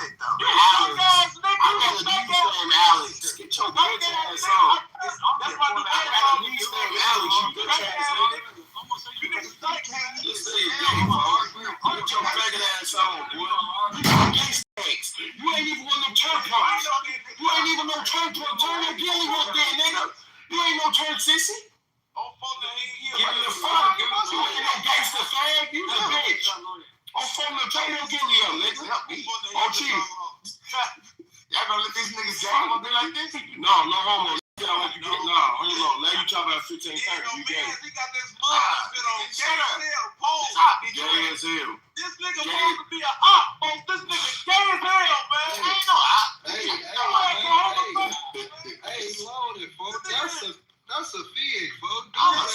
it though. You Alex. I got a name Alex. Get your bitch ass on. That's my new name. Alex, you bitch ass nigga. You niggas can't This nigga gay, bro. Get your faggot ass on, boy. You got gay sex. You ain't even one of them turn punks. You ain't even no turn punk. Turn your gilly up there, nigga. You ain't no turn sissy. Give me the fuck. You ain't no gangster fag. You a bitch. I'm from the turn your gilly up, nigga. Oh, chief. Y'all gonna let these niggas gang on me like this? No homo. Hold on. Now you talking about 15 30. You gay. He got this mother fit on gay as hell. This nigga supposed to be an op, folks. This nigga gay as hell, man. Ain't no op. Hey, loaded, folks. That's a fig, folks. I'm a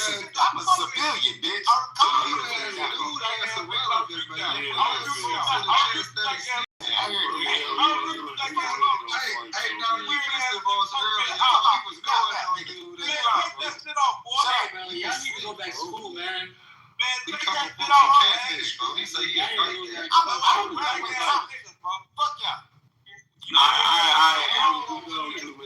civilian, bitch. Dude, that's irrelevant, man. Hey, now you missed the most earlier. He was going on, dude. Take that shit off, boy. Man, y'all need to go back to school, man. Man, He take coming that from shit off, man. catfish, bro. He say he a drink. I'm niggas, bro. Fuck y'all.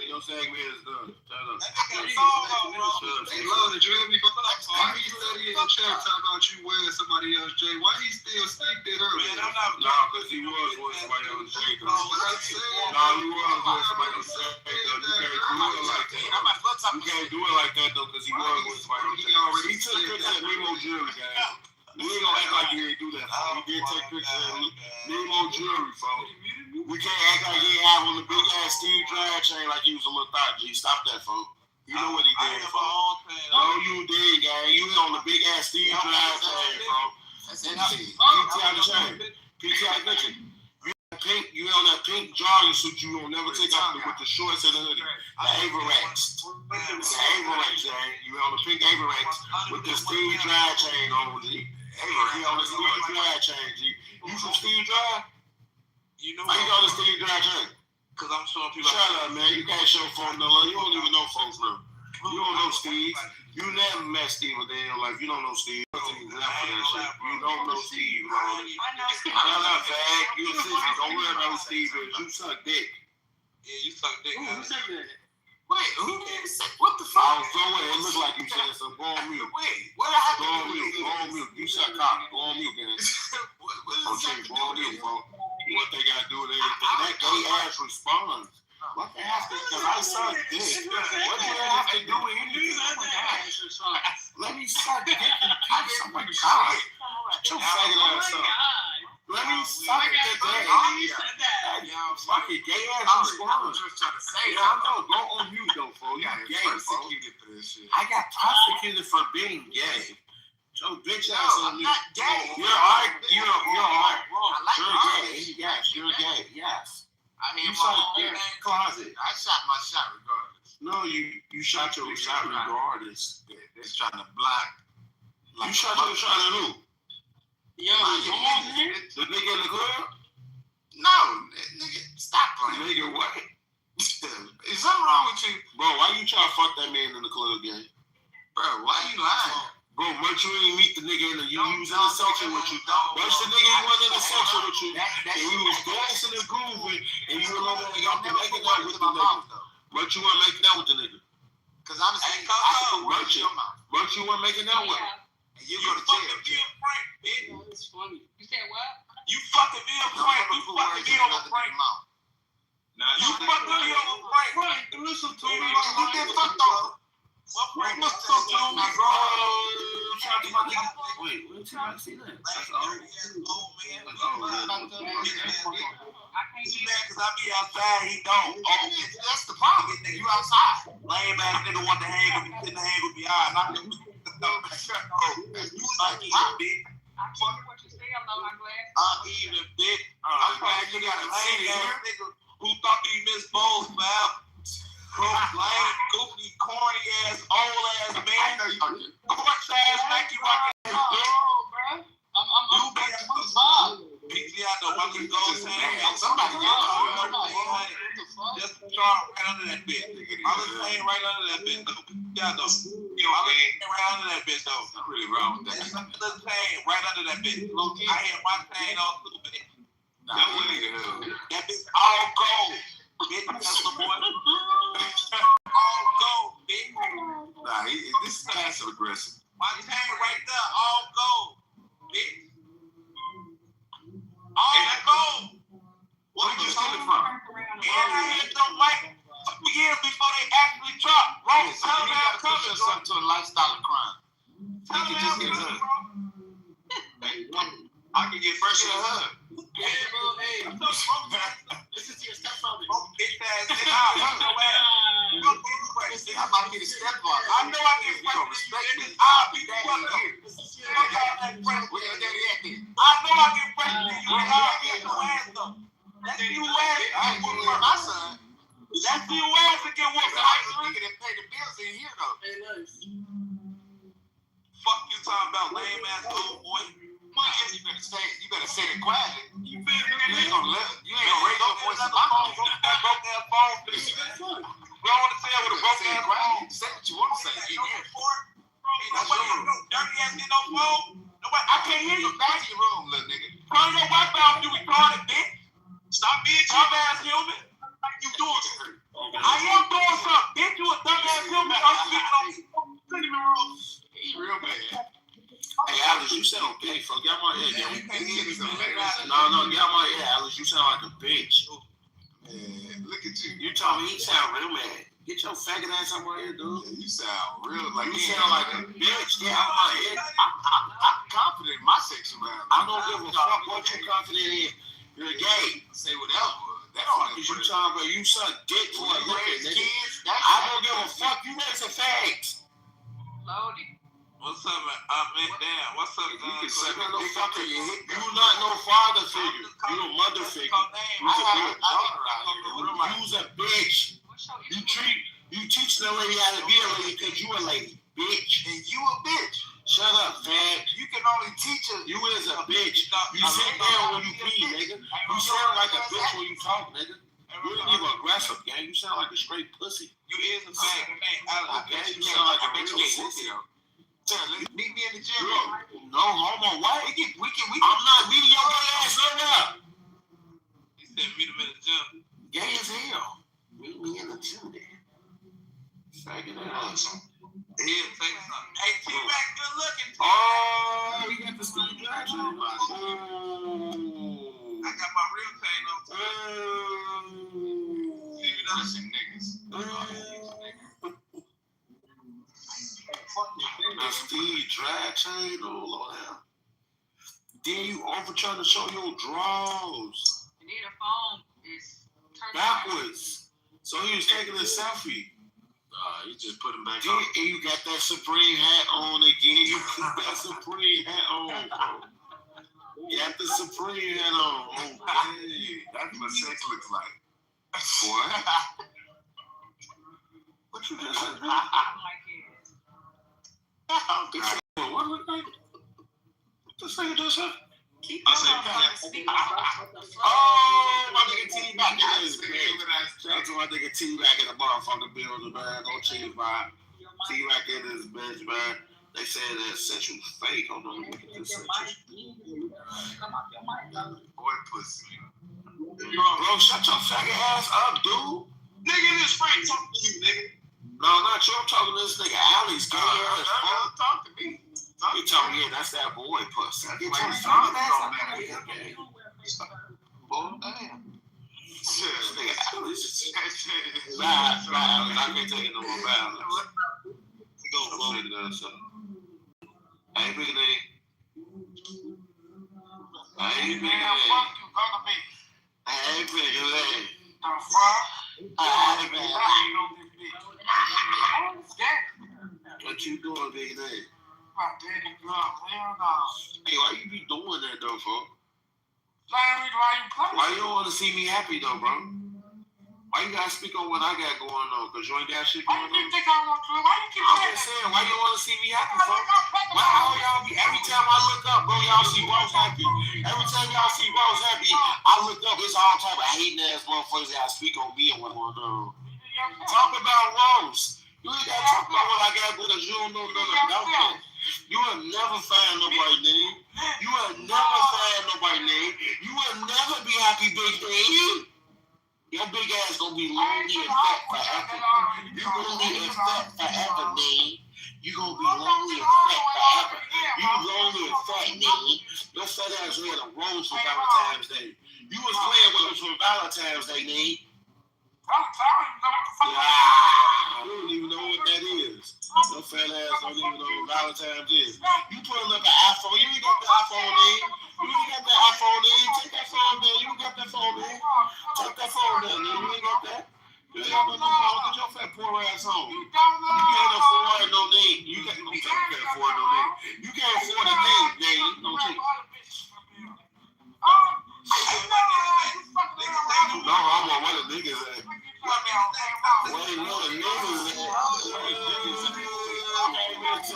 Your segment is done. Shut up. Hey, Lord, you hear me? Why he said he in the chat talking about you wearing somebody else's J? Why he still speak that earlier? Man, I'm not because he was wearing somebody else's J. What I said? He was wearing somebody else's J. You can't do it like that, though, because he was wearing somebody else's J. He took pictures at Nemo Jewelry, guys. We ain't gonna act like he ain't do that, bro. He did take pictures at Nemo Jewelry, folks. We can't act like he ain't have on the big ass Steve drag chain like he was a little thought. G, stop that, folks. You know what he did, folks. No, you did, gang. You on the big ass Steve drag chain, bro. That's it. PTI the chain. PTI the chain. You on that pink jogging suit you don't never take off with the shorts and the hoodie. The Averax. The Averax, gang. You on the pink Averax with the Steve drag chain on, G. You on the Steve drag chain, G. You from Steve Drive? You know how you know the Steve Drive chain? Because I'm showing people. Shut up, man. You can't show folks no love. You don't even know folks now. You don't know Steve. You never met Steve a day in your life. You don't know Steve. You don't know Steve. Shut up, fag. You a sister. Don't worry about who Steve is. You suck dick. Yeah, you suck dick. Who said that? Wait, who did say? What the fuck? I was going. It looked like you said some. Go on mute. Wait, what I have to do? Go on mute. You suck cock. Go on mute, man. Go on mute, bro. What they gotta do with everything? That gay ass responds. What they have to? Because I suck dick. What do they have to do with anything? Let me suck dick and kiss. Oh my god. Your faggot ass up. Let me suck dick. Fucking gay ass responds. Yeah, I know. Go on mute though, folks. You gay, folks. I got prosecuted for being gay. Your bitch ass on me. I'm not gay. You're alright. You're gay. Yes, you're gay. Yes. I mean, you shot in the closet. I shot my shot regardless. No, you shot your shot regardless. They're trying to block. Like, you shot your shot at who? Yo, come on, man. The nigga in the club? No, nigga, stop playing. Nigga, what? Is something wrong with you? Bro, why you trying to fuck that man in the club, gang? Bro, why you lying? Bro, once you ain't meet the nigga in the, he was in the section with you. Once the nigga he wasn't in the section with you, and he was dancing and grooving, and you were over there, y'all been making out with the nigga. But you weren't making out with the nigga. Because I'm saying, I put words in your mouth. But you weren't making out with him. And you go to jail. Frank, bitch. That's funny. You said what? You fucking Bill Frank. You fucking Bill Frank. You fucking Bill Frank. Frank, listen to me. You get fucked over. Wait, wait till I see that. That's all. He mad because I be outside, he don't. Oh, that's the problem. You outside. Lame ass nigga want to hang with me, couldn't hang with me. You like my bitch. I can't hear what you say. I'm not glad. Even bitch. I'm glad you got a lame ass nigga who thought he missed bowls, man. Lame, goofy, corny ass, old ass man. Corpse ass, Nike rockin'. Oh, bro. I'm PG out the fucking gold saying, somebody get just sharp right under that bitch. I'm just saying right under that bitch, though. Yeah, though. Yo, I'm right under that bitch, though. I'm really wrong with that. Just saying right under that bitch. I hear my thing on a little bit. That bitch yourself to a lifestyle of crime. You can just get a hug. I can get first get a hug. Yeah, bro, hey. Listen to your stepfather. Bitch ass nigga, I'll hug your ass. I'm about to be the stepfather. I know I get respect. I'll be fucked up. Where your daddy at then? I know I get pregnant. You and I'll get your ass though. That's your ass. I ain't whooping for my son. That's your ass to get whooped. I ain't nigga that pay the bills in here though. Hey, nice. Fuck you talking about lame ass old boy. You better say it quietly. You ain't gonna raise your voice in my phone. That broke ass phone. You don't want to say it with a broke ass phone. Say what you want to say. Get here. That's your room. Dirty ass get no phone. Nobody, I can't hear you. Back to your room, little nigga. Turn your Wi-Fi off, you retarded bitch. Stop being dumb ass human. You doing something. I am doing something, bitch. You a dumb ass human. I'm speaking on you. He real bad. Hey, Alex, you sound gay, fuck. Get out my ear, yo. No, get out my ear, Alex. You sound like a bitch. Man, look at you. You told me you sound real mad. Get your faggot ass out my ear, dude. Yeah, you sound real like you sound like a bitch. Get out my ear. I'm confident in my sexuality. I don't give a fuck what you confident in. You're gay. Say whatever. That's what you talking about. You suck dick for a living, nigga. I don't give a fuck. You raise a fags. Loaded. What's up, man? Damn. What's up, man? You suck no fucker. You not no father figure. You a mother figure. You's a bitch. You teach the lady how to be a lady because you a lady, bitch. And you a bitch. Shut up, fag. You can only teach her. You is a bitch. You sit down when you pee, nigga. You sound like a bitch when you talk, nigga. You ain't even aggressive, gang. You sound like a straight pussy. You is a fag. Okay, you sound like a real pussy. Meet me in the gym. No homo. What? I'm not beating your gay ass up. He said meet him in the gym. Gay as hell. Meet me in the gym then. Faggot ass. He'll say something. Hey, T-Mac, good looking. Oh, you got the Steve Jackson. I got my real chain on too. See, we done some niggas. The Steve drag chain, oh Lord. Then you over trying to show your drawers. And then the phone is turned backwards. So he was taking a selfie. You just put him back then, on. And you got that Supreme hat on again. You put that Supreme hat on, bro. You got the Supreme hat on. Okay. That's what sex looks like. What? What you just said? What look like? This nigga just said? I said, oh, my nigga T back in this bitch. Shout out to my nigga T back in the motherfucking building, man. Don't change my T back in this bitch, man. They say that sexual fake. Hold on, let me get this sexual. Boy, pussy. Bro, shut your faggot ass up, dude. Nigga, this Frank talking to you, nigga. No, not you. I'm talking to this nigga Alex. Talk to me. You tell me, yeah, that's that boy pussy. Get your Boy, damn. This nigga Alex. Nah, Alex. I can't take it no more. Alex. Hey, big name. Hey, big name. Hey, big name. What you doing, big name? Hey, why you be doing that though, folks? Why you don't want to see me happy though, bro? Why you gotta speak on what I got going on? Cause you ain't got shit going on. I'm just saying, why you want to see me happy, folks? Why all y'all be, every time I look up, bro, y'all see Rose happy. Every time y'all see Rose happy, I look up, it's all type of hating ass motherfuckers that speak on me and what's going on. Talk about Rose. You ain't gotta talk about what I got because you don't know nothing about that. You will never find nobody name. You will never find nobody name. You will never be happy, big name. Your big ass gonna be lonely and fat forever. You lonely and fat forever, name. You gonna be lonely and fat forever. You lonely and fat, name. Your fat ass read a rose for Valentine's Day. You was playing with us for Valentine's Day, name. I don't even know what that is. No fat ass don't even know what Valentine's is. You pulling up an iPhone. You ain't got the iPhone in. You ain't got the iPhone in. Take that phone down. You got that phone in. Take that phone down. You ain't got that. You ain't got no phone. Get your fat poor ass home. You can't afford no name. You can't afford no name. You can't afford a name. Don't take. No, I'm on what the niggas at. Wait, no, the niggas at.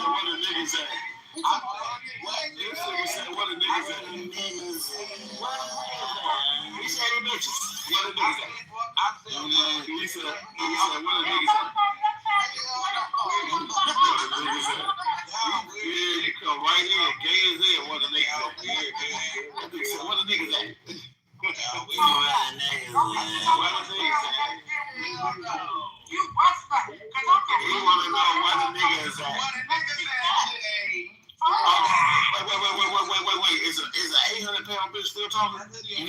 What the niggas at? This nigga said, what the niggas at? He said the bitches. What the niggas at? He said, what the niggas at? Yeah, you come right in, gay as hell. What the niggas at? What the niggas at? You want to know what the niggas at? Wait. Is an 800-pound bitch still talking? Yeah.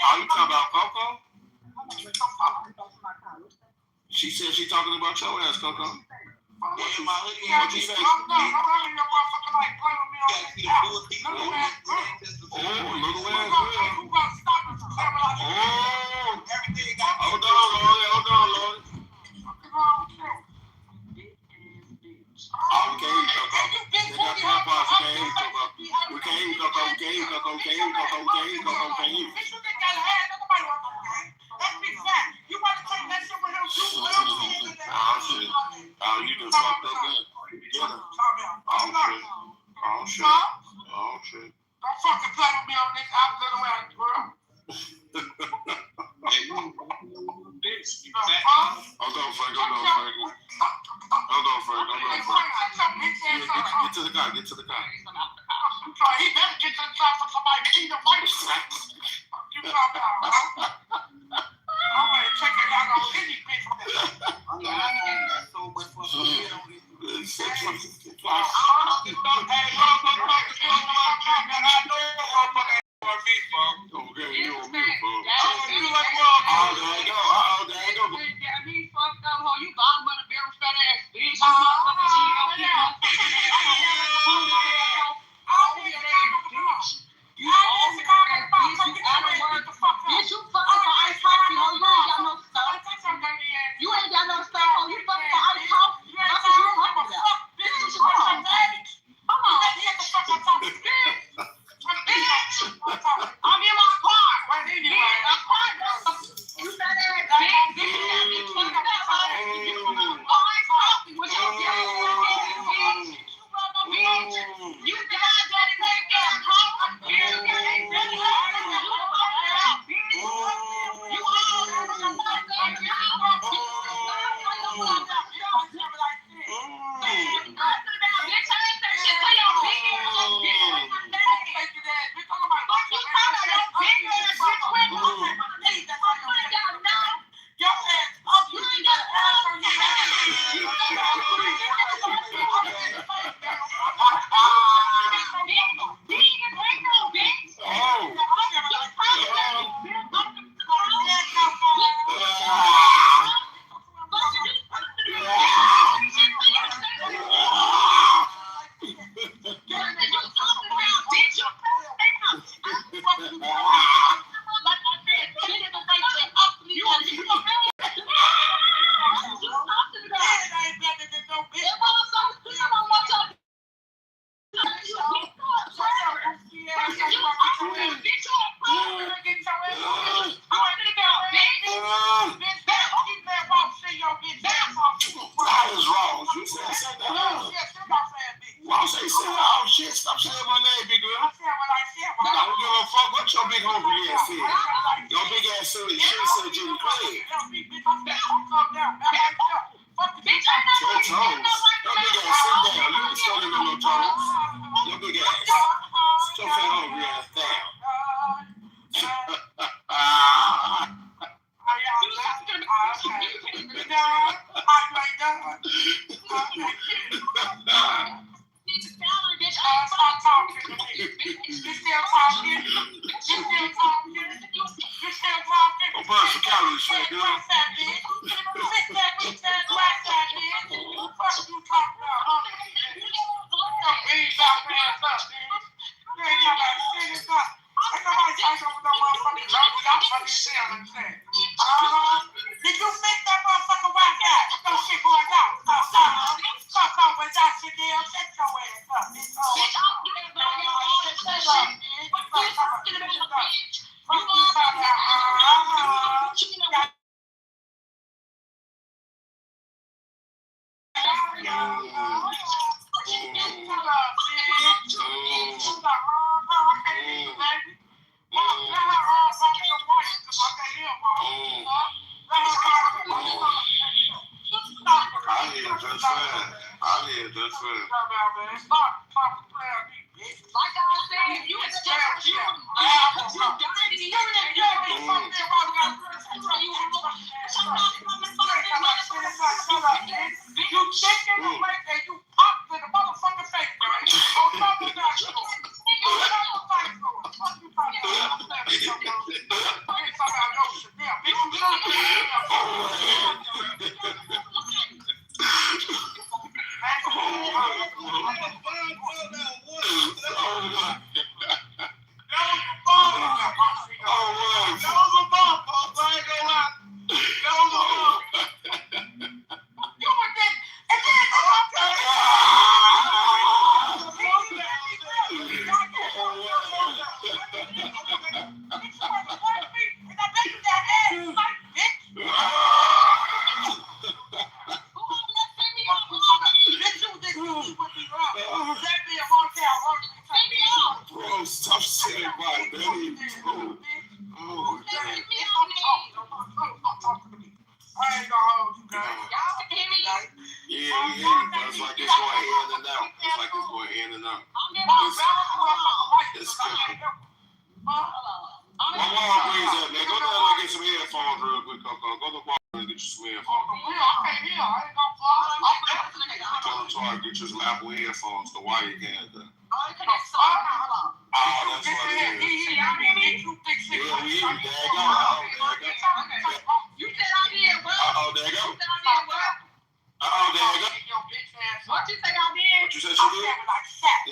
Are you talking about Coco? She said she talking about your ass, Coco. What you say? Hold on, Lord. Oh, we can't eat Coco. They got tampons. We can't eat Coco. Oh, you done fucked up then. Get him. Oh, shit. Don't fucking play with me on this. I'm little ass girl. Hold on, Frank. Get to the car. He better get to the car for somebody to beat him like you talk about. I'm gonna check it out on any bitch. So much for you ain't got no stuff on you fucking for ice coffee. That's what you talking about. This is what I'm saying. Come on. I'm in my car. You better bitch. Ice coffee with your bitch. You guys gotta take care of coffee. Stop saying my name, big girl. I don't give a fuck what your big hungry ass is. Your big ass said Jimmy Craig. Your toes. Your big ass sit down. You ain't standing on no toes. Your big ass. Sit your fat hungry ass down. Stop talking to me. still talking? I'm burning some calories, fat girl. Fuck you talking about, huh? Did you fix that motherfucker right now? No shit going down. Fuck off when that shit there. Shut your ass up. Bitch, I don't give a damn all that shit. Stop saying my name. Get you some Apple headphones, the wire you can. Oh, that's what it is. Yeah, we there you go. You said I did what? There you go. There you go. What you say I did? What you said she did?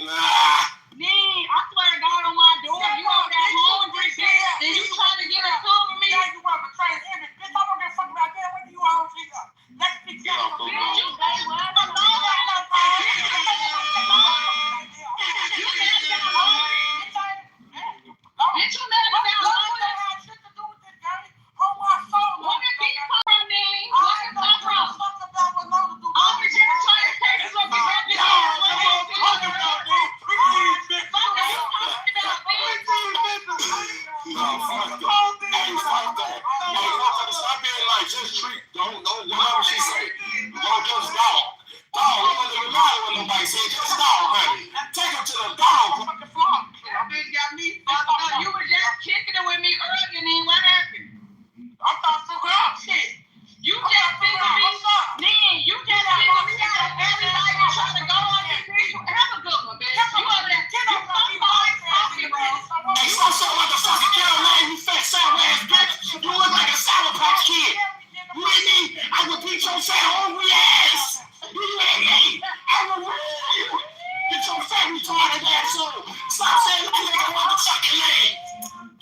Nah. I swear to God on my door, you over that laundry bitch, and you trying to get a tool with me? You want to betray him, bitch. I don't give a fuck about that. What do you always think of? Let's be careful, bitch. You say what? Bitch, you never been alone. That had shit to do with this game. On my soul. What did people from me? What did people from? Fuck about what Lola do. I'm just trying to take this with me. Just treat, don't whatever she say. Don't just dog. Dog, we don't even matter what nobody say. Just dog, honey. Take him to the dog. Bitch got me fucked up. You were just kicking it with me earlier, and then what happened? I'm trying to figure out shit. You just figured me. Then you just figured me out. Everybody trying to go on this bitch. Have a good one, bitch. You over there. Hey, stop saying motherfucking Carol Lane, you fat sour-ass bitch. You look like a Sour Patch Kid. You hear me? I will beat your fat hungry ass. You hear me? I will ruin you. Get your fat retarded ass on. Stop saying you like a motherfucking leg.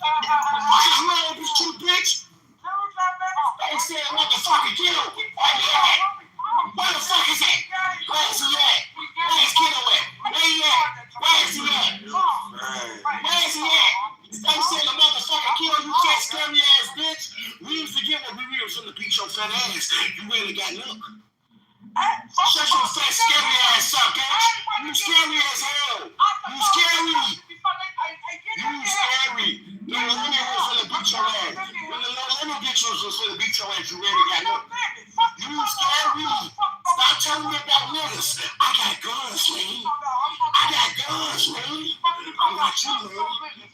What is wrong with you, bitch? They said motherfucking kill. Where the fuck is it? Where is he at? Where's Kiddo at? Where he at? Where is he at? Where is he at? They said the motherfucking kill, you fat scary ass bitch. We didn't forget what we was from the beat your fat ass. You really got look. Shut your fat scary ass up, bitch. You scary as hell. You scary. You scary. The little women was for the beat your ass. When the little bitch was for the beat your ass, you really got look. You scary. Stop telling me about niggas. I got guns, man. I got guns, man. I'm not you, man.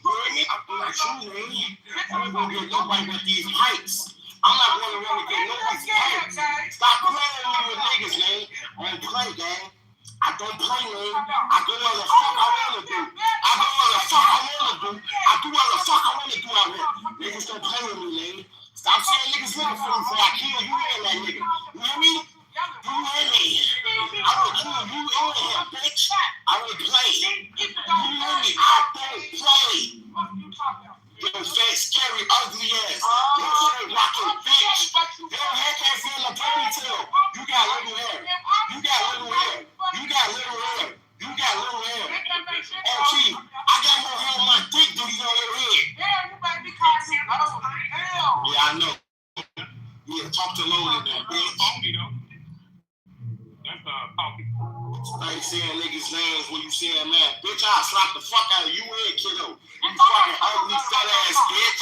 I'm not you, man. I'm not gonna get nobody with these pipes. I'm not going to really get nobody's pipes. Stop playing with me with niggas, man. I don't play, gang. I don't play, man. I go where the fuck I want to do. I go where the fuck I wanna do. I do what the fuck I wanna do out here. Niggas don't play with me, nigga. Stop saying niggas looking for me before I kill you and that nigga. You hear me? You hear me? I will kill you and him, bitch. I will play. You hear me? I don't play. Yo, fat, scary, ugly ass. Yo, fat, rockin' bitch. Your hair can't feel a ponytail. You got little hair. You got little hair. You got little hair. You got little hair. Oh, gee, I got more hair on my dick than you got little hair. Yeah, I know. Yeah, talk to Lola then, bitch. I ain't saying niggas' names when you saying that. Bitch, I'll slap the fuck out of you and kiddo. You fucking ugly fat ass bitch.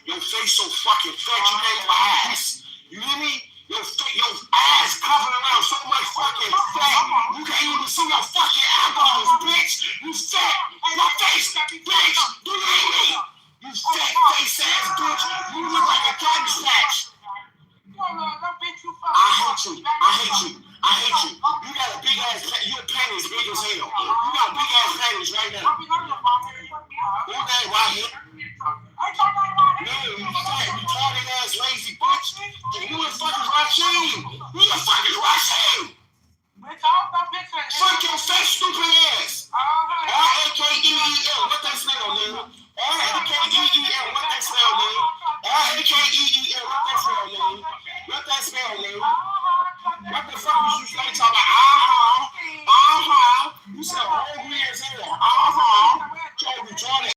Your face so fucking fat you can't have ass. You hear me? Your ass covered around so much fucking fat. You can't even see your fucking eyeballs, bitch. You fat. Your face, bitch. Do you hear me? You fat face ass bitch. You look like a cotton patch. I hate you. I hate you. I hate you. You got a big ass, your panties big as hell. You got big ass panties right now. Who that right here? No, you fat, retarded ass lazy bitch. And you the fucking Rashid. Who the fuck is Rashid? Fuck your fat stupid ass. R-A-K-E-E-L. What that spell, nigga? R-A-K-E-E-L. What that spell, nigga? R-A-K-E-E-L. What that spell, nigga? What that spell, nigga? What the fuck was you talking about? You said hungry as hell. Joe retarded.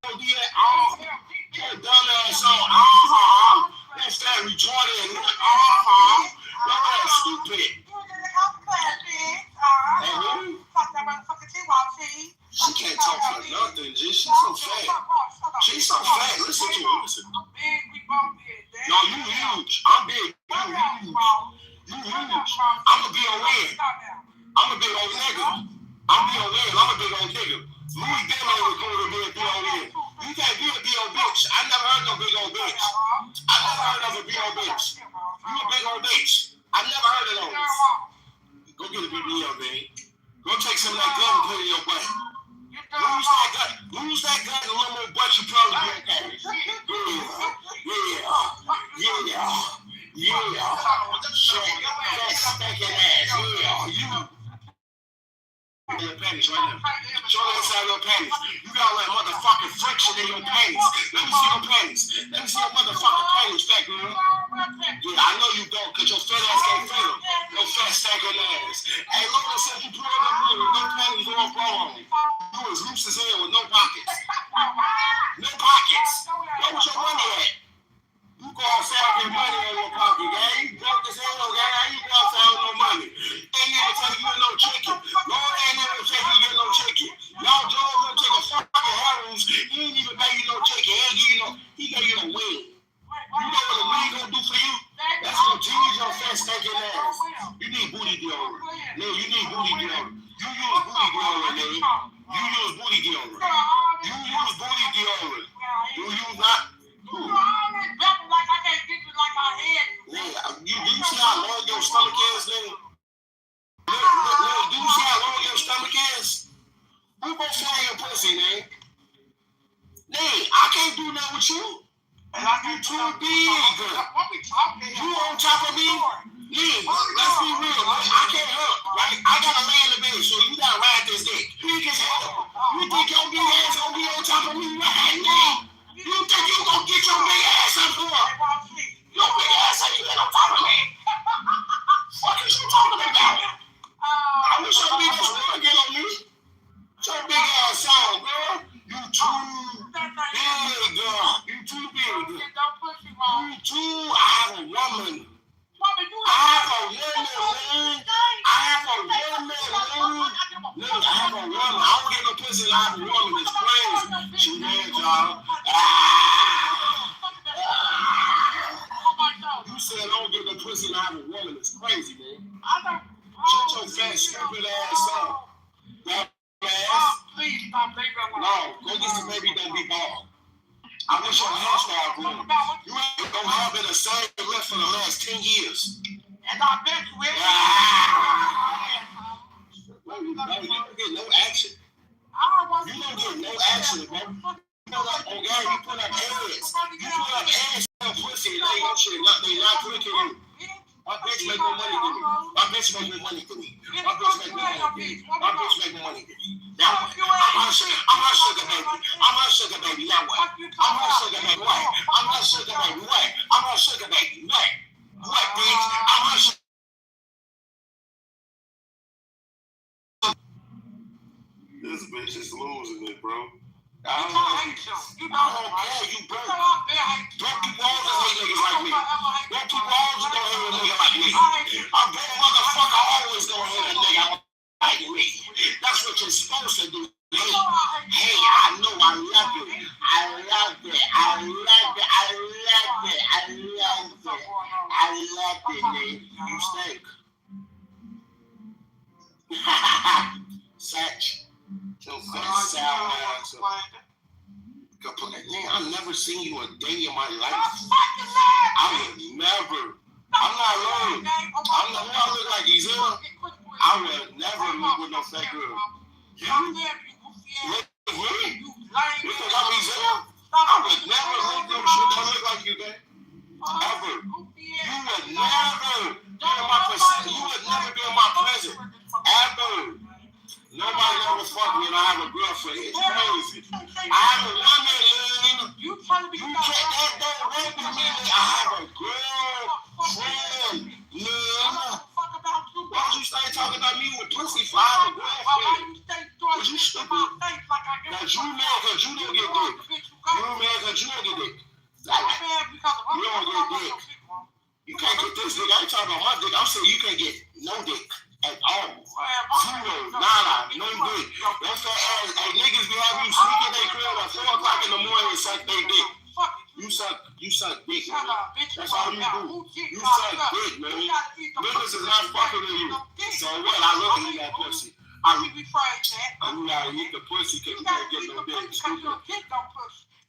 Your dumb ass on. That's that retarded. That ass stupid. She can't talk for nothing, G. She's so fat. She's so fat. Listen to her. Listen. No, you huge. I'm big. You huge. I'm a big old man. I'm a big old nigga. I'm a big old nigga. I'm a big old nigga. Louis Demo was going to be a big old nigga. You can't be a big old bitch. I never heard no big old bitch. I never heard of a big old bitch. You a big old bitch. I never heard of those. Go get a BBL, man. Go take some of that gun and put it in your butt. Lose that gun and a little more butt, you probably be okay. Yeah. Shit. That stinking ass. Yeah, you. Your panties right now. Show me inside your panties. You got all that motherfucking friction in your panties. Let me see your panties. Let me see your motherfucking panties, fat girl. Yeah, I know you don't, because your fat ass can't fit them. Your fat stinking ass. Hey, look at yourself, you put on the money with no panties all wrong. You was loose as hell with no pockets. No pockets. Where was your money at? You go outside with money in your pocket, gang. You broke as hell, gang. How you go outside with no money? Ain't even tell you no chicken. Lord ain't even tell you get no chicken. Y'all Joe gonna take a fucking Harrows. He ain't even pay you no chicken. He gave you no wing. You know what a wing gonna do for you? That's gonna tease your fat stinking ass. You need booty deodorant. No, you need booty deodorant. You use booty deodorant, nigga. You use booty deodorant. You use booty deodorant. Do you not? You see how long your stomach is, nigga? Do you see how long your stomach is? Who gonna fly your pussy, man? Nigga, I can't do nothing with you. You too big. You on top of me? Nigga, let's be real. I can't help, right? I gotta lay in the bed, so you gotta ride this dick. Big as hell. You think your big ass gonna be on top of me right now? You think you gonna get your big ass up here? Your big ass ain't even on top of me. What is you talking about? I wish your big ass would get on me. Your big ass on, girl. You too big, girl. You too big. You too. I have a woman. I have a woman. Look, I have a woman. I don't get no pussy. I have a woman. It's crazy. She mad, y'all. You said I don't get no pussy. I have a woman. It's crazy, man. Shut your fat, stupid ass up. No, go get some baby, don't be bald. I wish your hairstyle grew. You ain't gonna have been the same left for the last 10 years. And I bet you will. You don't get no action. I don't want You don't get no action, bro. You put up on game, you put up ads. You put up ads on pussy, they ain't shit. They not clicking you. My bitch make more money than me. My bitch make more money than me. My bitch make more money than me. My bitch make more money than me. Now what? I'm her sugar baby. I'm her sugar baby. Now what? I'm her sugar baby. What? I'm her sugar baby. What? I'm her sugar baby. What? What, bitch? I'm her sugar. This bitch is losing it, bro. I don't care, you broke. Don't keep all the hate niggas like me. Don't keep all the hate niggas like me. A broke motherfucker always gonna hate a nigga like me. That's what you're supposed to do. Hey, I know, I love it. I love it. I love it. I love it. I love it. I love it, nigga. You stink. Satch. Your face sour ass up. I've never seen you a day in my life. I would never. I'm not alone. I'm not gonna look like Ezra. I would never meet with no fake girl. You? Look at me. You think I'm Ezra? I would never let them shit that look like you, man. Ever. You would never be in my presence. You would never be in my presence. Ever. Nobody ever fuck me and I have a girlfriend. It's crazy. I have a woman, Lynn. You can't that rape with me. I have a girlfriend, Lynn. Why don't you start talking about me with pussy for I have a girlfriend? Cause you stupid. Cause you mad cause you don't get dick. You mad cause you don't get dick. You don't get dick. You can't get this dick. I ain't talking about my dick. I'm saying you can't get no dick. At all. Zero, nada, no good. That's that ass. Hey, niggas be having you sneak in their crib at 4 o'clock in the morning and suck their dick. You suck dick, man. That's all you do. You suck dick, man. Niggas is not fucking with you. So what? I love eating that pussy. You gotta eat the pussy because you can't get no dick.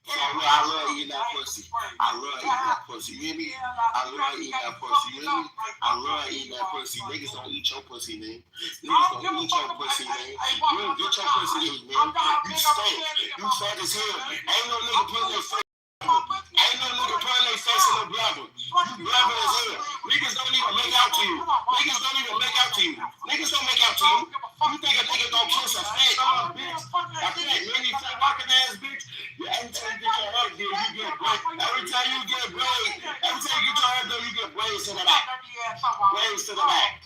So I love eating that pussy. I love eating that pussy. You hear me? I love eating that pussy. You hear me? I love eating that pussy. Niggas don't eat your pussy, man. Niggas don't eat your pussy, man. You don't get your pussy eat, man. You stink. You fat as hell. Ain't no nigga putting their face. Ain't no nigga putting their face in the blubber. You blubber as hell. Niggas don't even make out to you. Niggas don't even make out to you. Niggas don't make out to you. You think a nigga don't kiss a fat bitch? A fat, really fat walking ass bitch? Every time you get your hair done, you get braids. Every time you get braids, every time you get your hair done, you get braids to the back. Braids to the back.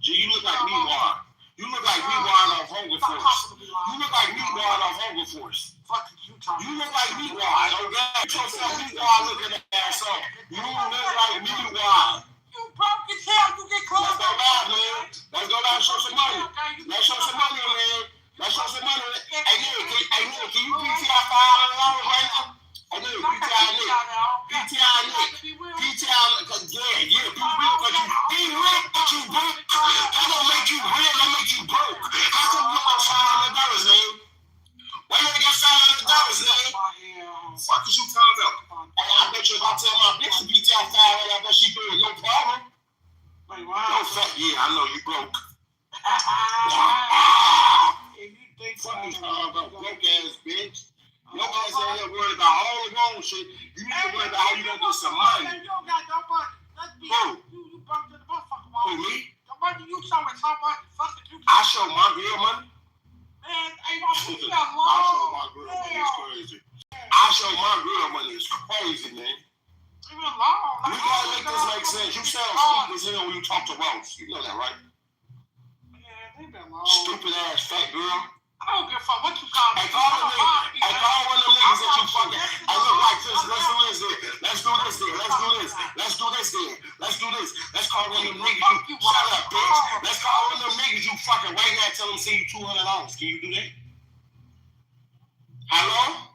G, you look like Meatwad. You look like Meatwad off Hunger Force. You look like Meatwad off Hunger Force. You look like Meatwad, okay? Get yourself Meatwad looking ass up. You look like Meatwad. You broke as hell, you get close. Let's go live, man. Let's go live, show some money. Let's show some money, man. Let's show some money. Hey, Nick, can you PTI $500 right now? Hey, Nick, PTI Nick. PTI Nick. PTI, yeah, be real, but you broke. That don't make you real, that make you broke. How come you got $500, man? Why you ain't got $500, man? Fuck is you talking about? Hey, I bet you if I tell my bitch to PTI $500, I bet she do it, no problem. Wait, wow. No fuck, yeah, I know you broke. Fuck you talking about, broke ass bitch. Your ass out here worried about all the wrong shit. You need to worry about how you gonna get some money. You don't got no money. Let's be honest. You broke to the motherfucker. Who, me? The money you showing some money. Fuck it, you. I show my girl money. Man, ain't no shit long. I show my girl money. It's crazy. I show my girl money. It's crazy, man. Even long. We gotta make this make sense. You sound stupid as hell when you talk to Ross. You know that, right? Yeah, they been long. Stupid ass fat girl. I don't give a fuck what you call me. Hey, call one of them niggas that you fucking. Hey, look like this. Let's do this then. Let's do this then. Let's do this. Let's do this then. Let's do this. Let's call one of them niggas you. Shut up, bitch. Let's call one of them niggas you fucking right now. Tell them to send you $200. Can you do that? Hello?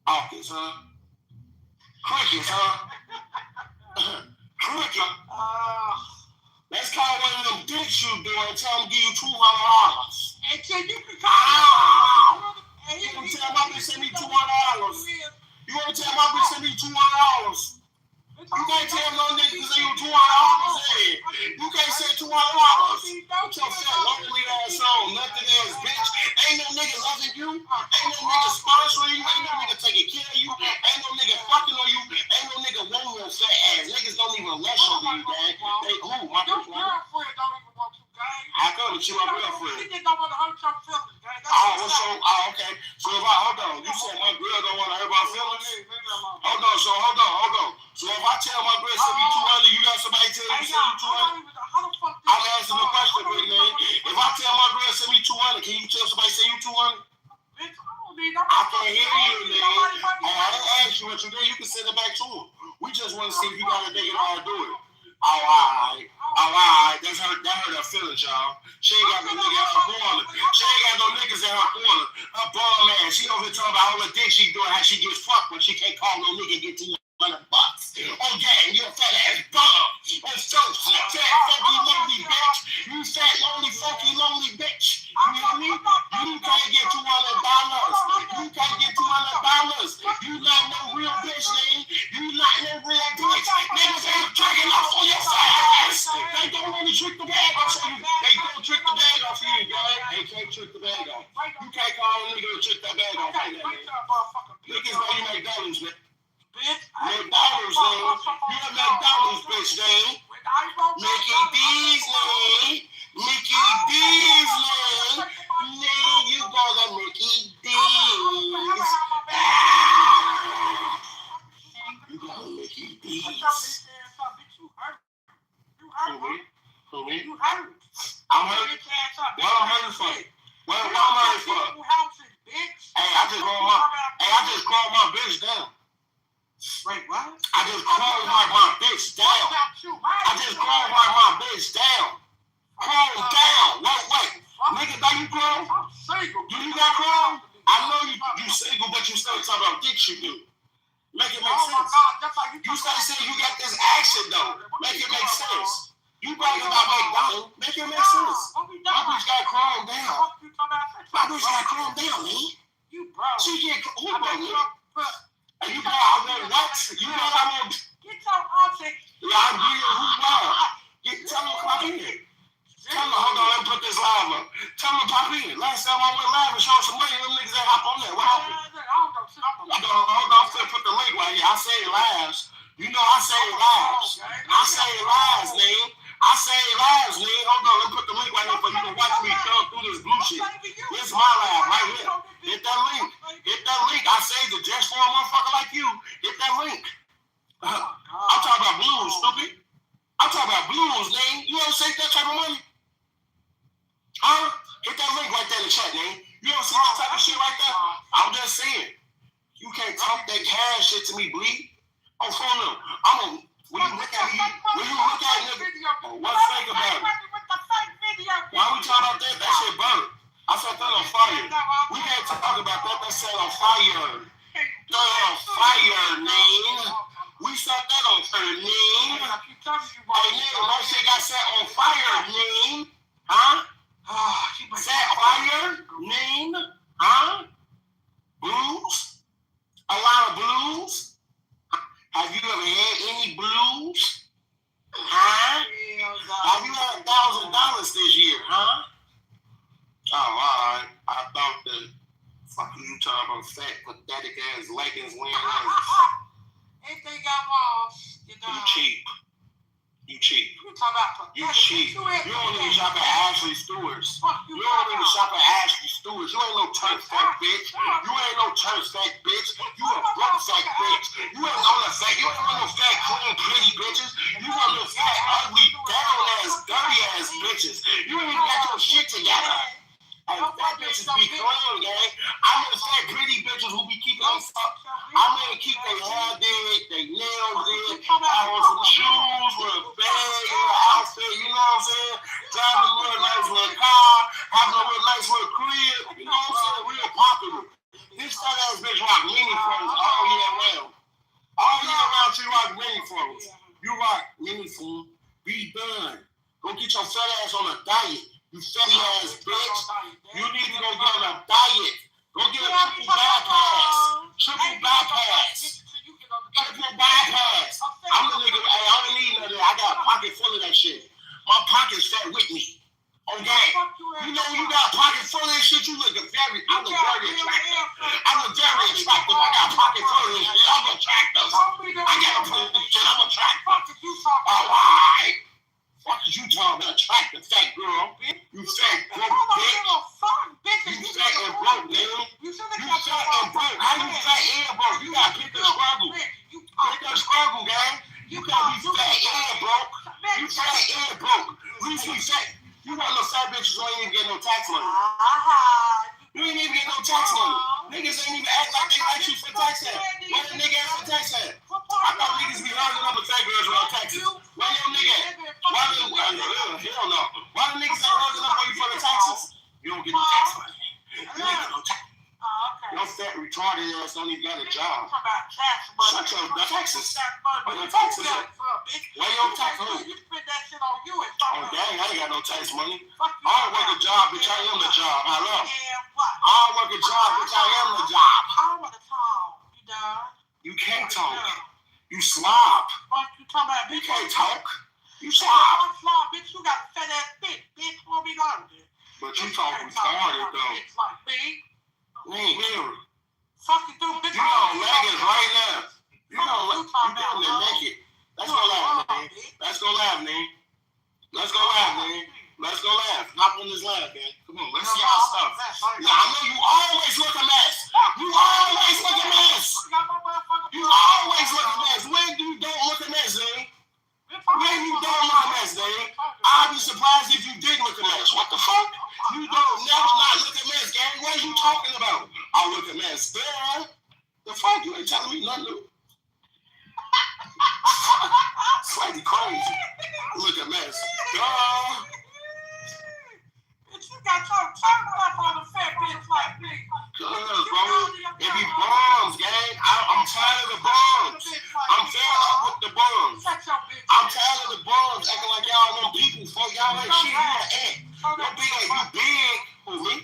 Hawkins, huh? Crickets, huh? Cricket. Let's call one of them dicks you do and tell them to give you $200. And so you can call me. You gonna tell my bitch send me $200. You wanna tell my bitch send me $200? You can't tell no nigga to send you $200. You can't say $200. Put your fat lonely ass on, nothing ass bitch. Ain't no you. Ain't no nigga sponsoring you. Ain't no nigga taking care of you. Ain't no nigga fucking on you. Ain't no nigga wanting your fat ass. Niggas don't even rush over you, gang. They who? My Your girlfriend don't even want you, gang. I come to you, my girlfriend. She just don't want to hurt your feelings, gang. Okay. So if hold on. You said my girl don't want to hurt my feelings? Hold on. So if I tell my girl send me 200, you got somebody tell you send me 200? I'm asking the question, big man. If I tell my girl send me 200, can you tell somebody send you 200? I can't hear you, man. I didn't ask you what you did. You can send it back to her. We just want to see if you got a nigga to all do it. All right. That hurt her feelings, y'all. She ain't got no nigga in her corner. She ain't got no niggas in her corner. Her bum ass. She over here talking about all the dick she doing, how she gets fucked when she can't call no nigga and get $200. Oh, gang, you a fat ass bum. Oh, so fat, funky, lonely bitch. You fat, lonely bitch. You hear me? You can't get $200. You can't get $200. You not no real bitch, man. You not no real bitch. Niggas ain't tricking off on your ass. They don't want to trick the bag off you. They don't trick the bag off you, guys. They can't trick the bag off. You can't call a nigga to trick that bag off like that, man. Niggas know you McDonald's, man. McDonald's, man. You a McDonald's, bitch, man. Mickey D's, man. Mickey D's, man. Man, you go to Mickey D's. You go to Mickey D's. Who me? You hurt. I'm hurt. What I'm hurting for? What I'm hurting for? Hey, I just called my bitch down. Wait, what? I just called my bitch down. I just called my bitch down. Calm down. Wait. Nigga, are you grown? I'm single. Do you got grown? I know you single, but you still talking about dick you do. Make it make sense. You start saying you got this action though. Make it make sense. You bragging about McDonald's. Make it make sense. My bitch got calmed down. My bitch got calmed down, man. You broke. She get who broke me? And you know I want what? You know I want. Get your auntie. Yeah, I'm getting who broke. Tell them pop in. Tell them, hold on, let me put this live up. Tell them pop in. Last time I went live and showed some money, them niggas ain't hop on there. What happened? Hold on, I'm finna put the link right here. I say lives. You know I say lives. I say lives, man. I say lives, man. Hold on, let me put the link right here for you to watch me thumb through this blue shit. This is my live right here. Hit that link. I saved it just for a motherfucker like you. Hit that link. I'm talking about blues, stupid. I'm talking about blues, man. You ever save that type of money? Huh? Hit that link right there in the chat, man. You ever see that type of shit right there? I'm just saying. You can't talk that cash shit to me, bleed. Oh, phone up. When you look at nigga, what's fake about it? Why we talking about that? That shit burnt. I set that on fire. We can't talk about that. That set on fire. Throw it on fire, name. We set that on fire, name. Hey, name, my shit got set on fire, name. Huh? Set fire, name. Huh? Blues? A lot of blues? Have you ever had any blues? Huh? Have you had $1,000 this year, huh? Oh, all right. I thought the fucking you talking about fat, pathetic ass leggings wearing. Anything got walls, you know. You cheap. You talking about you cheap. You don't even shop at Ashley Stewart's. You don't even shop at Ashley Stewart's. You ain't no turf fat bitch. You ain't no turf fat bitch. You a broke fat bitch. You ain't on the fat. You ain't on no fat, clean, pretty bitches. You on no fat, ugly, down ass, dirty ass bitches. You ain't even got your shit together. Hey, fat bitches be clean, gang. I know fat, pretty bitches who be keeping them fuck. I mean, keep their hair did, their nails did, I want some shoes with a bag, an outfit, you know what I'm saying? Driving a real nice little car, having a real nice little crib, you know what I'm saying? Real popular. This fat ass bitch rock mini phones all year round. All year round, she rock mini phones. You rock mini phone, be done. Go get your fat ass on a diet. You fatty ass bitch. You need to go get on a diet. Go get a triple bypass. Triple bypass. I'm the nigga. Hey, I don't need none of that. I got a pocket full of that shit. My pocket's fat with me. Okay. You know you got a pocket full of this shit, you look very attractive. I look very attractive. I got a pocket full of this shit. I'm attractive. I got a full of this shit. I'm attractive. Alright. What is you talking about? Attractive fat girl. You fat broke bitch. You fat and broke, man. You fat and broke. How you fat and broke? You got bigger struggle. Bigger struggle, gang. You gotta be fat and broke. You fat and broke. Reason you fat. You got no fat bitches who ain't even get no tax money. You ain't even get no tax money. Niggas ain't even act like they like you for tax at. Where the nigga at for tax at? I thought niggas be hurting up with fat girls without taxes. Where your nigga at? Hell no. Why the niggas ain't hurting up on you for the taxes? You don't get no tax money. You ain't get no tax. Your fat retarded ass don't even got a job. Shut your taxes. Where your taxes at? Where your tax money? Oh dang, I ain't got no tax money. I don't work a job, bitch. I am the job. Hello. I don't work a job, bitch. I am the job. You can't talk. You slob. You can't talk. You slob. Bitch, you got a fat ass bitch. What we gonna do? But you talk retarded though. We ain't hear it. Fuck you, bitch. You know, leggings right now. You know, naked. Let's go laugh, man. Let's go laugh, man. Let's go laugh, man. Let's go laugh. Hop on this laugh, man. Come on, let's see our stuff. Now, I know you always look a mess. You always look a mess. You always look a mess. When you don't look a mess, man? When you don't look a mess, man? I'd be surprised if you did look a mess. What the fuck? You don't never not look a mess, gang. What are you talking about? I look a mess. Girl, the fuck? You ain't telling me nothing new. Slightly crazy. Look a mess. Girl. You got your tongue up on a fat bitch like me. Cuz, bro, it be bombs, gang. I'm tired of the bombs. I'm fed up with the bombs. I'm tired of the bombs acting like y'all know people. Fuck y'all ain't shit. You an ant. Don't be like you big. Who, me?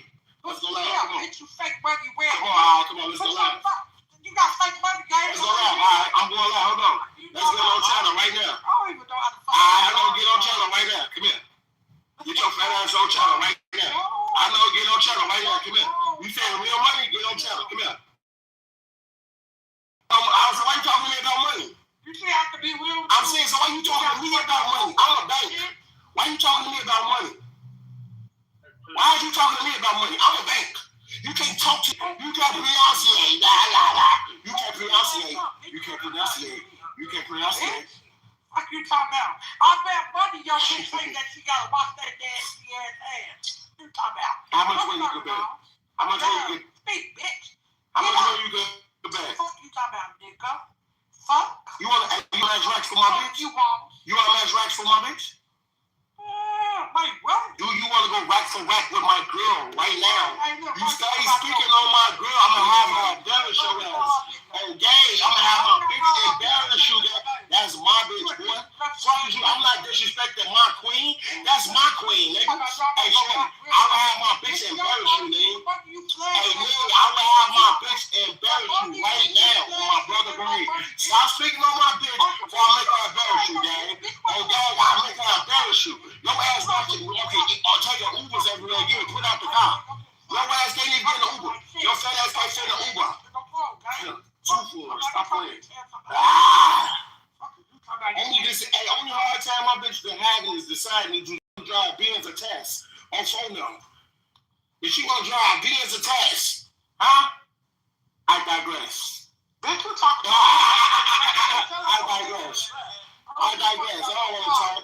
Let's go laugh. Come on. Bitch, you fake money. Come on, come on. Let's go laugh. You got fake money, gang. Let's go laugh. All right, I'm going laugh. Hold on. Let's get on channel right now. I don't even know how to fuck. I know get on channel right now. Come here. Get your fat ass on channel right now. I know get on channel right now. Come here. You say real money, get on channel. Come here. So why you talking to me about money? You say I have to be real. I'm saying, so why you talking to me about money? I'm a bank. Why you talking to me about money? Why are you talking to me about money? I'm a bank. You can't talk to me. You can't pronunciate. You can't pronunciate. You can't pronunciate. You can't pronunciate. What you talking about? I bet money your bitch say that she gotta wash that nasty ass. You talking about? How much money you could bet? How much money you could? Speak, bitch. How much money you could bet? Fuck you talking about, nigga? Fuck. You wanna match racks for my bitch? You want? You wanna match racks for my bitch? Wait, what? Do you wanna go rack for rack with my girl right now? Hey, look, You stay speaking on my girl, I'ma have her embarrass your ass. Oh, gang, I'ma have my bitch embarrass you. That's my bitch, boy. Fuck you. I'm not disrespecting my queen. That's my queen, nigga. Hey, shorty, I'ma have my bitch embarrass you, nigga. Hey, nigga, I'ma have my bitch embarrass you right now on my brother grave. Stop speaking on my bitch before I make her embarrass you, gang. Oh, gang, I'll make her embarrass you. Your ass not to, okay, or take an Ubers everywhere again, put out the car. Your ass can't even get an Uber. Your fat ass can't fit an Uber. Two floors, stop playing. Only hard time my bitch been having is deciding to drive Benz or Tess on phone number. If she gonna drive Benz or Tess, huh? I digress. Bitch, you talking about? I digress. I digress. I don't want to talk.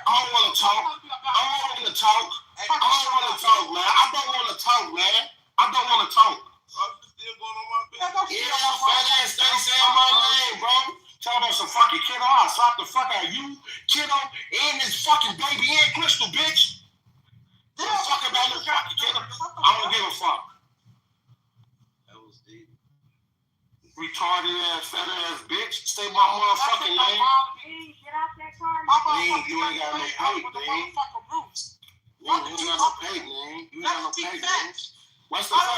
I don't want to talk. I don't want to talk. I don't want to talk, man. I don't want to talk, man. I don't want to talk. Still going on my bitch. Yeah, fat ass stay saying my name, bro. Talk about some fucking kiddo. I'll slap the fuck out of you, kiddo, and this fucking baby and Crystal, bitch. Give a fuck about this fucking kiddo. I don't give a fuck. That was deep. Retarded ass, fat ass bitch. Stay my motherfucking name. Man, you ain't got no paper, man. You ain't got no paper, man. You ain't got no paper, man. What's the fact?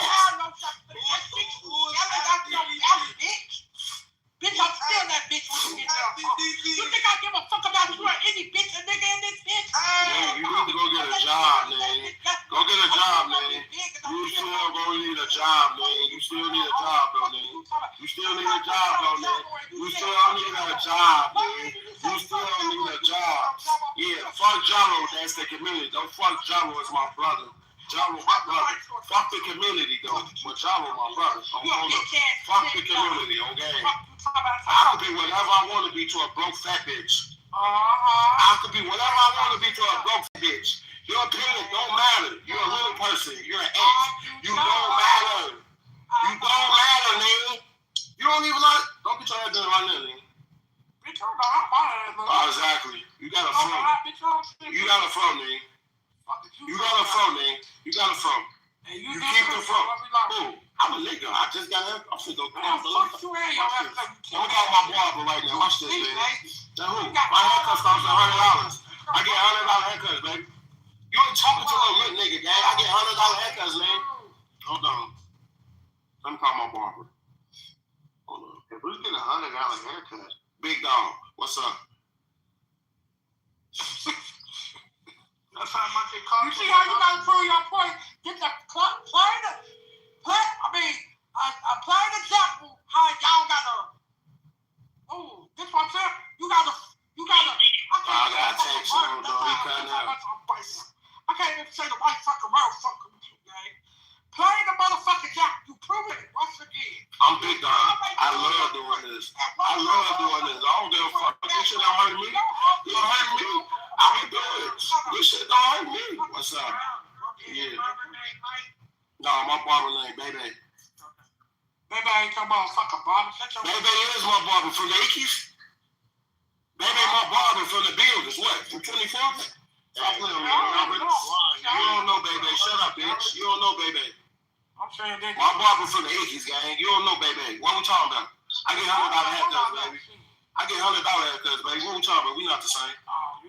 Bitch, I'm still that bitch when you get there. You think I give a fuck about you or any bitch or nigga in this bitch? Man, you need to go get a job, man. Go get a job, man. You still gonna need a job, man. You still need a job, though, man. You still need a job, though, man. You still need a job, man. You still need a job. Yeah, fuck Jaro, that's the community. Don't fuck Jaro, it's my brother. Jaro, my brother. Fuck the community, though. But Jaro, my brother. Fuck the community, okay? I could be whatever I want to be to a broke fat bitch. I could be whatever I want to be to a broke bitch. Your opinion don't matter. You're a little person. You're an ex. You don't matter. You don't matter, nigga. You don't even like. Don't get your head done right now, nigga. Oh, exactly. You got a phone. You got a phone, nigga. You got a phone, nigga. You got a phone. You keep the phone. Boom. I'm a nigga. I just got him. I'm finna go call the nigga. I'm gonna call my barber right now. Watch this, baby. Now who? My haircut costs $100. I get $100 haircuts, baby. You ain't talking to no lit nigga, gang. I get $100 haircuts, man. Hold on. Let me call my barber. Hold on. If we get $100 haircut, Big dog, what's up? that's how much it costs. You see how you gotta prove your point? Get the play the example how y'all gotta. Oh, this one too. You gotta. I gotta text him, though. He cutting out. I can't even say the white fucking motherfucker with you, gang. Play the motherfucking jack. You prove it once again. I'm big dog. I love doing this. I don't give a fuck. This shit don't hurt me. You don't hurt me. I can do it. This shit don't hurt me. What's up? Yeah. No, my barber name, baby. Baby ain't your motherfucking barber. Baby is my barber from the Ickies. Baby, my barber from the buildings. What? From 24th? Stop playing with me, Robert. You don't know, baby. Shut up, bitch. You don't know, baby. I'm saying that. My barber from the Ickies, gang. You don't know, baby. What we talking about? I get $100 haircuts, baby. I get $100 haircuts, baby. What we talking about? We not the same.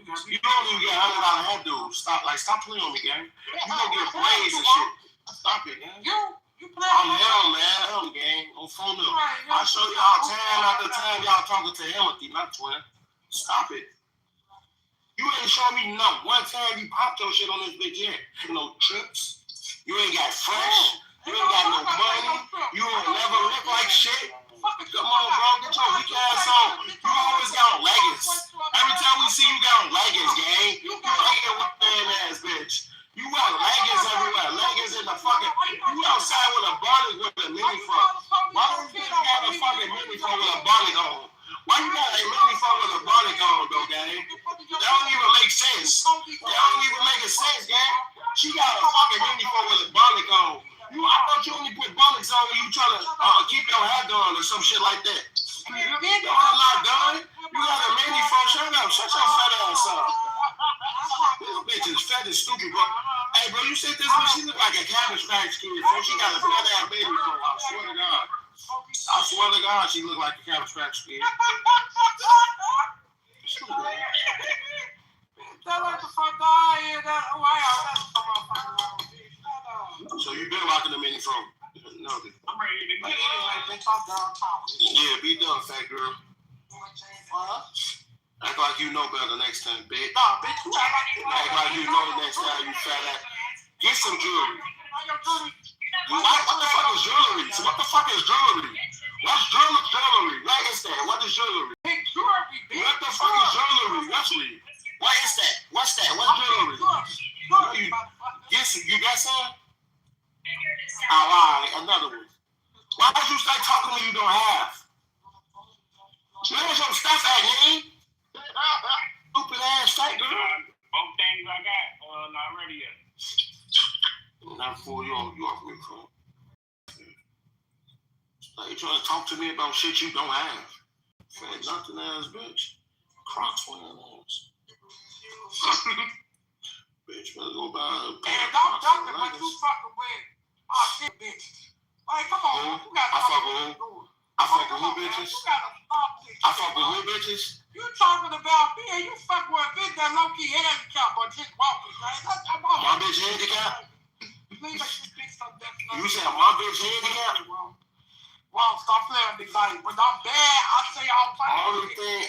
You don't even get $100 hairdos. Stop playing on me, gang. You gonna get braids and shit. Stop it, gang. You play. I'm him, man. Him, gang. On phone up. I show y'all 10 out of 10. Y'all talking to Timothy, not twin. Stop it. You ain't show me not one time you popped your shit on this bitch yet. No trips. You ain't got fresh. You ain't got no money. You ain't never look like shit. Come on, bro. Get your weak ass on. You always got on leggings. Every time we see you got on leggings, gang. You hanging with man ass bitch. You got leggings everywhere. Leggings in the fucking. You outside with a bonnet with a mini front. Why don't you got a fucking mini front with a bonnet on? Why you got a mini front with a bonnet on, though, gang? That don't even make sense. That don't even make sense, gang. She got a fucking mini front with a bonnet on. I thought you only put bonnets on when you trying to keep your hair done or some shit like that. Y'all not done. You got a mini front. Shut up. Shut your fat ass up. This bitch is fat and stupid, bro. Hey, bro, you see this bitch? She look like a Cabbage Patch Kid. So she got a fat ass baby front. I swear to God. I swear to God, she look like a Cabbage Patch Kid. So you been rocking the mini front? No. I'm ready to get anyway, bitch. I'm downtown. Yeah, be done, fat girl. Act like you know better next time, bitch. Nah, bitch, you act like you know. Act like you know next time, you fat ass. Get some jewelry. What the fuck is jewelry? So what the fuck is jewelry? What's jewelry? What is that? What is jewelry? Big jewelry, bitch. What the fuck is jewelry? What is that? What's that? What's jewelry? You got some? Alright, another one. Why would you start talking when you don't have? Where's your stuff at, man? Stupid ass fat girl. Both things I got, not ready yet. Not for you off me, bro. Like you trying to talk to me about shit you don't have. Fat nothing ass bitch. Crocs one of those. Bitch, better go buy a pair of Crocs. Don't me what you fucking with. Oh shit, bitch. Like, come on, you got I fuck with who? I fuck with who, bitches? You gotta stop this. I fuck with who, bitches? You talking about me and you fuck with a bitch that low-key handicapped or just walking, right? My bitch handicapped? Please make this bitch so definitely. You said my bitch handicapped? Well, stop playing me, like, when I'm bad, I say all types of Only thing,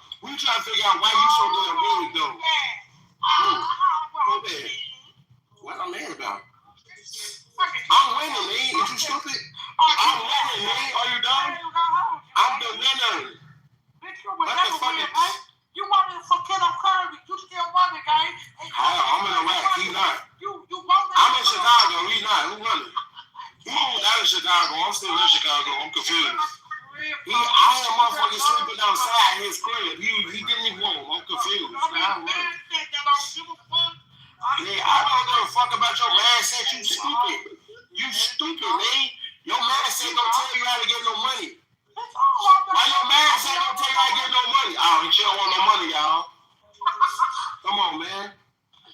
about? I'm winning, man. Is you stupid? I'm winning, man. Are you done? I'm the winner. What the fuck is... You want me to forget on Curry? You still want me, guys? I'm in Iraq. He not. I'm in Chicago. He not. Who won it? He moved out of Chicago. I'm still in Chicago. I'm confused. I had motherfuckers sleeping outside his crib. He didn't even want him. I'm confused. Yeah, I don't give a fuck about your mindset. You stupid. You stupid, man. Your mindset don't tell you how to get no money. Why your mindset don't tell you how to get no money? Oh, she don't want no money, y'all. Come on, man.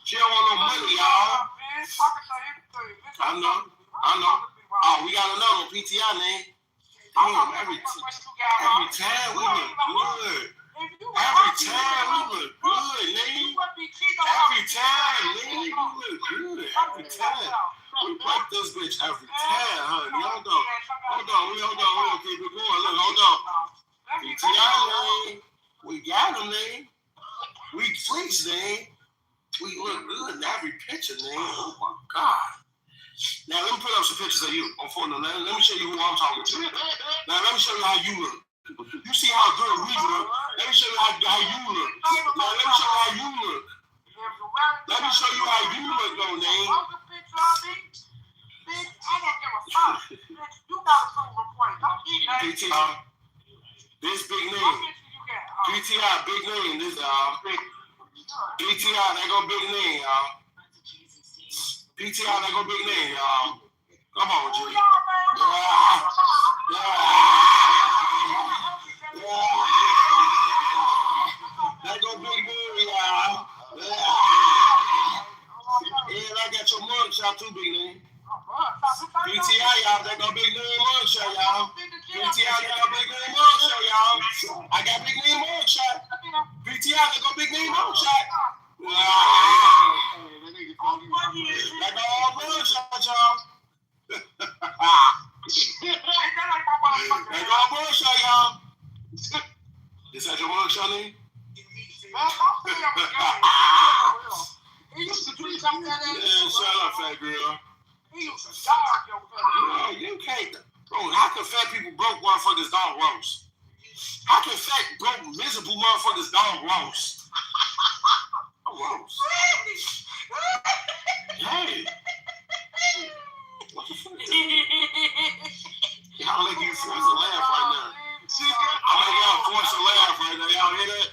She don't want no money, y'all. I know. Oh, we got another PTI, man. Damn, every time we look good. Every time we look good, nigga. Every time, nigga, we look good. Every time. We break this bitch every time, honey. Hold on. We keep it going. Look, hold on. PTI, man. We got him, man. We fleeced, man. We look good in every picture, man. Oh, my God. Now, let me put up some pictures of you on phone. Let me show you who I'm talking to. Now, let me show you how you look. You see how good we look. Let me show you how you look. Now, let me show you how you look. Let me show you how you look, though, name. PTI. This big name. PTI, big name. This, PTI, they go big name, y'all. PTI, they go big name, y'all. Come on, G. They go big name, y'all. And I got your mugshot too, big name. PTI, y'all, they go big name mugshot, y'all. PTI, they go big name mugshot, y'all. I got big name mugshot. PTI, they go big name mugshot. They go all mugshot, y'all. They go all mugshot, y'all. Is that your mugshot, name? Yeah, shut up, fat girl. No, you can't. Bro, how can fat people broke motherfuckers dog roast? How can fat broke miserable motherfuckers dog roast? Roast. Hey. What the fuck? Y'all make you force a laugh right now. I make y'all force a laugh right now. Y'all hear that?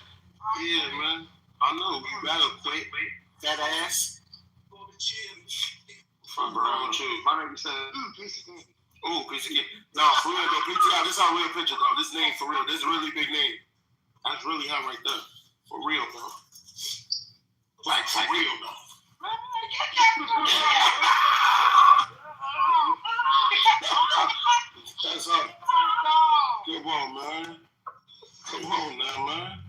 Yeah, man. I know. You better quit. Fat ass. Fuck around with you. My name said, piece of cake. Ooh, piece of cake. No, for real though, PTI, this is our real picture though. This name for real. This is a really big name. That's really him right there. For real though. Like for real though. That's up. Come on, man. Come on now, man.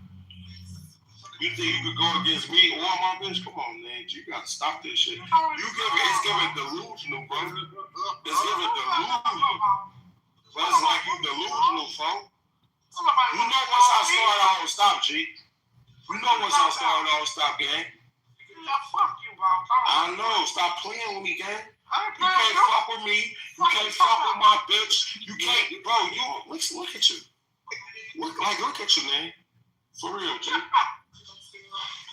You think you could go against me or my bitch? Come on, man. You gotta stop this shit. It's giving delusional, bro. It's giving delusional. But it's like you delusional, folk. You know once I start, I don't stop, G. You know once I start, I don't stop, gang. I know. Stop playing with me, gang. You can't fuck with me. You can't fuck with my bitch. You can't, bro. Look at you. Look at you, man. For real, G.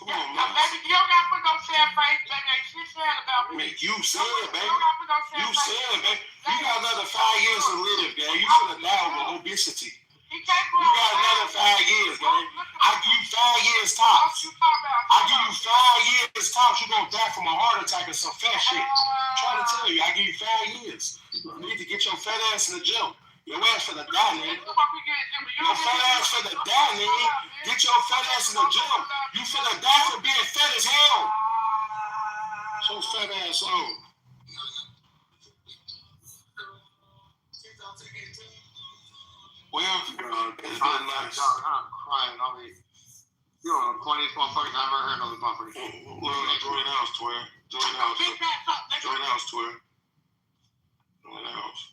Come on, man. Baby, you don't got to put no sad face, baby. Ain't shit sad about me. You said it, baby. You said it, baby. You got another 5 years to live, gang. You should have died with obesity. You got another 5 years, gang. I give you 5 years tops. I give you 5 years tops. You're going to die from a heart attack or some fat shit. I'm trying to tell you, I give you 5 years. You need to get your fat ass in the gym. Your ass for the die, nigga. Your fat ass for the die, nigga. Get your fat ass in the gym. You for the die for being fat as hell. So fat ass on. Well, it's been nice. I'm crying. I mean, you're the funniest motherfucker I've ever heard on this motherfucker. Well, join the house, Twitter. Join the house. Join the house, Twitter. Join the house.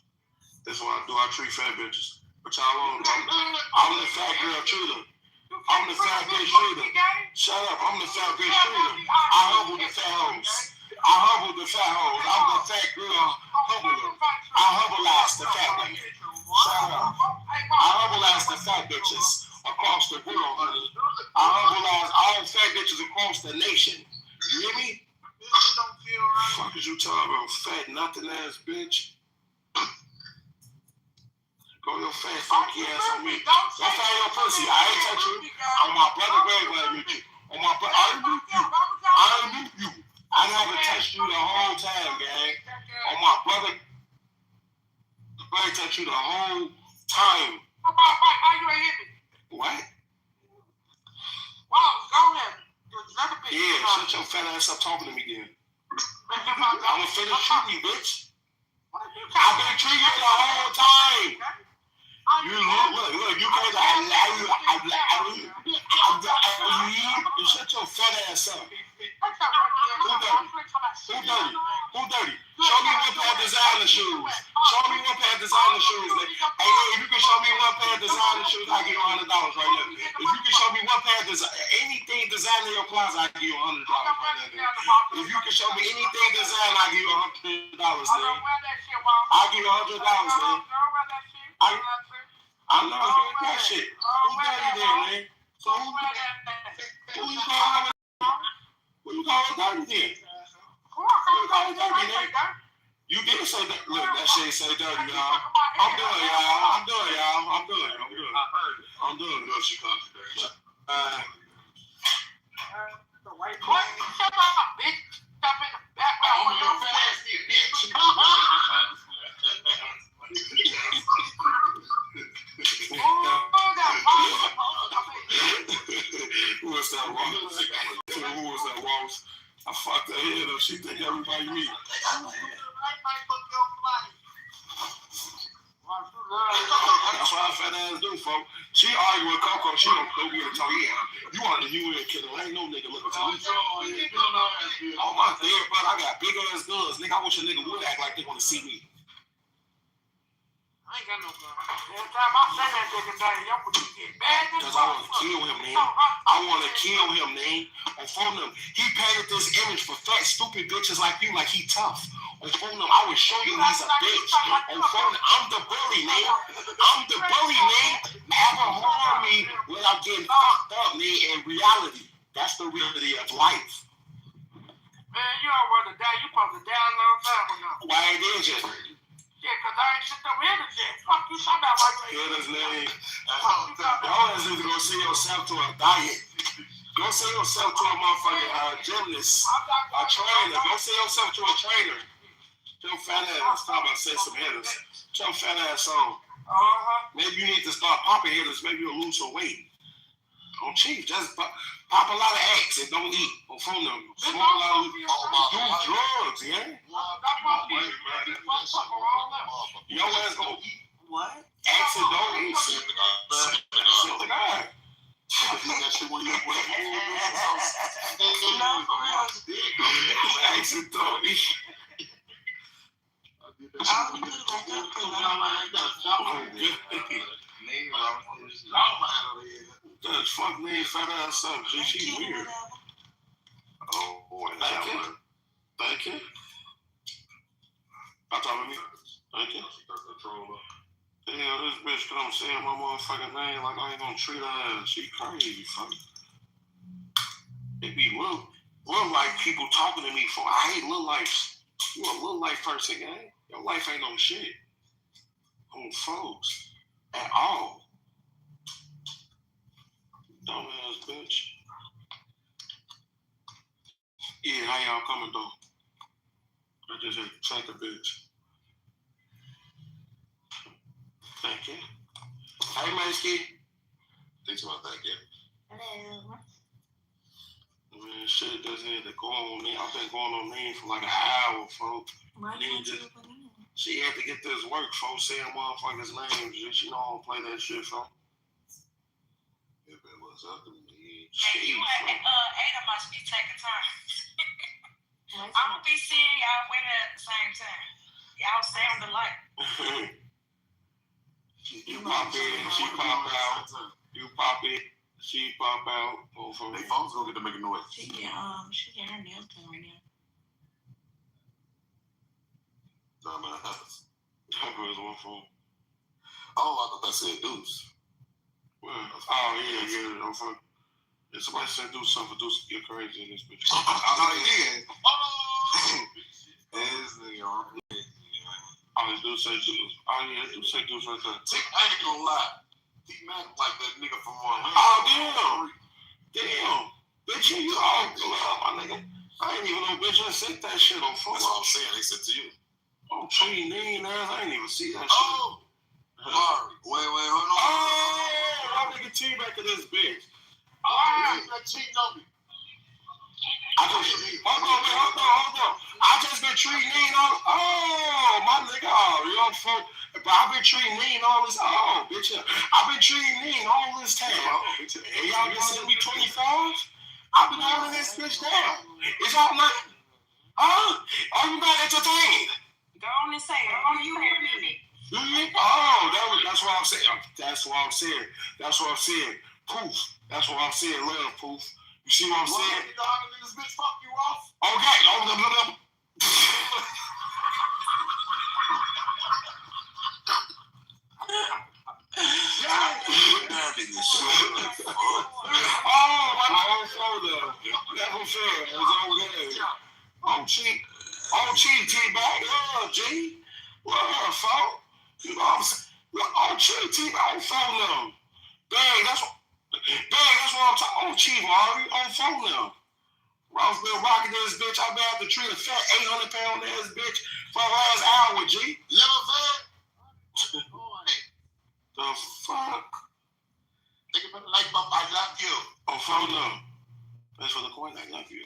That's what I do. I treat fat bitches. But y'all on, I'm the fat girl treater. I'm the fat bitch treater. Shut up. I'm the fat bitch treater. I humble the fat hoes. I humble the fat hoes. I herbalize the fat women. Shut up. I herbalize the fat bitches across the world, honey. I herbalize all fat bitches across the nation. You hear me? Fuck is you talking about, fat nothing ass bitch? Go your fat funky ass on me. Don't find your pussy. I ain't touch you. On my brother grave, I mute you. On my brother, I mute you. I mute you. I haven't touched you the whole time, gang. On my brother, I ain't touched you the whole time. How you ain't hit me? What? Wow, go ahead. Yeah, shut your fat ass up talking to me then. I'ma finish treating you, bitch. I've been treating you the whole time. You look, you crazy. Shut your fat ass up. Who dirty? Show me one pair of designer shoes. Show me one pair of designer shoes. Hey, if you can show me one pair of designer shoes, I'll give you $100 right now. If you can show me one pair of anything designer in your closet, I'll give you $100 right now. If you can show me anything designer, I'll give you $100, man. I'll give you $100, man. I'm not doing that shit. Who dirty there, man? So who you calling? Who you calling dirty then? Who you calling dirty, man? You did say that. Look, that shit say dirty, y'all. I'm done, y'all. I'm done. She called you dirty. The white boy. Shut up, bitch. Stop in the background. I'm your fat ass bitch. Who was that Ross? I fucked her head up. She think everybody me. That's what I fat ass do, folks. She argue with Coco. She don't go get a talk. Yeah, you want the UN killer. Ain't no nigga looking for me. Oh my dear brother, I got big ass guns. Nigga, I wish a nigga would act like they want to see me. I ain't got no gun. Every time I say that nigga name, y'all would get bad. Because I want to kill him, man. I want to kill him, man. On phone him. He painted this image for fat, stupid bitches like you, like he tough. On phone him, I will show you he's a bitch. On phone him, I'm the bully, man. I'm the bully, man. Never harm me when I'm getting fucked up, man, in reality. That's the reality of life. Man, you don't want to die. You supposed to die a long time ago. Why ain't it yet? Yeah, because I ain't shit over here yet. Fuck you, talking about right here. His name. Y'all ass need to go see yourself to a diet. Go see yourself to a motherfucking gymnast. A trainer. Go see yourself to a trainer. Your fat ass. Stop and say some hitters. Your fat ass on. Maybe you need to start popping hitters. Maybe you'll lose some weight. Don't cheat. Just pop a lot of eggs and don't eat. On phone number. Smoke a lot of do drugs, yeah? Your ass gonna eat. What? Eggs and don't eat. Simple God. That shit when you eggs and don't eat. That's fuck me, fat ass up. She weird. Oh boy, thank you. I told me. Thank you. Damn, this bitch come saying my motherfucking name like I ain't gonna treat her. She crazy, fuck. It be look like people talking to me for. I hate little life. You a little life person, gang. Your life ain't no shit. On folks at all. Dumbass bitch. Yeah, how y'all coming though? I just had to check a bitch. Thank you. Hey, Maisky. Thanks about that, yeah. Hello. Man, shit doesn't have to go on me. I've been going on me for like an hour, folks. Why didn't you open in? She had to get this work, folks, saying motherfuckers' names. She know I don't play that shit, folks. Yeah, but what's up to me? Hey, you and Ada must be taking turns. I'm gonna be seeing y'all women at the same time. Y'all sound alike. You pop in, she pop out. You pop in, she pop out. They phones gonna get to make a noise. She get her nails done right now. No, man, on phone. Oh, I thought that said Deuce. Well, yeah. I'm from. Yeah, somebody said do something for Deuce to get crazy in this bitch. I thought he did. Oh, this nigga on. Oh, Deuce say Deuce. Oh, yeah, Deuce say Deuce right there. I ain't gonna lie. T-Mac like that nigga from Orlando. Oh, damn. Bitch, you all my nigga. I ain't even know bitch I said that shit on phone. That's what I'm saying. They said to you. Oh, tree name ass. I ain't even see that shit. Oh, Mari. Wait, hold on. Oh, my nigga T-Mac in this bitch. Oh, that cheating on me. Hold on. I just been treating Nene all. Oh, my nigga. Oh, you know, phone. But I've been treating Nene all this. Oh, bitch. I've been treating Nene all this time. And y'all been sending me 25? I've been holding this bitch down. It's all like, are you not entertained? Go on and say it. Do you hear me? Oh, that's what I'm saying. That's what I'm saying. Poof. That's what I'm saying. Love, Poof. You see what I'm saying? You know how many niggas bitch fuck you off? Okay. Oh, my own shoulder. That's what I'm saying. It was all good. cheat, T-Bag. G. Well, folk. You know what I'm saying? On cheat, T-Bag. On phone them. Dang, that's what I'm talking. On cheat, Mari. On phone them. Ross been rocking this bitch. I been have to treat a fat 800-pound ass bitch for the last hour, G. Never fat. The fuck? Think about it like I love you. Oh, phone them. That's for the coin. I love you.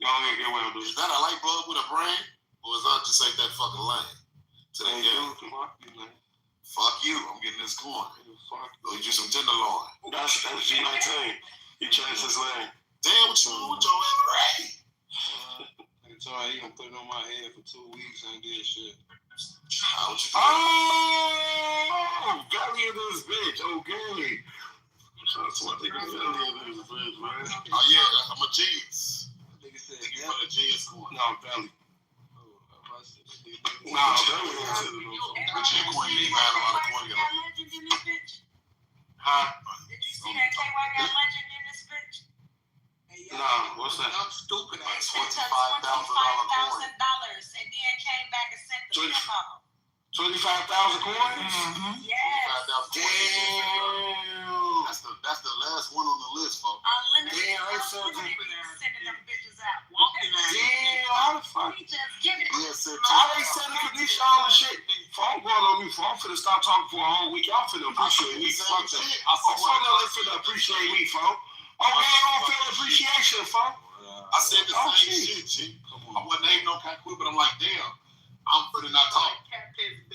Y'all ain't get well, dude. Is that a light bulb with a brain? Or is that just ain't that fucking lame? So then, yeah. Fuck you. I'm getting this coin. Go get you some tenderloin. That's G19. He changed his name. Damn, what you want with your every? I told him he gonna put it on my head for 2 weeks and get shit. Oh, Gully in this bitch. Okay. That's what they can tell you in this bitch, man. Oh, yeah, I'm a genius. Nigga said, You put a genius coin. No, Gully. No, Gully ain't said it. What you coin me, man? I'm out of coin. Huh? Did you see that KY got legend in this bitch? No, what's that? I'm stupid. They That's took $25,000 $25,000 coin. and then came back and sent the check off. 25,000 coins? Yes. Damn. That's the last one on the list, folks. Unlimited. Damn, that's so good. Sending them bitches out. Damn, how the fuck? He just giving it. Yeah, said I ain't sending Kanisha all the shit. I'm going on me, I'm finna stop talking for a whole week. Y'all finna appreciate me. Fuck that. I'm finna appreciate me, folks. I'm going on feel appreciation, folks. I said the same shit, G. I wasn't naming no kind of quick, but I'm like, damn, I'm finna not talk.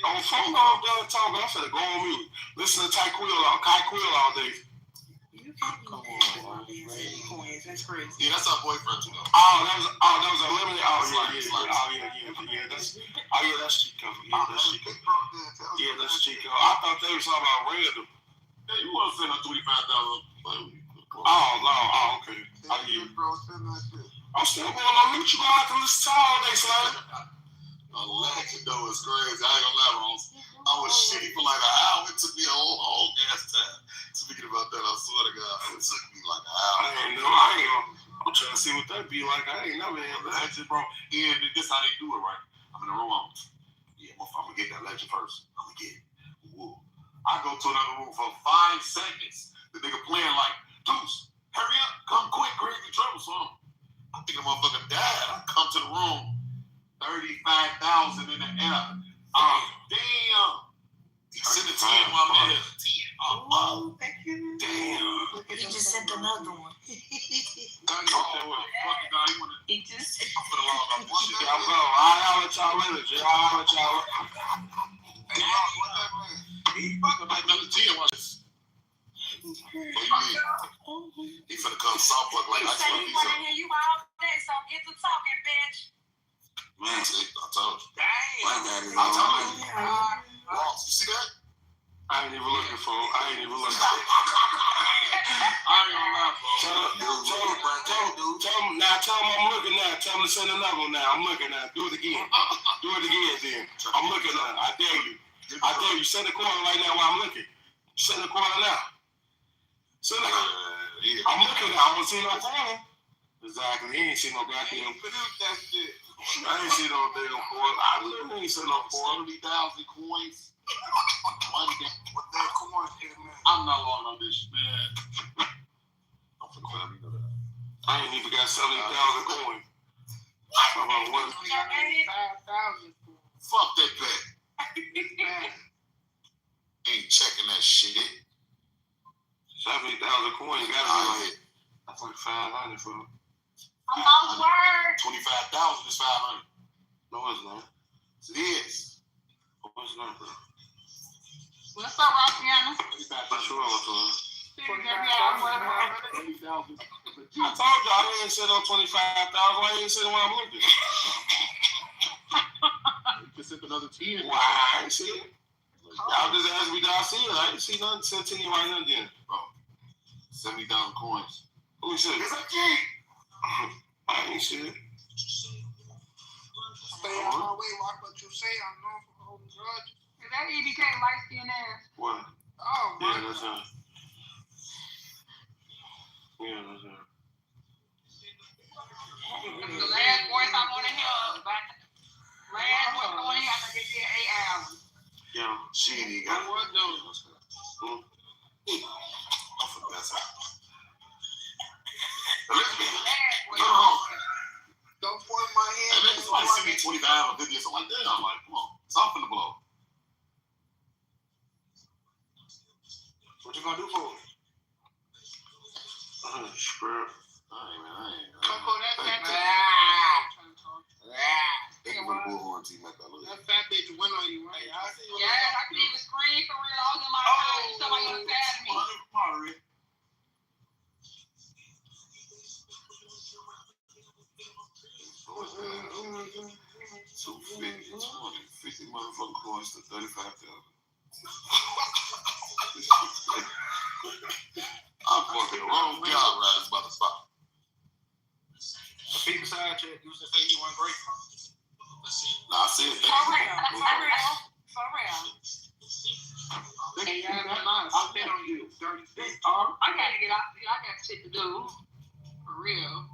On phone, I'm done talking. I'm finna go on mute. Listen to Kai Quill all day. Come on, that's crazy. Yeah, that's our boyfriend too. Oh, that was a limited. That's Chico. That's Chico. I thought they were talking about random. Yeah, you want to send her $25,000? Okay. I'm still going on mute. You gonna have to listen to all day, Slam. A legend though is crazy. I ain't gonna lie, Ross. I was shitty for like an hour. It took me a whole gas time. Speaking about that, I swear to God, it took me like an hour. I'm trying to see what that be like. I ain't never had that. Legend, bro. And this how they do it, right? I'm in the room. Yeah, I'm gonna get that legend first. I'm gonna get it. Woo. I go to another room for 5 seconds. The nigga playing like, Deuce, hurry up, come quick, crazy trouble song. I think the motherfucker died. I come to the room, 35,000 in the air. Oh, damn. He sent a 10 while I'm in here. 10. Oh, thank you. Damn. He just sent another one. He just. I'm finna log off one shit. Y'all go. I'll let y'all later. He fucking like another 10 while this. He finna come soft fuck like I said he wanna hear you all day, so get to talking, bitch. Man, see, I told you. Damn. I told you. Ross, you see that? I ain't even looking for him. I ain't gonna lie, folks. Tell him I'm looking now. Tell him to send another one now. I'm looking now. Do it again then. I'm looking now. I dare you. I tell you, set the corner right now while I'm looking. Set the corner now. I'm looking now. I don't see no corner. Exactly. He ain't see no goddamn. That shit. I ain't see no damn corner. I literally ain't see no corner. 70,000 coins. Monday. What that coin shit, man? I'm not long on this, man. I'm for the family. I ain't even got 70,000 coins. What? 5,000. Fuck that bet. Ain't checking that shit. 70,000 coins gotta be like, that's like 500 for them. I'm on word. 25,000 is 500. No, it's not. It is. Oh, it's not, bro. What's up, Rosciana? That's sure I'm talking. 20,000. I told you I ain't said on 25,000. Why you ain't said when I'm looking? You can sip another 10. Why? I ain't see it. Y'all just asked me, did I see it? I ain't see nothing. Sent to you right now, then. Bro, 70,000 coins. Who you see? It's a G. I ain't see it. Stay out my way, watch what you say. I'm known for holding grudges. Is that EBK light skin ass? What? Oh, Yeah, my that's God. Yeah, that's it. This is the last voice I want to hear. Last voice I want to hear after this 8 hours. Yeah. She ain't got What though? Hmm. I forgot that. Last voice. Don't point my Hey, hand. man, somebody send me 25 or 50 or something like that. I'm like, come on, something to blow. What you gonna do for it? Scrap. I ain't. Coco, that fat bitch. They can put a bullhorn team like that. Look at That fat bitch went on you, right? Yes, I can even scream for real. I was in my car. You somebody gonna stab me. Come on, Rick. $250 motherfucking coins to 35,000. I'm fucking wrong job, right? It's about to stop. The people side check used to say you weren't grateful. Nah, I said For real. Hey, y'all got mine. I'll bet on you. Dirty bitch. I gotta get out. I got shit to do. For real.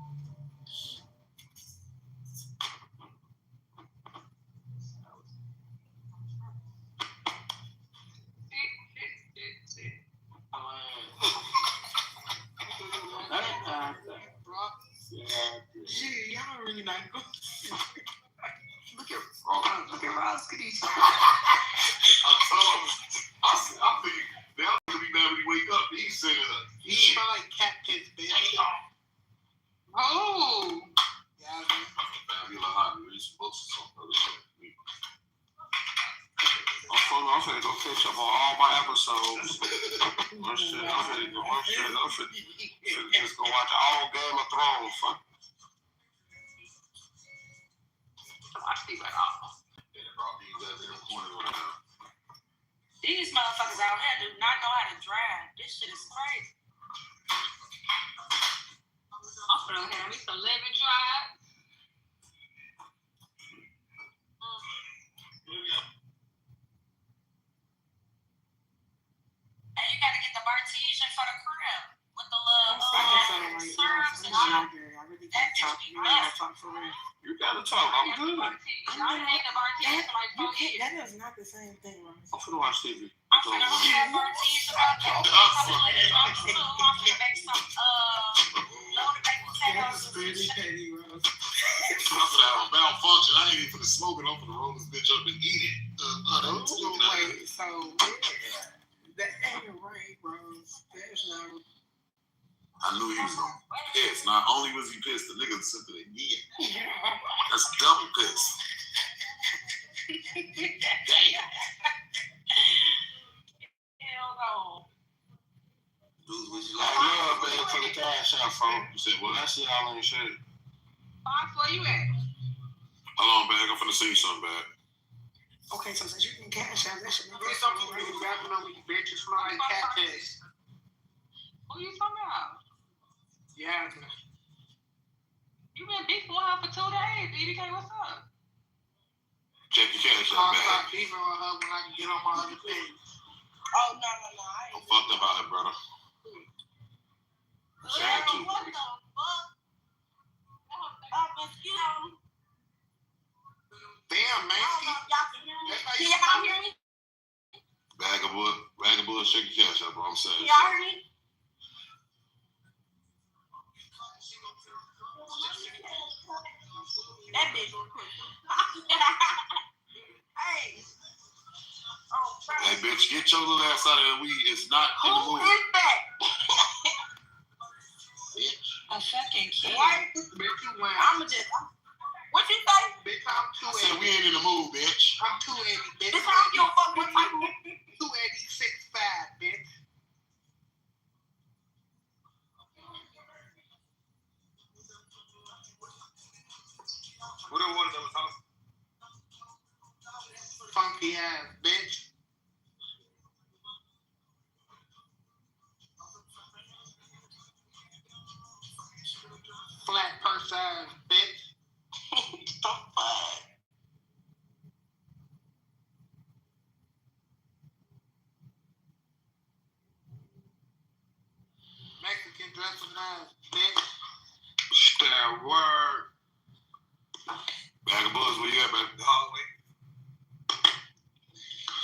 Gee, y'all really not good. Look at Ross. Look at Ross. Look at these. I think they'll be mad when he wake up. He's saying You smell like cat piss, bitch. Oh. Yeah, Family like how to read some books or something. I'm finna go catch up on all my episodes. I'm finna just go watch all Game of Thrones. Fuck. I see that all. These motherfuckers out here do not know how to drive. This shit is crazy. I'm gonna have me some lemon drive. And you gotta get the Bartesian for the crib with the little syrups and all. That bitch be rough. You gotta talk. I'm good. I hate the Bartesian for like 4 years. That is not the same thing, right? I'm finna watch TV. I'm finna have Bartesian about that. I'm finna make some loaded baked potatoes. I'm gonna have a malfunction. I ain't even for the smoking. I'm gonna roll this bitch up and eat it. wait, so that ain't right, bro. That's not. I knew he was gonna piss. Not only was he pissed, the nigga sent it again. That's double piss. Hell no. Dude, would you I like love back for the cash out phone. You said what? That shit all ain't shit. Fox, where you at? Hold on, bag. I'm finna see you something, bag. Okay, so since you can cash out, that should make There's something you be rapping on me, bitch. You smell like cat piss. Who you talking about? Yeah. You been beefing with her for 2 days. BBK, what's up? Check your cash cash I'll out stop bag. beefing with her when I can get on my other page. Oh, no, I I'm ain't. fucked up out here, brother. Sad too. Girl, what the fuck? Mosquito. Damn, man. I don't know if y'all can hear me. That's how Can you y'all hear me? Bag of bull, shake your cash out, bro. I'm saying. Can y'all hear me? That bitch was quick. Hey. Oh, Hey, bitch, get your little ass out of there. It's not in the who movie. is that? Bitch. A fucking kid. What? Bitch, you win. I'ma just. What you say? Bitch, I'm I said 280. we ain't in the mood, bitch. I'm 280, bitch. Bitch, I don't give a fuck what type of. 286.5, bitch. What the one that was talking? Funky ass, bitch. Flat purse ass, bitch. The fuck? Mexican dressing ass, bitch. That word. Bag of bulls, where you at, baby? The hallway.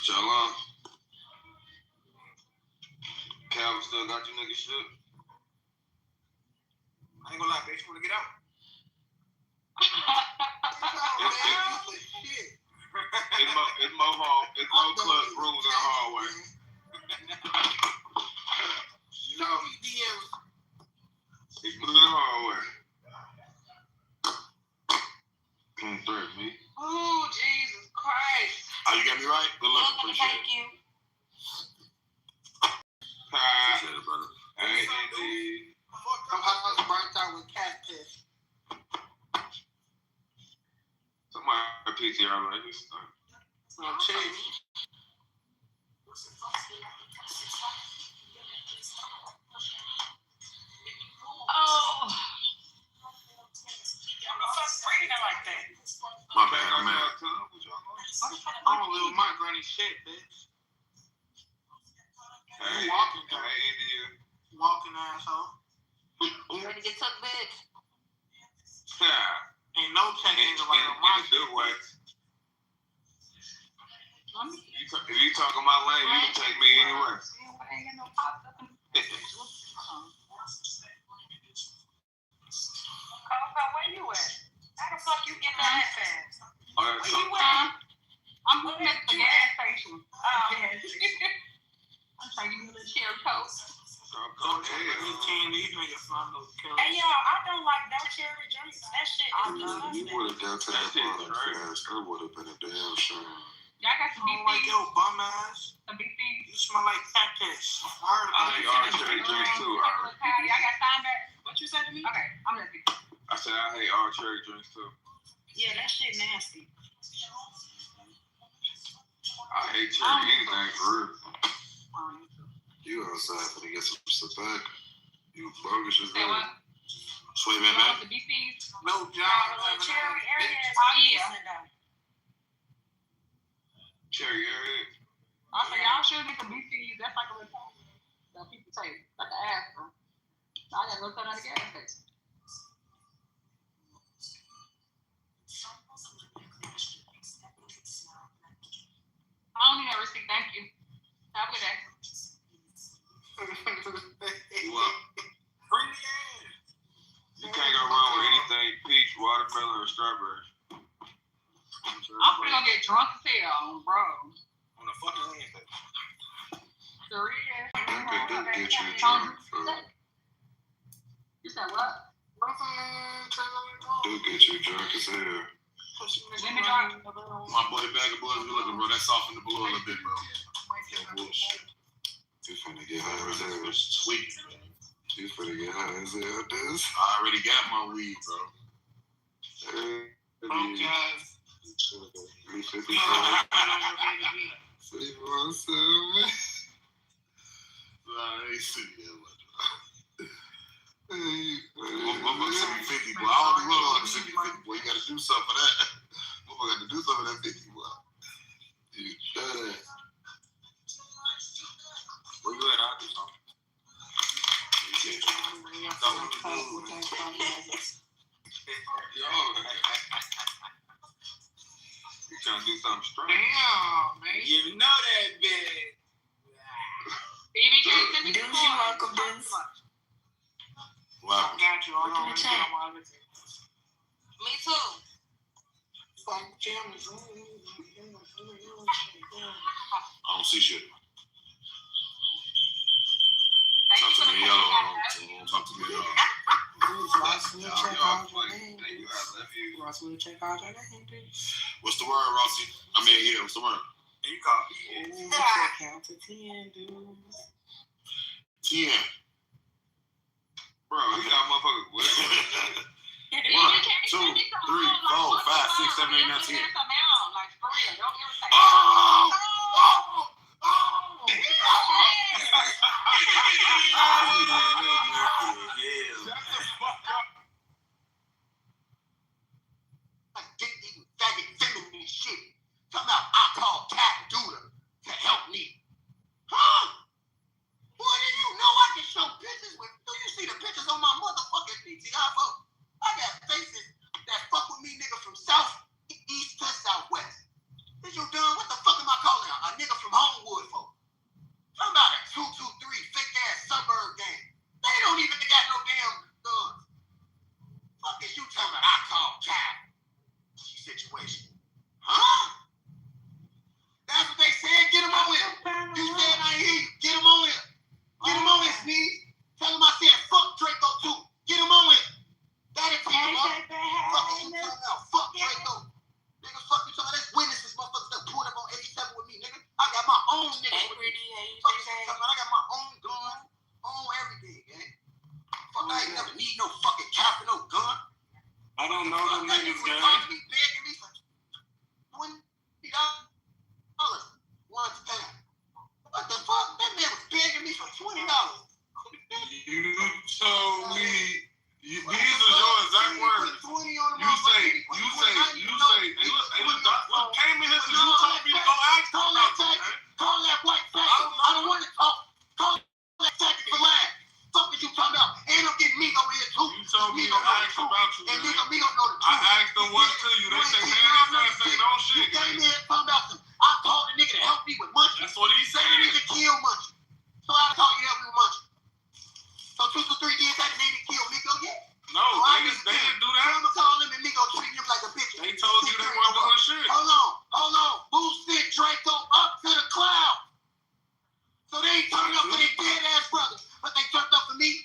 Y'all on? Calvin still got you niggas shook. I ain't gonna lie, bitch. You wanna get out? Shit. It's more club rooms in the hallway. No, DMs. It's in the hallway. Threat me. Oh, Jesus Christ. Oh, you got me right? Good luck, appreciate Thank it. you. Appreciate it, brother. Hey, indeed. Some house burnt out with cat piss. Somebody PTR like this stuff. No cheese. Oh. What's breathing like that? My bad, I'm mad. I don't live with my granny shit, bitch. Hey, Walking, though. hey, India. Walking asshole. You ready to get took, bitch? Yeah. Ain't no checking in right on my In the good way. Mommy. If you talking my lane, you can take me anywhere. I ain't got no pops up in Coco, where you at? How the fuck you get that fast? Alright, Where so you at? I'm looking at the gas station. I'm trying to give you a little cherry coke. Don't take any candy, you niggas not no Hey, killers. y'all, I don't like no cherry drinks. That shit is You disgusting. would have got to that mother fast. That would have been a damn shame. Y'all got some I don't like BCs? your bum ass. Some BCs? You smell like cat piss. I heard I about hate it. archery drinks too. Y'all got Steinbeck? What you said to me? Okay, I'm listening. I said I hate archery drinks too. Yeah, that shit nasty. I hate cherry anything for real. You outside for to get some tobacco. You bogus as Say hell. what? Sway You back want back. the BCs? No job. Y'all, the cherry area is bitch. decent though. Cherry area. I said, y'all should get some BCs. That's like a little that people take, like an aspirin. So I gotta go cut out the gas station. I don't need a receipt, thank you. Have a good day. You up? Bring the ass. You can't go wrong with anything peach, watermelon, or strawberry. I'm finna get drunk as hell, bro. On the fucking Wednesday. Sure is. That could do get you drunk, bro. You said what? Do get you drunk as hell. Let me drop. My boy Bag of Boys be looking, bro. That softened the blue a little bit, bro. No bullshit. You finna get high as hell. Sweet, man. You finna get high as hell, dude. I already got my weed, bro. Broke ass. 355. I ain't sitting there much. Motherfucker sent me 50, boy. I don't even know like 50, boy. You gotta do something for that. Motherfucker got to do something for that 50, boy. something straight. Damn, man. You know that bitch. Baby can't send me the Deuce, you welcome, Deuce. Wow. I got you. Hold on. Me too. Fuck Jim's. I don't see shit. Thank Talk you to for me the yellow. question. Don't talk to me yellow. Ross will check out your name. Thank you. I love you. Ross will check out your name, Deuce. What's the word, Rossi? I mean, yeah, what's the word? You call me. Ooh, count to 10, Deuce. 10. Bro, you got motherfuckers. What? 1, 2, 3, 4, 5, 6, 7, 8, 9, 10. Like, for real, don't ever say. Oh! Like dick eating faggot feminine shit. Talking about I call Cat Duda to help me. Huh? Boy, did you know I can show pictures with? Do you see the pictures on my motherfucking PTI, folks? I got faces that fuck with me, nigga, from south, east to southwest. Is you done? What the fuck am I calling a nigga from Homewood for? Talking about a 223 fake ass suburb game. They don't even got no damn guns. Fuck is you talking about? I call Cat situation. Huh? That's what they said. Get him on here. You said I ain't hear you. Get him on here. Get him on here, Sneeze. Tell him I said fuck Draco too. Get him on here. That'll take him up. Fuck is you talking about? Fuck Draco. Nigga, fuck you talking about? Let's witness this motherfucker that pulled up on 87 with me, nigga. I got my own nigga with me. Fuck is you talking about? I got my own gun, own everything, gang. Fuck, I ain't never need no fucking cap or no gun. I don't know them niggas, gang. Begging me for $20 one time. What the fuck? That man was begging me for $20. You told me, these are your exact words. You say, hey look, I came in here because you told me to go ask them about that. Call that white faggot. I don't want to talk. Call that faggot for life. Fuck is you talking about? And I'm getting Migo here too. You told me to ask about you, and man. Migo know the truth. I asked them what to you. They say, man, this man say no shit. You came here talking about some. I called the nigga to help me with munching. That's what he Say said. the nigga kill munching. So I called you to help me with munching. So 2 to 3 years that nigga kill Migo, yeah? No, they didn't do that. I'm gonna call him and Migo treating him like a bitch. They told you they weren't doing shit. Hold on. Who sent Draco up to the cloud? So they ain't turned up for their dead ass brothers, but they turned up for me.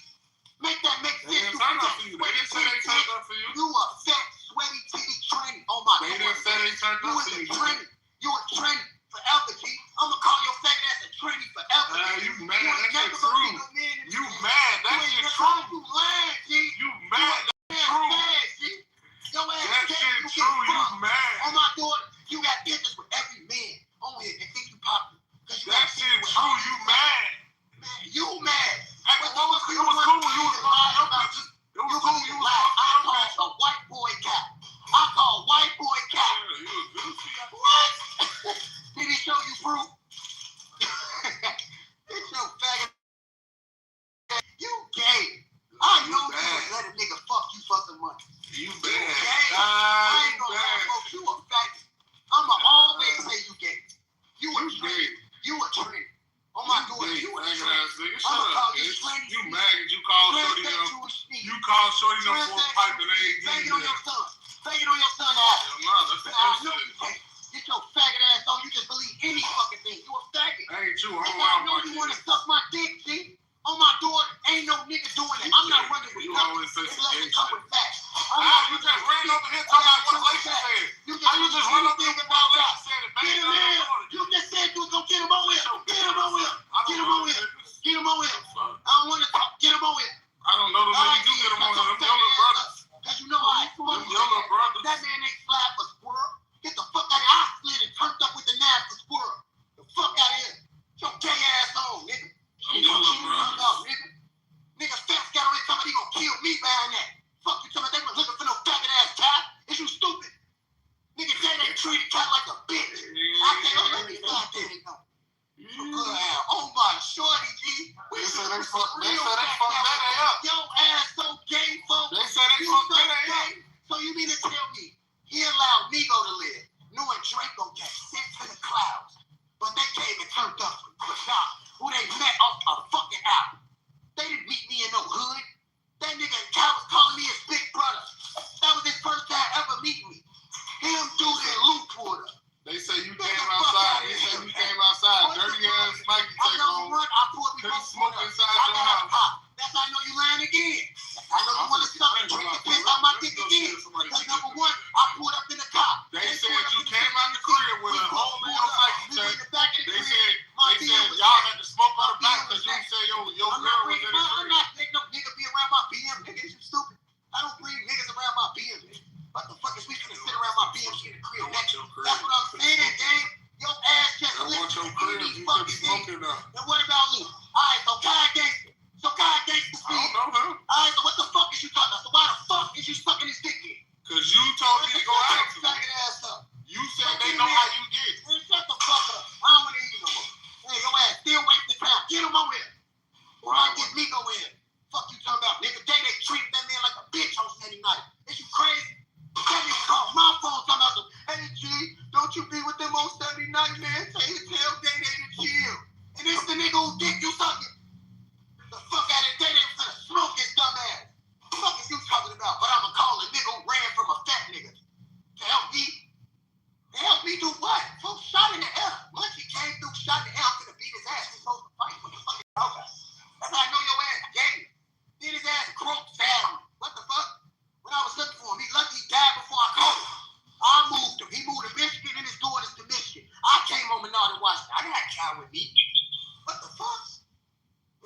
Make that make They sense. didn't turn up for you. They didn't say they turned up for you. You a fat, sweaty, titty tranny. Oh my God. They didn't say they turned You up was for a you. tranny. You a tranny forever, G. I'm gonna call your fat ass a tranny forever. You mad? You ain't That never shit gonna true. be no man in You this mad? That you shit ain't true. You lying, G. You mad? That's true. Bad, G. Your ass That dead, shit you true. get You fucked. mad? On my daughter, you got business with every man on here and think you popular. That shit true. You mad? Man, you mad. Hey, it was cool when you was lying about you. It was cool when you was I call a white boy cat. I call white boy cat. Yeah, you was goofy. What? Did he show you proof? It's your faggot. You gay. I know you would let a nigga fuck you for some money. You You bad. gay. I ain't gonna lie, folks. You a faggot. I'ma always say you gay. You a trend. You a trend. On my daughter, you a trend. I'ma call you trendy. You mad because you called Shorty them. You called Shorty them for a pipe and they ain't Fake getting it on your son. Fake it on your son, ass. Hell no, that's the I know shit. you can't. Get your faggot ass on. You just believe any fucking thing. You a faggot. That ain't true. I Nigga, don't I want know my you want to kids. suck my dick, G. On my daughter, ain't no nigga doing it. I'm not running with You nothing. always say some Unless gay it come shit. with facts. You just ran over here talking about what Lacey said. You How you just run over here anything about about Lacey said it? Get him in. You just said you was gonna get him on here. Get him on here. Get him on here. Get him on here. I don't want to talk. Get him on here. I don't know them niggas. You get them on here. Them your little brothers. Cause you know I Them your little brothers. that man ain't flat for squirrel. Get the fuck out of here. I slid and turned up with the knife for squirrel. The fuck out of here. Get your gay ass on, nigga. Them your little brothers. Nigga. Nigga fat got on here talking about he gonna kill me behind that. Fuck you talking about they was looking for no faggot ass cat. Is you stupid? Nigga Jay ain't treated cat like a bitch. I can't let me stop there. Oh my shorty, G. We They said they real fucked that fat day up. Your ass so gay, folks. They said they You fucked so that day up. gay. So you mean to tell me he allowed Migo to live? knowing Draco got sent to the clouds. But they came and turned up for God, who they met off a fucking album. They didn't meet me in no hood. That nigga Cal was calling me his big brother. That was his first time ever meeting me. Him, Duda, and Luke Porter. They say you came outside. They say you came outside. Dirty ass Mikey take on. I pulled me Couldn't smoke inside I your got a house. pop. That's how I know you lying again. I know you want to suck and drink the piss out my dick again. Because number one, I pulled up in the car. They said you came out the crib with a whole little Mikey tank. They said y'all had to smoke on the back because you said your girl was in the crib. I'm not letting no nigga be around my BM, nigga. Is you stupid? I don't bring niggas around my BM, nigga. What the fuck is we gonna sit around my BM in the crib? That's what I'm saying, gang. Your ass just I want your listening crib. to these You fucking could things. smoke it up. And what about Luke? Alright, so Kai Gangster. So Kai Gangster I don't know him. Alright, so what the fuck is you talking about? So why the fuck is you sucking his dick in? Because you told me to go out to Suck me. your ass up. You said they know how you did. Man, shut the fuck up. I don't want to hear you no more. Hey, your ass still wasting time. Get him over here. Or I get me go in. Fuck you talking about, nigga. They treated that man like a bitch on Saturday night. Is you crazy? That nigga called my phone talking about some, hey G, don't you be with them on Saturday night, man. Tell Day to chill. And this the nigga who dick you sucking. The fuck out of Day was gonna smoke his dumb ass. The fuck is you talking about? But I'ma call a nigga who ran from a fat nigga to help me. To help me do what? Folks shot in the air. Once he came through, shot in the air, I'm gonna beat his ass. He's supposed to fight. What the fuck is about that? That's how I know your ass gay. Did his ass croak down. What the fuck? When I was looking for him, he lucky he died before I called him. I moved him. He moved to Michigan and his daughters to Michigan. I came home and Northern Washington. I got a cow with me. What the fuck?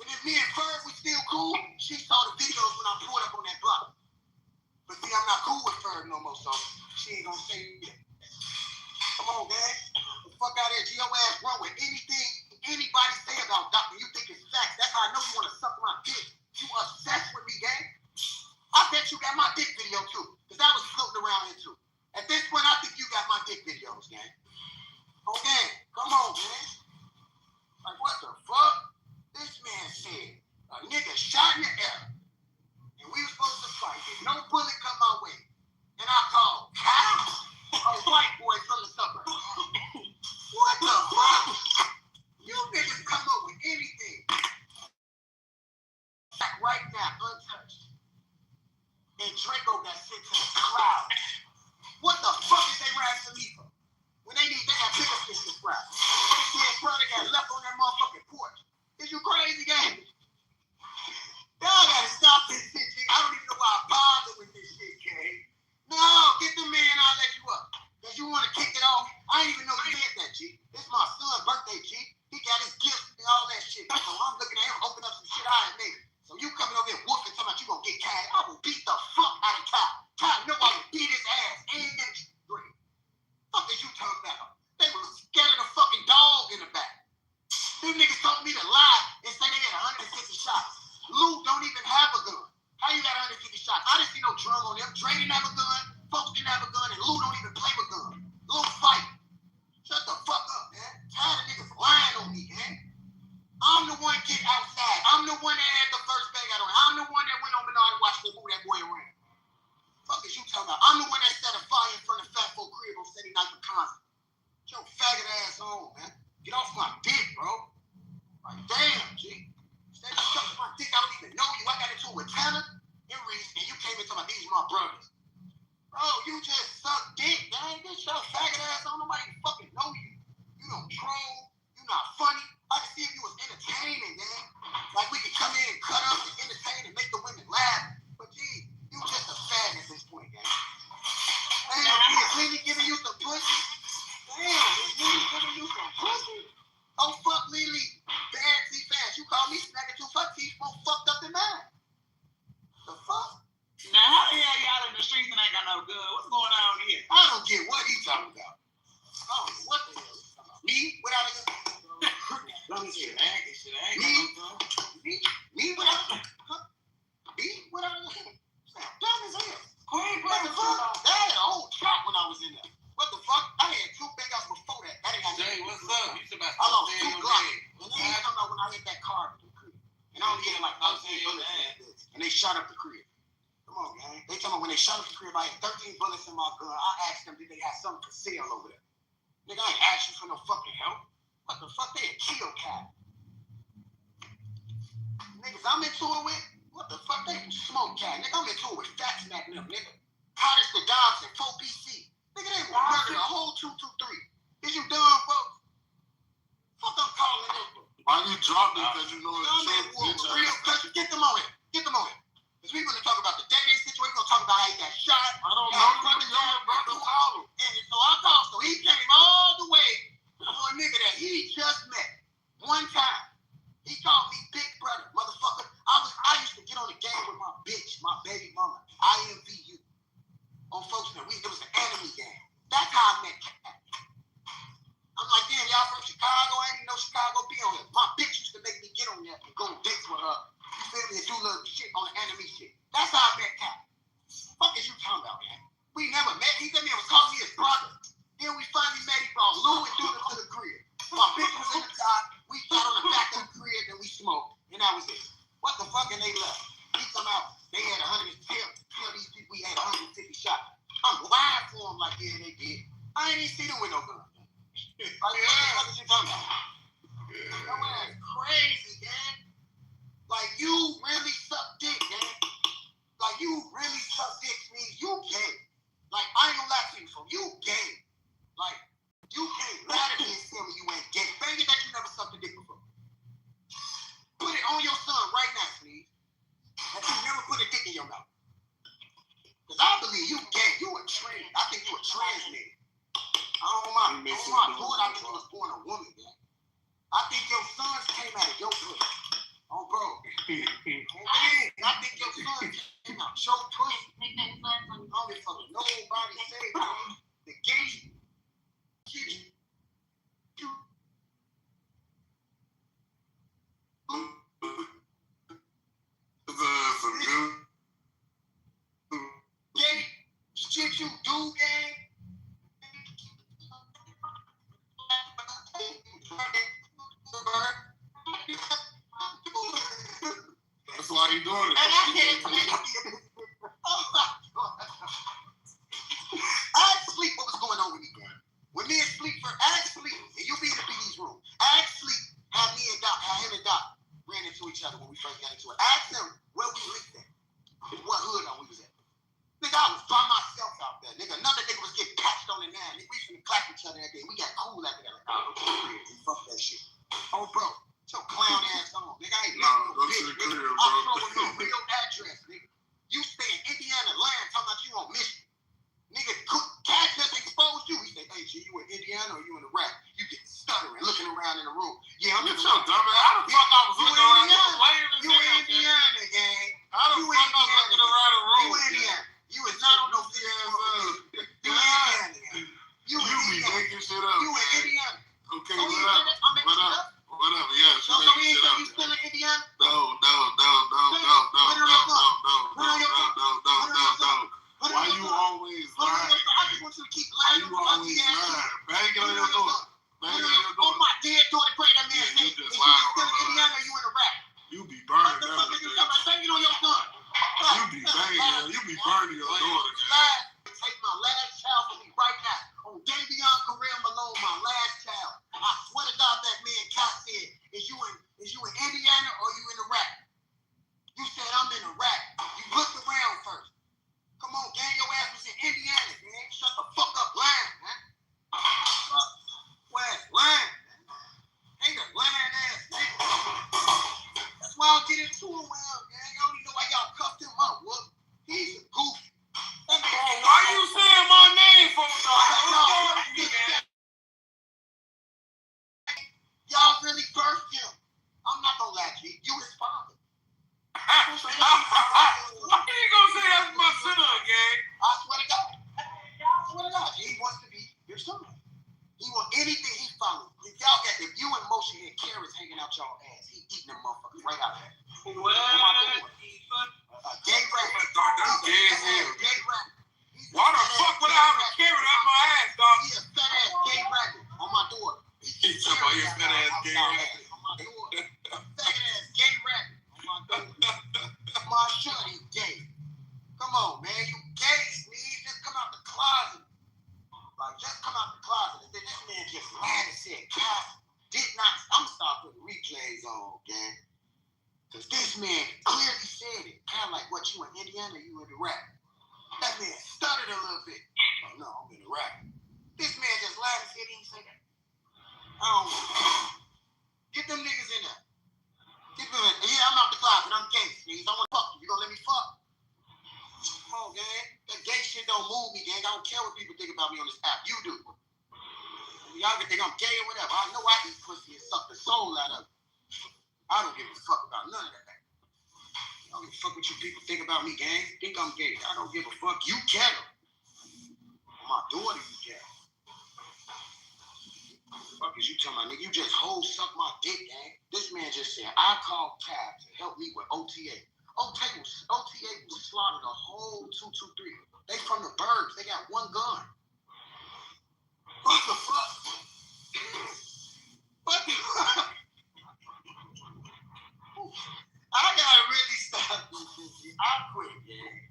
And if me and Ferg was still cool, she saw the videos when I pulled up on that block. But see, I'm not cool with Ferg no more, so she ain't gonna say that. Come on, man. The fuck out of here. Your ass run with anything anybody say about doctor. You think it's facts. That's how I know you want to suck my dick. You obsessed with me, gang. I bet you got my dick video too, because that was floating around here too. At this point, I think you got my dick videos, gang. Okay, come on, man. Like, what the fuck? This man said a nigga shot in the air, and we were supposed to fight, and no bullet come my way. And I called Kyle, a white boy from the suburbs. What the fuck? You niggas come up with anything. Like right now, untouched. And Draco got sent to the cloud. What the fuck is they riding to me for? When they got bigger fish to fry. They said brother got left on that motherfucking porch. Is you crazy, gang? Y'all gotta stop this shit, G. I don't even know why I bother with this shit, gang. No, get the man, I'll let you up. Cause you wanna kick it off. I didn't even know you did that, G. It's my son's birthday, G. He got his gifts and all that shit. So I'm looking at him open up some shit I had made. So you coming over here whooping, talking about you gonna get Kyle. I will beat the fuck out of Kyle. Kyle, you know I will beat his ass and get you three. Fuck is you talking about? They were scared of the fucking dog in the back. Them niggas told me to lie and say they had 150 shots. Lou don't even have a gun. How you got 150 shots? I didn't see no drum on them. Dre didn't have a gun, folks didn't have a gun, and Lou don't even play with guns. Lou fight. Shut the fuck up, man. Tired of niggas lying on me, man. I'm the one get outside. I'm the one that had the first bag out on. I'm the one that went over and watched me move that boy around. Fuck is you talking about? I'm the one that set a fire in front of Fat Folk crib on Saturday night for concert. Get your faggot ass on, man. Get off my dick, bro. Like, damn, G. Instead of sucking my dick, I don't even know you. I got into it with Tanner and Reese, and you came into my these my brothers. Bro, you just suck dick, gang. Get your faggot ass on. Nobody fucking know you. You don't troll. You not funny. I can see if you was entertaining, man. Like we could come in and cut up and entertain and make the women laugh. But gee, you just a fag at this point, gang. Damn, is Lily giving you some pussy? Damn, is Lily giving you some pussy? Oh, fuck Lily. Bad T fast. You call me smacking too fuck T more fucked up than mine. The fuck? Now, how the hell y'all in the streets and ain't got no gun? What's going on here? I don't get what he's talking about. I don't know what the hell he's talking about. Me? Without a gun? Let me see. Me without a gun? Me without a gun? Dumb as hell. What the fuck? That had a whole trap when I was in there. What the fuck? I had 2 big outs before that. That ain't got Jay, what's up? You about I lost 2 Glocks. And then they talking about when I hit that car in the crib. And I only hit like 13 bullets in that bitch. And they shot up the crib. Come on, gang. They talking about when they shot up the crib, I had 13 bullets in my gun. I asked them, did they have something for sale over there? Nigga, I ain't asked you for no fucking help. What the fuck? They had killed Cat. Niggas I'm into it with, what the fuck? They can smoke Cat. Nigga, I'm into it with Fat Smack them, nigga. Hottest the dogs in 4PC. Nigga, they will murder the whole 223. Is you done, folks? Fuck, I'm calling it. Why you drop this? Because you know it's real. Get them on it. Get them on it. Because we're going to talk about the day-to-day situation. We're going to talk about how he got shot. I don't know. Brother call him. And so I called. So he came all the way for a nigga that he just met one time. He called me big brother, motherfucker. I used to get on the game with my bitch, my baby mama. IMVU. On folks, it was an enemy game. That's how I met Cat. I'm like, damn, y'all from Chicago? I didn't know Chicago be on here. My bitch used to make me get on there and go dates with her. You feel me? And do little shit on the enemy shit. That's how I met Cat. Fuck is you talking about, man? We never met. He said me and was calling me his brother. Then we finally met. He brought Lou and Duda to the crib. My bitch was in the car. We got on the back of the crib and we smoked. And that was it. What the fuck? And they left. He come out. They had 100. Tell these people we had 150 shots. I'm lying for them like, yeah, they did. I ain't even see them with no gun. Like, what the fuck is you talking about? That man crazy, man. Like, you really suck dick, man. Like, you really suck dick means you gay. Like, I ain't gonna lie to you, so you gay. Like, you can't lie to me and tell me you ain't gay. Baby, that you never sucked a dick before. Put it on your son right now, please. That you never put a dick in your mouth. Because I believe you gay. You a trans. I think you a trans nigga. I don't mind. I think you was born a woman, man. I think your sons came out of your pussy. Oh, bro. I think your sons came out your pussy. I don't give a fuck. Nobody say, man. The gay kids. Gay shit you do, gang. That's why he doing it. Oh my God. Ask Sleep what was going on with me, man. When me and Sleep first, ask Sleep, and you be in the BD's room. Ask Sleep how him and Doc ran into each other when we first got into it. Ask him where we linked at. What hood we was at. Nigga, I was by myself out there. Nigga, another nigga was getting patched on the 9. Nigga, we finna clap each other that day. We got cool after that. Like, oh, fuck that shit. Oh, bro, your clown ass on. Nigga, I ain't left no bitch. Nigga, I'm showing no real address, nigga. You stay in Indiana land talking about you on mission. Nigga, Cat just exposed you. He said, hey, G, you in Indiana or you in Iraq? You get stuttering, looking around in the room. Yeah, I'm in Your dumb ass. How the fuck I was looking around? You in Indiana, gang. How the fuck I was looking around the room? You in Indiana. You is not on no video. You in Indiana. You be making shit up. You in Indiana. Okay, I'm making shit up. Whatever, yeah. So you ain't you still in Indiana? No. Why you always lying? I just want you to keep lying. Why you always lying? Bang it on your door. Oh, my dead daughter, great that man said. Is you still in Indiana or you in Iraq? You be burning What the fuck is you talking about? Bang it on your son. You be banging. You be burning your daughter, man. Take my last child from me right now. On Davion Correa Malone, my last child. I swear to God, that man Cat said, is you in Indiana or you in Iraq? You said I'm in Iraq. You looked around first. Come on, gang, your ass was in Indiana, man. Shut the fuck up, lying, man. Where's lying? Ain't a lying ass, man. That's why I don't get into it with him, man. I don't even know why y'all cuffed him up, whoop. He's a goofy. Why you saying my name for Y'all really birthed him. I'm not gonna lie to you. You his father. Why you gonna say that's my son, gang? I swear to God. He wants to be your son. He wants anything he follows. If y'all got the view in motion and carrots hanging out y'all ass, he eating them motherfuckers right out there. Gay rapper. Gay rapper. Why the fuck would I have a carrot up my ass, dog? He a fat ass gay rapper on my door. He's talking about his fat ass gay rapper. On my door. Fat ass gay rapper on my door. My shorty gay. Come on, man. You This man clearly said it. Kind of like, what, you in Indiana or you in Iraq? That man stuttered a little bit. Oh, no, I'm in Iraq. This man just laughed and said he didn't say that. I don't know. Get them niggas in there. Get them in. Yeah, I'm out the closet. I'm gay. Niggas, I want to fuck you. You gonna let me fuck? Come on, gang. That gay shit don't move me, gang. I don't care what people think about me on this app. You do. Y'all can think I'm gay or whatever. I know I eat pussy and suck the soul out of it. I don't give a fuck about none of that. I don't give a fuck what you people think about me, gang. Think I'm gay. I don't give a fuck. You care. My daughter, you care. Fuck is you talking about, nigga? You just whole suck my dick, gang. This man just said, I called cab to help me with OTA. OTA was slaughtered a whole 223. They from the birds. They got one gun. What the fuck? What the fuck? I gotta really stop this shit. I quit, gang.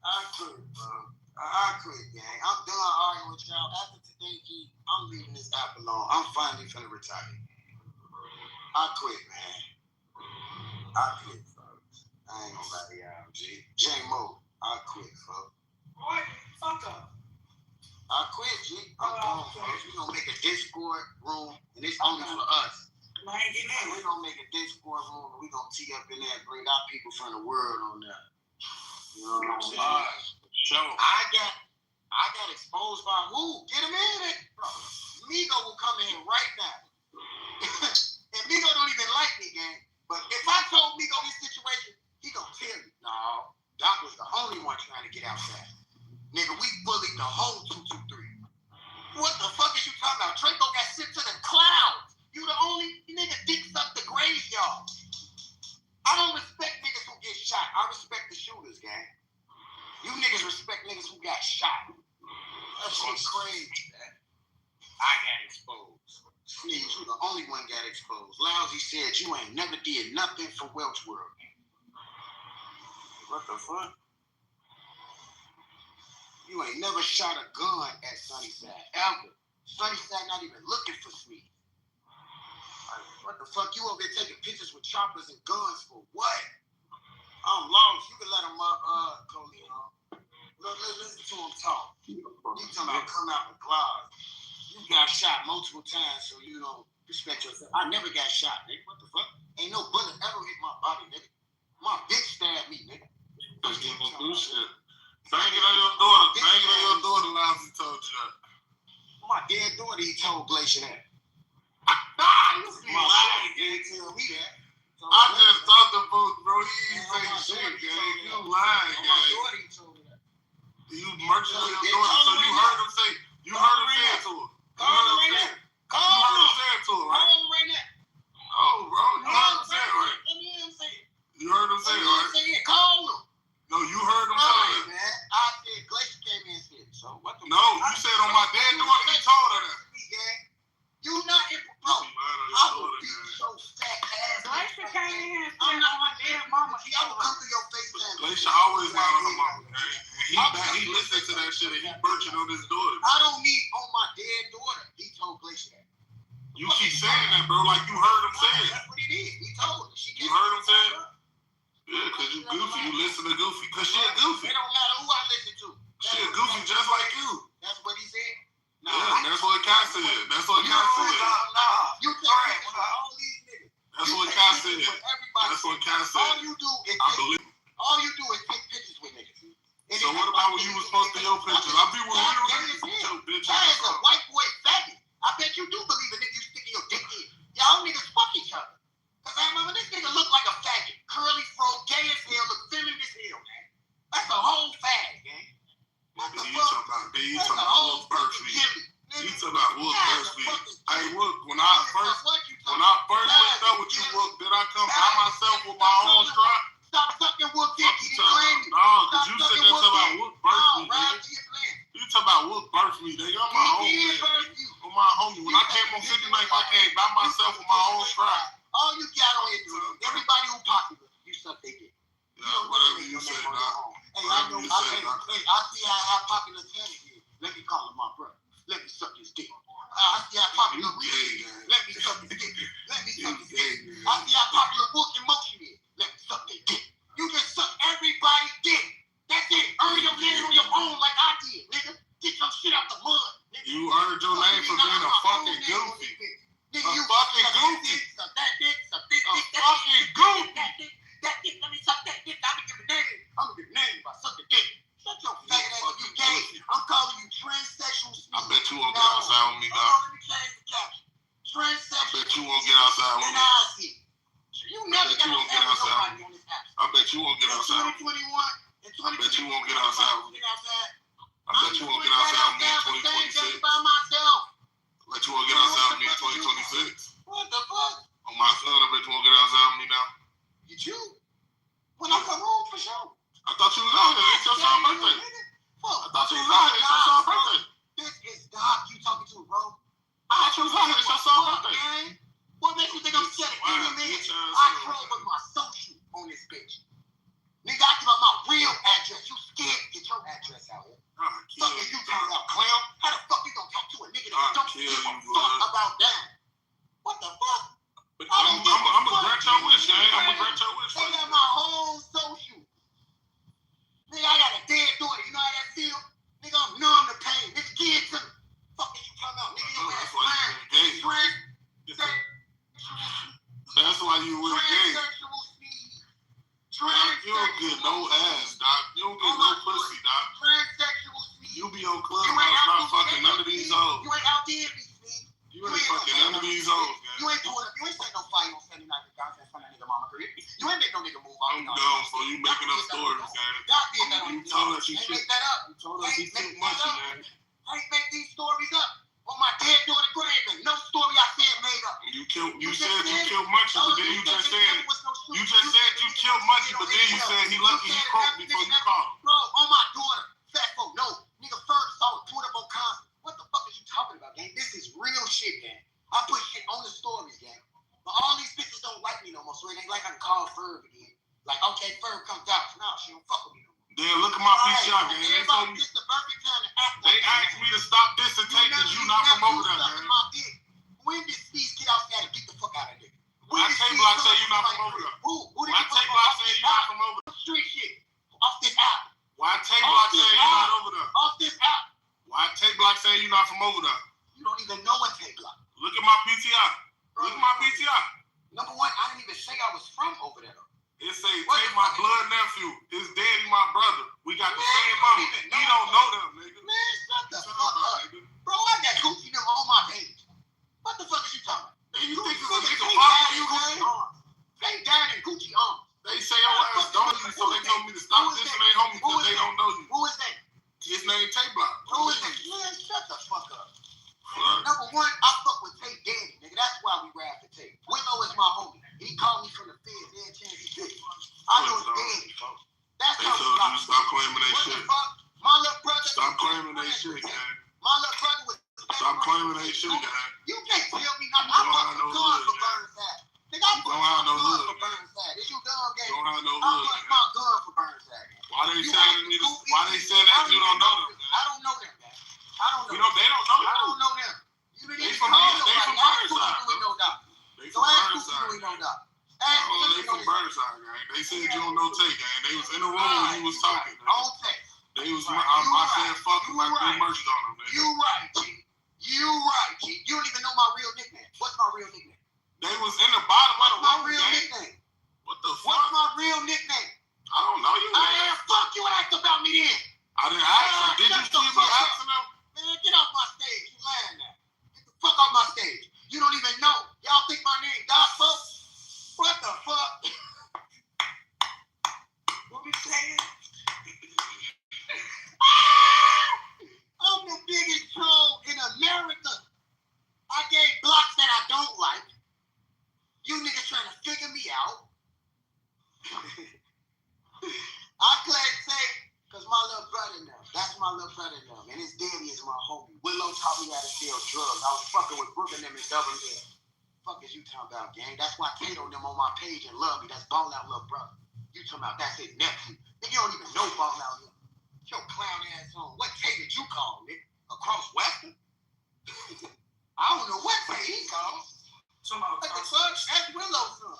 I quit, bro. I quit, gang. I'm done arguing with y'all. After today, G, I'm leaving this app alone. I'm finally finna retire. I quit, man. I quit, folks. I ain't gonna lie to y'all, G. J-Mo, I quit, folks. What? Fuck up. I quit, G. I'm gone, folks. We gonna make a Discord room, and it's only for us. I ain't getting in. We're gonna make a Discord room and we're gonna tee up in there and bring our people from the world on that. You know what I'm saying? Show. I got exposed by who? Get him in it, bro. Migo will come in right now. And Migo don't even like me, gang. But if I told Migo this situation, he gonna tell me, no, Doc was the only one trying to get outside. Nigga, we bullied the whole 223. What the fuck is you talking about? Draco got sent to the clouds. You the only nigga dick suck the graveyard. I don't respect niggas who get shot. I respect the shooters, gang. You niggas respect niggas who got shot. That shit's crazy, man. I got exposed. Sneeze, you the only one got exposed. Lousy said you ain't never did nothing for Welch World. What the fuck? You ain't never shot a gun at Sunnyside, ever. Sunnyside not even looking for Sneeze. What the fuck? You over there taking pictures with choppers and guns for what? I'm lost. You can let him Coley, listen to him talk. You talking about come out the closet. You got shot multiple times, so you don't respect yourself. I never got shot, nigga. What the fuck? Ain't no bullet ever hit my body, nigga. My bitch stabbed me, nigga. That's gonna do shit. Bang it on your daughter. Bang it on your daughter, Lousy told you that. My dead daughter, he told Glacier that. Nah, you be My lying, son didn't tell me that. So I just talked to folks, bro. He ain't say shit, gang. You lying, my gang. daughter, he told me that. You merchant on your daughter, so you heard him say, you heard him say it to her. Call him right now. Call You heard him him. say it to her, Call right? him right now. Oh, bro, you heard him say it, right? Let me hear him say it. You heard him say it, right? Call him. No, you heard him All say right, it. man. I said Glacier came in and said, so what the No, you said on my dead daughter, he told her that. You not in bro. I will beat your fat ass. Glacier came in here and I'm said, not my damn mama. I will come through your face. Glacier always lying on her mama, gang. He listened to that shit and he birching on his daughter. I don't need on my dead daughter. He told Glacier that. You keep saying that, bro, like you heard him say it. That's what he did. He told her. You heard him say it? Yeah, because you goofy. You listen to Goofy. Because she a goofy. It don't matter who I listen to. She a goofy just like you. That's what he said. Yeah, that's what Kai said. That's what Kai said. You take all these niggas. That's what Kai said. That's what Kai said. All you do is I believe. all you do is take pictures with niggas. So what about when you was posting your pictures? I be with you, bitch. That is a white boy faggot. I bet you do believe a nigga you sticking your dick in. Y'all niggas fuck each other. Cause I remember this nigga look like a faggot. Curly fro, gay as hell, look feminine as hell, man. That's a whole fag, gang. What the fuck? You talking about Wolf Bursley. You talking about Wolf Bursley. Hey, look, when I first linked up with you, look, did I come by myself with my own strap? Stop sucking Wolf dick. He didn't claim me. No, because you said that talking about Wolf Bursley, nigga. You talking about Wolf Bursley, nigga. I'm my homie, man. I'm my homie. When I came on 59, I came by myself with my own strap. All you got on here, dude, everybody who popular, you suck their dick. Yeah, whatever you say, nah. Hey, I know. I see how popular Tanner is. Let me call him my brother. Let me suck his dick. I see how popular Reese is. Let me suck his dick. Let me suck his dick. I see how popular Book and Motion is. Let me suck Nigga, A you fucking suck goofy. dick, suck that dick, suck this A dick, that fucking dick, goofy. that dick, let me suck that dick. I'm gonna give a name. I'm gonna give a name if I suck the dick. Shut your faggot ass, you gay. I'm calling you transsexual. I bet you won't get outside with me, Hold dog. on, let me change the caption. I Transsexual. bet you won't get outside with And me. I see. You never bet got you won't get outside with outside. nobody on this app. I bet you won't get In outside. 2021, in 2021, I bet you won't get outside. Get outside. I bet you won't get outside with me in 2026. By myself. I bet you won't get outside with me in 2026. What the fuck? On my son, I bet you won't get outside with me now. You? When I come home for sure. I thought you was out here. It's your son's birthday. I thought you was out here. It's your son's birthday. This is Doc you talking to, bro. I thought you was out here. It's your son's birthday. Man. What makes you think I'm scared of any man? I troll with my social on this bitch. Nigga, I give out my real address. You scared to get your address out here. Fuck is you talking about, clown? How the fuck you gonna talk to a nigga that don't give a fuck about that? What the fuck? I'm gonna grant your wish, man. I'm gonna grant your wish. They got my whole social. Nigga, I got a dead daughter. You know how that feel? Nigga, I'm numb to pain. Nigga, give it to me. Fuck is you talking about? Nigga, your ass blind. That's why you with gay. Transsexual speed. You don't get no ass, doc. You don't get no pussy, doc. Transsexual speed. You be on Clubhouse not fucking none of these hoes. You ain't out there, speed. You ain't fucking none of these hoes, You man. ain't doing it. You ain't setting no fire on 79 guys in front of nigga mama career. You ain't make no nigga move out. I'm done, so you making up stories, man. God did that on You told us you Ain't should. make that up. You told us you took much, man. I ain't make these stories up. On my dead daughter grave, and no story I said made up. You said you killed Munchie, but then you just said you killed Munchie, but then you said he lucky he caught before you caught him. Bro, on my daughter, fat folk, no. Nigga first saw it, put up on constant. What the fuck is you talking about, gang? This is real shit, gang. I put shit on the stories, gang. But all these bitches don't like me no more, so it ain't like I can call Ferb again. Like, okay, Ferb comes out. No, she don't fuck with me no more. Then look at my PCR, gang. They told me, This the perfect time to act they asked me to stop this and take because you not from over there, gang. When did Speeds get outside and get the fuck out of there? Why Tay-Block say you not from over there? Who did Why Tay-Block say you not from over there? Street shit. Off this app. Why Tay-Block say you not over there? Off this app. Why Tay-Block say you not from over there? You don't even know what Tay-Block. Look at my PTR. Look at my PTR. Number one, I didn't even say I was from over there. It say Tay my blood nephew. His daddy my brother. We got the same mama. He don't know them, nigga. Man, shut the fuck up. Bro, I got Gucci them on my page. What the fuck is you talking about? And you think it's a nigga follow you, man? They died in Gucci arms. They say your ass don't you, so they told me to stop this and they homie because they don't know you. Who is that? His name Tay-Block. Who is that? Man, shut the fuck up. Number one, I fuck with Tay Daddy, nigga. That's why we rap the Tay. Willow is my homie. He called me from the feds. Every chance he did. I know his daddy, folks. That's They how told you to stop claiming that what shit. the fuck? My little brother. Stop claiming that shit, gang. My little brother was. Stop claiming that shit, gang. You can't tell me nothing. I bought some guns for Burnside. Nigga, I bought some guns for Burnside. Is you dumb, gang? Don't have no I hood, bought gang. my gun for Burnside. Why they saying that you don't know them, I don't know them, man. I don't know. You know, they don't know I you. don't know them. You didn't They even from call Burnside. nobody. Ask who you know that. They So from ask who Burnside. you know that. Oh, Ask who they you from know that. Burnside, gang. They said you don't know Tay, gang. They was in the room when you was talking. On text. They was, I said fuck them, I threw merch on them, nigga. You right, G. You right, G. You don't even know my real nickname. What's my real nickname? They was in the bottom of the What's my room, real gang. nickname? What the What's fuck? my real nickname? I don't know you, I man. am fuck you asked about me then. I didn't ask them. Did you Shut the see me fuck up. asking them? Man, get off my stage. You lying now. Get the fuck off my stage. You don't even know. Y'all think my name Doc, folks? What the fuck? What we saying? I'm the biggest troll in America. I gave blocks that I don't like. You niggas trying to figure me out. I claim say, because my little brother now. That's my little brother now. And his daddy is my homie. Willow taught me how to steal drugs. I was fucking with Brooke and them in Double Hill. Fuck is you talking about, gang? That's why Tato and them on my page and love me. That's Ball Out little brother. You talking about that's his nephew. Nigga, you don't even know Ball Out here. Your clown ass on. What Tay did you call, nigga? Across Western? I don't know what Tay he called. What the fuck? That's Willow's son.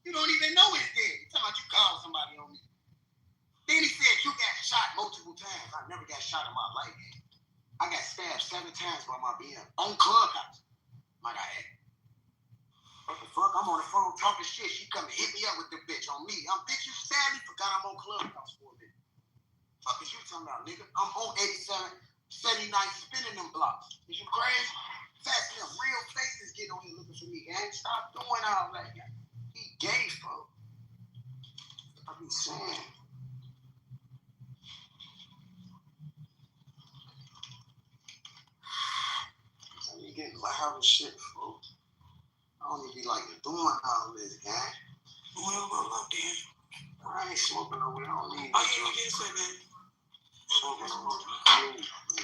You don't even know his daddy. You talking about you called somebody on me. Then he said you got shot multiple times. I never got shot in my life. I got stabbed 7 times by my BM on Clubhouse. Might I add. I'm on the phone talking shit. She come and hit me up with the bitch on me. Bitch, you savvy? Forgot I'm on Clubhouse for a minute. Fuck is you talking about, nigga? I'm on 87, 79, spinning them blocks. Is you crazy? Fast enough, real faces get on here looking for me, gang. Stop doing all that, gang. He gay, bro. I be saying. I be getting loud and shit, folks. I don't even be like doing all this, gang. Well, then. I ain't smoking no weed. I don't need Oh, yeah, you did say that. smoking.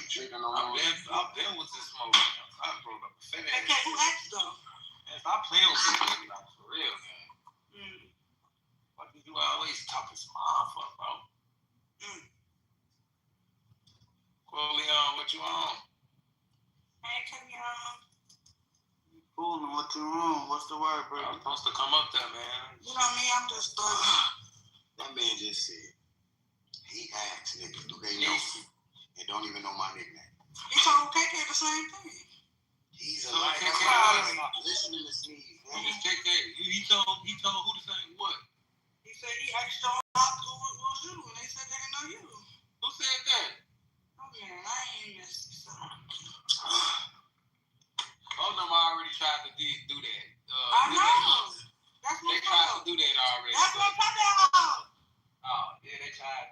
Drinking no more. I've been with this smoke. I broke up. Say that. Okay, who asked though? If I play with you, like, for real, man. What did you always talking small for, bro? Corleone, what you on? Hey, Kenyon. Cool, what you wrong? What's the word, bro? I'm supposed to come up there, man. You know me, I'm just That man just said, he asked niggas, do they know me? And don't even know my nickname. He told KK the same thing. He's a So light. KK Listening to Sneeze, man. Just KK, he told who to say what? He said he asked y'all who it was you, and they said they didn't know you. Who said that? Oh, man, I ain't messy, so. Both of them already tried to do that. I know. That's what They I'm tried talking to do that already. That's what I'm talking about. Oh, yeah, they tried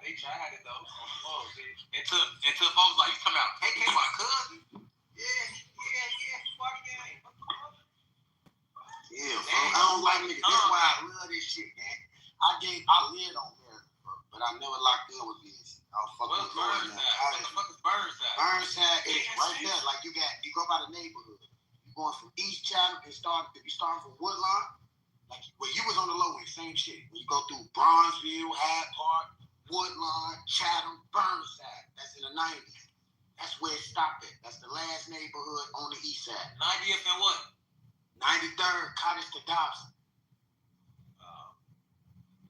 it though. Until folks like, you come out, KK my cousin. Yeah. Fuck yeah. Yeah, bro. I don't like niggas. That's why I love this shit, man. I lived on there, but I never locked in with this. I was fucking What's going Burnside? there. What the fuck is Burnside? Burnside is right there. Like you go by the neighborhood. You going from East Chatham and you starting from Woodlawn. Like where you was on the low end, same shit. When you go through Bronzeville, Hyde Park, Woodlawn, Chatham, Burnside. That's in the 90s. That's where it stopped at. That's the last neighborhood on the east side. 90th and what? 93rd, Cottage to Dobson.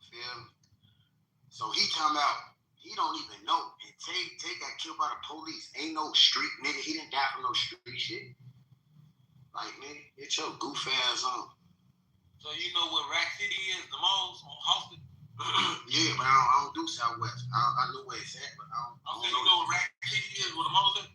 Feel me? So he talking about, he don't even know. And Tay got killed by the police. Ain't no street nigga. He didn't die from no street shit. Like, nigga, get your goof ass on. So you know what Rack City is the most on Houston? Yeah, but I don't do Southwest. I know where it's at, but I don't You know what Rack City is with the most?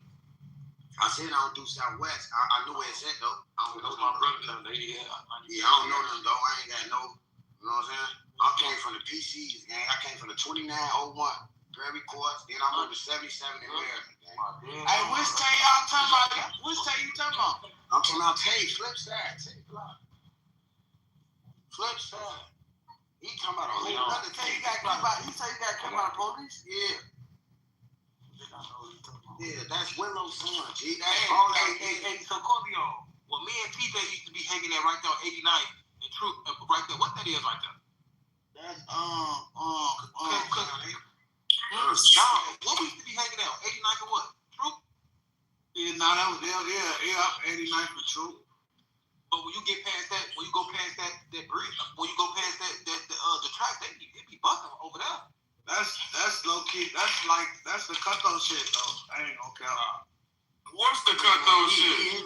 I said I don't do Southwest. I know where it's at, though. I don't know my them, brother. Yeah, I don't know them, though. I ain't got no, you know what I'm saying? I came from the PCs, gang. I came from the 2901 Prairie Courts. Then I'm on the 77 in Maryland, gang. Hey, which Tay y'all talking about? Which Tay you talking about? I'm talking about Tay, flip side. Tay block. Flip side. He talking about a whole other Tay, Tay. you got killed by, he said you got killed by the police? Yeah. Yeah, that's Willow's son, G. That's Hey, all that so Corleone, well, me and TJ used to be hanging there right there on 89th and True, right there. What that is right there? That's What we used to be hanging out? 89th and what? True? Yeah, no, that was yeah, 89 for true. But when you get past that, when you go past that bridge, when you go past the track, it be busting over there. That's low key. That's the cutthroat shit though. I ain't gonna count. What's the cutthroat shit?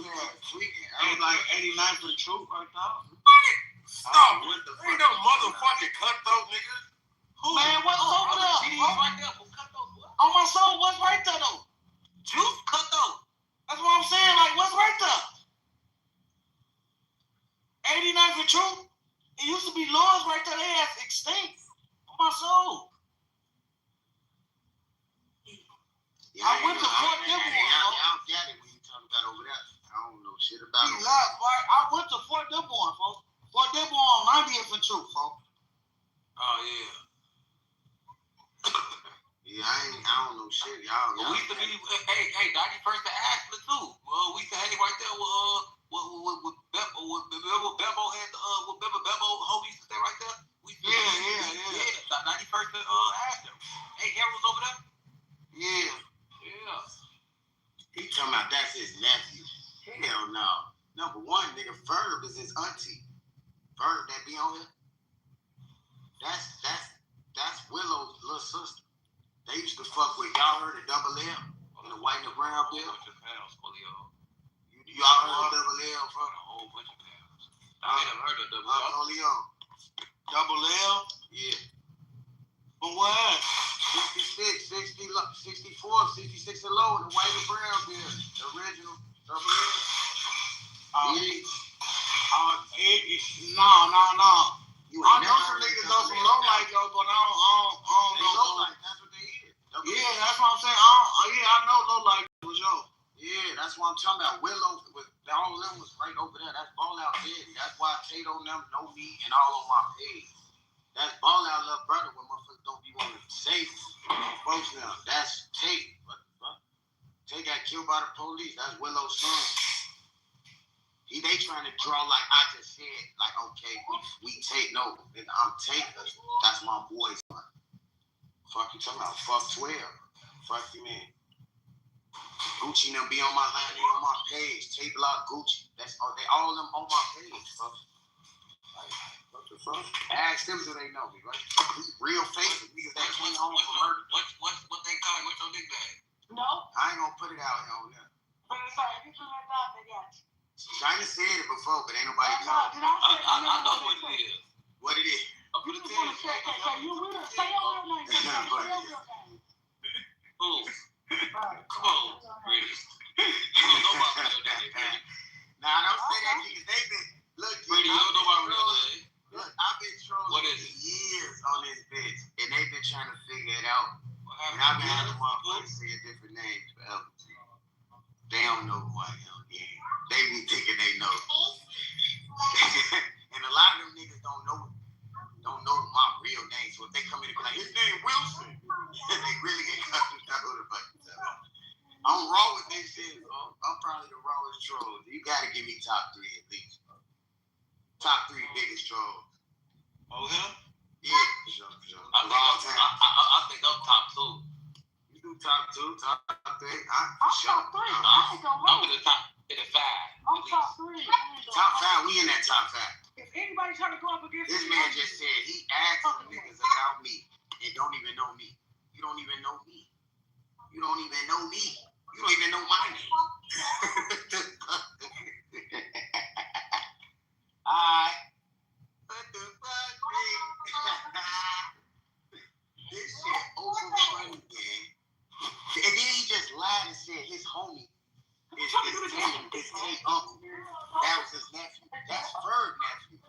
I was like 89 for the truth right now. Stop. Ain't no motherfucking cutthroat, nigga. Who? Man, what's over there? Right there, cutthroat. On my soul, what's right there though? Juice cutthroat. That's what I'm saying. Like, what's right there? 89 for truth. It used to be laws right there. They have extinct. On my soul. Yeah, I went to Fort Dearborn. Y'all got it when you talking about over there. I don't know shit about it. I went to Fort Dearborn, folks. Fort Dearborn, 90th for truth, folks. Oh yeah. Yeah, I don't know shit. Y'all. We used to be, hey, 91st to Ashland too. We used to hang right there with Bebo. With Bebo had with Bebo, homie used to stay right there. Yeah. 91st to Ashland. Hey, Harold's over there. Yeah. He talking about that's his nephew. Hell no. Number one, nigga, Verb is his auntie. Verb that be on here. That's Willow's little sister. They used to fuck with, y'all heard of Double L in the white and the brown bill? Y'all heard of Double L from? A whole bunch of pounds. I I ain't never heard of double L. Leon. Double L? Yeah. But what? 66, 60, 64, 66 and low in the white and brown beer. The original double L. Yeah. No. You I ain't know never some heard of niggas know double some L. low light though, but I don't They know. low light, that's what they is. Double Yeah, L. that's what I'm saying. I know low light was yours. Yeah, that's what I'm talking about. Willow, all of them was right over there. That's Ball Out Daddy. That's why Tato and them know me and all on my page. That's Ball Out Little Brother when motherfuckers don't be wanting to say folks now. That's Tate. What the fuck? Tate got killed by the police. That's Willow's son. They trying to draw like I just said, like, okay, we Tate. No, I'm Tate. That's my boy's son. Fuck you talking about? Fuck 12. Fuck you, man. Gucci and them be on my line, they on my page. Tape Block Gucci. That's all they all of them on my page, fuck. Like, what the fuck? Ask them so they know me, right? Real face niggas that came home from murder. What they call it? What's your big bag? No. I ain't gonna put it out here on there. But it's like, if you do that job, they got you. China said it before, but ain't nobody called it. I know what it is. What it is? I'm gonna tell you. You will say your real name. Who? Come on, Brady. You don't know about real daddy, Brady. Nah, don't say that because they been Brady, you don't know about real daddy. Look, I've been trolling for years on this bitch, and they've been trying to figure it out. And I've been having motherfuckers say different names forever. They don't know who I am. Yeah. They be thinking they know. And a lot of them niggas don't know my real name. So if they come in and be like, his name Wilson, they really ain't coming to know the fucking stuff. I'm raw with this shit, bro. I'm probably the rawest troll. You gotta give me top 3 at least. Top 3 biggest trolls. Oh, him? Yeah, for sure. I think I'm top 2. You do top 2, top 3. I'm top 3. I ain't gonna I'm hold in it. the top 5. I'm top 3. Top 5, we in that top 5. If anybody trying to go up against This me, man just said he asked some niggas about me and don't even know me. You don't even know me. You don't even know me. You don't even know my name. Alright. What the fuck, man? This shit over funny, man. And then he just lied and said his homie is Tate uncle. That was his nephew. That's Ferg nephew.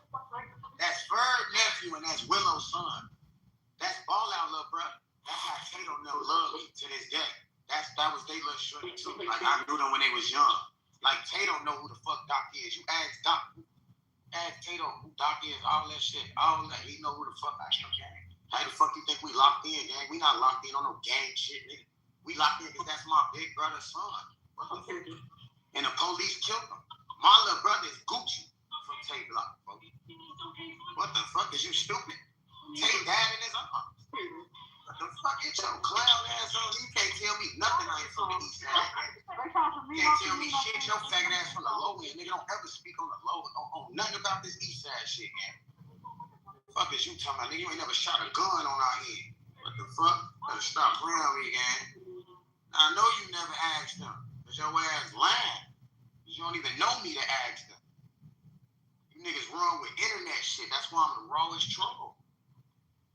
That's Ferg nephew and that's Willow's son. That's Ball Out Little Brother. That's how Tato them love me to this day. That was they little shorty too. Like I knew them when they was young. Like Tato know who the fuck Doc is. You ask Doc, ask Tato who Doc is, all that shit, all that. He know who the fuck I am, gang. How the fuck you think we locked in, gang? We not locked in on no gang shit, nigga. We locked in because that's my big brother's son. What the fuck? And the police killed him. My little brother is Gucci from Tate Block, bro. What the fuck is you stupid? Tate died in his arms. What the fuck? Get your clown ass on. You can't tell me nothing. I ain't from the east side. You can't tell me shit. Your faggot ass from the low end. Nigga don't ever speak on the low on nothing about this east side shit, man. Fuck is you talking about? Nigga, you ain't never shot a gun on our head. What the fuck? Better stop playing with me, gang. I know you never asked them. Cause your ass lying. You don't even know me to ask them. You niggas run with internet shit. That's why I'm the rawest troll.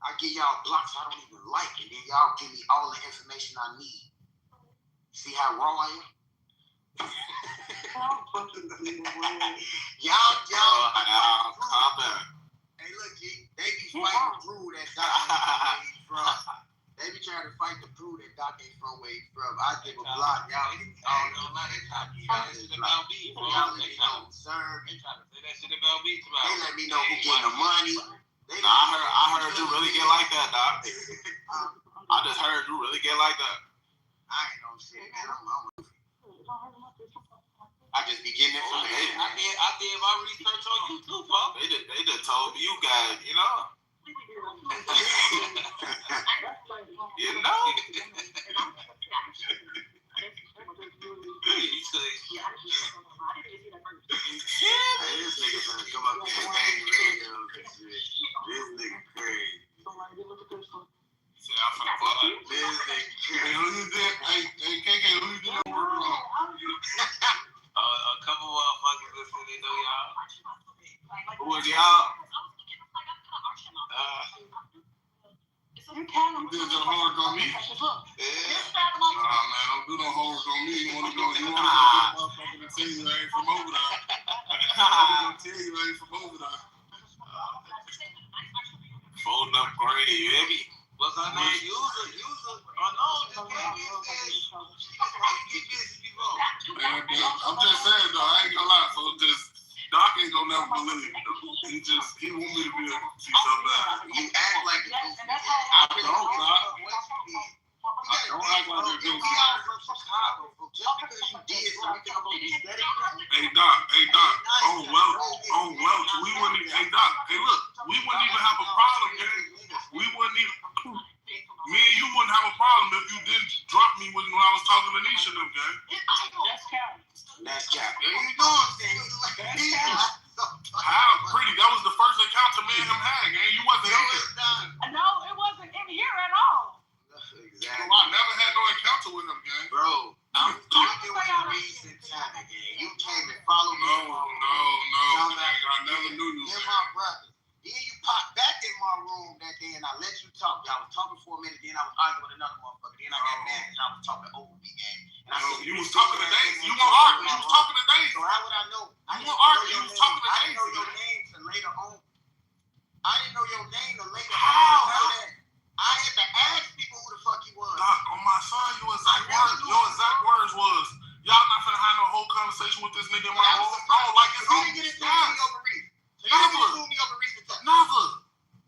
I give y'all blocks I don't even like, and then y'all give me all the information I need. See how raw I am? y'all. Calm down. Hey, look, G, they be fighting to prove that Doc ain't from. They be trying to fight to prove that Doc ain't from where he's from. I give a block. Y'all let me know, sir. They trying to say that shit about me. They let me know who getting the money. I heard you really get like that, Doc. I just heard you really get like that. I ain't no shit, man. I just be getting it from the head. I did my research on you too, bro. They just told me you got, you know. You know. Hey, this nigga finna come up here and bang radios and shit. This nigga crazy. See, I'm finna fuck up. This nigga crazy. Who you did? Hey, KK, who you did that work on? A couple motherfuckers that say they know y'all. Who was y'all? You did your homework on me? Yeah. Nah, man, don't do no homework on me. You wanna go get a motherfucker to tell you I ain't from over there. I'm gonna tell you I ain't from over there. Fold up grade, you hear me? What's her name? User. Oh no, just gave me a how you get busy before? Man, I'm just saying though, I ain't gonna lie, so Doc ain't gonna never believe it though. He want me to be able to see something. You act like a goofy. I don't, Doc. Don't act like a goofy. Just because you did something about this better. Hey Doc. Oh well. We wouldn't even. Hey Doc. Hey look, we wouldn't even have a problem, gang. We wouldn't even. Me and you wouldn't have a problem if you didn't drop me when I was talking to Nisha them, gang. That's cap. There you go. How pretty? That was the first encounter me and him had, gang. You wasn't here. No, it wasn't in here at all. Exactly. I never had no encounter with him, gang. Bro, I'm talking with the recent time, gang. You came and followed me. No. I never knew you. You're my brother. Then you popped back in my room that day and I let you talk. Y'all was talking for a minute, then I was arguing with another motherfucker. Then I got mad and I was talking over me, gang. And I said, You was talking to Dave. You gonna argue. You was talking to Dave. So how would I know? You gonna argue. You was talking to I Dave. didn't know your name till later on. I didn't know your name till later on. How? I had to ask people who the fuck you was. Doc, on my son, your exact words was, y'all not finna have no whole conversation with this nigga in my room. I don't like his You didn't get into me over Reese. So you didn't get into me over Reese. Never.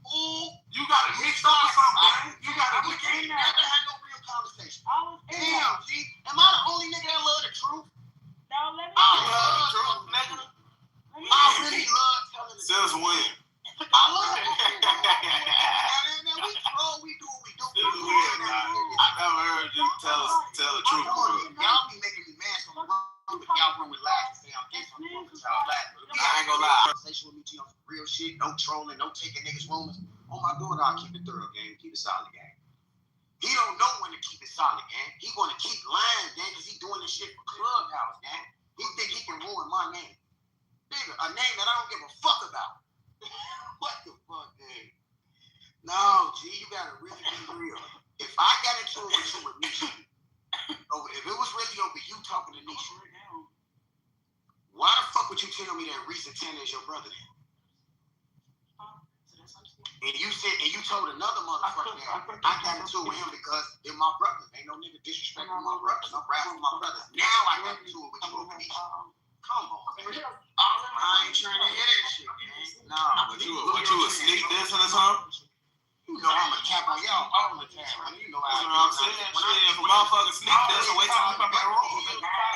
Ooh. You got it mixed up or something, man. You got it We mixed can't up. never have no real conversation. Damn, Damn, G. Am I the only nigga that love the truth? no, let me I love the truth, nigga. I really love telling the truth. Since when? I love it. Now we troll, we do what we do. I never heard you tell the truth. Y'all be making me mad so y'all run with laughs and say I'm gay. I ain't gonna lie. Conversation with me, G, on some real shit. No trolling, no taking niggas' rumors. Oh my God, I'll keep it thorough, gang. Keep it solid, gang. He don't know when to keep it solid, gang. He gonna keep lying, gang, because he doing this shit for Clubhouse, gang. He think he can ruin my name. Nigga, a name that I don't give a fuck about. What the fuck, gang? No, G, you gotta really be real. If I got into it with Nisha, if it was really over you talking to Nisha, why the fuck would you tell me that Reese and Tanner is your brother then? And you said, and you told another motherfucker that I got into it with him because they're my brothers. Ain't no nigga disrespecting my brothers. I'm rapping my brothers. Now I got into it with you over Nisha. Come on, man. I ain't trying to hear that shit, man. Nah, But you a sneak dissing or something? you know I'm a cap on y'all all the time. Man. You know That's what I'm saying. Shit, if a motherfucker sneak dissing, wait till we come back wrong.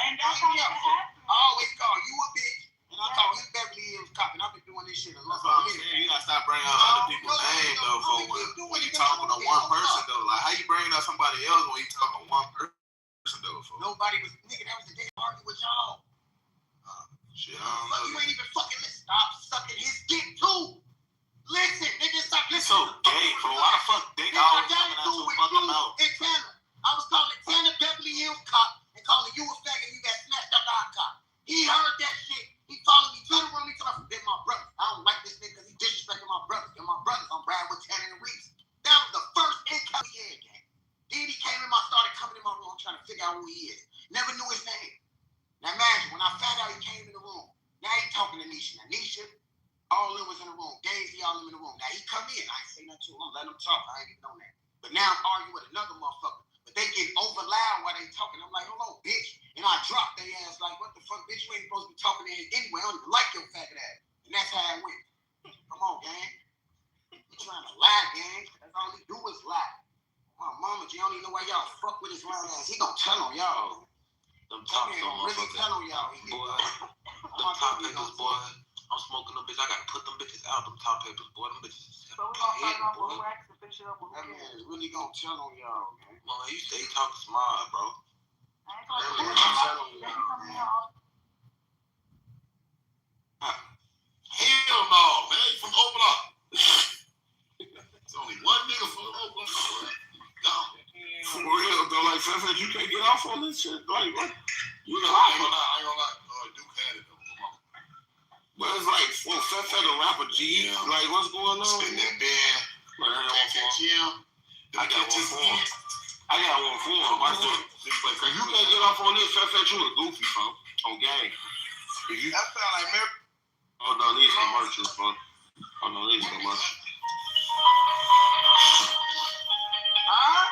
And that's how it happened. I always call you a bitch, and I call you Beverly Hills Cop, and I've been doing this shit a long That's what I'm time. saying. You gotta stop bringing up other people's names though for when you talking to one person though. Like how you bringing up somebody else when you talking to one person though for? Nobody was, nigga, that was the day I argued with y'all. Shit, I don't know. You ain't even fucking listen. Stop sucking his dick too. Listen, nigga, stop It's listening. so gay, bro. Why the fuck they Nigga, I always got coming into out it so with fucking you out? and Tanner. I was calling Tanner Beverly Hills Cop and calling you a faggot and you got snatched up by a cop. He heard that shit. He followed me to the room. He told me, they're my brother. I don't like this nigga because he disrespecting my brothers. They're my brothers. I'm riding with Tanner and Reese. That was the first encounter we had, gang. Then he came in, started coming in my room trying to figure out who he is. Never knew his name. Now imagine, when I found out he came in the room, now he talking to Nisha. Now Nisha, all of them was in the room. Daisy, all of them in the room. Now he come in. I ain't say nothing to him. I'm letting him talk. I ain't even know that. But now I'm arguing with another motherfucker. But they get over loud while they talking. I'm like, hold on, bitch. And I drop their ass like, what the fuck, bitch? You ain't supposed to be talking to him anyway. I don't even like your faggot ass. And that's how it went. Come on, gang. You trying to lie, gang. That's all he do is lie. My mama, you don't even know why y'all fuck with his lying ass. He gonna tell on y'all. Them top That man so really tell on y'all. boy. Them top papers, boy. I'm smoking them bitches. I gotta put them bitches out. Them top papers, boy. Them bitches. So we're gonna start off with wax and finish it up with That man is really gonna tell on y'all, man. Man, you stay talking smart, bro. That man gonna tell on y'all, man. Hell no, man. You from Oakland. It's only one nigga from Oakland. No. For real, though, like, sometimes you can't get off on this shit. Like, what? You know, I ain't gonna lie. Duke had it, though. But it's like, well, Fat the rapper G. Like, what's going on? Spin that band. I got one for him. Watch this. If you can't get off on this, Fat, you a goofy, bro. On game. If you, That sound like Mary. oh no, these commercials, bro. Oh no, these commercials. Huh?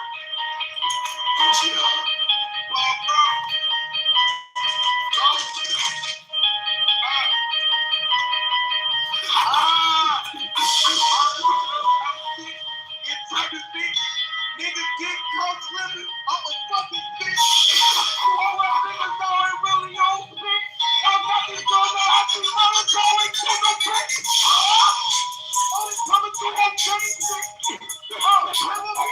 Niggas get caught slipping. I'm a fucking bitch. All my niggas know it really on shit. I'm fucking going to have to never going to the bitch. Only coming to that bitch. Oh, bitch. I'm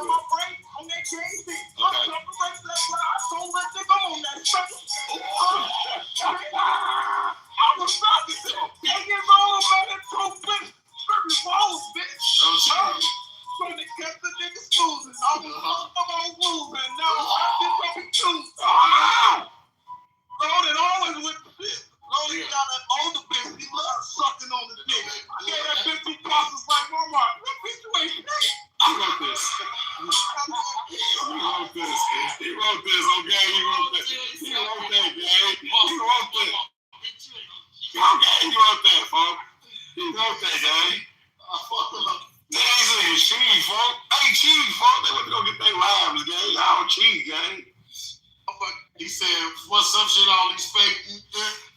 my brain on that game bitch. I'm jumping right to that fly. I told that nigga I'm on that train. I was fucking. They get rolled by that two bitch. Balls, bitch. Trying to catch the nigga snoozing. I'm on moving. No, I just fucking choose. Loaded always with the shit. Loaded got that older bitch. He loves sucking on the dick. I gave that bitch 2 passes like Mama. What bitch you ain't shit? He wrote this. He wrote this, okay? He wrote that, gang. He wrote that. Okay, he wrote that, folks. He wrote that, gang. They ain't saying cheese, folks. Hey, cheese, folks. They want to go get their lives, gang. Y'all cheese, gang. He said, what's some shit all these fake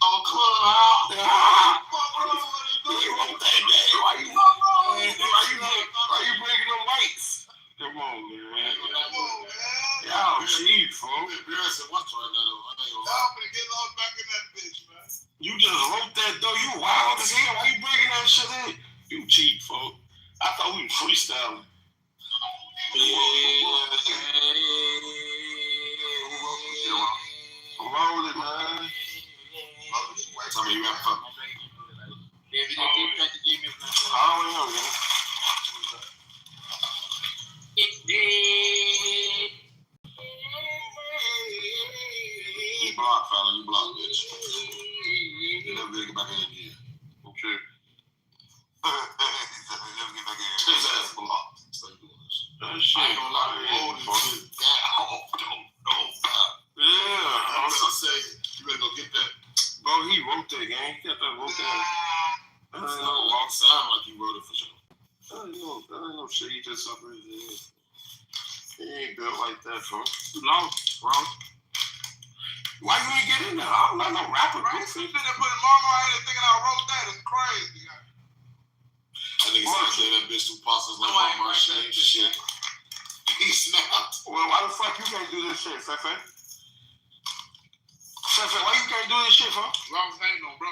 on Clubhouse? He wrote that, gang. Why you breaking them lights? Come on, man. Y'all cheese, folks. Embarrassing once right now, though. Y'all finna get lost back in that bitch, man. You just wrote that, though. You wild as hell. Why you bringing that shit in? You cheat, folks. I thought we were freestyling. Roll it, man. Tell me you got fuck. I don't know, man. You block, fella. You block, bitch. You never get back in again. Okay. Never get back in. His ass blocked. Stay doing this. That shit. I ain't gonna lie. Roll this shit down. Yeah. I'm gonna say, you better go get that. Bro, he wrote that, gang. He got that wrote that. That ain't no Walk sound like you wrote it for sure. That ain't no shit. He just something in his head. He ain't built like that, folks. You lost, bro. Why you ain't get in there? I don't like no rapper, bro. You sitting there putting Mama in there thinking I wrote that. It's crazy. I think he said that bitch 2 passes like my shit. Shit. He snapped. Well, why the fuck you can't do this shit, Fefe? Fefe, why you can't do this shit, folks? Rob's hating on bro.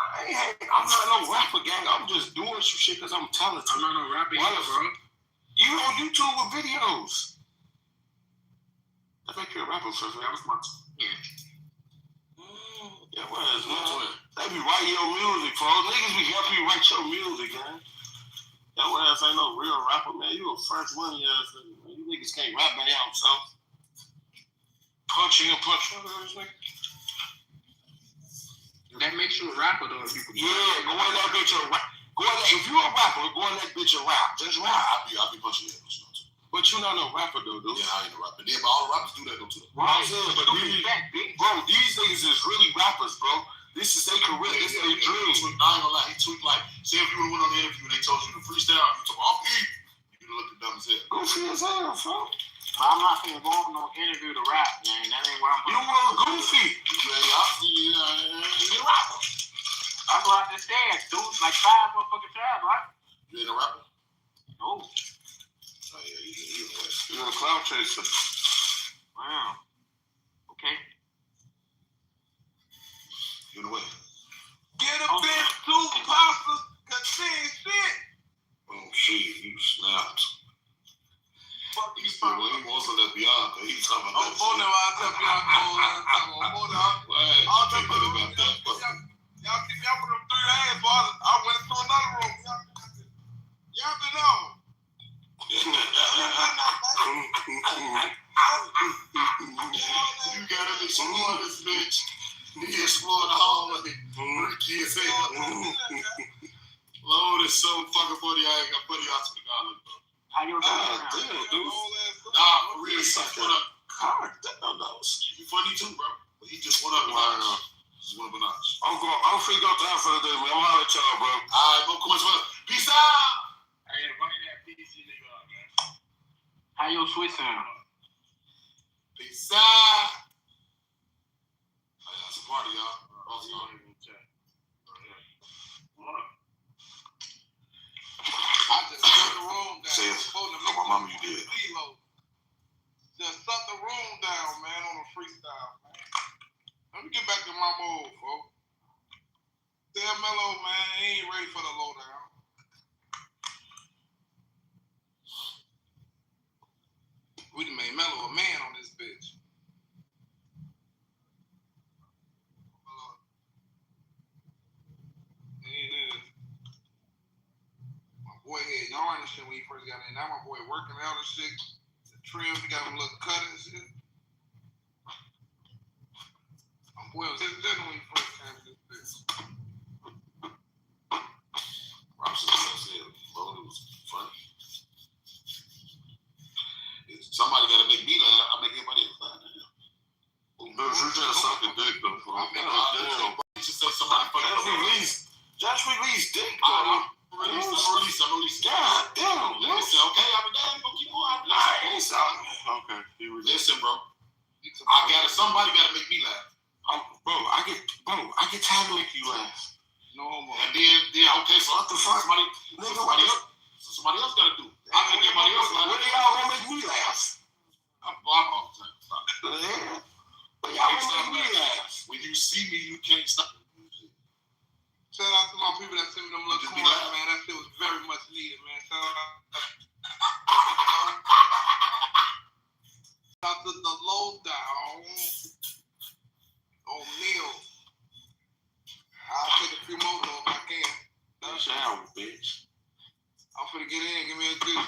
I'm not no rapper, gang. I'm just doing some shit because I'm talented. I'm not no rapper either, bro. You on YouTube with videos. I think you're a rapper, Fefe. That was my Yeah, what is man? They be writing your music, folks. Niggas be helping you write your music, man. That ass ain't no real rapper, man. You a French money ass nigga, man. You niggas can't rap by yourself. Punching and punching. That makes you a rapper, though. People Yeah, go in that bitch and rap. If you a rapper, go in that bitch and rap. Just rap. I'll be punching it. But you not no rapper, though, dude. Yeah, I ain't a rapper. Yeah, but all rappers do that, though, too. I'm saying, but these niggas is really rappers, bro. This is their career. This is their dream. I ain't gonna lie. He tweaked like, say if you would have went on the interview and they told you to freestyle, you told me, I'm eating. You would have looked at dumb as hell. Goofy as hell, folks. I'm not gonna go on no interview to rap, gang. That ain't where I'm You were goofy. You a rapper. I go out the stage, dude, like 5 motherfucking times, right? You ain't a rapper? No. Oh, yeah, You're a cloud chaser. Wow. Okay. You the way. Get a bitch 2 pastas, cause she ain't shit. Oh, shit. You snapped. Fuck you, He wants to let Bianca. He's talking about that shit. Y'all keep me up with them 3 hands, boy. I went into another room. Y'all been on. You gotta be some more of this bitch. funny as hell. Lord, it's so fucking funny. I ain't gonna put it out to the God. How you Damn, dude. Nah, for real, he just went up. God, he funny too, bro. But he just went up a notch. Just went up a notch. I'm free go down for the day, man. I'm holler at y'all, bro. Alright, no question. Peace out. Hey, bring that PC nigga up, man. How your Swiss sound? Peace out. Oh, yeah, it's a party, y'all. I just shut the room down. Say it. My mama, you did. Just shut the room down, man, on a freestyle, man. Let me get back to my mode, folks. Tell Mello, man, he ain't ready for the lowdown. We done made Mello a man on this bitch. My boy had yarn and shit when he first got in. Now my boy working out and shit. The trim, he got him a little cut and shit. My boy was just good when he first came to this bitch. Robson said, bro, it was funny. Somebody got to make me laugh. I make everybody else laugh. You just suck a dick, though. You should say somebody funny. Just release dick, I'm though. release. God damn, Listen, okay, I'm gonna keep on. Okay, here we go. Listen, bro. Somebody got to make me laugh. Bro, I get time to make you laugh. No homo. And then, okay, so What the fuck? somebody else got to do. I make everybody else laugh. When y'all gonna make me laugh? I'm all the time. Yeah. When y'all gonna make me laugh? When you see me, you can't stop. Shout out to my people that sent me them little Just be coins, loud. man. That shit was very much needed, man. Shout out to the lowdown O'Neal. I'll take a few more though if I can. Shower, bitch. I'm finna get in, give me a juice.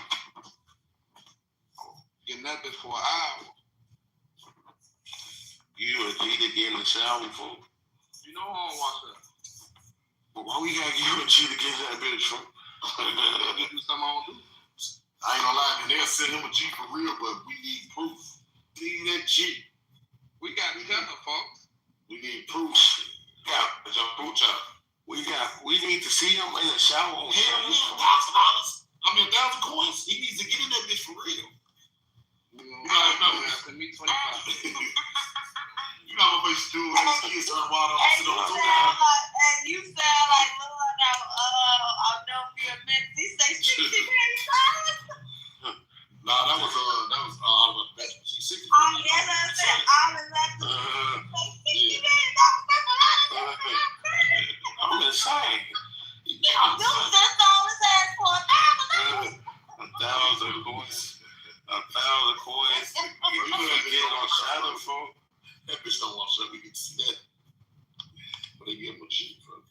Getting that bitch for an hour. You a G to get in the shower for? You know I don't watch that. But why we gotta give you a G to get that bitch from? You do something I don't do. I ain't gonna lie, man. They'll send him a G for real, but we need proof. We need that G. We got each other, folks. We need proof. Yeah, it's your proof job. We need to see him in the shower. Hell yeah, $1,000. I mean, 1,000 coins. He needs to get in that bitch for real. You know. Send me 25. You know what makes you do when these kids turn wild on sit on the door. You sound like Lord, I'll don't be a minute. He say $60 million. Nah, that was out of the best. She's 60. Oh, yes, I said all of that. $60 million. I'm insane. I'm doing this on his ass for $1,000. 1,000 coins. 1,000 coins. You could get on shadow for. That bitch don't want shit. We can see that. But they give him a G, bro.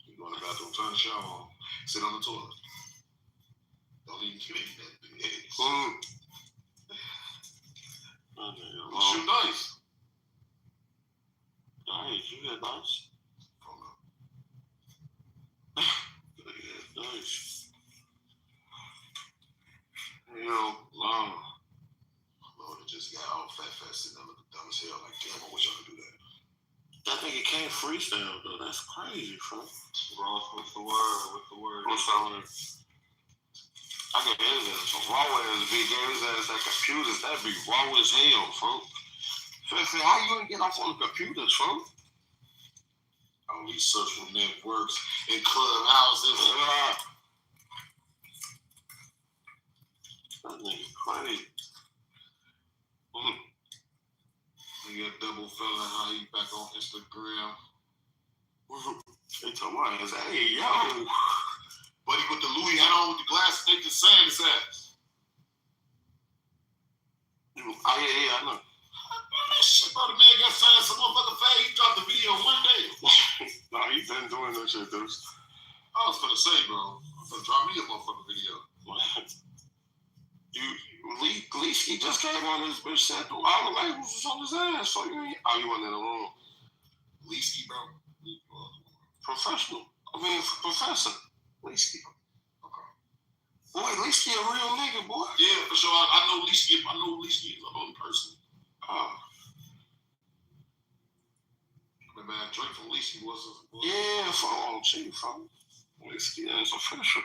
You go in the bathroom, turn the shower on, sit on the toilet. Don't even get in that bitch. Shoot nice. Nice, you got nice. Yeah, nice. Hell, long. Lord, it just got all fat sitting there looking dumb as hell. Like, damn, I wish I could do that. That nigga can't freestyle, though. That's crazy, bro. Ross, what's the word? What's on it? I can hear his ass. Raw ass big his ass at computers. That'd be raw as hell, folks. So how you gonna get off on the computers, folks? On these social networks and clubhouses. That nigga crazy. You got double fella how he back on Instagram. They told my ass, hey, yo. Buddy with the Louis hat on with the glasses, they just saying his ass. Oh, yeah, I know. That shit, bro, the man got signed some motherfucking fag. He dropped the video one day. No, he been doing that shit, dude. I was gonna say, bro, I'm gonna drop me a motherfucking video. He just came on this bitch, said all the labels was on his ass. So you want that alone? Leesky, bro. professional. I mean, professor. Leesky. Okay. Boy, Leesky a real nigga, boy. Yeah, for sure. I know Leesky. I know Leesky is a whole person. The man Drake from Leesky was yeah, from Chief, Leesky is official.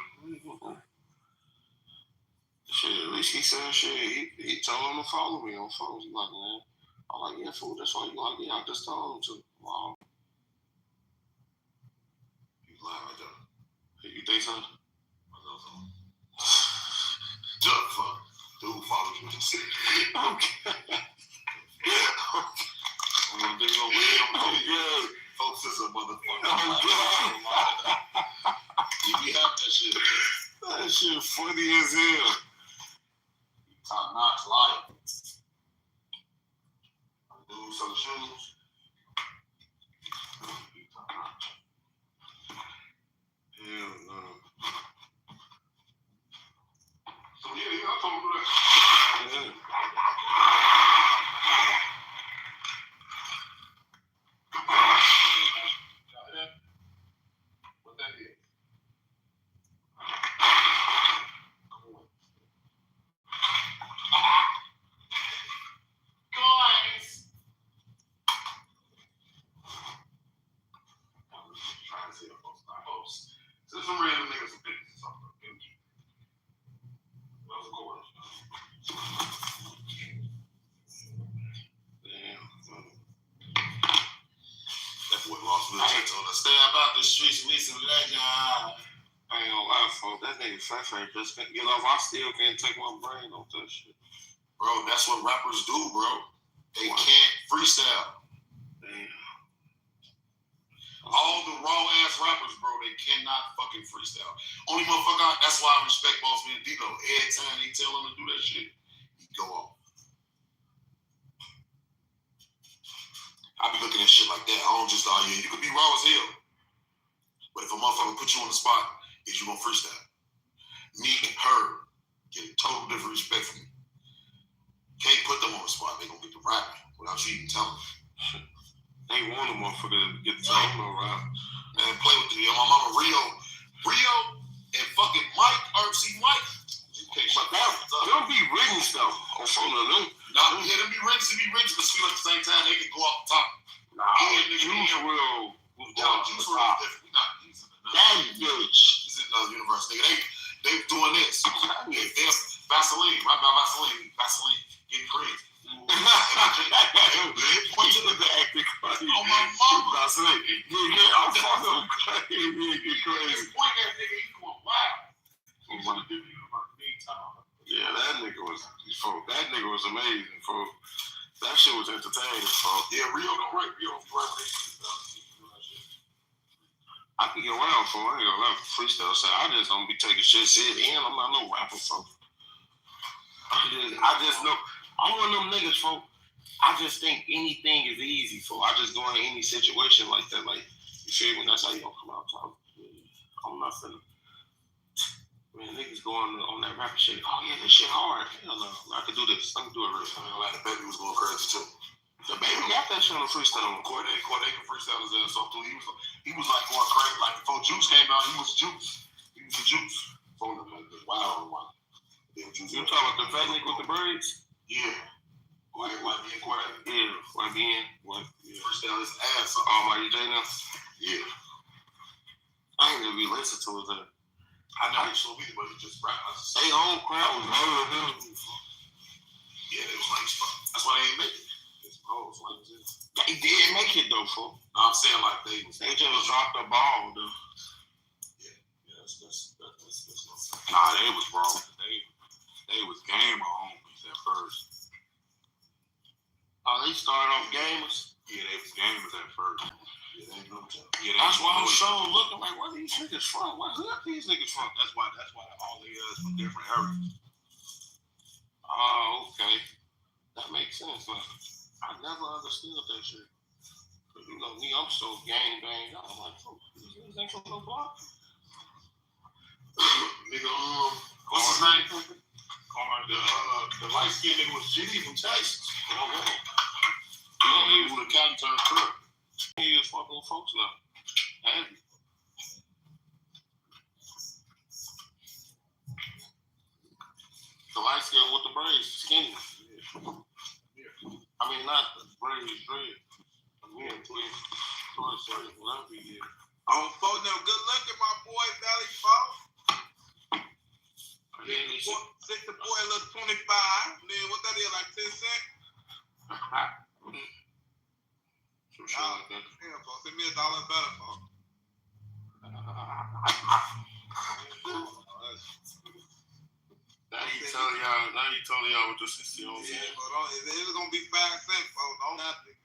Shit, at least he said shit. He told him to follow me on phones. He's like, man. I'm like, yeah, fool, that's all you like. Yeah, I just told him to. Wow. He's lying right there. You think so? I know so. Just fuck. Dude follows me. Okay. I'm gonna do no way. Folks is a motherfucker. You be having that shit. That shit funny as hell. Top notch liar. Dude selling shoes. Hell no. So yeah, I told him that. Yeah. What that is? Guys. I'm just trying to see if folks not hosts. So some random niggas some pictures or something. Of course. Damn. That boy lost me. He told us, stay about the streets, we some legend. I ain't gonna lie, folks. That nigga Fefe just can't get off. I still can't take my brain off that shit. Bro, that's what rappers do, bro. They can't freestyle. Damn. All the raw ass rappers, bro, they cannot fucking freestyle. Only motherfucker, that's why I respect Boss Man D-Lo. Every time they tell him to do that shit, he go off. I be looking at shit like that. I don't just, oh yeah, you could be raw as hell. But if a motherfucker put you on the spot, is you gonna freestyle? Me and her get a total different respect from me. Can't put them on the spot. They gonna get to rapping without you even telling them. They want a motherfucker to get the time around. Man, play with me. My mama Rio and fucking Mike, RC Mike. But they'll be written stuff on phone of them. Nah, yeah, them be rich, but sweet at the same time. They can go off the top. Juice will Juice WRLD is different. We not using that bitch. He's in another universe, nigga. They doing this. They're Vaseline, right now Vaseline getting crazy. Point to the back because on my mama. Vaseline. Yeah, I'm fucking crazy. Get crazy. Point that nigga, he going wild. Yeah, that nigga was amazing, folks. That shit was entertaining, folks. Yeah, Rio don't write. I can get around, folks. I ain't gonna let freestyle say. I just don't be taking shit serious, and I'm not no rapper, folks. I just know I'm one of them niggas, folks. I just think anything is easy, folks. I just go in any situation like that, like you feel me? That's how you gonna come out talking. I'm not finna. Man, niggas going on that rapper shit. Oh yeah, this shit hard. Hell no, I could do this. I can do it real. Like the baby was going crazy too. The baby got that shit on the freestyle. Corday can freestyle his ass off too. He was like going crazy. Like before Juice came out, he was Juice. He was the Juice. Before the wild one. You talking about the fat nigga with the braids? Yeah. White being Corday. Yeah, white being. Freestyle his ass off. Oh my, you J now? Yeah. I ain't gonna be listening to it there. I know he so weak, but he just rap. They whole crowd was lower than him. Yeah, they was like, that's why they ain't make it. They did make it though, fool. No, I'm saying like they just dropped the ball, though. Yeah, that's nah, they was wrong. They was gamer homies at first. Oh, they started off gamers? Yeah, they was gamers at first. Yeah, that's why I'm showing looking like, where these niggas from? Where these niggas from? That's why all they is from different areas. Oh, okay. That makes sense, man. I never understood that shit. But you know me, I'm so gang bang. I'm like, these niggas ain't from no block. Nigga, what's his name? The light skinned nigga was GD from Texas. He would have gotten turned through. He is fucking folks now. Heavy. the braids, skinny. I mean, not the braids, dread. Yeah, twist, whatever you get. On phone now, good luck at my boy Valley Falls. Six the boy a little 25. Then what that is, like 10 cents? Some shit like that. Yeah, folks, send me $1 better, folks. Now you telling y'all what this is. Yeah, but it's gonna be 5 cents, folks. Don't nothing.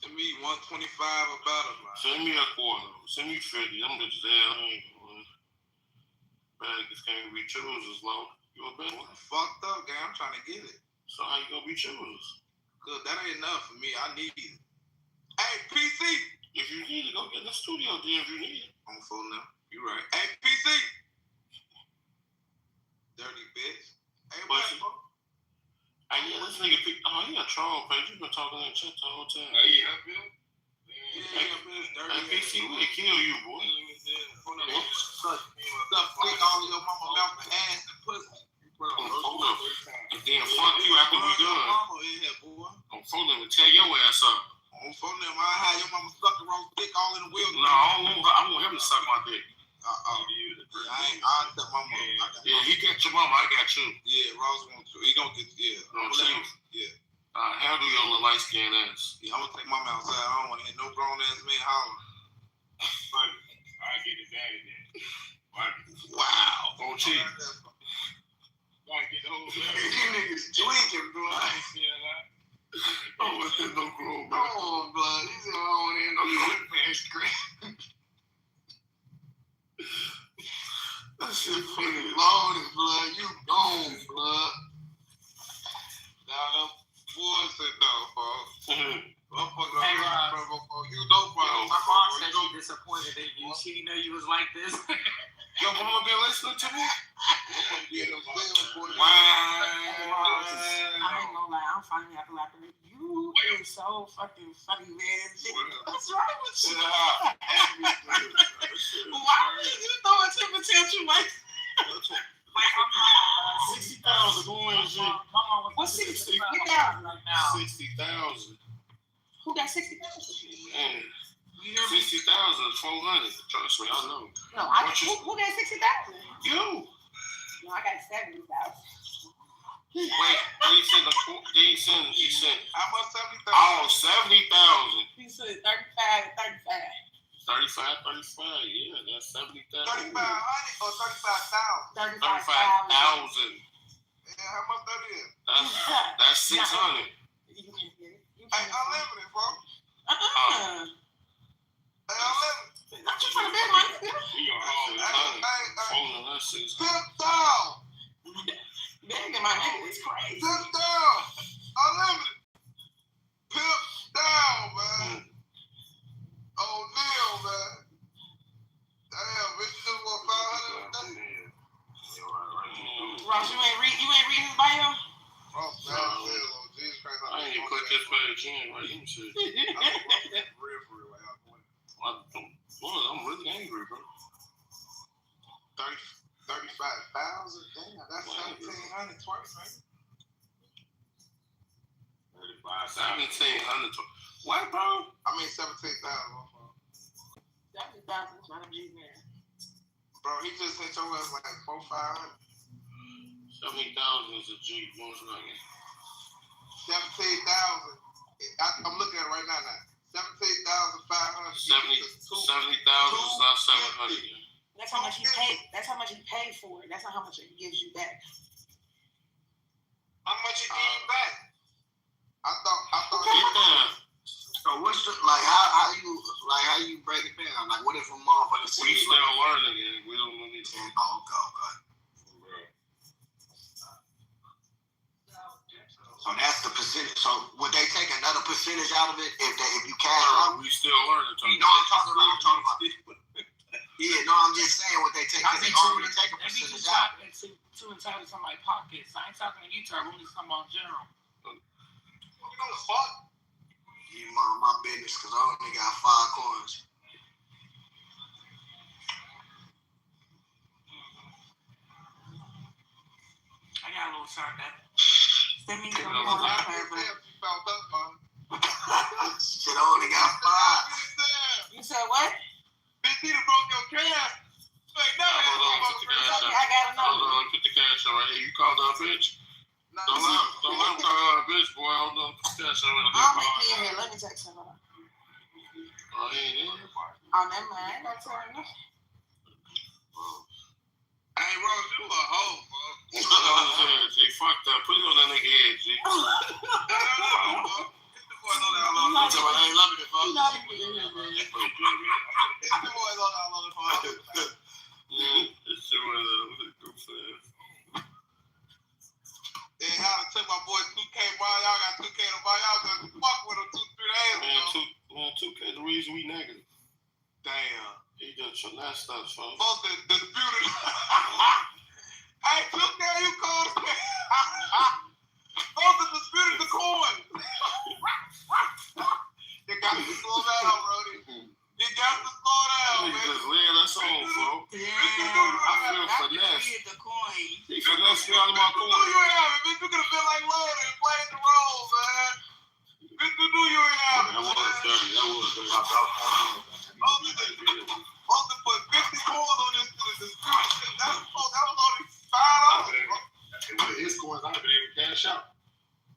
Send me 125 or better, man. Send me a quarter. Send me 50. Them bitches there. I ain't going. Man, this can't be choosers, low. You a bet? Fucked up, gang. I'm trying to get it. So how you gonna be choosers? Cause that ain't enough for me. I need it. Hey, PC. If you need it, go get in the studio, then if you need it. On phone now. You right. Hey, PC. Dirty bitch. Hey, what? Hey, yeah, this nigga picked. Oh, he a troll page. You been talking in chat the whole time. Hey, you help him? Hey, PC, we'll kill you, boy. Suck dick all your mama mouth and ass and pussy. Hold up. And then fuck you after we done. Mama in here, boy. I'm phone them and tear your ass up. On phone them, I had your mama suck the roast dick all in the wilderness. No, I want him to suck my dick. I'll tell my mama. Yeah, he got your mama, I got you. Yeah, Ross wants to. He gonna get, yeah. Yeah. Handle your little light skinned ass. Yeah, I'm gonna take mama outside. I don't want to hear no grown ass man holler. I get his daddy then. Wow. Oh, cheap. I get the whole You niggas tweaking, bro. Oh, it's no grown, bro. Oh, blood. He said, I don't want to hear no good man scream. That shit funny. Lord is blood. You gone, blood. Now, them boys said no, folks. Hey, You know, bro. My mom said she disappointed in you. She didn't know you was like this. Your mama been listening to me? I ain't gonna lie, I'm finally acting like you is so fucking funny, man. What's wrong with you? Why would you throw a temper tantrum like 60,000 going shit. what's 60,000 right now? 60,000. Who got 60,000? Man, 60,000 is 400. Trust me, I know. No, who got 60,000? You. No, I got 70,000. Wait, he said How much 70,000? oh, 70,000. He said 35 and 35. 35, yeah, that's 70,000. 3,500 or 35,000? 35,000. 35,000. Yeah, how much that is? That's 600. You can get it. Hey, unlimited, bro. Uh-uh. Hey, unlimited. I'm just trying to bet my nigga. That's 600. Tip down. Begging my nigga is crazy. Tip down. Unlimited. Pip down, man. Oh, Neil, man. Damn, bitch, you just want 500? Ross, you ain't read his bio? Oh, man, Jesus Christ. I ain't even click this page in, right? Let me see. I'm really angry, bro. 35,000? Damn, that's 1,700 twice, right? 1,700. What, bro? I mean, 17,000. 70,000 is not a G man. Bro, he just sent your ass like 4,500. 70,000 is a G. Most likely. 17,000. I'm looking at it right now. 17,500. 70,000 is not 700. That's how much he paid. That's how much he paid for it. That's not how much it gives you back. How much it gave you back? I thought. Get down. So what's the, how you break it down? Like what if a motherfucker We still learning it. We don't know anything. Oh, okay. So that's the percentage. So would they take another percentage out of it if you cash out? We still learning. No, I'm talking about. Yeah, no, I'm just saying what they take because they already take a percentage out. Too inside of somebody's pockets. I ain't talking to you, Turbo. I'm just talking about general. You know the fuck? You mind my business because I only got 5 coins. don't know. Cash out. I'll make me in here. Let me text him. Oh, he ain't in here. Oh, never mind. I ain't got time. Hey, Rose, you a hoe, bro. G, fuck that. Put it on that nigga head, G. Get the boys on that long. I ain't loving it, folks. Not even in here, man. Get the boys on that long. Yeah, this shit was goofy. Then how to took my boy 2K, bro. Y'all got 2K to buy y'all. Cause fuck with him 2-3 days ago. Man, 2K the reason we negative. Damn. He done finessed us, folks. Supposed to dispute it. Hey, 2K, you cold as supposed to dispute the coin. You got to slow down, Brody. You got to slow down, Nigga man. just laying us on, folks. Yeah. I feel finesse. The coin. He finessed me out of my Bitch, you coin. knew you ain't have it. Bitch, you could have been like Lord and played the role, man. Bitch, you knew you ain't have it. That was dirty. Supposed to put 50 coins on this to the dispute. That was only $5. His coins, I'd have been able to cash out.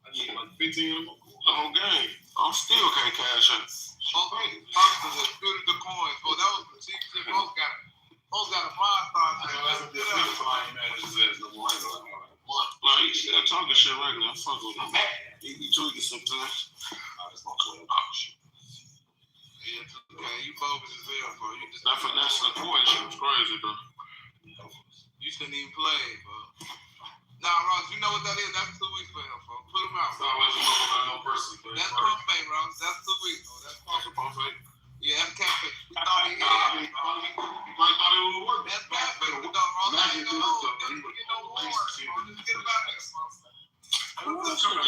I gave him like 15 of them. The whole game. I'm still can't cash out. Okay, to dispute the coins. Well, that was the cheap shit. Both got a monster. Like, he still talking shit regular. I'm fucking with him. He be tweaking sometimes. Yeah, you bogus as hell, bro. You just That finessing the coin shit was crazy, bro. You shouldn't even play, bro. Nah, Ross, you know what that is? That's 2 weeks for him, bro. Put him out, bro. That's pump fake, Ross. That's 2 weeks, bro. That's pump fake. Yeah, that's cat fake. You thought he had it. That's cat fake. You thought Ross ain't gonna hold. Didn't get no more. Just get him out there, bro. That was that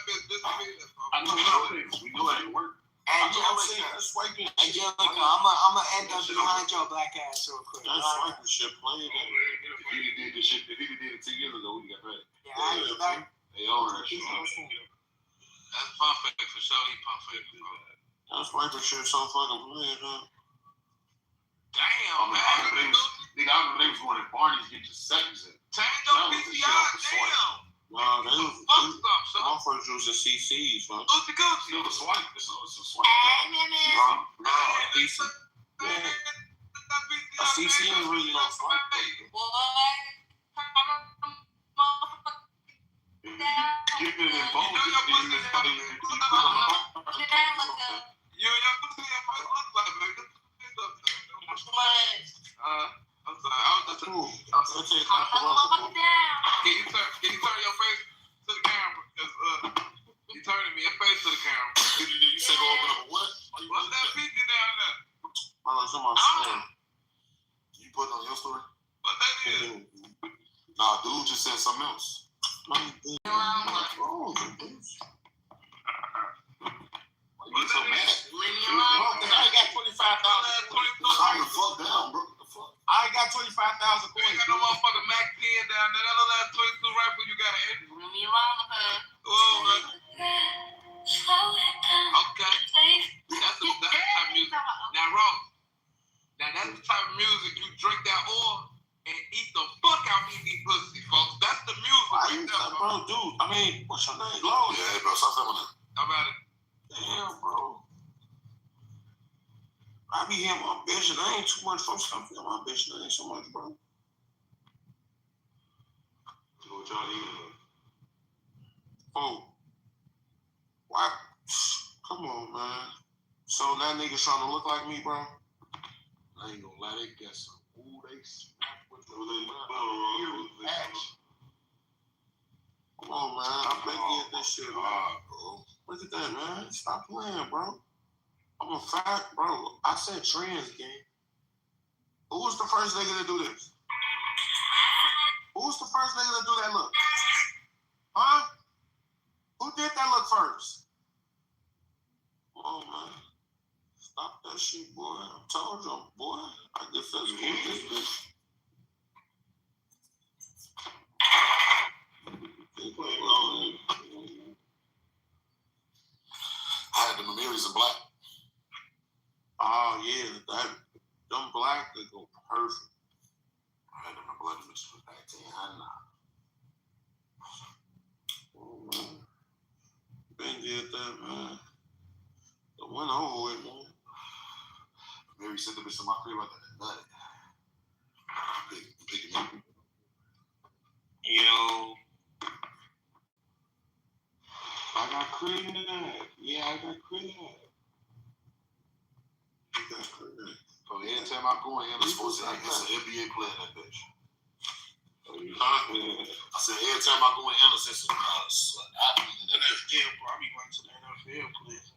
bitch disappeared, bro. I know we know that it worked. Angelica, swiping. I'ma end up behind your black ass real quick. That swiping shit playing. If he did this shit, if he did it 2 years ago, we got back. Yeah, I ain't back. They own that shit. That's pump fake for sure. He pump fake, bro. That swiping shit so fucking playing, huh? Damn, man. I remember they was going to Barney's get your seconds in. Change your PCI, damn. Wow, they was Fuck stuff, son. my first using CCs, man. Gucci Gucci. It was a swipe. It's a swipe. Decent. A CC ain't really no swipe. Get them in both. You and your pussy look like, baby. I'm sorry. I was just Cool. Can you turn your face to the camera? Cause you turning me your face to the camera. You say go open up a what? What's that picture down there? It's on my story. You put it on your story? What that is? Nah, dude just said something else. What's that is? I got 25,000. Calm the fuck down, bro. What the fuck? I ain't got 25,000 You ain't coins. got no motherfucking Mac 10 down there. That little ass 22 rifle you got an edge. Oh, man. Okay. That's the type of music. Now, Ross. Now, that's the type of music you drink that oil and eat the fuck out of these pussy, folks. That's the music right there, bro. Bro, dude, I mean, what's your name? Low. Yeah, bro, stop saying that. How about it? Damn, bro. I be hearing my bitch, and I ain't too much folks. I'm feeling my bitch, and I ain't so much, bro. What y'all eating? Oh. Why? Come on, man. So that nigga trying to look like me, bro? I ain't gonna lie, they got some. Ooh, they smack with the action. Come on, man. I been getting this shit, man. Bro. Look at that, man. Stop playing, bro. I'm a fat, bro. I said trans game. Who was the first nigga to do this? Who was the first nigga to do that look? Huh? Who did that look first? Come on, man. Stop that shit, boy. I told you, boy. I get physical with this bitch. I had the Mamiris in black. Oh, yeah. Them black, they go perfect. I had them in black mixed with 19. did that, man. The went over with, man. Maybe sent the bitch to my crib like that nut. Yo. I got cream in that. Yeah, I got cream in that. You got cream in that. So every time I go in here, it's supposed to be it's an NBA player in that bitch. I said every time I go in here, it's an athlete in that bitch. NFL, bro. I be going to the NFL place.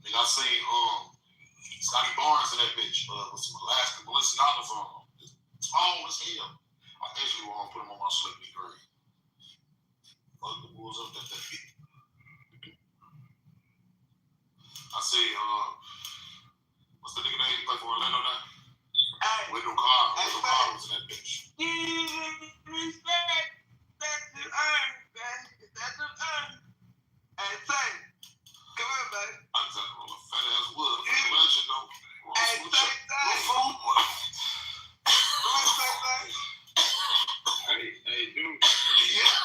Nigga, I seen Scotty Barnes in that bitch with some Alaska Balenciagas on. Tall as hell. I actually want to put him on my slippy grade. Fuck the Bulls up that bitch. I say, what's the nigga name he played for Orlando now? Hey, Wendell Carter was in that bitch. respect. That's an earn. That's an earn. Hey, say, come on, baby. I just had to roll a fat ass wood. Legend though. Hey, say. Hey, dude. Yeah.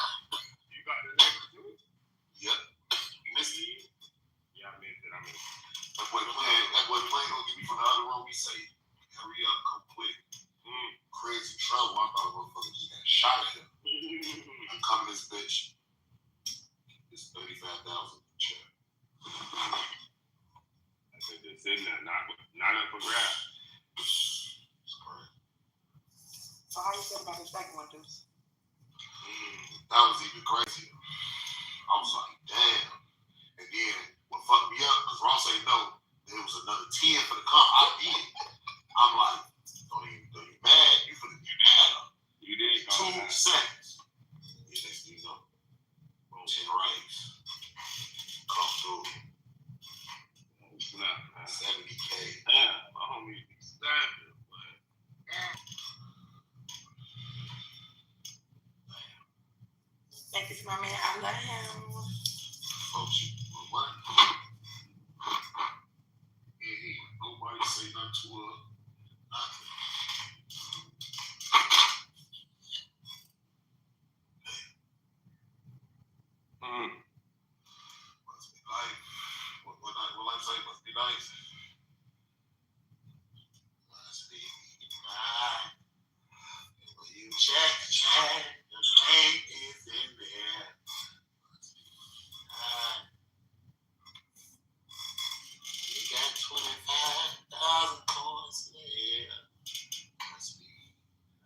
You got the next dude? Yep. Missed it. Yeah, I missed it. That boy playing gonna get me from the other room. We say, hurry up, come quick. Crazy trouble. I thought motherfucker just got shot at him. I'm coming this bitch. It's 35,000 check. I said they're sitting there, not up for grabs. It's crazy. So how you feel about the second one, Deuce? That was even crazier. I was like, damn. And then what fucked me up, because Ross ain't know, there was another 10 for the comp. I did. I'm like, don't you mad? You finna get mad. You did. 2 seconds. Yeah, next thing you know, 10 rings. Come through. Snap, man. 70K. Yeah, my homie be snapping, but. Thank you to my man. I love him. Folks, what? Nobody say nothing to her. Nothing. Must be life. What life say? Must be nice. Must be life. When you check, the strength is in there. Must be life. You got 25,000 coins there. Must be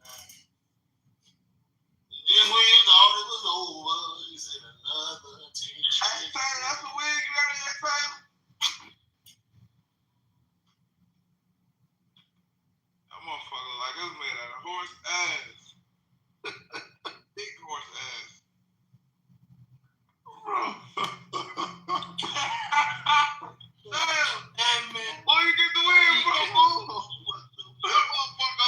life. Then when you thought it was over, you said another team. Hey, say, that's the wig you got in your face. That motherfucker like it was made out of horse ass. Big horse ass. Damn, man. Where you get the wig from, fool? That motherfucker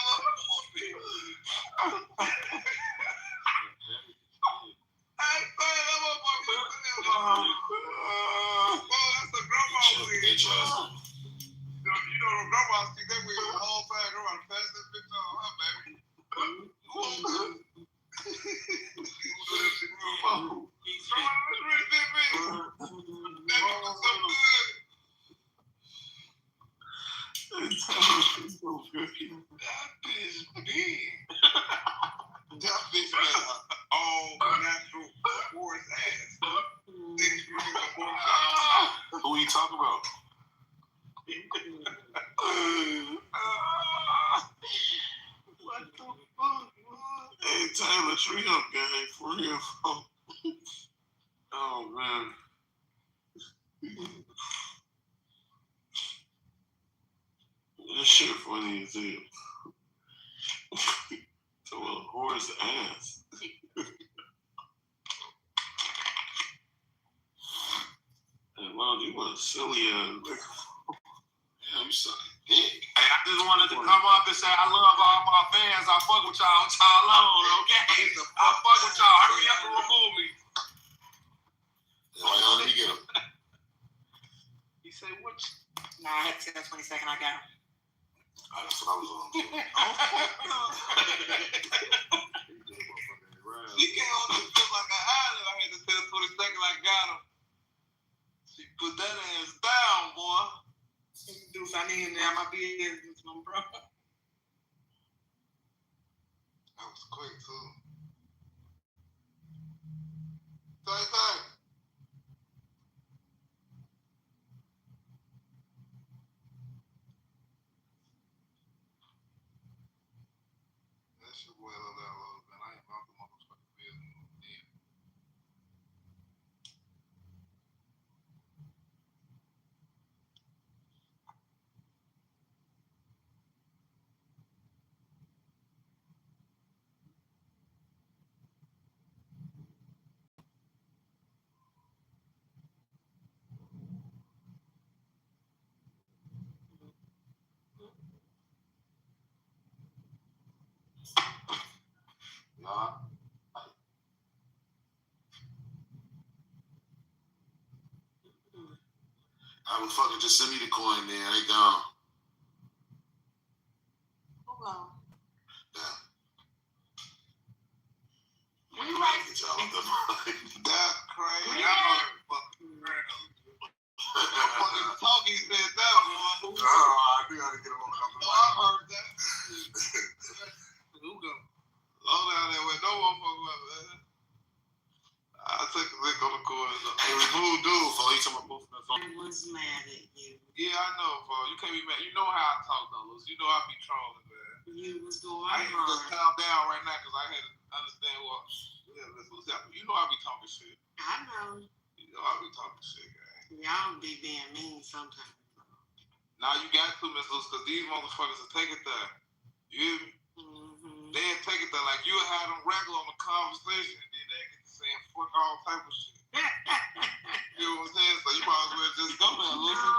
Hey, say, that motherfucker. That's a grandma wig. You know the grandma stick that wig the whole time. Grandma pass that bitch on her, baby. That bitch got all natural horse ass. Who you talking about? What the fuck? Hey, Taylor, tree up, gang, for real. Oh, man. That shit funny as hell. To a horse ass. Hey, Lord, you want silly ass. Damn, you suck dick. Hey, I just wanted to come up and say I love all my fans. I fuck with y'all. What y'all on, okay? I fuck with y'all. Hurry up and remove me. Let me get him. He said, what? Nah, I had 10 22nd. I got him. That's what I was on. He came on this just like an island. I had to tell 22nd I got him. Put that ass down, boy. Deuce, I need to have my business, my bro. That was quick too. Say. That shit boy love that little bit. I ain't about the motherfucking business. Nah. I would fucking just send me the coin, man. They gone. Hold on. Damn. When you right? Get y'all off the mic. That's crazy. Yeah. Y'all motherfucking crazy. Fucking talking said that, boy. Oh, I knew how to get him on the Oh, I heard that. Who go? Low down there with no motherfucker up there. I'll take a lick on the corner. Hey, remove dude, for he talking about both of us. I was mad at you. Yeah, I know, bro. You can't be mad. You know how I talk, though, Lucy. You know I be trolling, man. You was going I ain't just hard. calm down right now because I had to understand what. Yeah, Lucy, you know I be talking shit. I know. You know I be talking shit, gang. Y'all be being mean sometimes. Now you got to, Miss Lucy, because these motherfuckers will take it there. You hear me? Mm-hmm. They'll take it there. Like, you'll have them regular on the conversation, and then they get to saying fuck all type of shit. You know what I'm saying? So you might as well just go there, Lucy.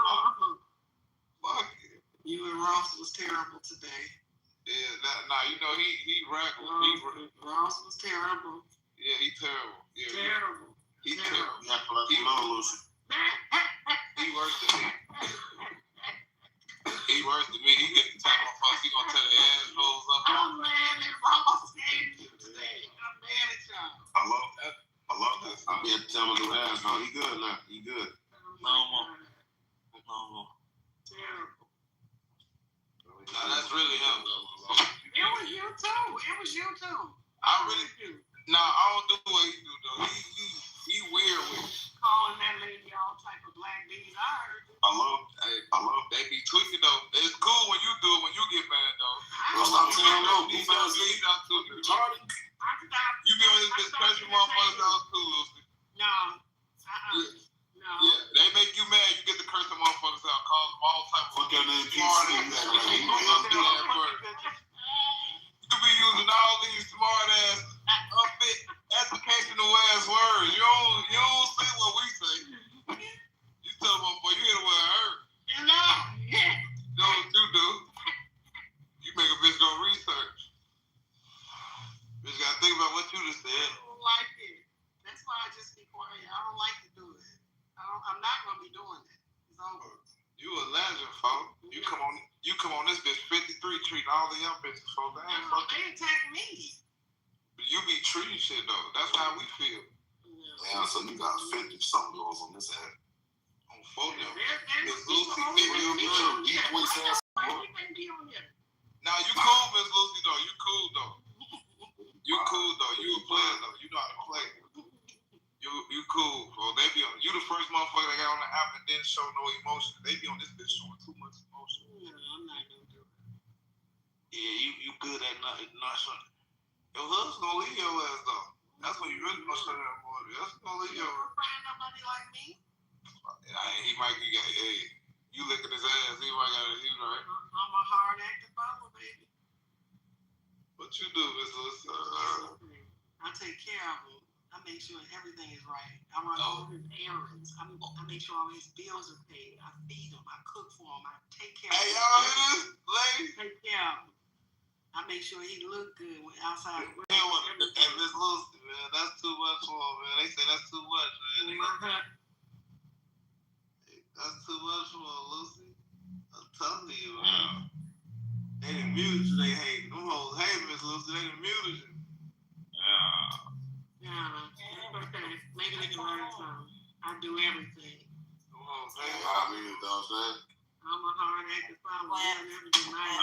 Fuck it. You and Ross was terrible today. Yeah, you know, he regular. Ross was terrible. Yeah, he terrible. Yeah, Terrible. he terrible. You have to let him know, Lucy. He worse than me. He worse than me. He get the type of fuck he gonna tell the assholes up. I'm mad at Ross came to you today. I'm mad at y'all. I love that. I'll be at the time of the ass. No, he good now. He good. No more. Terrible. Nah, that's really him, though. It was you too. I really do. Nah, I don't do what he do, though. He weird with it. Calling that lady all type of black bees. I heard you. I love. They be tweaking, though. It's cool when you do it, when you get mad, though. Well, stop saying no. These guys leave out too. Retarded. You be on this bitch crazy motherfuckers out too, Lucy. No. No. Yeah, they make you mad. You get to curse the motherfuckers out, call them all type of Fuck your name, smart PC. You be using all these smart ass, unfit, educational ass words. You don't say what we say. You tell them, boy, you hear the word hurt. No. You know what you do? You make a bitch go research. Bitch gotta think about what you just said. I don't like it. That's why I just be quiet. I don't like to do it. I'm not gonna be doing it. It's over. You a legend, folks. You come on this bitch 53 treating all the young bitches, folks. They attack me. But you be treating shit though. That's how we feel. Damn, so you got 50 something girls on this ad. On phone them. Miss Lucy, Now you cool, Miss Lucy though. You cool though. You a player though. You know how to play. You cool, bro. They be on. You the first motherfucker that got on the app and didn't show no emotion. They be on this bitch showing too much emotion. No, I'm not gonna do it. Yeah, you good at not showing. Your husband gonna leave your ass though. That's when you really gonna show that boy. That's gonna leave your ass. Find nobody like me. He might be. Hey, you licking his ass. He might got. He right. I'm a hard active father, baby. What you do, Miss Lucy? I take care of him. I make sure everything is right. I run all his errands. I make sure all his bills are paid. I feed him. I cook for him. I take care of him. Hey, y'all hear this, lady? Take care of him. I make sure he look good when outside. Hey, Miss Lucy, man, that's too much for him, man. They say that's too much, man. That's too much for him, Lucy. I'm telling you, man. They done muted you. They hate. Them hoes hate Miss Lucy. They done muted you. Yeah, okay. Maybe they can learn something. I do everything. Them I mean, you know what I'm saying? I'm a hard actor. I'll never get married.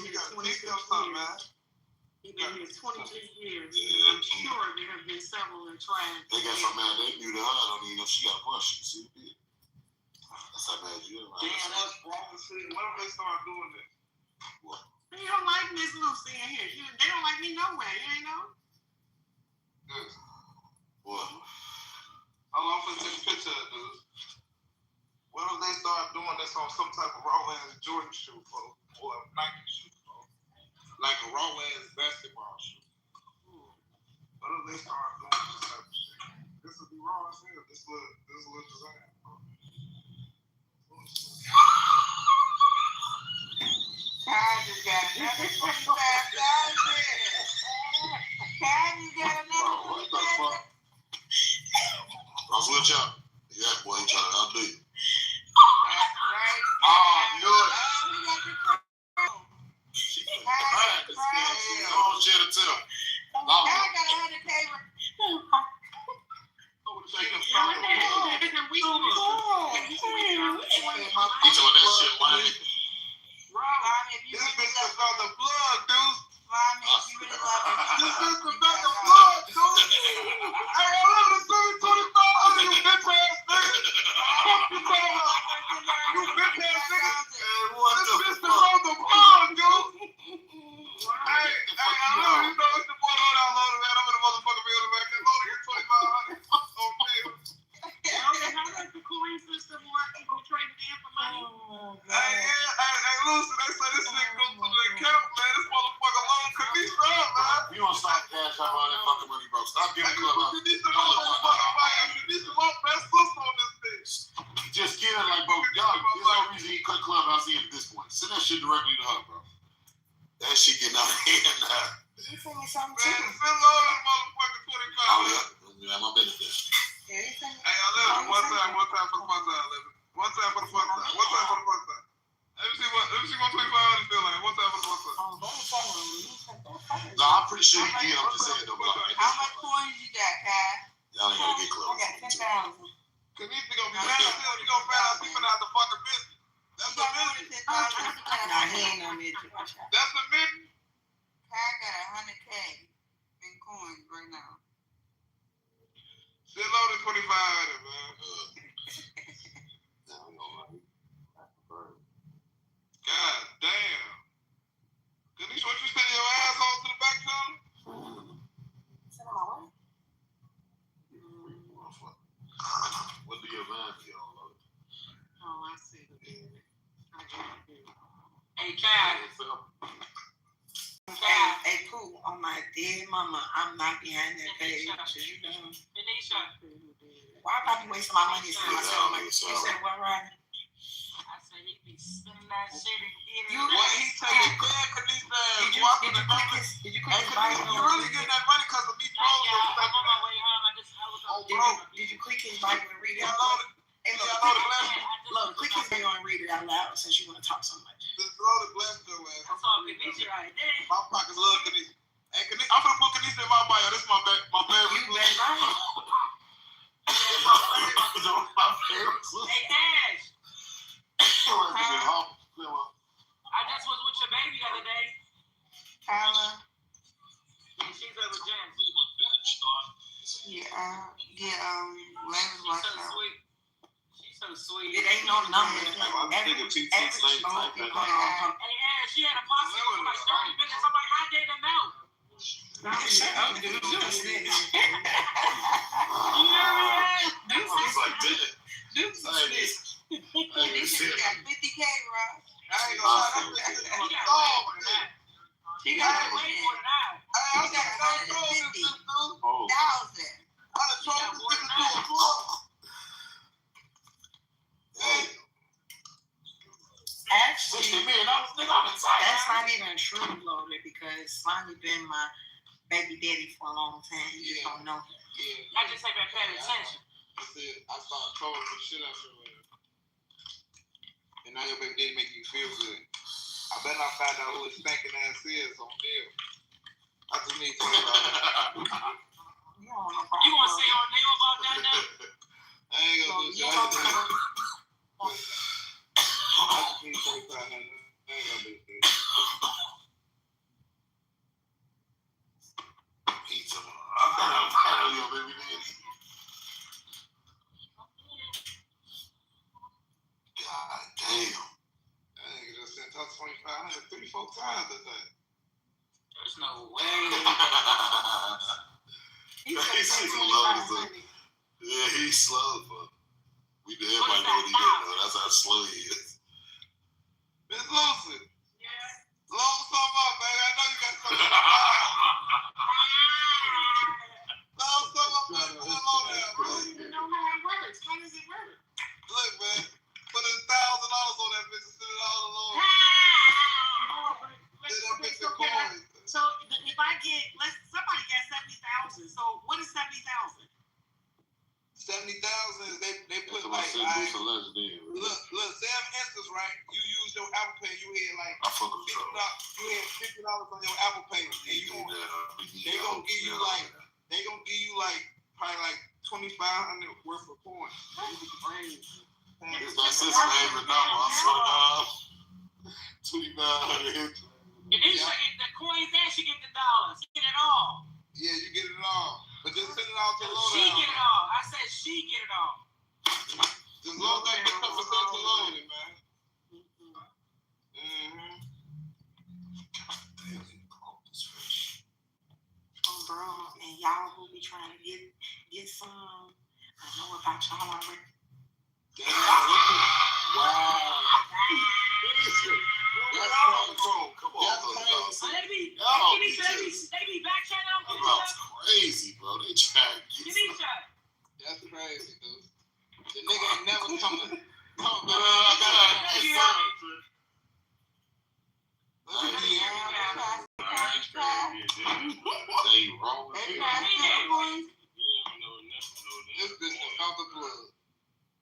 You got to teach them something, man. He's been here 23 years, and I'm sure there have been several that tried. They got so mad they knew the her. I don't even know she got a push. See what it? That's how bad you are. Damn, that's wrong shit. When do they start doing this? What? They don't like Miss Lucy in here. They don't like me nowhere. You ain't know? Good. What? I'm gonna take a picture of this. When do they start doing this on some type of raw ass Jordan shoe, folks? Or a Nike shoe, folks? Like a raw ass basketball shoe. When do they start doing this type of shit? This will be raw as hell. This will design, bro. Kai just got another 25,000. Kai just got another 25,000. I'll switch up. Yeah, boy, you trying to outdo you. That's right. Oh, good. Oh, we got the crown. She Kai got got the the crown. Oh, shit, to tell. Kai got 100K. He told that shit, man. This bitch is about the blood, dude. Mommy, you really love it. This bitch is about the blood, dude. Hey, I love the 2500, you bitch ass nigga. Fuck you talking about? You bitch ass nigga. This bitch is about the blood, dude. Hey, I love you know it's the boy load out loaded, man. I'm in the motherfucking building, man. That loaded get 2500. Oh, man. How does the coin system work? You go trade it in for money? Hey, Lucy, they say this shit goes to the account, man. This motherfucker loan Kanisha up, man. You don't stop cash out all that fucking money, bro. Stop giving club out. Kanisha motherfucker fire. Kanisha my best sister on this bitch. Just get it like, bro. Y'all, there's no reason you cut clubhouse in at this point. Send that shit directly to her, bro. That shit getting out of hand now. You send me something Man, too. send all this motherfucker 25. Oh, yeah. My business there. Yeah, you send me. Hey, I love it. One time for the first time. One time for the first time. One time for the first time. Let me see what 2500 feel like. One time for the first time. No, I'm pretty sure you did. I'm just saying, though. But How much coins you got, Kai? y'all ain't gonna get close. I got 10,000. Kanisha gonna be mad as hell. You gonna find out she finna have to fucking business. That's a business. Nah, he ain't no midget. That's a business. Kai got 100K in coins right now. Shit loaded 2500, man. God damn. Kanisha, what you sending your asshole to the back channel? What do your mind feel on those? Oh, I see. Hey, Kai. Hey, Pooh, on my dead mama, I'm not behind that page. You know. Denisha. Why am I be wasting my money on myself? You said what, Ryan? I said he be spending that shit and getting You- What he taking bad, Kanisha Did ass walking you the numbers. click his Hey, Kanisha, you really getting that money because of me trolling I'm and stuff. on my way home. Did you click his Bible and read it? Y'all loaded. Hey, Y'all look, loaded blast. look, click his Bible and read it out loud since you want to talk so much. Just loaded blast your ass. That's all Denisha right there. My pockets love Kanisha. Hey, Kanisha, I'm gonna put Kanisha in my bio. This is my favorite. You better not. My favorite. Hey, Ash. I just was with your baby the other day. Tyler. And she's over Jen. Yeah, Larry's She's watching so out. sweet. She's so sweet. It ain't no numbers. I'm thinking PT same type of Hey, Ash, she had a posse for like 30 minutes. I'm like, how did it know? Shut up, dude. You a snitch. You hear me, Ash? It's like that. Dude's a snitch. This shit got 50K, Rob. I ain't gonna lie. That bitch is He got dog, way more than man. that. She He got got way more than that. I was got so cold, this dude. 150,000. I done told this nigga to a club. Hey, Actually, $60 million, nigga, I'm excited. that's not even true, Loaded, because Slimy been my baby daddy for a long time. You just don't know him. yeah. I just ain't been paying attention. I said, I started trolling the shit out your ass. And now your baby daddy make you feel good. I better not find out who his stinking ass is on Neil. I just need $25. You don't want no problem. You want to say on Neil about that now? God damn. That nigga just sent us 2,500 3-4 times today. There's no way. He's slow. Yeah, he's slow, but everybody know what he did, though. That's how slow he is. Miss Lucy. Yeah. Load some up, baby. I know you got something. Load some up, baby. Put a load down, bro. I don't even know how it works. How does it work? Look, man. Put $1,000 on that bitch and send it all alone. Send that bitch in coins. So if I get, somebody got 70,000. So what is 70,000? 70,000 is they put That's like, what I said, look, say for instance, right? You use your Apple Pay, you had like I fuck with $50 on your Apple Pay, and they gonna give you like probably like 2,500 worth of coins. That's his favorite number. I swear to God. 2,900. And then she get the coins and she get the dollars. She get it all. Yeah, you get it all. But just send it all to load. She get it all. I said she get it all. Just load that bitch up and send it to loading, man. Mm-hmm. Bro, and y'all who be trying to get some. I know about y'all already. Damn, wow. Come on, They be back channel. That's crazy, bro. They trying to get Give me shot. That's crazy, dude. The nigga ain't never come back. They wrong. This bitch done found the plug.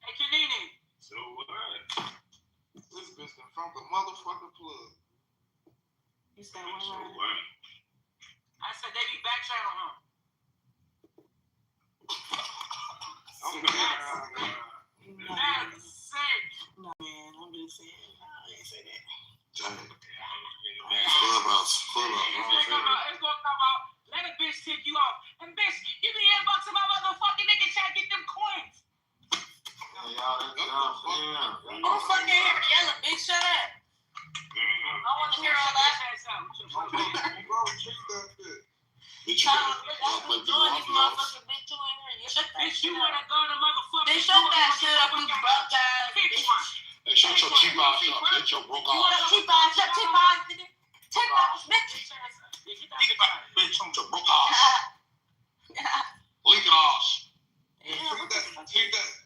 Hey, Kanini. So what? This bitch done found the motherfucking plug. You said what? I said they be back channel, huh? That's sick. No, man, I'm just saying. I ain't say that. Clubhouse. It's gonna come out. Let a bitch tip you off. And bitch, give me $8 to my motherfucking nigga try to get them coins. Oh, fucking yellow, bitch, shut up. I want to hear all that. Bitch, Bitch, you wanna go to motherfucking bitch, shut that shit up, you broke ass bitch. Hey, shut your cheap ass up. Bitch, your broke You want ass. to cheap ass up, cheap ass, nigga. Cheap ass, bitch. Bitch, I'm your broke ass. Lincoln ass.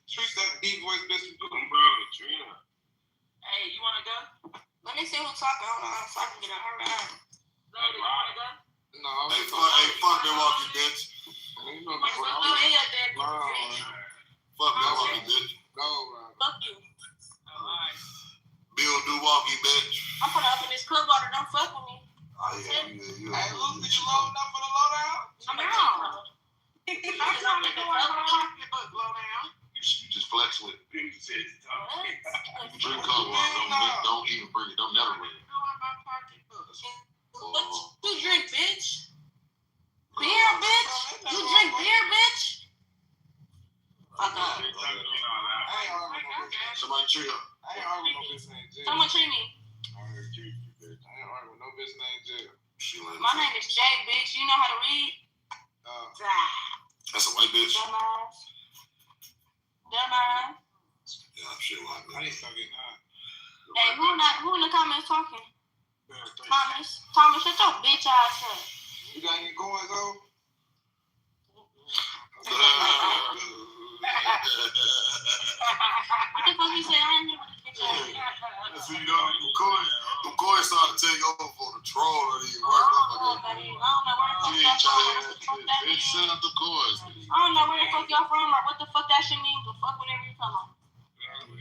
Treat that deep voice bitch. Hey, you wanna go? Let me see who's talking. Hold on, so I can get a hurry up. Lady, you wanna go? No. Hey, fuck that walkie, bitch. You know Fuck you and your dad, bitch. Fuck that walkie, bitch. Go, Rob. Fuck you. Alright. Bill do walkie, bitch. I'm gonna open this club water. Don't fuck with me. Oh, yeah. Hey, Lucy, you loading up for the loadout? I'm No. I'm trying to go pocketbook blow down. You just flex with it. You What? drink coke, don't even bring it. Don't never bring it. What you drink, bitch? Beer, bitch? You drink beer, bitch? Fuck up. Somebody treat her. I ain't arguing with no bitch named Jill. Someone treat me. I ain't arguing with no bitch named Jill. My name is Jay, bitch. You know how to read? That's a white bitch. Dumbass. Dumbass. Yeah, I'm sure white I need bitch. to start getting high. Hey, who in the comments talking? Thomas, shut your bitch ass up. You got any coins, though? What the fuck you say? I ain't never bitch ass. So you know, them coins started to take over for the troll or the work. I don't know where the fuck y'all from. They sent up the coins. I don't know where the fuck y'all from or what the fuck that shit means, but fuck whatever you come on. I don't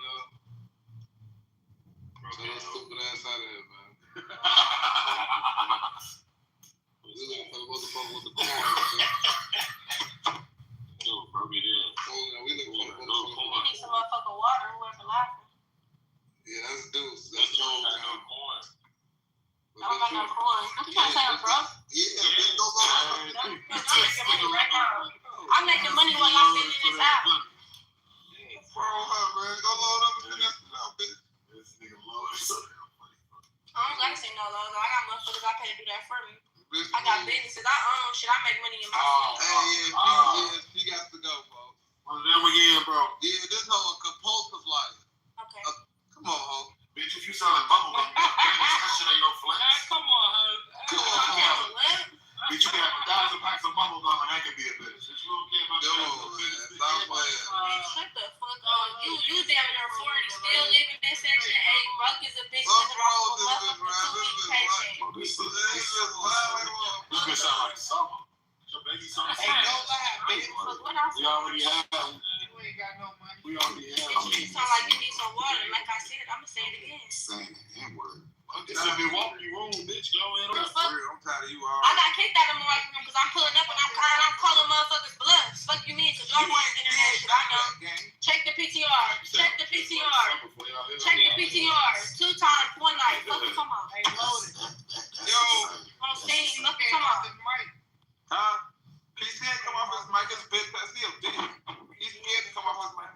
know. So that stupid ass out of here, man. We looking for the motherfucker with the coins, man. Yo, bro, we there. We looking for the You motherfucker. need some motherfucking water, whoever laughing. Yeah, that's Deuce. That's Jones. I don't got no coins. What you trying to say, I'm broke? Yeah, bitch, those are. I'm shit, I make money in my sleep. She got to go, folks. One of them again, bro. Yeah, this whole compulsive life. Okay. Come on, ho. Bitch, if you selling bubble gum, that shit ain't no flex. Come on, Come on. Bitch, you can have 1,000 packs of bubble gum and that can be a business. If you don't care about Yo, business, stop playing. Shut the fuck up. You damn near 40, still living in Section 8. Broke is a bitch What's with wrong with a this bitch, man? paycheck. this bitch sound like summer. Your baby sound Ain't no lie, bitch. What else? We already have. You ain't got no money. We already have. Bitch, you sound like you need some water. Like I said, I'ma say it again. Saying the N-word. This is a Milwaukee room, bitch. Go in. The fuck? I'm tired of you I all. got kicked out of my room because I'm pulling up and I'm calling motherfuckers bluffs. Fuck you mean? Cause y'all You ain't internet did shit. I know. that, gang. Check the PTR. Check the PTR. Check the PTR. 2 times, 1 night. Fuck you talking about? Ain't loaded. Yo, I'm saying, fuck you Came talking off about? his mic. huh? PC ain't come off his mic. His bitch ass. He a bitch. He's scared to come off his mic.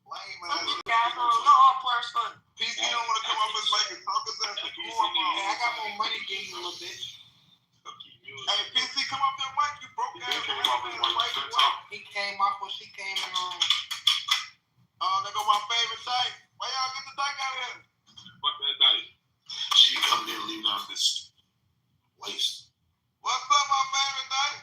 Lame ass. Guys, no all players fun. PC don't want to come off his mic and talk his ass. Hey, I got more money than you, little bitch. Hey, PC, come off your mic. You broke ass. He came off when she came in on. Oh, there go my favorite thing. Why y'all get the dyke out of here? Fuck that night. She come in and leave out this waste. What's up, my favorite thing?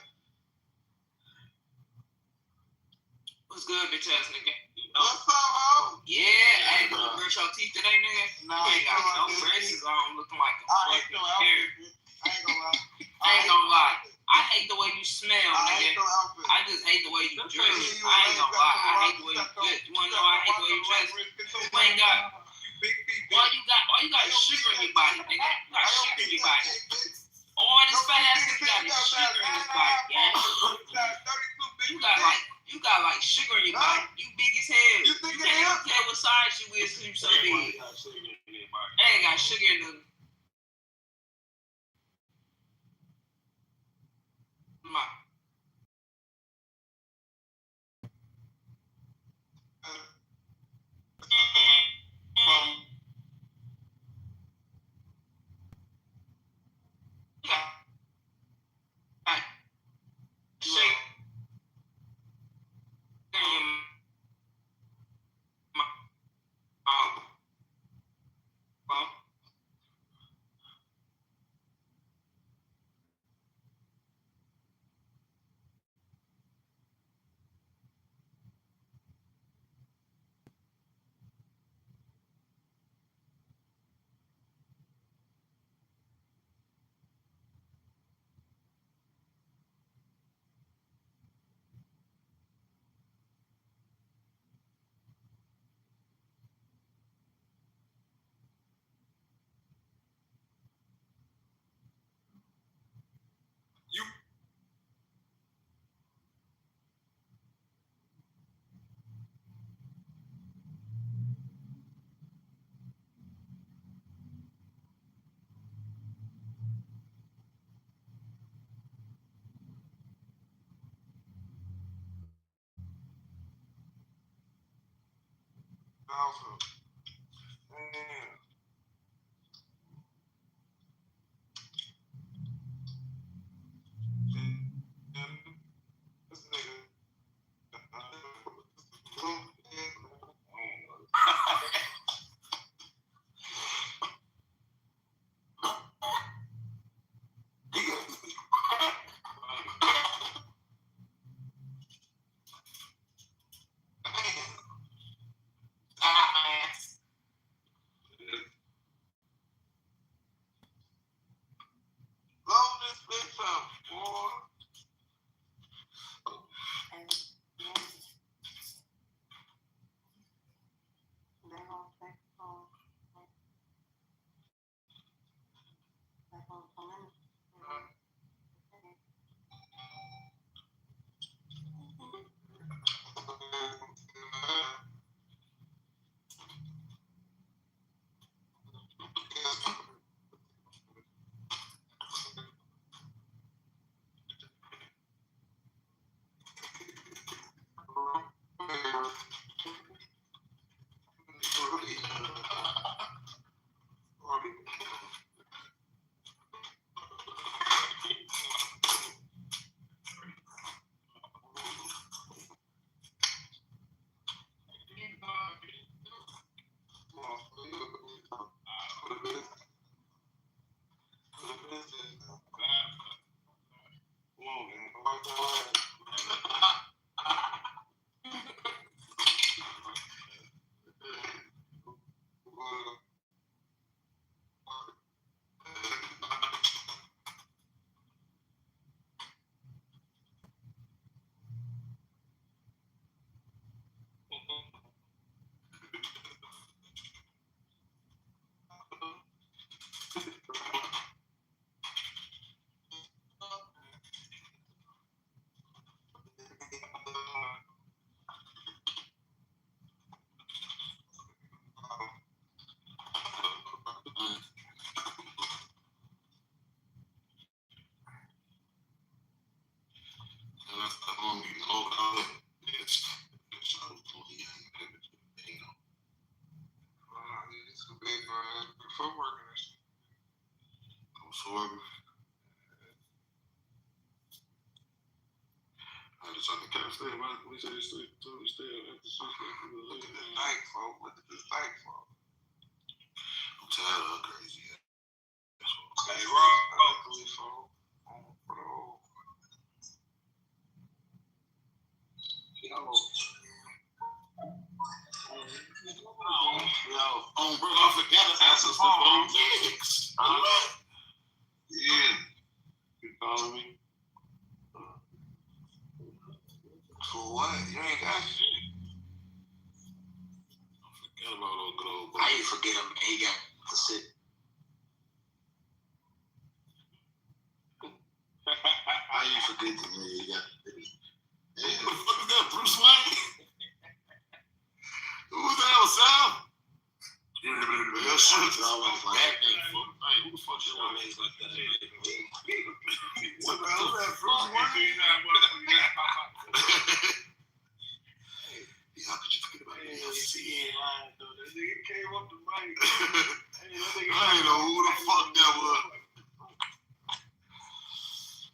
What's good, bitch ass nigga? What's up, ho? Yeah, I ain't gonna brush your teeth today, nigga. Nah, You ain't got come on, no dude. braces on, looking like a I hate fucking your parrot. outfit, bitch. I ain't gonna lie. I ain't gonna lie. I hate the way you smell, I hate nigga. your outfit. I just hate the way you dress. You I ain't gonna lie. I hate the way you got dress. You wanna got know I hate the way you the dress? right You ain't got. You big feet, bitch. All you got is sugar in your body, nigga. You got sugar in your body. All this fat ass nigga got is sugar in his body, yeah. You got like sugar in your body. You big as hell. You You think can't it even is? tell what size you is because you so big. I ain't got sugar in the. My. Sugar in your mouth. on me. Oh, it's It's a big footwork and shit. I'm sorry. I just trying to kind of stay, man. We say stay at the Look at this dyke, folks. Look at this dyke, folks. I'm tired of her crazy ass. Hey, ugly, folks. Bro. Yo, bro, I forgot to answer the phone. Yeah. You calling me? For what? You ain't got shit. Forget about old good old boy. I ain't forget him. He got to sit. I ain't forget the man. You got who the fuck is that, Bruce Wayne? Who's that, Sam? Your shit's always like that. Who the fuck is that? Names like that? What the hell is that, Bruce Wayne? How could you forget about me? That nigga came up to Mike. I ain't know who the fuck that was.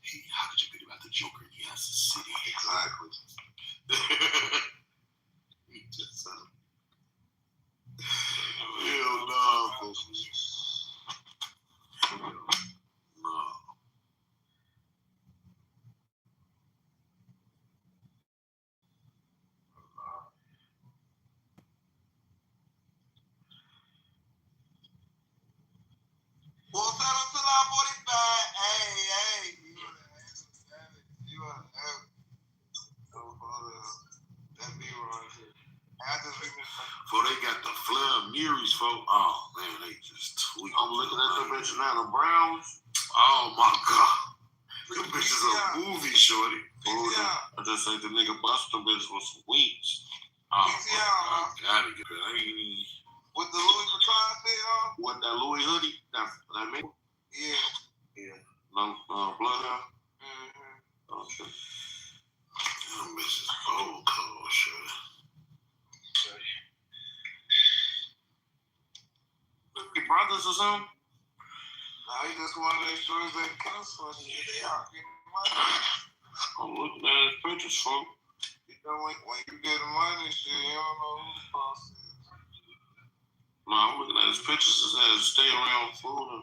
Hey, how could you forget about the Joker in Kansas City? Exactly. Hell no, folks. No. Well, shout out to our 45. Hey. You are that be right here. So they got the Flair Muries, folks. Oh man, they just tweet. I'm looking at them bitches now, the Browns. Oh my god. Them bitches a movie, shorty. I just said the nigga bust them bitches with some weeks. Oh, I gotta get it. I ain't with the Louis Vuitton thing on? What, that Louis hoodie? That me? Yeah. No, blood. Mm-hmm. Okay. Them bitches old color, shorty. Brothers or something? Nah, he just one of those stories that cancel and shit. They out getting money. I'm looking at his pictures, folks. You know, when you get the money, shit, you don't know who the boss is. No, I'm looking at his pictures. It says stay around food.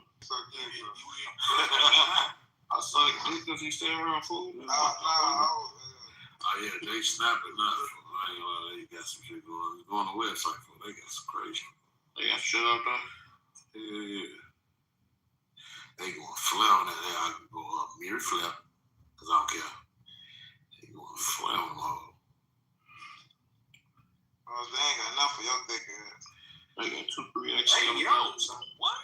I saw the clip because he stay around food. Oh, yeah, they snapping now. I ain't gonna lie, they got some shit going. Go on the website, for they got some crazy. They got shit out there. Yeah. They going flare on that. I can go up mirror flare, because I don't care. They going flare on them all. Oh, they ain't got enough for your thick ass. They got 2, 3 X. Hey, yo, what?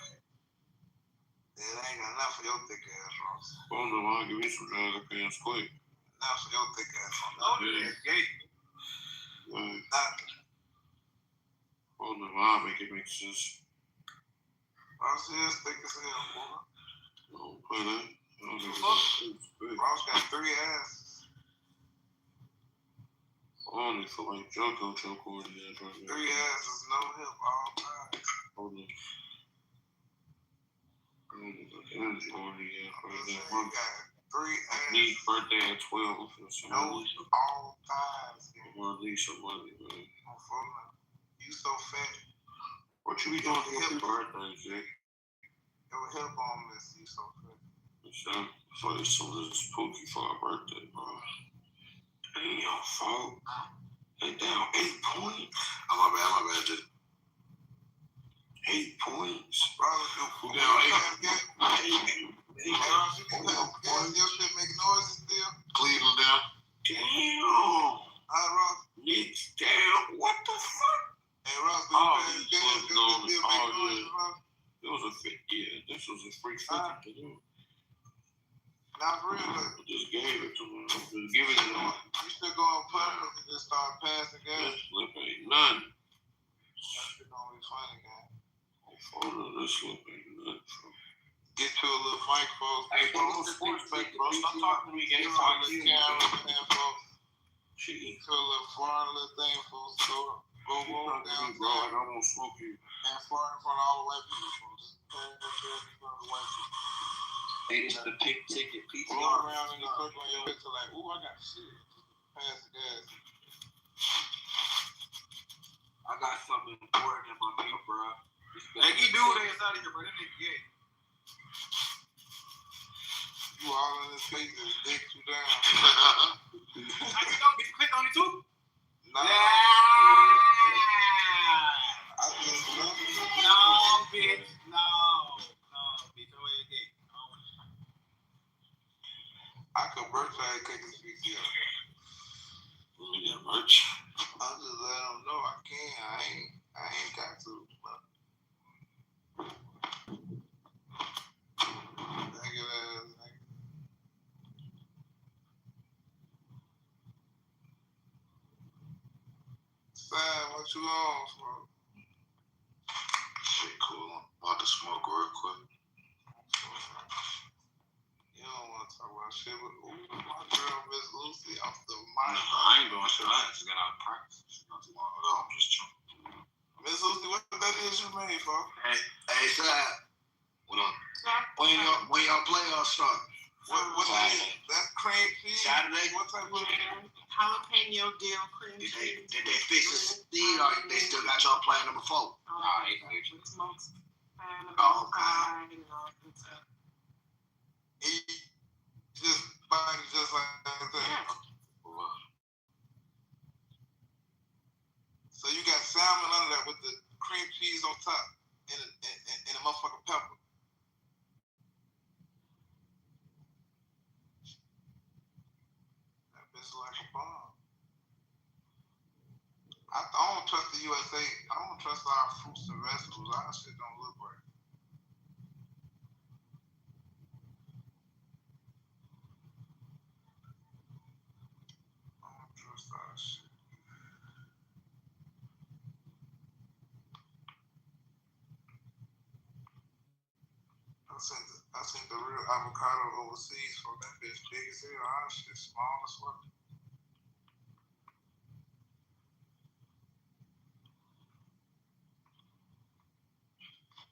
Yeah, they ain't got enough for your thick ass, Ross. Oh, no, I'll give you some dragon pants quick. Enough for your thick ass. Yeah. Nothing. Oh, no, I'll make it make sense. Ross is thick as hell, boy. Don't play that. Ross got 3 asses. Only for like Joko or the 3 asses, no hip, all time. Hold on. Energy on the He got 3 asses. Need birthday at 12. No, all thighs. I want to leave some money, man. You so fat. What you be doing for your birthday, Jake? Your hip on this, you so fat. So this is spooky for our birthday, bro. Hey, yo, folk. They down 8 points. Oh, my bad, Jake. 8 points. Bro, down 8. Your shit make noises still? Cleveland down. Damn. Ross. Knicks down. What the fuck? Hey, Ross, It was a fit. Yeah, this was a free 50 to do. Not for real. I just gave it to him. Just give it to him. You should go on public and just start passing gas. This slip ain't none. That's gonna be funny, guy. This slip ain't none. Get to a little microphone. Hey, bro, sports back, bro. Stop talking to me, gang. to a little foreign little thing for so go down I won't smoke you. and foreign in front of all the white people. Just paying that shit in front of the white people. Hey, this the pick ticket pizza. Roll around in the circle on your picture like, ooh, I got shit. Pass the gas. I got something important in my meal, bro. Hey, he do that out of here, bro. That nigga gay. You all in his face, his dick you down. I can go get click on it too. Nah. Yeah. I just love it. No, bitch. No, bitch. Oh, yeah, gay. I could birthday take his PCR. We got merch. I'll just let him know I can. I ain't got to. But nigga. Sam, what you on for? Shit, cool. I'm about to smoke real quick. You don't want to talk about shit with my girl, Miss Lucy, off the mic. No, I ain't doing shit. I just got out of practice not too long ago. I'm just chilling. Miss Lucy, what that is you made for? Hey, Sam. What up? When y'all playoffs start? What that is? That's cream cheese? Saturday? What type of Jalapeno dill cream Did cheese. they fix the seed or they still got y'all playing number 4? With smoked salmon, Oh, okay. fried, and all that stuff. He just buying it just like that. So you got salmon under that with the cream cheese on top and a motherfucking pepper. That bitch like a bomb. I don't trust the USA. I don't trust our fruits and vegetables. Our shit don't look right. I don't trust our shit. I seen the real avocado overseas from that bitch big as hell. Our shit small as fuck.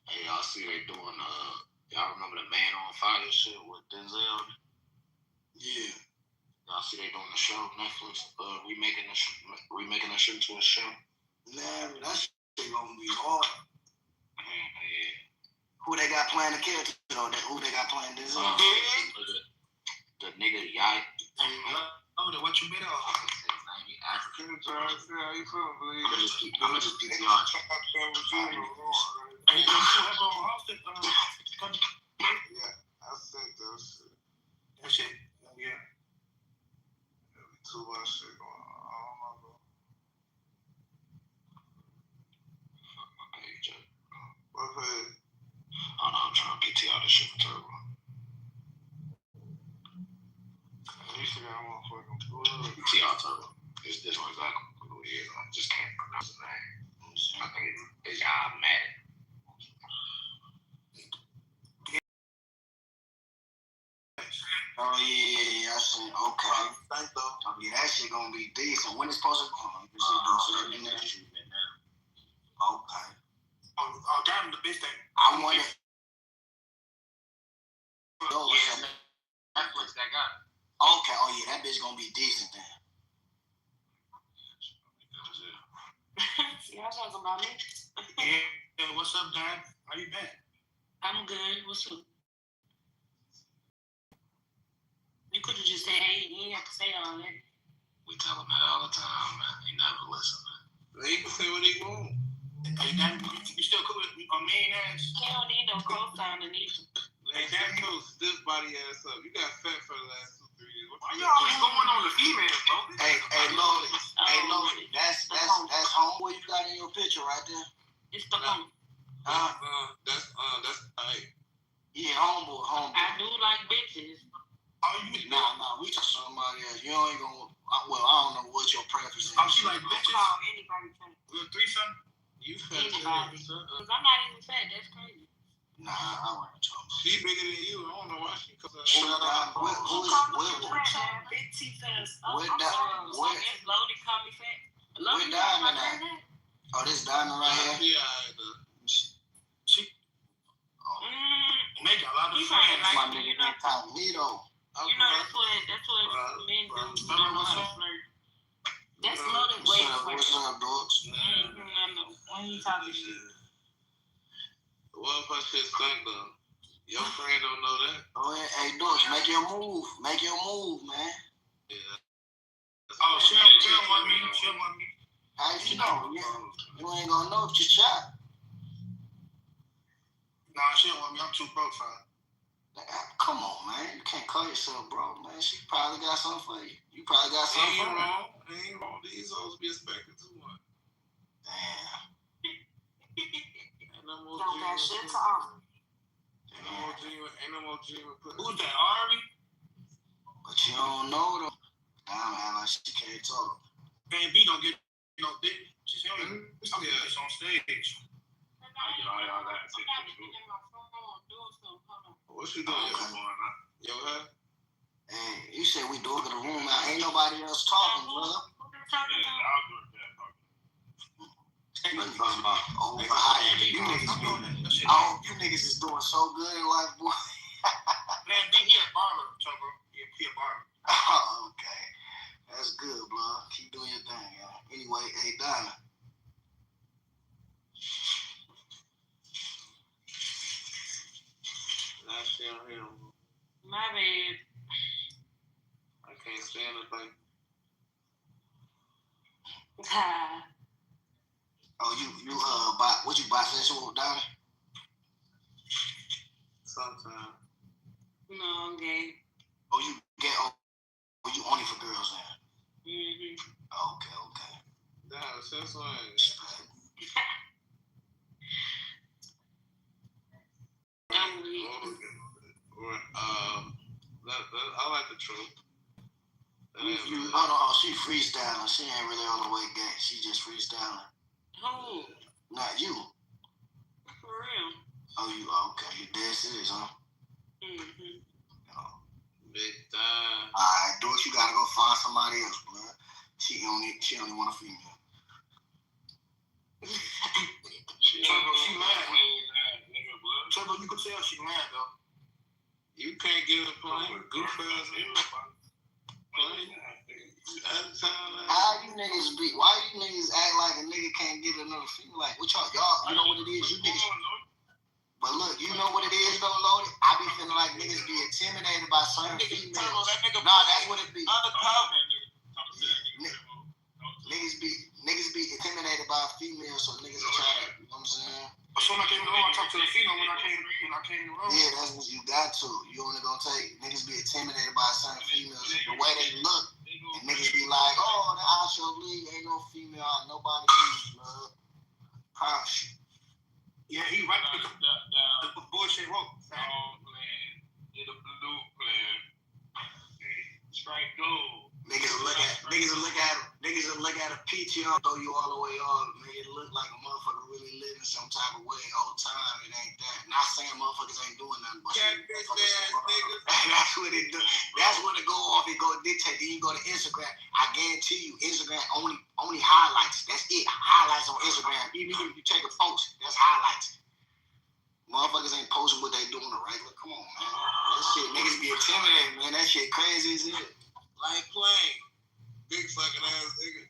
Hey, y'all see they doing, y'all remember the Man on Fire shit with Denzel? Yeah. Y'all see they doing the show, Netflix, remaking the shit into a show? Man, that shit gonna be hard. Yeah. Who they got playing the character on that? Who they got playing this? The nigga Yai. Oh, what you been on? African Giants, how you feeling, believe? I'm gonna just PTR. Hey, you can still have on house that, yeah, I think that shit. That shit, yeah. There'll be too much shit going on. I don't know, bro. Fuck my page up. What page? I don't know, I'm trying to PTR this shit for Turbo. You should got one fucking blood. PTR Turbo. This one exactly who he is. I just can't pronounce his name. I think it's Madden. Oh yeah, I see. Okay. Thank you. I mean, that shit gonna be decent. When it's supposed to come? Okay. Oh, damn, the bitch thing. I want it. Yeah, Netflix that got it. Okay. Oh yeah, that bitch gonna be decent then. Y'all talking about me? Yeah, what's up, Dad? How you been? I'm good. What's up? You could have just said, hey, you ain't have to say all that. We tell him that all the time, man. He never listen, man. He can say what he want. Hey, Dad, you still cool with a mean ass? He don't need no co-signer neither. Hey, that no stiff body ass up. You got fat for the last 2-3 years. Why you always going on the females, bro? Hey, Lodi. Hey, Lodi. That's homeboy you got in your picture right there. It's the home. That's tight. Yeah, homeboy. I do like bitches. Oh, you Nah, we just somebody else. You ain't gonna. Well, I don't know what your preference is. Oh, she like I bitches? call anybody fat. Little threesome? You fat too. Anybody. Because I'm not even fat. That's crazy. Nah, I wasn't talking. She bigger than you. I don't know why she comes out. Shout out. Big T fast. What that? What? It's Lodi call me fat. I love Where you. Diamond at? Oh, this Diamond right here? Make a lot of He's friends. like, My nigga incognito. you know that's what men do. You know how to flirt. That's loaded way What's up, dogs? when he talking shit. What if her shit stink though? Your friend don't know that. Oh, hey, dogs, make your move. Make your move, man. Yeah. Oh, she don't want me. She don't want me. How you know? You ain't gonna know if you shot. Nah, she don't want me. I'm too broke for her. Come on, man. You can't call yourself broke, man. She probably got something for you. You probably got something for her. Ain't wrong. These hoes be expecting too much. Damn. Ain't no more Don't got G. shit to offer. Ain't no more G. Who's that, Ari? But you don't know, though. Diamond act like she can't talk. Baby B don't get no dick. She's only this on stage. What you doing? Yo, huh? Hey, you said we do it in the room now. Ain't nobody else talking, brother. I hope you niggas is doing so good in life, boy. Man, B, he a barber, Tobo. He a barber. Oh, okay. That's good, bro. Keep doing your thing, man. Anyway, hey, Donna. Nah, she don't hear him. My bad. I can't stand the thing. Oh, you what you bisexual, Donna? Sometimes. No, I'm gay. Oh, you gay? Oh, you only for girls then? Mm-hmm. Okay. Nah, that's why. I like the truth. Hold on, she freestyling. She ain't really on the way gay. She just freestyling. Who? Not you. For real. Oh, you okay? You dead serious, huh? Mm-hmm. Oh. Big time. Alright, do it. You gotta go find somebody else, bro. She only want a female. She mad. Trevor, you can tell she mad though. You can't get a plane. Goof ass. How you niggas be? Why you niggas act like a nigga can't get another female? Like, what y'all? You know what it is? You niggas. But look, you know what it is, though, Loaded? I be feeling like niggas be intimidated by certain females. Nah, that's what it be. Niggas be intimidated by females, so niggas are trying. You know what I'm saying? So when I came in the room, I talked to the female when I came in the room. Yeah, that's what you got to. You only gonna take niggas be intimidated by certain females. The way they look, and niggas be like, oh, the Asho League ain't no female, nobody needs love. Proud shit. Yeah, he right the bullshit rope. Get a blue plan. Strike gold. Niggas will look at a PTR, throw you all the way off, make it look like a motherfucker really living some type of way the whole time. It ain't that. Not saying motherfuckers ain't doing nothing, but that's what it do. That's what it go off. It go dictate. Then you go to Instagram. I guarantee you, Instagram only highlights. That's it. Highlights on Instagram. Even if you take a post, that's highlights. Motherfuckers ain't posting what they do on the regular. Come on, man. That shit, niggas be intimidated, man. That shit crazy as hell. Like playing. Big fucking ass nigga.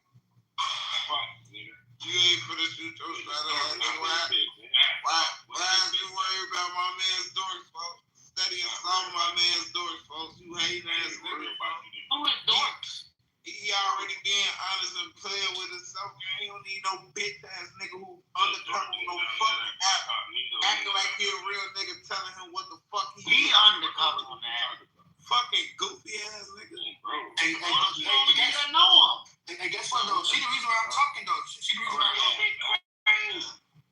You ain't finna shoot your shot ass nigga. Why is you worried about my man's dorks, folks? Studying some of my man's dorks, folks. You hating ass nigga. Who is dorks? He already being honest and playing with himself. He don't need no bitch ass nigga who undercover no fucking app. Acting like he a real nigga telling him what the fuck he He undercover on that. Fucking goofy ass nigga. Hey, know him. Hey, guess what though? She the reason why I'm talking though. She the reason why I'm talking.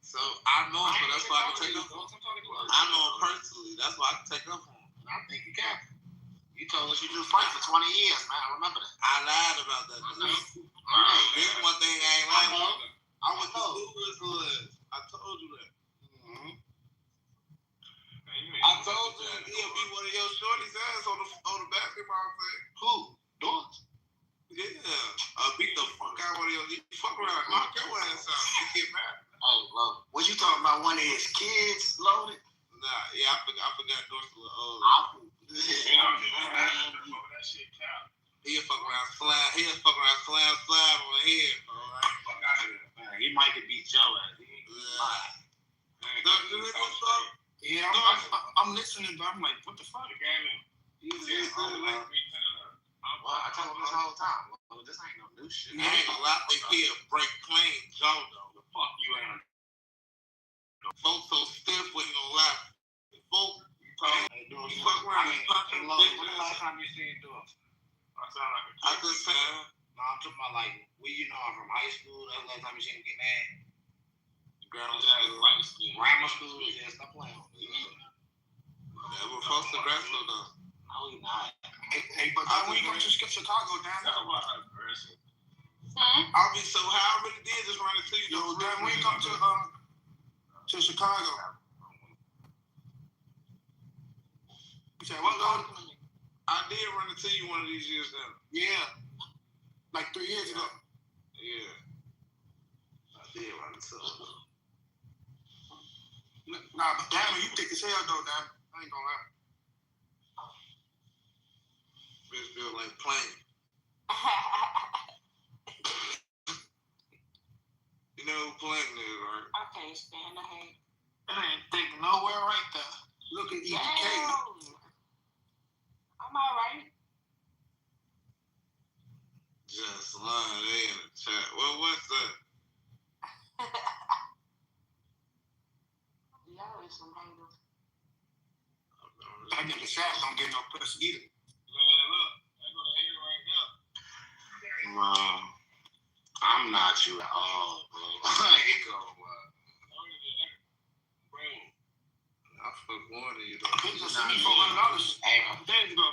So I know him, so that's why I can take up for him. I know him personally. That's why I can take up for him. I think you can. You told us you do fight for 20 years, man. I remember that. I lied about that. This one thing I ain't lying about. I went to school with his. I told you that. Mm-hmm. I told you he'll be one of your shorties ass on the basketball thing. Who? Doors? Yeah. Beat the fuck around one of your, you fuck around, knock your ass out. You get mad. Oh, well, what you talking about? One of his kids loaded? Nah, yeah, I forgot That shit count. He'll fuck around slab on the head, bro. Fuck out of here. Man, he might could beat your ass. Yeah, I'm listening, but I'm like, what the fuck? Well, I told him this whole time. Well, this ain't no new shit. I ain't gonna lie, they feel break plain Joe though. The fuck you ain't. Folks so stiff when you gonna laugh. Folks, you fuck around and punch them. When the last time you seen do it? I just said, no, I'm talking about like, you know, from high school. That's the last time you seen him get mad. Grammar school, yeah, stop playing. Yeah, we're supposed to wrestle though. No, we not. Hey, but when you come to Chicago, Dan, I'll be so high. I really did just run into you. Yo, Dan, when you come to Chicago, you said what? I did run into you one of these years now. Yeah, like 3 years ago. Yeah, I did run into you. Nah, but damn, you thick as hell though, damn. I ain't gonna lie. Bitch feel like playing. You know who playing is, right? I can't stand the hate. I ain't thinking nowhere right there. Look at EDK. I'm alright. Just lying in the chat. Well, what's that? Y'all is some haters. I get the shot, don't get no pussy either. Look, I go to hate right now. I'm not you at all, bro. I ain't going, bro. I fuck one of you, though. You just sent me $400. Hey, days ago.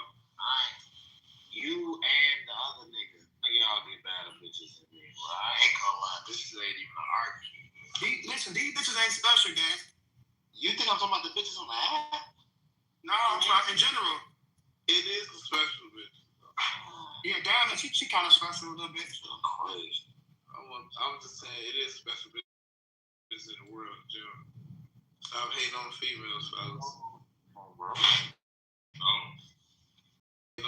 You and the other nigga, y'all get bad at bitches in me. Well, I ain't gonna lie, this ain't even an argument. Listen, these bitches ain't special, gang. You think I'm talking about the bitches on the app? No, I'm talking in general. It is a special bitch. Yeah, Diamond, she kind of special a little bit. So crazy. I was just saying, it is special bitches in the world in general. Stop hating on the females, fellas. Oh, bro. Hating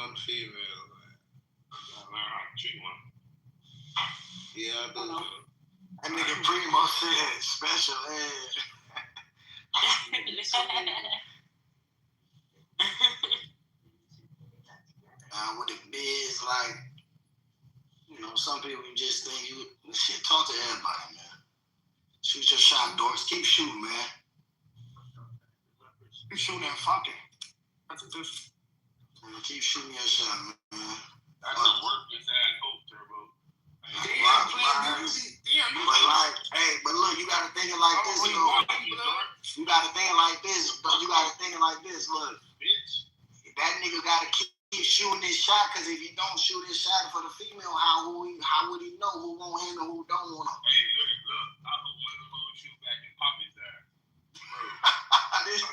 on the females, man. I learn how to treat one. Yeah, I do. That nigga Primo said special ed. With the biz, like, you know, some people just think you shit. Talk to everybody, man. Shoot your shot, dorks. Keep shooting, man. Keep shooting and fucking. That's a difference. Keep shooting your shot, man. That's a worthless ass hope, Turbo. But like, hey, but look, you gotta think it like this, though. You gotta think it like this, but you gotta think it like this. Look, that nigga gotta keep shooting his shot, because if he don't shoot his shot for the female, how would he know who want him and who don't want him? Hey, look, I hope one of them will shoot back and pop his ass. This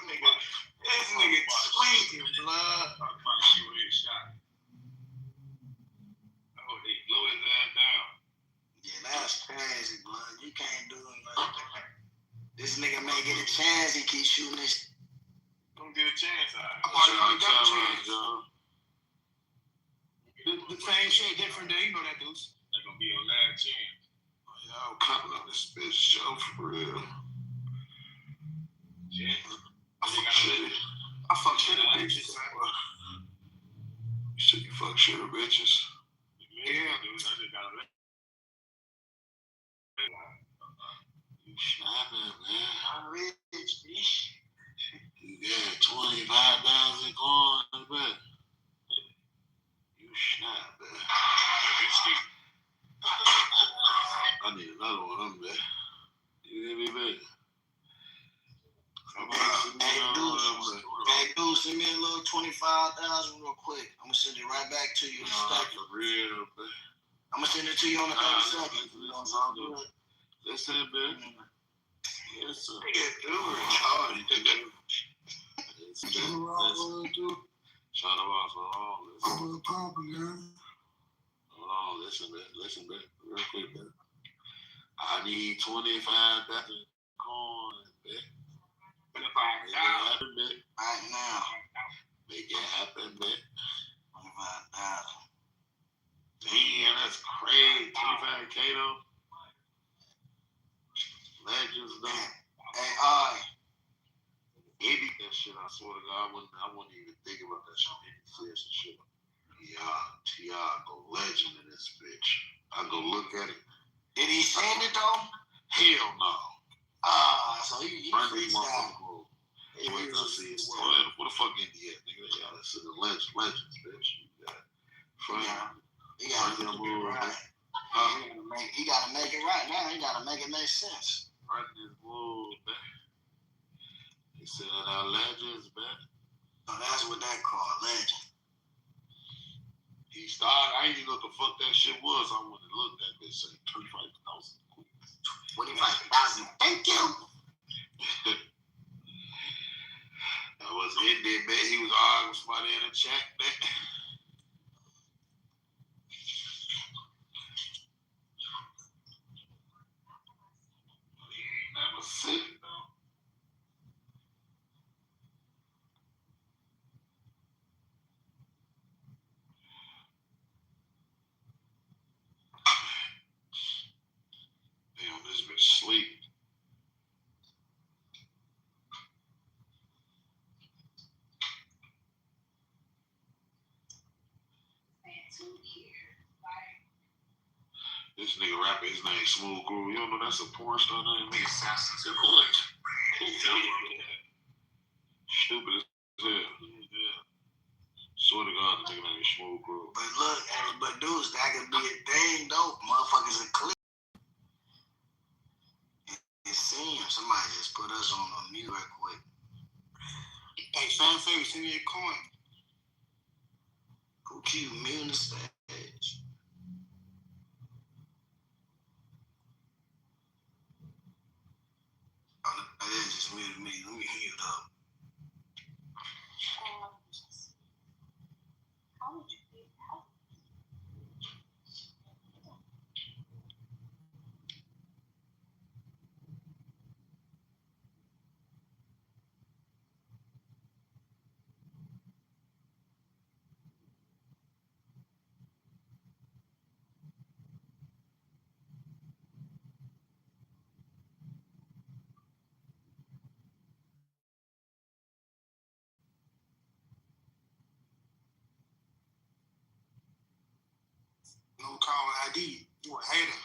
nigga tweaking, blood. Talk about shooting his shot. I hope they blow his ass down. Yeah, that's crazy, blood. You can't do it like that. This nigga may get a chance, he keeps shooting his. Don't get a chance, alright. Got a chance, John. The same shit, different day. You know that, dudes. That's gonna be your last chance. Oh, yeah, I'm coming on this bitch show for real. Yeah. I fuck shit of bitches, man. You said you fuck shit of bitches? Yeah, dude. I just got a you snapping, man. I'm rich, bitch. You got 25,000 going, man. Snap, man. I need another one of them, man. You hear me, man? Hey, dude, send me a little 25,000 real quick. I'm gonna send it right back to you. For real, man. I'm gonna send it to you on the 30 seconds. Listen, man. Yes, sir. Shout out for all this. on, listen, real quick, man. I need 25,000 coins, man. 25,000, man. Right now. Make it happen, man. 25,000. Damn, that's crazy. 25K though. Legends though. Hey, Eddie, that shit, I swear to God, I wouldn't even think about that shit. Eddie says some shit. T.I. go legend in this bitch. I go look at it. did he send it though? Hell no. So he Brandon freestyle. Wait, I see it. What the fuck Indy at, nigga? Y'all listen to legends, bitch. You got Frank. He gotta make it right. He gotta make it right now. He gotta make it make sense. Right this bull, man. He said our legends, man. So that's what that called, legend. He started, I didn't know what the fuck that shit was. I wanted to look at this, say 25,000. 25,000. Thank you. That was Indy, man. He was arguing with somebody in the chat, man. Never seen it though. Damn, this bitch sleep. This nigga rapper, his name Smooth Groove. You don't know that's a porn star name? The Assassin's Village. Stupid as hell. Yeah. Swear to God, the nigga name is Smooth Groove. But look, but dudes, that could be a thing though. Motherfuckers are click. It seems somebody just put us on a mute real quick. Hey, fan favorite, send me a coin. Who keep muting the stage? Oh, that is just muted me. Let me mute up. No caller ID. You a hater.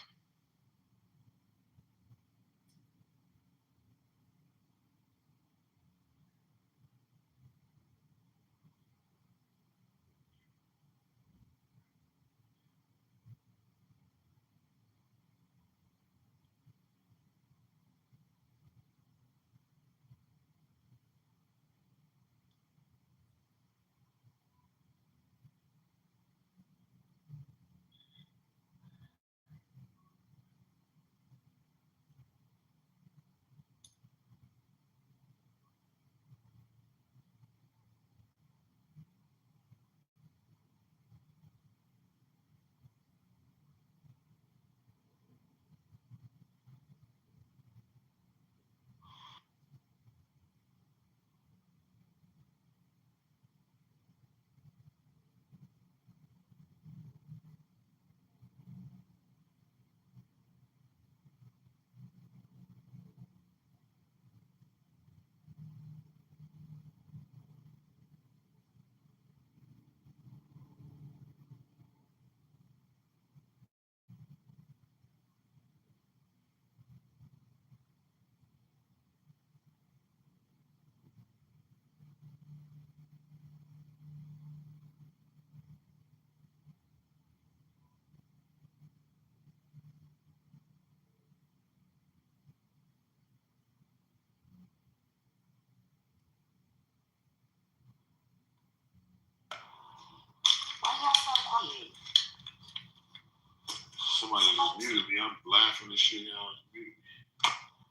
Somebody just muted me. I'm laughing and shit. Y'all muted me.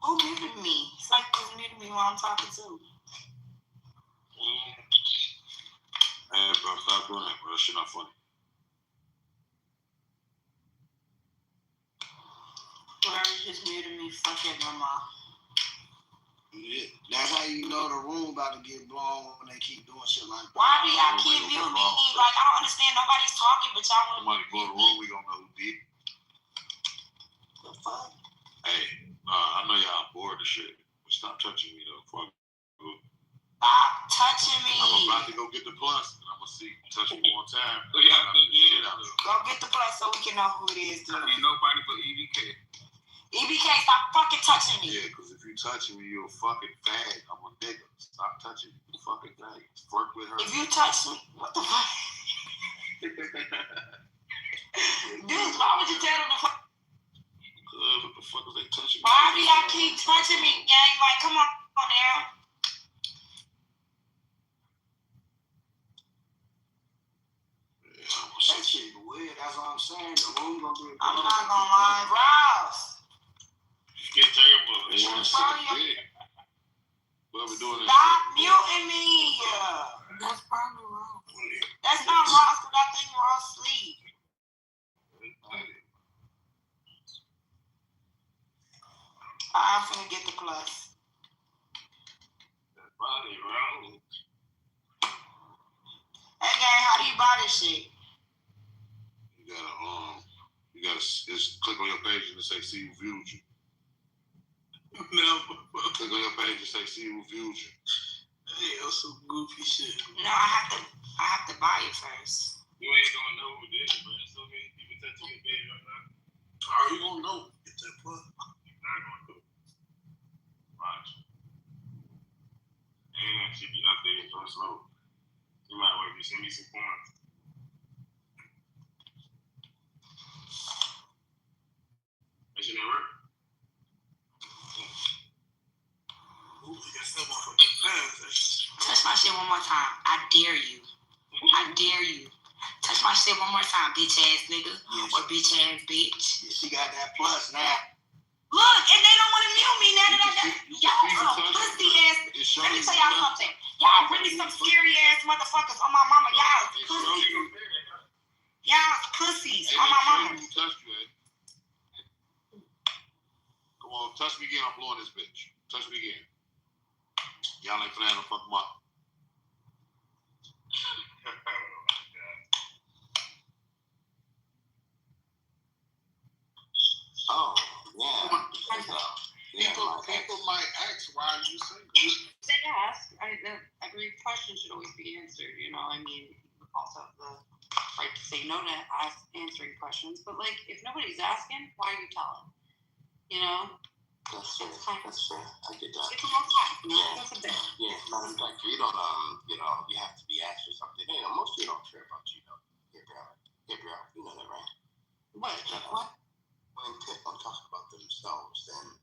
Who muted me? It's like you muted me while I'm talking to. Hey, bro, stop doing that, bro. That shit not funny. just muted me. Fuck it, grandma. Yeah. That's how you know the room about to get blown when they keep doing shit like that. Why do y'all keep muting me? Like, I don't understand. Nobody's talking, but y'all want to. Somebody go to the room, we gonna know who did. The fuck? Hey, I know y'all bored of shit. But stop touching me though. Fuck. Stop touching me. I'm about to go get the plus, and I'm gonna see. Touch me one time. So y'all think Shit out. Go get the plus so we can know who it is. ain't nobody but EBK. EBK, stop fucking touching me. Yeah, because if you touching me, you're a fucking fag. I'm a nigga. Stop touching me, you fucking fag. Work with her. If you touch me, what the fuck? Dude, why would you tell them to fuck? What the fuck is they touching me? Why do y'all keep touching me, gang? Like, come on now. That shit weird. That's what I'm saying. The room gonna be. I'm not gonna lie, Ross. Get your book. They want to suck a dick. What we doing? Stop muting me. That's probably wrong. That's not Ross, because I think Ross sleep. I'm finna get the plus. Body wrong. Hey, gang, how do you buy this shit? You gotta just click on your page and say see who viewed you. Never. Click on your page and say see who viewed you. Hey, that's some goofy shit. No, I have to buy it first. You ain't gonna know who did it, bro. There's so many people touching your bed right now. How you gonna know? Get that plug. You're not gonna do it. Watch. And that should be updated so slow. You might want to send me some porn. That shit didn't work? Ooh, you got that motherfucking ass. Touch my shit one more time. I dare you. I dare you. Touch my shit one more time, bitch ass nigga. Yes. Or bitch ass bitch. Yeah, she got that plus now. Look, and they don't want to mute me now that I got y'all some pussy ass. Let me tell y'all something. Y'all really some scary ass motherfuckers on my mama. Y'all pussies. Y'all pussies on my mama. Touch you, eh? Come on, touch me again. I'm blowing this bitch. Touch me again. Y'all ain't finna have no fuck up. Oh, yeah. People might ask why are you single. They ask. Every question should always be answered. You know, I mean, you also have the right to say no to answering questions. But like, if nobody's asking, why are you telling? You know, That's fair. I get that. it's a long time. You know, Yeah. that's a bit. Yeah, matter of fact, you don't, you have to be asked for something. You know, most people don't care about you, though. Here, girl, you know that, right? What? What? When people talk about themselves, then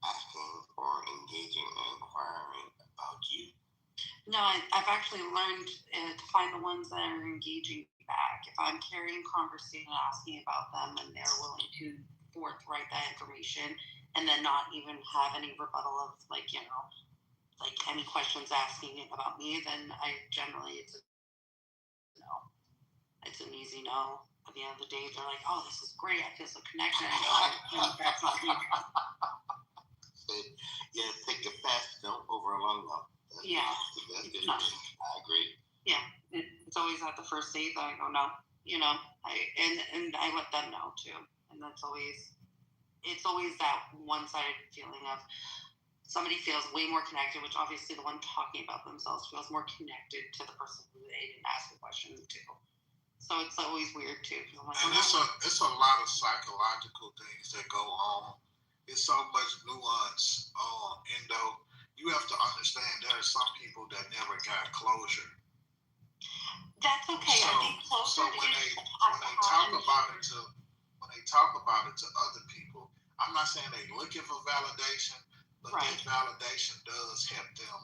asking or engaging and inquiring about you. No, I've actually learned to find the ones that are engaging back. If I'm carrying conversation and asking about them and they're willing to forthright that information and then not even have any rebuttal of like, you know, like any questions asking about me, then I generally, it's a no. It's an easy no. At the end of the day, they're like, oh, this is great. I feel so connected. I know that's not me. So, yeah, take a fast no over a long no. Yeah. That's good. No. I agree. Yeah, it's always at the first date that I go no, you know, and I let them know too, and it's always that one-sided feeling of somebody feels way more connected, which obviously the one talking about themselves feels more connected to the person who they didn't ask the question to. So it's always weird too. I'm like, And it's a lot of psychological things that go on. It's so much nuance endo. You have to understand there are some people that never got closure. that's okay. I think So closer when to they talk about it to other people, I'm not saying they looking for validation, but Right. that validation does help them.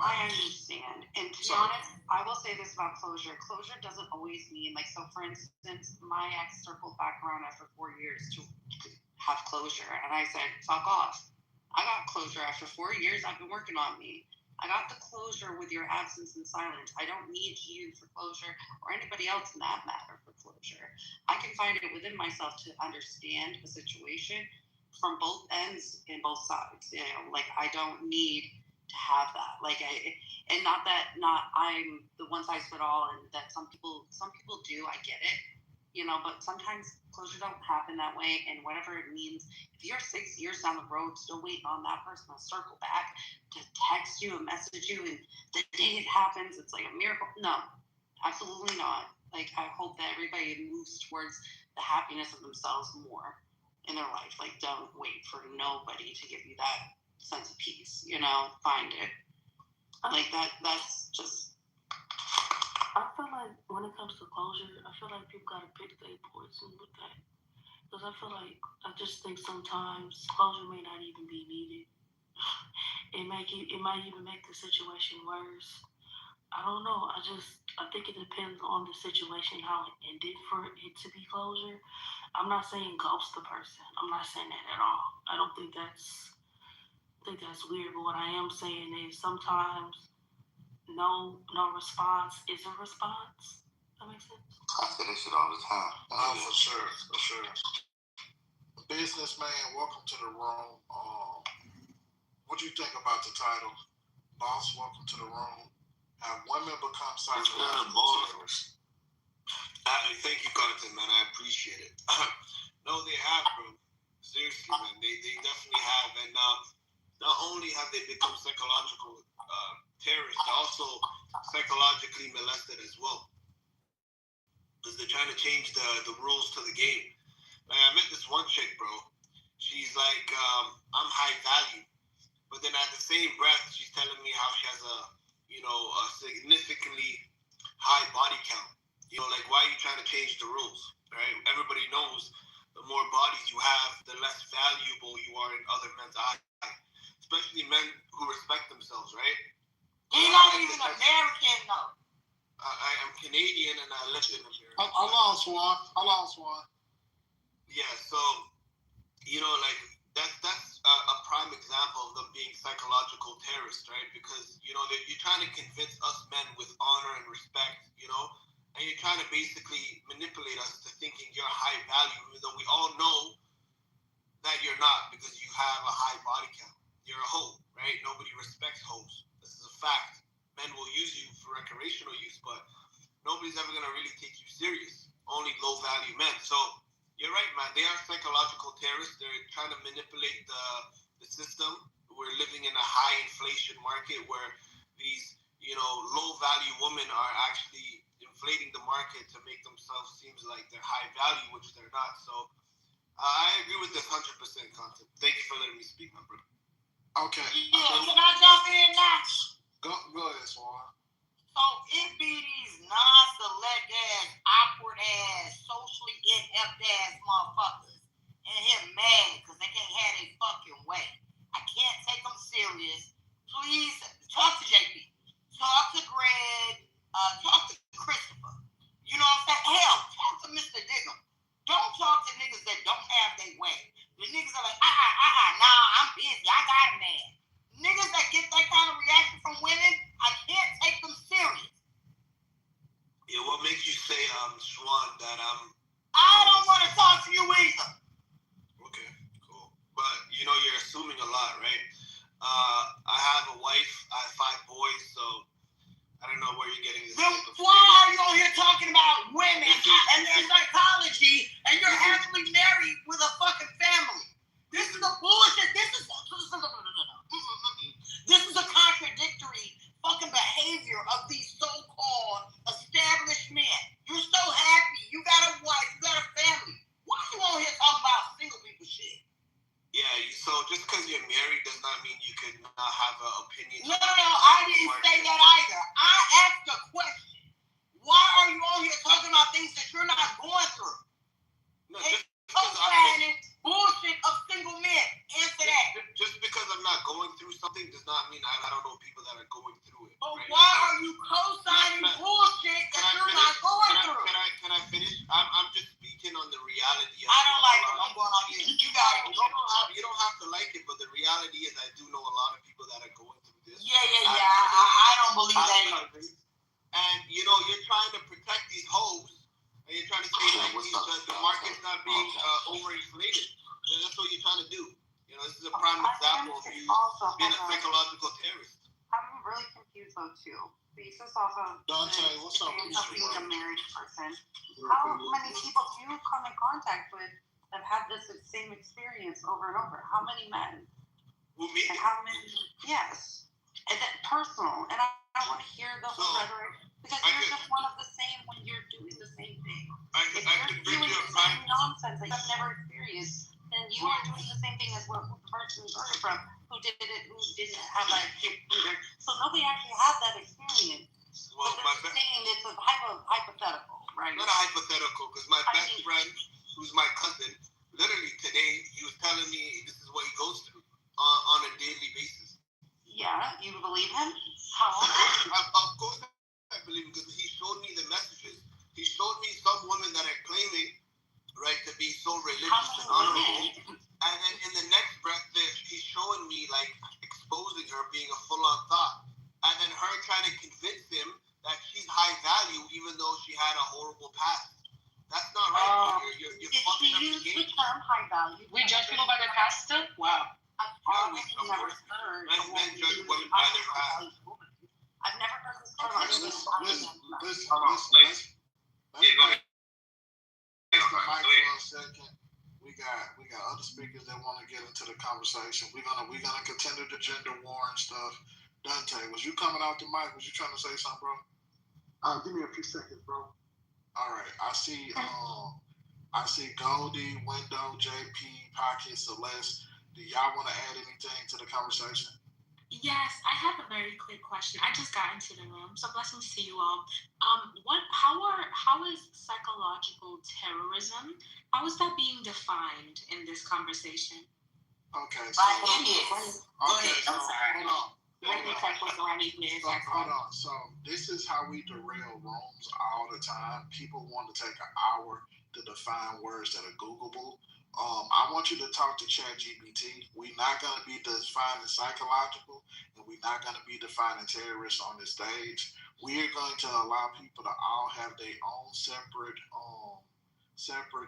I understand. And to be honest, I will say this about closure. Closure doesn't always mean, like, so for instance, my ex circled back around after 4 years to have closure. And I said, fuck off. I got closure after 4 years. I've been working on me. I got the closure with your absence and silence. I don't need you for closure or anybody else in that matter for closure. I can find it within myself to understand the situation from both ends and both sides. You know, like I don't need to have that. Like and not that I'm the one size fit all, and that some people do. I get it. You know, but sometimes closure don't happen that way, and whatever it means, if you're 6 years down the road still waiting on that person to circle back, to text you and message you, and the day it happens, it's like a miracle. No, absolutely not. Like, I hope that everybody moves towards the happiness of themselves more in their life. Like, don't wait for nobody to give you that sense of peace, you know, find it. Like, that's just... I feel like when it comes to closure, I feel like people gotta pick their poison with that. Because I just think sometimes closure may not even be needed. It might even make the situation worse. I don't know. I think it depends on the situation, how it ended for it to be closure. I'm not saying ghost the person. I'm not saying that at all. I don't think that's weird. But what I am saying is sometimes no response is a response. That makes sense? I say that shit all the time. Oh, for sure. Businessman, welcome to the room. What do you think about the title? Boss, welcome to the room. Have women become psychological terrorists? Thank you, Content, man. I appreciate it. No, they have, bro. Seriously, man. They definitely have. And not only have they become psychological terrorists, they're also psychologically molested as well. Because they're trying to change the rules to the game. Like, I met this one chick, bro. She's like, I'm high value. But then at the same breath, she's telling me how she has a significantly high body count. You know, like, why are you trying to change the rules, right? Everybody knows the more bodies you have, the less valuable you are in other men's eyes. Especially men who respect themselves, right? He's not even American, though. I am Canadian and I lived in America. How long, Swan? Yeah, so, you know, like, that's a prime example of them being psychological terrorists, right? Because, you know, you're trying to convince us men with honor and respect, you know, and you're trying to basically manipulate us to thinking you're high value, even though we all know that you're not, because you have a high body count. You're a hoe, right? Nobody respects hoes. This is a fact. Men will use you for recreational use, but nobody's ever going to really take you serious. Only low-value men. So, you're right, man. They are psychological terrorists. They're trying to manipulate the system. We're living in a high inflation market where these, you know, low-value women are actually inflating the market to make themselves seem like they're high value, which they're not. So, I agree with this 100% Content. Thank you for letting me speak, my brother. Okay. Yeah, can I jump in now? Go ahead, Swan. So it be these non-select ass, awkward ass, socially inept ass motherfuckers and him mad because they can't have their fucking way. I can't take them serious. Please talk to JP. Talk to Greg. Talk to Christopher. You know what I'm saying? Hell, talk to Mr. Diggum. Don't talk to niggas that don't have their way. The niggas are like, nah, I'm busy. I got it, man. Niggas that get that kind of reaction from women, I can't take them serious. Yeah, what makes you say, Swan, that I don't want to talk to you either. Okay, cool. But, you know, you're assuming a lot, right? I have a wife, I have 5 boys, so I don't know where you're getting this. Then why are you on here talking about women and their psychology and you're happily married with a fucking family? This is a bullshit. This is a contradictory fucking behavior of these so-called established men. You're so happy. You got a wife. You got a family. Why are you on here talking about single people shit? Yeah, so just because you're married does not mean you could not have an opinion. No, I didn't say that either. I asked a question. Why are you on here talking about things that you're not going through? No, Co-signing bullshit of single men. Answer that. Just because I'm not going through something does not mean I don't know people that are going through it. But right? why are you co-signing bullshit that you're not going through? Can I finish? I'm just speaking on the reality. I don't like it. I'm going on you. You got it. You don't have to like it, but the reality is I do know a lot of people that are going through this. Yeah. I don't believe that either. And, you know, you're trying to protect these hoes, and you're trying to say like the market's not being overinflated. That's what what you're trying to do. You know, this is a prime example of you being a psychological terrorist. I'm really confused though too. Based off of Dante, what's up with you? being a married person, how many people do you come in contact with that have this same experience over and over? How many men? Who, me? And how many? Yes. And that personal. And I want to hear the rhetoric because you're just one of the same when you're doing the same thing. If you're doing the same nonsense that you've never experienced, then you are doing the same thing as what the person you heard from who didn't have that either. So nobody actually had that experience. Well, but they're saying it's a hypothetical, right? Not a hypothetical, because my best friend, who's my cousin, literally today, he was telling me this is what he goes through on a daily basis. Yeah, you believe him? How? Of course I believe him, because he showed me the messages. He showed me some women that are claiming, right, to be so religious and honorable. And then in the next breath, he's showing me, like, exposing her being a full-on thought. And then her trying to convince him that she's high value, even though she had a horrible past. That's not right. You're fucking up the game. The term high value. We judge people by their past still? Wow. I've never heard. Men judge women by their past. I've never heard this term. Let's go ahead. Let's the mic for a second. We got other speakers that want to get into the conversation. We're gonna continue the gender war and stuff. Dante, was you coming out the mic? Was you trying to say something, bro? Give me a few seconds, bro. All right. I see Goldie, Window, JP, Pocket, Celeste. Do y'all want to add anything to the conversation? Yes, I have a very quick question. I just got into the room, so blessings to you all. How is psychological terrorism? How is that being defined in this conversation? Okay, so By idiots. Go ahead. I'm sorry. Hold on. Hold on. So this is how we derail rooms all the time. People want to take an hour to define words that are Googleable. I want you to talk to ChatGPT. We're not going to be defining psychological, and we're not going to be defining terrorists on this stage. We are going to allow people to all have their own separate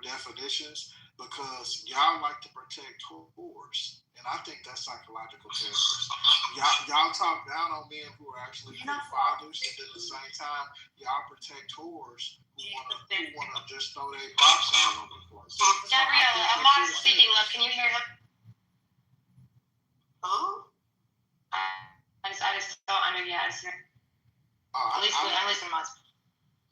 definitions, because y'all like to protect whores, and I think that's psychological terrorism. Y'all talk down on men who are actually good fathers, and at the same time, y'all protect whores who wanna just throw their box all over the place. Gabriella, Amar is speaking up. Can you hear him? Huh? I just don't under at least in my.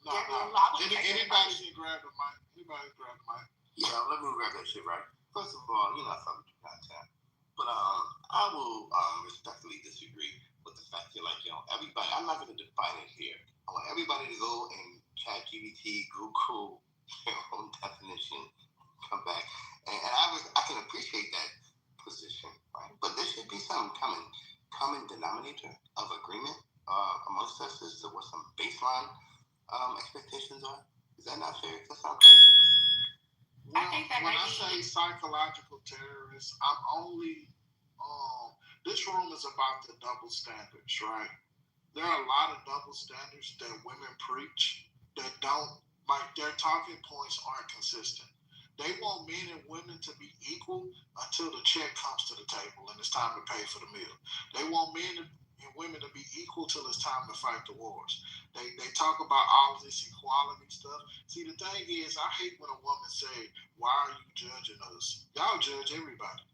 No. Anybody can grab the mic. Anybody can grab the mic. Yeah, let me grab that shit right. First of all, you're not something you got time. But I will respectfully disagree with the fact that, like, everybody, I'm not going to define it here. I want everybody to go and ChatGPT, Google their own definition, come back. And I can appreciate that position, right? But there should be some common denominator of agreement amongst us as to what some baseline expectations are. Is that not fair? That sounds crazy. Well, when I say psychological terrorists, I'm only this room is about the double standards, right? There are a lot of double standards that women preach that don't, like, their talking points aren't consistent. They want men and women to be equal until the check comes to the table and it's time to pay for the meal. They want men and women to be equal till it's time to fight the wars. They talk about all of this equality stuff. See, the thing is, I hate when a woman say, "Why are you judging us?" Y'all judge everybody.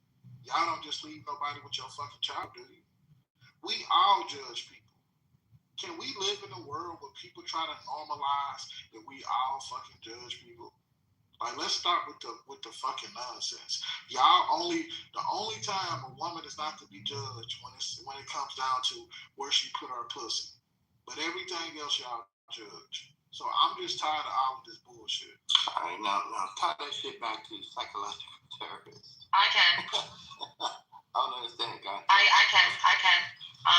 Y'all don't just leave nobody with your fucking child, do you? We all judge people. Can we live in a world where people try to normalize that we all fucking judge people? Like, let's start with the fucking nonsense. The only time a woman is not to be judged when it comes down to where she put her pussy. But everything else y'all judge. So I'm just tired of all of this bullshit. All right, now tie that shit back to psychological terrorists. I can. I don't understand, guys. I can.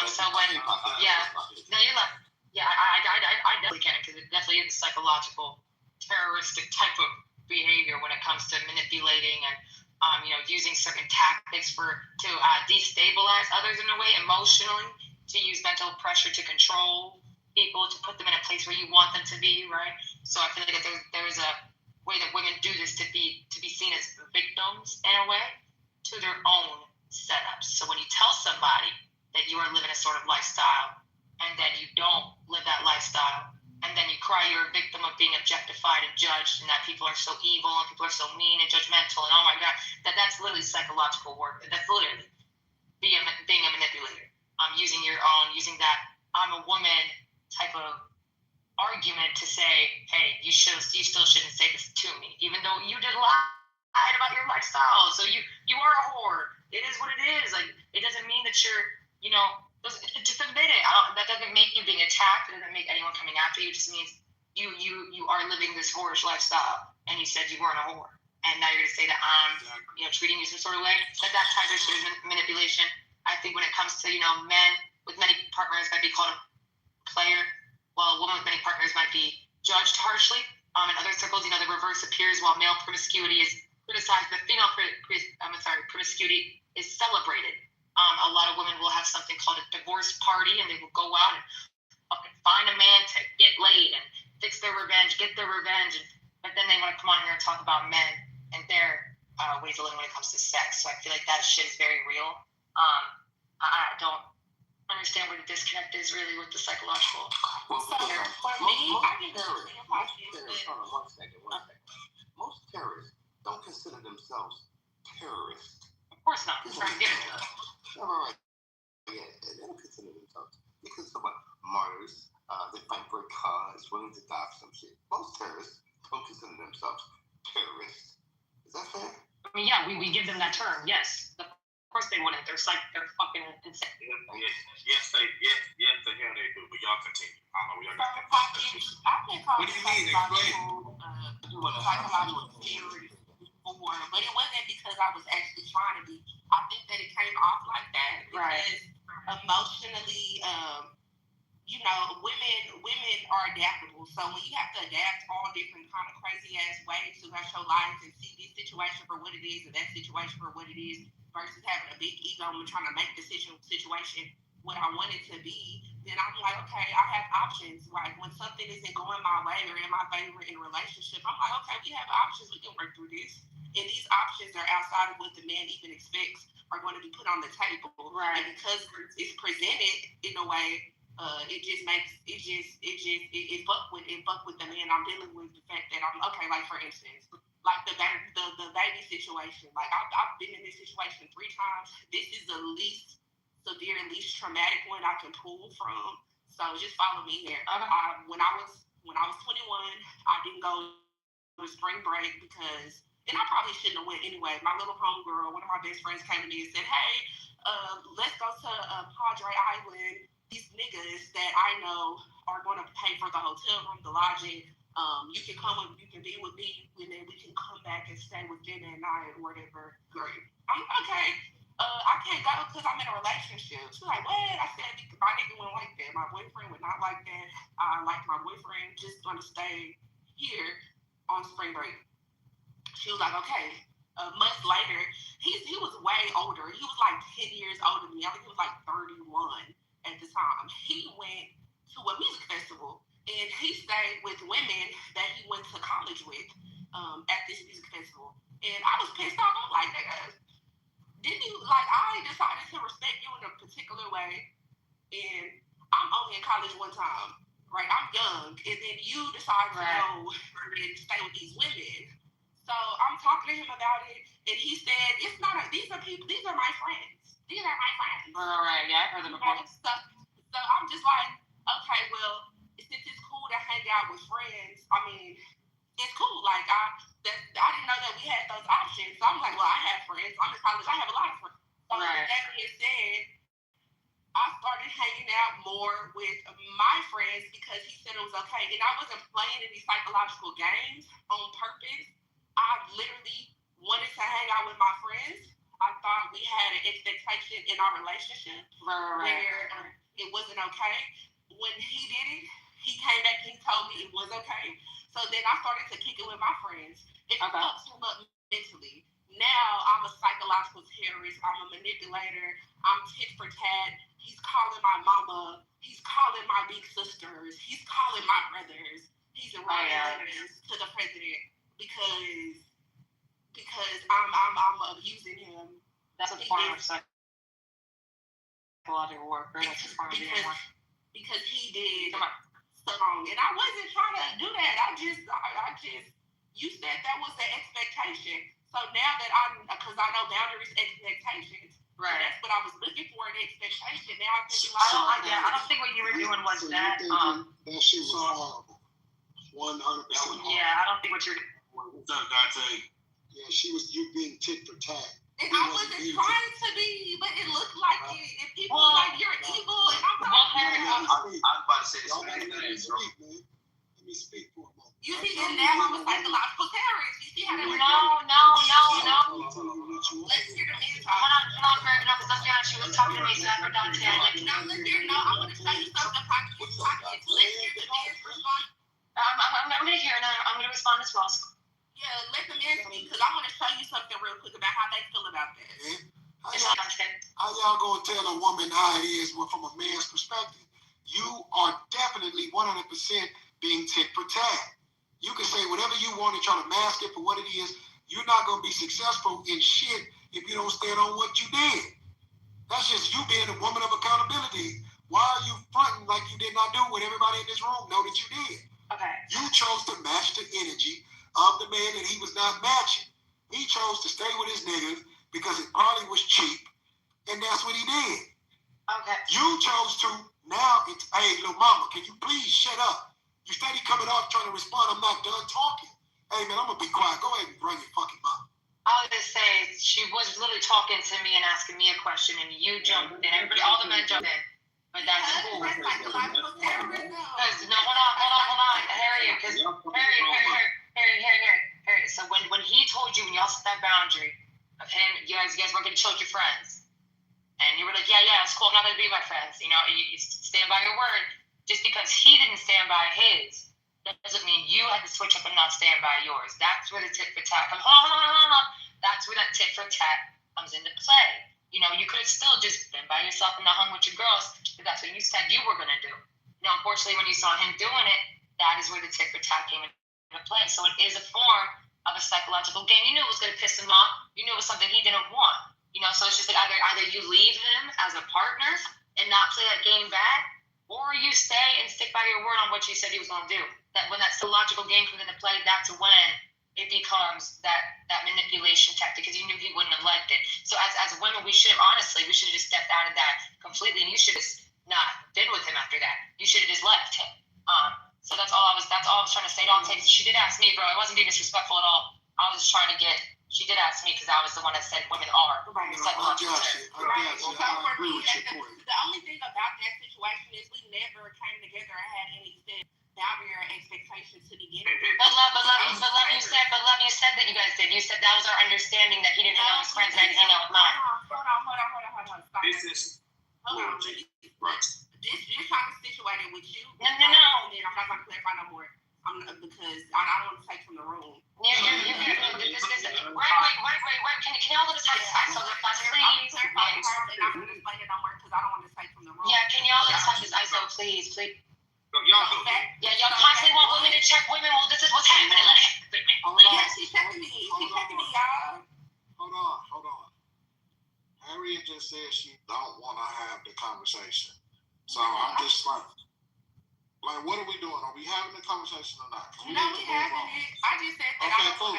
So when, no, you're like, I definitely can, because it definitely is a psychological terroristic type of behavior when it comes to manipulating and using certain tactics to destabilize others in a way emotionally, to use mental pressure to control people, to put them in a place where you want them to be, right? So I feel like there's a way that women do this to be seen as victims in a way, to their own setups. So when you tell somebody that you are living a sort of lifestyle and then you don't live that lifestyle, and then you cry you're a victim of being objectified and judged, and that people are so evil and people are so mean and judgmental, and oh my God, that's literally psychological work. That's literally being a manipulator. Using that I'm a woman type of argument to say, hey, you still shouldn't say this to me, even though you just lied about your lifestyle. So you are a whore. It is what it is. Like, it doesn't mean that you're, just admit it. That doesn't make you being attacked. It doesn't make anyone coming after you. It just means you are living this whorish lifestyle, and you said you weren't a whore, and now you're gonna say that I'm treating you some sort of way. That type of shit is manipulation. I think when it comes to men with many partners might be called a player, while a woman with many partners might be judged harshly. In other circles, the reverse appears while male promiscuity is criticized, but female promiscuity is celebrated. A lot of women will have something called a divorce party, and they will go out and fucking find a man to get laid and get their revenge, but then they want to come on here and talk about men and their ways of living when it comes to sex. So I feel like that shit is very real. I don't understand where the disconnect is really with the psychological. Well, for me, I get one second. Most terrorists don't consider themselves terrorists. Of course not. It's trying to get it. Right. Yeah, they don't consider themselves. They consider martyrs. They fight for a cause, willing to die for some shit. Most terrorists don't consider themselves terrorists. Is that fair? I mean, yeah, we give them that term. Yes. Of course they wouldn't. They're fucking insane. Yes, they do. But y'all continue. I don't know where y'all got that. What do you mean? Explain. Psychological theory before, but it wasn't because I was actually trying to be. I think that it came off like that because emotionally, women are adaptable. So when you have to adapt all different kind of crazy ass ways throughout your life and see this situation for what it is and that situation for what it is, versus having a big ego and trying to make the situation what I want it to be, then I'm like, okay, I have options. Like when something isn't going my way or in my favor in a relationship, I'm like, okay, we have options. We can work through this. And these options are outside of what the man even expects are going to be put on the table. Right. And because it's presented in a way, it fuck with the man I'm dealing with. The fact that I'm okay, like for instance, like the baby situation. Like I've been in this situation 3 times. This is the least severe and least traumatic one I can pull from. So just follow me here. When I was 21, I didn't go to spring break because, and I probably shouldn't have went anyway. My little homegirl, one of my best friends, came to me and said, "Hey, let's go to Padre Island. These niggas that I know are going to pay for the hotel room, the lodging. You can come and you can be with me, and then we can come back and stay with Jenna and I or whatever." Great. I'm okay. I can't go because I'm in a relationship. She's like, what? I said, my nigga wouldn't like that. My boyfriend would not like that. Like my boyfriend just going to stay here on spring break. She was like, okay. Months later, he was way older. He was like 10 years older than me. I think he was like 31 at the time. He went to a music festival, and he stayed with women that he went to college with at this music festival. And I was pissed off. I'm like, nigga, didn't you, like, I decided to respect you in a particular way, and I'm only in college one time, right? I'm young, and then you decide to go and stay with these women. So I'm talking to him about it, and he said, it's not, these are my friends. These are my friends. Right, yeah, I've heard them before. So I'm just like, okay, well, since it's cool to hang out with friends, I mean, it's cool. Like, I didn't know that we had those options. So I'm like, well, I have friends. I'm in college. I have a lot of friends. So with that being said, I started hanging out more with my friends because he said it was okay. And I wasn't playing any psychological games on purpose. I literally wanted to hang out with my friends. I thought we had an expectation in our relationship where it wasn't okay. When he did it, he came back and he told me it was okay. So then I started to kick it with my friends. It fucks him up mentally. Now I'm a psychological terrorist. I'm a manipulator. I'm tit for tat. He's calling my mama. He's calling my big sisters. He's calling my brothers. He's writing letters to the president because I'm abusing him That's a form of psychological warfare. That's a form of being more. Because he did so wrong, and I wasn't trying to do that. I just, you said that was the expectation. So now that because I know boundaries, expectations. Right. So that's what I was looking for, an expectation. Now I feel like I don't think what you were doing was that. That shit was horrible. 100%. Yeah, I don't think what you're doing. What's up, Dante? Yeah, you being tit for tat. And I wasn't trying to be, but it looked like it. If people were like, you're evil, and I'm like, I was about to say the same thing. Let me speak for a moment. You see, and now I'm a psychological terrorist. You see how that works? No. Let's hear the man talk. Hold on, Greg. No, because let's be honest, she was talking to me, so I heard Dante. No, let's hear. No, I want to tell you something. Pockets. Let's hear the man's response. I'm going to hear it. I'm going to respond as well. Yeah, let the man speak, because I want to show you something real quick about how they feel about this. How y'all gonna tell a woman how it is from a man's perspective? You are definitely 100% being tit for tat. You can say whatever you want and try to mask it for what it is. You're not gonna be successful in shit if you don't stand on what you did. That's just you being a woman of accountability. Why are you fronting like you did not do what everybody in this room know that you did? Okay. You chose to match the energy of the man that he was not matching. He chose to stay with his niggas because it probably was cheap, and that's what he did. Okay. You chose to, now it's, hey, little mama, can you please shut up? You steady coming off trying to respond, I'm not done talking. Hey, man, I'm going to be quiet. Go ahead and bring your fucking mouth. I was going to say, she was literally talking to me and asking me a question, and you jumped in. Everybody, all the men jumped in. But that's cool. That's psychological terrorism. No, hold on. Harry. So when he told you, when y'all set that boundary of him, you guys weren't going to chill with your friends. And you were like, yeah, it's cool. I'm not going to be my friends. You know, you stand by your word. Just because he didn't stand by his, that doesn't mean you had to switch up and not stand by yours. That's where the tit for tat comes. Hold on. That's where that tit for tat comes into play. You know, you could have still just been by yourself and not hung with your girls if that's what you said you were going to do. Now, unfortunately, when you saw him doing it, that is where the tit for tat came into play. So it is a form of a psychological game. You knew it was going to piss him off. You knew it was something he didn't want. You know, so it's just like either you leave him as a partner and not play that game back, or you stay and stick by your word on what you said he was going to do. That when that psychological game comes into play, that's when it becomes that manipulation tactic, because you knew he wouldn't have liked it. So as women, we should have just stepped out of that completely, and you should have not been with him after that. You should have just left him. So that's all I was trying to say. She did ask me, bro. I wasn't being disrespectful at all. I was just trying to she did ask me because I was the one that said women are psychological terrorists. I agree with your point. The only thing about that situation is we never came together and had any boundary or expectations to begin with. But love, you said that you guys did. You said that was our understanding, that he didn't hang out with his friends and I didn't hang out with mine. Hold on. Stop. This is Hold on. This kind of situated with you. No. And then I'm not going to clarify no more. Because I don't want to take from the room. Wait. Can y'all let us have this ISO class, please? I'm not going to explain it no more because I don't want to take from the room. Yeah, can y'all let us have this ISO, please? y'all go. Yeah, y'all constantly want women to check women. Well, this is what's happening. Yeah, she's checking me. She's checking me, y'all. Hold on. Harriet just said she don't want to have the conversation. So I'm just like, what are we doing? Are we having the conversation or not? No, we having it. I just said that. Okay, cool.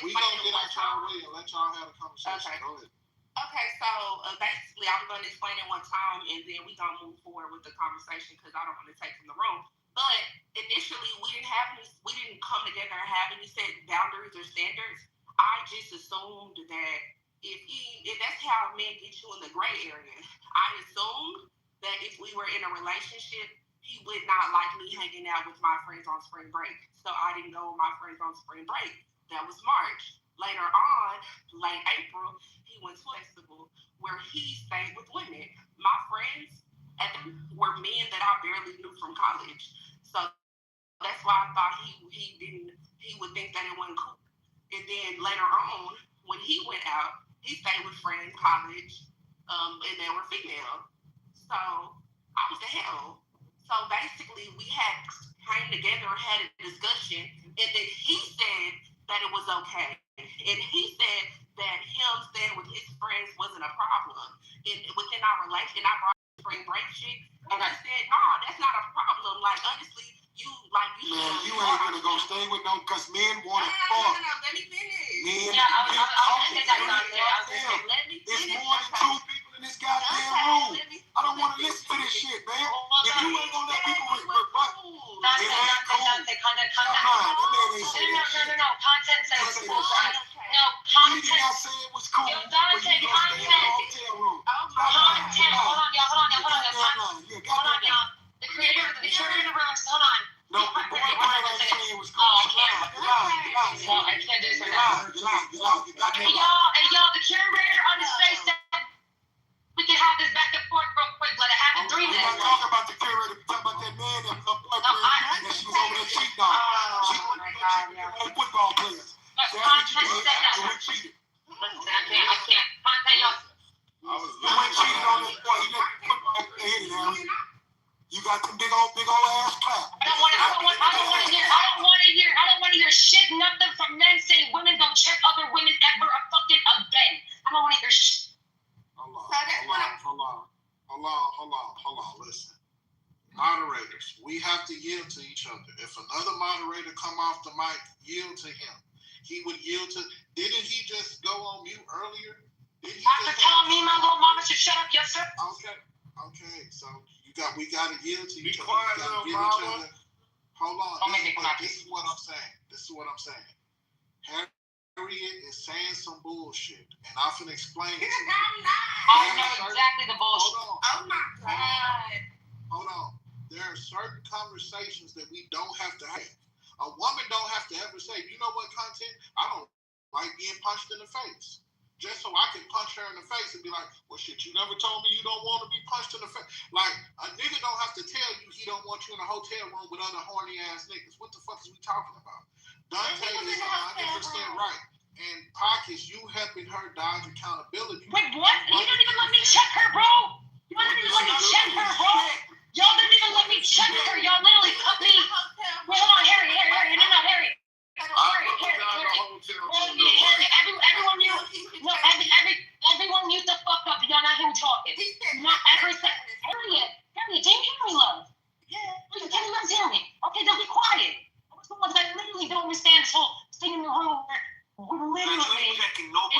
We gonna get out y'all way and let y'all have a conversation. Okay. Go ahead. Okay, so basically, I'm going to explain it one time, and then we gonna move forward with the conversation because I don't want to take from the room. But initially, we didn't come together and have any set boundaries or standards. I just assumed that if that's how men get you in the gray area, I assumed that if we were in a relationship, he would not like me hanging out with my friends on spring break. So I didn't go with my friends on spring break. That was March. Later on, late April, he went to a festival where he stayed with women. My friends were men that I barely knew from college. So that's why I thought he would think that it wasn't cool. And then later on, when he went out, he stayed with friends, college, and they were female. So I was the hell. So basically, we came together and had a discussion, and then he said that it was okay. And he said that him staying with his friends wasn't wasn't a problem within our relation. I brought spring break shit, and I said, no, that's not a problem. Like, honestly, you Man, you ain't gonna go stay with no, cause men want to fuck. No, let me finish. Men, Yeah, I was men gonna say that. talking. Let me It's finish. more than two people in this goddamn room. I don't want to listen to this shit, man. If you ain't gonna let people rebut, it ain't cool. Content. That man ain't say that shit. No. Content says He it's did cool. No, He did content. not say it was cool. Yo, But Dante, you gonna stay in the hotel room. Content. Hold on, y'all. You Hold got on, y'all. The creator of the room. Hold on. No, the boyfriend ain't saying it was cool. You lied. No, I can't do You lied. You got that Hey, right. y'all, the curator on his face said we can have this back and forth real quick. Let it happen 3 We're minutes. not talking about the curator. We're talking about that man that was her boyfriend that she was over there cheating on. She was on football players. That's what you did. You went cheated. I can't. Content, y'all. You went cheated on this boy. You let the football player hit it, Harry. You got some big old ass clap. I don't want to hear shit, nothing from men saying women don't check other women ever again. I don't want to hear shit. Hold on. Listen. Moderators, we have to yield to each other. If another moderator come off the mic, yield to him. He would yield to. Didn't he just go on mute earlier? After telling me my little mama should shut up, yes sir. Okay. So we gotta yield to each other. quiet We gotta now, give mama. each other. Hold on. This is what I'm saying. Harriet is saying some bullshit, and I'm finna explain it to you. I know exactly the bullshit. Oh my God. Hold on. There are certain conversations that we don't have to have. A woman don't have to ever say, you know what, content? I don't like being punched in the face. Just so I can punch her in the face and be like, well, shit, you never told me you don't want to be punched in the face. Like, a nigga don't have to tell you he don't want you in a hotel room with other horny ass niggas. What the fuck is we talking about? Dante is 100% right. And Pockets, you helping her dodge accountability. Wait, what? You didn't even let me check her, bro. You didn't even let me check her, bro. Y'all didn't even let me check her. Y'all literally cut me. Wait, hold on, Harry. No, Harry. Everyone mute the fuck up. Y'all not him talking. Not every second. Harriet, do you hear me, love? Yeah. Can you hear me? Okay, then be quiet. I was the ones that literally don't understand this whole thing in the room where we're literally.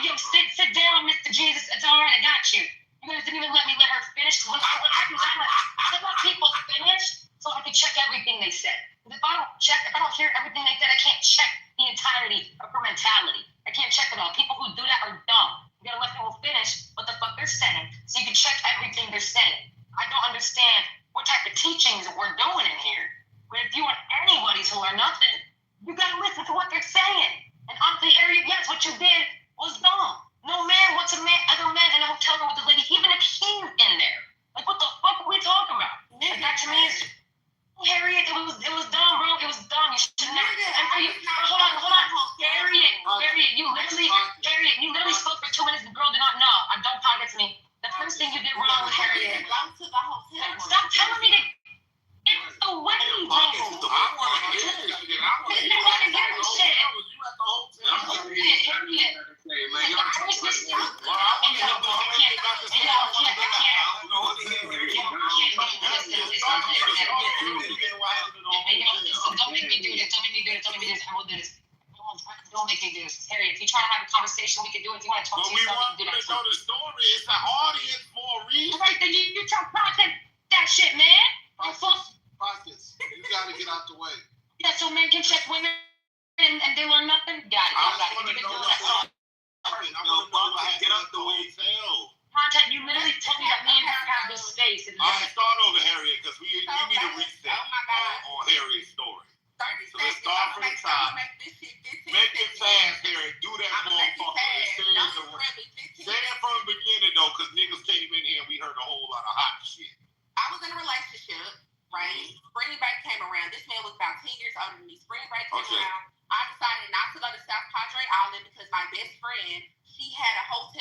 Yo, sit down, Mr. Jesus. It's all right. I got you. You guys didn't even let her finish. I let people finish so I could check everything they said. If I don't hear everything they said, I can't check the entirety of her mentality. I can't check it all. People who do that are dumb. You gotta let people finish what the fuck they're saying so you can check everything they're saying. I don't understand what type of teachings we're doing in here. But if you want anybody to learn nothing, you gotta listen to what they're saying. And honestly, Harriet, yes, what you did was dumb. No man wants other men in a hotel room with a lady, even if he's in there. Like, what the fuck are we talking about? Like, that to me is, Harriet, it was dumb, bro. It was dumb. You should never. Hold on. Harriet, you literally spoke for 2 minutes. The girl did not know. Don't talk to me. The first thing you did wrong with Harriet. Stop telling me to. It's the way, bro. I want to hear this shit. Harriet. Don't make me do this. I will do this. Don't make me do this. Harriet, if you're trying to have a conversation, we can do it. If you want to talk to yourself, we can do that. But we want to know the story. It's an audience for a reason. All right, then you tell content that shit, man. Pockets, you gotta get out the way. Yeah, so men can check women and they learn nothing. Got it. I want to know that. Get out the way, hell. Content, you literally told me that me and her have this space. All right, start over, Harriet, because we need a reset on Harriet's story. So let's start from the top. Make it fast, Harriet. Do that motherfucker. Say it from the beginning, though, because niggas came in here and we heard a whole lot of hot shit. I was in a relationship, right? Spring break came around. This man was about 10 years older than me. Spring break came around. I decided not to go to South Padre Island because my best friend, she had a hotel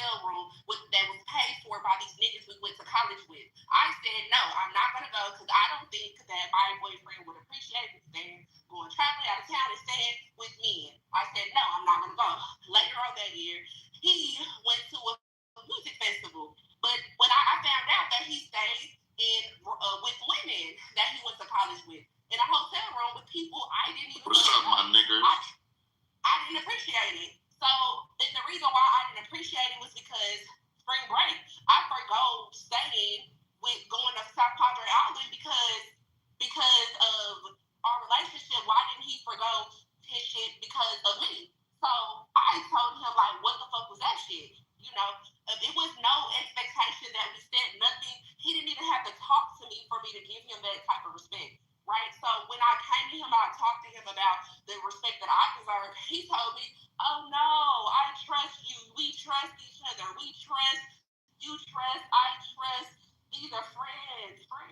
because spring break, I forgo staying with going to South Padre Island because of our relationship. Why didn't he forgo his shit because of me? So I told him, like, what the fuck was that shit? You know, it was no expectation that we said nothing. He didn't even have to talk to me for me to give him that type of respect, right? So when I came to him, I talked to him about the respect that I deserve. He told me, oh no, I trust you. We trust each other. We trust, you trust, I trust. These are friends. I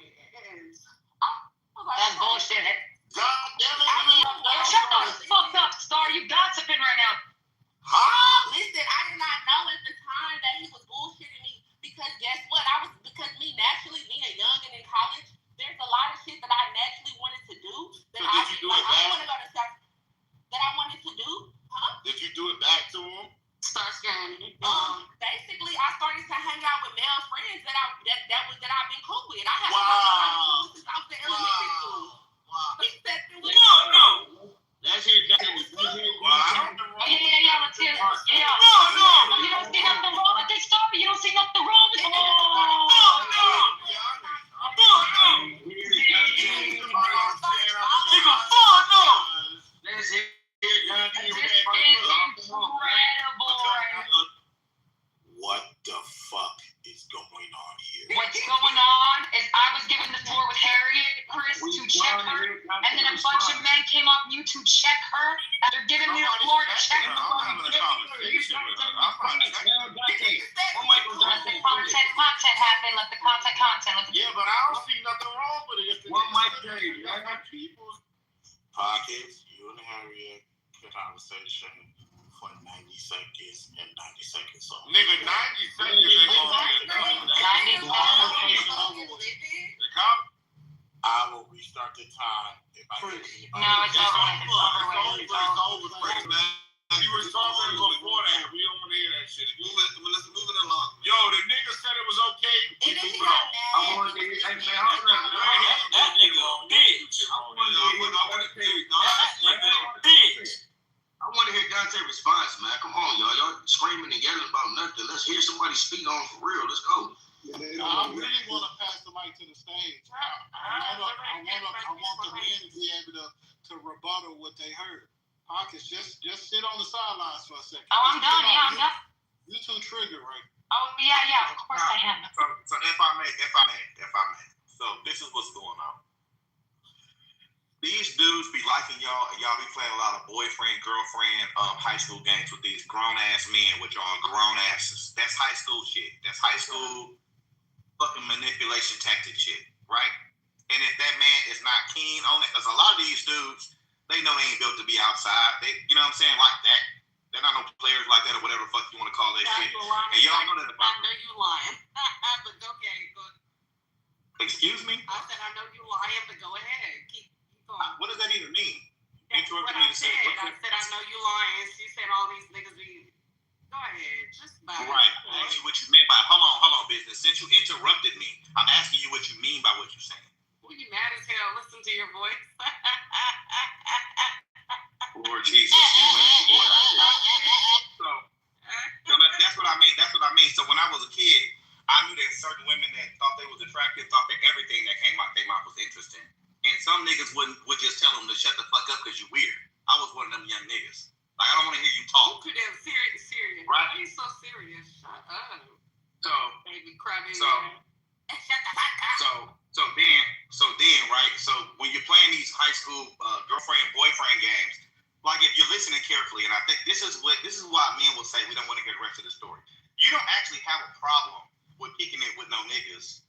was like, That's bullshit. God damn it. Shut the fuck up, Star. You gossiping right now. Huh? Listen, I did not know at the time that he was bullshitting me because guess what? Because me naturally being young and in college, there's a lot of shit that I naturally wanted to do that So I did you do like, it I back? want to go to South that I wanted to do. Huh? Did you do it back to him? Start scamming. Basically, I started to hang out with male friends that I've been cool with. I have Wow. since I was in elementary school. Wow. He said it was Let's hear that. Wow. Yeah, let's hear it. Yeah. No. You don't see nothing wrong with this story? You don't see nothing wrong with it? Let's hear it. This is incredible. What the fuck is going on here? What's going on is I was given the floor with Harriet, Chris, to check her, and then a bunch of men came off mute to check her after giving me the floor to check her. I'm having a conversation with her. I'm trying to check her. Let the content happen. Let the content. Yeah, but I don't see nothing wrong with it. One mic day. I got people. Podcast, you and Harriet, conversation for 90 seconds and 90 seconds. So, nigga, 90 seconds ain't gonna be enough. I will restart the time if I hear anybody. No, it's over. It's over, man. You were talking before that. We don't want to hear that shit. Let's move it along. Yo, the nigga said it was okay. I want to hear. Hey, man, that nigga a bitch. I want to hear Dante's response, man. Come on, y'all. Y'all screaming and yelling about nothing. Let's hear somebody speak on for real. Let's go. I really want to pass the mic to the stage. I want the men to be able to rebuttal what they heard. Pockets, just sit on the sidelines for a second. Oh, I'm done. Yeah, I'm done. You too triggered, right? Oh, yeah. Of course I am. So if I may. So this is what's going on. These dudes be liking y'all, and y'all be playing a lot of boyfriend, girlfriend, high school games with these grown ass men, which are on grown asses. That's high school shit. That's high school fucking manipulation tactic shit, right? And if that man is not keen on it, because a lot of these dudes, they know they ain't built to be outside. They, you know what I'm saying, like that. They're not no players like that or whatever the fuck you want to call that shit. And y'all know that about. I know you lying, but okay, good. Excuse me? I said I know you lying, but go ahead, keep going. What does that even mean? That's what I said. I said I know you lying. She said all these niggas be. Go ahead, just about. Right. I asked you what you meant by hold on, business. Since you interrupted me, I'm asking you what you mean by what you're saying. Well, you mad as hell. Listen to your voice. Lord Jesus, you went boy. So that's what I mean. That's what I mean. So when I was a kid, I knew that certain women that thought they was attractive thought that everything that came out their mouth was interesting. And some niggas would just tell them to shut the fuck up because you're weird. I was one of them young niggas. Like, I don't want to hear you talk. You could have serious. Right. Why are you so serious? Shut up. So, baby, crybaby. So then, right? So when you're playing these high school girlfriend boyfriend games, like if you're listening carefully, and I think this is why men will say we don't want to hear the rest of the story. You don't actually have a problem with kicking it with no niggas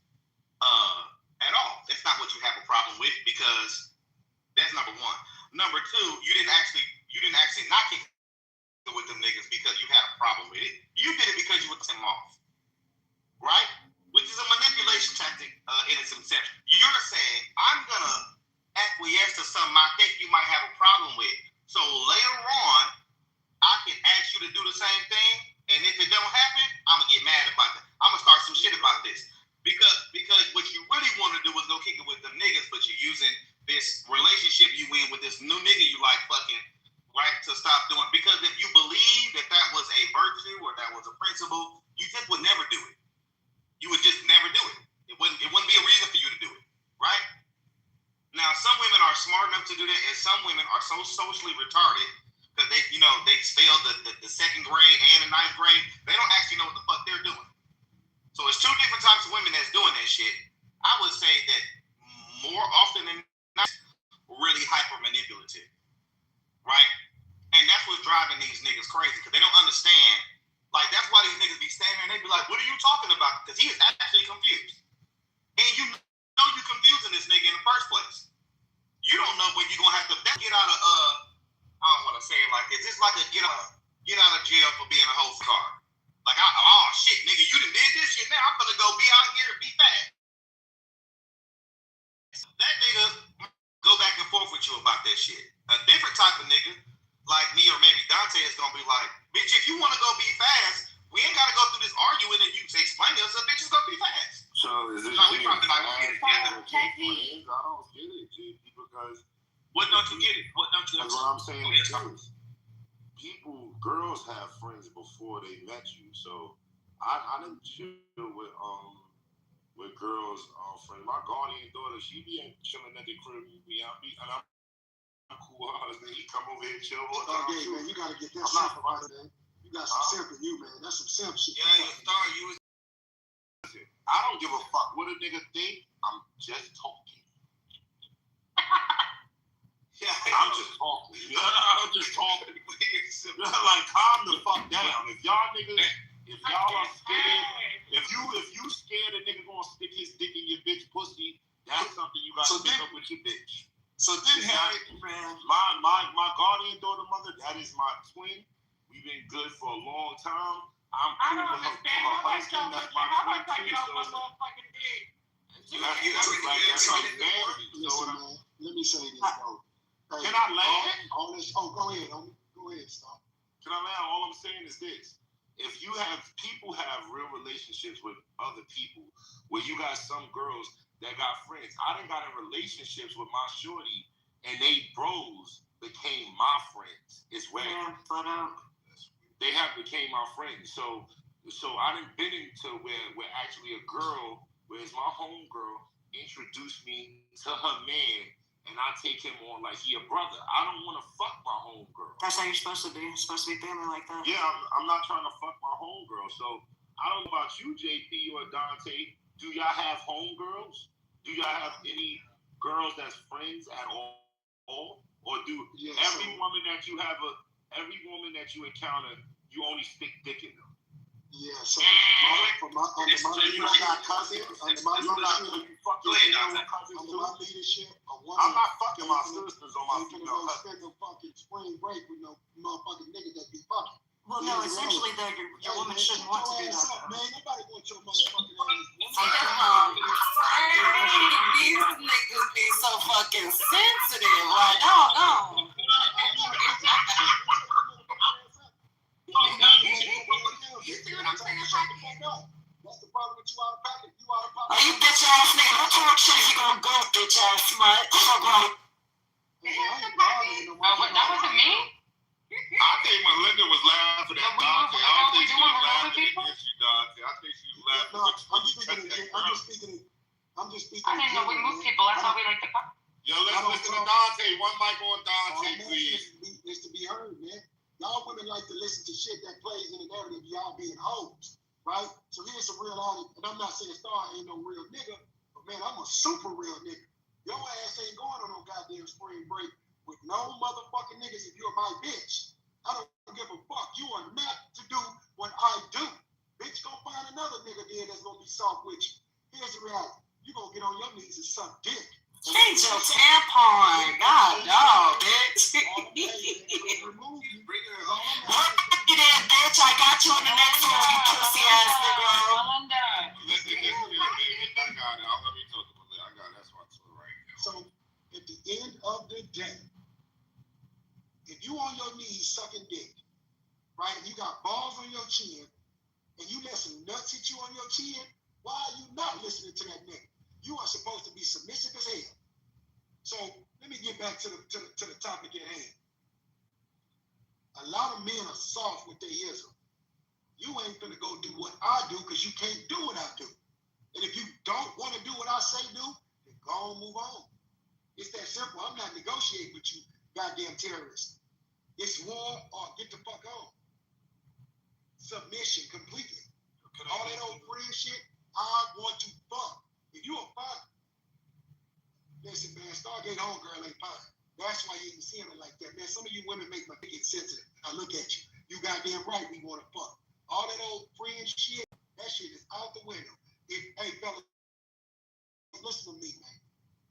at all. That's not what you have a problem with, because that's number one. Number two, you didn't actually not kick it with them niggas because you had a problem with it. You did it because you were them off, right? Which is a manipulation tactic in its inception. You're saying, I'm going to acquiesce to something I think you might have a problem with. So later on, I can ask you to do the same thing, and if it don't happen, I'm going to get mad about that. I'm going to start some shit about this. Because what you really want to do is go kick it with them niggas, but you're using this relationship you in with this new nigga you like fucking, right, to stop doing. Because if you believe that was a virtue or that was a principle do it. You would just never do it. It wouldn't be a reason for you to do it, right? Now, some women are smart enough to do that, and some women are so socially retarded because they failed the second grade and the ninth grade. They don't actually know what the fuck they're doing. So it's two different types of women that's doing that shit. I would say that more often than not, really hyper manipulative, right? And that's what's driving these niggas crazy because they don't understand. Like, that's why these niggas be standing there and they be like, what are you talking about? Because he is actually confused. And you know you confusing this nigga in the first place. You don't know when you're going to have to get out of, I don't want to say it like this. It's like a get out of jail for being a host car. Like, oh shit, nigga, you done did this shit now. I'm going to go be out here and be fast. That nigga go back and forth with you about that shit. A different type of nigga, like me or maybe Dante, is going to be like, bitch, if you want to go be fast, we ain't got to go through this arguing and you explain to us that bitch is going to be fast. So is it we probably not going to get it together. I don't get it, G, because... What don't you get it? What don't you That's what I'm saying is girls have friends before they met you. So I didn't chill with girls, friends. My guardian daughter, she be chilling at the crib with me. I'm cool with her husband. He come over here and chill all the time. Okay, man, you gotta get that simp out, man. You got some simp in you, man. That's some simp shit. Yeah, I don't give a fuck what a nigga think. I'm just talking. Yeah, I'm just talking. I'm just talking. Like, calm the fuck down. If y'all are scared, if you scared a nigga gonna stick his dick in your bitch pussy, that's something you gotta pick up with your bitch. So then Harry, my guardian daughter mother, that is my twin. We've been good for a long time. I'm cool with her husband. That's my twin too. Let me say this, though. Can I land? Go ahead, homie. Go ahead, stop. Can I land? All I'm saying is this. If people have real relationships with other people, where you got some girls that got friends. I done got in relationships with my shorty, and they bros became my friends. It's weird. Yeah, they have became my friends. So I done been into where actually a girl, where's my homegirl, introduced me to her man, and I take him on like he a brother. I don't want to fuck my homegirl. That's how you're supposed to be. You're supposed to be family like that. Yeah, I'm not trying to fuck my homegirl. So I don't know about you, JP or Dante. Do y'all have homegirls? Do y'all have any girls that's friends at all? Or do every woman that you encounter, you only stick dick in them? Yeah, so under my leadership, I'm not fucking my sisters on my female husband. Fucking spring break with no motherfucking nigga that be fucking. Well, no, essentially, though, your woman shouldn't want to do that. Man, nobody wants your motherfucking ass. These niggas be so fucking sensitive. Like, no. You see what I'm saying? What's the problem with you out of pocket? You out of pocket. Oh, you bitch ass nigga. Don't talk shit if you gonna go, bitch ass smut. Fuck right. That wasn't me? I think Melinda was laughing at Dante. I don't think she was laughing against you, Dante. I think she was laughing at you. I'm just speaking. I didn't know we moved people. That's how we like to come. Yo, let's listen to Dante. One mic on Dante, please. It's to be heard, man. Y'all women like to listen to shit that plays in the narrative of y'all being hoes, right? So here's some real honest, and I'm not saying Star ain't no real nigga, but man, I'm a super real nigga. Your ass ain't going on no goddamn spring break with no motherfucking niggas if you're my bitch. I don't give a fuck. You are not to do what I do. Bitch, go find another nigga there that's gonna be soft with you. Here's the reality. You gonna get on your knees and suck dick. Change your tampon. God, dog, bitch. You there, bitch. I got you on the next one, you pussy ass nigga. Listen, I got it. Let me talk about that. I got it. That's my tool right now. So, at the end of the day, if you on your knees sucking dick, right, and you got balls on your chin, and you let some nuts hit you on your chin, why are you not listening to that nigga? You are supposed to be submissive as hell. So let me get back to the topic at hand. A lot of men are soft with their ism. You ain't gonna go do what I do because you can't do what I do. And if you don't want to do what I say do, then go on, move on. It's that simple. I'm not negotiating with you, goddamn terrorists. It's war or get the fuck on. Submission completely. All that old friend shit, I want to fuck. If you a fuck, listen, man, Stargate homegirl ain't fine. That's why you ain't seeing it like that, man. Some of you women make my get sensitive. I look at you. You goddamn right we want to fuck. All that old friend shit, that shit is out the window. Hey, fellas, listen to me, man.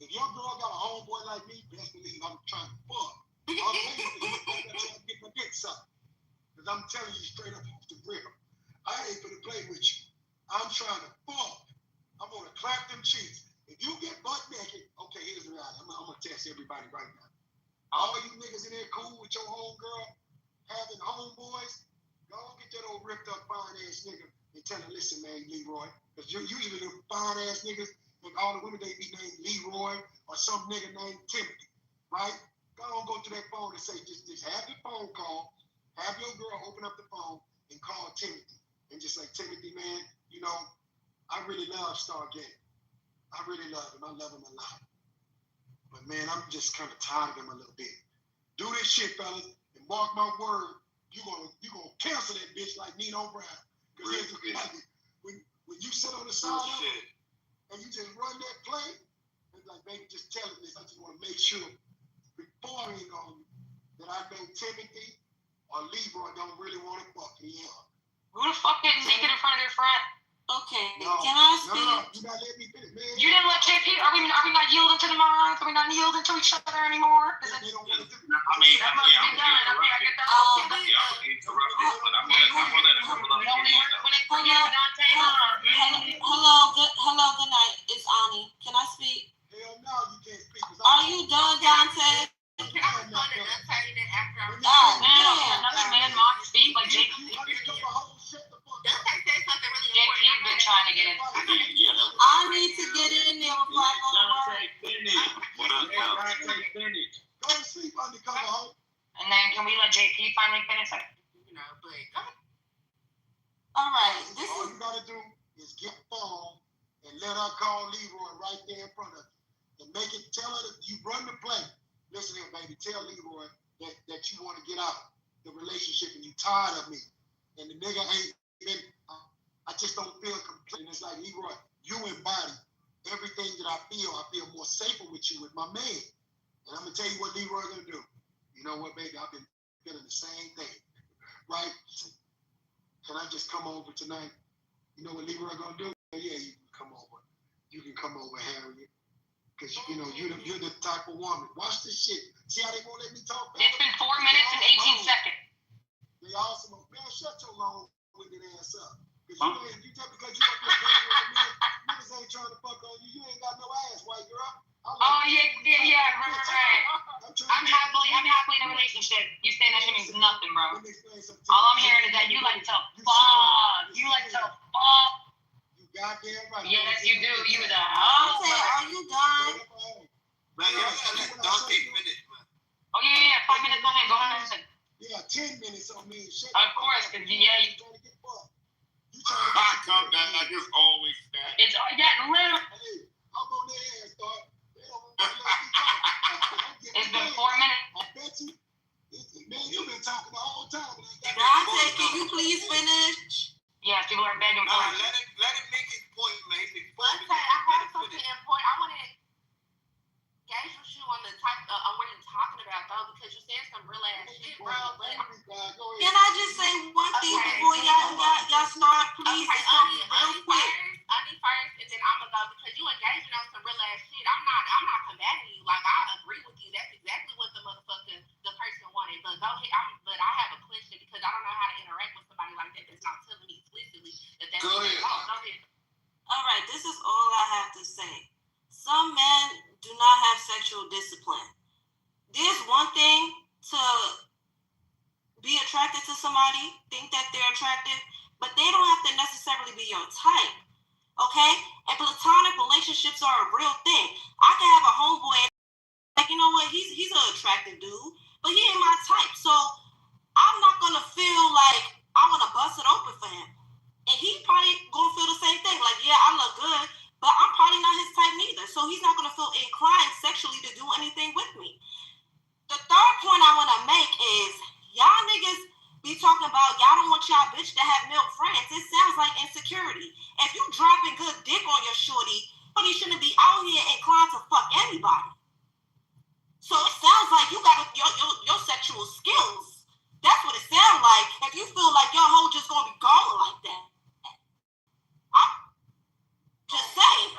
If your girl got a homeboy like me, best believe I'm trying to fuck. I'm waiting for you to try to get my dick sucked. Because I'm telling you straight up off the grill. I ain't gonna play with you. I'm trying to fuck. I'm gonna clap them cheeks. If you get butt naked, okay, here's the reality. I'm gonna test everybody right now. All you niggas in there cool with your homegirl having homeboys, go get that old ripped up fine ass nigga and tell him, listen, man, Leroy. Because usually the fine ass niggas, like all the women, they be named Leroy or some nigga named Timothy, right? Go on, go to that phone and say, just have the phone call, have your girl open up the phone and call Timothy. And just like, Timothy, man, you know, I really love Stargate. I really love him. I love him a lot. But man, I'm just kind of tired of him a little bit. Do this shit, fellas, and mark my word, you gonna cancel that bitch like Nino Brown. Because here's the thing, when you sit on the side of it and you just run that play, it's like, baby, just tell him this. I just want to make sure before I ain't on you that I know Timothy or Leroy don't really want to fuck me up. Who the fuck getting naked in front of their friend? Okay, No, can I speak? No, you gotta let me finish, man. You didn't let JP, are we not yielding to the minds? Are we not yielding to each other anymore? They don't want to do I mean, That must be done. Okay, I get that. Hello, good night. It's Ani. Can I speak? Hell no, you can't speak. Are you done, Dante? Oh, man, another man mock speak like JP. JP's been trying to get in. I need to get in there before I go to work. Go to sleep, undercover hoe. And then can we let JP finally finish? Like, All right, this All is you gotta do is get the phone and let her call Leroy right there in front of her. And make it, tell her that you run the play. Listen here, baby, tell Leroy that you want to get out the relationship and you tired of me. And the nigga ain't been, I just don't feel complete. And it's like, Leroy, you embody everything that I feel. I feel more safer with you, with my man. And I'm gonna tell you what Leroy gonna do. You know what, baby, I've been feeling the same thing, right? Can I just come over tonight? You know what Leroy gonna do? Yeah, you can come over. You can come over, Harriet. Because, you know, you're the type of woman. Watch this shit. See how they won't let me talk? it's been 4 minutes and 18 seconds. They awesome. Man, shut your long-winded ass up. Because you just because you up there playing with men, niggas ain't trying to fuck on you. You ain't got no ass, white girl. Oh, yeah, right. I'm happily in a relationship. You saying that shit means nothing, bro. All I'm hearing is that you like to fuck. You like to fuck. Goddamn right. Yes, you do. You the Dante, are you done? Man, y'all gotta let Dante finish, man. Oh, yeah. 5 minutes on it. Go ahead. Yeah, 10 minutes on me. Of course, because, yeah. You trying to get fucked. You trying to get Calm down, like it's always that. It's, yeah, literally. Hey, I'm on their ass, dog. They don't want to let me talk. It's been 4 minutes. I bet you. Man, you've been talking the whole time. Dante, can you please finish? Yeah, people are begging for it. Let him make his point, man. I have something important. I want to engage with you on the type on what you're talking about, though, because you said some real ass shit, bro. But Can I just say one thing before y'all start, please? Okay, Real quick. I need first, and then I'm gonna go because you engaging on some real ass shit. I'm not combating you. Like, I agree with you. That's exactly what the person wanted. But go ahead. But I have a question because I don't know how to interact with somebody like that that's not telling me explicitly that that's what they want. Go ahead. All right, this is all I have to say. Some men do not have sexual discipline. There's one thing to be attracted to somebody, think that they're attractive, but they don't have to necessarily be your type, okay? And platonic relationships are a real thing. I can have a homeboy, like, you know what, he's an attractive dude, but he ain't my type. So I'm not gonna feel like I want to bust it open for him. And he probably gonna feel the same thing. Like, yeah, I look good, but I'm probably not his type neither. So he's not gonna feel inclined sexually to do anything with me. The third point I want to make is y'all niggas be talking about y'all don't want y'all bitch to have male friends. It sounds like insecurity. If you dropping good dick on your shorty, but he shouldn't be out here inclined to fuck anybody. So it sounds like you got your sexual skills. That's what it sounds like. If you feel like your hoe just gonna be gone like that. I'm just saying.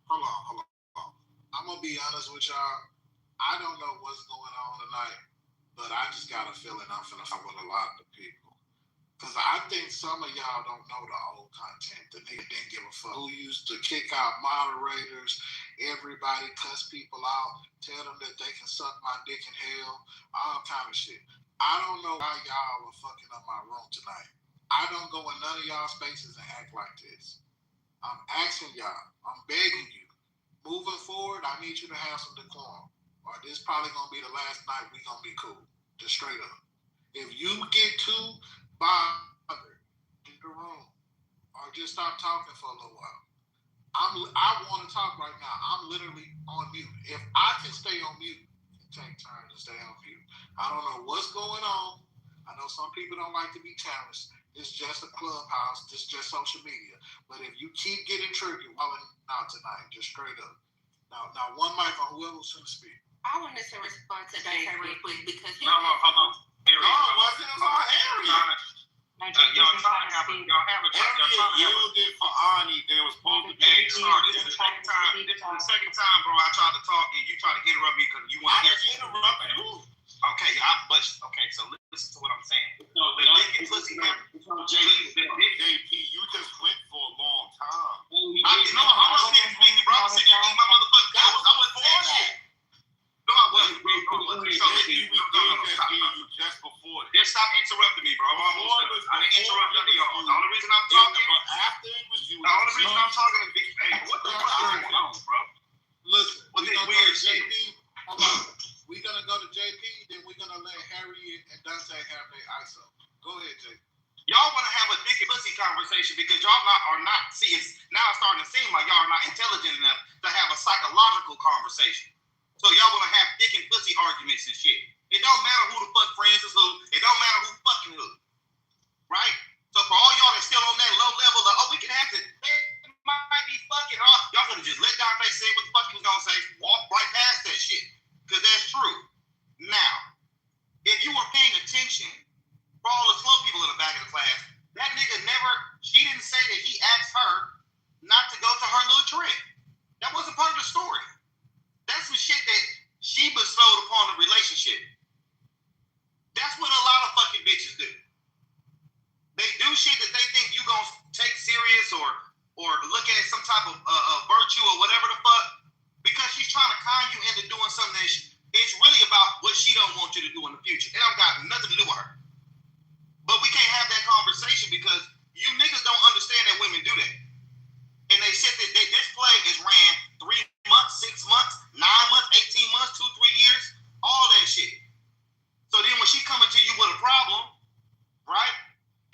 Hold on. I'm gonna be honest with y'all. I don't know what's going on tonight, but I just got a feeling I'm finna fuck with a lot of people. Cause I think some of y'all don't know the old content. The nigga didn't give a fuck. Who used to kick out moderators, everybody cuss people out, tell them that they can suck my dick in hell, all kind of shit. I don't know why y'all are fucking up my room tonight. I don't go in none of y'all spaces and act like this. I'm asking y'all, I'm begging you. Moving forward, I need you to have some decorum. Or this probably gonna be the last night we gonna be cool. Just straight up. If you get too bothered in the room, or just stop talking for a little while. I want to talk right now. I'm literally on mute. If I can stay on mute, take turns to stay on mute. I don't know what's going on. I know some people don't like to be challenged. It's just a clubhouse. It's just social media. But if you keep getting triggered, not tonight, just straight up. Now, one mic on whoever's going to speak. I wanted to respond to that really quick because hold on. Harry. No, it wasn't. It was on Harry. Y'all have a yielded for Ani. There was supposed to be. This is the second time, bro. I tried to talk and you tried to interrupt me because you want to interrupt you. Okay, so listen to what I'm saying. The dick and pussy. JP, you just went for a long time. I was sitting speaking, bro. I was sitting there eating my motherfucking hours. I wasn't saying shit. No, I wasn't, bro. So you just before it. Just stop interrupting me, bro. I didn't interrupt none of y'all. The only reason I'm talking, after it was you. The only reason I'm talking is because, hey, what the fuck is going on, bro? Listen, what this weird shit? We're gonna go to JP, then we're gonna let Harry and Dante have their ISO. Go ahead, JP. Y'all want to have a dick and pussy conversation because y'all are not. See, it's now starting to seem like y'all are not intelligent enough to have a psychological conversation. So y'all want to have dick and pussy arguments and shit. It don't matter who the fuck friends is who. It don't matter who fucking who. Right? So for all y'all that's still on that low level of, we can have it. It might be fucking off. Y'all gonna just let Dante say what the fuck he was gonna say. Walk right past that shit. Because that's true. Now, if you were paying attention, for all the slow people in the back of the class, that nigga she didn't say that he asked her not to go to her little trip. That wasn't part of the story. That's some shit that she bestowed upon the relationship. That's what a lot of fucking bitches do. They do shit that they think you gonna take serious or look at some type of virtue or whatever the fuck, because she's trying to con you into doing something that it's really about what she don't want you to do in the future. It don't got nothing to do with her. But we can't have that conversation because you niggas don't understand that women do that. And they said that this play is ran 3 months, 6 months, 9 months, 18 months, 2, 3 years, all that shit. So then when she coming to you with a problem, right?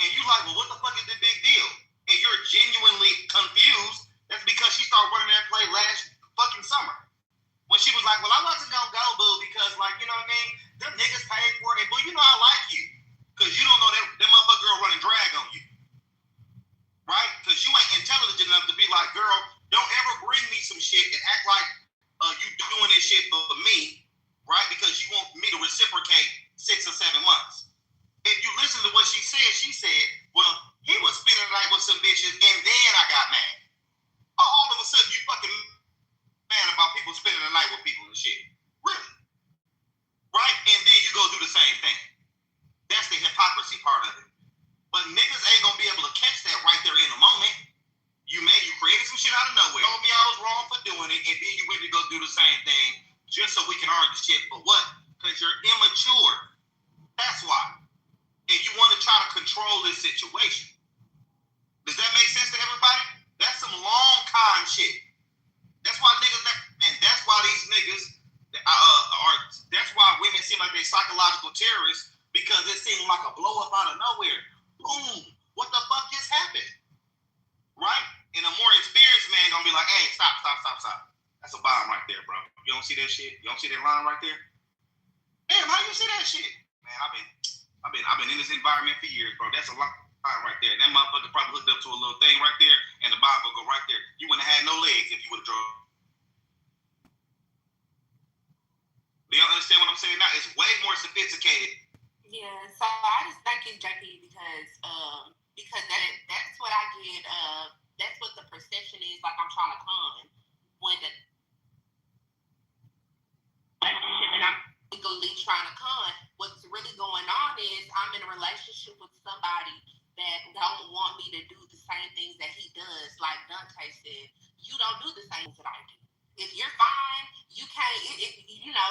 And you like, well, what the fuck is the big deal? And you're genuinely confused. That's because she started running that play last fucking summer. When she was like, well, I wasn't gonna go, boo, because, like, you know what I mean? Them niggas paid for it. And, boo, you know I like you. Because you don't know that motherfucker girl running drag on you. Right? Because you ain't intelligent enough to be like, girl, don't ever bring me some shit and act like you doing this shit for me, right? Because you want me to reciprocate 6 or 7 months. If you listen to what she said, well, he was spending the night with some bitches and then I got mad. All of a sudden you fucking mad about people spending the night with people and shit. Really? Right? And then you go do the same thing. That's the hypocrisy part of it. But niggas ain't gonna be able to catch that right there in the moment. You created some shit out of nowhere. Told me I was wrong for doing it, and then you went to go do the same thing just so we can argue shit. But what? Because you're immature. That's why. And you want to try to control this situation. Does that make sense to everybody? That's some long con shit. That's why niggas, and that's why these niggas are. That's why women seem like they psychological terrorists, because it seems like a blow up out of nowhere. Boom! What the fuck just happened? Right? And a more experienced man gonna be like, "Hey, stop! That's a bomb right there, bro. You don't see that shit? You don't see that line right there? Damn, how you see that shit? Man, I've been in this environment for years, bro. That's a line right there. And that motherfucker probably hooked up to a little thing right there, and the bomb will go right there. You wouldn't have had no legs if you would have drove. Do y'all understand what I'm saying now? It's way more sophisticated. Yeah, so I just thank you, JP, because that's what I get. That's what the perception is. Like I'm trying to con when and I'm legally trying to con. What's really going on is I'm in a relationship with somebody that don't want me to do the same things that he does. Like Dante said, you don't do the same things that I do. If you're fine, you can't.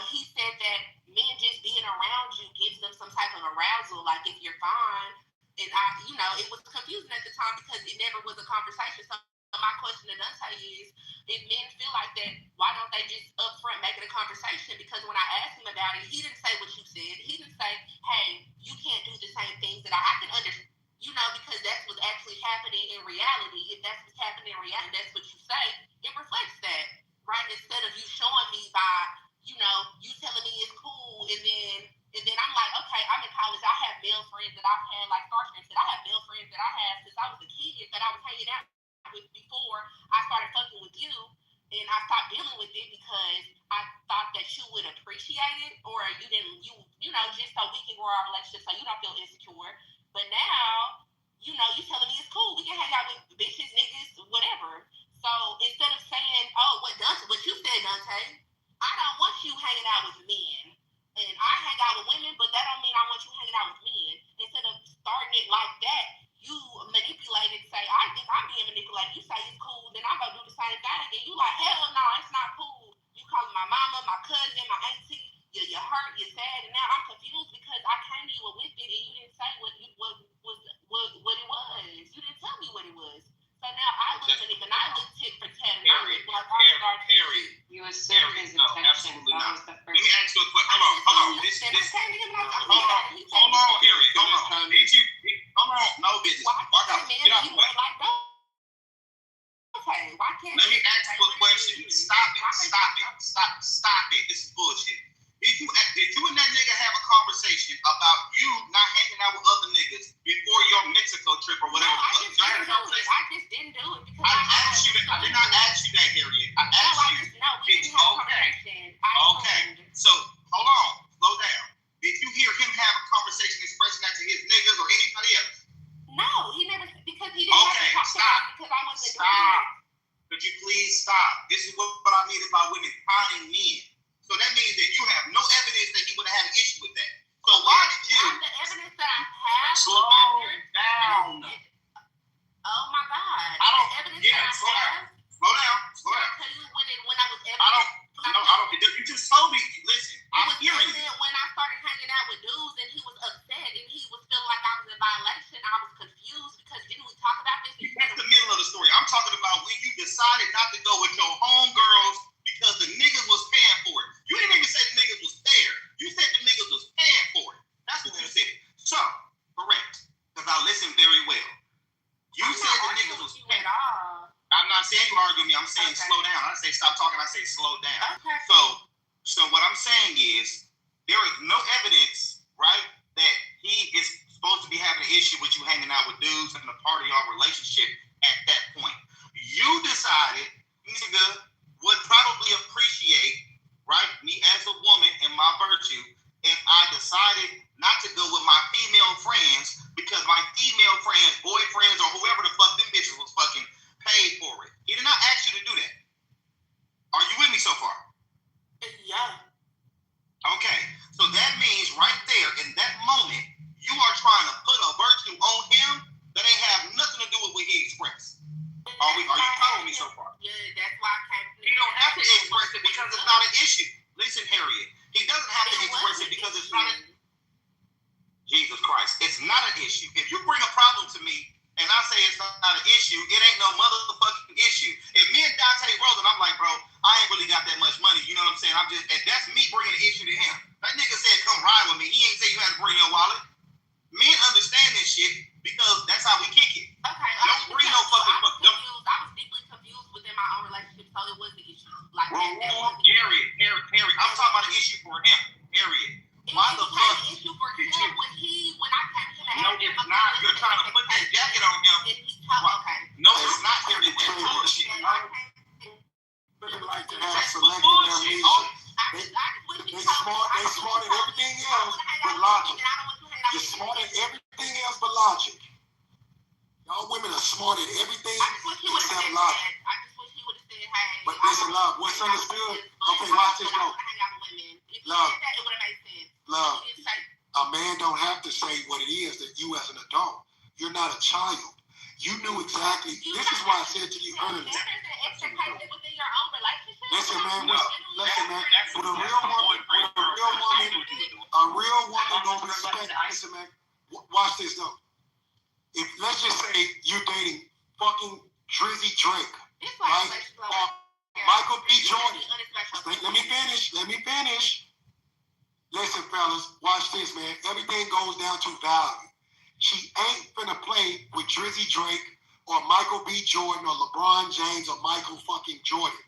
He said that men just being around you gives them some type of arousal. Like if you're fine, and it was confusing at the time because it never was a conversation. So my question to Dante is, if men feel like that, why don't they just upfront make it a conversation? Because when I asked him about it, he didn't say what you said. He didn't say, "Hey, you can't do the same things that I can understand." Because that's what's actually happening in reality. If that's what's happening in reality, that's what you say. It reflects that, right? Instead of you showing me by, you telling me it's cool, and then I'm like, okay, I'm in college. I have male friends that I've had, like Starship said, I have male friends that I have since I was a kid that I was hanging out with before I started fucking with you, and I stopped dealing with it because I thought that you would appreciate it, or you didn't, just so we can grow our relationship, so you don't feel insecure. But now, you telling me it's cool. We can hang out with bitches, niggas, whatever. So instead of saying, "Oh, what you said, Dante," I don't want you hanging out with men. And I hang out with women, but that don't mean I want you hanging out with men. Instead of starting it like that, you manipulate it, say, "I think I'm being manipulated." You say it's cool, then I go do the same thing. And you like, "Hell no, it's not cool." You calling my mama, my cousin, my auntie, you're hurt, you're sad, and now I'm confused because I came to you with it and you didn't say what it was. You didn't tell me what it was. So now I look at it and I look tit for tat. Harry. You assume his intention. Absolutely That not. was the Let first. me ask you a question. Hold on. Hold on, Harry. Did you? Hold on. No business. Walk out. Get out the way. Okay, why can't Let me ask you a question. Stop it. This is bullshit. Did you and that nigga have a conversation about you not hanging out with other niggas before your Mexico trip or whatever? No, I just didn't do it because I asked you that. I did not ask you that, Harriet. I asked you. We didn't have a conversation. Okay. So hold on. Slow down. Did you hear him have a conversation expressing that to his niggas or anybody else? No, he never, because he didn't have to talk about it because I wasn't doing it. Could you please stop? This is what I mean by women conning men. So that means that you have no evidence that he would have had an issue with that. So why did you? The evidence that I have. Slow down. Oh my God. I don't. The evidence Yeah, that slow I down. have. Slow down. Slow down. Tell you when I was evidence. I don't. You just told me. Listen, I'm hearing you. When I started hanging out with dudes and he was upset and he was feeling like I was in violation, I was confused because didn't we talk about this? That's the middle of the story. I'm talking about when you decided not to go with your homegirls because the niggas was paying for it. You didn't even say the niggas was there. You said the niggas was paying for it. That's what you said. So, correct. Because I listened very well. You said the niggas was paying. I'm not saying you argue with me. I'm saying slow down. I say stop talking. I say slow down. Okay. So what I'm saying is there is no evidence, right, that he is supposed to be having an issue with you hanging out with dudes and a part of your relationship at that point. You decided, nigga, would probably appreciate, right, me as a woman and my virtue if I decided not to go with my female friends because my female friends, boyfriends, or whoever the fuck them bitches was fucking paid for it. He did not ask you to do that. Are you with me so far? Yeah. Okay. So that means right there in that moment, you are trying to put a virtue on him that ain't have nothing to do with what he expressed. Are you following me so far? Yeah, that's why I came. He don't have to express it because it's not an issue. Listen, Harriet, he doesn't have to express it because it's not an Jesus Christ. It's not an issue. If you bring a problem to me and I say it's not an issue, it ain't no motherfucking issue. If me and Dante rolling, I'm like, bro, I ain't really got that much money. You know what I'm saying? And that's me bringing the issue to him. That nigga said, come ride with me. He ain't say you had to bring your wallet. Men understand this shit because that's how we kick it. Okay. Don't bring no fucking. I was deeply confused within my own relationship, so it was the issue. Like that was Period. I'm talking about an issue for him. Period. Why the fuck? The issue for him when I came to him and no, it's not. You're trying to put that jacket on him. Okay. No, it's not. Period. That's bullshit. Women like to have selective amnesia. They smart at everything else but logic. You're smart at everything else but logic. Y'all women are smart at everything except logic. I just wish he would have said, hey. But listen, love, what's understood? Okay, watch this, though. Love, love, a man don't have to say what it is that you as an adult. You're not a child. You knew exactly. This is why I said to you earlier. Listen, man. Listen, man. With a real woman gonna respect. Listen, man. Watch this though. If let's just say you're dating fucking Drizzy Drake, right? Or Michael B. Jordan. Let me finish. Listen, fellas, watch this, man. Everything goes down to value. She ain't finna play with Drizzy Drake or Michael B. Jordan or LeBron James or Michael fucking Jordan.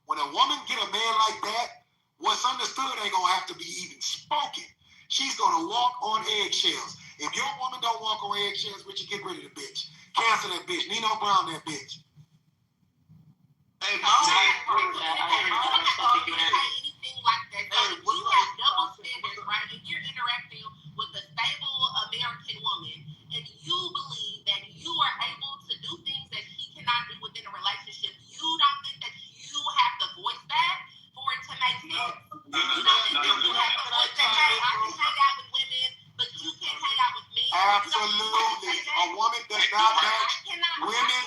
When a woman get a man like that, what's understood ain't gonna have to be even spoken. She's gonna walk on eggshells. If your woman don't walk on eggshells, Richard, get rid of the bitch. Cancel that bitch. Nino Brown that bitch. Hey, Mom. Anything like that. So if you have double standards, right? If you're interacting with a stable American woman and you believe that you are able to do things that she cannot do within a relationship, you don't think that you have to voice that for it to make sense? You don't think that you have to voice that, hey, I can hang out with women, but you can't hang out with me? Absolutely. A woman does not match women.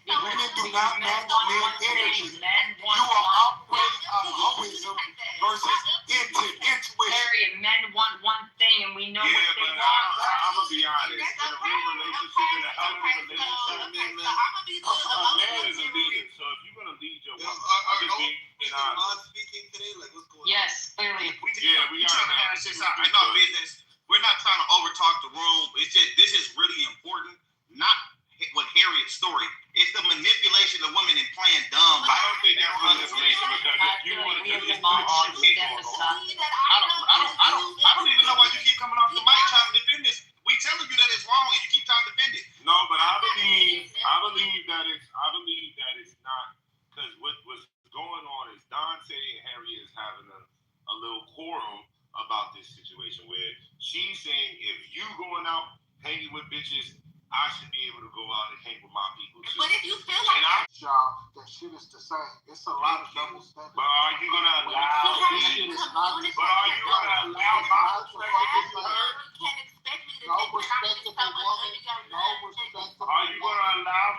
Women do not match men energy. You are operating on hoism versus intuition. Period. Men want one thing and we know what they want. I'm gonna be honest. In a real relationship, in a healthy relationship, a man is a leader. So if you're gonna lead your woman, I'm just being honest. Speaking today, like what's going on? Yes, clearly. We are. No business. We're not trying to overtalk the room. It's just this is really important. Not with Harriet's story. It's the manipulation of women and playing dumb. I don't think that's manipulation because if you want to do this, I don't even know why you keep coming off the mic trying to defend this. We telling you that it's wrong and you keep trying to defend it. No, but I believe that it's not because what's going on is Dante and Harriet is having a little quorum about this situation where she's saying if you going out hanging with bitches, I should be able to go out and hang with my people too. But if you feel like Y'all, that shit is the same. It's a lot of double standards. But are you gonna allow my perspective to be heard? Are you gonna allow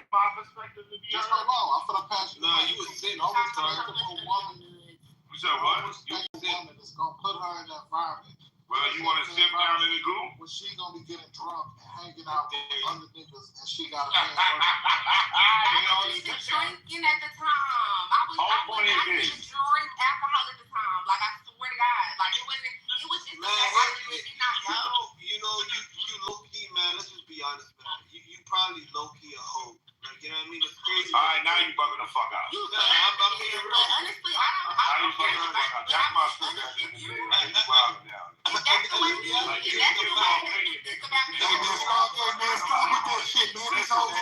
my perspective to be heard? Just hold on. I'm gonna pass you. No, you was saying no respect for a woman. You said what? No respect for a woman that's gonna put her in that environment. Well, you want to sit down in the goo? Well, she gonna be getting drunk and hanging out with other niggas, and she got a man. I was drinking at the time. I didn't drink alcohol at the time. Like I swear to God, like it was just man. You low key, man. Let's just be honest, man. You probably low key a hoe. Like, you know what I mean? It's crazy. All right, now you bugging the fuck out. I'm being real. But honestly, I don't care. That's my shit. You wild now. That's the way it is. That's the way it is. Hey, man, stop with that shit, man. It's all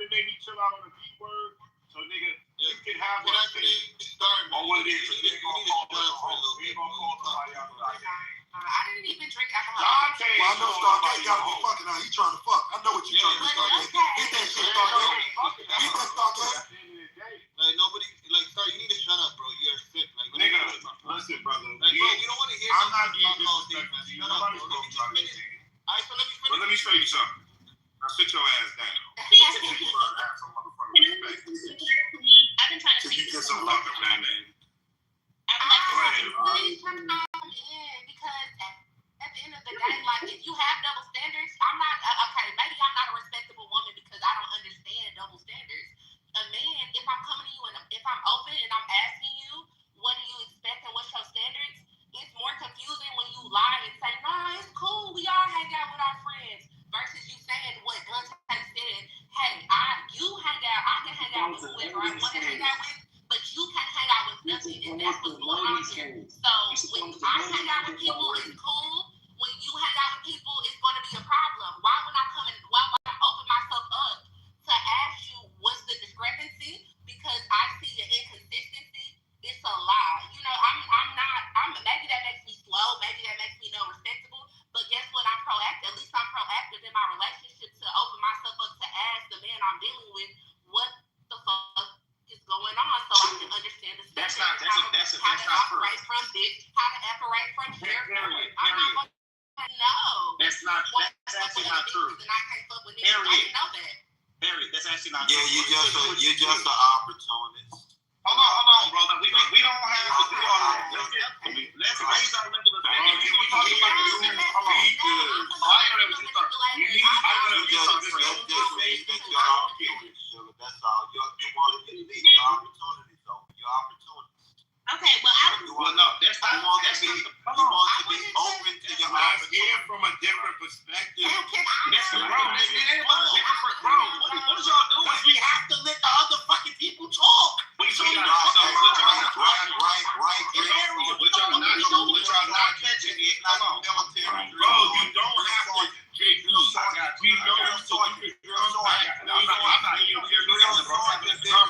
They made me chill out on the B word. So, nigga, you can have what I say. Or what it is. We ain't gonna call somebody out like that. I didn't even drink alcohol. Dante, well, I know Stargate gotta be fucking out. He trying to fuck. I know what you trying to do, Stargate. Get that shit, Stargate. Get that, Stargate. Like, nobody, like, Star, you need to shut up, bro. You're sick. Like, nigga, listen, brother. Like, bro, we don't want to hear I'm not being disrespectful to you. Nobody's going to talk to you. All right, so let me finish. But let me show you something. Now, sit your ass down. Have some motherfucking respect. I've been trying to Till you get some luck up that name. Because at the end of the day, like if you have double standards, I'm not okay. Maybe I'm not a I'm coming to you and if I'm open and I'm asking you, what do you expect and what's your standards? It's more confusing when you lie and say, nah, it's cool, we all hang out with our friends, versus you saying what Gun has said, hey, you hang out, I can hang out with whoever I want to hang out with, but you can't hang out with nothing, and that's what's going on here. So when I hang out with people, it's cool. When you hang out with people, it's going to be a problem. Why would I open myself up to ask you what's the discrepancy? Because I see the inconsistency. It's a lie. You know, maybe that makes me slow, maybe that makes me respectable, but guess what? I'm proactive. At least I'm proactive in my relationship to open myself up to ask the man I'm dealing with what the fuck is going on so I can understand the That's standards, not true. operate from this, how to operate from here. I'm not going to know. That's actually not true. And I can't fuck with niggas. I didn't know that. Harriet, that's actually not Yeah, true. you're just an opportunist. Hold on, brother. We don't have to do all that. Let's raise our level of thinking. We can talk about this in the good. That's all. You want to get the opportunity, though. Your opportunity. Okay, well, no, that's not. You want to be open to your opportunity from a different perspective. That's the wrong. What is y'all doing? We have to let the other fucking people talk. What y'all not catching it? Come on. Bro, you don't have to. JP, I got you. We know you're so I'm not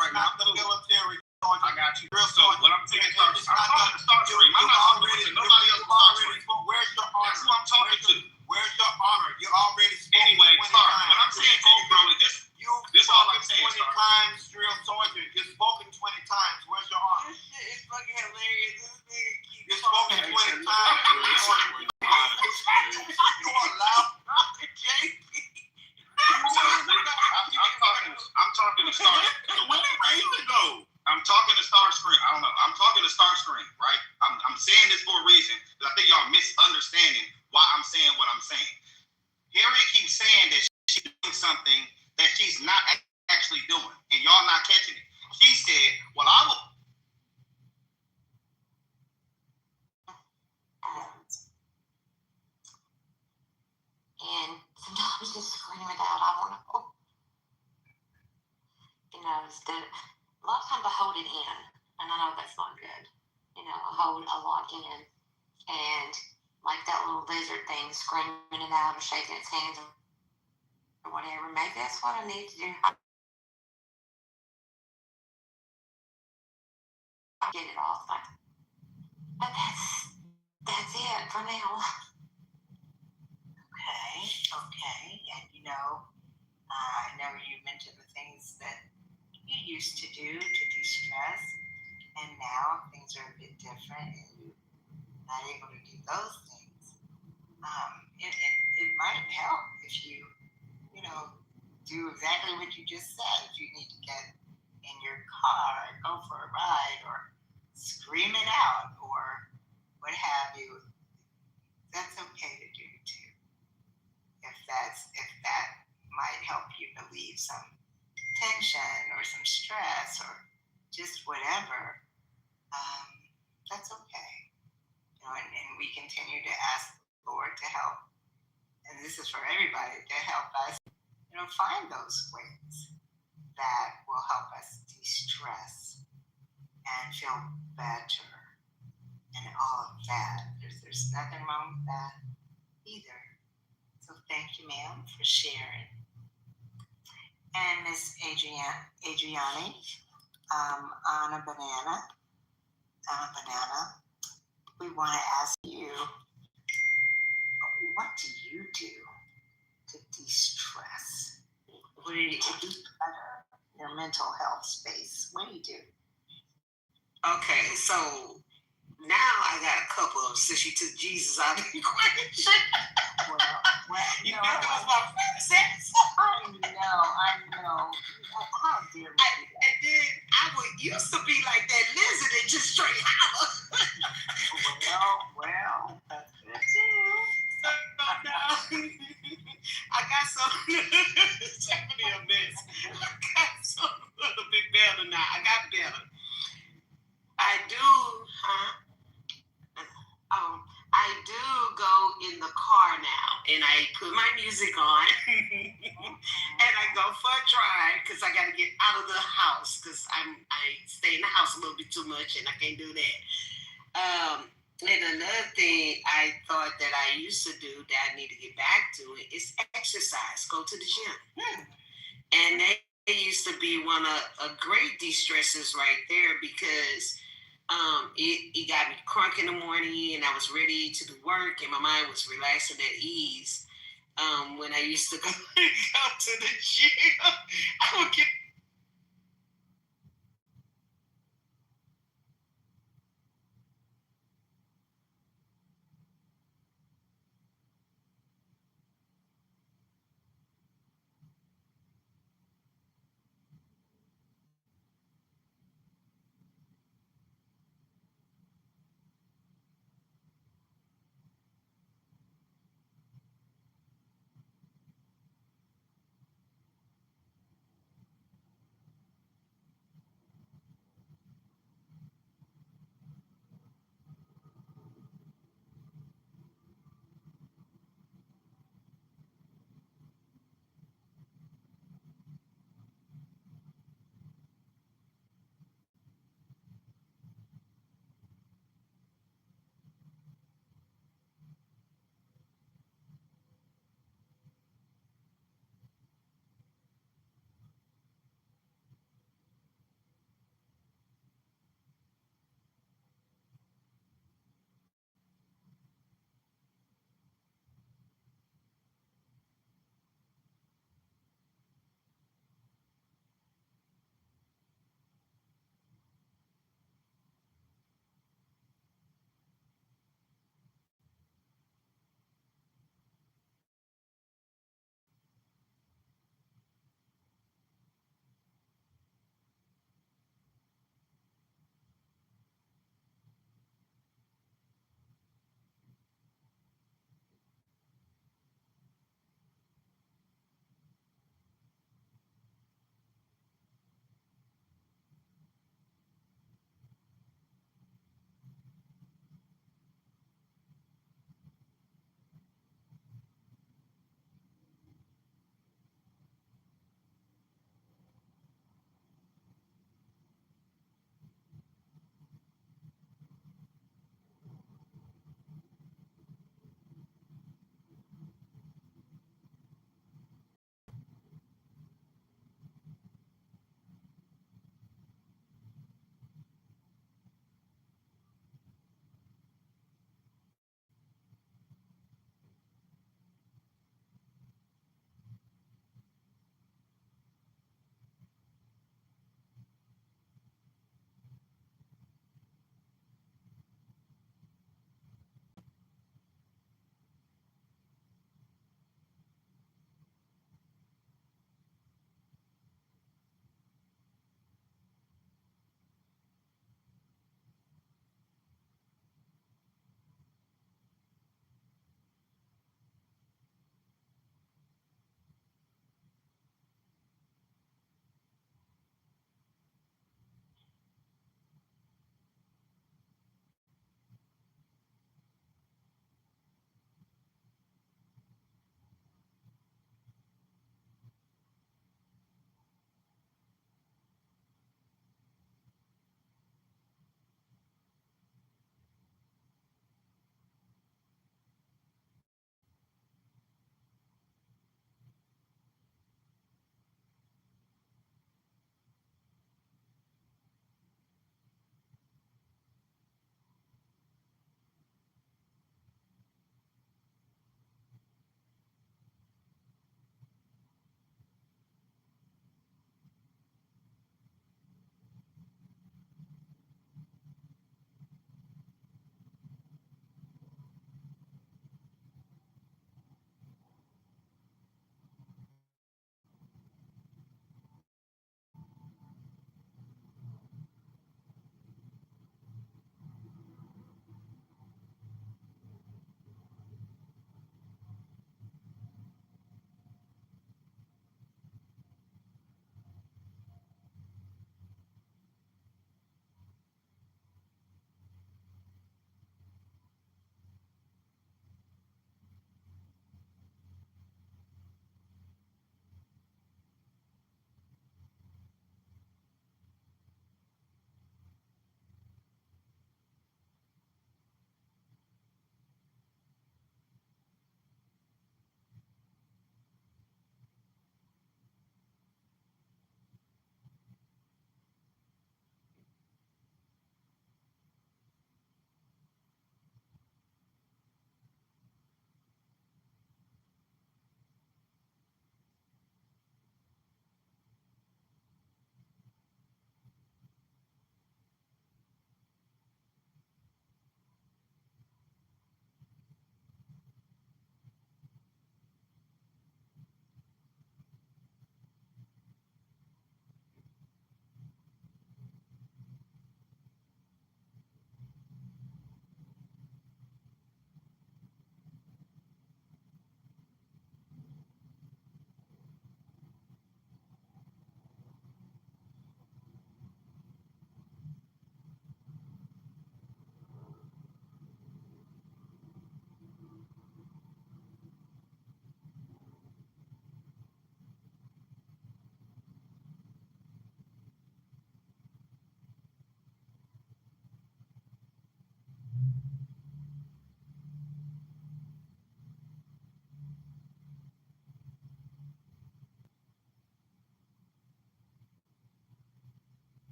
right now. The military. I got you. So what I'm saying is, I'm talking to Starscream. I'm not talking to nobody else but Starscream. Where's your honor? That's who I'm talking to. Where's your honor? You already spoke Anyway, Star, what I'm saying to you, bro, is this all I'm saying, 20 times, drill sergeant. You've spoken 20 times. Where's your honor? This shit is fucking hilarious. This nigga keeps You've spoken 20 times. You are loud. I'm talking to Star. Where did Raven go? I'm talking to Starscream. I don't know. I'm talking to Starscream, right? I'm saying this for a reason because I think y'all misunderstanding why I'm saying what I'm saying. Harriet keeps saying that she's doing something that she's not actually doing, and y'all not catching it. She said, "Well, I will." And sometimes just scream it out. I want to, a lot of times I hold it in, and I know that's not good. I hold a lot in, and like that little lizard thing, screaming it out or shaking its hands or whatever. Maybe that's what I need to do. I get it off, but that's it for now. Okay, and I know you mentioned the things that you used to do to de-stress, and now things are a bit different, and you're not able to do those things. It might help if you do exactly what you just said. If you need to get in your car, go for a ride, or scream it out, or what have you, that's okay to do too. If that might help you relieve some tension or some stress or just whatever, that's okay. And we continue to ask the Lord to help, and this is for everybody, to help us, find those ways that will help us de-stress and feel better and all of that. There's nothing wrong with that either. So thank you, ma'am, for sharing. And Miss Adriani, on a banana, we want to ask you, what do you do to de-stress? What do you do to be better in your mental health space? What do you do? Okay, so now I got a couple of, since you took Jesus out of the equation. Well, you know that was my first sense. I know. How dare we? And then I used to be like that lizard and just straight holler. Well, that's good too. So now I got some. Stephanie a mess. I got some little bit better now. I put my music on, and I go for a drive because I got to get out of the house because I stay in the house a little bit too much and I can't do that. And another thing I thought that I used to do that I need to get back to it is exercise, go to the gym. And that used to be one of a great de-stressors right there because it got me crunk in the morning and I was ready to do work and my mind was relaxed and at ease. When I used to go to the gym, I would get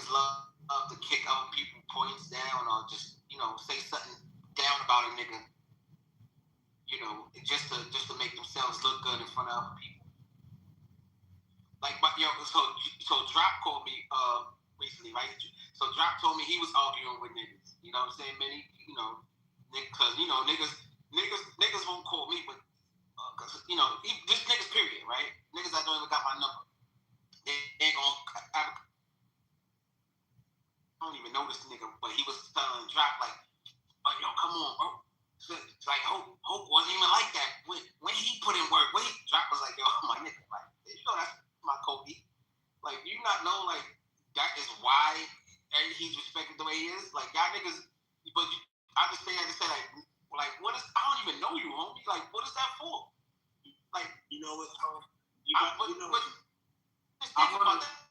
niggas love to kick other people points down or just, you know, say something down about a nigga, you know, just to make themselves look good in front of other people. Like, but yo, so Drop called me recently, right? So Drop told me he was arguing with niggas. You know what I'm saying? Many, you know, because you know niggas won't call me, but cause you know just niggas period, right? Niggas that don't even got my number, they ain't gonna have. I don't even know this nigga, but he was telling Drop like, yo, come on, bro. It's like Hope wasn't even like that when he put in work. When he Drop was like, yo, my nigga, like, you know that's my Kobe. Like, you not know like that is why he's respected the way he is. Like y'all niggas, but I just say like what is? I don't even know you, homie. Like what is that for? Like You know what? Just think about that.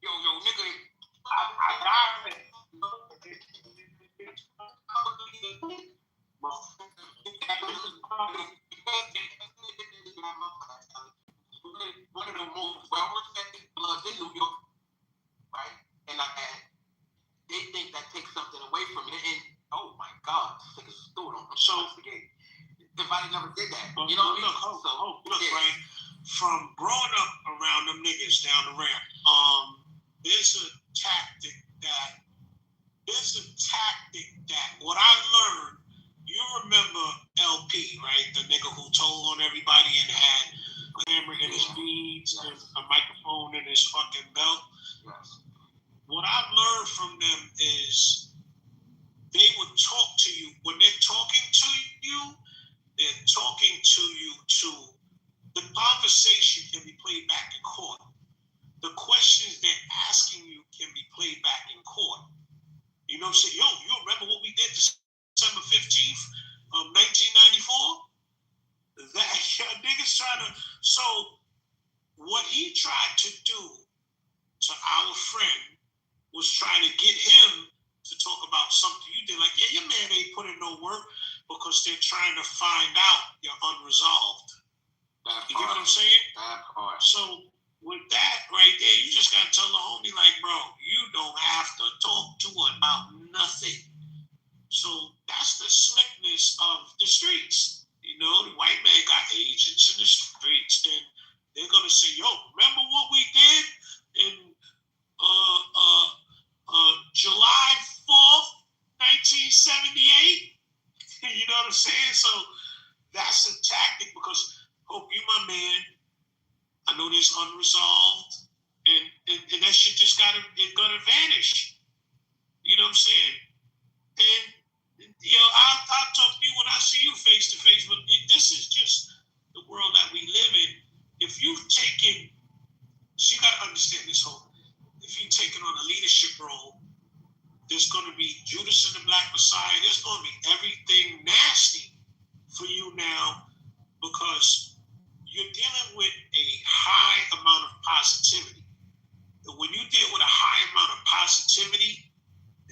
Yo, nigga, I got it. One of the most well-respected bloods in New York, right? And they think that takes something away from it. And oh my God, this nigga's stewed on so the game. If I never did that, you know what I mean? Look, Brian, from growing up around them niggas down the ramp, there's a tactic that what I learned. You remember LP, right? The nigga who told on everybody and had a camera in his beads and a microphone in his fucking belt. Yes. What I learned from them is they would talk to you. When they're talking to you, they're talking to you to the conversation can be played back in court. The questions they're asking you can be played back in court. You know what I'm saying? Yo, you remember what we did December 15th, 1994? That niggas trying to. So, what he tried to do to our friend was trying to get him to talk about something you did. Like, yeah, your man ain't put in no work because they're trying to find out you're unresolved. You get what I'm saying? That part. So, with that right there, you just gotta tell the homie, like, bro, you don't have to talk to about nothing. So that's the slickness of the streets. You know, the white man got agents in the streets, and they're gonna say, yo, remember what we did in July 4th, 1978? You know what I'm saying? So that's a tactic because Hope, you my man. I know there's unresolved, and that shit just gonna vanish. You know what I'm saying? And you know, I'll talk to you when I see you face to face. But this is just the world that we live in. If you've taken, so you gotta understand this whole. If you've taken on a leadership role, there's gonna be Judas and the Black Messiah. There's gonna be everything nasty for you now because you're dealing with a high amount of positivity. And when you deal with a high amount of positivity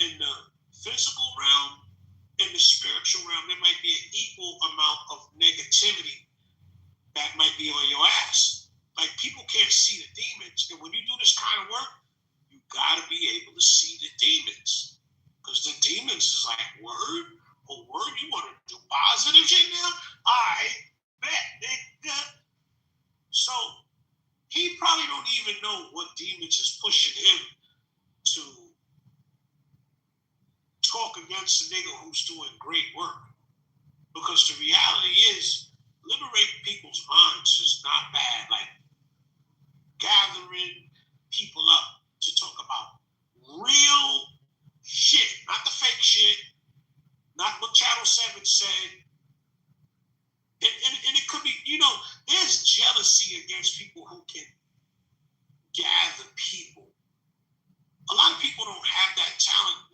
in the physical realm, in the spiritual realm, there might be an equal amount of negativity that might be on your ass. Like, people can't see the demons. And when you do this kind of work, you gotta be able to see the demons. Because the demons is like, word? Oh, word? You wanna do positive shit now? I bet, nigga. So he probably don't even know what demons is pushing him to talk against a nigga who's doing great work. Because the reality is, liberating people's minds is not bad. Like, gathering people up to talk about real shit, not the fake shit, not what Channel 7 said. And it could be, you know, there's jealousy against people who can gather people. A lot of people don't have that talent.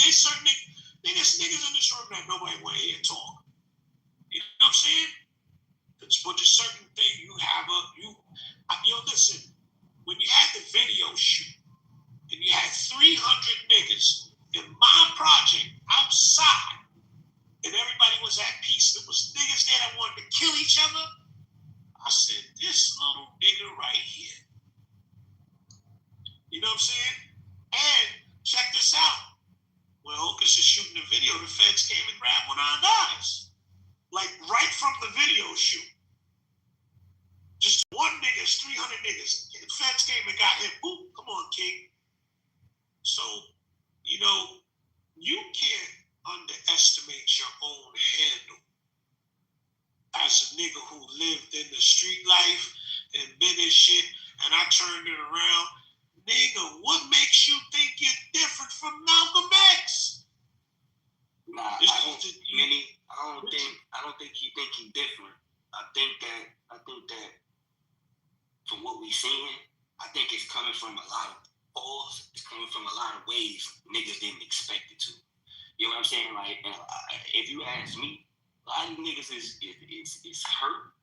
There's certain niggas in this room that nobody want to hear talk. You know what I'm saying? But there's certain thing listen, when you had the video shoot, and you had 300 niggas in my project outside, and everybody was at peace. There was niggas there that wanted to kill each other. I said, this little know what I'm saying? And check this out. When Hocus is shooting the video, the feds came and grabbed one of our guys. Like right from the video shoot. Just one nigga's 300 niggas. The feds came and got him. Ooh, come on, King. So, you know, you can't underestimate your own handle. As a nigga who lived in the street life and been in shit, and I turned it around, nigga, what makes you think you're different from Malcolm X? Nah, I don't think he think he different. I think that from what we seeing, I think it's coming from a lot of balls. It's coming from a lot of ways niggas didn't expect it to. You know what I'm saying? Like, if you ask me, a lot of niggas is hurt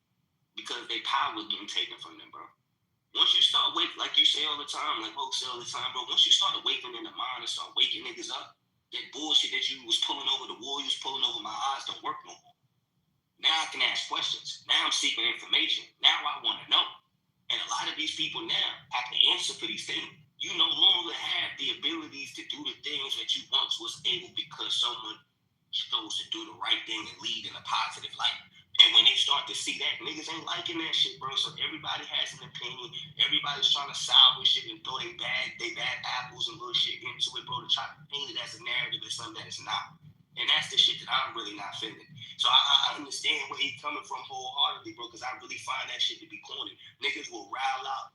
because their power was getting taken from them, bro. Once you start waking, like you say all the time, like folks say all the time, bro, once you start awakening the mind and start waking niggas up, that bullshit that you was pulling over the wall, you was pulling over my eyes, don't work no more. Now I can ask questions. Now I'm seeking information. Now I want to know. And a lot of these people now have to answer for these things. You no longer have the abilities to do the things that you once was able because someone chose to do the right thing and lead in a positive light. And when they start to see that, niggas ain't liking that shit, bro. So everybody has an opinion. Everybody's trying to salvage shit and throw they bad apples and little shit into it, bro, to try to paint it as a narrative or something that it's not. And that's the shit that I'm really not feeling. So I understand where he's coming from wholeheartedly, bro, because I really find that shit to be corny. Niggas will rile up,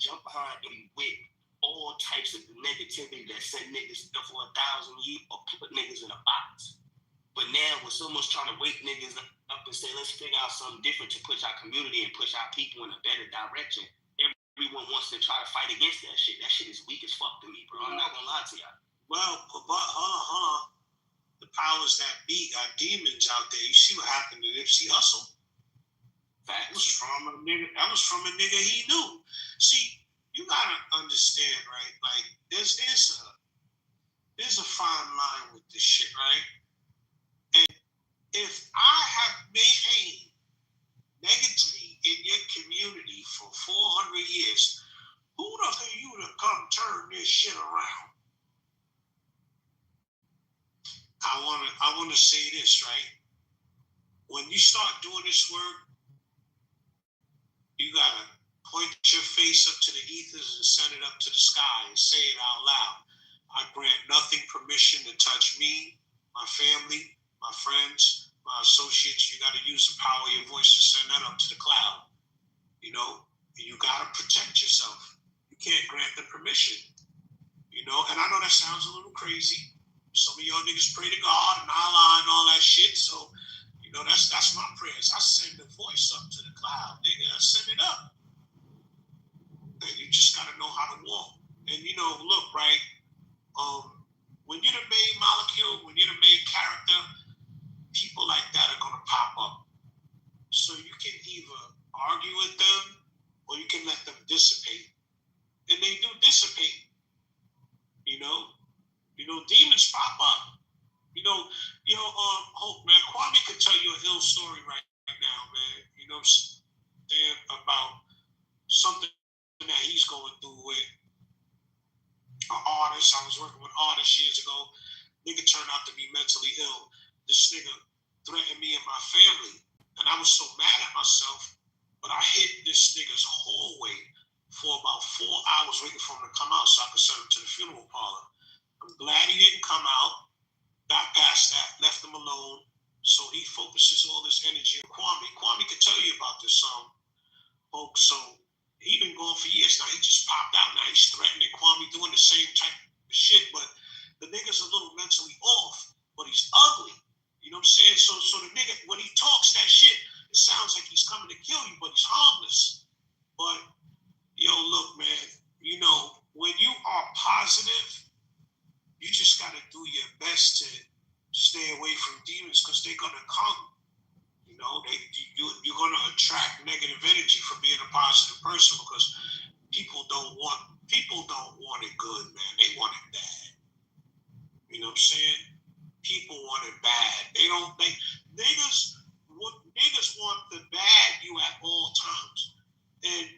jump behind and with all types of negativity that send niggas for 1,000 years or put niggas in a box. But now when someone's trying to wake niggas up and say, let's figure out something different to push our community and push our people in a better direction, everyone wants to try to fight against that shit. That shit is weak as fuck to me, bro. I'm not gonna lie to y'all. Well, the powers that be got demons out there. You see what happened to Nipsey Hussle? That was from a nigga he knew. See, you gotta understand, right? Like there's a fine line with this shit, right? And if I have maintained negativity in your community for 400 years, who the hell are you to come turn this shit around? I wanna say this, right? When you start doing this work, you gotta point your face up to the ethers and send it up to the sky and say it out loud. I grant nothing permission to touch me, my family, my friends, my associates. You gotta use the power of your voice to send that up to the cloud. You know, you gotta protect yourself. You can't grant the permission. You know, and I know that sounds a little crazy. Some of y'all niggas pray to God and Allah and all that shit. So, you know, that's my prayers. I send the voice up to the cloud, nigga. I send it up. And you just gotta know how to walk. And you know, look, right? When you're the main molecule, when you're the main character, people like that are gonna pop up. So you can either argue with them or you can let them dissipate. And they do dissipate. You know, demons pop up. Hope, man, Kwame could tell you an ill story right now, man. You know what I'm saying? About something that he's going through with an artist. I was working with artists years ago. Nigga turned out to be mentally ill. This nigga threatened me and my family. And I was so mad at myself, but I hid this nigga's hallway for about 4 hours waiting for him to come out so I could send him to the funeral parlor. I'm glad he didn't come out, got past that, left him alone, so he focuses all his energy on Kwame. Kwame could tell you about this folks. So he been gone for years now. He just popped out. Now he's threatening Kwame, doing the same type of shit, but the nigga's a little mentally off, but he's ugly. You know what I'm saying? So the nigga, when he talks that shit, it sounds like he's coming to kill you, but he's harmless. But, yo, look, man, you know, when you are positive, you just got to do your best to stay away from demons because they're going to come. You know, you're going to attract negative energy for being a positive person because people don't want it good, man. They want it bad. You know what I'm saying? People want it bad. Niggas want the bad you at all times. And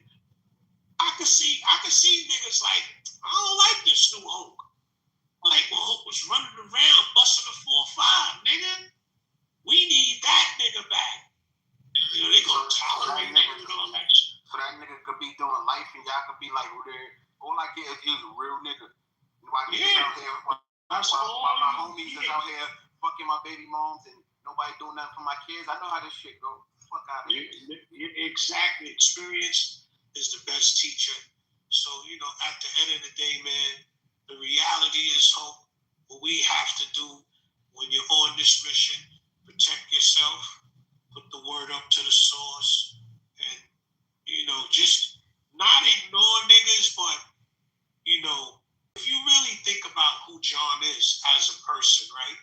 I could see niggas like, be doing life and y'all could be like, all I get is a real nigga. Why niggas out here, why my homies is out here fucking my baby moms and nobody doing nothing for my kids. I know how this shit go. Fuck out of here. Exactly. Experience is the best teacher. So, at the end of the day, man, the reality is hope. What we have to do when you're on this mission, protect yourself, put the word up to the source, and, just not ignore niggas, but, if you really think about who John is as a person, right?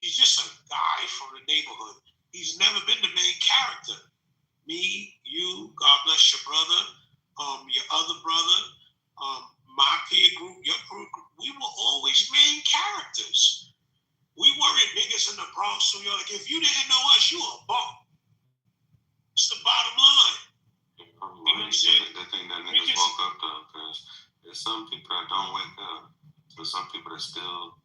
He's just a guy from the neighborhood. He's never been the main character. Me, you, God bless your brother, your other brother, my peer group, your group, we were always main characters. We weren't niggas in the Bronx, so like, if you didn't know us, you a bum. That's the bottom line. The thing that niggas woke up though, because there's some people that don't wake up. There's some people that still,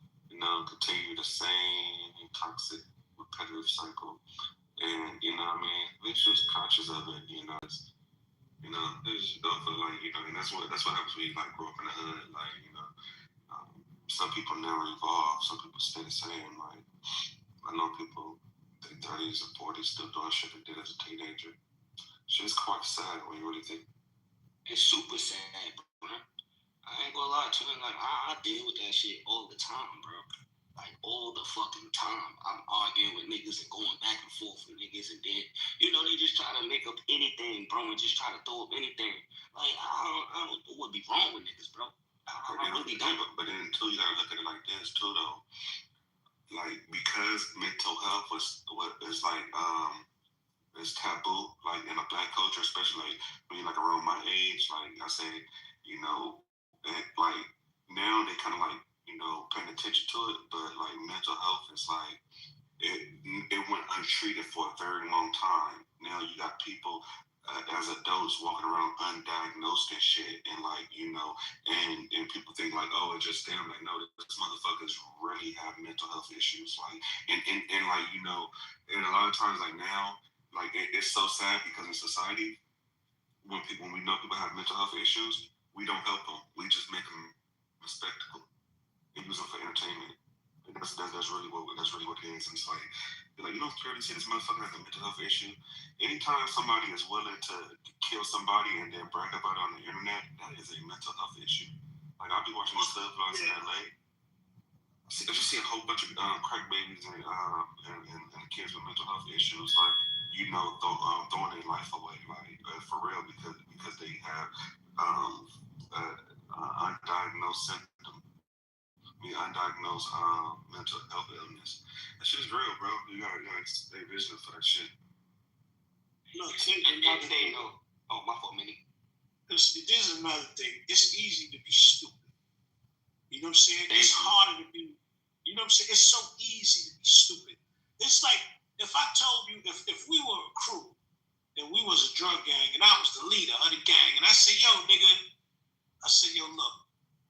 continue the same toxic, repetitive cycle. And, we just conscious of it, it's don't feel like, and that's what happens when you like grow up in the hood, like, some people never evolve, some people stay the same. Like, I know people in their 30s and 40s still doing shit they did as a teenager. Shit's quite sad when you really think. It's super sad, bro. I ain't gonna lie to you, like, I deal with that shit all the time, bro. Like, all the fucking time. I'm arguing with niggas and going back and forth with niggas, and then, they just try to make up anything, bro, and just try to throw up anything. Like, I don't know what be wrong with niggas, bro. I really don't. But then, too, you gotta look at it like this, too, though. Like, because mental health is like, it's taboo, like, in a black culture, especially, like, when you're, like, around my age, like, I say, like, now they kind of, like, paying attention to it, but, like, mental health is, like, it went untreated for a very long time. Now you got people as adults walking around undiagnosed and shit, and, like, and people think, like, oh, it's just them. Like, no, this motherfuckers really have mental health issues, like, and like, and a lot of times, like, now, like, it's so sad because in society, when we know people have mental health issues, we don't help them. We just make them a spectacle. We use them for entertainment. And that's really what it is. And it's like, you don't clearly see this motherfucker has a mental health issue. Anytime somebody is willing to kill somebody and then brag about it on the internet, that is a mental health issue. Like, I'll be watching the stuff vlogs in LA. I just see a whole bunch of crack babies and kids with mental health issues, like, throwing their life away, like, for real, because they have undiagnosed symptoms. Undiagnosed mental health illness. That shit is real, bro. You gotta stay vigilant for that shit. Look, another thing, though. Oh, my fault, Minnie. This is another thing. It's easy to be stupid. You know what I'm saying? It's harder to be. You know what I'm saying? It's so easy to be stupid. It's like if I told you if we were a crew and we was a drug gang and I was the leader of the gang and I say, yo, nigga, look.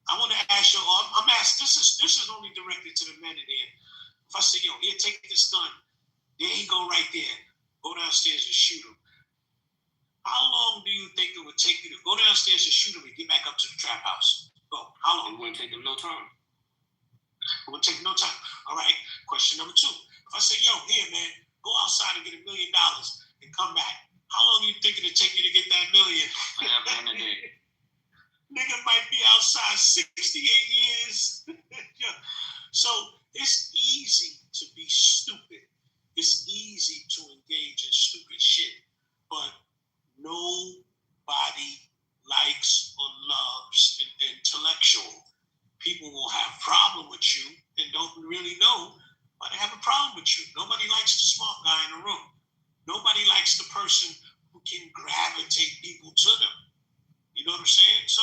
I want to ask you, I'm asking, this is only directed to the men in here. If I say, yo, here, take this gun. There he go right there. Go downstairs and shoot him. How long do you think it would take you to go downstairs and shoot him and get back up to the trap house? Go. How long? It wouldn't take him no time. It wouldn't take no time. All right. Question number 2. If I say, yo, here, man, go outside and get $1 million and come back. How long do you think it'll take you to get that $1 million? Forever and a day. Nigga might be outside 68 years. Yeah. So it's easy to be stupid. It's easy to engage in stupid shit. But nobody likes or loves an intellectual. People will have a problem with you and don't really know why they have a problem with you. Nobody likes the smart guy in the room. Nobody likes the person who can gravitate people to them. You know what I'm saying? So,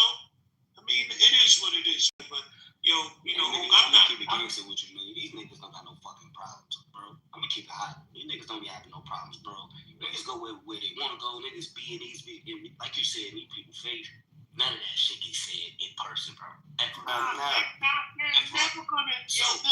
I mean, it is what it is. But, I'm not keep it gangster with you, man. These niggas don't got no fucking problems, bro. I'm gonna keep it hot. These niggas don't be having no problems, bro. Niggas go where they want to go. Niggas be in these, like you said, in these people's face. None of that shit gets said in person, bro. Ever.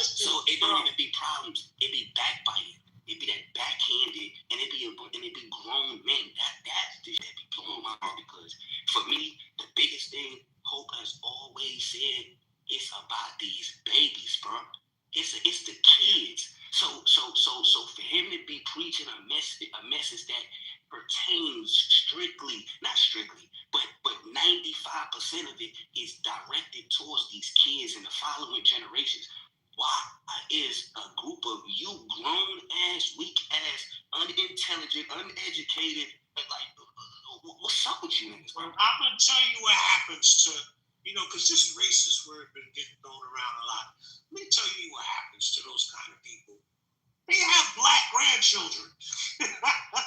So it don't even be problems. It be backbiting. It be that backhanded, and it be grown men. That's the shit that be blowing my mouth, because for me, the biggest thing Hope has always said is about these babies, bro. It's the kids. So for him to be preaching a message that pertains not strictly, but 95% of it is directed towards these kids and the following generations. Why is a group of you grown ass, weak ass, unintelligent, uneducated, like, what's up with you niggas, bro? I'm gonna tell you what happens to, because this racist word been getting thrown around a lot. Let me tell you what happens to those kind of people. They have black grandchildren.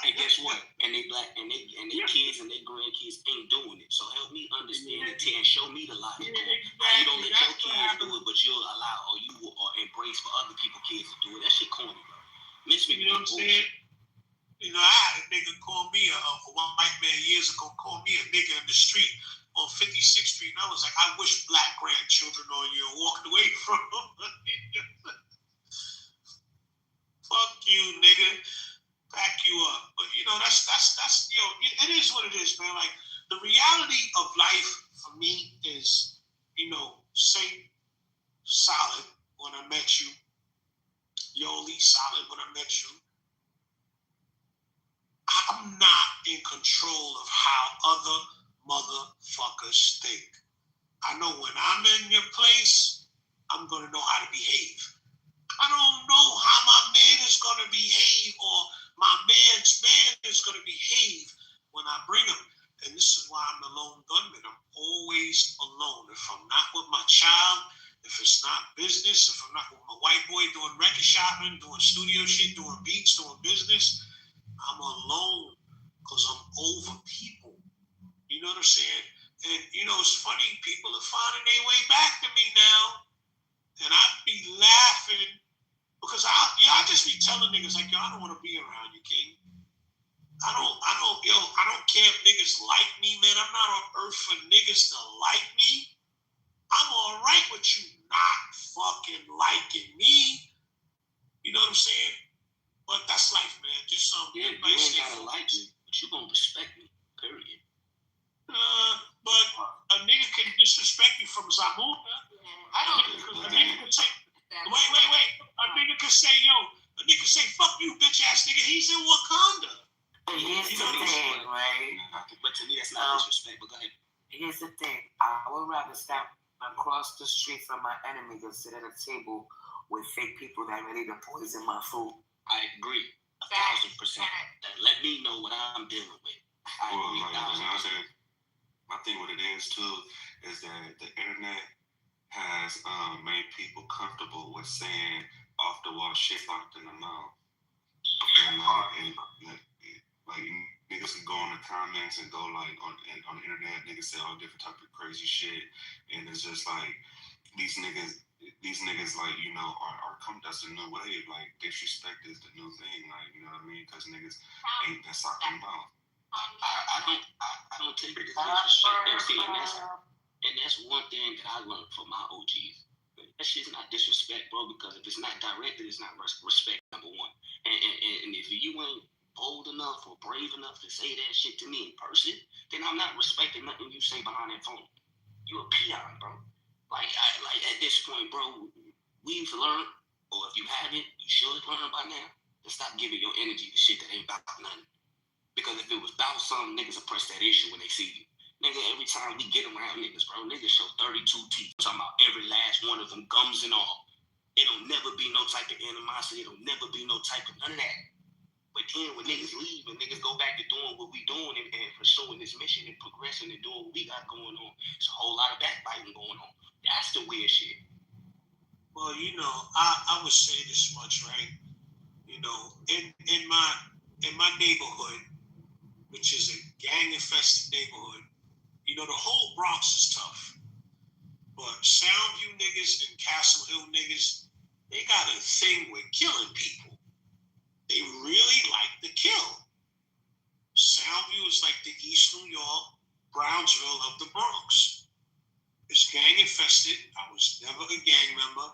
And guess what? And they black and they kids and their grandkids ain't doing it. So help me understand it and show me the logic. How you don't let your kids do it, but you'll allow or you will embrace for other people's kids to do it. That shit corny, bro. Miss me, you know what I'm saying? I had a nigga call me a white man years ago, call me a nigga in the street on 56th Street. And I was like, I wish black grandchildren on you, and walked away from them. Fuck you, nigga. Back you up. But that's it is what it is, man. Like, the reality of life for me is, say solid when I met you. Yoli solid when I met you. I'm not in control of how other motherfuckers think. I know when I'm in your place, I'm gonna know how to behave. I don't know how my man is going to behave or my man's man is going to behave when I bring him. And this is why I'm a lone gunman. I'm always alone. If I'm not with my child, if it's not business, if I'm not with my white boy doing record shopping, doing studio shit, doing beats, doing business, I'm alone because I'm over people. You know what I'm saying? And, it's funny. People are finding their way back to me now. And I'd be laughing because I just be telling niggas like, I don't want to be around you, King. I don't care if niggas like me, man. I'm not on earth for niggas to like me. I'm all right with you not fucking liking me. You know what I'm saying? But that's life, man. Just something. Yeah, you ain't gotta like me, but you gonna respect me, period. But a nigga can disrespect you from Zamunda. I don't. A nigga can say, wait. A nigga can say, a nigga say, fuck you, bitch ass nigga. He's in Wakanda. Here's the thing, right? But to me, that's not disrespect. But go ahead. Here's the thing. I would rather stop across the street from my enemy than sit at a table with fake people that ready to poison my food. I agree, 1,000%. Let me know what I'm dealing with. I agree. My thing with it is too is that the internet has made people comfortable with saying off the wall shit locked in the mouth. And like niggas can go in the comments and go like on the internet, niggas say all different type of crazy shit, and it's just like these niggas like are come. That's the new wave. Like disrespect is the new thing. Like what I mean? Because niggas ain't that sock in the mouth. I don't take it as disrespect. And that's one thing that I learned from my OGs. That shit's not disrespect, bro, because if it's not directed, it's not respect, number one. And if you ain't bold enough or brave enough to say that shit to me in person, then I'm not respecting nothing you say behind that phone. You a peon, bro. Like at this point, bro, we've learned, or if you haven't, you should learn by now, to stop giving your energy to shit that ain't about nothing. Because if it was about something, niggas will press that issue when they see you. Nigga, every time we get around niggas, bro, niggas show 32 teeth. I'm talking about every last one of them, gums and all. It'll never be no type of animosity. It'll never be no type of none of that. But then when niggas leave and niggas go back to doing what we doing and pursuing this mission and progressing and doing what we got going on, it's a whole lot of backbiting going on. That's the weird shit. Well, I would say this much, right? In my neighborhood, which is a gang-infested neighborhood, the whole Bronx is tough. But Soundview niggas and Castle Hill niggas, they got a thing with killing people. They really like to kill. Soundview is like the East New York, Brownsville of the Bronx. It's gang-infested. I was never a gang member.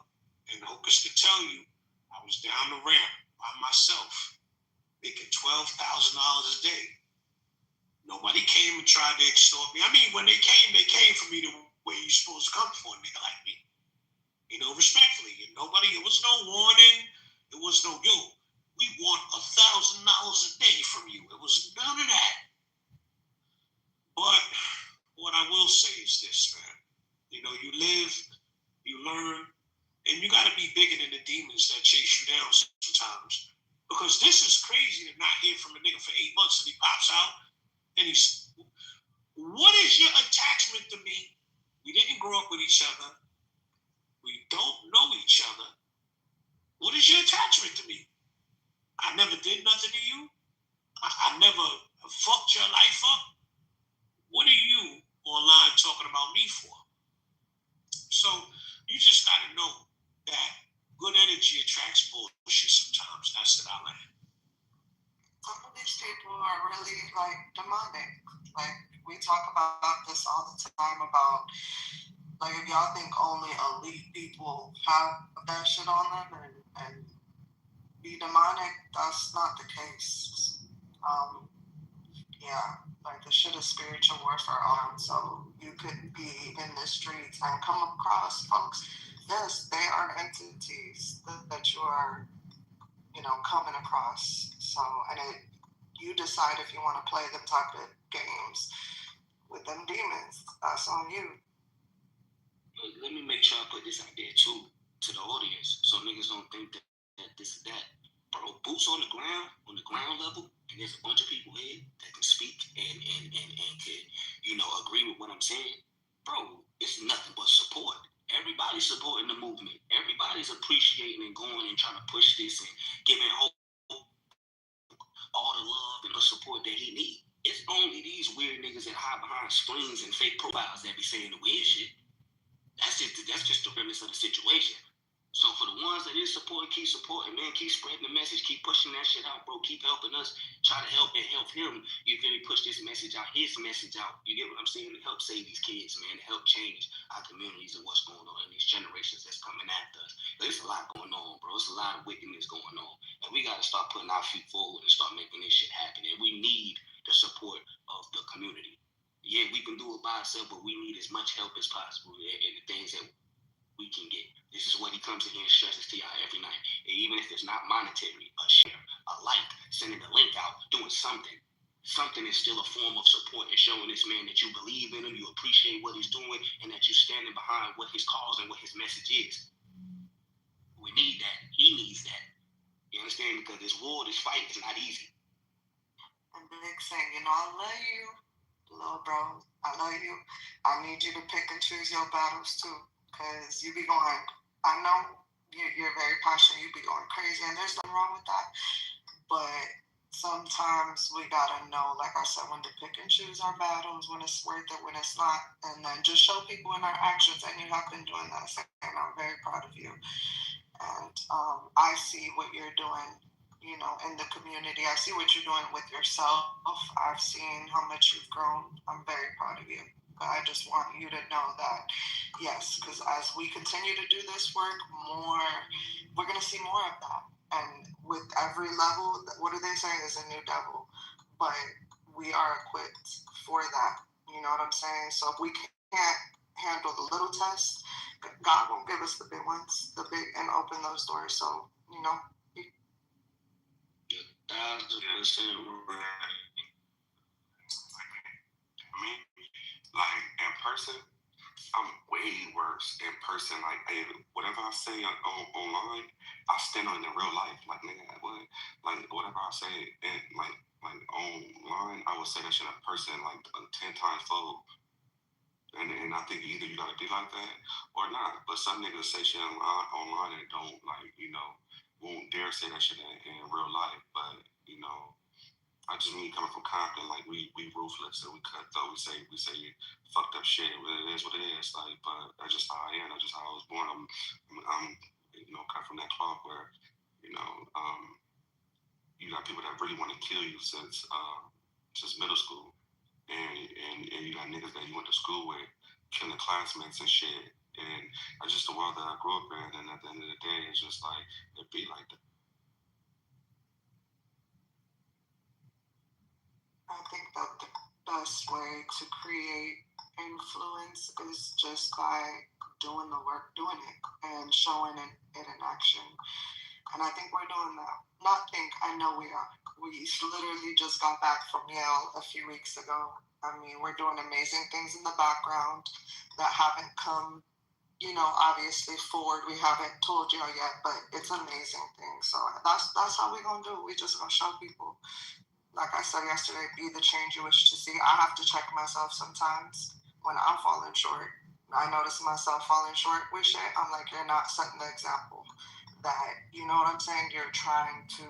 And Hocus could tell you, I was down the ramp by myself, making $12,000 a day. No Nobody came and tried to extort me. I mean, when they came for me the way you're supposed to come for a nigga like me. Respectfully. It was no warning. It was no, yo, we want $1,000 a day from you. It was none of that. But what I will say is this, man. You live, you learn, and you got to be bigger than the demons that chase you down sometimes. Because this is crazy to not hear from a nigga for 8 months and he pops out and he's, what is your attachment to me? We didn't grow up with each other. We don't know each other. What is your attachment to me? I never did nothing to you. I never fucked your life up. What are you online talking about me for? So you just got to know that good energy attracts bullshit sometimes. That's the I land. Some of these people are really demonic. We talk about this all the time about if y'all think only elite people have that shit on them and be demonic, that's not the case. The shit is spiritual warfare on, so you could be in the streets and come across folks. Yes, they are entities that you are, coming across. So, you decide if you want to play them type of games with them demons. That's on you. Let me make sure I put this out there too to the audience, so niggas don't think that this is that. Bro, boots on the ground level, and there's a bunch of people here that can speak and can, agree with what I'm saying. Bro, it's nothing but support. Everybody's supporting the movement. Everybody's appreciating and going and trying to push this and giving hope, all the love and the support that he needs. It's only these weird niggas that hide behind screens and fake profiles that be saying the weird shit. That's just the premise of the situation. So for the ones that is supporting, keep supporting, man, keep spreading the message, keep pushing that shit out, bro. Keep helping us try to help him. You feel me? Push this message out, his message out. You get what I'm saying? To help save these kids, man, to help change our communities and what's going on in these generations that's coming after us. There's a lot going on, bro. There's a lot of wickedness going on. And we got to start putting our feet forward and start making this shit happen. And we need the support of the community. Yeah, we can do it by ourselves, but we need as much help as possible in the things that we can get. This is what he comes in here and stresses to y'all every night. And even if it's not monetary, a share, a like, sending a link out, doing something. Something is still a form of support and showing this man that you believe in him, you appreciate what he's doing, and that you're standing behind what his cause and what his message is. We need that. He needs that. You understand? Because this war, this fight is not easy. And Big saying, I love you, little bro. I love you. I need you to pick and choose your battles too. Because you be going, I know you're very passionate, you be going crazy, and there's nothing wrong with that. But sometimes we gotta know, like I said, when to pick and choose our battles, when it's worth it, when it's not, and then just show people in our actions. And you have been doing that, and I'm very proud of you. And I see what you're doing, in the community. I see what you're doing with yourself. I've seen how much you've grown. I'm very proud of you. I just want you to know that, yes, because as we continue to do this work, we're going to see more of that. And with every level, what are they saying is a new devil? But we are equipped for that. You know what I'm saying? So if we can't handle the little tests, God won't give us the big ones, and open those doors. So, in person, I'm way worse in person. Whatever I say online, I stand on it in real life. Whatever I say online, I would say that shit in person 10 times fold. And I think either you gotta be like that or not. But some niggas say shit online and don't won't dare say that shit in real life. But I just mean coming from Compton, we ruthless and we cut though. We say fucked up shit. It is what it is. But that's just how I am. That's just how I was born. I'm cut from that cloth where you got people that really want to kill you since middle school, and you got niggas that you went to school with killing classmates and shit. And that's just the world that I grew up in. And at the end of the day, it's just it be like that. I think that the best way to create influence is just by doing the work, doing it, and showing it in action. And I think we're doing that. I know we are. We literally just got back from Yale a few weeks ago. I mean, we're doing amazing things in the background that haven't come, obviously forward. We haven't told y'all yet, but it's amazing things. So that's how we're going to do it. We just going to show people. Like I said yesterday, be the change you wish to see. I have to check myself sometimes when I'm falling short. I notice myself falling short with shit. I'm like, you're not setting the example. That, you know what I'm saying? You're trying to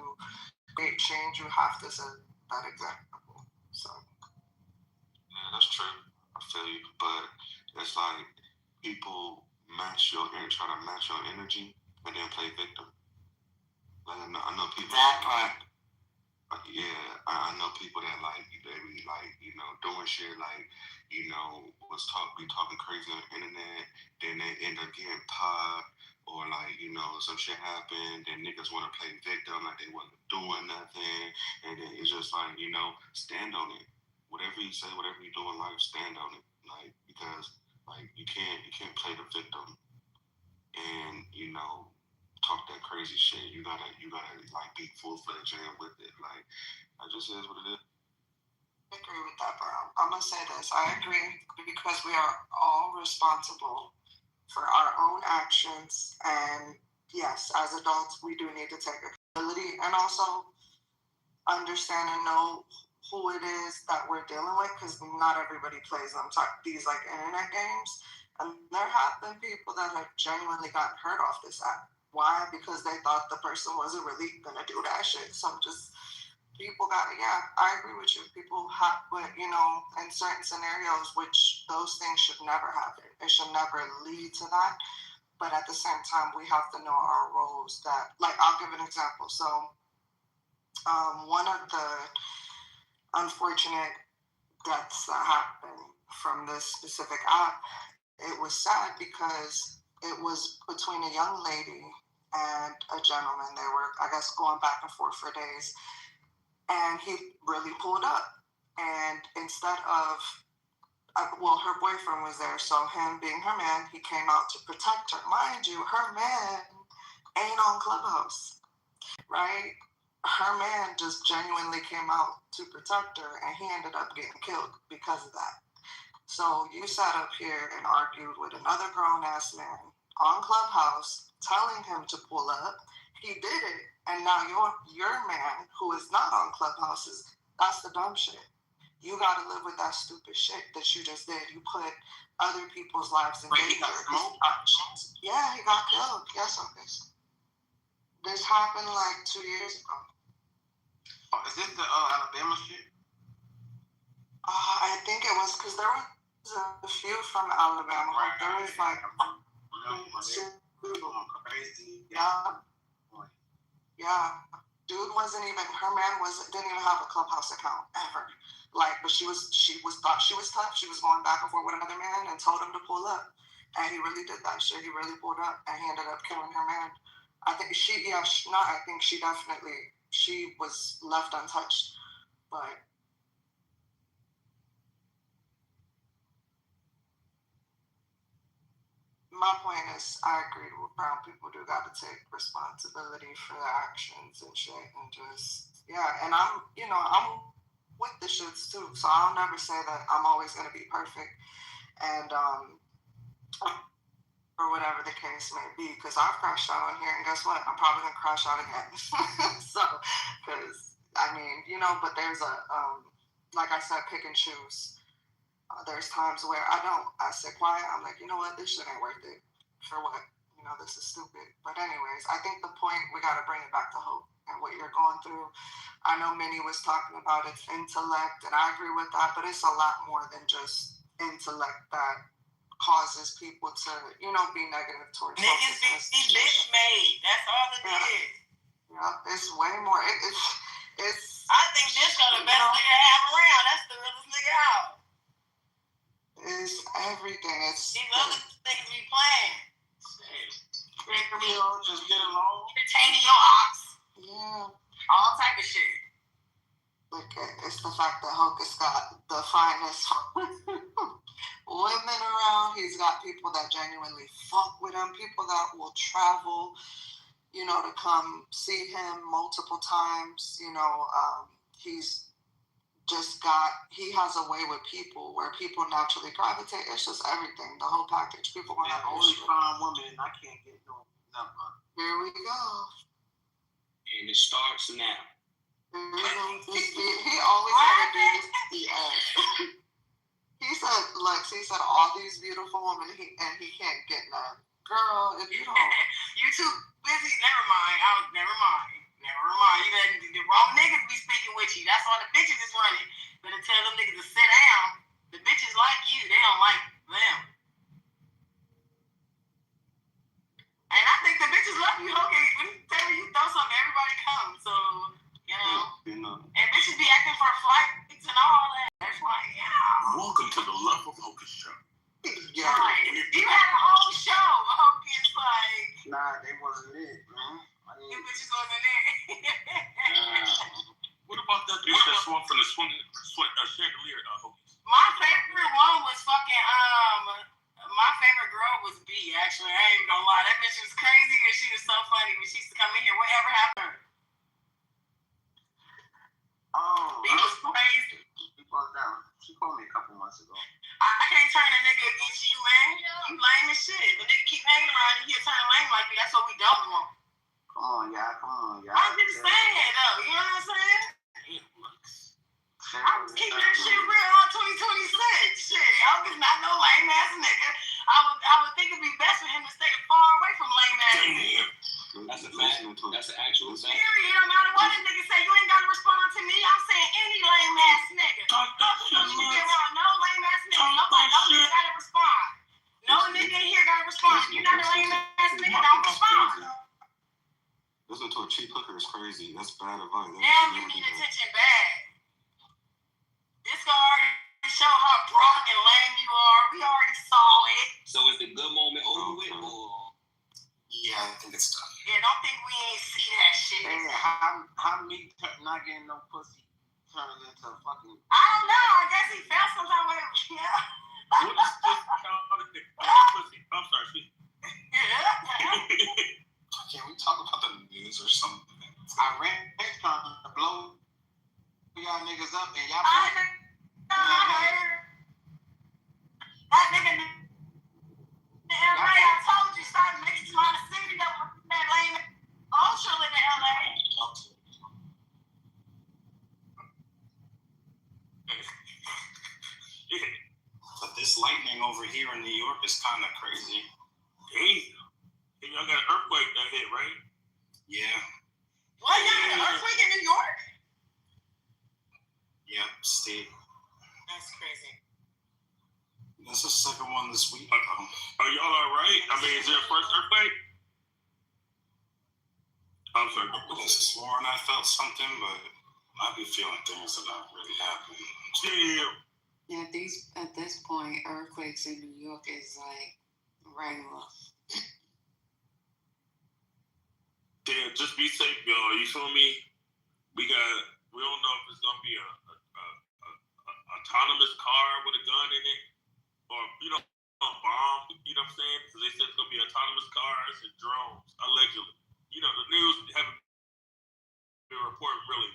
create change. You have to set that example. So. Yeah, that's true. I feel you. But it's like people try to match your energy and then play victim. Like I know people. That part. Yeah, I know people that they be doing shit be talking crazy on the internet, then they end up getting popped, or some shit happened, then niggas want to play victim like they wasn't doing nothing, and then it's just stand on it. Whatever you say, whatever you do in life, stand on it. Because you can't play the victim and talk that crazy shit. You gotta be full-fledged in with it. That just is what it is. I agree with that, bro. I'm gonna say this. I agree because we are all responsible for our own actions, and yes, as adults, we do need to take accountability and also understand and know who it is that we're dealing with, because not everybody plays these internet games, and there have been people that have genuinely gotten hurt off this app. Why? Because they thought the person wasn't really gonna do that shit. So people I agree with you. People have, but in certain scenarios, which those things should never happen. It should never lead to that. But at the same time, we have to know our roles. That, I'll give an example. So, one of the unfortunate deaths that happened from this specific app, it was sad because it was between a young lady and a gentleman. They were, I guess, going back and forth for days. And he really pulled up. And instead of, her boyfriend was there, so him being her man, he came out to protect her. Mind you, her man ain't on Clubhouse, right? Her man just genuinely came out to protect her, and he ended up getting killed because of that. So you sat up here and argued with another grown-ass man on Clubhouse, telling him to pull up. He did it, and now your man, who is not on Clubhouse, that's the dumb shit. You gotta live with that stupid shit that you just did. You put other people's lives in danger. Yeah, he got killed. Yes, this happened 2 years ago. Oh, is this the Alabama shit? I think it was because there was a few from Alabama. There was crazy. Yeah. Dude her man didn't even have a Clubhouse account ever. But she thought she was tough. She was going back and forth with another man and told him to pull up. And he really did that shit. He really pulled up, and he ended up killing her man. I think she was left untouched. But my point is, I agree with brown people do got to take responsibility for their actions and shit, and and I'm with the shits too, so I'll never say that I'm always gonna be perfect, and or whatever the case may be, because I've crashed out on here, and guess what? I'm probably gonna crash out again. So, because but there's like I said, pick and choose. There's times where I sit quiet. I'm like, you know what? This shit ain't worth it. For what? This is stupid. But anyways, I think the point, we got to bring it back to hope and what you're going through. I know Minnie was talking about its intellect, and I agree with that, but it's a lot more than just intellect that causes people to, be negative towards niggas be bitch made. That's all it is. Yeah, it's way more. It's. I think this the best nigga to have around. That's the realest nigga out. It's everything. It's these other things we playing. We all just get along. Entertaining your ops. Yeah. All type of shit. Like, it's the fact that Hocus got the finest women around. He's got people that genuinely fuck with him, people that will travel, you know, to come see him multiple times. You know, he's just he has a way with people where people naturally gravitate. It's just everything, the whole package. People want to only fine woman, I can't get no number. Here we go. And it starts now. He always had to do the He said, Lex, he said all these beautiful women, and he can't get none. Girl, if you don't. You too busy. Never mind. Never mind. You got the wrong niggas be speaking with you. That's why the bitches is running. Better tell them niggas to sit down. The bitches like you. They don't like them. And I think the bitches love you. Okay, when you tell you throw something, everybody comes. So, you know. And bitches be acting for flights and all that. That's why, yeah. Welcome to the Love of Hocus show. Yeah. Right. You had a whole show. Hocus, like. Nah, they wasn't it, man. You bitches wasn't it. What about that bitch that swung from the chandelier, Hocus? My favorite one was fucking, my favorite girl was B, actually. I ain't gonna lie. That bitch was crazy and she was so funny when she used to come in here. Whatever happened? Oh. B was crazy. She called me a couple months ago. I can't turn a nigga against you, man. You lame as shit. If a nigga keep hanging around you, he'll turn lame like you. That's what we don't want. Come on, y'all. I'm just saying, though. You know what I'm saying? I'm keeping that shit real on 2026. Shit, I'm just not no lame ass nigga. I would think it'd be best for him to stay far away from lame ass niggas. That's a fact. That's an actual fact. Period. No matter what a nigga say, you ain't gotta respond to me. I'm saying any lame ass nigga. You get around no lame ass nigga. Nobody, no nigga gotta respond. No nigga in here gotta respond. If you're not a lame ass nigga, don't respond. Listen to a cheap hooker is crazy. That's bad advice. Damn, you need attention bad. This guy already showed how broke and lame you are. We already saw it. So is the good moment over with, or? Yeah, I think it's done. Yeah, don't think we ain't see that shit. Hey, how me not getting no pussy turning into a fucking... I don't know. I guess he felt some type of way. Yeah. What is this pussy? I'm sorry, Can we talk about the news or something? I ran trying to blow y'all niggas up and y'all... I heard. That nigga in LA, I told you, started making trying to see that lame ultra in LA. But this lightning over here in New York is kind of crazy. Damn. And y'all got an earthquake that hit, right? Yeah. What? Y'all got an earthquake in New York? Yep, Steve. That's crazy. That's the second one this week. Are y'all all right? I mean, is there a first earthquake? I'm sorry. This morning I felt something, but I be feeling things that not really happen. Damn. Yeah, at this point, earthquakes in New York is like regular. Damn, just be safe, y'all. You feel me? We don't know if it's gonna be a autonomous car with a gun in it, or a bomb. You know what I'm saying? Because they said it's gonna be autonomous cars and drones, allegedly. You know, the news haven't been reported really.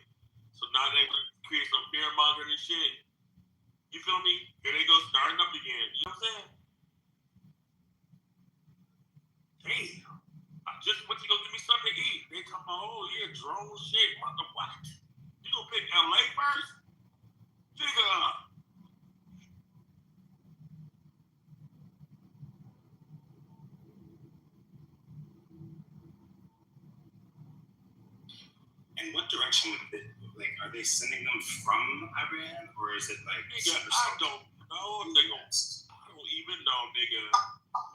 So now they want to create some fear mongering and shit. You feel me? Here they go starting up again. You know what I'm saying? Damn. I just went to go give me something to eat. They talking about, oh yeah, drone shit. What? You gonna pick LA first? Nigga. In what direction would they, are they sending them from Iran, or is it like... Nigga, I don't know, nigga. I don't even know, nigga.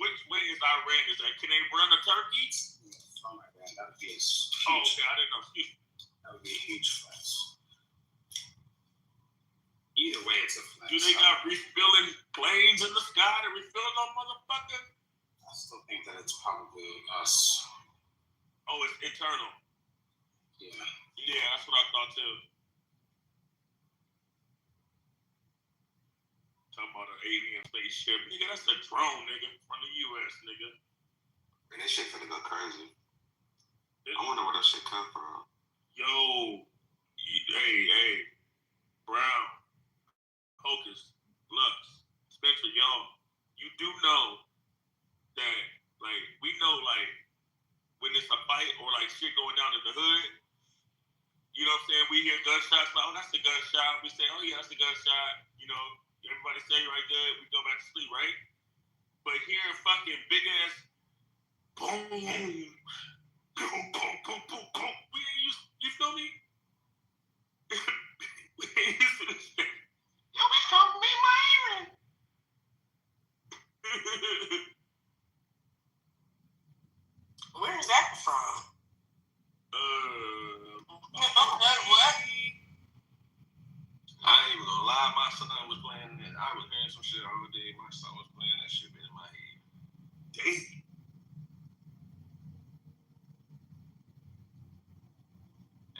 Which way is Iran? Is that, can they run a Turkey? From Iran, that would be a huge... Oh, okay, I didn't know. Excuse me. That would be a huge flex. Either way, it's a flex. Do they got refilling planes in the sky to refill them, motherfucker? I still think that it's probably us. Oh, it's internal. Yeah. Yeah, that's what I thought too. alien spaceship. Nigga, that's a drone, nigga, from the U.S., nigga. And this shit finna go crazy. I wonder where that shit come from. Yo, hey, Brown, Hocus, Lux, Spencer, y'all, you do know that, like, we know, like, when it's a fight or, like, shit going down in the hood, you know what I'm saying? We hear gunshots, like, oh, that's a gunshot. We say, oh, yeah, that's a gunshot. You know, everybody say right there, we go back to sleep, right? But hearing fucking big ass boom, boom, boom, boom, boom, boom. We ain't used, you feel me? We ain't used to this shit. Yo, we come me my earring. Where's that from? What? I ain't even gonna lie, my son was playing that. I was hearing some shit all day. My son was playing that shit in my head. Damn.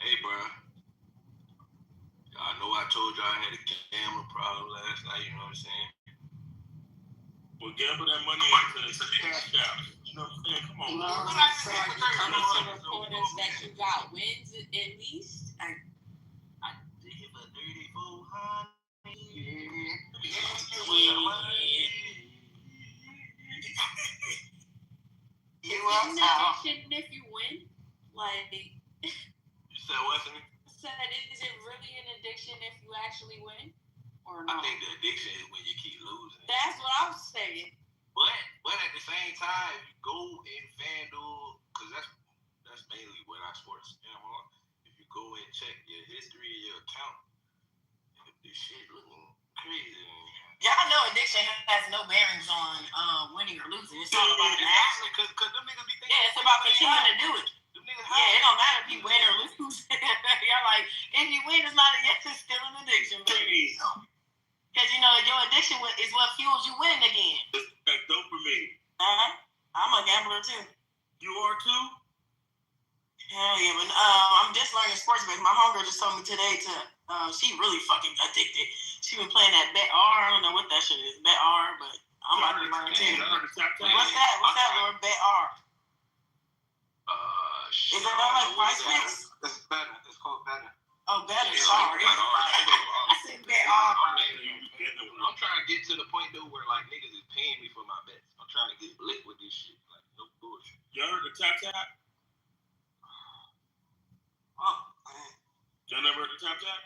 Hey, bro. I know I told y'all I had a camera problem last night, you know what I'm saying? Well, gamble that money into cash out. You know what I'm saying? Come on, man. So are you coming to report us that you got wins at least? I did for 3,400. Is it an addiction if you win? Like, You said what to me? is it really an addiction if you actually win? Or I no? think the addiction is when you keep losing. That's what I was saying. But at the same time, if you go in FanDuel, because that's mainly what our sports scam on. If you go and check your history of your account, if this shit looking crazy. Y'all know addiction has no bearings on winning or losing. It's all about the action. Because them niggas be thinking. Yeah, it's about continuing to do it. Them niggas Yeah, it don't matter if you win or lose. Y'all like, if you win, it's not yes, it's still an addiction, baby. Because you know your addiction is what fuels you winning again. That dopamine. I'm a gambler too. You are too? Hell yeah, but I'm just learning sports betting. My homegirl just told me today she really fucking addicted. She been playing that Bet R. I don't know what that shit is, Bet R, but I'm about to learn too. What's that? What's that, Lord? Bet R. Is that not like Price Mix? It's better. It's called better. Oh, better. Sorry. I said Bet R. I'm trying to get to the point though where like niggas is paying me for my bets. I'm trying to get lit with this shit. Like no bullshit. You heard the tap tap? Oh, man. Y'all never heard the tap tap?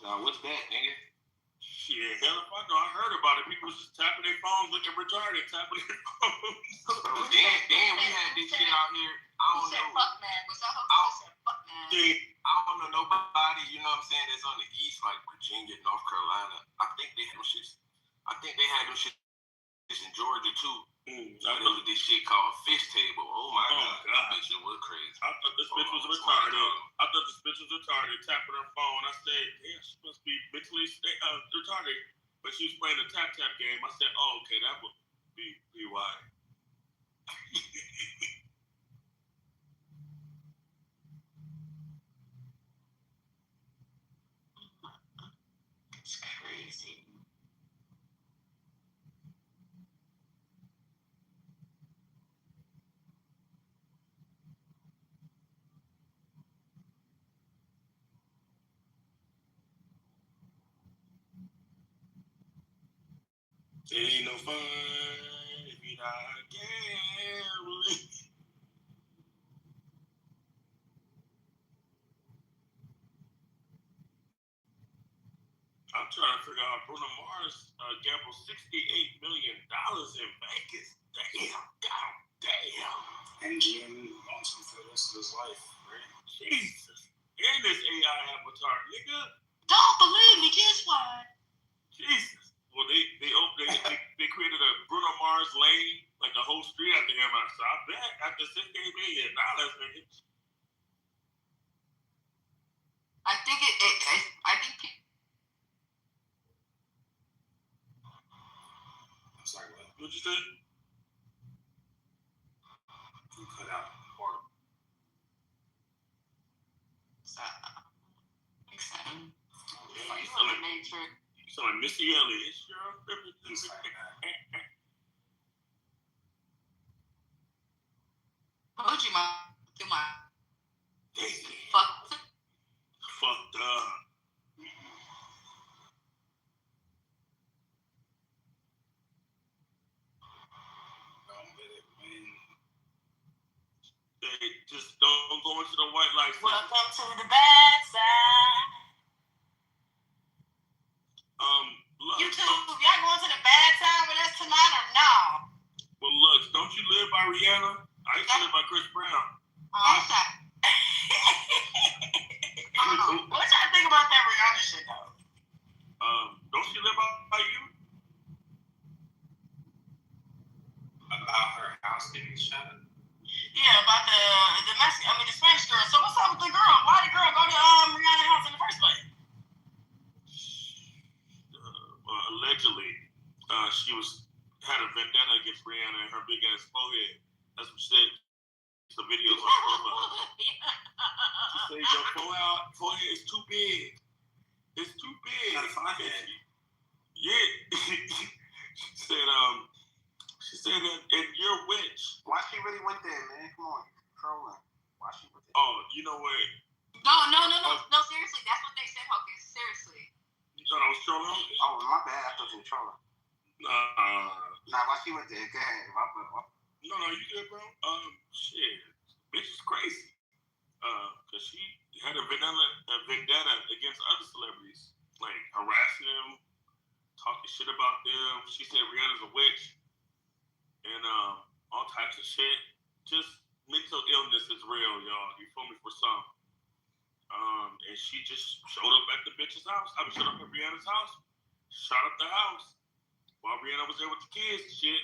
Nah, what's that, nigga? Shit, hell if I know. I heard about it. People just tapping their phones, looking retarded, tapping their phones. Bro, damn, we had this shit out here. I don't know. Fuck man. Was that fuck man? I don't know nobody, you know what I'm saying, that's on the east, like Virginia, North Carolina. I think they had them shits in Georgia too. I know this shit called Fish Table. Oh my god. That bitch was crazy. I thought this bitch was retarded. Tapping her phone. I said, damn, she must be mentally retarded. But she was playing the tap tap game. I said, oh, okay, that would be why. It's crazy. It ain't no fun if you're not gambling. I'm trying to figure out Bruno Mars gambled $68 million in Vegas. Damn. MGM owns him for the rest of his life, right? Jesus. And this AI avatar, nigga. Don't believe me, guess what? Jesus. Well, they created a Bruno Mars lane, like a whole street after him. So I bet after $68 million, nigga. I think I'm sorry, what? What'd you say? You cut out. Or exciting. You You in the Matrix. You sound like Missy Elliott. Told you my fucked up. Hey, just don't go into the white lights. Welcome to the bad side. Look, YouTube, y'all going to the bad side with us tonight or no? Well, look, don't you live by Rihanna? I used to live by Chris Brown. What y'all think about that Rihanna shit though? Don't she live by you? About her house getting shot? Yeah, about the Spanish girl. So what's up with the girl? Why the girl go to Rihanna's house in the first place? Allegedly, she had a vendetta against Rihanna and her big ass forehead. That's what she said. The videos on She said your forehead is too big. It's too big. Got a forehead. Yeah. She said that, and you're a witch. Why she really went there, man? Come on, trolling. Why she went there? Oh, you know what? No, seriously, that's what they said, Hocus. Seriously. You thought I was trolling? Oh, my bad. I thought you were trolling. Nah, why she went there? Go ahead. No, you good, bro. Shit, bitch is crazy. Cause she had a vendetta against other celebrities, like harassing them, talking shit about them. She said Rihanna's a witch, and all types of shit. Just mental illness is real, y'all. You feel me? For some. And she just showed up at the bitch's house. Showed up at Rihanna's house, shot up the house while Rihanna was there with the kids and shit.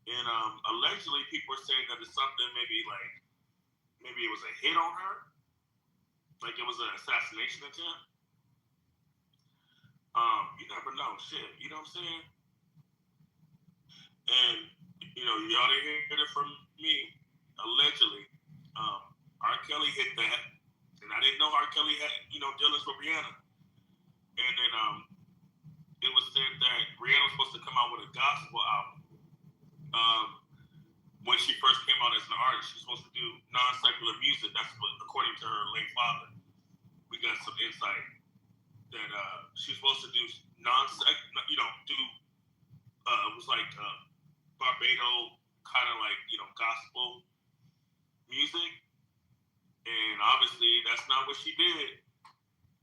And allegedly, people are saying that it's something maybe it was a hit on her, like it was an assassination attempt. You never know, shit. You know what I'm saying? And y'all didn't hear it from me. Allegedly, R. Kelly hit that, and I didn't know R. Kelly had dealings with Rihanna. And then it was said that Rihanna was supposed to come out with a gospel album. When she first came out as an artist, she's supposed to do non-secular music. That's what, according to her late father, we got some insight that she's supposed to do it was like Barbados kind of like gospel music, and obviously that's not what she did.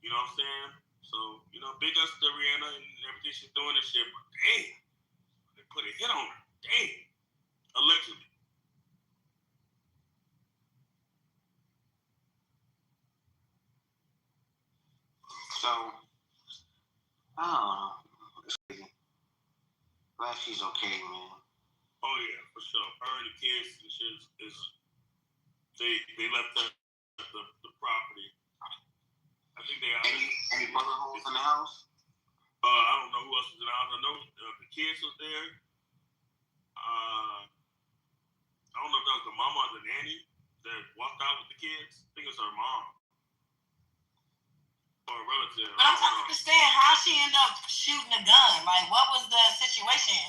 You know what I'm saying? So big ups to Rihanna and everything she's doing and shit. But damn, they put a hit on her. Damn, allegedly. So, I don't know. Glad she's okay, man. Oh yeah, for sure. Her and the kids and shit is they left the property. I think they have any bullet holes in the house? I don't know who else was in the house. I know the kids was there. I don't know if that was the mama or the nanny that walked out with the kids. I think it was her mom or a relative. But I'm trying to understand how she ended up shooting a gun. Like, what was the situation?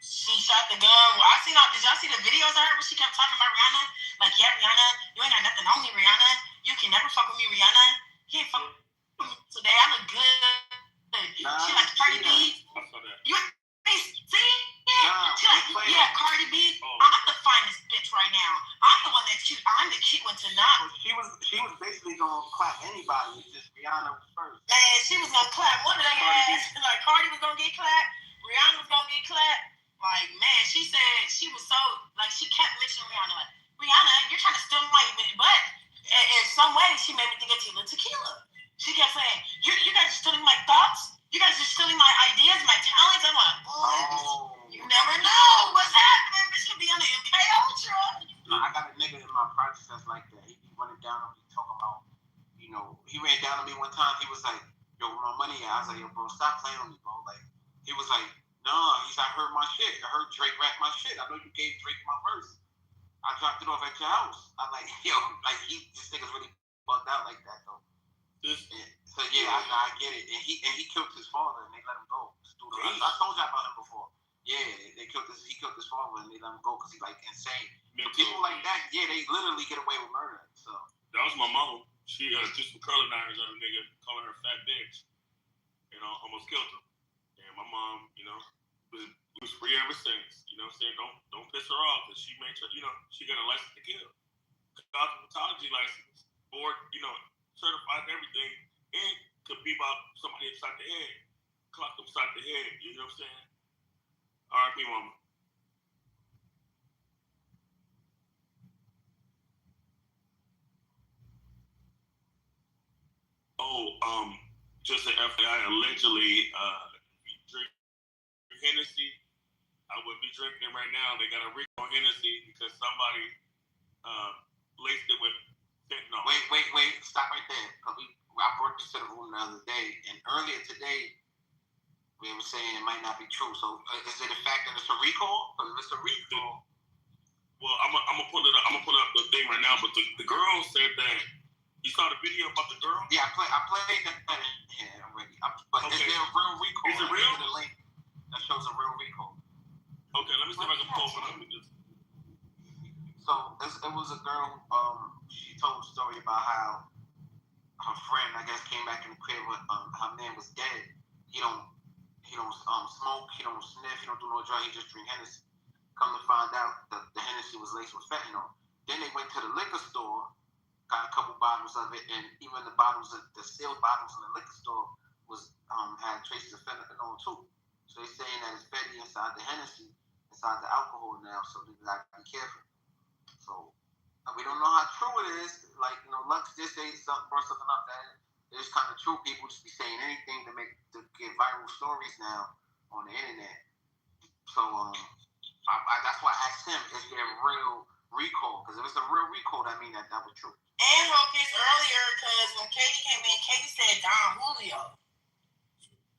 She shot the gun. Did y'all see the videos of her where she kept talking about Rihanna? Like, yeah, Rihanna, you ain't got nothing on me, Rihanna. You can never fuck with me, Rihanna. You ain't fuck with me today. I look good. She like Cardi B. You see? Yeah. She like, yeah, Cardi B. I'm the finest bitch right now. I'm the one that's cute. I'm the cute one tonight. Well, she was basically gonna clap anybody. It's just Rihanna was first. Man, she was gonna clap one of their ass. Like Cardi was gonna get clapped. Rihanna was gonna get clapped. Like, man, she said she was so she kept mentioning Rihanna. Like, Rihanna, you're trying to steal my but in some way she made me think of Tequila. She kept saying, you guys are stealing my thoughts. You guys are stealing my ideas, my talents. I'm like, you never know what's happening. This could be on the MK Ultra. I got a nigga in my practice that's like that. He be running down on me talking about, he ran down on me one time. He was like, yo, where my money at? I was like, yo, bro, stop playing on me, bro. Like, he was like, nah. He's like, I heard my shit. I heard Drake rap my shit. I know you gave Drake my verse. I dropped it off at your house. I'm like, yo, like, this nigga's really bugged out like that, though. So yeah, I get it. And he killed his father and they let him go. I told you about him before. Yeah, he killed his father and they let him go because he's like insane. People like that, yeah, they literally get away with murder. So that was my mom. She just some curling irons on a nigga, calling her fat bitch. Almost killed him. And my mom, was free ever since. You know what I'm saying? Don't piss her off because she made sure, she got a license to kill. Cosmetology license, board, certified and everything, and could beep out somebody upside the head, clock them upside the head, you know what I'm saying? R.I.P. mama. Just an FYI, allegedly, if you drink Hennessy, I would be drinking it right now. They got a Rico Hennessy because somebody laced it with fentanyl. Wait, stop right there. I brought this to the room the other day, and earlier today, we were saying it might not be true. So is it the fact that it's a recall? Because if it's a recall, well, I'm gonna pull it up. I'm gonna pull up the thing right now. But the girl said that you saw the video about the girl. Yeah, I played that already. But okay. Is there a real recall? Is it real? The link that shows a real recall. Okay, let me see if I can pull it up. So it was a girl. She told a story about how her friend, I guess, came back in the crib when her man was dead. He don't smoke. He don't sniff. He don't do no drug. He just drink Hennessy. Come to find out that the Hennessy was laced with fentanyl. Then they went to the liquor store, got a couple bottles of it, and even the sealed bottles in the liquor store was had traces of fentanyl too. So they're saying that it's fetty inside the Hennessy, inside the alcohol now. So they gotta be careful. So we don't know how true it is. Like Lux just say brought something up that it's kind of true. People just be saying anything to get viral stories now on the internet. So that's why I asked him, is there a real recall? Because if it's a real recall, that means that was true. And Hocus earlier, because when Katie came in, Katie said Don Julio.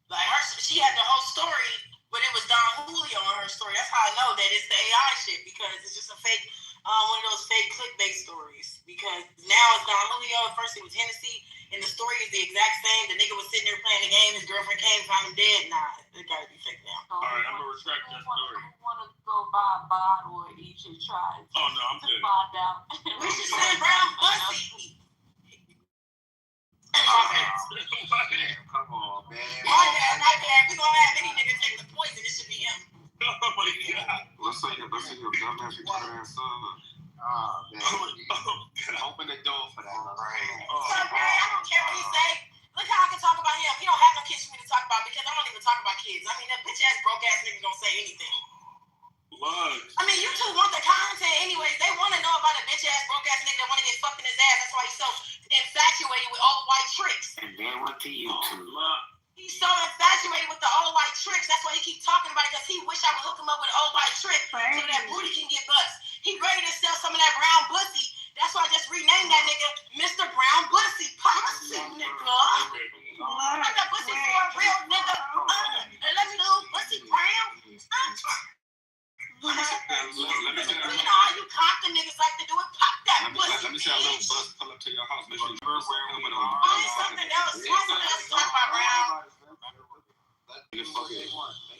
Like she had the whole story, but it was Don Julio on her story. That's how I know that it's the AI shit, because it's just a fake, one of those fake clickbait stories. Because now it's Don Julio. At first it was Hennessy, and the story is the exact same. The nigga was sitting there playing the game. His girlfriend came, found him dead. Nah, it gotta be fake now. All right, I'm gonna retract that story. I want to go buy a bottle or each and try. Oh no, I'm good. Find out. We should send Brown Bussy. Come on, man. My bad. We gonna have any nigga take the poison. It should be him. Oh my god. Let's say your dumbass return son. Oh man. Open the door for that. Right. So Barry, I don't care what he say. Look how I can talk about him. He don't have no kids for me to talk about because I don't even talk about kids. I mean, that bitch ass broke ass nigga don't say anything. What? I mean, you two want the content anyways. They want to know about a bitch ass broke ass nigga that want to get fucked in his ass. That's why he's so infatuated with old white tricks. And they went to YouTube. He's so infatuated with the old white tricks. That's why he keep talking about it, because he wish I would hook him up with an old white trick so that booty can get bust. He ready to sell some of that brown pussy. That's why I just renamed that nigga Mr. Brown Pussy. Pussy, nigga. I got pussy for a real nigga. Let me do pussy brown. You know how you cocky niggas like to do it? Pop that pussy. Let me see how little bus pull up to your house. Make sure you wear a helmet on. Only something else. Let's talk about brown.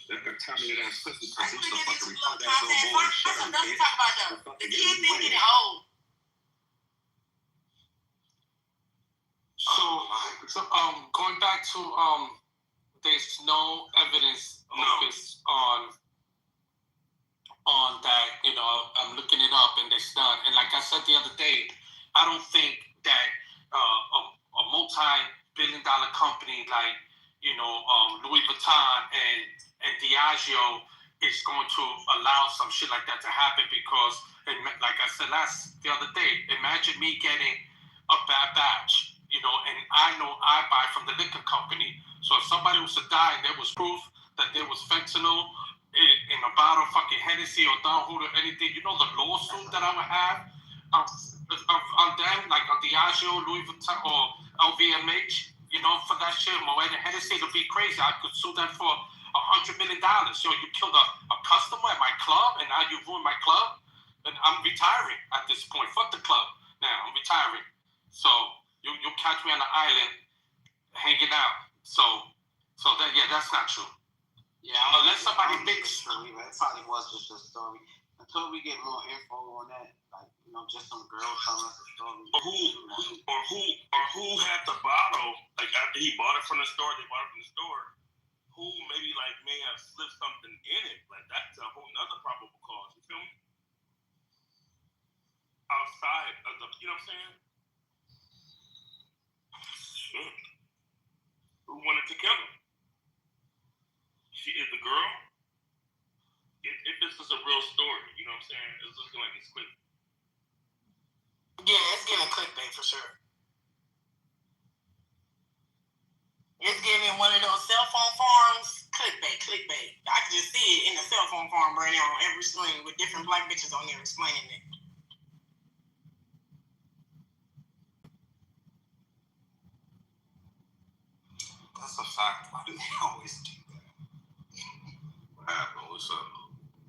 That contaminated ass pussy. I just give you some little content. What's something else to talk about though? The kids been getting old. So going back to there's no evidence focused on that, I'm looking it up and it's done. And like I said the other day, I don't think that a multi-billion-dollar company like Louis Vuitton and Diageo is going to allow some shit like that to happen, because like I said the other day, imagine me getting a bad batch, and I know I buy from the liquor company. So if somebody was to die and there was proof that there was fentanyl in a bottle of fucking Hennessy or Don Julio or anything, the lawsuit that I would have on them, like on Diageo, Louis Vuitton, or LVMH, for that shit, Moet and Hennessy, it'll be crazy. I could sue them for $100 million. Yo, you killed a customer at my club, and now you ruined my club, and I'm retiring at this point. Fuck the club. Now I'm retiring. So you'll catch me on the island hanging out. So that that's not true. Yeah, unless somebody thinks. Story, but it probably was just a story. Until we get more info on that, like just some girl telling us a story. Or who had the bottle? Like after he bought it from the store, they bought it from the store. Who maybe may have slipped something in it? Like that's a whole nother probable cause. You feel me? Outside of the, you know what I'm saying? Shit. Who wanted to kill him? She is the girl. If this is a real story, you know what I'm saying? It's looking like it's quick. Yeah, it's giving clickbait for sure. It's giving one of those cell phone farms clickbait. I can just see it in the cell phone farm right now on every screen with different black bitches on there explaining it. That's a fact. Why do they always do that? What happened? What's up?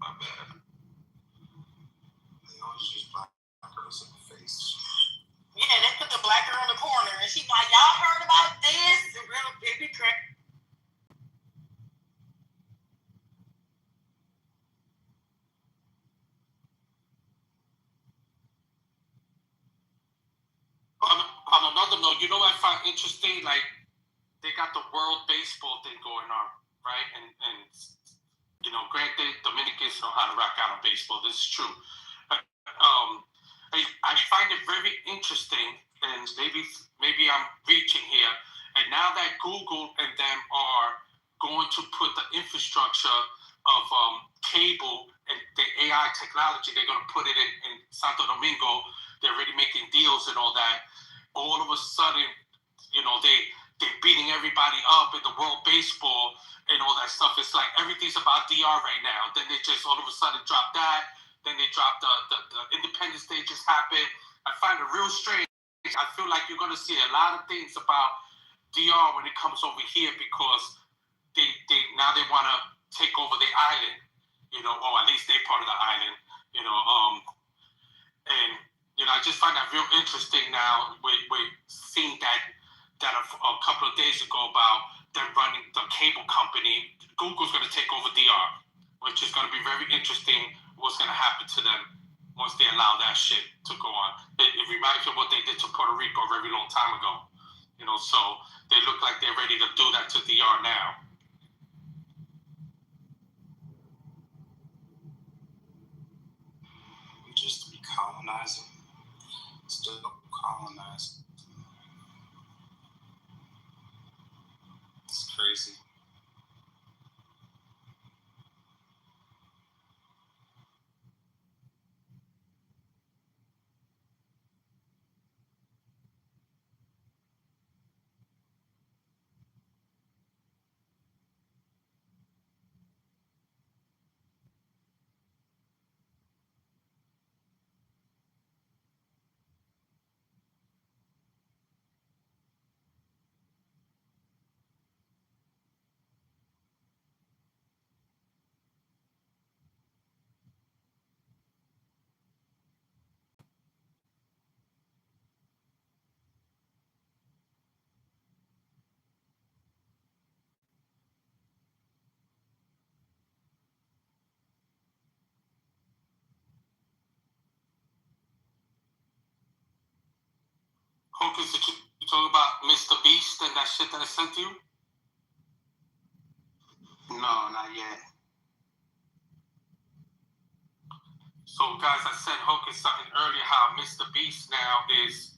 My bad. They always use black girls in the face. Yeah, they put the black girl in the corner and she's like, y'all heard about this? The real baby crack. On another note, you know what I find interesting? Like, they got the World Baseball thing going on, right? And granted, Dominicans know how to rock out on baseball. This is true. I find it very interesting, and maybe I'm reaching here. And now that Google and them are going to put the infrastructure of cable and the AI technology, they're going to put it in Santo Domingo. They're already making deals and all that. All of a sudden, they're beating everybody up in the World Baseball and all that stuff. It's like everything's about DR right now. Then they just all of a sudden drop that. Then they drop the Independence Day just happened. I find it real strange. I feel like you're going to see a lot of things about DR when it comes over here because they now they want to take over the island, or at least they're part of the island, and I just find that real interesting now. We're seeing that a couple of days ago about them running the cable company. Google's going to take over DR, which is going to be very interesting. What's going to happen to them once they allow that shit to go on? It reminds me of what they did to Puerto Rico a very long time ago. So they look like they're ready to do that to DR now. We just be colonizing. Still colonizing. It's crazy. Hocus, did you talk about Mr. Beast and that shit that I sent you? No, not yet. So, guys, I sent Hocus something earlier how Mr. Beast now is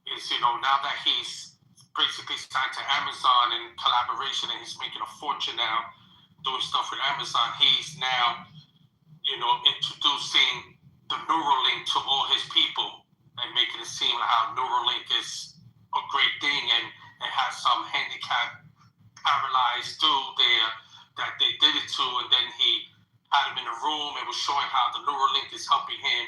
now that he's basically signed to Amazon in collaboration and he's making a fortune now doing stuff with Amazon, he's now, introducing the Neuralink to all his people and making it seem like how Neuralink is a great thing and has some handicapped, paralyzed dude there that they did it to, and then he had him in a room and was showing how the Neuralink is helping him,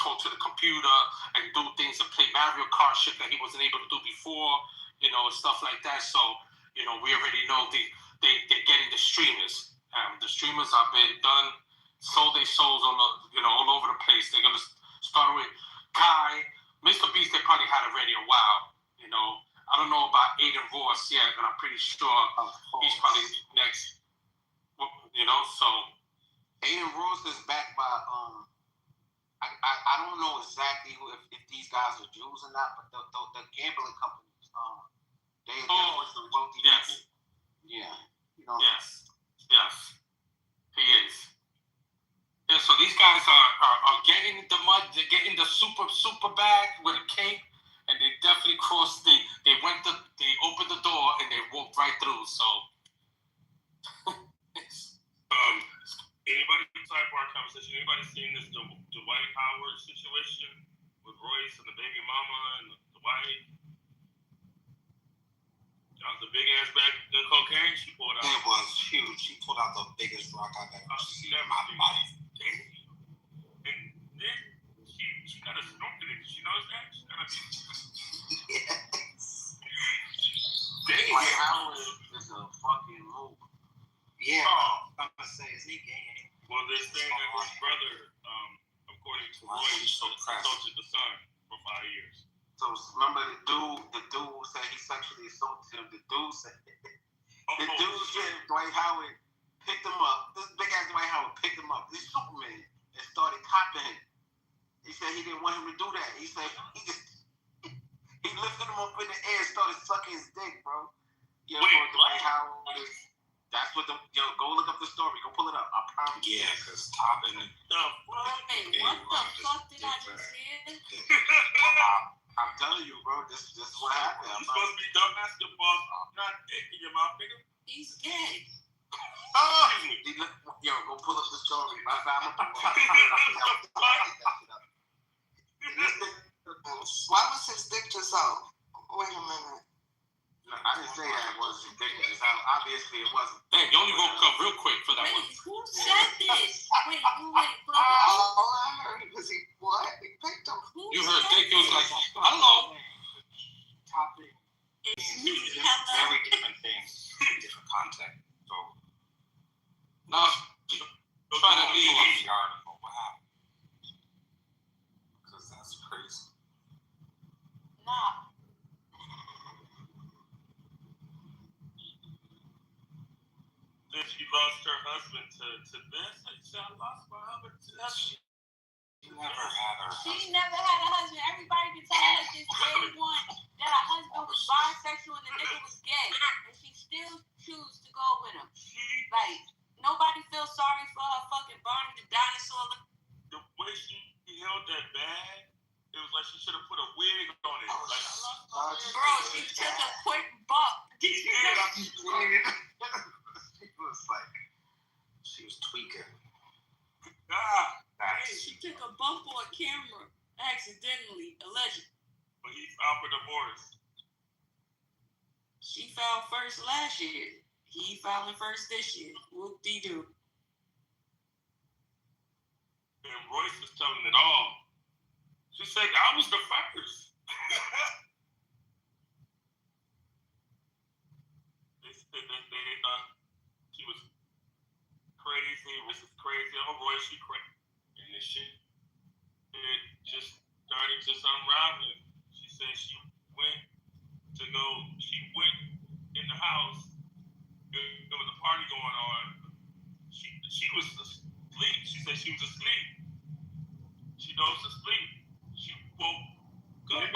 talk to the computer and do things and play Mario Kart shit that he wasn't able to do before, and stuff like that. So, we already know they're getting the streamers. The streamers have been done, sold their souls on all over the place. They're gonna start with Kai, Mr. Beast. They probably had already a while, I don't know about Aiden Ross yet, but I'm pretty sure he's probably next. You know, so Aiden Ross is backed by I don't know exactly if these guys are Jews or not, but the gambling companies they are the wealthy people. Yeah, you know. Yes, he is. Yeah, so these guys are getting the mud, they're getting the super bag with a cape, and they definitely crossed they opened the door and they walked right through. So anybody sidebar conversation, anybody seen this Dwight Howard situation with Royce and the baby mama and the wife? That was the big ass bag of cocaine she pulled out. It was huge. She pulled out the biggest rock I've ever seen in my life. And then she got a smoke in it. Did she notice that? She got a Yes. Dwight Howard is a fucking move. Yeah. I'm gonna say, is he gay? Well, they're saying that his brother, according to Royce, assaulted the son for 5 years. So remember the dude who said he sexually assaulted him. The dude said Dwight Howard picked him up. This big ass Dwight Howard picked him up. This Superman and started copping him. He said he didn't want him to do that. He said he lifted him up in the air and started sucking his dick, bro. Yeah, Dwight Howard is. That's what go look up the story. Go pull it up. I promise. Yeah, because topping What the fuck did I just hear? I'm telling you, bro, this is what happened. You're supposed to be dumb basketball, not dick in your mouth, nigga. He's gay. Yo, go pull up the story. Why was his dick just out? Wait a minute. No, I didn't say that it was ridiculous. Obviously, it wasn't. Dang, you only woke up real quick for that one. Who said this? Wait. All I heard was he picked him. You heard Dick, it was like, I don't know. Topic. It's me. Very different things, different context. So, Now, trying to leave. the article, what happened? Because that's crazy. Nah. Then she lost her husband to this. She said, I lost my husband to that. She never had her. She never had a husband. Everybody been telling us since day one that her husband was bisexual and the nigga was gay. And she still choose to go with him. Like, nobody feels sorry for her fucking Barney the dinosaur. The way she held that bag, it was like she should have put a wig on it. Bro, she took a quick bump. Did you know? Was like she was tweaking. She took a bump on camera accidentally, allegedly. But he filed for divorce. She filed first last year. He filing first this year. Whoop-de-doo. And Royce was telling it all. She said, I was the first. They said that they thought she was crazy. This is crazy. Oh, Royce, she crazy. And this shit, it just started just unraveling. She said she went in the house. There was a party going on. She was asleep. She said she was asleep. She dozed asleep. She woke up.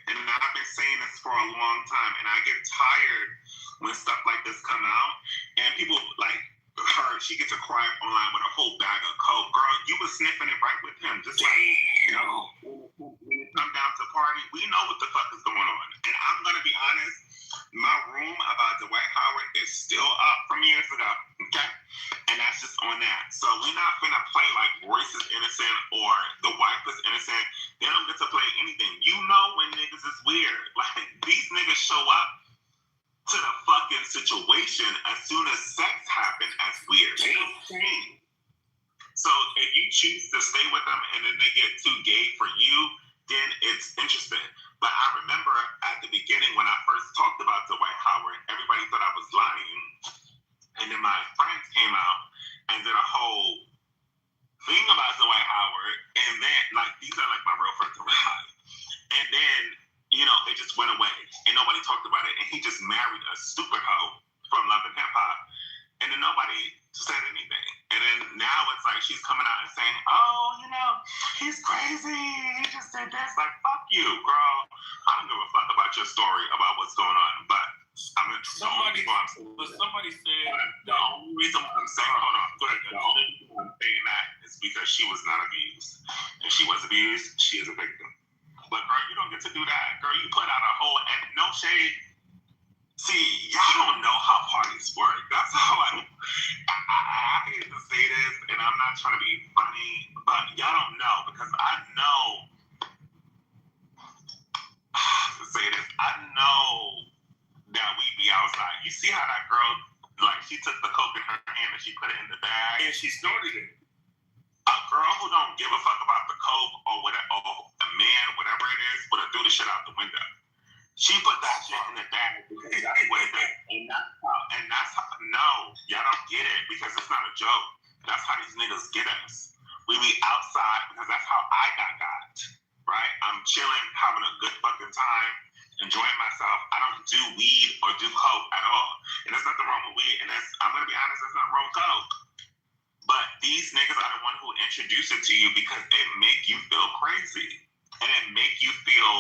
And I've been saying this for a long time, and I get tired when stuff like this come out, and people like her. She gets a cry online with a whole bag of coke. Girl, you was sniffing it right with him, just like when it comes down to party, we know what the fuck is going on. And I'm gonna be honest, my room about Dwight Howard is still up from years ago. Okay? And that's just on that. So we're not gonna play like Royce is innocent or the wife is innocent. They don't get to play anything. You know when niggas is weird. Like these niggas show up to the fucking situation as soon as sex happens as weird. They don't change. So if you choose to stay with them and then they get too gay for you, then it's interesting. But I remember at the beginning when I first talked about Dwight Howard, everybody thought I was lying. And then my friends came out and did a whole thing about Dwight Howard. And then, like, these are like my real friends around. And then, you know, it just went away. And nobody talked about it. And he just married a stupid hoe from Love and Hip Hop. And then nobody said anything. And then now it's like she's coming out and saying, oh, you know, he's crazy. He just did this. Like, fuck you, girl. I don't give a fuck about your story about what's going on. But I mean, somebody said, the only reason I'm saying, hold on, go ahead. The only reason I'm saying that is because she was not abused. If she was abused, she is a victim. But girl, you don't get to do that. Girl, you put out a whole, and no shade. See, y'all don't know how parties work. That's how I hate to say this, and I'm not trying to be funny, but y'all don't know because I know. To say this, I know that we be outside. You see how that girl, like, she took the coke in her hand and she put it in the bag and she snorted it. A girl who don't give a fuck about the coke or whatever, or a man, whatever it is, would have threw the shit out the window. She put that shit in the bag because that's what it is. And that's how, no, y'all don't get it because it's not a joke. That's how these niggas get us. We be outside because that's how I got, right? I'm chilling, having a good fucking time, enjoying myself. I don't do weed or do coke at all. And there's nothing wrong with weed. And I'm going to be honest, there's nothing wrong with coke. But these niggas are the one who introduce it to you because it make you feel crazy. And it make you feel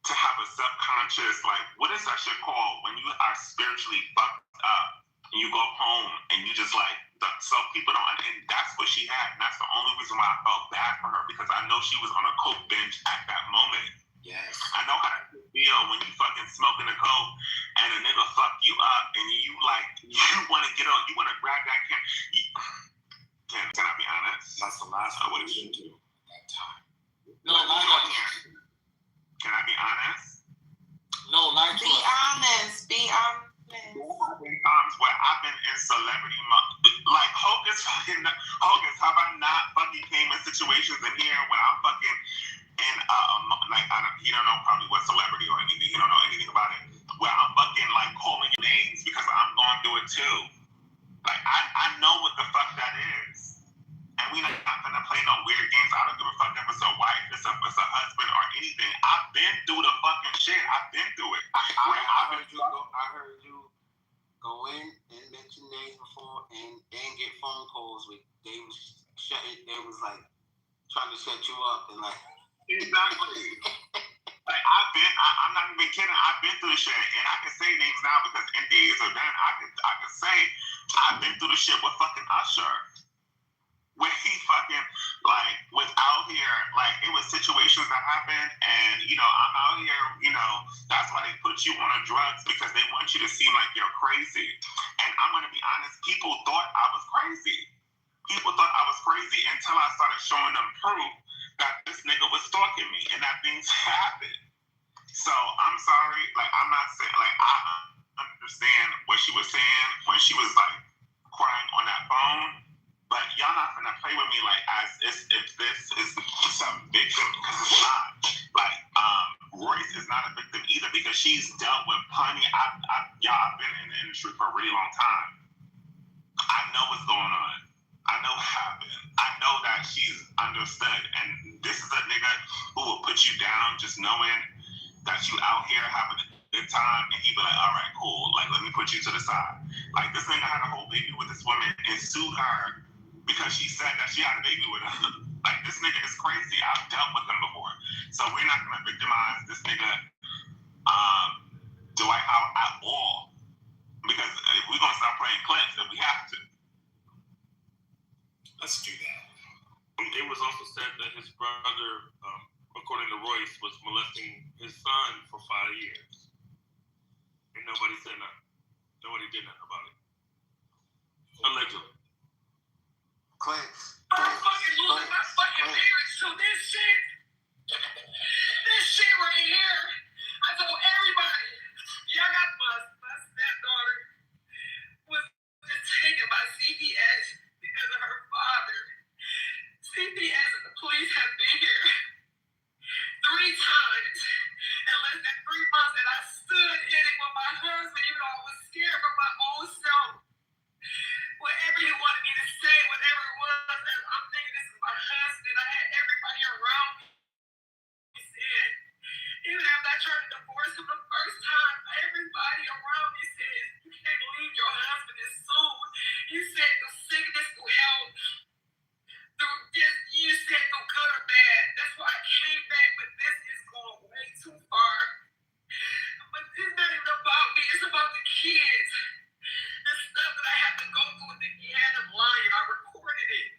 to have a subconscious, like, what is that shit called when you are spiritually fucked up and you go home and you just like, so people don't, and that's what she had. And that's the only reason why I felt bad for her because I know she was on a coke binge at that moment. Yes. I know how to feel when you fucking smoking a coke and a nigga fuck you up and you like, you want to get on, you want to grab that can I be honest? That's the last I would have been to that time. No, can I be honest? No, like be honest. Be honest. There have been times where I've been in celebrity like Hocus, have I not fucking came in situations in here when I'm fucking in like he don't know probably what celebrity or anything, he don't know anything about it. Where I'm fucking like calling your names because I'm going through it too. Like I know what the fuck that is. And we not gonna play no weird games. I don't give a fuck if it's a wife, it's a husband or anything. I've been through the fucking shit. I've been through it. I heard you go in and mention names before and get phone calls with they was like trying to set you up and like exactly. Like I'm not even kidding. I've been through the shit, and I can say names now because NDAs are done. I can say I've been through the shit with fucking Usher. When he fucking, like, was out here, like, it was situations that happened, and, you know, I'm out here, you know, that's why they put you on drugs, because they want you to seem like you're crazy. And I'm going to be honest, people thought I was crazy. People thought I was crazy until I started showing them proof that this nigga was stalking me, and that things happened. So, I'm sorry, like, I'm not saying, like, I understand what she was saying when she was, like, crying on that phone. But y'all not gonna play with me like as if this is some victim because it's not. Like Royce is not a victim either because she's dealt with plenty. I've been in the industry for a really long time. I know what's going on. I know what happened. I know that she's understood. And this is a nigga who will put you down just knowing that you out here having a good time and he be like, all right, cool. Like let me put you to the side. Like this nigga had a whole baby with this woman and sued her because she said that she had a baby with her. Like, this nigga is crazy. I've dealt with him before. So we're not going to victimize this nigga, Dwight Howard at all. Because we're going to start playing clips if we have to. Let's do that. It was also said that his brother, according to Royce, molesting his son for 5 years. And nobody said nothing. Nobody did nothing about it. Allegedly. I'm fucking losing my fucking marriage to this shit. This shit right here. I told everybody, y'all got my stepdaughter was just taken by CPS because of her father. CPS and the police have been here 3 times in less than 3 months, and I stood in it with my husband, even though I was scared for my own self. Whatever he wanted me to say, whatever it was, and I'm thinking this is my husband. I had everybody around me. He said, even after I tried to divorce him the first time, everybody around me said, you can't leave your husband this soon. You said through sickness, through health, through this, you said through good or bad. That's why I came back, but this is going way too far. But it's not even about me, it's about the kids. The stuff that I had to go through with the had him lying, I recorded it.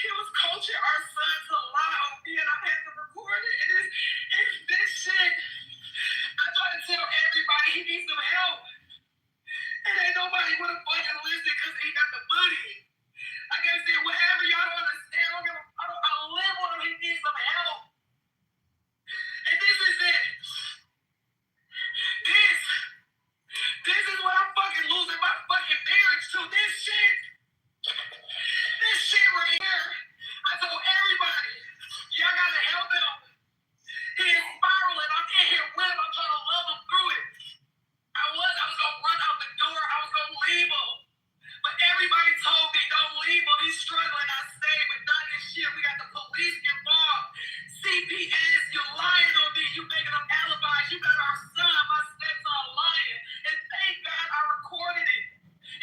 He was coaching our son to lie on me, and I had to record it. And it's this shit. I try to tell everybody he needs some help. And ain't nobody would have fucking listened because he got the money. Like I said, whatever y'all don't understand, I live with him, he needs some help. And this is it. This is what I'm fucking losing my fucking marriage to. This shit. This shit right here. I told everybody, y'all gotta help him. He is spiraling. I'm in here with him. I'm trying to love him through it. I was gonna run out the door. I was gonna leave him. But everybody told me, don't leave him. He's struggling. I stayed, but not this shit. We got the police involved. CPS, you're lying on me. You making them alibis. You got our son, my stepson, lying. And thank God I recorded it.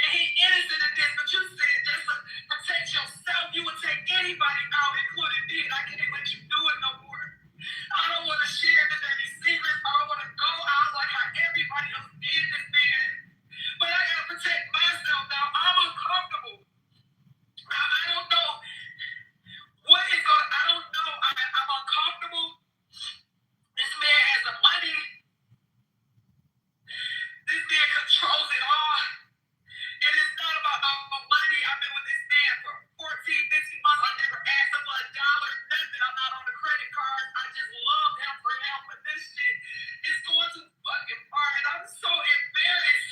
And he innocent in this, but you said just to protect yourself, you would take anybody out, including me, and I can't let you do it no more. I don't want to share this any secrets. I don't want to go out like how everybody else did this man. But I gotta protect myself now. I'm uncomfortable. I don't know what is going. I don't know. I'm uncomfortable. This man has the money. This man controls it all. And it's not about my money. I've been with this man for 14, 15 months. I never asked him for $1, nothing. I'm not on the credit card. I just love him for help. But this shit is going too fucking far. And I'm so embarrassed.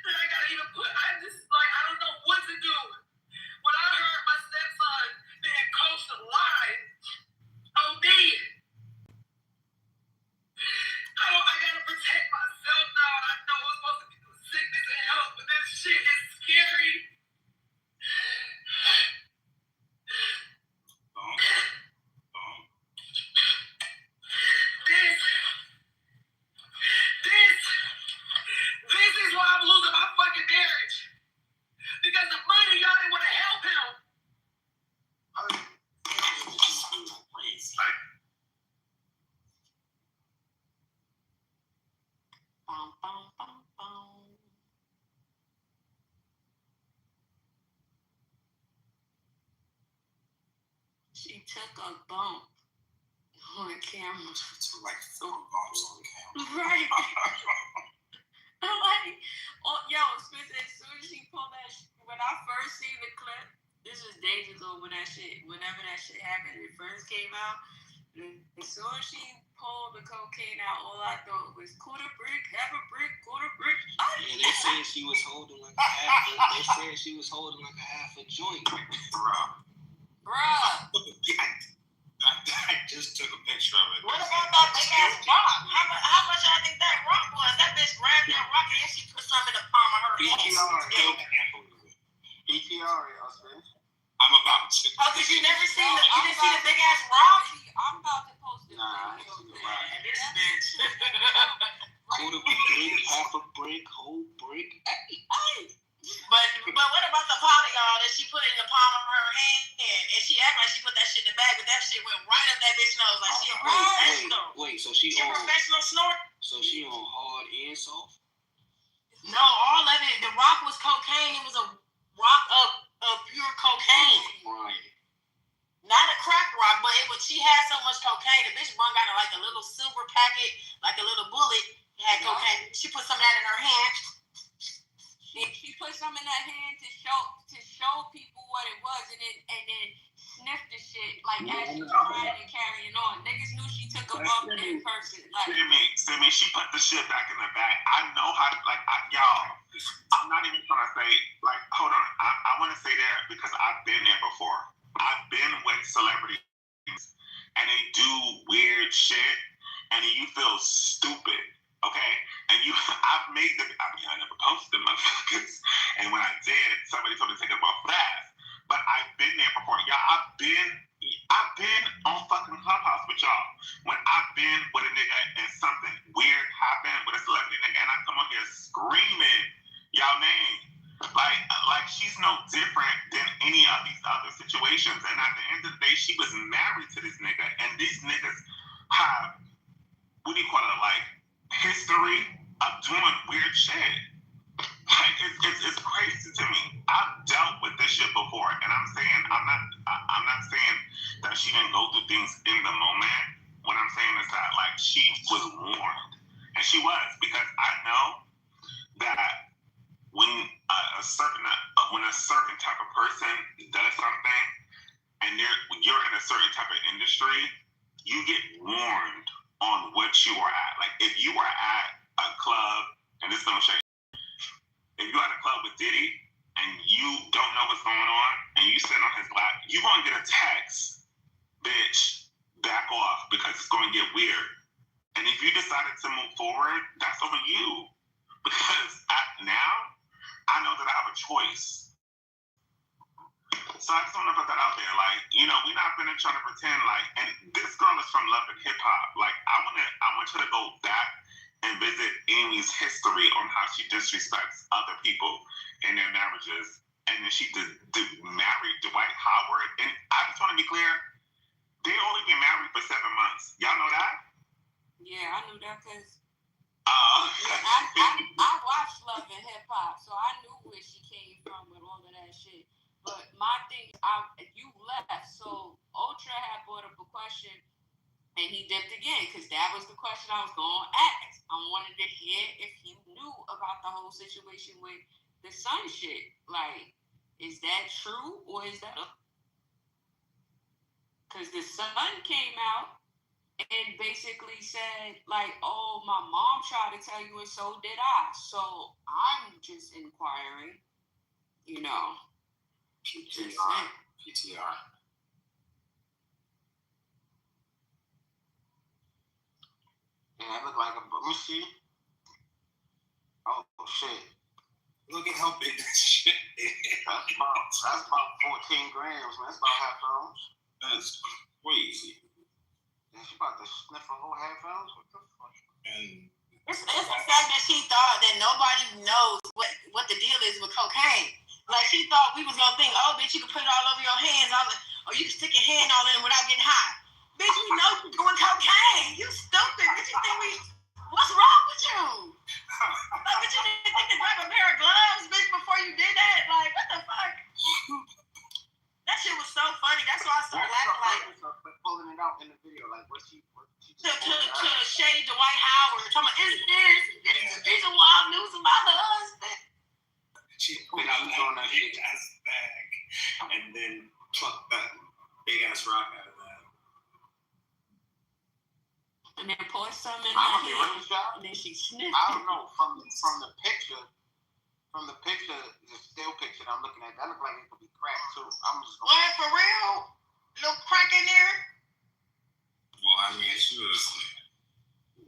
And I gotta even I don't know what to do. When I heard my stepson being coached to lie on me, I gotta protect myself now. I know it's supposed to be through sickness and health, but this shit is scary. This is why I'm losing my fucking marriage. Because the money, y'all didn't want to help him. She took a bump on camera. Like 4 bumps on camera. Right. Like, yo, Spencer, as soon as she pulled that when I first seen the clip, this was days ago whenever that shit happened, it first came out. As soon as she pulled the cocaine out, all I thought was quarter brick, half a brick, quarter brick. Yeah, they said she was holding like a half a joint. Bruh. I just took a picture of it. What about that big ass rock? How much I think that rock was? That bitch grabbed that rock and she put some in the palm of her hand. PTR, I'm about to. Oh, because you didn't see the big ass rock? I'm about to post it. Nah, I ain't seen the rock. This bitch. Quarter brick, half a brick, whole brick. Hey. But what about the polygon that she put in the palm of her hand? And she acted like she put that shit in the bag, but that shit went right up that bitch nose. Like she a professional. Wait, so she a on professional snort? So she on hard and soft? No, all of it. The rock was cocaine. It was a rock of pure cocaine. Right. Not a crack rock, but she had so much cocaine. The bitch brung out like a little silver packet, like a little bullet, had cocaine. She put some of that in her hand. She put some in her hand to show people what it was, and then sniffed the shit like as she was riding and carrying on. Niggas knew she took a bump in person. Like, Simi, she put the shit back in the bag. I know how to, y'all, I'm not even trying to say, hold on. I want to say that because I've been there before. I've been with celebrities, and they do weird shit, and you feel stupid. Okay, and I never posted motherfuckers, and when I did, somebody told me to take it off fast. But I've been there before, y'all. I've been on fucking Clubhouse with y'all when I've been with a nigga and something weird happened with a celebrity nigga, and I come on here screaming y'all name, like she's no different than any of these other situations. And at the end of the day, she was married to this nigga, and these niggas have, what do you call it, history of doing weird shit. It's crazy to me. I've dealt with this shit before, and I'm not saying that she didn't go through things in the moment. What I'm saying is that she was warned, and she was, because I know that when a certain type of person does something, and you're in a certain type of industry, you get warned on what you are at. If you are at a club, and this is no shade, if you're at a club with Diddy and you don't know what's going on and you sit on his lap, you're going to get a text, bitch, back off, because it's going to get weird. And if you decided to move forward, that's over you. Because now, I know that I have a choice. So I just want to put that out there. We're not going to try to pretend and this girl is from Love and Hip Hop. I want you to go back and visit Amy's history on how she disrespects other people in their marriages. And then she married Dwight Howard. And I just want to be clear, they only been married for 7 months. Y'all know that? yeah, I knew that because I watched Love and Hip Hop, so I knew where she came from with all of that shit. But my thing, you left, so Ultra had brought up a question, and he dipped again, because that was the question I was going to ask. I wanted to hear if you knew about the whole situation with the son shit. Is that true, or is that... Because the son came out and basically said, oh, my mom tried to tell you, and so did I. So I'm just inquiring, PTR. Yeah, it looked like a... Let me see. Oh, shit. Look at how big this shit is. That's about 14 grams, man. That's about half ounce. That's crazy. Yeah, she about to sniff a whole half ounce? What the fuck? And it's the fact that she thought that nobody knows what the deal is with cocaine. She thought we was gonna think, oh, bitch, you can put it all over your hands, or you can stick your hand all in it without getting high. Bitch, we know you're doing cocaine. You stupid. Bitch, you think what's wrong with you? Bitch, you didn't think to grab a pair of gloves, bitch, before you did that? What the fuck? That shit was so funny. That's why I started laughing. Pulling it out in the video, what she to shade Dwight Howard. Talking about, these are wild news about her husband. She put out that big ass bag and then plucked that big ass rock out of that. And then poured some in her hand, and then she sniffed. I don't know, from the picture, the still picture that I'm looking at, that looked like it could be crack too. I'm just going. For real? Little crack in there? Well, I mean, she was...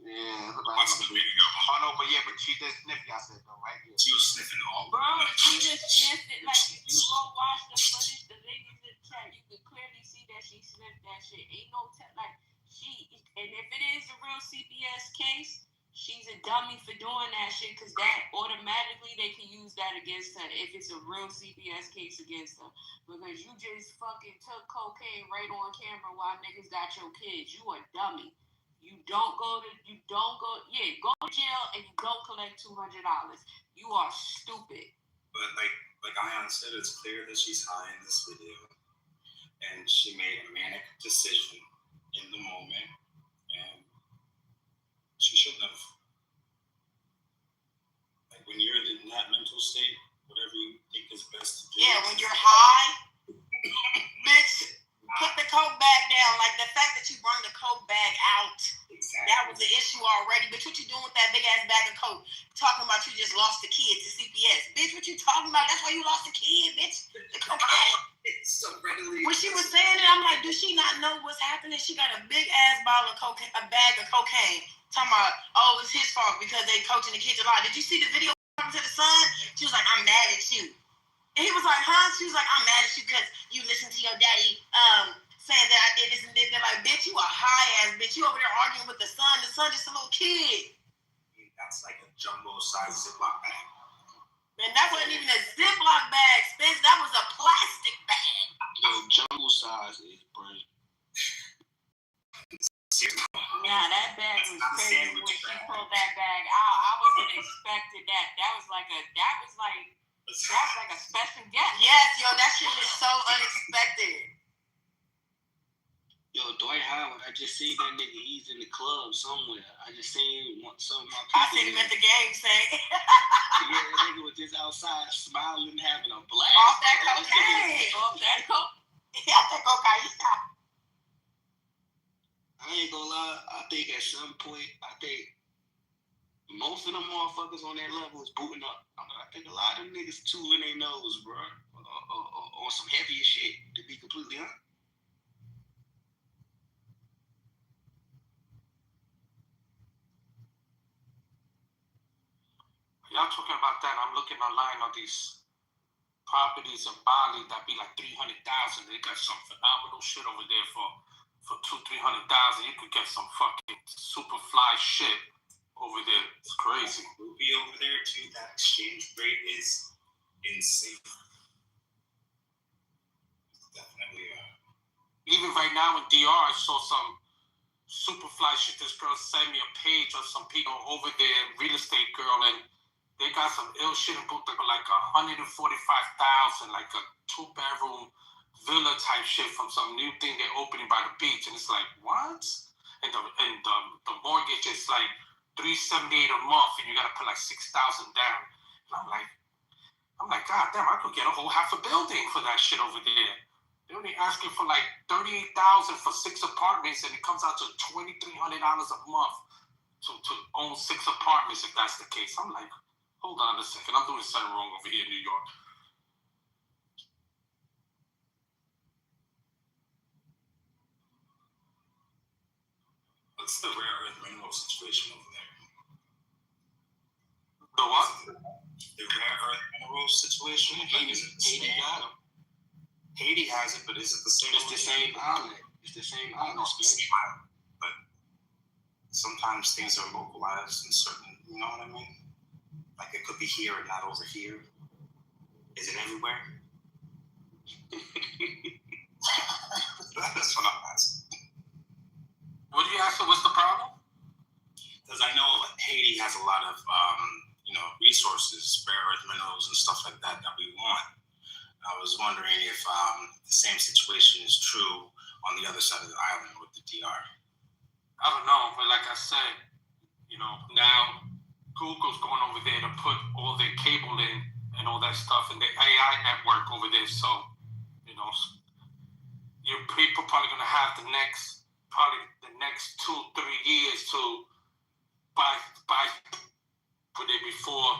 Yeah, it looked like it could be. Oh no, but she did sniff, y'all said though, right? Yeah. She was sniffing all bro, she just sniffed it. If you go watch the footage, the ladies in the chat, you can clearly see that she sniffed that shit. Ain't no and if it is a real CPS case, she's a dummy for doing that shit, because that automatically they can use that against her if it's a real CPS case against her. Because you just fucking took cocaine right on camera while niggas got your kids. You a dummy. You don't go to jail and you don't collect $200. You are stupid. But like Ion said, it's clear that she's high in this video. and she made a manic decision in the moment, and she shouldn't have. Like when you're in that mental state, whatever you think is best to do. Yeah, when you're high, bitch, put the coke bag down. Like the fact that you brought the coke bag out, that was the issue already. Bitch, what you doing with that big ass bag of coke? Talking about you just lost the kid to CPS. Bitch, what you talking about? That's why you lost the kid, bitch. The cocaine. It's so readily. When she was saying it, I'm like, does she not know what's happening? She got a big ass bottle of cocaine, a bag of cocaine. Talking about, oh, it's his fault because they coaching the kids a lot. Did you see the video to the son? She was like, I'm mad at you. And he was like, huh? She was like, I'm mad at you because you listened to your daddy saying that I did this and did that. Like, bitch, you a high ass bitch. You over there arguing with the son. The son just a little kid. That's like a jumbo-sized Ziploc bag. Man, that wasn't even a Ziploc bag, Spence. That was a plastic bag. Yo, jumbo size is crazy. Yeah, that bag was crazy when she pulled that bag out. I wasn't expecting that. That was like a special guest. Yes, yo, that shit is so unexpected. Yo, Dwight Howard, I just seen that nigga. He's in the club somewhere. I just seen some of my people. I seen him at the game saying. Yeah, that nigga was just outside smiling, having a blast. Off that cocaine. Off that coke. Yeah, that cocaine. I ain't gonna lie. I think at some point, most of them motherfuckers on that level is booting up. I think a lot of them niggas tooling their nose, bro, or some heavier shit, to be completely honest. Y'all talking about that? I'm looking online on these properties in Bali that be like 300,000. They got some phenomenal shit over there for 200,000-300,000. You could get some fucking super fly shit over there. It's crazy. Ruby over there too. That exchange rate is insane. Definitely. Even right now in DR, I saw some super fly shit. This girl sent me a page of some people over there, real estate girl, and they got some ill shit in booked like 145,000, like a 2-bedroom villa type shit from some new thing they're opening by the beach, and it's like, what? And the mortgage is like $378 a month, and you gotta put like $6,000 down. And I'm like, God damn, I could get a whole half a building for that shit over there. They're only asking for like $38,000 for 6 apartments, and it comes out to $2,300 a month to own 6 apartments if that's the case. I'm like, hold on a second, I'm doing something wrong over here in New York. What's the rare earth mineral situation over there? The what? The rare earth mineral situation. Like, is it the same? Haiti has it, but is it the same? It's the same island. It's the same island. But sometimes things are localized in certain, you know what I mean? Like it could be here and not over here. Is it everywhere? That's what I'm asking. What do you ask? What's the problem? Because I know Haiti has a lot of, resources, rare earth minerals and stuff like that we want. I was wondering if the same situation is true on the other side of the island with the DR. I don't know, but like I said, now Google's going over there to put all their cable in and all that stuff in the AI network over there. So, your people probably gonna have the next 2-3 years to buy put it before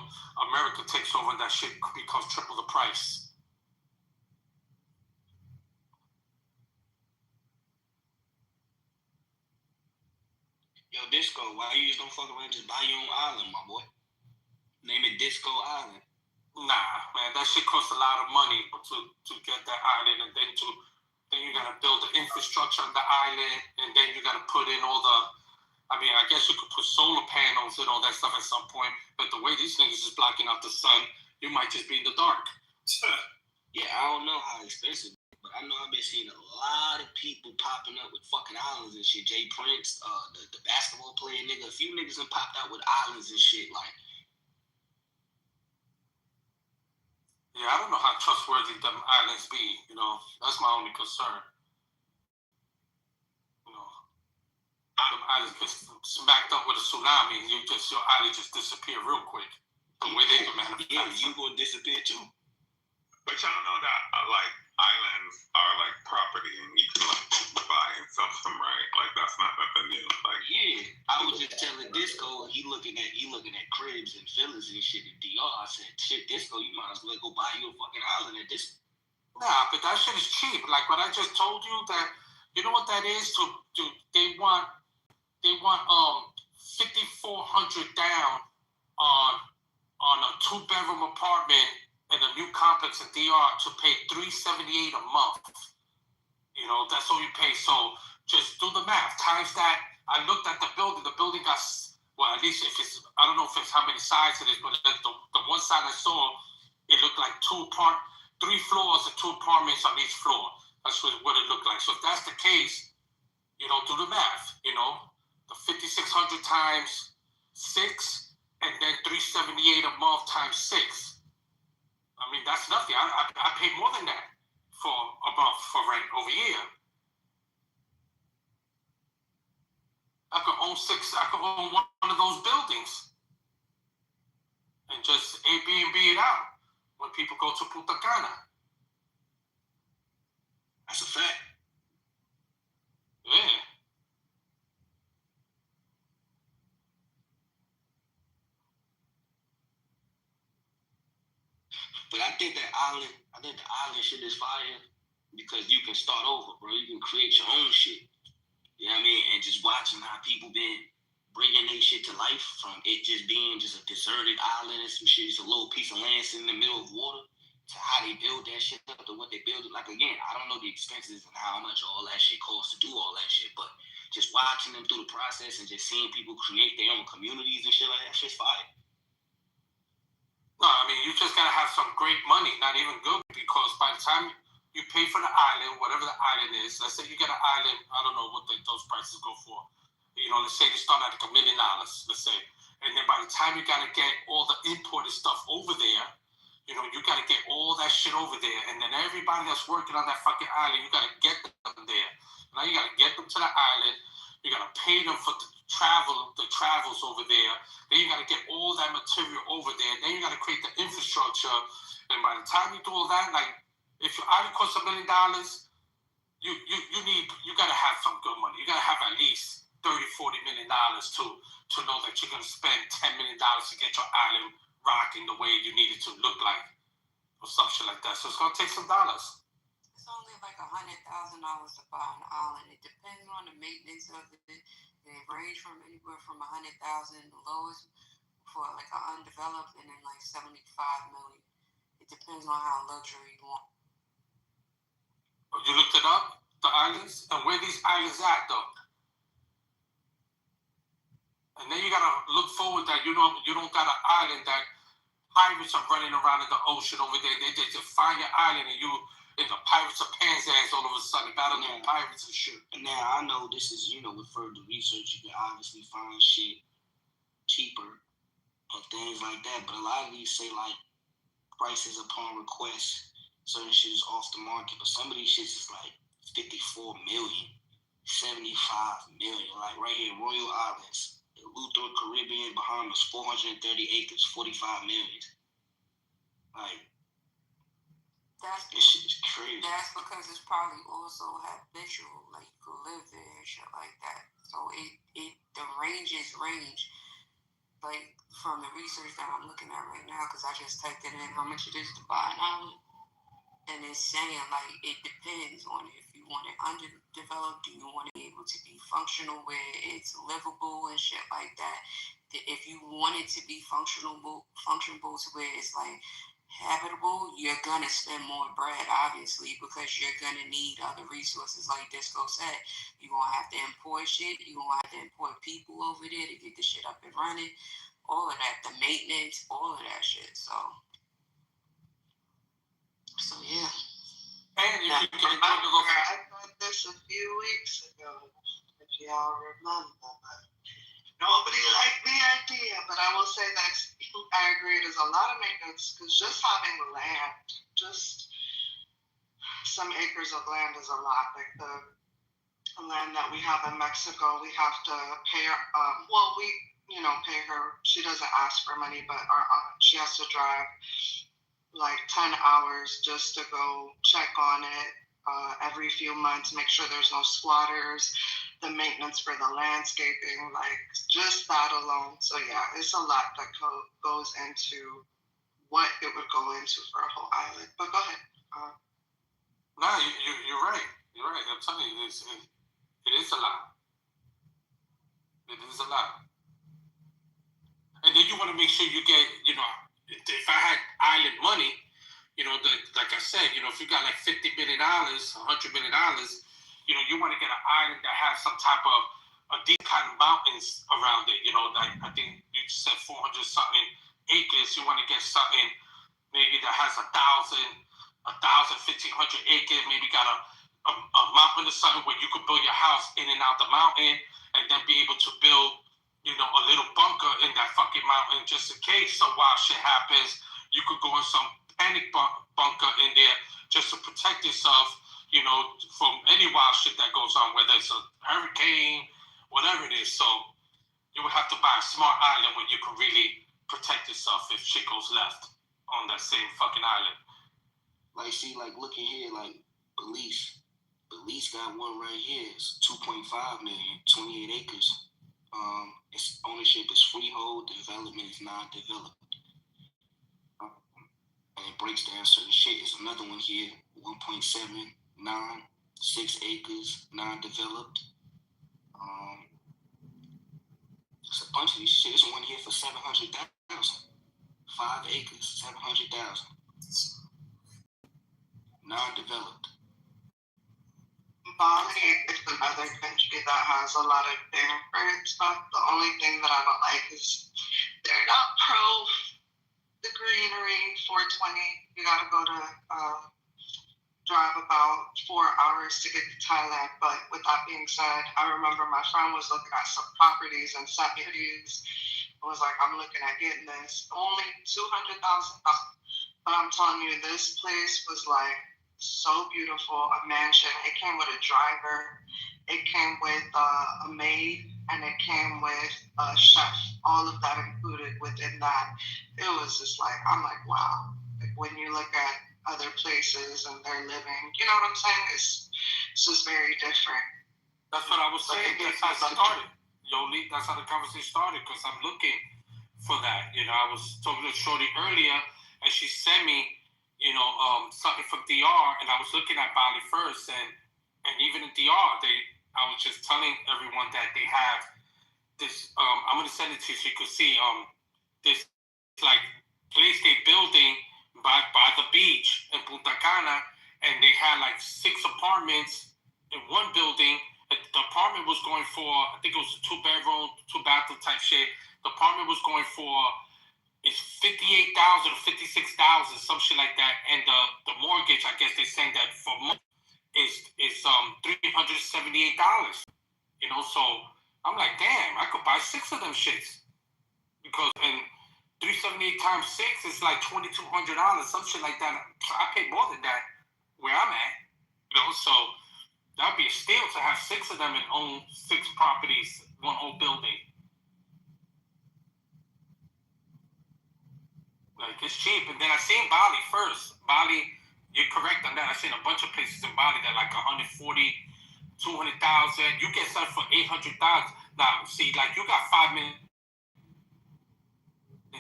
America takes over and that shit becomes triple the price. Yo, Disco, why you just don't fuck around and just buy your own island, my boy? Name it Disco Island. Nah, man, that shit costs a lot of money to get that island, and then you gotta build the infrastructure on the island, and then you gotta put in all the. I mean, I guess you could put solar panels and all that stuff at some point, but the way these niggas is blocking out the sun, you might just be in the dark. Yeah, I don't know how expensive, but I know I've been seeing a lot of people popping up with fucking islands and shit. Jay Prince, the basketball player nigga, a few niggas have popped out with islands and shit. Like, Yeah, I don't know how trustworthy them islands be. You know, that's my only concern. You know, them islands get smacked up with a tsunami, and your island just disappear real quick. The way they can manifest. Yeah, you gonna disappear too. But y'all know that like islands are like property, and you can like buy and sell them, right? Like that's not nothing new. Like yeah, I was just telling Disco, he looking at cribs and villas and shit in DR. I said, shit, Disco, you might as well go buy you a fucking island at this. Nah, but that shit is cheap. Like what I just told you, that you know what that is? They want 5,400 down on a 2-bedroom apartment in a new complex in DR to pay $378 a month. You know, that's all you pay. So just do the math. Times that. I looked at the building. The building got, well, at least if it's, I don't know if it's how many sides it is, but the one side I saw, it looked like 3 floors and 2 apartments on each floor. That's what it looked like. So if that's the case, you know, do the math. You know, the 5,600 times 6, and then $378 a month times 6. I mean, that's nothing. I pay more than that for a month for rent over here. I could own one of those buildings and just Airbnb it out when people go to Punta Cana. That's a fact. Yeah. But I think the island shit is fire because you can start over, bro. You can create your own shit. You know what I mean? And just watching how people been bringing their shit to life from it just being just a deserted island and some shit, just a little piece of land sitting in the middle of water, to how they build that shit up, to what they build it. Like, again, I don't know the expenses and how much all that shit costs to do all that shit, but just watching them through the process and just seeing people create their own communities and shit like that, shit's fire. No, I mean, you just gotta have some great money, not even good, because by the time you pay for the island, whatever the island is, let's say you get an island, I don't know what those prices go for. You know, let's say they start at like $1 million, let's say. And then by the time you gotta get all the imported stuff over there, you know, you gotta get all that shit over there. And then everybody that's working on that fucking island, you gotta get them there. Now you gotta get them to the island. You gotta pay them for the travels over there. Then you gotta get all that material over there. Then you gotta create the infrastructure. And by the time you do all that, like if your island costs $1 million, you gotta have some good money. You gotta have at least $30-40 million to know that you're gonna spend $10 million to get your island rocking the way you need it to look like, or some shit like that. So it's gonna take some dollars. It's only like $100,000 to buy an island. It depends on the maintenance of it. They range from anywhere from $100,000, the lowest for like an undeveloped, and then like $75 million. It depends on how luxury you want. You looked it up, the islands, and where these islands at though. And then you gotta look forward that you don't got an island that pirates are running around in the ocean over there. They just find your island and the pirates of Penzance all of a sudden battling pirates and shit. Now I know this is, with further research you can obviously find shit cheaper and things like that. But a lot of these say like prices upon request, certain shit is off the market. But some of these shits is like 54 million, 75 million. Like right here, Royal Islands, Luther, Caribbean, Bahamas, 430 acres, 45 million. Like, this shit is crazy. That's because it's probably also habitual, like you could live there and shit like that. So the ranges range. Like from the research that I'm looking at right now, because I just typed it in how much it is to buy an island, and it's saying like it depends on if you want it underdeveloped, do you want it able to be functional where it's livable and shit like that. If you want it to be functional to where it's like habitable, you're gonna spend more bread, obviously, because you're gonna need other resources. Like Disco said, you're gonna have to import shit, you're gonna have to import people over there to get the shit up and running, all of that, the maintenance, all of that shit. So yeah. And I thought this a few weeks ago, if y'all remember. Nobody liked the idea, but I will say that I agree. There's a lot of maintenance because just having land, just some acres of land is a lot. Like the land that we have in Mexico, we have to pay her. We pay her. She doesn't ask for money, but she has to drive like 10 hours just to go check on it every few months, make sure there's no squatters, the maintenance for the landscaping, like just that alone. So yeah, it's a lot that goes into what it would go into for a whole island. But go ahead. No, you're right. You're right. I'm telling you, it is a lot. It is a lot. And then you want to make sure you get, if I had island money, like I said, if you got like $50 million, $100 million, you want to get an island that has some type of deep kind of mountains around it. Like I think you said 400 something acres. You want to get something maybe that has 1,000, 1,500 acres. Maybe got a mountain or something where you could build your house in and out the mountain, and then be able to build, a little bunker in that fucking mountain just in case some wild shit happens. You could go in some panic bunker in there just to protect yourself, from any wild shit that goes on, whether it's a hurricane, whatever it is. So you would have to buy a smart island where you can really protect yourself if shit goes left on that same fucking island. Like, see, like, looking here, like, Belize. Belize got one right here. It's 2.5 million, 28 acres. Its ownership is freehold, development is non-developed. And it breaks down certain shit. It's another one here, 1.79, 6 acres, non-developed. It's a bunch of these shit. There's one here for 700,000. 5 acres, 700,000. Non-developed. Bali is another country that has a lot of different stuff. The only thing that I don't like is they're not pro the greenery. 420. You gotta go to drive about 4 hours to get to Thailand. But with that being said, I remember my friend was looking at some properties and cities. I was like, I'm looking at getting this. Only $200,000. But I'm telling you, this place was like so beautiful, a mansion. It came with a driver, it came with a maid, and it came with a chef. All of that included within that. It was just like, I'm like, wow. Like when you look at other places and they're living, you know what I'm saying? It's just very different. That's what I was saying. That's how it started. Yoli, that's how the conversation started, because I'm looking for that. I was talking to Shorty earlier, and she sent me something from DR, and I was looking at Bali first, and even in DR, I was just telling everyone that they have this. I'm gonna send it to you so you could see this like playscape building by the beach in Punta Cana, and they had like 6 apartments in one building. The apartment was going for, I think it was a 2-bedroom, 2-bathroom type shit. The apartment was going for, it's $58,000 or $56,000, some shit like that. And the mortgage, I guess they're saying that for month is $378. So I'm like, damn, I could buy 6 of them shits. Because and 378 times 6 is like $2,200, some shit like that. I pay more than that where I'm at. So that'd be a steal to have 6 of them and own 6 properties, one whole building. Like, it's cheap. And then I seen Bali first. Bali, you're correct on that. I seen a bunch of places in Bali that like 140, 200,000. You get something for 800,000. Now, see, like, you got $5 million.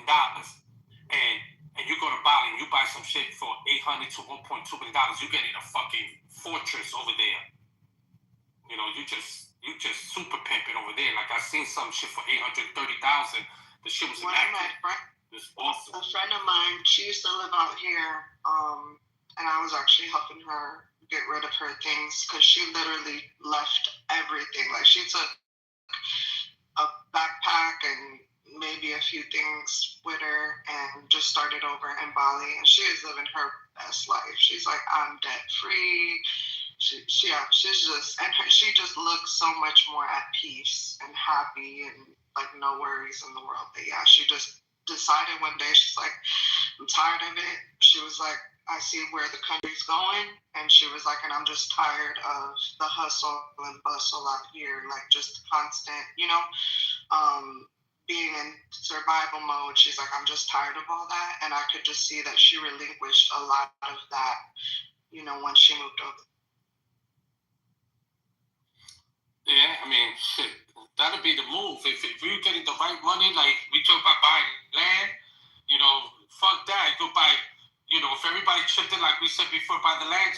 And you go to Bali and you buy some shit for $800 to $1.2 million. You get in a fucking fortress over there. You just super pimping over there. Like, I seen some shit for $830,000. The shit was immaculate. It's awesome. A friend of mine, she used to live out here, and I was actually helping her get rid of her things because she literally left everything. Like, she took a backpack and maybe a few things with her and just started over in Bali, and she is living her best life. She's like, I'm debt free. She just looks so much more at peace and happy and like no worries in the world. But yeah, she just decided one day, she's like, I'm tired of it. She was like, I see where the country's going. And she was like, and I'm just tired of the hustle and bustle out here, like just constant, being in survival mode. She's like, I'm just tired of all that. And I could just see that she relinquished a lot of that, when she moved over. Yeah, I mean, shit, that'd be the move. If you're getting the right money, like we talk about buying land, fuck that. Go buy, if everybody chipped in, like we said before, buy the land,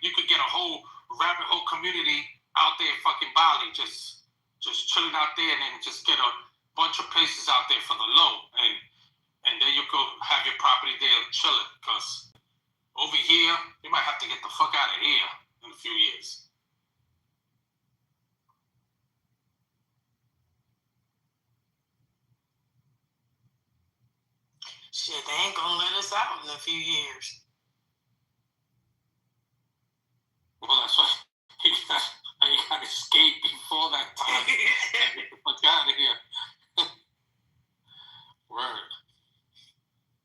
you could get a whole rabbit hole community out there in fucking Bali, just chilling out there, and then just get a bunch of places out there for the low, and then you go have your property there chilling, because over here, you might have to get the fuck out of here in a few years. Shit, they ain't gonna let us out in a few years. Well, that's why you gotta escape before that time. Get the fuck out of here. Word.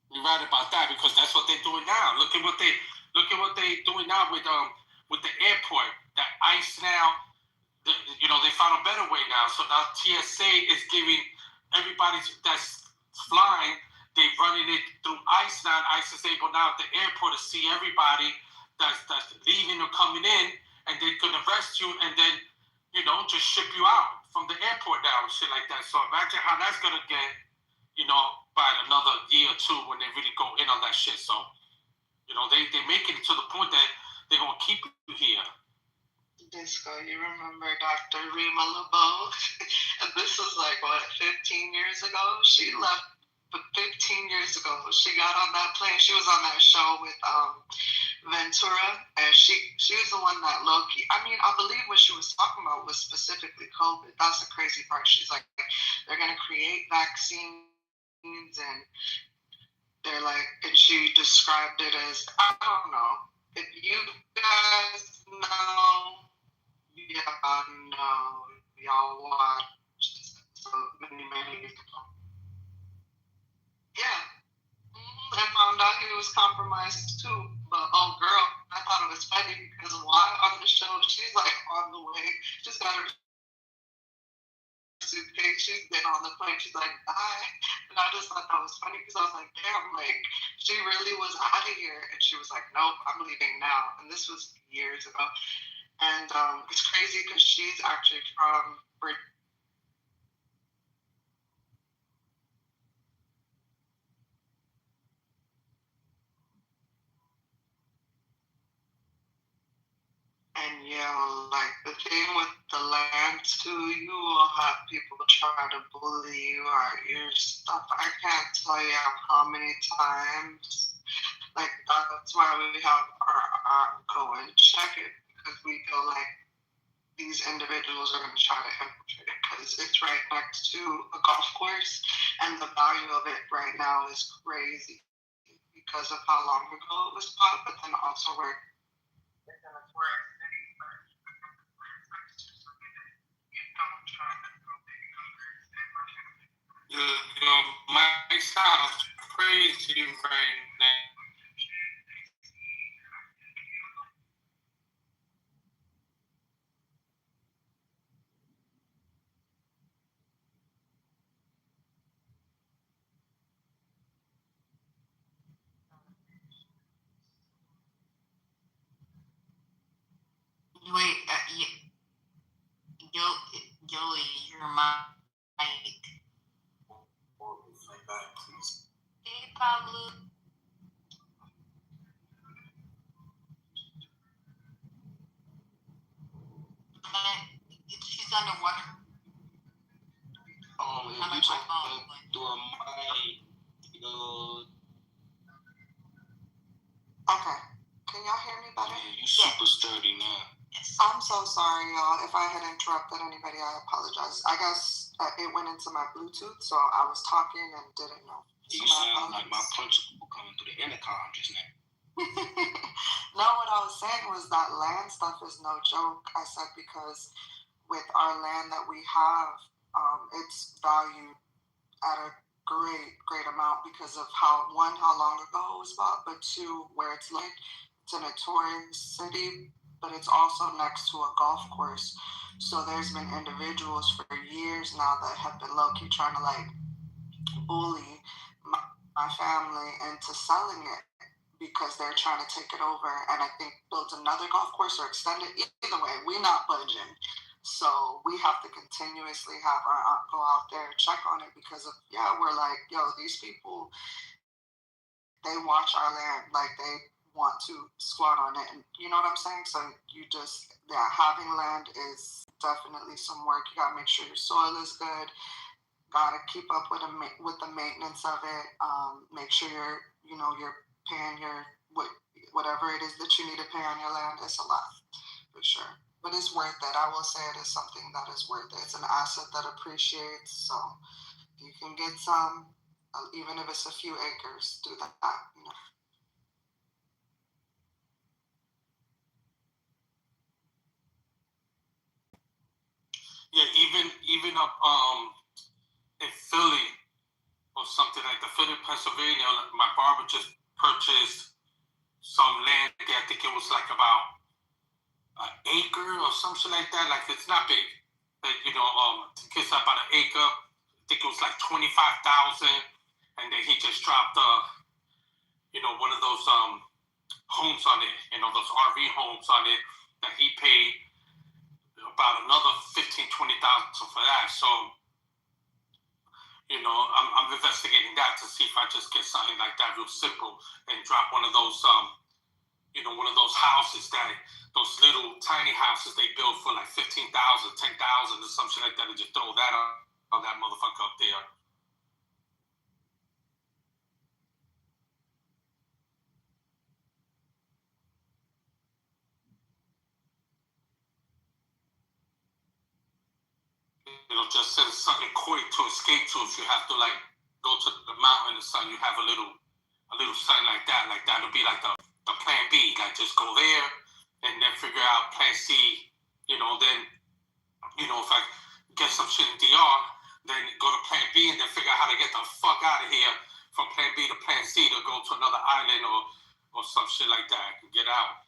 You're right about that, because that's what they're doing now. Look at what they're doing now with the airport. That ICE now, they found a better way now. So now TSA is giving everybody that's flying, they're running it through ICE now. ICE is able now at the airport to see everybody that's leaving or coming in, and they're gonna arrest you and then, just ship you out from the airport now and shit like that. So imagine how that's gonna get, by another year or two when they really go in on that shit. So, they making it to the point that they're gonna keep you here. Disco, you remember Dr. Rima LeBeau? And this was like, 15 years ago? She left 15 years ago. She got on that plane. She was on that show with Ventura, and she was the one that low-key, I believe what she was talking about was specifically COVID. That's the crazy part. She's like, they're going to create vaccines, and they're like, and she described it as, I don't know, if you guys know, y'all watched so many years ago. Yeah. I found out he was compromised too. But girl, I thought it was funny because why on the show she's like on the way, she's got her suitcase, she's been on the plane, she's like, bye. And I just thought that was funny because I was like, damn, like she really was out of here. And she was like, nope, I'm leaving now. And this was years ago. And it's crazy because she's actually from Britain. And like the thing with the land too, you will have people try to bully you or your stuff. I can't tell you how many times. Like that's why we have our go and check it, because we feel like these individuals are going to try to infiltrate it because it's right next to a golf course, and the value of it right now is crazy because of how long ago it was bought, but then also where it's in a tourist city. My sounds crazy right now. Wait, Joey, your mic. Hey, Pablo. She's underwater. If you talk through a mic, Okay. Can y'all hear me better? Yeah, you super sturdy now. Yes. I'm so sorry, y'all. If I had interrupted anybody, I apologize. I guess it went into my Bluetooth, so I was talking and didn't know. You sound like my principal coming through the intercom just now. No, what I was saying was that land stuff is no joke. I said because with our land that we have, it's valued at a great amount because of how long ago it was bought, but two, where it's like it's a notorious city, but it's also next to a golf course. So there's been individuals for years now that have been low-key trying to like bully my family into selling it because they're trying to take it over and I think build another golf course or extend it. Either way, we're not budging. So we have to continuously have our aunt go out there and check on it because of, we're like, yo, these people, they watch our land like they want to squat on it. And you know what I'm saying? So you just, having land is definitely some work. You gotta make sure your soil is good. Gotta keep up with the maintenance of it. Make sure you're paying your whatever it is that you need to pay on your land. It's a lot for sure, but it's worth it. I will say it is something that is worth it. It's an asset that appreciates. So if you can get some, even if it's a few acres, do that. Yeah, even up in Philly or something like the Philly, Pennsylvania, my barber just purchased some land there. I think it was like about an acre or something like that. Like it's not big. Like, I think it's about an acre. I think it was like 25,000, and then he just dropped one of those homes on it. Those RV homes on it that he paid about another 15,000, 20,000 for that. So, I'm investigating that to see if I just get something like that real simple and drop one of those, one of those houses those little tiny houses they build for like 15,000, 10,000 or something like that, and just throw that on that motherfucker up there. Just as something quick to escape to. If you have to like go to the mountain or something, you have a little something like that. Like that'll be like the plan B. Like just go there and then figure out plan C. Then if I get some shit in DR, then go to plan B and then figure out how to get the fuck out of here from plan B to plan C to go to another island or some shit like that and get out.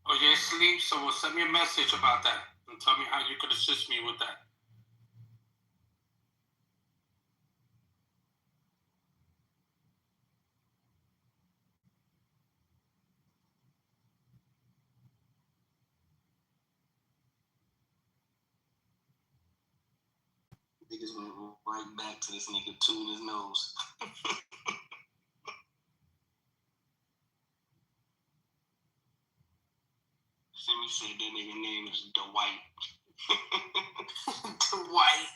Oh, you're asleep? So send me a message about that and tell me how you could assist me with that. Niggas went right back to this nigga tuning his nose. Sammy said that nigga name is Dwight. Dwight.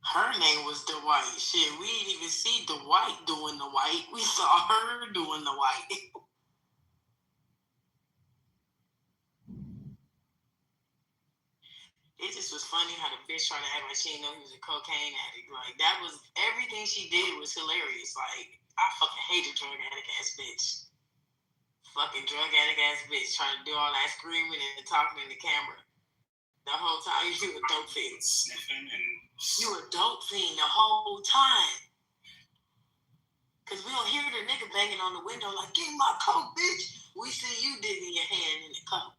Her name was Dwight. Shit, we didn't even see Dwight doing the white. We saw her doing the white. It just was funny how the bitch tried to act like she didn't know he was a cocaine addict. Like, that was, everything she did was hilarious. Like, I fucking hate a drug addict ass bitch. Fucking drug addict ass bitch trying to do all that screaming and talking in the camera. The whole time you a dope fiend. Sniffing and... You a dope fiend the whole time. Because we don't hear the nigga banging on the window like, give me my coke, bitch. We see you digging your hand in the coke.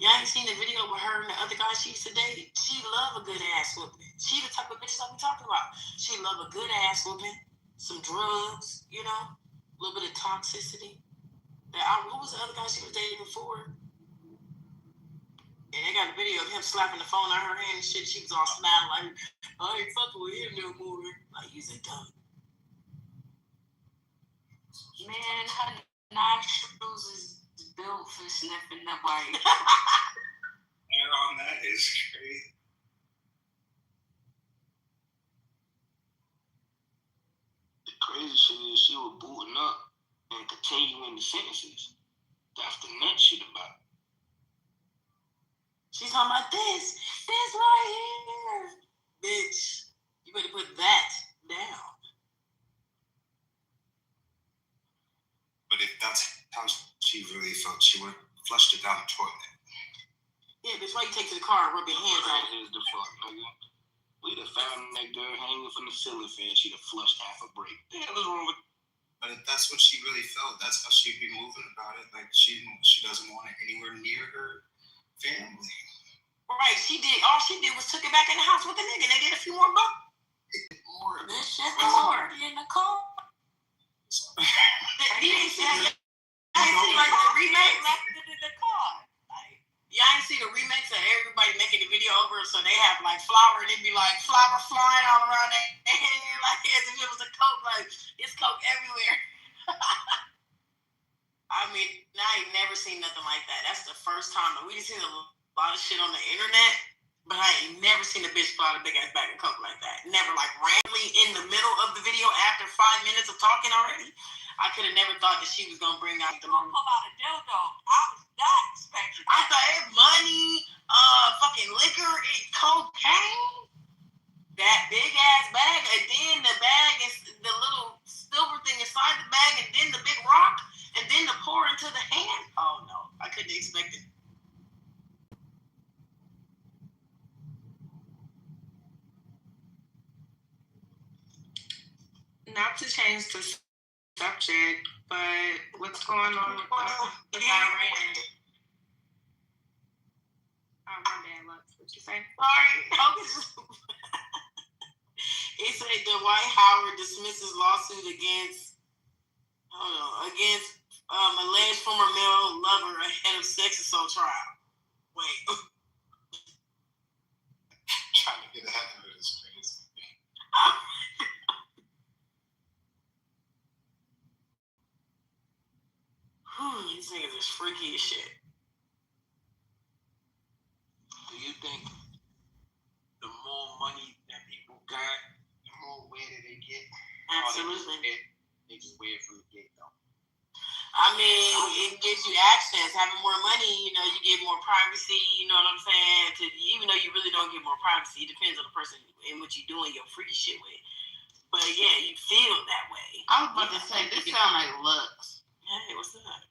Y'all ain't seen the video with her and the other guy she used to date? She love a good ass whooping. She the type of bitches I be talking about. She love a good ass whooping, some drugs, a little bit of toxicity. What was the other guy she was dating before? And they got a video of him slapping the phone out her hand and shit. She was all smiling like, I ain't fucking with him no more. Like, he's a dumb. Man, her nostrils is built for sniffing the white. And on that is crazy. The crazy shit is she was booting up and continuing the sentences. That's the nut shit about it. She's talking about this right here. Bitch, you better put that down. But if that's how she really felt, she would have flushed it down the toilet. Yeah, bitch, why you take to the car and rub your hands on it? Here's the fuck, nigga. We'd have found that girl hanging from the ceiling fan. She'd have flushed half a brick. The hell is wrong with? But if that's what she really felt, that's how she'd be moving about it. Like she doesn't want it anywhere near her family. Right, she did. All she did was took it back in the house with the nigga. They did a few more bucks. More. This shit more in the car. You ain't see like the remake left in the car. Like, y'all ain't see the remakes of everybody making the video over, so they have like flour and it'd be like flour flying all around their hair, like as if it was a coke. Like it's coke everywhere. I mean, I ain't never seen nothing like that. That's the first time. We seen a lot of shit on the internet, but I ain't never seen a bitch fly a big ass bag of coke like that. Never, like randomly in the middle of the video after 5 minutes of talking already. I could have never thought that she was gonna bring out the moment. Pull out a dildo. I was not expecting. I thought it money, fucking liquor, and cocaine. That big ass bag, and then the bag is the little silver thing inside the bag, and then the big rock, and then the pour into the hand. Oh no, I couldn't expect it. Not to change the subject, but what's going on with the Iran? Oh, my bad, Lux. What you say? Sorry. It said that Dwight Howard dismisses lawsuit against alleged former male lover ahead of sex assault trial. Wait. Trying to get ahead of it is crazy. These niggas is freaky as shit. Do you think the more money that people got, the more weirder they get? Absolutely. They just weird from the get-go. I mean, it gives you access. Having more money, you know, you get more privacy, you know what I'm saying? Even though you really don't get more privacy, it depends on the person and what you're doing your freaky shit with. But yeah, you feel that way. I was about to say, this sound like Lux. Hey, what's up?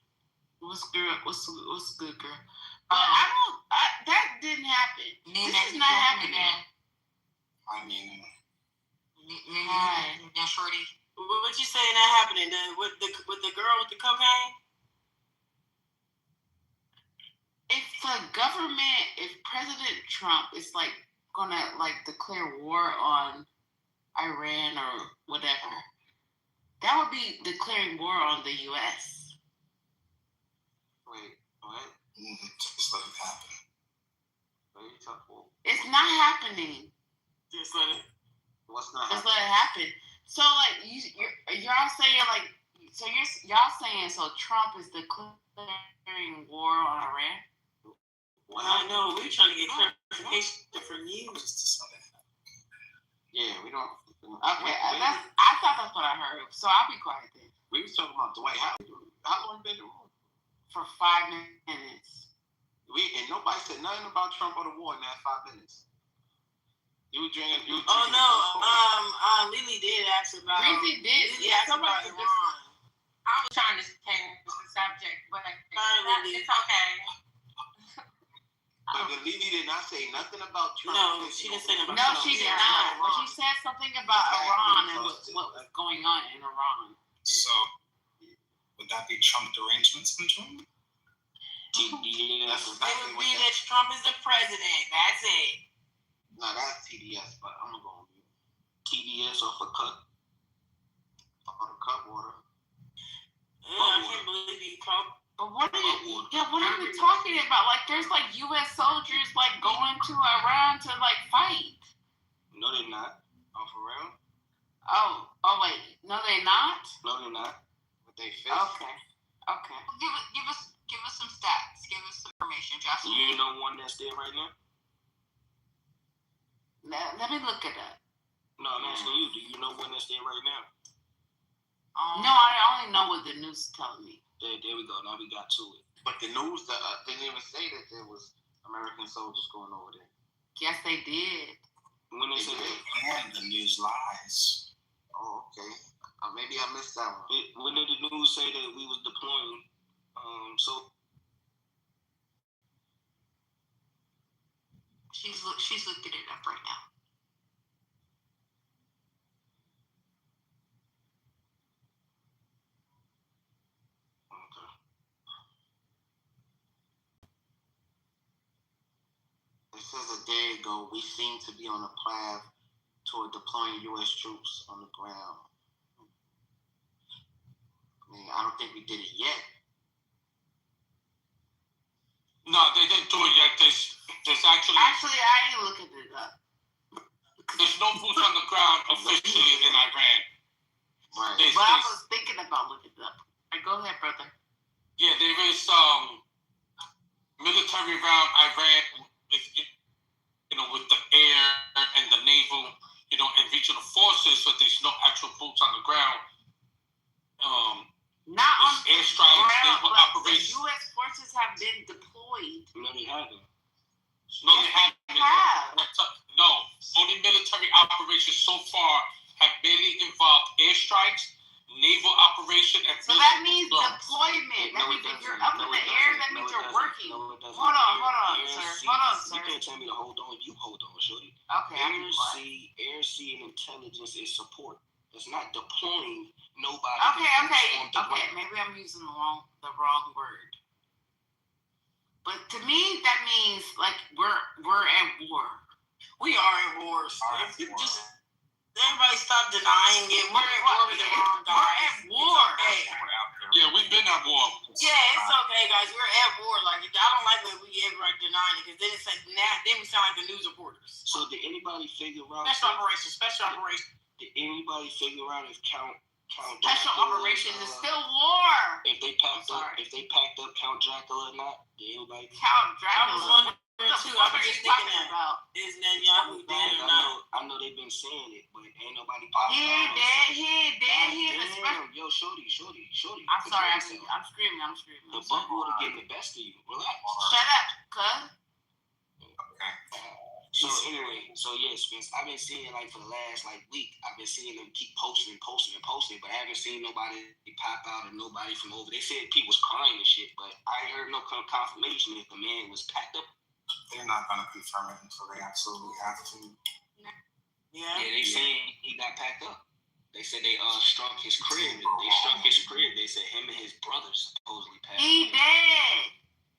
What's good, girl? But that didn't happen. This is not happening. I mean, Shorty. What you saying that happening? With the girl with the cocaine? If the government, if President Trump is like gonna like declare war on Iran or whatever, that would be declaring war on the U.S. Wait, what? Just let it happen. It's not happening. Just let it. What's not Just happening? let it happen. So like y'all saying like y'all saying so Trump is declaring war on Iran? I know we're trying to get clarification from you. Yeah, we don't. Okay, I thought that's what I heard. So I'll be quiet then. We was talking about Dwight Howard. How long been in the room? For 5 minutes. And nobody said nothing about Trump or the war in that 5 minutes. You were drinking. Oh no, Lily did ask about. Lily did. Lily asked about Iran. I was trying to change the subject, but it's okay. But Lily did not say nothing about Trump. No, she didn't say nothing No, about Trump. she did not. But she said something about Iran and what was going on in Iran. So, would that be Trump derangement syndrome? TDS. It would be that Trump is the president. That's it. No, that's TDS, but I'm gonna go on mute. TDS off a cup. Off a cup water. I can't believe you called But what are we talking about? Like, there's like U.S. soldiers like going to Iran to like fight. No, they're not. Oh, for real? Oh wait, no, they're not. No, they're not. But they face. Okay. Give us some stats. Give us some information, Josh. You know one that's there right now? Let me look it up. No, I'm asking you. Do you know one that's there right now? No, I only know what the news is telling me. There we go. Now we got to it. But the news didn't even say that there was American soldiers going over there. Yes, they did. When they said that? And the news lies. Oh, okay. Maybe I missed that one. When did the news say that we was deploying? She's looking it up right now. It says a day ago, we seem to be on a path toward deploying U.S. troops on the ground. I mean, I don't think we did it yet. No, they didn't do it yet. There's actually... Actually, I ain't looking it up. There's no boots on the ground officially in Iran. Right. But I was thinking about looking it up. Right, go ahead, brother. Yeah, there is military around Iran with the air and the naval, and regional forces, but there's no actual boots on the ground. Not on the airstrikes, ground, naval but operations. the U.S. forces have been deployed. No, they haven't. No, they haven't. No, only military operations so far have mainly involved airstrikes, naval operation, and so that means deployment. That means if you're up in the air, that means you're working. Hold on, sir. You can't tell me to hold on. You hold on, shorty. Okay. Air, sea, and intelligence is support. It's not deploying nobody. Okay. Maybe I'm using the wrong word. But to me, that means like we're at war. We are at war. Just everybody stop denying it. We're at war with the wrong guys. We're at war. Yeah, we've been at war. Yeah, it's okay, guys. We're at war. Like, I don't like that we ever denying it, because then it's like then we sound like the news reporters. So did anybody figure out? Special operation. Did anybody figure out if Count Special operations is still war. If they packed up Count Dracula or not? Did anybody? Count Dracula. I was wondering too. I was just thinking about is Netanyahu dead or not? I know they've been saying it, but ain't nobody popping. He ain't dead. Yo, shorty. I'm sorry. I'm screaming. The bug water getting the best of you. Relax. Shut up, cuz. So anyway, Spence, I've been seeing for the last week, I've been seeing them keep posting, but I haven't seen nobody pop out or nobody from over. They said people was crying and shit, but I ain't heard no confirmation if the man was packed up. They're not gonna confirm it until they absolutely have to. Yeah, they saying he got packed up. They said they struck his crib. They said him and his brothers supposedly passed. He dead.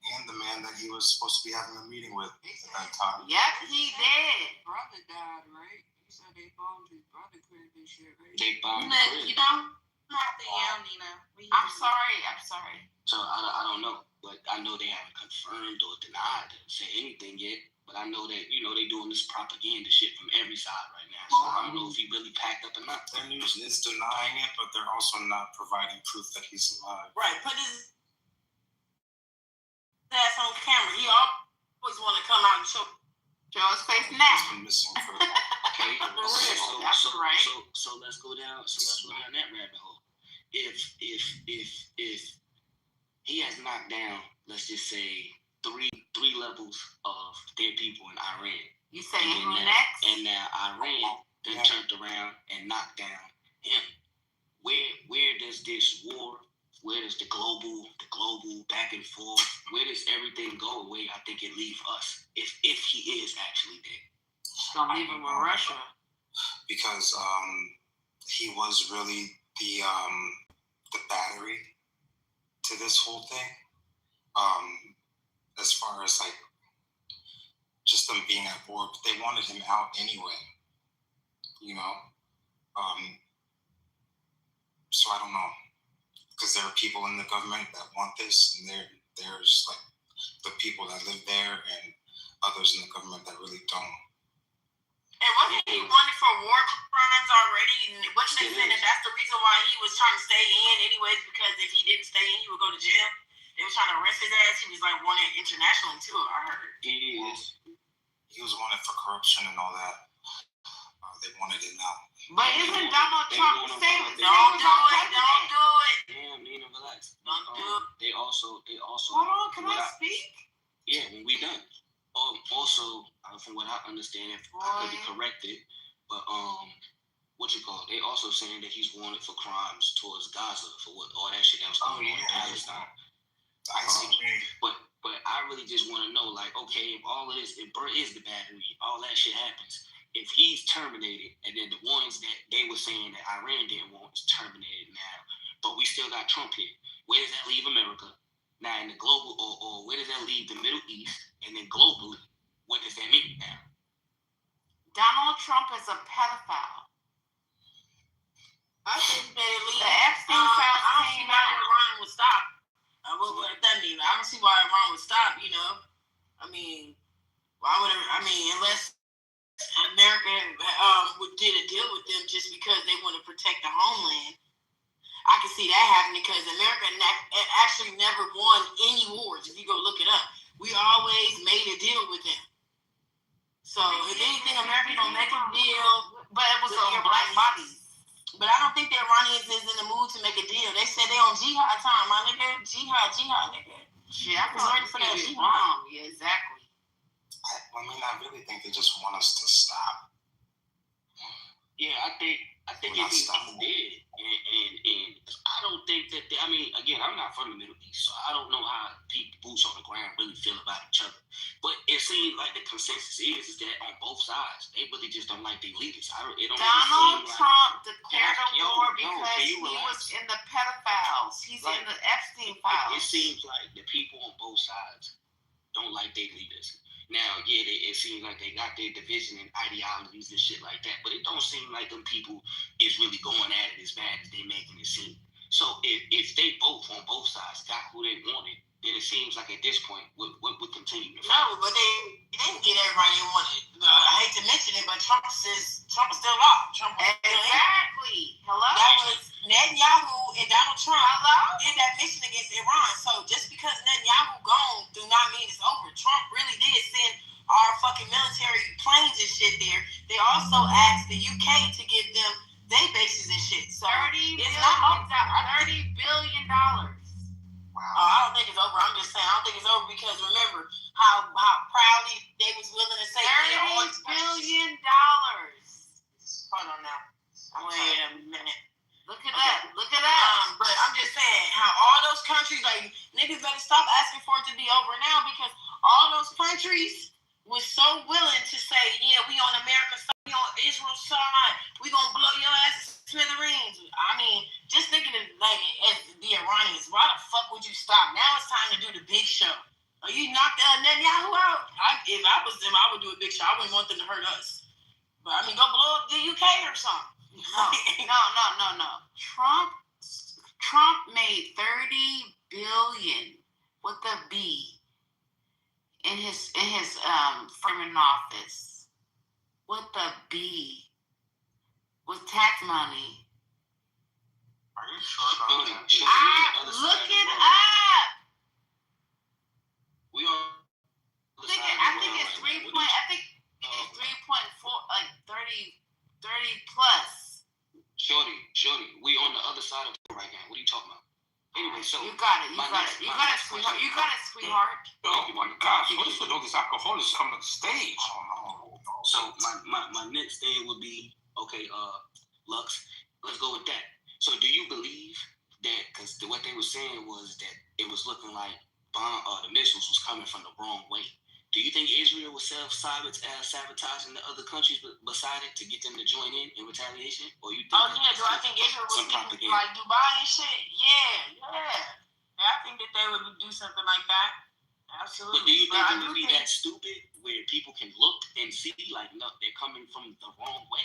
And the man that he was supposed to be having a meeting with at that time. Yep, he did. Brother died, right? You said they bombed his brother crib and shit, right? They bombed his crib. You know, Nina. I'm sorry. So I don't know, but I know they haven't confirmed or denied say anything yet. But I know that they doing this propaganda shit from every side right now. So I don't know if he really packed up or not. Their news is denying it, but they're also not providing proof that he's alive. Right. Put his ass on camera. He always want to come out and show his face now. He's been missing for okay. That's right. So let's go down. That rabbit hole. If he has knocked down, let's just say three levels of their people in Iran. You say who next? And now Iran then turned around and knocked down him. Where does this war? Where does the global back and forth? Where does everything go away? I think it leaves us if he is actually dead. Gonna leave him with Russia. Because he was really the battery to this whole thing. As far as just them being at war, but they wanted him out anyway. So I don't know. because there are people in the government that want this, and there's like the people that live there and others in the government that really don't. And wasn't he wanted for war crimes already? And wasn't they saying that that's the reason why he was trying to stay in anyways? Because if he didn't stay in, he would go to jail. They were trying to arrest his ass. He was like wanted internationally too. I heard. He was wanted for corruption and all that. They wanted it now. But isn't Donald Trump saying don't do it? Don't do it. Damn, Nina, relax. Don't do it. They also. Hold on, can I speak? Yeah, when we done. Also, from what I understand, if I could be corrected, but they also saying that he's wanted for crimes towards Gaza for what all that shit that was going on in Palestine. I see. But I really just want to know, like, okay, if all of this, if Bert is the battery, all that shit happens. If he's terminated, and then the ones that they were saying that Iran didn't want is terminated now, but we still got Trump here. Where does that leave America? Now in the global, or where does that leave the Middle East? And then globally, what does that mean now? Donald Trump is a pedophile. I think that at least the Epstein files I don't see why Iran would stop. What does that mean? I don't see why Iran would stop. You know, I mean, why would unless America did a deal with them just because they want to protect the homeland? I can see that happening because America actually never won any wars. If you go look it up, we always made a deal with them. So if anything, America don't make a deal, but it was on black bodies. But I don't think the Iranians is in the mood to make a deal. They said they on jihad time, my nigga. Jihad, nigga. Shit, I was ready for that jihad. Yeah, exactly. I really think they just want us to stop. Yeah, I think if he did, and I don't think that again, I'm not from the Middle East, so I don't know how people boots on the ground really feel about each other. But it seems like the consensus is that on both sides, they really just don't like their leaders. Donald Trump declared a war because he was in the pedophiles. He's in the Epstein files. It seems like the people on both sides don't like their leaders. Now, yeah, it seems like they got their division and ideologies and shit like that, but it don't seem like them people is really going at it as bad as they making it seem. So if they both on both sides got who they wanted, then it seems like at this point would continue to fight. No, but they didn't get everybody they wanted. I hate to mention it, but Trump is still off. Exactly. Hello. That was Netanyahu and Donald Trump did that mission against Iran. So just because Netanyahu gone do not mean it's over. Trump really did send our fucking military planes and shit there. They also asked the UK to give them their bases and shit. So $30 billion. Wow. I don't think it's over. I'm just saying, I don't think it's over because remember how proudly they was willing to say $30 billion. Hold on now. Wait a minute. Look at that. Look at that. But I'm just saying how all those countries, like, niggas better stop asking for it to be over now because all those countries was so willing to say, yeah, we on America's side, we on Israel's side, we gonna blow your ass to smithereens. I mean, just thinking of like as the Iranians, why the fuck would you stop? Now it's time to do the big show. You knocked Netanyahu out. If I was them, I would do a big show. I wouldn't want them to hurt us. But I mean, go blow up the UK or something. No. Trump made $30 billion with a B in his framing office with a B with tax money. Are you sure about that? Look it up. We are. I think it's 3.4, like 30 plus. Shorty, we on the other side of it right now. What are you talking about? Anyway, so you got it, sweetheart. Oh my gosh, what is with all these alcoholics coming to the stage? So my next thing would be Lux. Let's go with that. So do you believe that? Because what they were saying was that it was looking like the missiles was coming from the wrong way. Do you think Israel was sabotaging the other countries beside it to get them to join in retaliation? Or you think? Do I think Israel was like Dubai and shit? Yeah. I think that they would do something like that. Absolutely. But do you think it would be that stupid where people can look and see like no, they're coming from the wrong way?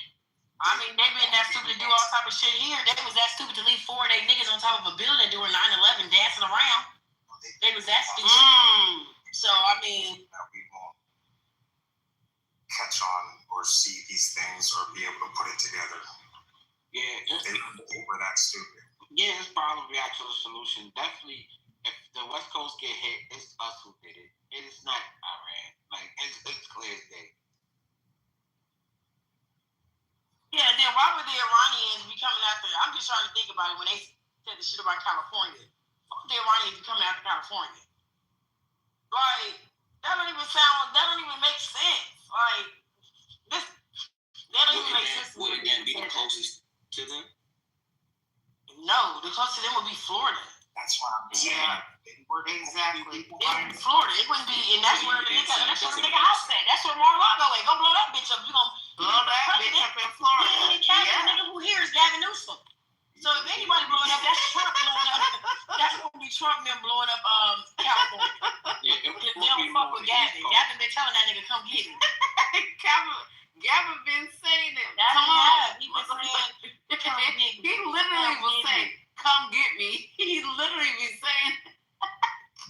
I mean, they been that stupid to do all type of shit here. They was that stupid to leave 4 of their niggas on top of a building during 9/11 dancing around. They was that stupid. So, I mean... We won't catch on or see these things or be able to put it together. Yeah, we're that stupid. Yeah, it's probably actual solution. Definitely, if the West Coast get hit, it's us who did it. It is not Iran. Like, it's clear as day. Yeah, then why would the Iranians be coming after? I'm just trying to think about it when they said the shit about California. Why would the Iranians be coming after California? Like, that don't even make sense. Like, that don't even make sense. Would it then be the closest to them? No, the closest to them would be Florida. That's why I'm saying. Yeah, exactly. It would be Florida. It wouldn't be, and that's where the nigga house at. That's where Mar-a-Lago at. Go blow that bitch up. You gonna blow that bitch up in Florida? The nigga who here is Gavin Newsom. So if anybody blowing up, that's Trump blowing up. That's gonna be Trump them blowing up California. Yeah, they don't fuck with Gavin. Gavin been telling that nigga come get me. Gavin been saying it. Come on. He been saying, he literally was saying, come get me. He literally be saying,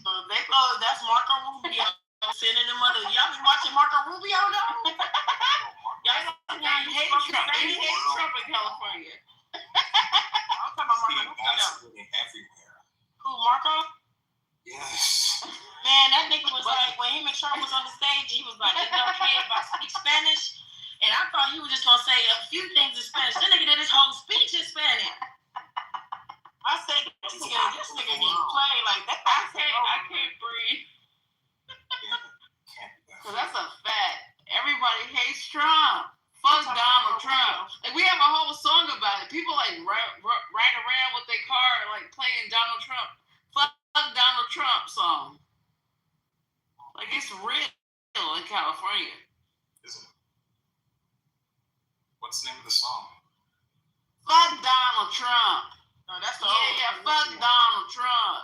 that's Marco Rubio sending them other. Y'all been watching Marco Rubio though? Y'all hate Trump. He hates Trump in California. I'm talking about Marco Rubio. Everywhere. Who, Marco? Yes. Man, that nigga was like, when him and Trump was on the stage, he was like, it's okay if I speak Spanish. And I thought he was just gonna say a few things in Spanish. That nigga did his whole speech in Spanish. I said, this nigga didn't play like that. I can't breathe. So that's a fact. Everybody hates Trump. Fuck Donald Trump. Like, we have a whole song about it. People like ride around with their car like playing Donald Trump. Fuck Donald Trump song. Like, it's real in California. Is it? What's the name of the song? Fuck Donald Trump. No, that's the fuck Donald Trump.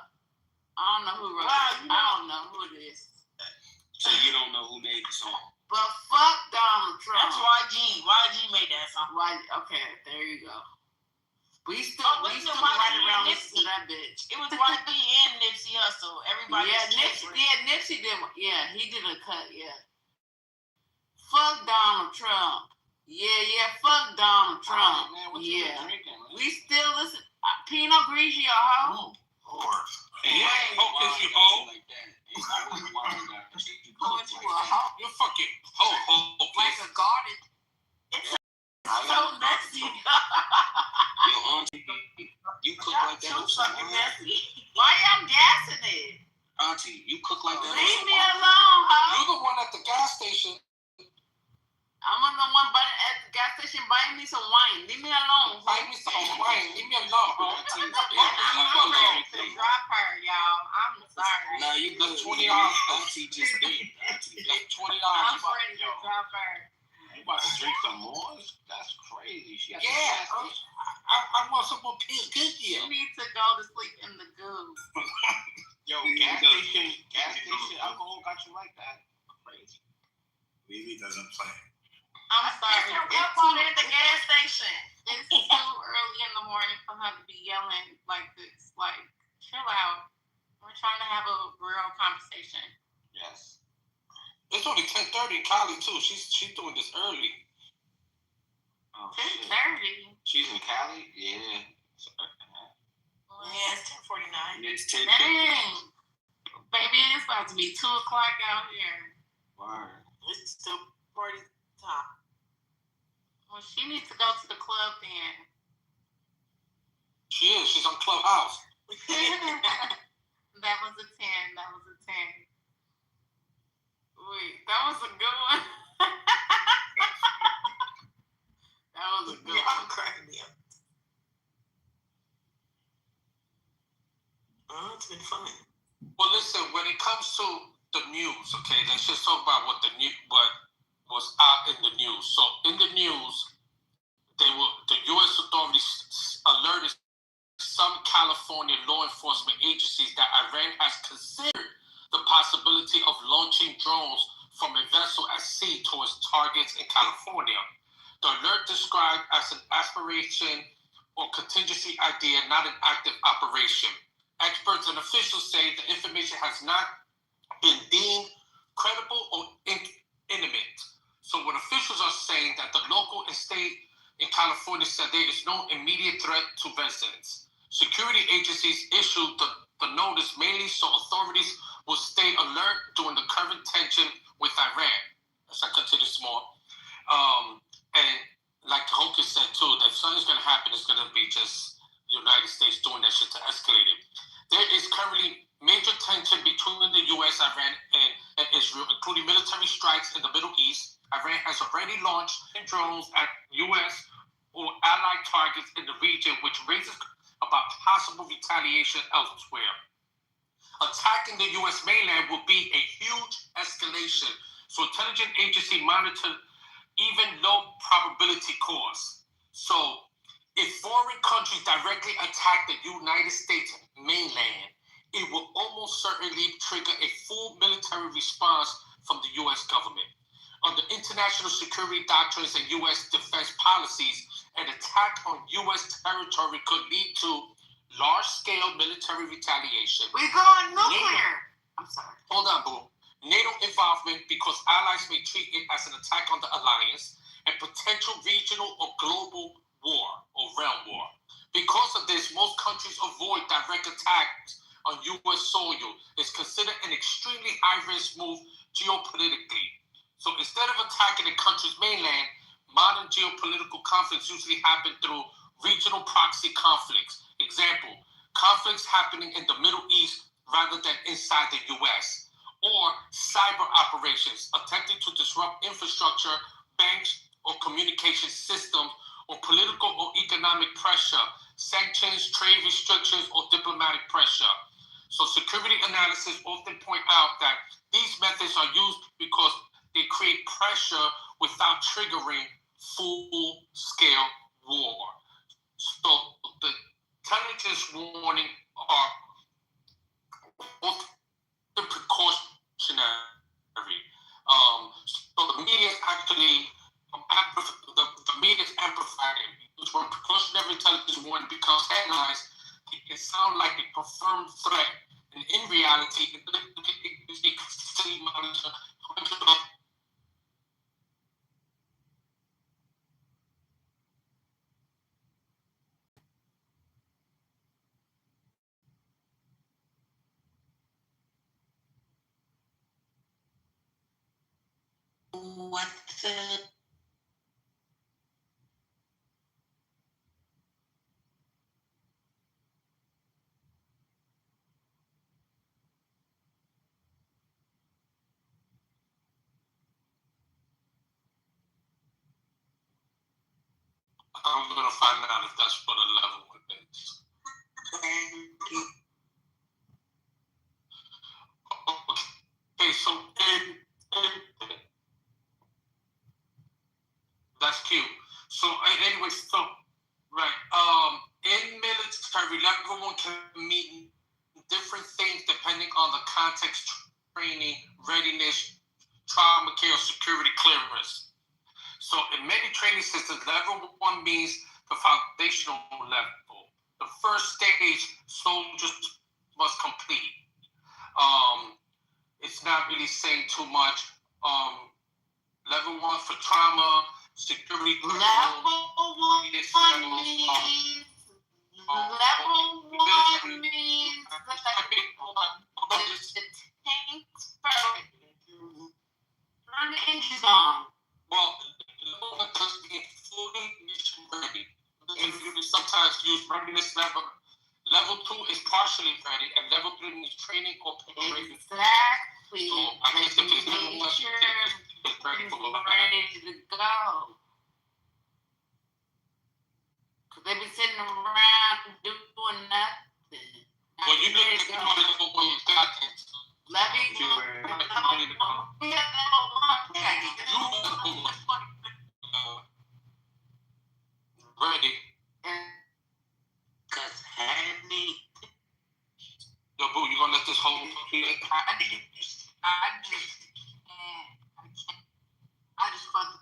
I don't know who wrote it. I don't know who it is. So you don't know who made the song? But fuck Donald Trump. That's YG. YG made that song. Okay, there you go. We still right around listening to that bitch. It was YG and Nipsey Hussle. Everybody. Nipsey did. Yeah, he did a cut. Yeah. Fuck Donald Trump. Yeah, fuck Donald Trump. Man, what you drinking, man? We still listen. Pinot Grigio, ho. Lord. Yeah, is you hoe? Like that. Ain't no way wine got to treat you Going to a hoe. You're fucking hoe. Like a garden. It's so messy. Yo, auntie, you cook like that? Too fucking messy. Why y'all gassing it? Auntie, you cook like that? Leave me alone, ho. You're the one at the gas station. I'm on the one at the gas station buying me some wine. Leave me alone. Buy me some wine. Leave me alone, ho. Drop her, y'all. I'm sorry. Nah, you got $20. Auntie just did. $20. I'm ready to drop her. You about to drink some more? That's crazy. I want some more piss good here. You need to go to sleep in the goo. Yo, gas station alcohol got you like that? Crazy. Lily doesn't play. I'm sorry. It's on at the gas station. It's too early in the morning for her to be yelling like this. Like, chill out. We're trying to have a real conversation. Yes. It's only 10:30 in Cali too. She's doing this early. Oh, 10:30. She's in Cali? Yeah. Yeah, it's 10:49. It's 10. Dang. Baby, it's about to be 2 o'clock out here. Word. It's still party time. Well, she needs to go to the club then. She is. She's on Clubhouse. That was a 10. Wait, that was a good one. That was a good one. I'm cracking me up. It's been fun. Well, listen. When it comes to the news, okay, let's just talk about what was out in the news. So in the news, the U.S. authorities alerted some California law enforcement agencies that Iran has considered the possibility of launching drones from a vessel at sea towards targets in California. The alert described as an aspiration or contingency idea, not an active operation. Experts and officials say the information has not been deemed credible or intimate. So what officials are saying that the local and state in California said there is no immediate threat to residents. Security agencies issued the notice mainly so authorities will stay alert during the current tension with Iran. As I continue small. And like Hokus said too, that if something's going to happen, it's going to be just the United States doing that shit to escalate it. There is currently major tension between the U.S., Iran, and Israel, including military strikes in the Middle East. Iran has already launched drones at U.S. or allied targets in the region, which raises about possible retaliation elsewhere. Attacking the U.S. mainland will be a huge escalation, so intelligence agency monitor even low probability cause. So if foreign countries directly attack the United States mainland, it will almost certainly trigger a full military response from the U.S. government. Under international security doctrines and U.S. defense policies, an attack on U.S. territory could lead to large-scale military retaliation. We're going nuclear. I'm sorry. Hold on, boo. NATO involvement because allies may treat it as an attack on the alliance and potential regional or global war or realm war. Because of this, most countries avoid direct attacks on U.S. soil. It's considered an extremely high-risk move geopolitically. So instead of attacking a country's mainland, modern geopolitical conflicts usually happen through regional proxy conflicts. Example, conflicts happening in the Middle East rather than inside the U.S. Or cyber operations, attempting to disrupt infrastructure, banks, or communication systems, or political or economic pressure, sanctions, trade restrictions, or diplomatic pressure. So security analysis often point out that these methods are used because they create pressure without triggering full-scale war. So the intelligence warning are often precautionary. So the media actually the media is amplifying it. When precautionary intelligence warning becomes headlines, it can sound like a confirmed threat, and in reality, it consistently monitor hundreds of What the? I'm going to find out if that's what the level is. Okay, so that's cute. So anyway, so right, in military, everyone can mean different things depending on the context, training, readiness, trauma care, or security clearance. So in many training systems, level 1 means the foundational level. The first stage soldiers must complete. It's not really saying too much. Level 1 for trauma, security. Level 1 means level 1 means the tanks first. Turn the engines on. Well, level 1 does mean fully mission ready. We sometimes use readiness level. Level 2 is partially ready, and level 3 means training or preparation. Exactly. So I guess if it's level 1, it's ready for ready to go. Cause they be sitting around doing nothing. Well, you know you can only go when you got it. Ready. Cause Handy. Yo, boo, you gonna let this whole I just fucking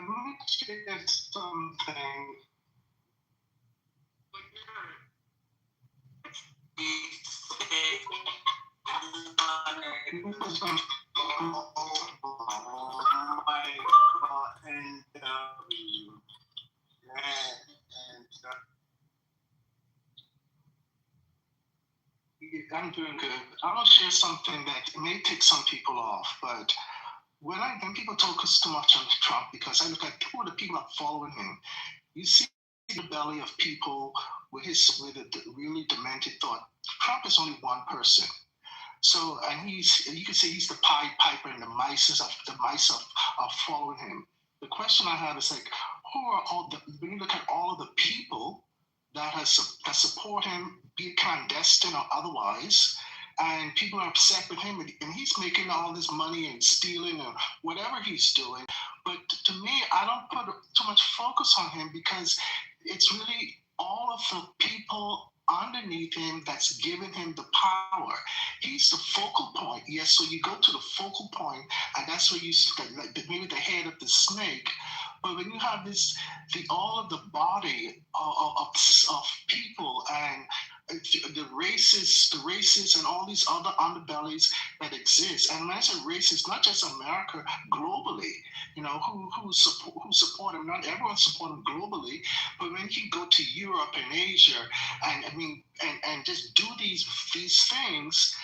me share something. I'm doing good. I want to share something that may tick some people off, but when people talk too much on Trump, because I look at who are the people that are following him, you see the belly of people with a really demented thought. Trump is only one person. So, and you can say he's the Pied Piper, and the mice are following him. The question I have is like, who are when you look at all of the people that support him, be it clandestine or otherwise, and people are upset with him, and he's making all this money and stealing or whatever he's doing. But to me, I don't put too much focus on him, because it's really all of the people underneath him that's giving him the power. He's the focal point. Yes, so you go to the focal point, and that's where you like maybe the head of the snake. But when you have all of the body of people and the racists and all these other underbellies that exist, and when I say racist, not just America, globally, who support him. Not everyone support him globally, but when you go to Europe and Asia, and just do these things,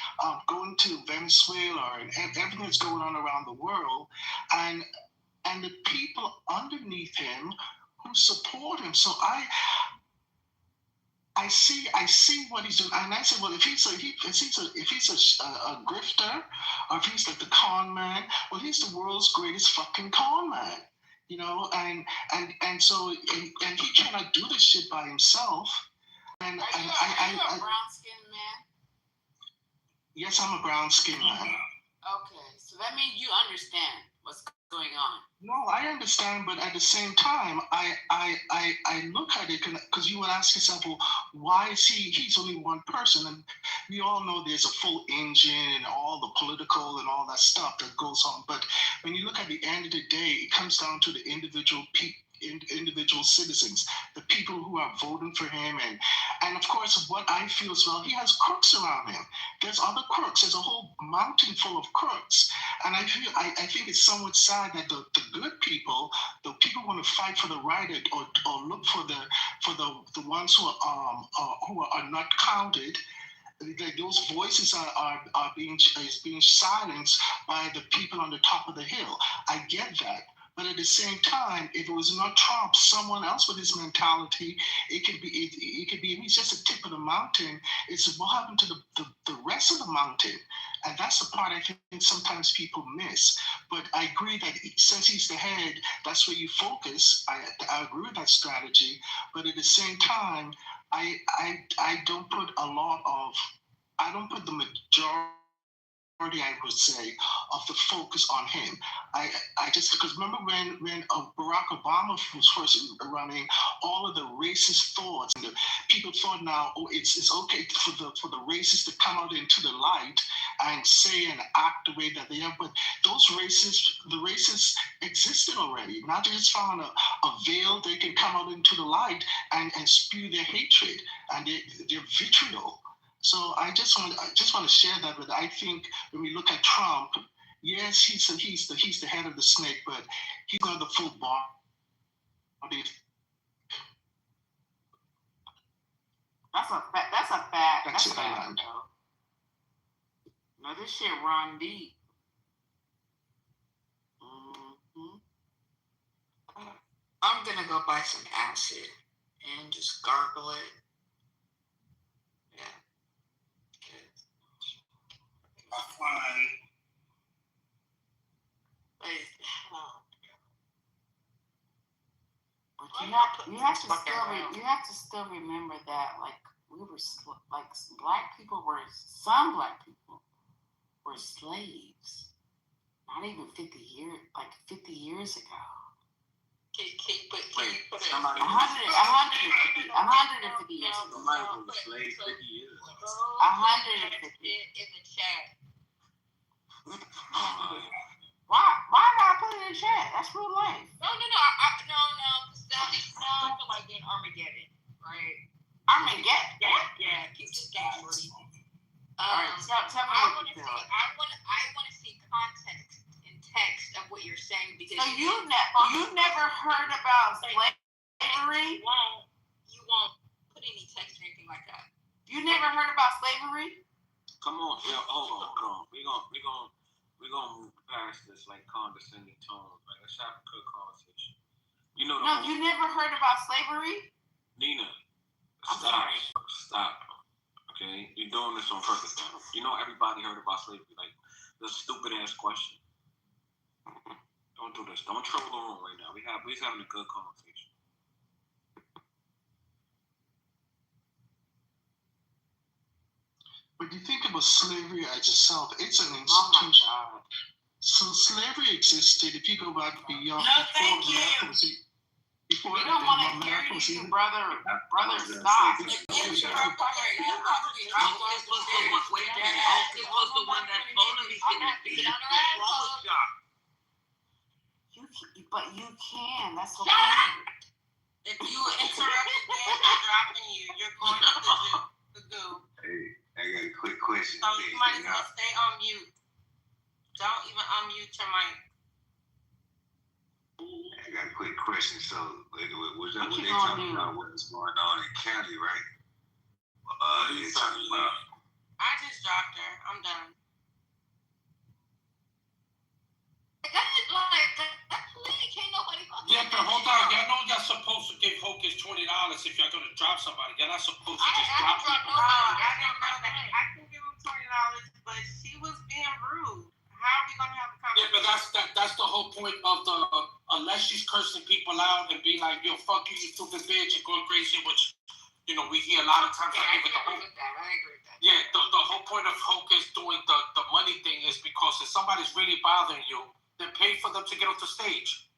going to Venezuela and everything that's going on around the world, and the people underneath him who support him. So I see what he's doing, and I say, well, if he's a grifter, or if he's like the con man, well, he's the world's greatest fucking con man, and so he cannot do this shit by himself. And are you a brown skinned man? Yes, I'm a brown skinned man. Okay, so that means you understand what's going on. No, I understand, but at the same time, I look at it, because you would ask yourself, well, why is he's only one person? And we all know there's a full engine and all the political and all that stuff that goes on. But when you look at the end of the day, it comes down to the individual citizens, the people who are voting for him, and of course, what I feel as well, he has crooks around him. There's other crooks. There's a whole mountain full of crooks, and I think it's somewhat sad that the good people, the people who want to fight for the right, or look for the ones who are not counted. Like those voices are being silenced by the people on the top of the hill. I get that. But at the same time, if it was not Trump, someone else with his mentality, it could be he's just a tip of the mountain. It's what happened to the rest of the mountain. And that's the part I think sometimes people miss. But I agree that since he's the head, that's where you focus. I agree with that strategy. But at the same time, I don't put the majority, I would say, of the focus on him. I just, because remember when Barack Obama was first running, all of the racist thoughts, and the people thought now, it's okay for the racists to come out into the light and say and act the way that they are. But the racists existed already. Now they just found a veil they can come out into the light and spew their hatred and their vitriol. So I just want to share that. But I think when we look at Trump, yes, he's the head of the snake, but he's not the full body. That's a fact. That's a fact. No, this shit run deep. I'm gonna go buy some acid and just gargle it. But you have to still remember that, like, some black people were slaves. Not even 50 years ago. Can you put it 150 years ago. Somebody was a slave 50 years ago. 150 in the chat. Why did I put it in chat? That's real life. No. Because now I feel like in Armageddon, right? Armageddon? Yeah. Keep this game ready. All right, tell me what you feel. I want to see context and text of what you're saying because so you never heard about slavery? You won't put any text or anything like that. You never heard about slavery? Come on, hold on. We're gonna move past this like condescending tone. Like let's have a good conversation. You know you never heard about slavery? Nina, I'm sorry. Stop. Okay? You're doing this on purpose now. You know everybody heard about slavery. Like the stupid ass question. Don't do this. Don't troll the room right now. We're having a good conversation. But you think about slavery as itself, it's an institution. So slavery existed. If you go back beyond before we don't want to hear you, brother. Stop. This was the one that totally didn't be. But you can. That's okay. If you interrupt again, I'm dropping you. You're going to the goo. Hey, I got a quick question. So you might as well stay on mute. Don't even unmute your mic. I got a quick question. So, was that what they talking about? What's going on in Cali, right? They talking about. I just dropped her. I'm done. Yeah, but hold on. Y'all know y'all supposed to give Hocus $20 if y'all gonna drop somebody. Y'all not supposed to just drop them. I didn't know that. I can give him $20, but she was being rude. How are we gonna have a conversation? Yeah, but that's the whole point of the unless she's cursing people out and be like, yo, fuck you, you stupid bitch, and going crazy, which we hear a lot of times. I agree with that. Yeah, the whole point of Hocus doing the money thing is because if somebody's really bothering you, then pay for them to get off the stage.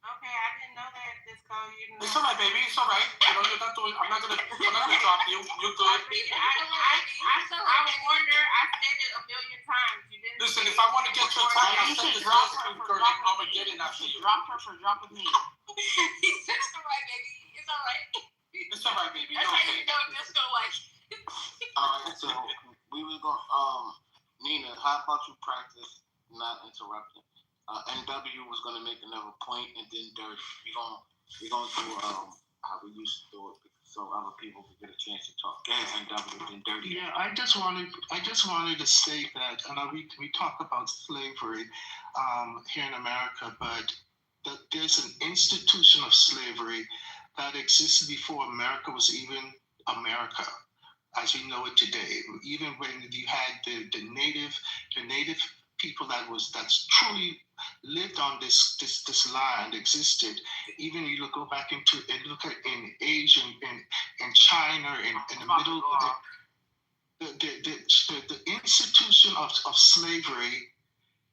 Okay, I didn't know that. It's all right, baby. It's all right. You're not doing. I'm not gonna drop you. You're good. I wonder. I said it a million times. You didn't. Listen, if I want to get your time, I said this drop her for Armageddon after you. Drop her for dropping me. He said it's all right, baby. It's all right. It's all right, baby. That's how you know this go like. All right, so we was going. Nina, how about you practice not interrupting? NW was gonna make another point, and then Dirty. We're gonna do how we used to do it, so other people can get a chance to talk. And NW, then Dirty. Yeah, I just wanted to state that, and we talk about slavery here in America, but that there's an institution of slavery that existed before America was even America, as we know it today. Even when you had the native people that's truly lived on this land existed. Even you go back into and look at in Asia, in China, in the middle, the institution of slavery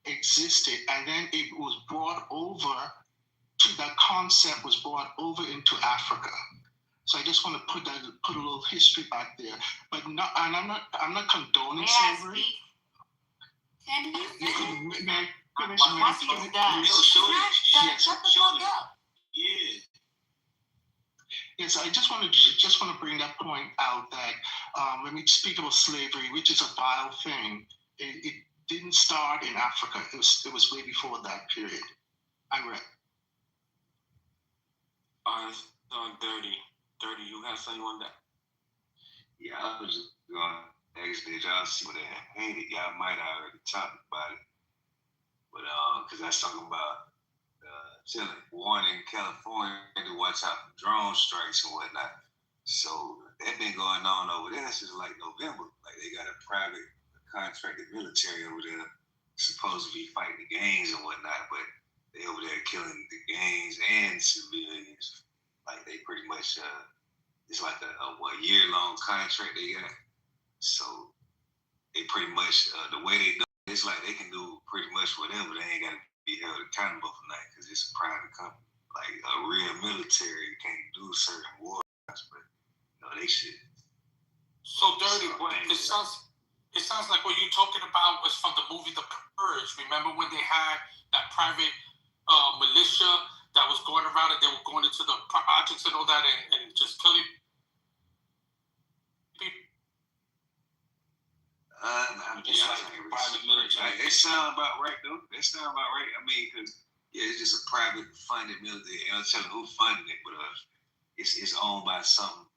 existed, and then it was brought over to that concept was brought over into Africa. So I just want to put a little history back there, but I'm not condoning slavery. Can you finish? Once he's done, shut the fuck up. Yeah. Yes, I just want to bring that point out that when we speak about slavery, which is a vile thing, it didn't start in Africa. It was way before that period. I read. Dirty, you have something on that? Yeah, I was just going to ask that y'all see what I hated. Y'all might have already talked about it. But, because I was talking about warning California to watch out for drone strikes and whatnot. So, that been going on over there since like November. Like, they got a private contracted military over there supposed to be fighting the gangs and whatnot, but they over there killing the gangs and civilians. Like, they pretty much, it's like a year-long contract they got. So, they pretty much, the way they do it, it's like they can do pretty much whatever. They ain't got to be held accountable for nothing because it's a private company. Like, a real military can't do certain wars, but, they should. So, Dirty, it sounds It sounds like what you're talking about was from the movie The Purge. Remember when they had that private militia that was going around and they were going into the projects and all that and just killing people? Private military. It sound about right though. It sound about right. I mean, because it's just a private funded military. You know, telling who funded it, but it's owned by something.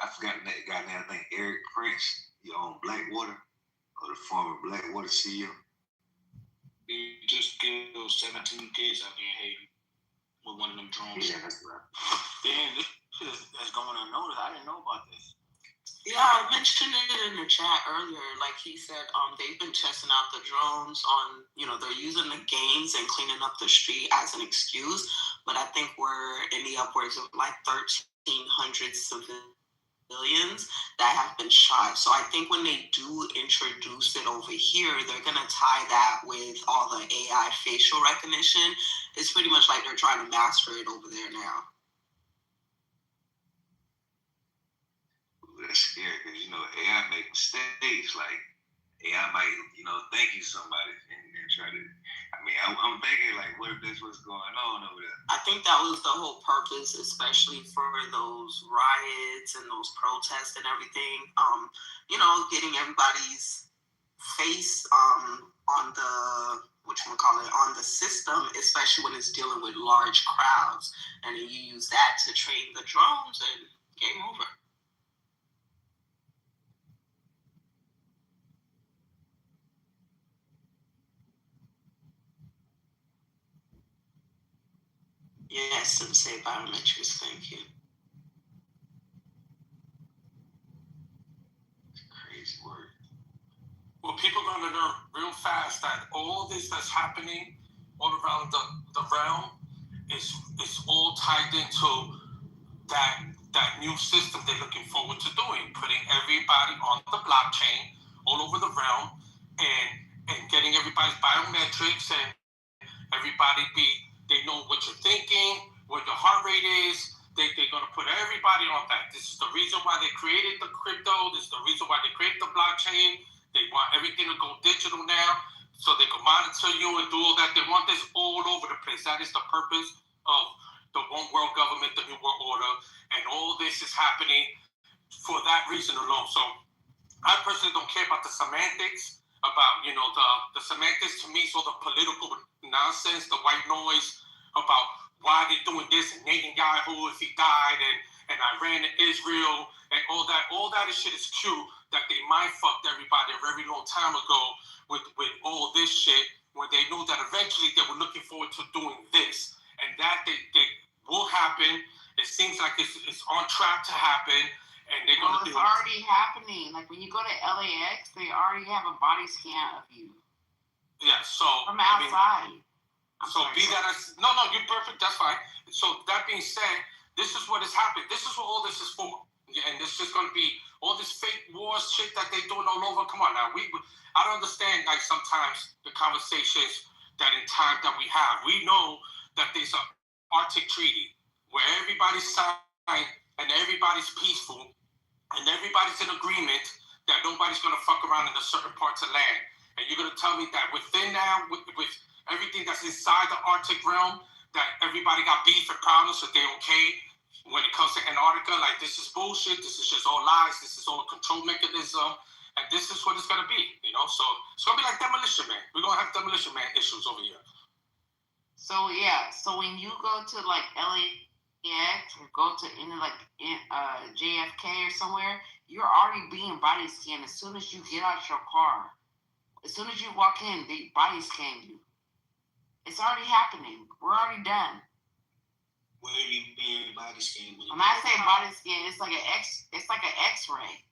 I forgot that guy name. I think Eric Prince. He owned Blackwater, or the former Blackwater CEO. He just killed 17 kids out there in Haiti with one of them drones. Yeah, that's right. Damn, this shit is going unnoticed. I didn't know about this. Yeah, I mentioned it in the chat earlier. Like he said, they've been testing out the drones on, they're using the games and cleaning up the street as an excuse. But I think we're in the upwards of like 1,300 civilians that have been shot. So I think when they do introduce it over here, they're going to tie that with all the AI facial recognition. It's pretty much like they're trying to master it over there now. That's scary because AI make mistakes. Like AI might thank you somebody and try to. I mean, I'm thinking like, what if that's what's going on over there? I think that was the whole purpose, especially for those riots and those protests and everything. Getting everybody's face on the on the system, especially when it's dealing with large crowds, and then you use that to train the drones, and game over. Yes, Sensei Biometrics, thank you. Crazy word. Well, people are going to learn real fast that all this that's happening all around the realm is all tied into that new system they're looking forward to doing, putting everybody on the blockchain all over the realm and getting everybody's biometrics and everybody they know what you're thinking, what your heart rate is. They're going to put everybody on that. This is the reason why they created the crypto. This is the reason why they created the blockchain. They want everything to go digital now so they can monitor you and do all that. They want this all over the place. That is the purpose of the one world government, the new world order. And all this is happening for that reason alone. So I personally don't care about the semantics, about, the semantics to me is all the political nonsense, the white noise about why they're doing this and Netanyahu if he died and Iran and Israel and all that shit is cute that they mind fucked everybody a very long time ago with all this shit when they knew that eventually they were looking forward to doing this and that they will happen. It seems like it's on track to happen. And they're going to do it. It's already happening. Like when you go to LAX, they already have a body scan of you. Yeah, so from outside. No, you're perfect. That's fine. So that being said, this is what has happened. This is what all this is for. Yeah, and this is going to be all this fake war shit that they're doing all over. Come on now. I don't understand like sometimes the conversations that in time that we have. We know that there's an Arctic Treaty where everybody's signed and everybody's peaceful and everybody's in agreement that nobody's going to fuck around in a certain parts of land. And you're going to tell me that within now, with everything that's inside the Arctic realm, that everybody got beef and problems, that they're okay when it comes to Antarctica? Like, this is bullshit. This is just all lies. This is all a control mechanism. And this is what it's going to be, So it's going to be like Demolition Man. We're going to have Demolition Man issues over here. So, yeah. So when you go to, like, LAX or go to JFK or somewhere, you're already being body scanned as soon as you get out your car. As soon as you walk in, they body scan you. It's already happening. We're already done. Where are you being body scanned? When I say body scan, it's like an X-ray.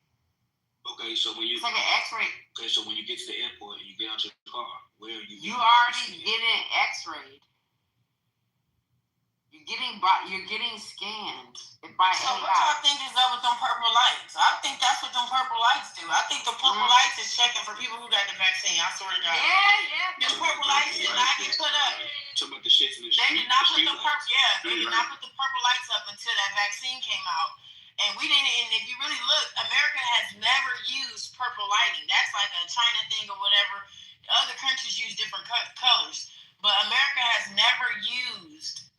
Okay, so when you it's like an X-ray. Okay, so when you get to the airport and you get out your car, where are you? You already getting X-rayed. You're getting scanned by AI. So what y'all think is up with them purple lights? I think that's what them purple lights do. I think the purple lights is checking for people who got the vaccine. I swear to God. Yeah. Them purple lights did not get put up. Talking about the shit in the street. They did not put the purple. Yeah, they did not put the purple lights up until that vaccine came out. And we didn't. And if you really look, America has never used purple purple lighting. That's like a China thing or whatever. Other countries use different colors, but America has never used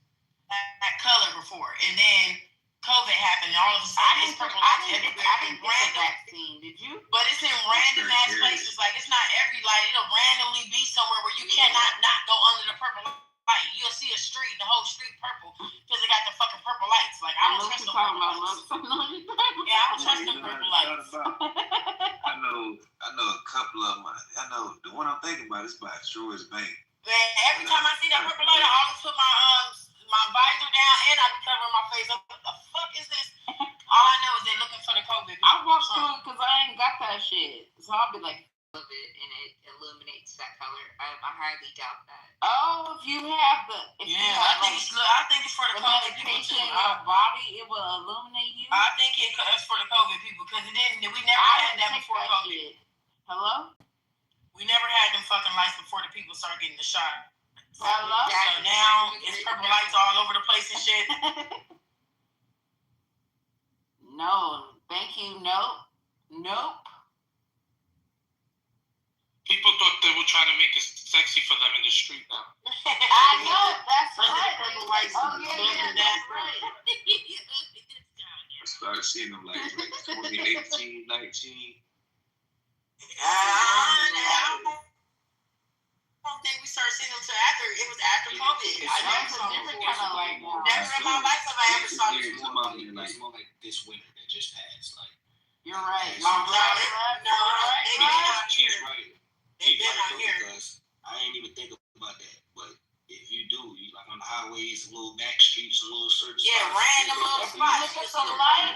that color before. And then COVID happened, and all of a sudden it's purple lights everywhere. I didn't get the vaccine. Did you? But it's in random ass places. Like it's not every light. It'll randomly be somewhere where you cannot not go under the purple light. You'll see a street, the whole street purple, because they got the fucking purple lights. Like I don't trust the purple lights. Yeah, I don't trust the purple lights. I know a couple of them. I know the one I'm thinking about is by Truist Bank. Man, every time I see that purple light, I always put my visor down and I be covering my face. What the fuck is this? All I know is they're looking for the COVID. I watched through it because I ain't got that shit. So I'll be like, of it and it illuminates that color. I highly doubt that. oh, if you have the, I think it's for the COVID people medication too. in your body, it will illuminate you. I think it's for the COVID people because it didn't. We never had that before COVID. Shit. Hello? We never had them fucking lights before the people started getting the shot. Hello? So now it's purple lights all over the place and shit. No, thank you. Nope. People thought they were trying to make it sexy for them in the street now. I know, that's right. Purple lights. Oh, yeah, that's right. I started seeing them like 2018, 19. I don't think we started seeing them till after. It was after COVID. I never saw them before. Never in my life have I ever saw them. It's more like this winter that just passed. Like you're right. No, they been out here. She's right. They been out here. Because I ain't even think about that. But if you do, you like on the highways, little back streets, and little certain spots. Random little spots. Look at some light.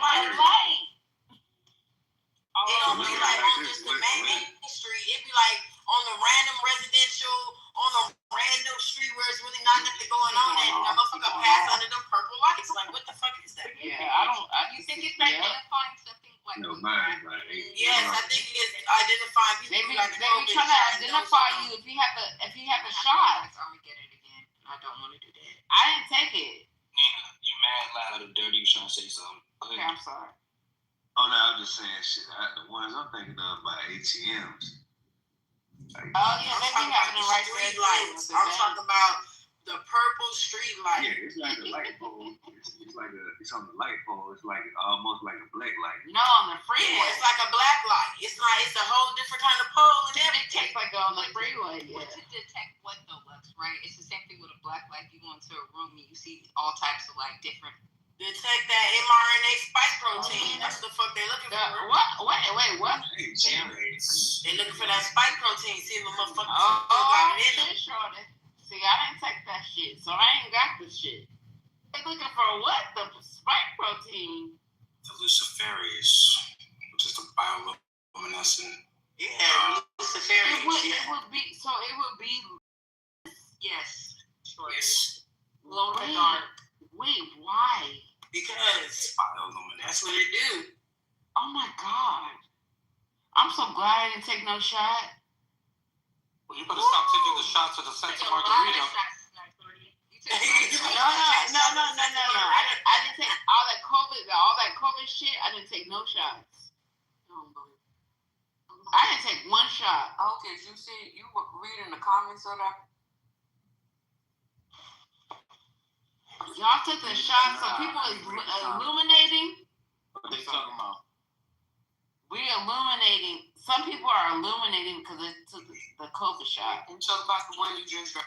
It don't be like on just the main street. It be like on the random residential, on the random street where it's really not nothing going on, and the motherfucker pass under them purple lights. Like, what the fuck is that? Yeah, I don't. You think it's identifying something like? No, mine. Yes, I think it is identifying people. They be trying to identify you if you have a shot. Armageddon again. I don't want to do that. I didn't take it. Nina, you mad loud and dirty. You trying to say something? Okay, I'm sorry. Oh no, I'm just saying shit. The ones I'm thinking of by ATMs. Like, oh yeah, they be having the right street lights. I'm talking about the purple street light. Yeah, it's like a light pole. It's on the light pole. It's like almost like a black light. No, on the freeway. Yeah, it's like a black light. It's a whole different kind of pole and everything. It's like on the freeway. Yeah. To detect what though, Lux, right? It's the same thing with a black light. You go into a room and you see all types of like different. Detect that mRNA spike protein. That's what the fuck they're looking for. What? Wait, what? They're looking for that spike protein. See if the motherfucker got it in there. See, I didn't take that shit, so I ain't got the shit. They looking for what? The spike protein. The Luciferius, which is the bioluminescent. Yeah, Luciferius. It would be. Yes. Sure. Yes. Glow in the dark. Wait, why? Because bioluminescent. That's what it do. Oh my god. I'm so glad I didn't take no shot. Well, you better stop taking the shots of the Santa Margarita. No. I didn't take all that COVID shit. I didn't take no shots. I didn't take one shot. Okay, you see, you were reading the comments of that. Y'all took the shot, so people is illuminating. What they talking about? We're illuminating. Some people are illuminating because they took the COVID shot. And talk about the one you just got.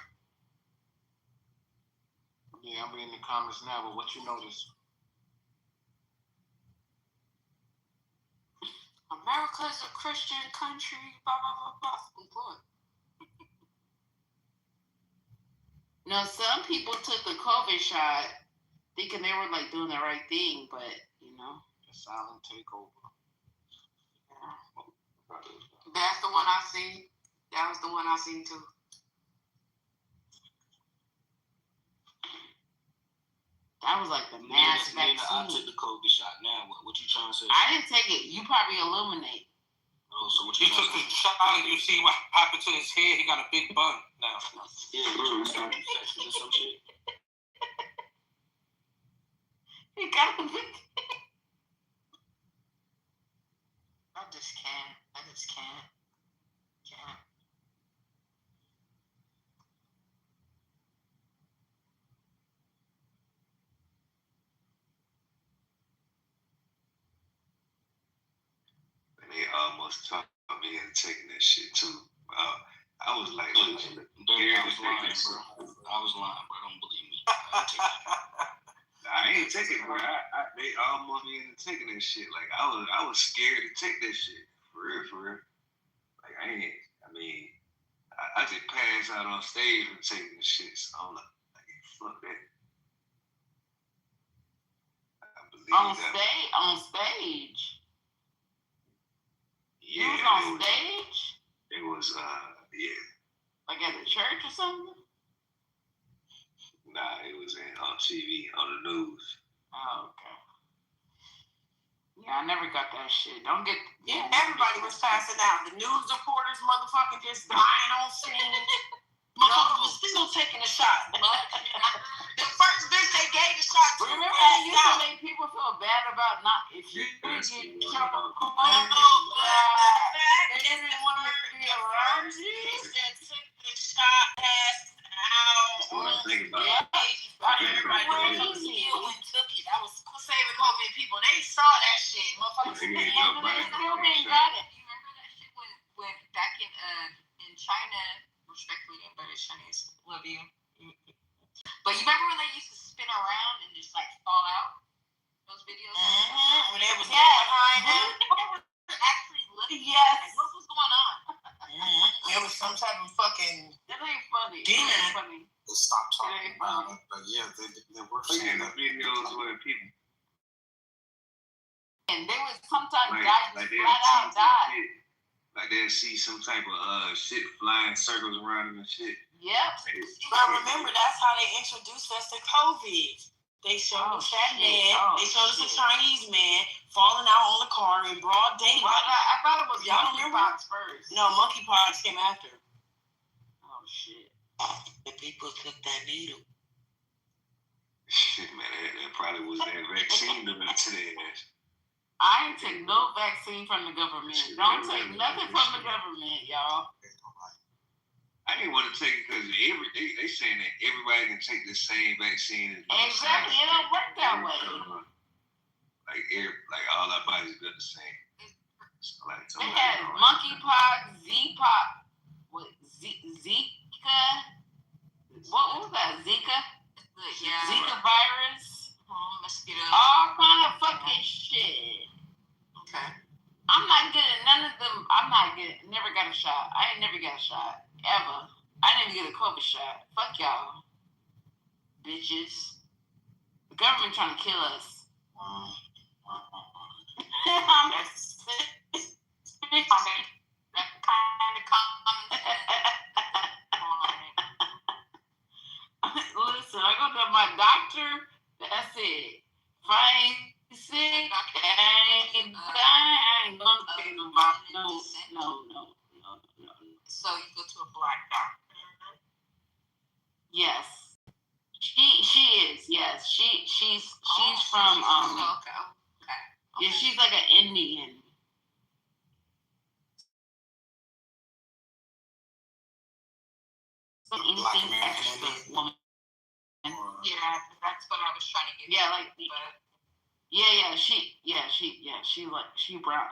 Yeah, I'm reading the comments now, but what you notice? America is a Christian country. Blah blah blah blah. Now, some people took the COVID shot thinking they were like doing the right thing, but you know, the silent takeover. That's the one I seen. That was the one I seen too. That was like the mass vaccine. I took the COVID shot. Now, what you trying to say? I didn't take it. You probably illuminate. Oh, so what you took the shot and you see what happened to his hair. He got a big bun now. Yeah, bro, it's starting infection or some shit. He got a big. I just can't. And they almost talked me into taking that shit too. I was like, I was lying, bro. I was lying, bro. Don't believe me. I ain't taking it, bro. They almost me into taking that shit. Like I was scared to take that shit. For real. Like I just pass out on stage and taking the shit. So I'm like, fuck that. I believe On stage. Yeah. You was on stage? It was yeah. Like at the church or something? Nah, it was on TV, on the news. Oh, okay. Yeah, I never got that shit. Yeah, everybody was passing out. The news reporters, motherfucking just dying on scene. Motherfuckers was still taking a shot. The first bitch they gave the shot to. Remember they used to make people feel bad about not if you get shot. They didn't want to be around you. That took the shot passed out. Everybody still went took it. That was saving COVID people. They saw that shit. Motherfuckers still ain't got it. You remember that shit when back in China, respectfully, everybody Chinese, love you. But you remember when they used to spin around and just like fall out? Those videos? When they was behind them. Actually looking. Yes. Like, what was going on? There was some type of fucking that ain't funny. demon. Funny. Stop talking about it. But yeah, they were saying the videos where people. And they would sometimes like flat out die. Like they'll see some type of shit flying circles around them and shit. Yep. But remember, that's how they introduced us to COVID. They showed us that man. They showed us a Chinese man falling out on the car in broad daylight. I thought it was monkeypox first. No, monkeypox came after. Oh shit. The people took that needle. Shit, man, that probably was that vaccine that went to their ass. I ain't take no vaccine from the government. Don't take nothing from the government, y'all. I didn't want to take it because they saying that everybody can take the same vaccine. Exactly, it don't work that way. Like all our bodies built the same. So they had monkeypox, Zika. What was that? Zika? Yeah. Zika virus. Mosquito. All kind of fucking shit. Okay. I'm not getting none of them. Never got a shot. I ain't never got a shot. Ever. I didn't even get a COVID shot. Fuck y'all. Bitches. The government trying to kill us. Listen, I go to my doctor. That's it. If I ain't sick, I ain't gonna take no. So you go to a black doctor? Yes. She is. Yes. She's from Okay. Yeah, she's like an Indian. Black American Indian woman. Yeah, that's what I was trying to get. Yeah, like she brown.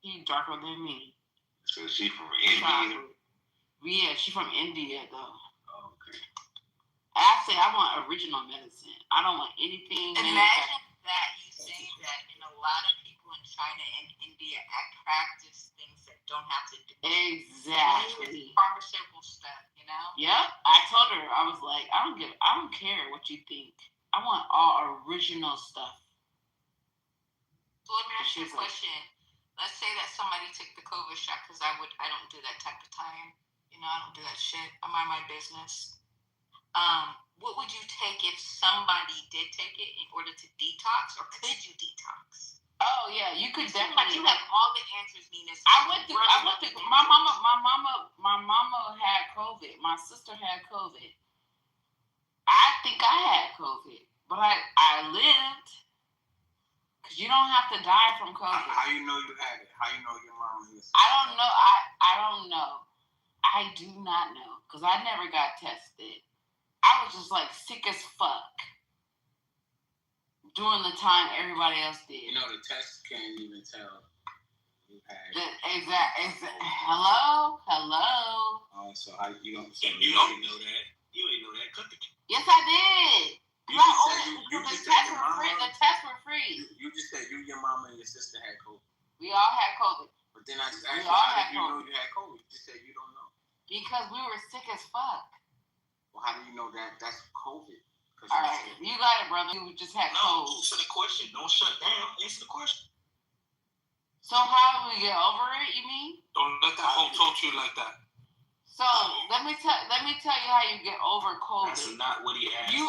She darker than me. So she from India? Yeah, she from India though. Okay. I want original medicine. I don't want anything. Imagine that you say that in a lot of people in China and India practice things that don't have to do. Exactly. Pharmaceutical stuff, you know? Yep. I told her, I was like, I don't care what you think. I want all original stuff. So let me ask you a question. Let's say that somebody took the COVID shot, because I don't do that type of time. You know, I don't do that shit. I mind my business. What would you take if somebody did take it in order to detox, or could you detox? Oh yeah, you could definitely. You have all the answers, Nina. I went through. My mama had COVID. My sister had COVID. I think I had COVID, but I lived. Because you don't have to die from COVID. How you know you had it? How you know your mama is? I don't know. I don't know. I do not know. Because I never got tested. I was just like sick as fuck during the time everybody else did. You know, the test can't even tell you had it. Hello? Oh, so how you don't know that? You ain't know that. Yes, I did. The tests were free. You just said you, your mama, and your sister had COVID. We all had COVID. But then I just asked you, how did you know you had COVID? You just said you don't know. Because we were sick as fuck. Well, how do you know that that's COVID? All right, you got it, brother. You just had COVID. Answer the question. Don't shut down. Answer the question. So how do we get over it, you mean? Don't let that hoe talk to you like that. So let me tell you how you get over COVID. That's not what he asked. Okay,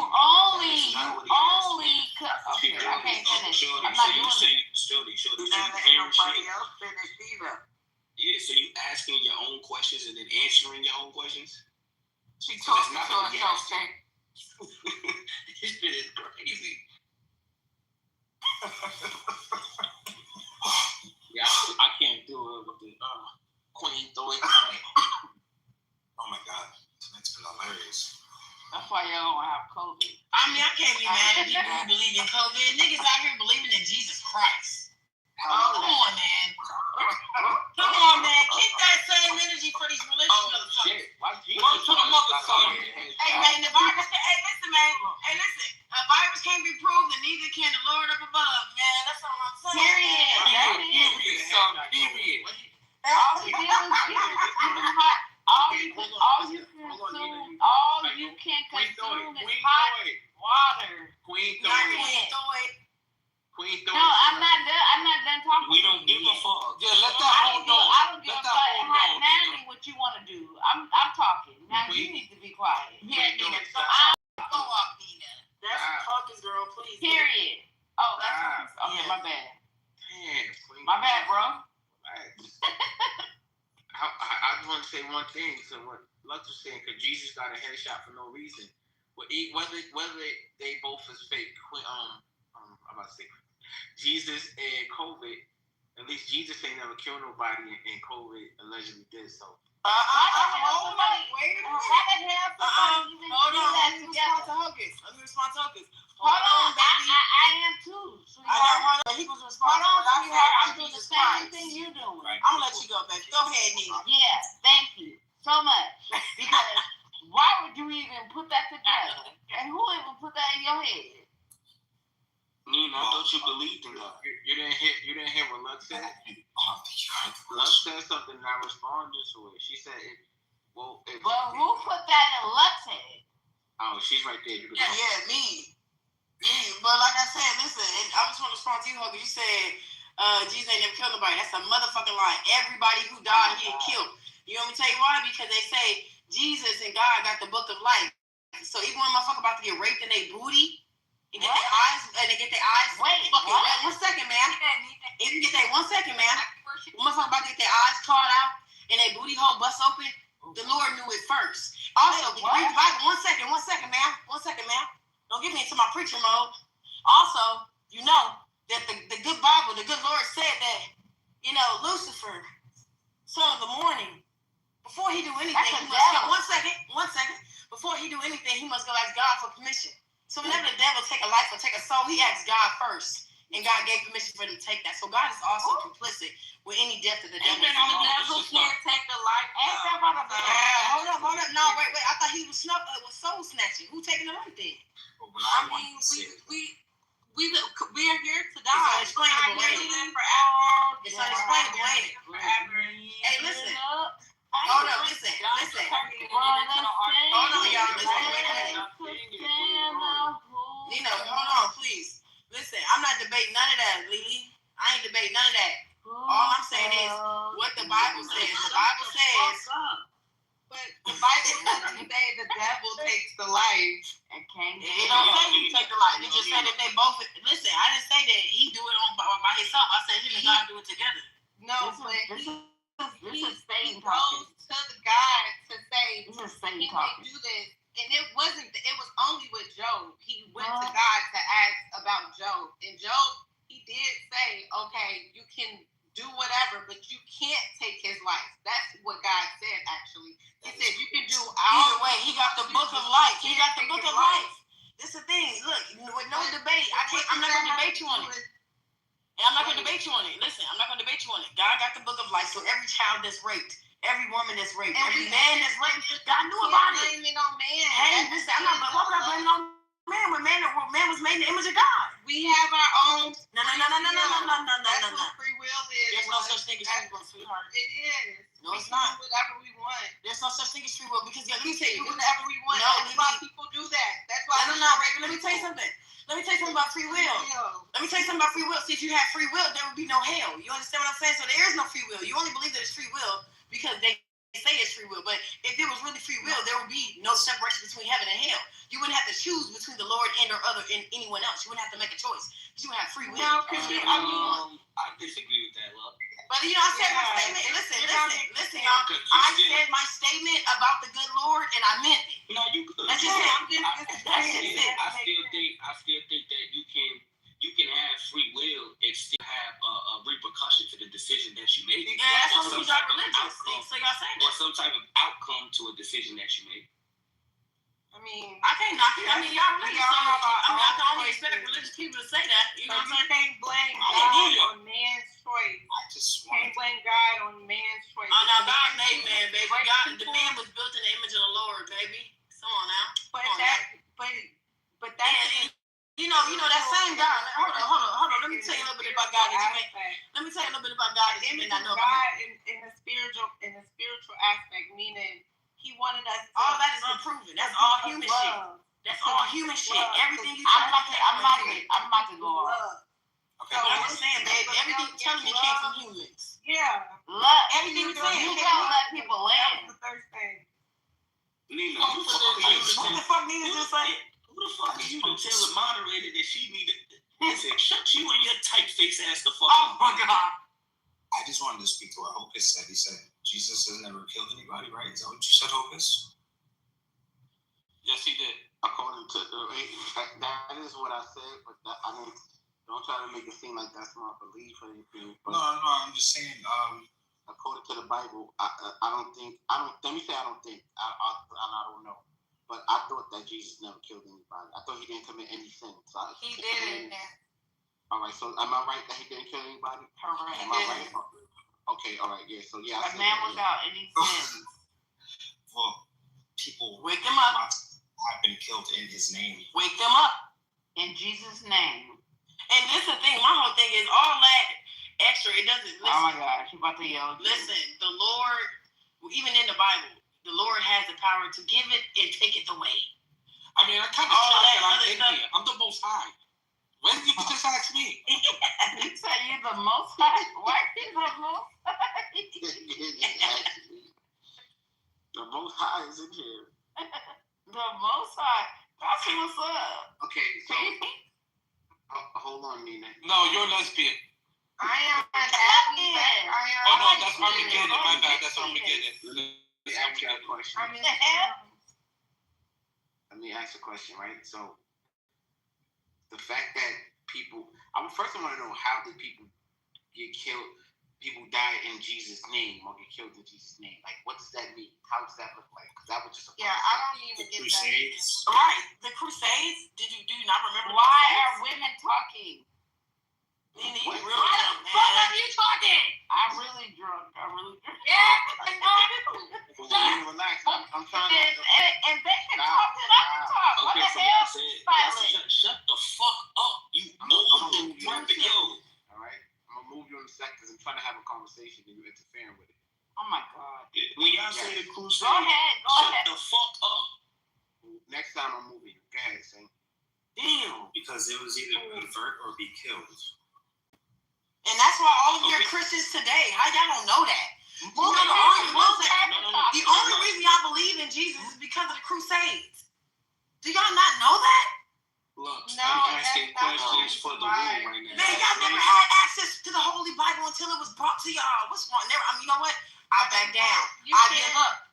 I can't finish. I'm not doing it. Shorty. Nobody else finished either. Yeah, so you asking your own questions and then answering your own questions? She talking to herself, okay? This shit is crazy. Yeah, I can't do it with the queen throw it. Oh my God, tonight's been hilarious. That's why y'all don't have COVID. I mean, I can't be mad at people who believe in COVID. Niggas out here believing in Jesus Christ. Come on, man. Come on, man. Keep that same energy for these religious motherfuckers. Word to the mother, son. Hey, man, the virus. Hey, listen, man. Hey, listen. A virus can't be proved, and neither can the Lord up above, man. That's all I'm saying. Period. All you can consume is hot water. Queen No, Queen I'm not done talking. We don't give a fuck. Yeah, let that hoe know. I don't give a fuck. Now what you want to do? I'm talking. Now you need to be quiet. Yeah, Nina. So I'll go off, Nina. That's talking, girl. Please. Period. Oh, that's okay. My bad. Damn, My bad, bro. I just want to say one thing to what Lux was saying, because Jesus got a headshot for no reason. Whether they both is fake, I'm about to say Jesus and COVID. At least Jesus ain't never killed nobody, and COVID allegedly did so. Hold on. Wait a minute. Hold on. Let me respond to Hocus. Hold on, baby. I am too. Hold on. He was responding. I'm doing the same thing you're doing. I'm gonna let you go, baby. Go ahead, Nina. Yeah, thank you so much. Because why would you even put that together? And who even put that in your head? Nina, I thought you believed in God. You didn't hear what Lux said? Lux said something and I responded to it. She said, But who put that in Lux's head? Oh, she's right there. Yeah, me. But like I said, listen, I just want to respond to you, Huggy. You said Jesus ain't never killed nobody. That's a motherfucking lie. Everybody who died, he didn't kill. You want me to tell you why? Because they say Jesus and God got the book of life. So even when motherfucker about to get raped in their booty, and get their eyes, Wait, 1 second, man. If you get that 1 second, man. When motherfucker about to get their eyes clawed out and their booty hole bust open, the Lord knew it first. Also, read the Bible. 1 second, man. 1 second, man. Don't get me into my preacher mode. Also, you know that the good Bible, the good Lord said that, Lucifer, son of the morning, before he do anything, he must go. 1 second. Before he do anything, he must go ask God for permission. So whenever the devil take a life or take a soul, he asks God first. And God gave permission for him to take that. So God is also complicit with any death that the devil The devil can't take the life. Hold up. No, wait. I thought he was soul snatching. Who taking the life then? I mean, we are here to die. It's unexplainable, ain't it? It's unexplainable, ain't it? Hey, listen. Hold up, listen. Hold on, y'all. Nina, hold on, please. Listen, I'm not debating none of that, Lily. I ain't debating none of that. All I'm saying is what the Bible says. The Bible says. But the Bible doesn't say the devil takes the life. It don't say he take the life. It just said that they both. Listen, I didn't say that he do it by himself. I said him and God do it together. No, but this is Satan goes to the God to say he can do this. And it was only with Job. He went to God to ask about Job. And Job he did say, okay, you can do whatever, but you can't take his life. That's what God said, actually. He said you can do either way. He got the book of life. He got the book of life. This is the thing. Look, with no debate, I'm not going to debate you on it. And I'm not going to debate you on it. Listen, I'm not going to debate you on it. God got the book of life, so every child that's raped, every woman that's raped, every man that's raped, God knew about it. Blame it on man. Hey, listen, why would I blame it on man when man was made in the image of God? We have our own. No. That's what free will is. There's no such thing as free will, sweetheart. It is. No, we it's can not. do whatever we want. There's no such thing as free will because let me tell you, do whatever we want. No, that's why people do that. That's why. No, baby. Let me tell you something. Let me tell you something about free will. Let me tell you something about free will. See, if you had free will, there would be no hell. You understand what I'm saying? So there is no free will. You only believe that it's free will because they say it's free will. But if it was really free will, there would be no separation between heaven and hell. You wouldn't have to choose between the Lord and or anyone else. You wouldn't have to make a choice. You would have free will. No, I disagree with that, love. But I said my statement. Listen, y'all. I said my statement about the good Lord, and I meant it. No, you could. That's just it. I still think that you can have free will and still have a repercussion to the decision that you make. Yeah, that's what we got religious. So y'all saying that. Or some type of outcome to a decision that you make. I mean, I can't knock it. I mean, y'all religious. I can only expect religious people to say that. You know what I'm saying? You can't blame God on man's choice. Can't blame God on man's choice. Oh, now God made man, baby. God, the man was built in the image of the Lord, baby. Come on now. But that's you know that same God. Hold on. Let me tell you a little bit about God that you may. Let me tell you a little bit about God that you may not know about. God in the spiritual aspect, meaning He wanted us. All that is unproven. That's all human shit. That's all human shit. Everything you try I'm about to go off. Okay, but I'm just saying, babe, everything you're telling me came from humans. Yeah. Love. Everything you're saying. You gotta let people land. That's the third thing. Nina, what the fuck Nina just say? Who the fuck are you to tell the moderator that she needed? Listen, shut you and your tight face ass the fuck up. Oh my God. I just wanted to speak to what Hopus said. He said Jesus has never killed anybody, right? Is that what you said, Hopus? Yes, he did. According to that is what I said, but don't try to make it seem like that's my belief or anything. But No, I'm just saying. According to the Bible, I don't think. Let me say I don't think. I don't know. But I thought that Jesus never killed anybody. I thought he didn't commit any sin. So He didn't. All right. So am I right that he didn't kill anybody? Correct. Am I right? Okay. All right. Yeah. So yeah. A man without any sins. Well, people wake them up. Have been killed in his name. Wake them up in Jesus' name. And this is the thing. My whole thing is all that extra. It doesn't. Listen, oh my gosh, you about to yell. Listen, the Lord, even in the Bible, the Lord has the power to give it and take it away. I mean, I kind of shocked that I'm in here. I'm the Most High. When did you just ask me? You said you're the Most High. Why are you the Most High? The Most High is in here. The Most High. That's what's up. Okay, so hold on, Nina. No, you're lesbian. I am an lesbian. Oh no, that's Armageddon. My bad. That's Armageddon. Let me ask you a question. Let me ask a question, right? So, the fact that people, first I want to know, how did people get killed? People die in Jesus' name or get killed in Jesus' name. Like, what does that mean? How does that look like? Because that was just I don't even get Crusades. That. Right, the Crusades. Do you not remember? Why are women talking? Why the fuck are you talking? I'm really drunk. Yeah, I know. Relax. I'm trying to. And they can talk and I can talk. What the hell? Shut the fuck up. You old yo. All right. I'm gonna move you in a second because I'm trying to have a conversation and you're interfering with it. Oh my God. When y'all say the Crusades, go ahead. Shut the fuck up. Next time I'm moving you. Go ahead, Saint. Damn. Because it was either convert or be killed. And that's why all of your Christians today, how y'all don't know that? The only reason y'all believe in Jesus is because of the Crusades. Do y'all not know that? Look, I'm asking questions for the room right now. Man, y'all never had access to the Holy Bible until it was brought to y'all. What's wrong? You know what? I back down. I give up.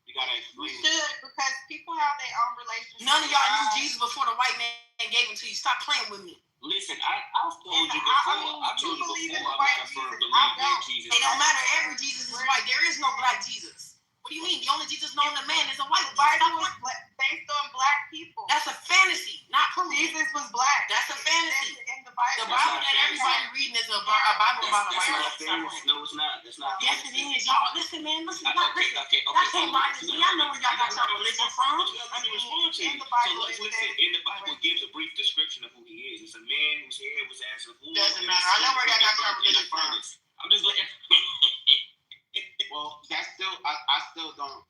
You gotta explain. You should, because people have their own relationships. None of y'all knew Jesus before the white man gave him to you. Stop playing with me. Listen, I've told you before. I told you before. I'm not a firm believer in Jesus. It don't matter. Every Jesus is white. There is no black Jesus. What do you mean? The only Jesus known to man is a white Jesus. Bible was based on black people. That's a fantasy, not proven. Jesus was black. That's a fantasy. In the Bible. The Bible that everybody reading is a Bible about a white person. No, it's not. That's not. Yes, it is. Y'all, listen, man. Listen. That's so biased. I know where y'all got your religion from. In the Bible, it gives a brief description of who he is. It's a man whose hair was as of wool. Doesn't matter. I know where y'all got your religion from. I'm just letting. Well, that's still, I still don't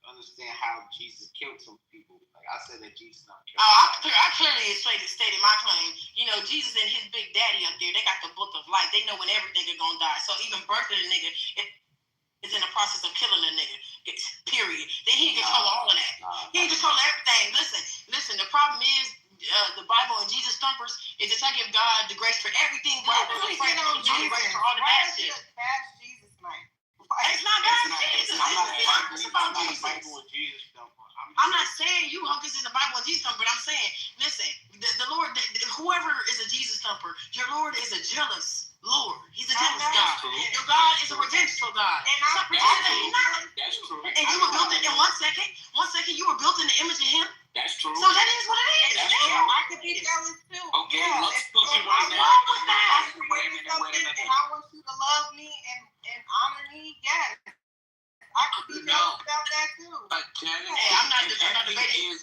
understand how Jesus killed some people. Like I said that Jesus not killed. I clearly stated my claim. You know, Jesus and his big daddy up there, they got the book of life. They know when every nigga gonna die. So even birthing a nigga is in the process of killing a nigga. Period. Then he can control all of that. He can control everything. Listen. The problem is the Bible and Jesus thumpers is that I give God the grace for everything good. Grace for all the bad shit. It's not bad Jesus. It's about Jesus. I'm not saying you hunkers is the Bible and Jesus thumper, but I'm saying, listen, the Lord, whoever is a Jesus thumper, your Lord is a jealous Lord. He's a jealous God. Your God is a revengeful God. And I'm pretending that he's not. That's true. And you were built in 1 second. 1 second, you were built in the image of him. That's true. So that is what it is. That's true. I could be jealous too. Okay, let's put you right now. What's with that? Wait a minute. I want you to love me and honor me. Yes. I could be jealous about that too. But jealousy I'm not debating.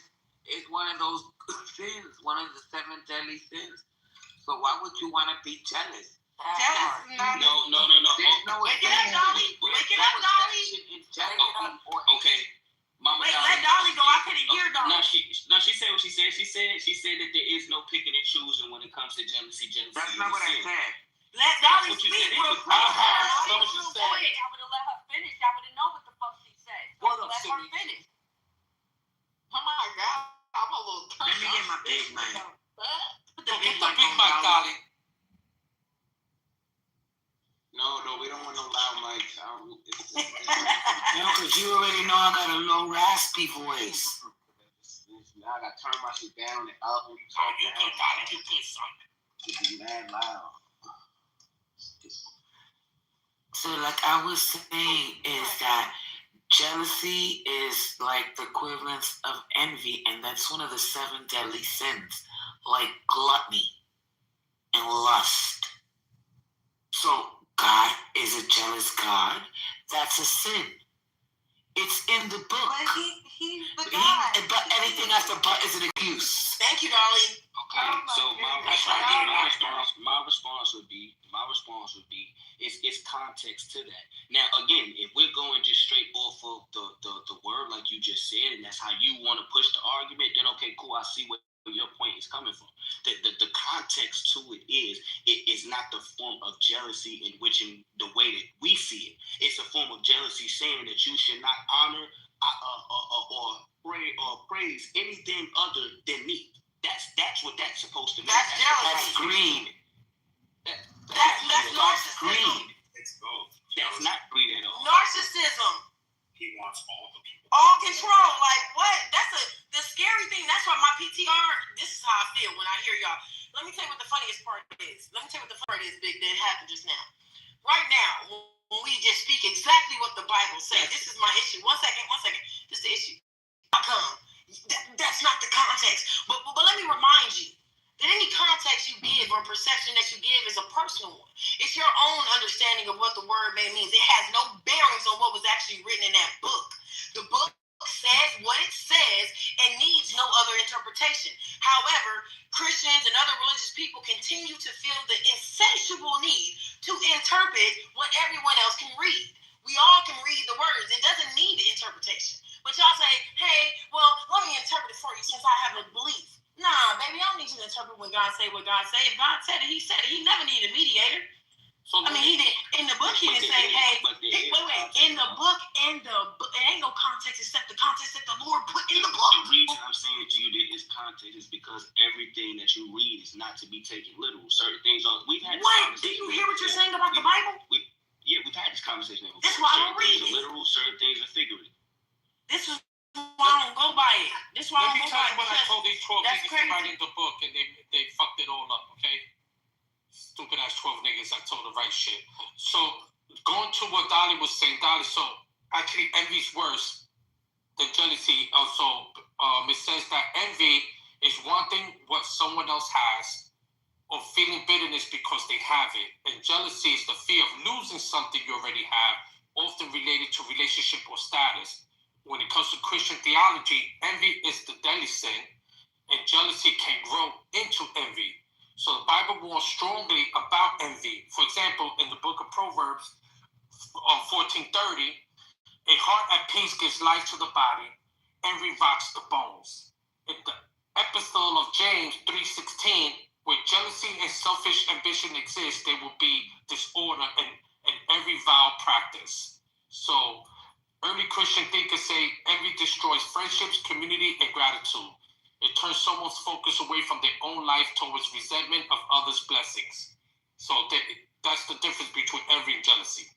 is one of those sins, one of the 7 deadly sins. So why would you want to be jealous? No. Wake it up, Dolly. Wake it up, Dolly. Okay. Mama Wait, let Dolly go. I couldn't hear Dolly. No, she said what she said. She said that there is no picking and choosing when it comes to jealousy. That's not what I said. Let Dolly speak real quick. I would have let her finish. I would have known what the fuck she said. So What up, let her finish. Oh my God. I'm a little Let me get my big mic. Put the Get the big mic, Dolly. No, we don't want no loud mics. Because you already know I got a low raspy voice. I gotta turn my shit down and up when you talk. You could something. It be mad loud. So like I was saying is that jealousy is like the equivalence of envy, and that's one of the 7 deadly sins, like gluttony and lust. So God is a jealous God. That's a sin. It's in the book. But he's the God. But anything after but is an excuse. Thank you, Dolly. Okay, so my response would be it's context to that. Now again, if we're going just straight off of the word like you just said, and that's how you want to push the argument, then okay, cool. I see where your point is coming from. The context to it is not the form of jealousy in which in the way that we see it. It's a form of jealousy saying that you should not honor or praise anything other than me. That's what that's supposed to mean. That's jealousy. That's greed. That's narcissism. Greed. It's both. That's not greed at all. Narcissism. He wants all the people. All control. Like what? That's the scary thing. That's why my PTR. This is how I feel when I hear y'all. Let me tell you what the funniest part is. Big, that happened just now. Right now, when we just speak exactly what the Bible says. This is my issue. One second. This is the issue. That's not the context. But let me remind you that any context you give or perception that you give is a personal one. It's your own understanding of what the word may mean. It has no bearings on what was actually written in that book. The book says what it says and needs no other interpretation. However, Christians and other religious people continue to feel the insatiable need to interpret what everyone else can read. We all can read the words. It doesn't need the interpretation. But y'all say, hey, well, let me interpret it for you since I have a belief. Nah, baby, I don't need you to interpret when God say what God say. If God said it, he said it. He never needed a mediator. So I mean, he did. In the book, he didn't say, hey, wait. In the book, it ain't no context except the context that the Lord put in the book. The reason I'm saying to you that it's context is because everything that you read is not to be taken literal. Certain things are. We've had. What? Do you hear what you're saying about the Bible? We've had this conversation before. That's why I don't read it. Certain things are literal, certain things are figurative. This is why I don't go by quiet. This why Let I'm me tell you what I because told these 12 that's niggas crazy. to write in the book, and they fucked it all up, okay? Stupid ass 12 niggas, I told the right shit. So, going to what Dolly was saying, Dolly, so actually envy's worse than jealousy. Also, it says that envy is wanting what someone else has or feeling bitterness because they have it. And jealousy is the fear of losing something you already have, often related to relationship or status. When it comes to Christian theology, envy is the deadly sin, and jealousy can grow into envy. So the Bible warns strongly about envy. For example, in the book of Proverbs 14:30, a heart at peace gives life to the body, envy rots the bones. In the epistle of James 3:16, where jealousy and selfish ambition exist, there will be disorder and every vile practice. So early Christian thinkers say envy destroys friendships, community, and gratitude. It turns someone's focus away from their own life towards resentment of others' blessings. So that's the difference between envy and jealousy.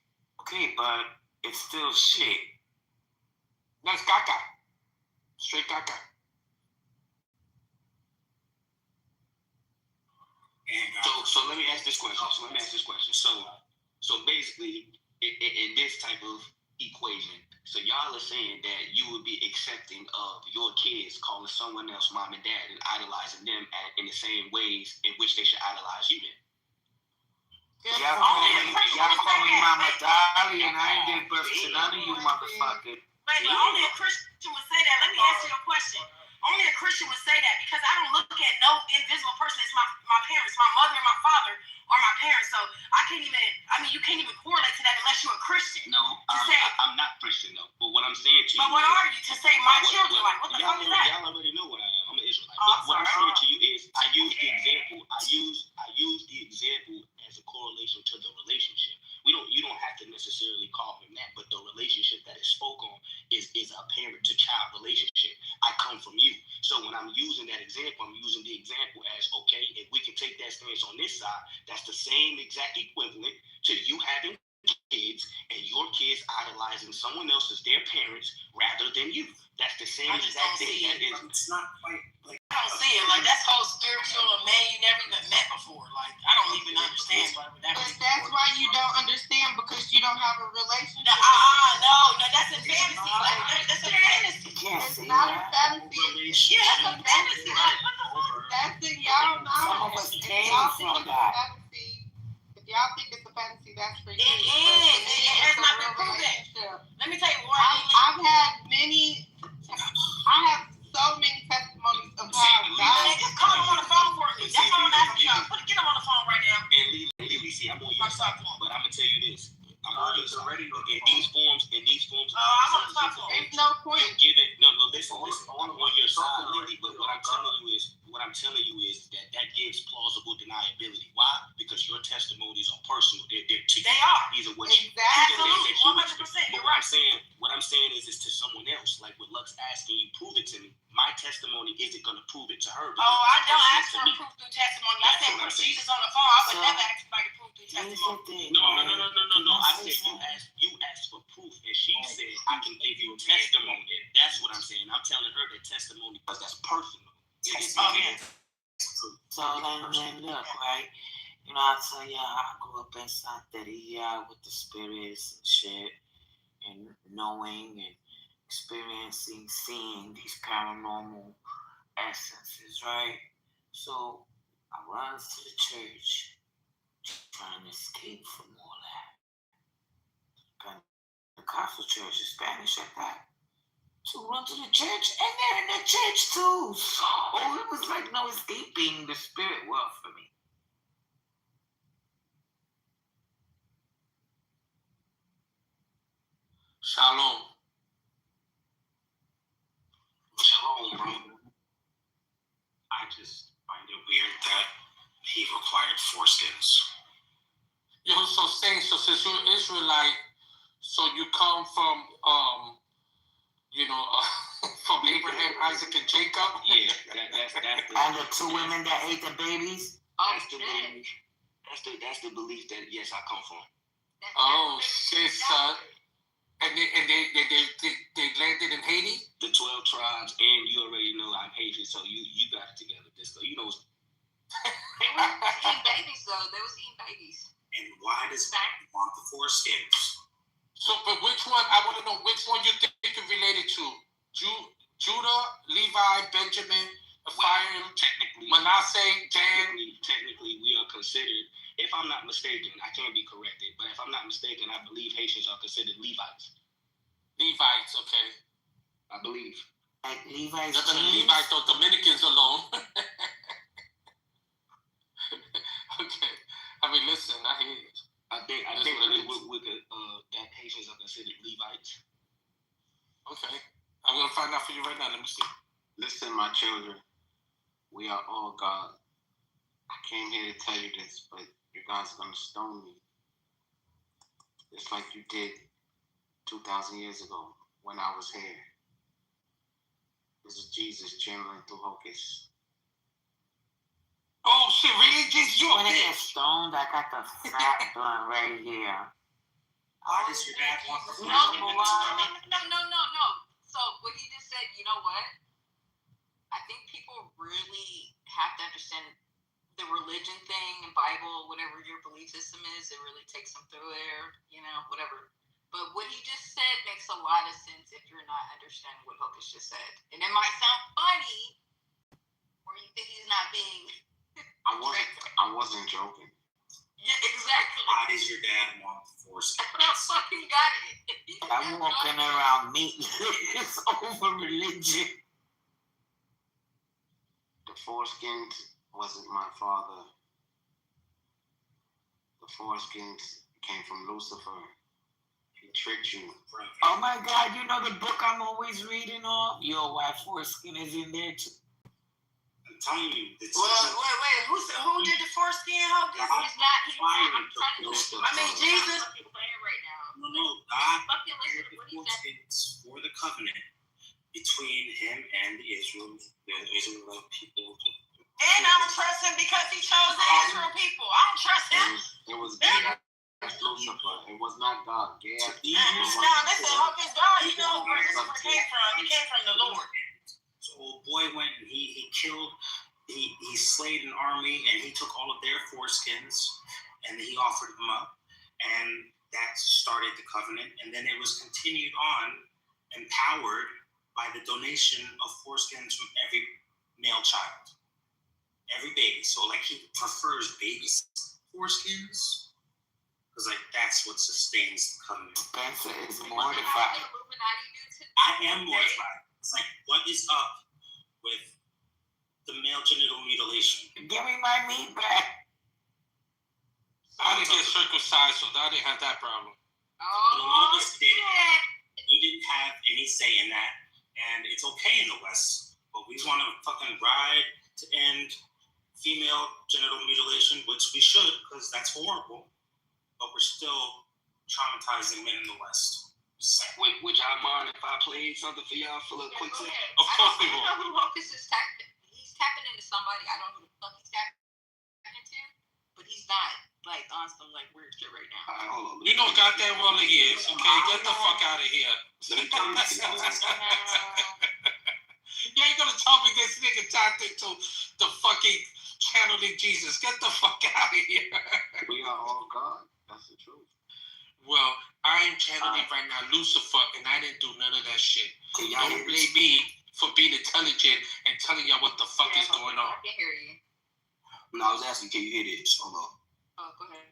Okay, but it's still shit. That's caca. Straight caca. So let me ask this question. So basically, in this type of equation, so y'all are saying that you would be accepting of your kids calling someone else mom and dad and idolizing them in the same ways in which they should idolize you then? Y'all call me Mama Dolly, and I ain't get birth to none of you motherfuckers. Wait, but only a Christian would say that. Let me answer your question. Only a Christian would say that because I don't look at no invisible person as my parents, my mother and my father are my parents. So you can't even correlate to that unless you're a Christian. No, I'm not Christian though. But what I'm saying to you. But what are you to say my children? Like what the fuck is that? Y'all already know what I am. I'm an Israelite. But what I'm saying to you is I use the example as a correlation to the relationship. You don't have to necessarily call him that, but the relationship that is spoke on is a parent to child relationship. I come from you. So when I'm using that example, I'm using the example as, okay, if we can take that stance on this side, that's the same exact equivalent to you having kids and your kids idolizing someone else as their parents rather than you. That's the same exact thing. It's not quite like I don't see it. Like that's whole spiritual man you never even met before. Like I don't even understand what that But that's why you don't understand because you don't have a relationship. No, that's a fantasy. Like that's a fantasy. It's not a fantasy. Yeah, that's a fantasy. Like what the fuck? That's in y'all Some knowledge. of us If came y'all from think it's that. a fantasy, if y'all think it's a fantasy, that's for you. It is. It has not been proven. Let me tell you why. I've had I have so many testimonies of how God. Just call him on the phone for me. That's all I'm asking y'all. Get him on the phone right now. And Lily, see, I'm on your side, but I'm gonna tell you this. I'm on your side. In these forms, I'm on the phone. There's no point. You give it. No, listen. I'm on your side, Lily. But what I'm telling you is that gives plausible deniability. Why? Because your testimonies are personal. They're to you. They are. These are what you. Absolutely. 100%. You're right. What I'm saying is to someone else. Like what Lux asking you, prove it to me. My testimony isn't gonna prove it to her. Oh, I don't ask for proof through testimony. I said put Jesus on the phone. I would never ask somebody to prove through testimony. No. I said you asked for proof, and she said I can give you testimony. That's what I'm saying. I'm telling her that testimony because that's personal. So then look, right? You know, I tell you, I grew up in Santeria with the spirits and shit, and knowing and experiencing, seeing these paranormal essences, right? So I run to the church, trying to escape from all that. But the Catholic Church is Spanish at that. To run to the church, and they're in the church too. So it was like no escaping the spirit world for me. Shalom. Shalom, bro. I just find it weird that he required foreskins. Yo, so since you're an Israelite, so you come from from Abraham, Isaac, and Jacob. Yeah, that's and the two women that ate the babies. That's the belief that yes, I come from. Oh shit, son. And they landed in Haiti? The 12 tribes, and you already know I'm Haitian, so you got it together, Disco. You know. They was eating babies, though. They was eating babies. And why does that want the foreskins? So, but which one? I want to know which one you think it related to. Judah, Levi, Benjamin, Ephraim, technically, Manasseh, Dan. Technically, we are considered, if I'm not mistaken, I can't be corrected, but if I'm not mistaken, I believe Haitians are considered Levites. Levites, okay. I believe. Like Levites. Not the Levites or Dominicans alone. Okay. I mean, listen, I hear you. I think that Haitians are considered Levites. Okay. I'm going to find out for you right now. Let me see. Listen, my children, we are all God. I came here to tell you this, but you guys are going to stone me. Just like you did 2,000 years ago when I was here. This is Jesus channeling through Hocus. Oh, shit, really? Jesus, you want to get stoned? I got the fat one right here. Why does your dad want the No. So what he just said, you know what? I think people really have to understand the religion thing and Bible, whatever your belief system is, it really takes them through there, whatever. But what he just said makes a lot of sense if you're not understanding what Hocus just said. And it might sound funny, or you think he's not being... I wasn't joking. Yeah, exactly. Why does your dad want the foreskin? I fucking got it. I'm walking around meatless over religion. The foreskins wasn't my father. The foreskins came from Lucifer. He tricked you. Oh my God, you know the book I'm always reading on? Yo, why foreskin is in there too? I'm telling you. Wait. Who did the foreskin? How did He's not. I'm trying to. I mean, Jesus. Right now. No. God prepared the foreskins for the covenant between him and the Israelite people. And I don't trust him because he chose the Israel people. I don't trust him. It was Lucifer. It was not God. Now, listen, Hocus God, you know where Lucifer came from. He came from the Lord. So old boy went and he killed, he slayed an army, and he took all of their foreskins, and he offered them up, and that started the covenant, and then it was continued on, empowered by the donation of foreskins from every male child, every baby. So like he prefers baby foreskins, because like that's what sustains the covenant. Spencer is mortified. I am mortified. It's like, what is up with the male genital mutilation? Give me my meat back. I didn't get circumcised, so I didn't have that problem. But a lot of us did. We didn't have any say in that, and it's okay in the West, but we want to fucking ride to end female genital mutilation, which we should, because that's horrible, but we're still traumatizing men in the West. Would y'all mind if I played something for y'all for a little quick second? Of course we will. I don't know who Hocus is tapping. He's tapping into somebody. I don't know who the fuck he's tapping into, but he's not like on some like weird shit right now. Right, hold on. You know goddamn well he is. Okay, get the fuck out of here. You ain't gonna tell me this nigga tapped into the fucking channeling Jesus. Get the fuck out of here. We are all God. That's the truth. Well, I am channeling right now Lucifer, and I didn't do none of that shit. Don't blame me for being intelligent and telling y'all what the fuck is going on. I can hear you. No, I was asking, can you hear this? Hold on. Oh, go ahead.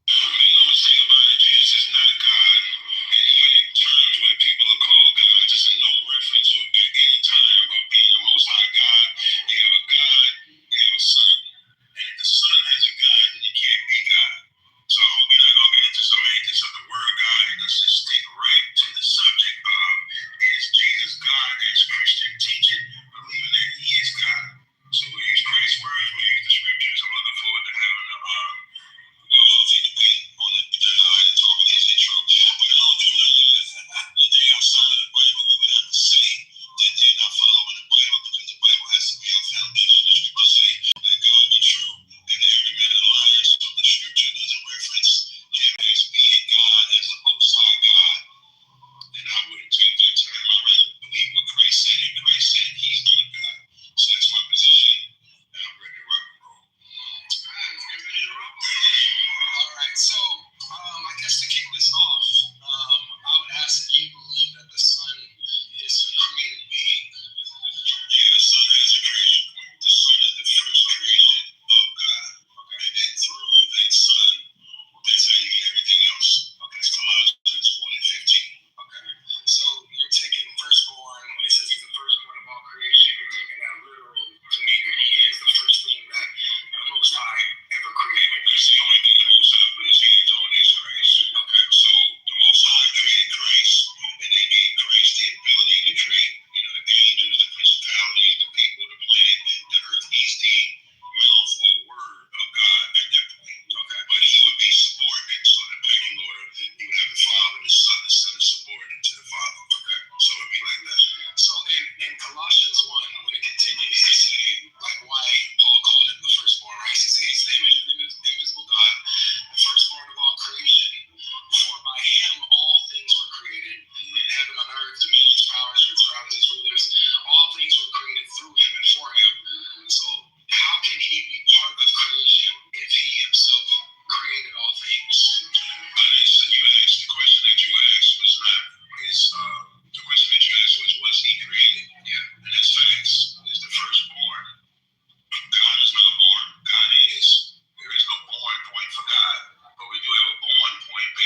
Make no mistake about it, Jesus is not God. And even in terms where people are called God, this is no reference or at any time of being the Most High God. You have a God, you have a Son. And if the Son has a God, then he can't be God. So I hope we're not going to get into semantics of the word God, and let's just stick right to the subject of, is Jesus God as Christian teach it, believing that he is God. So we'll use Christ's words, we'll use the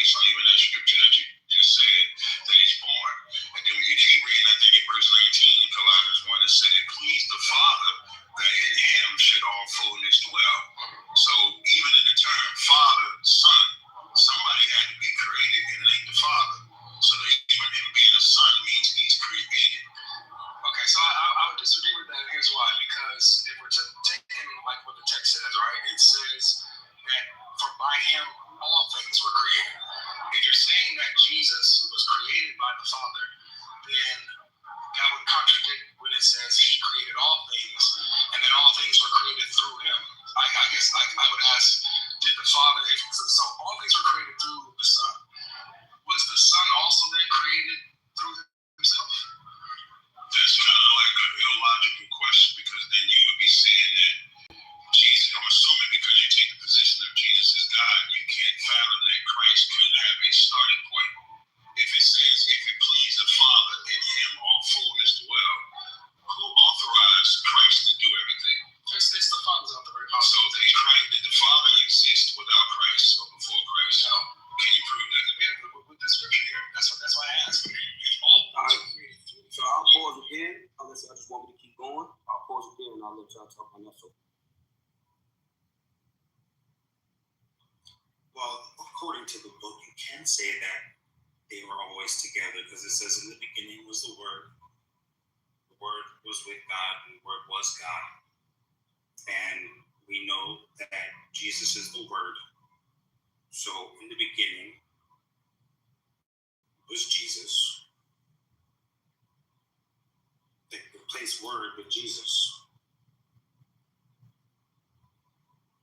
based on even that scripture that you just said, that he's born. And then when you keep reading, I think in verse 19 in Colossians 1, it said it pleased the Father that in him should all fullness dwell. So even in the term Father, Son, somebody had to be created, and it ain't the Father. So that even him being a son means he's created. Okay, so I would disagree with that. Here's why. Because if we're taking like what the text says, right? It says that for by him all things were created. If you're saying that Jesus was created by the Father, then that would contradict when it says he created all things, and then all things were created through him. I guess like I would ask, did the Father? So all things were created through the Son. Was the Son also then created through himself? That's kind of like an illogical question, because then you would be saying that Jesus, I'm assuming because you take the position of Jesus as God, you can't fathom that Christ could have a starting point. If it says, if it please the Father, in him all fullness dwell, who authorized Christ to do everything? It's the Father's authority. So did the Father exist without Christ or before Christ? No. Can you prove that? Yeah, with the scripture here. That's why I asked. If all things are created through So I'll pause again, unless y'all just want me to keep going. I'll pause again and I'll let y'all talk on that. So, well, according to the book, you can say that they were always together because it says in the beginning was the Word. The Word was with God, and the Word was God. And we know that Jesus is the Word. So in the beginning was Jesus. They replaced Word with Jesus.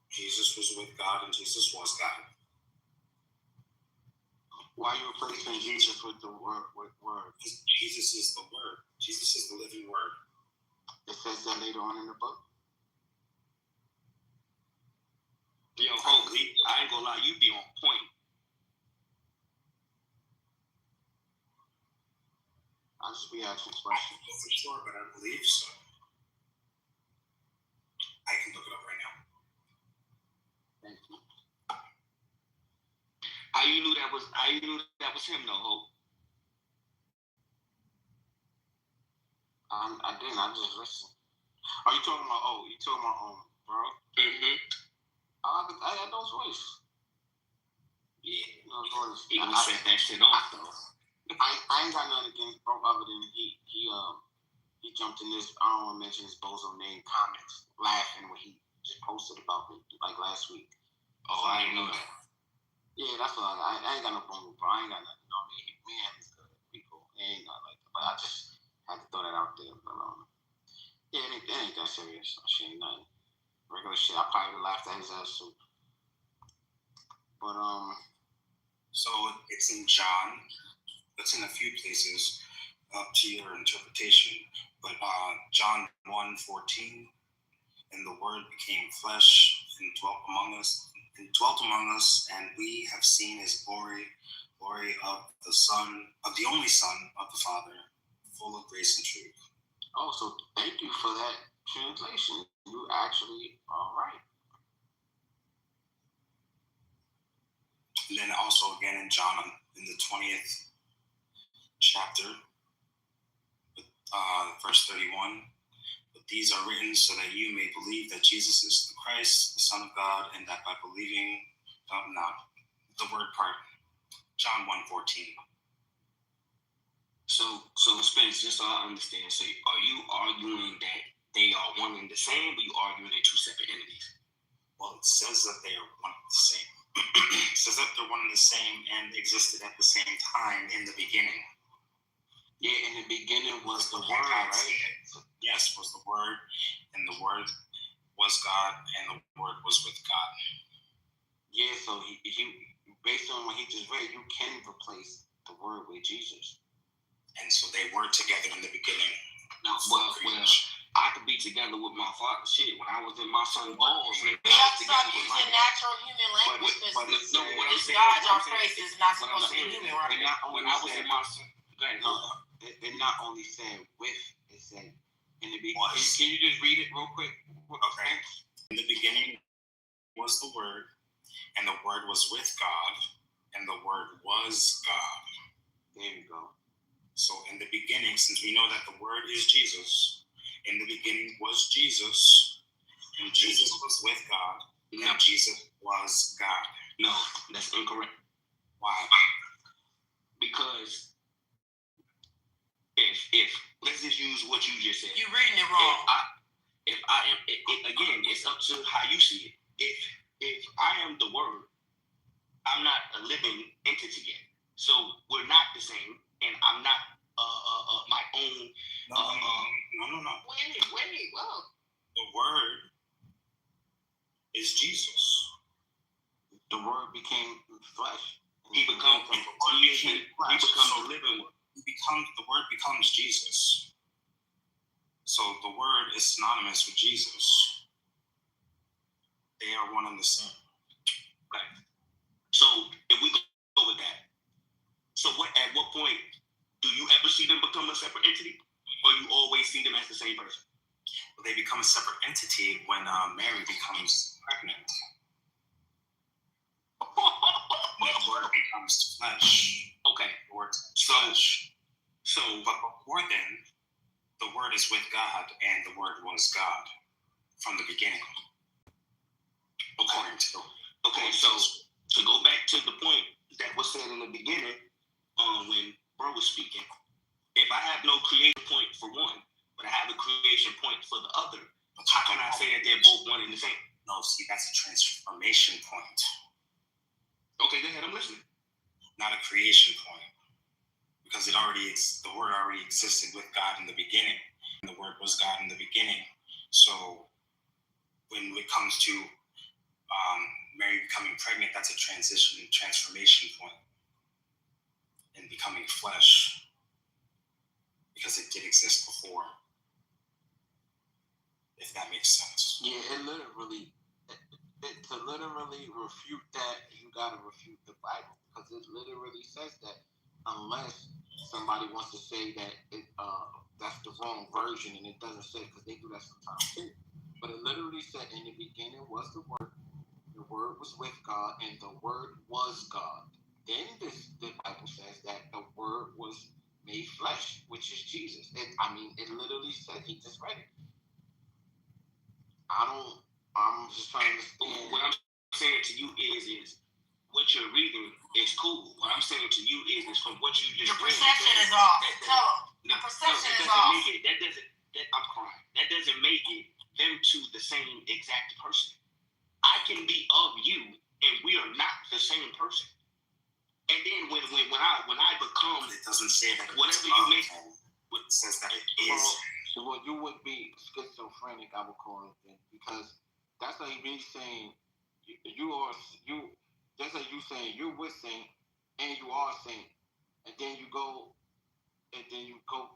Jesus was with God, and Jesus was God. Why are you replacing Jesus with the word? Because Jesus is the Word. Jesus is the living Word. It says that later on in the book. yo, Hope, I ain't gonna lie, you be on point. I'll just be asking questions. For sure, but I believe so. I can look it up right now. Thank you. How you knew that was him though, Hope? I didn't. I just listened. Are you talking about? Bro? Mm-hmm. I had no voice. Yeah. No voice. He gonna set that shit off though. I ain't got nothing against bro other than he jumped in this, I don't want to mention his bozo name, comments, laughing when he just posted about it like last week. Oh, so, I didn't know that. Yeah, that's what I ain't got no bone with bro. I ain't got nothing. You know, me and him is good people. It ain't nothing like that. But I just had to throw that out there. But yeah, it ain't that serious. Shit ain't nothing. Regular shit. I probably would have laughed at his ass too. But so it's in John. It's in a few places, up to your interpretation. But John 1:14, and the Word became flesh and dwelt among us, and we have seen his glory of the Son, of the only Son of the Father, full of grace and truth. Oh, so thank you for that translation. You actually all right. And then also again in John, in the 20th chapter, verse 31. But these are written so that you may believe that Jesus is the Christ, the Son of God, and that by believing, the word part, John 1:14. So Spence, just so I understand, so are you arguing that they are one and the same, or you arguing they're two separate entities? Well, it says that they are one and the same. It says that they're one and the same and existed at the same time in the beginning. Yeah, in the beginning was the Word, right? Yes, was the Word, and the Word was God, and the Word was with God. Yeah, so he based on what he just read, you can replace the Word with Jesus. And so they were together in the beginning. Well, I could be together with my father. Shit, when I was in my son's balls, you have to start using natural human language because this God y'all praise is not supposed to be human, right? When I was in my son, it not only said with, it said in the beginning. Can you just read it real quick? Okay. In the beginning was the Word, and the Word was with God, and the Word was God. There you go. So in the beginning, since we know that the word is Jesus, in the beginning was Jesus, and Jesus was with God, and Jesus was God. No, that's incorrect. Why? Because if let's just use what you just said. You're reading it wrong. If I am, again, it's up to how you see it. If I am the word, I'm not a living entity yet. So we're not the same, and I'm not my own. No. Wait, whoa. The word is Jesus. The word became flesh. He becomes the living word. The word becomes Jesus. So the word is synonymous with Jesus. They are one and the same. Okay. So if we go with that, so at what point do you ever see them become a separate entity, or you always see them as the same person? Well, they become a separate entity when Mary becomes pregnant. The word becomes flesh. Okay. The word is flesh. But before then, the word is with God, and the word was God from the beginning. According to. Okay, so to go back to the point that was said in the beginning, when Bro was speaking, if I have no creation point for one, but I have a creation point for the other, how can I say that they're both one and the same? No, see, that's a transformation point. Okay, go ahead, I'm listening. Not a creation point. Because the word already existed with God in the beginning. And the word was God in the beginning. So when it comes to Mary becoming pregnant, that's a transformation point in becoming flesh. Because it did exist before. If that makes sense. Yeah, to literally refute that, you gotta refute the Bible, because it literally says that unless somebody wants to say that that's the wrong version, and it doesn't say, because they do that sometimes too. But it literally said, in the beginning was the word was with God, and the word was God. Then the Bible says that the word was made flesh, which is Jesus. It literally said, he just read it. I'm just trying to understand. What I'm saying to you is what you're reading is cool. What I'm saying to you is from what you just read. Your perception is off. Your perception is off. I'm crying. That doesn't make it them two the same exact person. I can be of you, and we are not the same person. And then when I become, it doesn't say that. Whatever you make, it says that it is. Well, you would be schizophrenic, I would call it then, because that's like me saying that's like you saying you were saint and you are saint, and then you go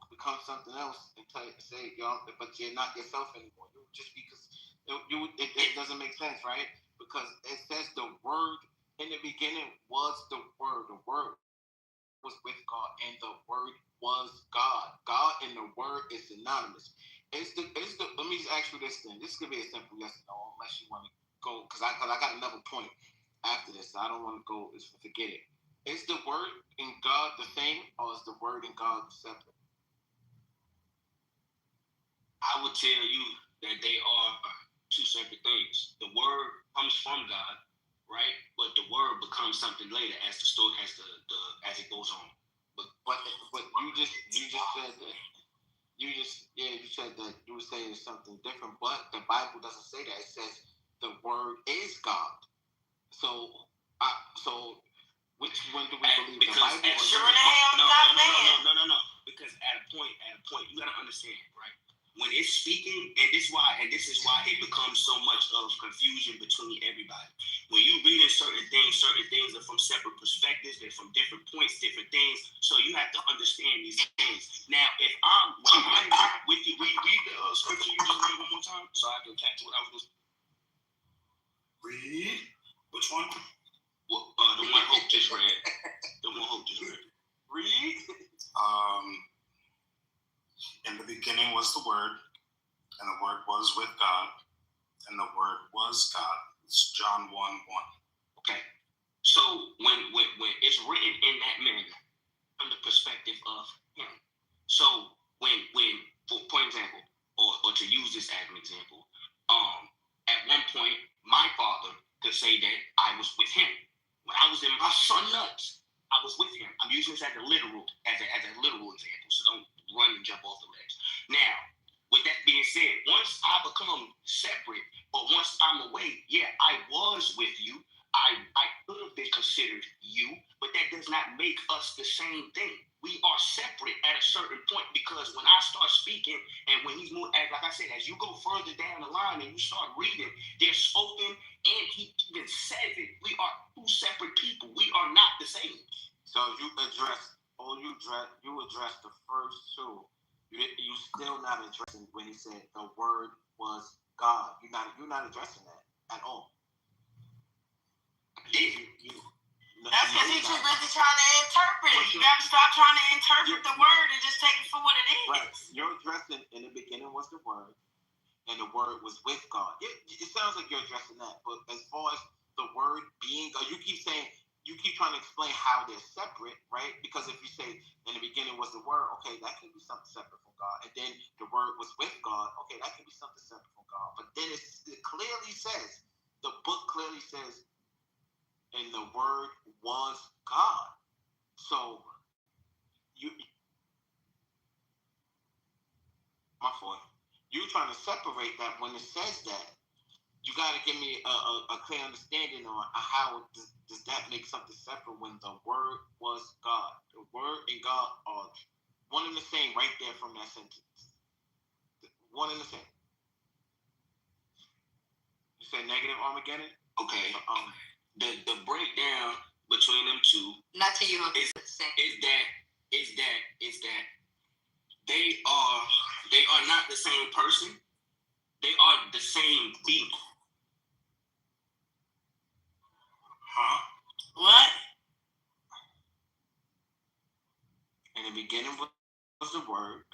become something else and say but you're not yourself anymore. You just because it doesn't make sense, right? Because it says the word in the beginning was the word. The word was with God, and the word was God. God and the word is synonymous. Let me just ask you this thing. This could be a simple yes or no, unless you want to go, because I got another point after this. So I don't want to go, forget it. Is the word and God the same, or is the word and God separate? I would tell you that they are two separate things. The word comes from God, right? But the word becomes something later as the story, as it goes on. But you just said that. You said that you were saying something different, but the Bible doesn't say that. It says the word is God. So which one do we believe? Because the Bible? No. Because at a point, you gotta understand, right? When it's speaking, and this is why it becomes so much of confusion between everybody. When you reading certain things are from separate perspectives, they're from different points, different things. So you have to understand these things. Now, when I'm with you, read the scripture you just read one more time, so I can catch what I was read. Which one? Well, the one Hope just read. Read. In the beginning was the Word, and the Word was with God, and the Word was God. It's John 1:1. Okay. So when it's written in that in my son nuts, I was with him. I'm using this as a literal example, so don't run and jump off the ledge. Now, with that being said, once I become separate, or once I'm away, yeah, I was with you. I could have been considered you, but that does not make us the same thing. We are separate at a certain point, because when I start speaking and when he's moving, like I said, as you go further down the line and you start reading, they're spoken and he even says it. We are two separate people. We are not the same. So you address the first two. You still not addressing when he said the word was God. You're not addressing that at all. That's because he's too busy trying to interpret it. You got to stop trying to interpret the word and just take it for what it is. Right. You're addressing in the beginning was the word, and the word was with God. It sounds like you're addressing that, but as far as the word being God, you keep trying to explain how they're separate, right? Because if you say in the beginning was the word, okay, that can be something separate from God. And then the word was with God, okay, that can be something separate from God. But then it clearly says, the book clearly says, and the word was God. So my fault. You're trying to separate that when it says that. You got to give me a clear understanding on how does that make something separate when the word was God. The word and God are one and the same right there from that sentence. One and the same. You say negative Armageddon? Okay. The breakdown between them two Not to you. is that they are not the same person. They are the same being. Huh? What? In the beginning was the word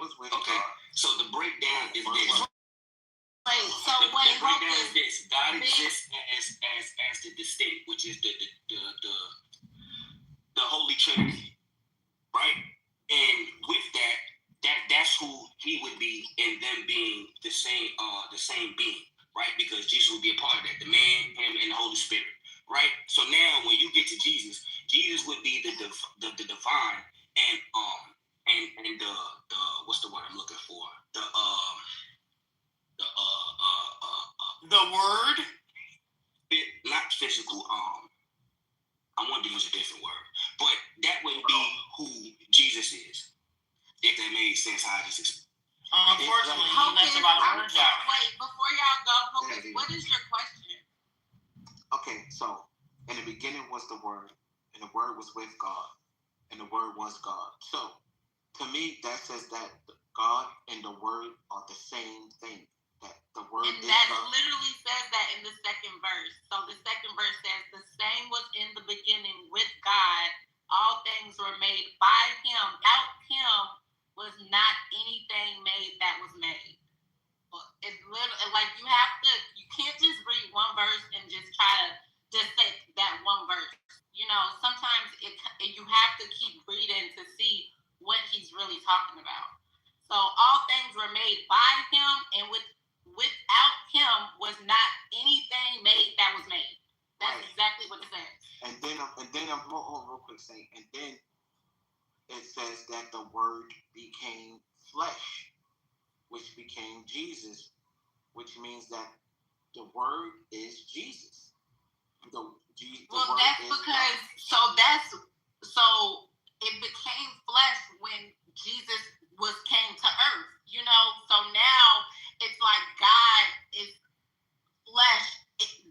was with God. So the breakdown is this. The breakdown is this. God exists as the distinct, which is the Holy Trinity. Right? And with that's who he would be, and them being the same being, right? Because Jesus would be a part of that, the man, him, and the Holy Spirit, right? So now when you get to Jesus would be the divine and the what's the word I'm looking for? The word? Not physical. I wanted to use a different word, but that would be who Jesus is. If that made sense, how I just explained. Unfortunately, you left a lot of words out. Wait, before y'all go, Hocus, what is your question? Okay, so in the beginning was the word, and the word was with God, and the word was God. So to me, that says that God and the word are the same thing. That the word and is that God. Literally says that in the second verse. So the second verse says, the same was in the beginning with God. All things were made by him. Without him was not anything made that was made. It's literally like you can't just read one verse and just try to dissect that one verse. You know, sometimes you have to keep reading to see what he's really talking about. So all things were made by him, and without him was not anything made that was made. That's exactly what it says. And then I'm real quick saying, and then it says that the word became flesh, which became Jesus, which means that the word is Jesus. That's because so it became flesh when Jesus came to earth. You know, so now it's like God is flesh.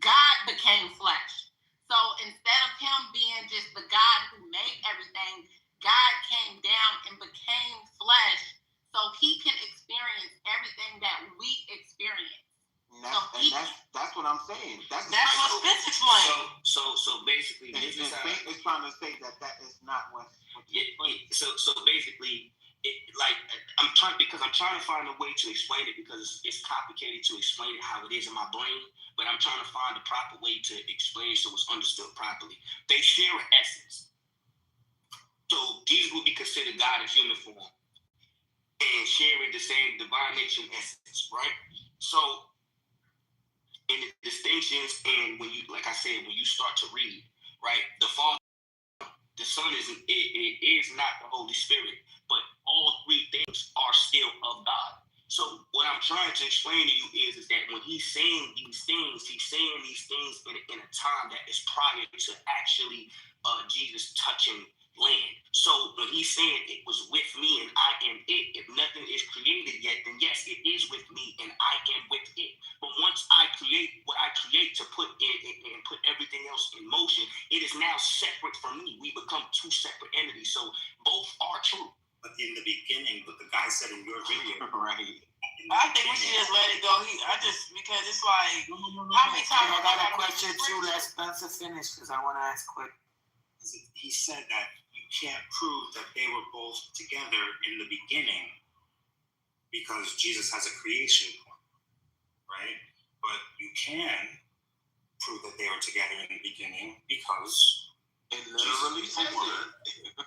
God became flesh. So instead of him being just the God who made everything, God came down and became flesh so he can experience everything that we experience. That's what I'm saying. That's what Spence explained. So basically, this is how it's trying to say that is not what. So basically, I'm trying to find a way to explain it, because it's complicated to explain it how it is in my brain. But I'm trying to find the proper way to explain it so it's understood properly. They share an essence. So Jesus would be considered God in human form and sharing the same divine nature and essence, right? So in the distinctions, and when you, like I said, when you start to read, right? The Father, the Son it is not the Holy Spirit, but all three things are still of God. So what I'm trying to explain to you is that when he's saying these things in a time that is prior to actually Jesus touching land. So when he's saying it was with me and I am it, if nothing is created yet, then yes, it is with me and I am with it. But once I create what I create to put it and put everything else in motion, it is now separate from me. We become two separate entities. So both are true. But in the beginning, what the guy said in your video, right? I think we should just let it go. Because it's like, how many times I got a question too. Let Spencer finish because I want to ask quick. He said that you can't prove that they were both together in the beginning because Jesus has a creation point, right? But you can prove that they were together in the beginning because it literally says it,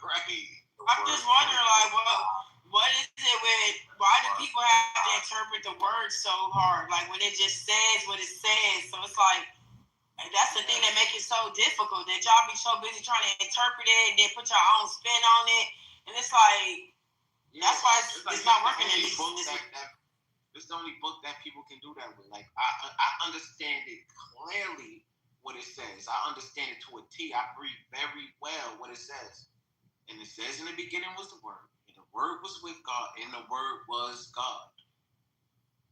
right? I'm just wondering, like, what is it with? Why do people have to interpret the words so hard? Like when it just says what it says. So it's like that's the thing that makes it so difficult. That y'all be so busy trying to interpret it and then put your own spin on it, and it's like that's why it's not working in this. This is the only book that people can do that with. Like I understand it clearly what it says. I understand it to a T. I read very well what it says. And it says in the beginning was the Word, and the Word was with God, and the Word was God.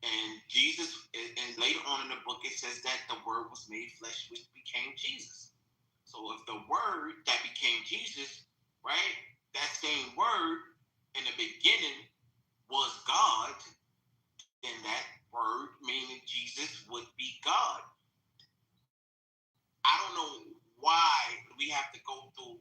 And Jesus, and later on in the book, it says that the Word was made flesh, which became Jesus. So if the Word that became Jesus, right, that same Word in the beginning was God, then that Word, meaning Jesus, would be God. I don't know why we have to go through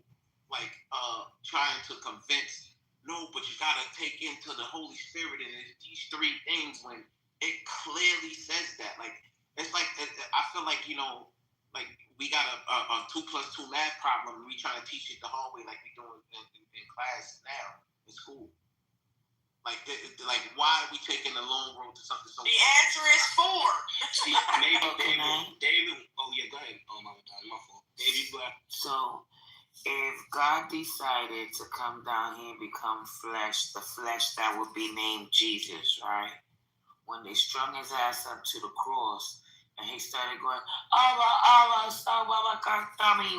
trying to convince, no, but you gotta take into the Holy Spirit and these three things when it clearly says that. Like it's like I feel like like we got a 2 + 2 math problem and we trying to teach it the hard way like we doing in class now in school. Like why are we taking the long road to something so? The answer is 4. David. Oh yeah, go ahead. Oh my fault. David, go ahead. So, if God decided to come down here and become flesh, the flesh that would be named Jesus, right? When they strung his ass up to the cross and he started going, Allah,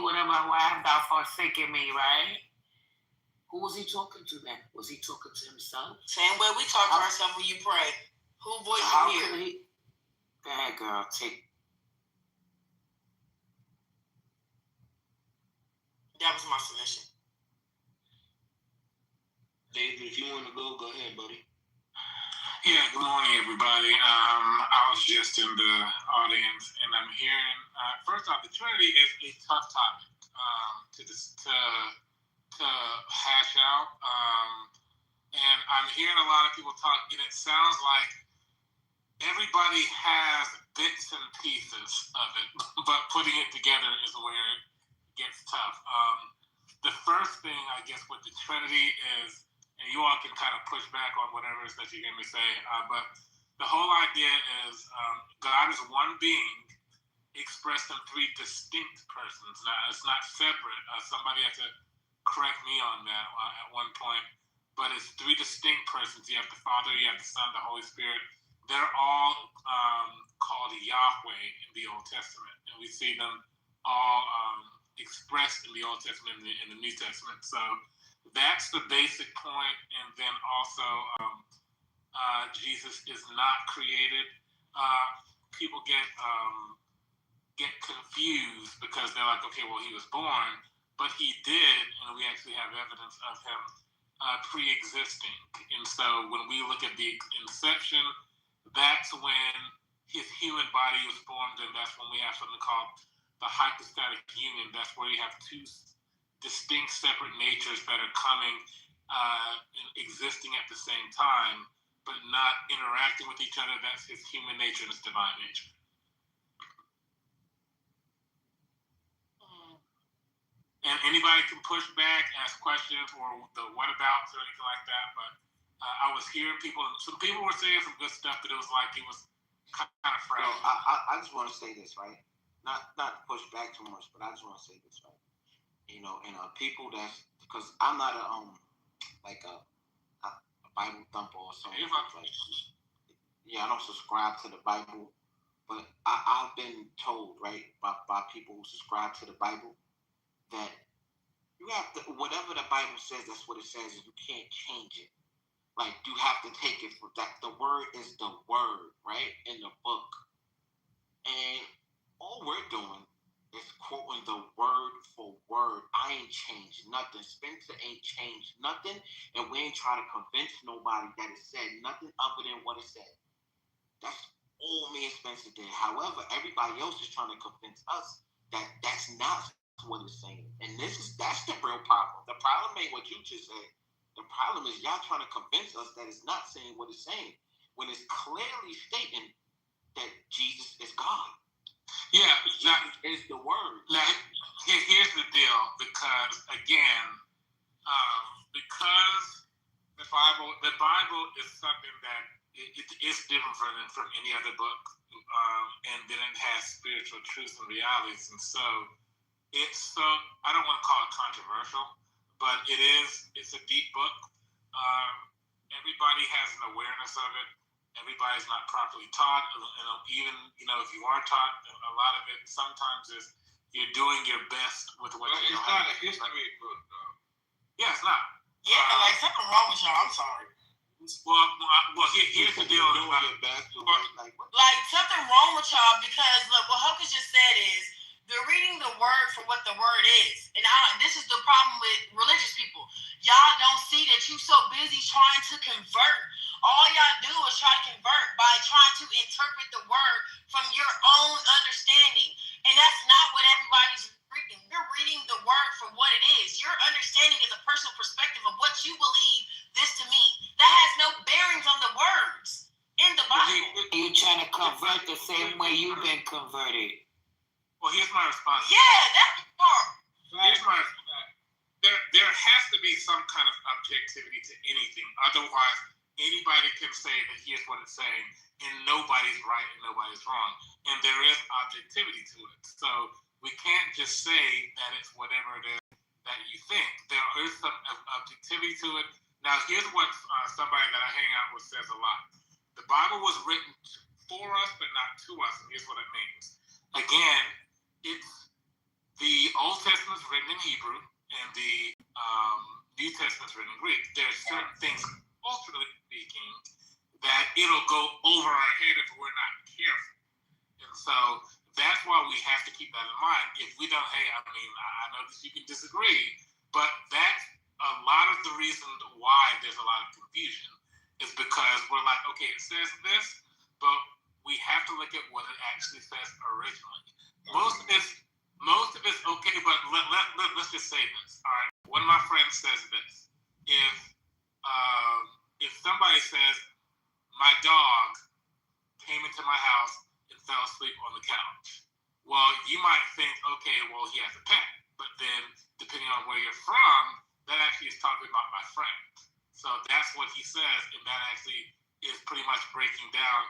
whatever, why have thou forsaken me, right? Who was he talking to then? Was he talking to himself? Same way we talk to ourselves when you pray. Who voice you hear? Go ahead, girl. That was my submission. David, if you want to go ahead, buddy. Yeah, good morning, everybody. I was just in the audience, and I'm hearing. First off, the Trinity is a tough topic to hash out, and I'm hearing a lot of people talk, and it sounds like everybody has bits and pieces of it, but putting it together is where it gets tough. The first thing, I guess, with the Trinity is, and you all can kind of push back on whatever it is that you hear me say, but the whole idea is God is one being expressed in 3 distinct persons. Now, it's not separate. Somebody had to correct me on that at one point, but it's 3 distinct persons. You have the Father, you have the Son, the Holy Spirit. They're all called Yahweh in the Old Testament, and we see them all expressed in the Old Testament and in the New Testament. So that's the basic point. And then also Jesus is not created. People get confused because they're like, okay, well, he was born, but he did, and we actually have evidence of him pre-existing. And so when we look at the inception, that's when his human body was formed, and that's when we have something called the hypostatic union. That's where you have 2 distinct separate natures that are coming and existing at the same time, but not interacting with each other. That's his human nature and his divine nature. And anybody can push back, ask questions, or the whatabouts or anything like that. But I was hearing some people were saying some good stuff, but it was like it was kind of fresh. I just want to say this, right? Not push back too much, but I just want to say this, right? you know, and people that's because I'm not a like a Bible thumper or something. Like, yeah, I don't subscribe to the Bible, but I've been told, right, by people who subscribe to the Bible that you have to, whatever the Bible says, that's what it says, and you can't change it. Like, you have to take it for that. The word is the word, right, in the book. And all we're doing is quoting the word for word. I ain't changed nothing. Spencer ain't changed nothing, and we ain't trying to convince nobody that it said nothing other than what it said. That's all me and Spencer did. However, everybody else is trying to convince us that that's not what it's saying. And that's the real problem. The problem ain't what you just said. The problem is y'all trying to convince us that it's not saying what it's saying when it's clearly stating that Jesus is God. Yeah, Jesus is the word. Now, here's the deal, because again, because the Bible is something that it's different from any other book, and then it has spiritual truths and realities, and so I don't want to call it controversial, but it's a deep book. Everybody has an awareness of it. Everybody's not properly taught. Even if you are taught, a lot of it sometimes is you're doing your best with what you know. It's not a history book, though. Yeah, it's not. Yeah, like something wrong with y'all. I'm sorry. Well, here's the deal. Like something wrong with y'all because look, what Hocus just said is they're reading the word for what the word is, and this is the problem with religious people. Y'all don't see that you so busy trying to convert. All y'all do is try to convert by trying to interpret the word from your own understanding, and that's not what everybody's reading. You're reading the word for what it is. Your understanding is a personal perspective of what you believe this to mean. That has no bearings on the words in the Bible. You're trying to convert the same way you've been converted. Well, here's my response. Yeah, that's part. Here's my response. There has to be some kind of objectivity to anything. Otherwise, anybody can say that here's what it's saying, and nobody's right and nobody's wrong. And there is objectivity to it. So we can't just say that it's whatever it is that you think. There is some objectivity to it. Now, here's what somebody that I hang out with says a lot. The Bible was written for us, but not to us. And here's what it means. Again, it's the Old Testament's written in Hebrew, and the New Testament's written in Greek. There's certain things, culturally speaking, that it'll go over our head if we're not careful. And so that's why we have to keep that in mind. If we don't, I know that you can disagree, but that's a lot of the reason why there's a lot of confusion is because we're like, okay, it says this, but we have to look at what it actually says originally. Most of it's okay, but let's just say this. All right, one of my friends says this: if somebody says my dog came into my house and fell asleep on the couch, well, you might think, okay, well, he has a pet, but then depending on where you're from, that actually is talking about my friend. So that's what he says, and that actually is pretty much breaking down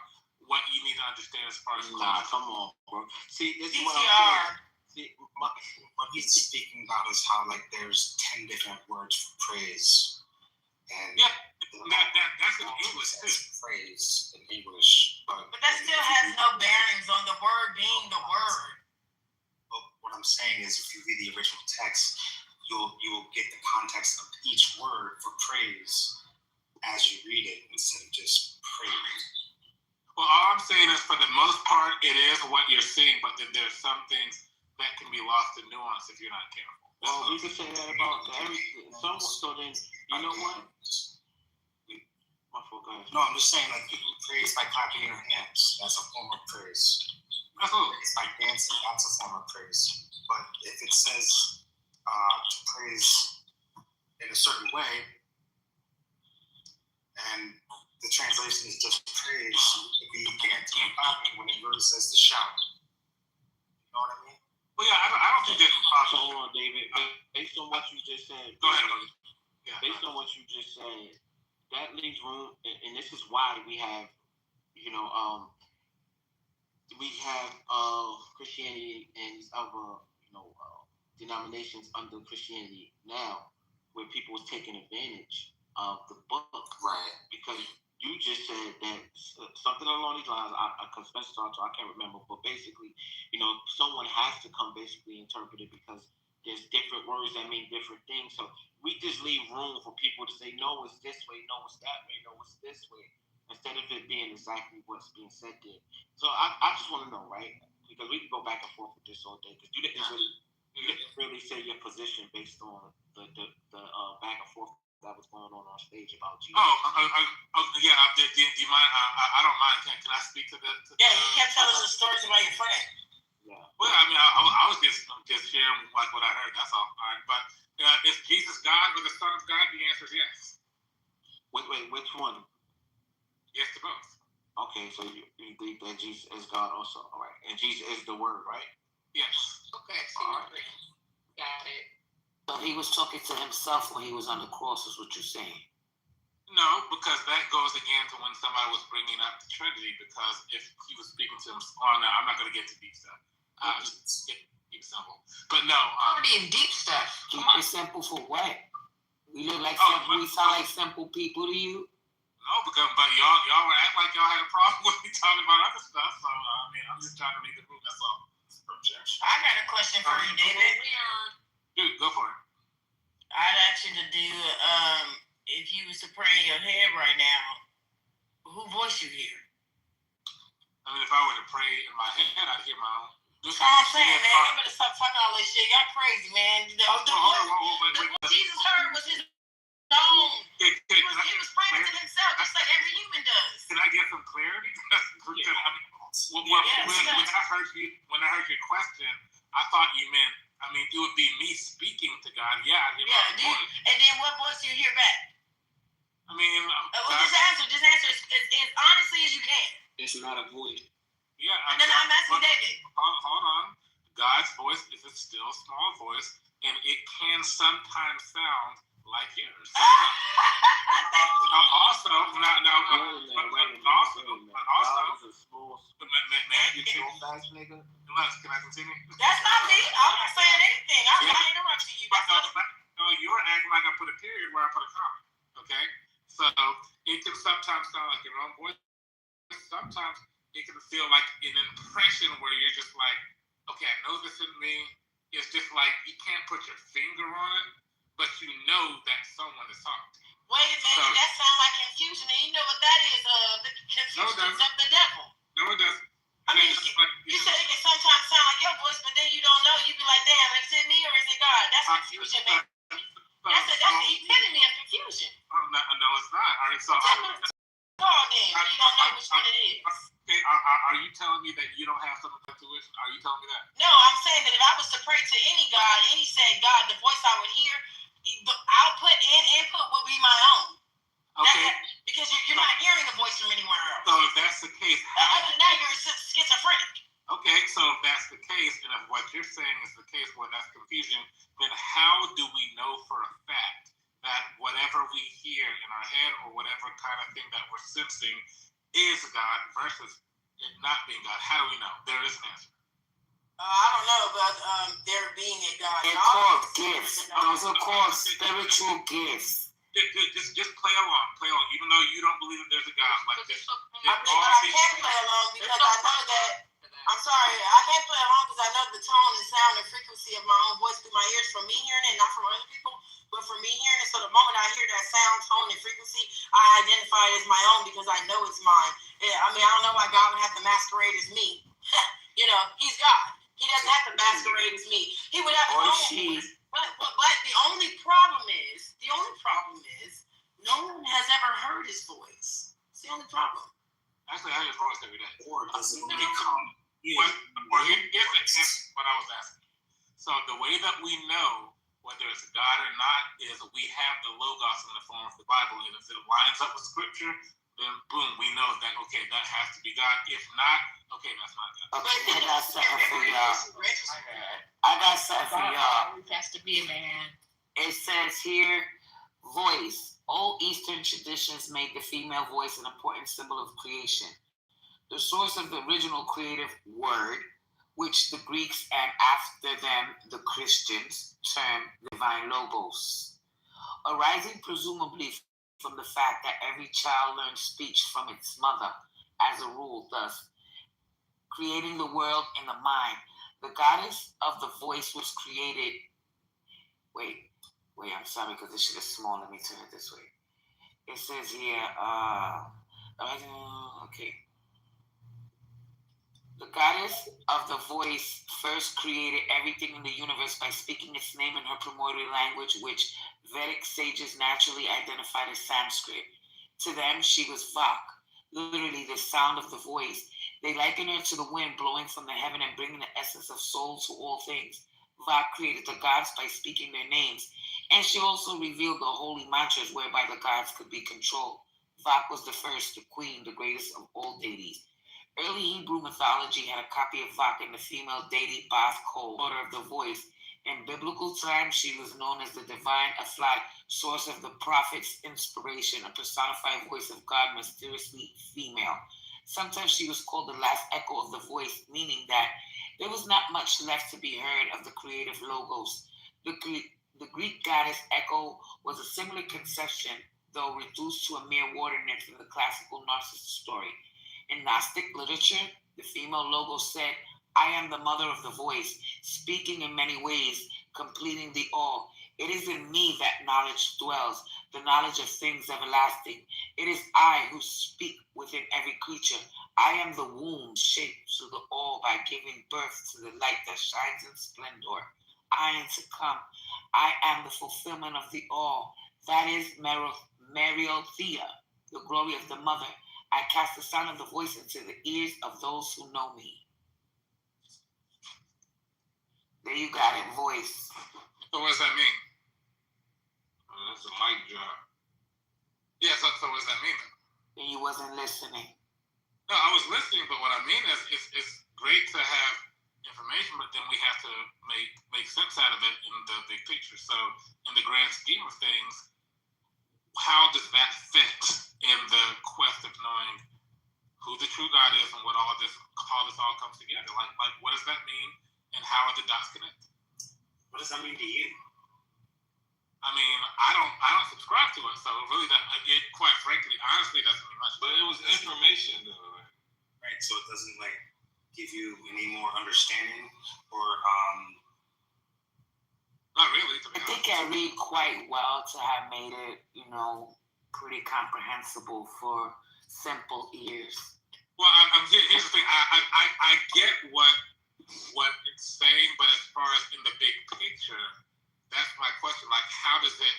what you need to understand as far as come on, bro. See, this is what I'm saying. What he's speaking about is how like there's 10 different words for praise, and yeah, that's in English too. Praise in English, but that still has no bearings on the word being the word. But what I'm saying is, if you read the original text, you'll get the context of each word for praise as you read it instead of just praise. Well, all I'm saying is, for the most part, it is what you're seeing, but then there's some things that can be lost in nuance if you're not careful. Well, we can say that about everything. So then, you know what? No, I'm just saying, like, you can praise by clapping your hands. That's a form of praise. Absolutely. It's like dancing. That's a form of praise. But if it says to praise in a certain way, and the translation is just praise, it can be dancing and clapping when it really says to shout. You know what I mean? Well, yeah, I don't think that's possible. Hold on, David. Based on what you just said. Go ahead. Yeah. Based on what you just said, that leaves room, and this is why we have, Christianity and these other, denominations under Christianity now, where people was taking advantage of the book, right? Because you just said that something along these lines. I confess to, I can't remember, but basically, someone has to come basically interpret it because there's different words that mean different things. So we just leave room for people to say, no, it's this way, no, it's that way, no, it's this way, instead of it being exactly what's being said there. So I just want to know, right? Because we can go back and forth with this all day. Because you didn't really say your position based on the back and forth that was going on stage about Jesus. Yeah. Do you mind? I don't mind. Can I speak to the? Yeah, you kept telling us stories about your friend. Yeah. Well, I mean, I was just sharing like what I heard. That's all. All right, but is Jesus God or the Son of God? The answer is yes. Wait, which one? Yes to both. Okay, so you think that Jesus is God also. All right. And Jesus is the Word, right? Yes. Okay, all right. Got it. So he was talking to himself when he was on the cross, is what you're saying? No, because that goes again to when somebody was bringing up the Trinity, because if he was speaking to himself, no, I'm not going to get to deep stuff. Just keep it simple. But no. Already in deep stuff. Keep it simple for what? We look like we sound like simple people to you? No, but y'all were acting like y'all had a problem with me talking about other stuff. So I mean, I'm just trying to read the room. That's all. I got a question for you, David. Dude, go for it. I'd ask you to do if you was to pray in your head right now, who voice you hear? I mean, if I were to pray in my head, I'd hear my own. That's all I'm saying, man. You better stop fucking all this shit. Y'all crazy, man. What Jesus heard was his own. He was praying to himself, just like every human does. Can I get some clarity? When I heard your question, I thought you meant, it would be me speaking to God. Yeah, I'd hear my voice. And then what voice do you hear back? Just answer as honestly as you can. It's not a voice. Yeah. And then I'm asking David. Hold on. God's voice is a still small voice, and it can sometimes sound like yours. Also, can I continue? That's not me. I'm not saying anything. I'm not interrupting you. No, you were acting like I put a period where I put a comma. Okay? So it can sometimes sound like your own voice. Sometimes it can feel like an impression where you're just like, okay, I know this isn't me. It's just like you can't put your finger on it, but you know that someone is talking to you. Wait a minute, that sounds like confusion, and you know what that is? The confusion is of the devil. No, it doesn't. I mean, you said it can sometimes sound like your voice, but then you don't know. You be like, damn, is it me or is it God? That's confusion, man. That's the epitome of confusion. No, it's not. All right, so then you don't know which one it is. Okay, are you telling me that you don't have some intuition? Are you telling me that? No, I'm saying that if I was to pray to any God, any said God, the voice I would hear, the output and input would be my own. Okay. Because you're not hearing the voice from anywhere else. So if that's the case, now you're schizophrenic. Okay, so if that's the case, and if what you're saying is the case where that's confusion, then how do we know for a fact that whatever we hear in our head or whatever kind of thing that we're sensing is God versus it not being God? How do we know? There is an answer. I don't know about there being a God. They're called gifts. Those are called spiritual gifts. Just play along. Even though you don't believe that there's a God like this. I can't play along because I know that. I'm sorry, I can't play along because I know the tone and sound and frequency of my own voice through my ears from me hearing it, not from other people, but from me hearing it. So the moment I hear that sound, tone, and frequency, I identify it as my own because I know it's mine. I don't know why God would have to masquerade as me. He's God. He doesn't have to masquerade as me. He would have his own voice. But the only problem is, no one has ever heard his voice. It's the only problem. Actually, I hear his voice every day. Or does it come? Here's what I was asking. So the way that we know whether it's a God or not is we have the Logos in the form of the Bible, and if it lines up with Scripture, then boom, we know that, okay, that has to be God. If not, okay, that's not God. Okay, I got something for y'all. It has to be a man. It says here, voice. All Eastern traditions make the female voice an important symbol of creation. The source of the original creative word which the Greeks and after them the Christians term divine logos, arising presumably from the fact that every child learns speech from its mother, as a rule, thus creating the world in the mind. The goddess of the voice was created. Wait, I'm sorry because this shit is small. Let me turn it this way. It says here, okay. The goddess of the voice first created everything in the universe by speaking its name in her primordial language, which Vedic sages naturally identified as Sanskrit. To them, she was Vak, literally the sound of the voice. They liken her to the wind blowing from the heaven and bringing the essence of soul to all things. Vak created the gods by speaking their names, and she also revealed the holy mantras whereby the gods could be controlled. Vak was the first, the queen, the greatest of all deities. Early Hebrew mythology had a copy of Vak in the female deity Bath Kol, daughter of the voice. In biblical times, she was known as the divine Aflat, source of the prophet's inspiration, a personified voice of God, mysteriously female. Sometimes she was called the last echo of the voice, meaning that there was not much left to be heard of the creative logos. The Greek goddess Echo was a similar conception, though reduced to a mere water nymph in the classical Narcissus story. In Gnostic literature, the female logos said, I am the mother of the voice, speaking in many ways, completing the all. It is in me that knowledge dwells, the knowledge of things everlasting. It is I who speak within every creature. I am the womb shaped to the all by giving birth to the light that shines in splendor. I am to come. I am the fulfillment of the all. That is Mariothea, the glory of the mother. I cast the sound of the voice into the ears of those who know me. There you got it, voice. So what does that mean? That's a mic drop. Yeah, so what does that mean? And you wasn't listening. No, I was listening, but what I mean is it's great to have information, but then we have to make sense out of it in the big picture. So in the grand scheme of things, how does that fit in the quest of knowing who the true God is and how this all comes together? Like what does that mean, and how are the dots connected? What does that mean to you? I mean, I don't subscribe to it, so really it quite frankly, honestly, doesn't mean much. But it was information, though, right? So it doesn't give you any more understanding, or not really. I think I read quite well to have made it, pretty comprehensible for simple ears. Well, here's the thing. I get what it's saying, but as far as in the big picture, that's my question. Like, how does it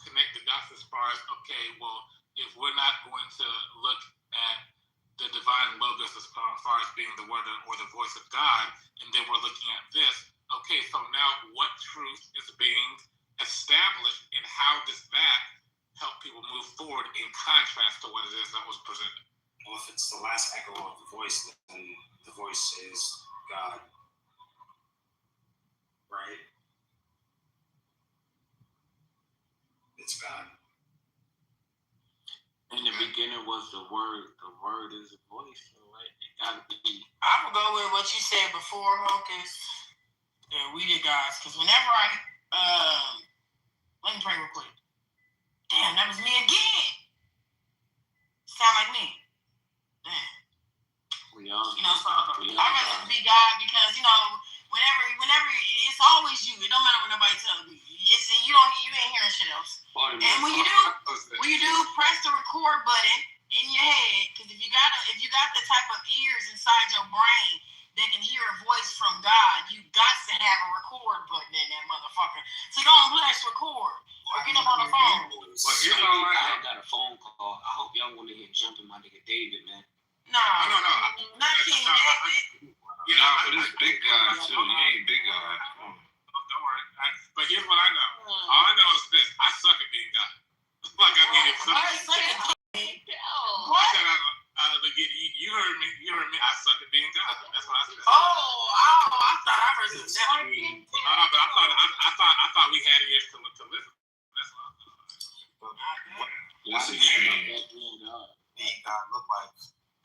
connect the dots as far as, okay, well, if we're not going to look at the divine logos as far as being the word or the voice of God, and then we're looking at this, okay, so now what truth is being established, and how does that help people move forward in contrast to what it is that was presented? Well, if it's the last echo of the voice, then the voice is God, right? It's God. In the beginning was the word. The word is a voice, right? It gotta be. I'm gonna go with what you said before, Hocus. We did, guys, because whenever let me pray real quick. Damn, that was me again. Sound like me. Damn. We all. So I'd rather be God because whenever it's always you. It don't matter what nobody tells you. You ain't hearing shit else. And when you do, press the record button in your head, because if you got the type of ears inside your brain that can hear a voice from God, you got to have a record button in that motherfucker. So go and press record or get up on the phone. Well, here's all I got a phone call. I hope y'all want to hear jumping my nigga David, man. No. Not King David. Yeah, but it's big guy too. He ain't big guy. Don't worry. But here's what I know. All I know is this: I suck at being God. Like, I mean, if you heard me. You heard me. I suck at being God. That's what I said. I thought I heard some but I thought we had ears to listen. That's what I thought. What's being God look like?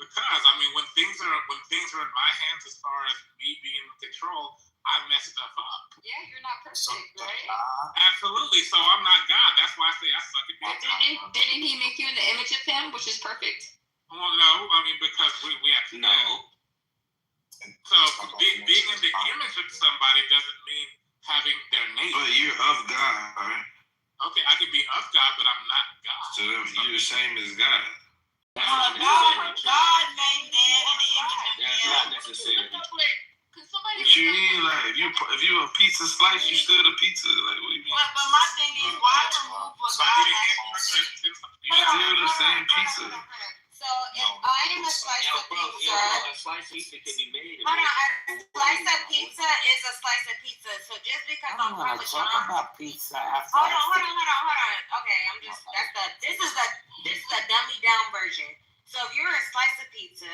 Because I mean, when things are in my hands as far as me being in control, I mess stuff up. Yeah, you're not perfect, right? Absolutely. So I'm not God. That's why I say I suck at being God. Didn't he make you in the image of him, which is perfect? Well, no. I mean, because we have to. No. So being in the image of somebody doesn't mean having their nature. But you're of God, right? Okay, I can be of God, but I'm not God. So you're the same as God. God made man in the image of That's him. not necessary. What you mean? Like, if you a pizza slice, you still the pizza. Like, what do you mean? But my thing is, why remove what God has said? You still the same pizza. So if I'm a slice of pizza, A slice of pizza can be made. hold on, a slice of pizza is a slice of pizza. So just because I'm want to Papa talk John, about pizza after. hold on. Okay, this is the dummy down version. So if you're a slice of pizza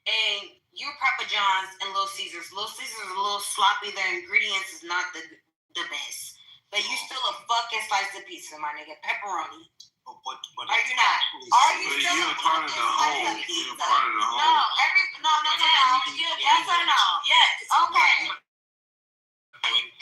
and you're Papa John's and Little Caesars is a little sloppy. The ingredients is not the best, but you still a fucking slice of pizza, my nigga. Pepperoni. But Are you not? Are you still You're a part of fucking the slice whole. of pizza? You're part of the whole. No. Yes or no? Yes. Okay.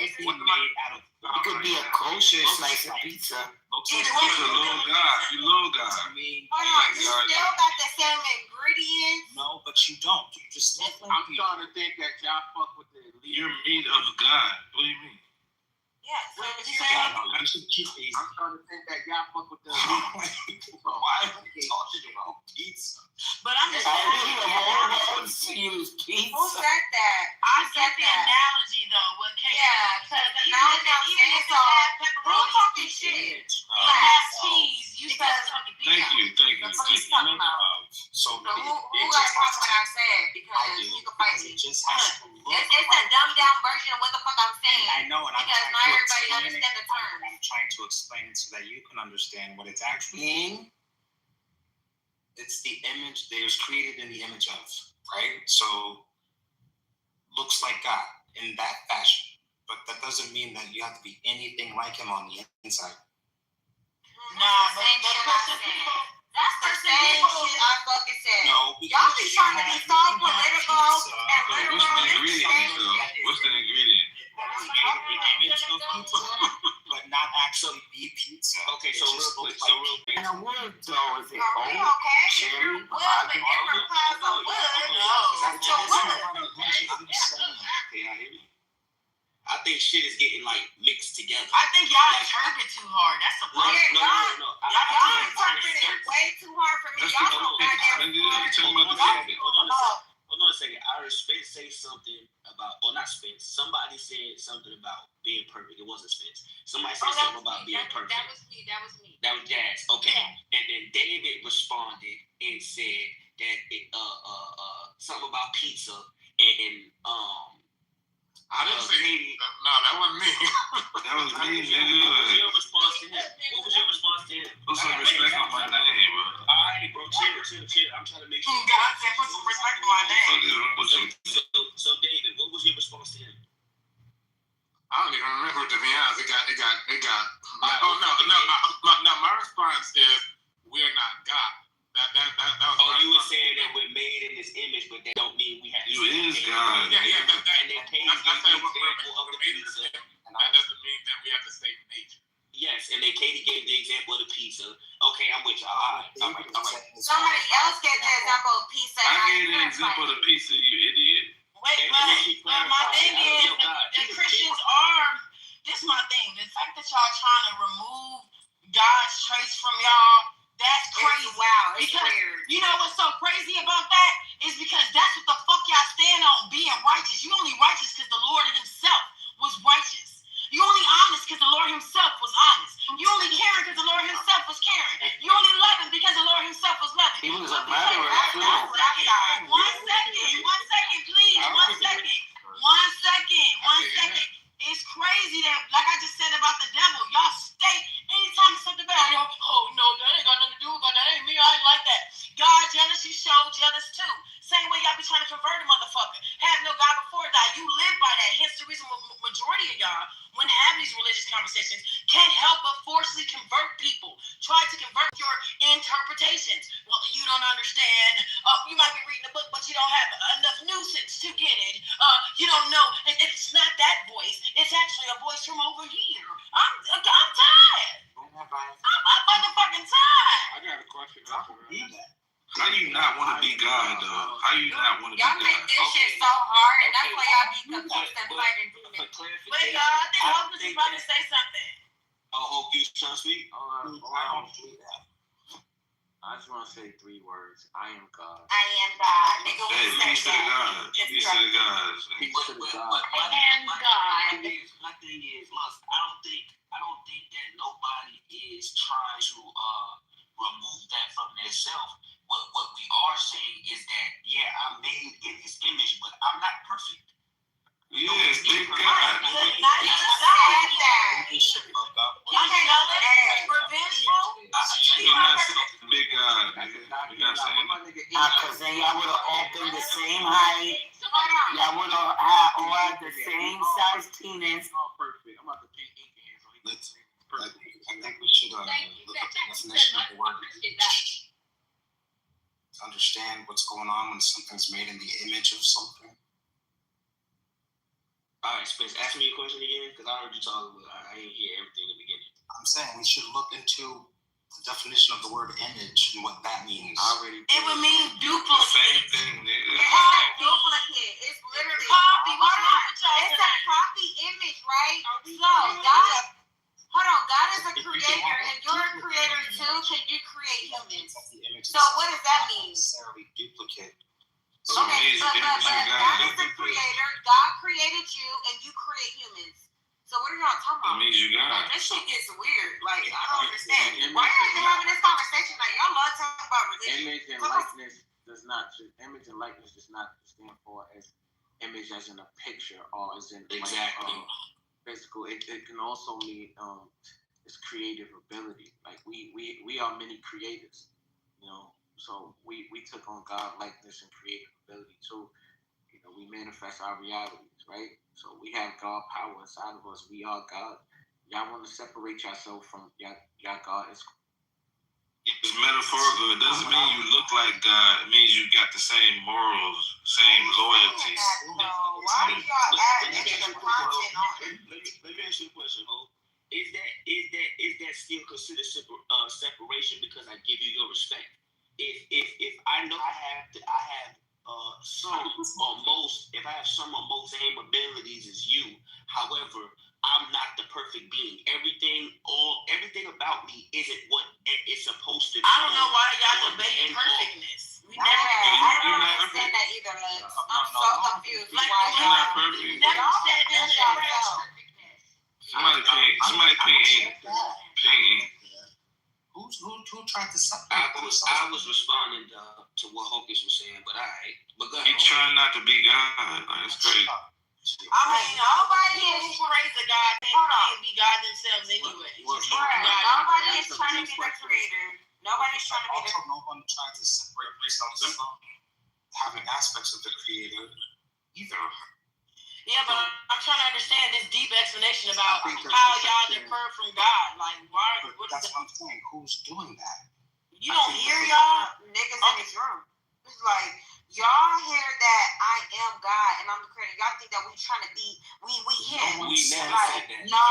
It's made out of. It could be a kosher slice of pizza. You're a little God. You little God. I mean, Hold on, you still got the same ingredients? no, but you don't. You just look like I'm starting to think that y'all fuck with the elite. You're meat of God. What do you mean? Yes. you should keep these. I'm starting to think that y'all fuck with the elite. Why are we talking about pizza? But I'm just I saying. really want to use pizza. Who said that? I get the analogy though. What came Because now I'm saying so. Who talking shit? it has cheese. You still talking pizza. Thank you. That's what he's talking about. So So who got to talk what I said? Because you can fight me. it just has to look. It's a dumbed down version of what the fuck I'm saying. I know, and I'm Because trying not to everybody explain understand the term. I'm trying to explain it so that you can understand what it's actually being. It's the image that was created in the image of, right? So looks like God in that fashion, but that doesn't mean that you have to be anything like him on the inside. Nah, but Same the shit I person said. people. That's the same shit I fucking said. No, Y'all be trying to be so political and What's literal. the ingredient, though? What's the ingredient? But not actually be pizza. Okay, so real quick. And the wood though, is it Are we oak, okay? cherry, Wood, but different kinds of wood. That's your wood. Okay, I hear you. I think shit is getting like mixed together. I think y'all interpret too hard. That's the problem. No. Y'all interpret it way too hard for me. That's Y'all the so whole thing. goddamn Nigga, you talking about the smart. pizza. Hold on a second. I heard Spence say something about, or not Spence. Somebody said something about being perfect. It wasn't Spence. Somebody said something about being perfect. That was me. That was Jazz. Okay. And then David responded and said that something about pizza and I didn't say Katie. No, that wasn't me. That was me, What was nigga. your response to him? What was your response to him? Put some respect on my name, bro. Alright, bro, chill. I'm trying to make sure. God said put some respect on my name. Fuck is wrong with you? So David, what was your response to him? I don't even remember, to be honest. It got. Oh no. My response is we're not God. That was. Oh, you were saying that we're made in His image, but that don't mean we have to. You is God. Yeah. And then Katie gave the example of the pizza. That doesn't mean that we have the same nature. Yes, and then Katie gave the example of the pizza. Okay, I'm with y'all. All right. Somebody else gave the example of pizza. I gave the example of the pizza, you idiot. Wait, but my thing is, the Christians are. This is my thing. The fact that y'all trying to remove God's traits from y'all. That's crazy. Wow, it's because weird. You know what's so crazy about that is because that's what the fuck y'all stand on, being righteous. You only righteous because the Lord Himself was righteous. You only honest because the Lord Himself was honest. You only caring because the Lord Himself was caring. You only loving because the Lord Himself was loving. He was a murderer too. One second, please. One second. It's crazy that, like I just said about the devil, y'all stay anytime it's something bad. Oh no, that ain't got nothing to do with God. That ain't me. I ain't like that. God jealous, you show jealous too. Same way y'all be trying to convert a motherfucker. Have no God before that. You live by that. Hence the reason majority of y'all, when having these religious conversations, can't help but God, though? How you not want to be Y'all God? make this shit so hard, and that's why y'all be confused and fighting demons. Wait, y'all, I think Hopeless is about to say something. Oh, Hope, you trying to speak? I don't believe that. I just want to say 3 words. I am God. I am God. Nigga, we Hey, say peace to the that. God. Peace to the gods. Peace to the God. I am God. My thing is, look, I don't think that nobody is trying to remove that from themselves. What we are saying is that, yeah, I'm made in His image, but I'm not perfect. Yes, big God. Not even said that. Okay, now let's revengeful. You're not saying big God. You're not saying that. Because then y'all would have all been the same height. Y'all would have all had the same size penis. I'm about to paint ink hands on Let's. I think we should look at the definition of the word image. To understand what's going on when something's made in the image of something. All right, Spence, ask me a question again, because I heard you talking, but I didn't hear everything in the beginning. I'm saying we should look into the definition of the word image and what that means. It would mean duplicate. Same thing, nigga. It's not duplicate. It's literally copy. It's a copy image, right? So God, hold on. God is a creator, and you're a creator too. Can you create humans? So what does that mean? Necessarily duplicate. Okay, but God is the creator. God created you, and you create humans. So what are y'all talking about? It means you God. Like, this shit gets weird. Like, I don't understand. Why are you even having this conversation? Like, y'all love talking about religion. Image and likeness does not stand for as image as in a picture or as in Exactly. physical. It can also mean it's creative ability. Like we are many creators, you know. So we took on God likeness and creative ability too. You know, we manifest our realities, right? So we have God power inside of us. We are God. Y'all want to separate yourself from y'all God is. It's metaphorical. It doesn't mean you look like God. It means you got the same morals, same loyalties. Why do y'all add extra content on it? Let me ask you a question, Hope. Is that still considered separation because I give you your respect? If I know I have some or most, if I have some or most same abilities as you, however, I'm not the perfect being. Everything about me isn't what it's supposed to be. I don't know why y'all debating perfectness. We never I don't understand that either, Lex. I'm so confused. Like, You're not perfect. never said that. Somebody ping ink. Who tried to separate? I was responding to what Hocus was saying, but alright. But go ahead. He trying not to be God. Like, it's crazy. I mean, nobody is praise to God. They can't be God themselves anyway. Nobody is trying to be the creator. Nobody's trying to be the Also, no one tried to separate themselves from having aspects of the creator either. Yeah, but I'm trying to understand this deep explanation about how y'all differ from God. Like, why? That's what I'm saying. Who's doing that? You don't hear y'all niggas in this room. It's like, y'all hear that I am God and I'm the creator. Y'all think that we trying to be, we him. We never like, said that. no,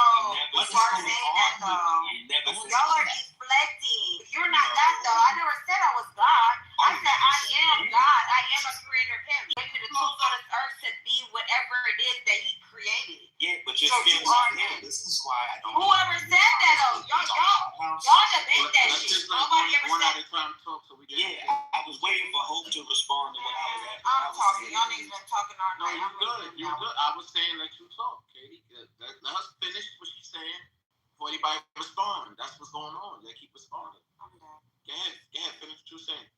we are saying that though. Y'all are deflecting. You're not that though. I never said I was God. I said I am God. I am a creator of him. He gave me the tools on this earth to be whatever it is that he created. Yeah, but you're So still you are him. This is why I don't. Whoever said that though, y'all debate that shit. Nobody ever said. Yeah, I was waiting for Hope to respond to what I was asking. I'm talking. Y'all niggas been talking all No, night. you're good. I was saying let you talk, Katie. Let us finish what she's saying before anybody respond. That's what's going on. They keep responding. I'm done. Go ahead, finish what you're saying.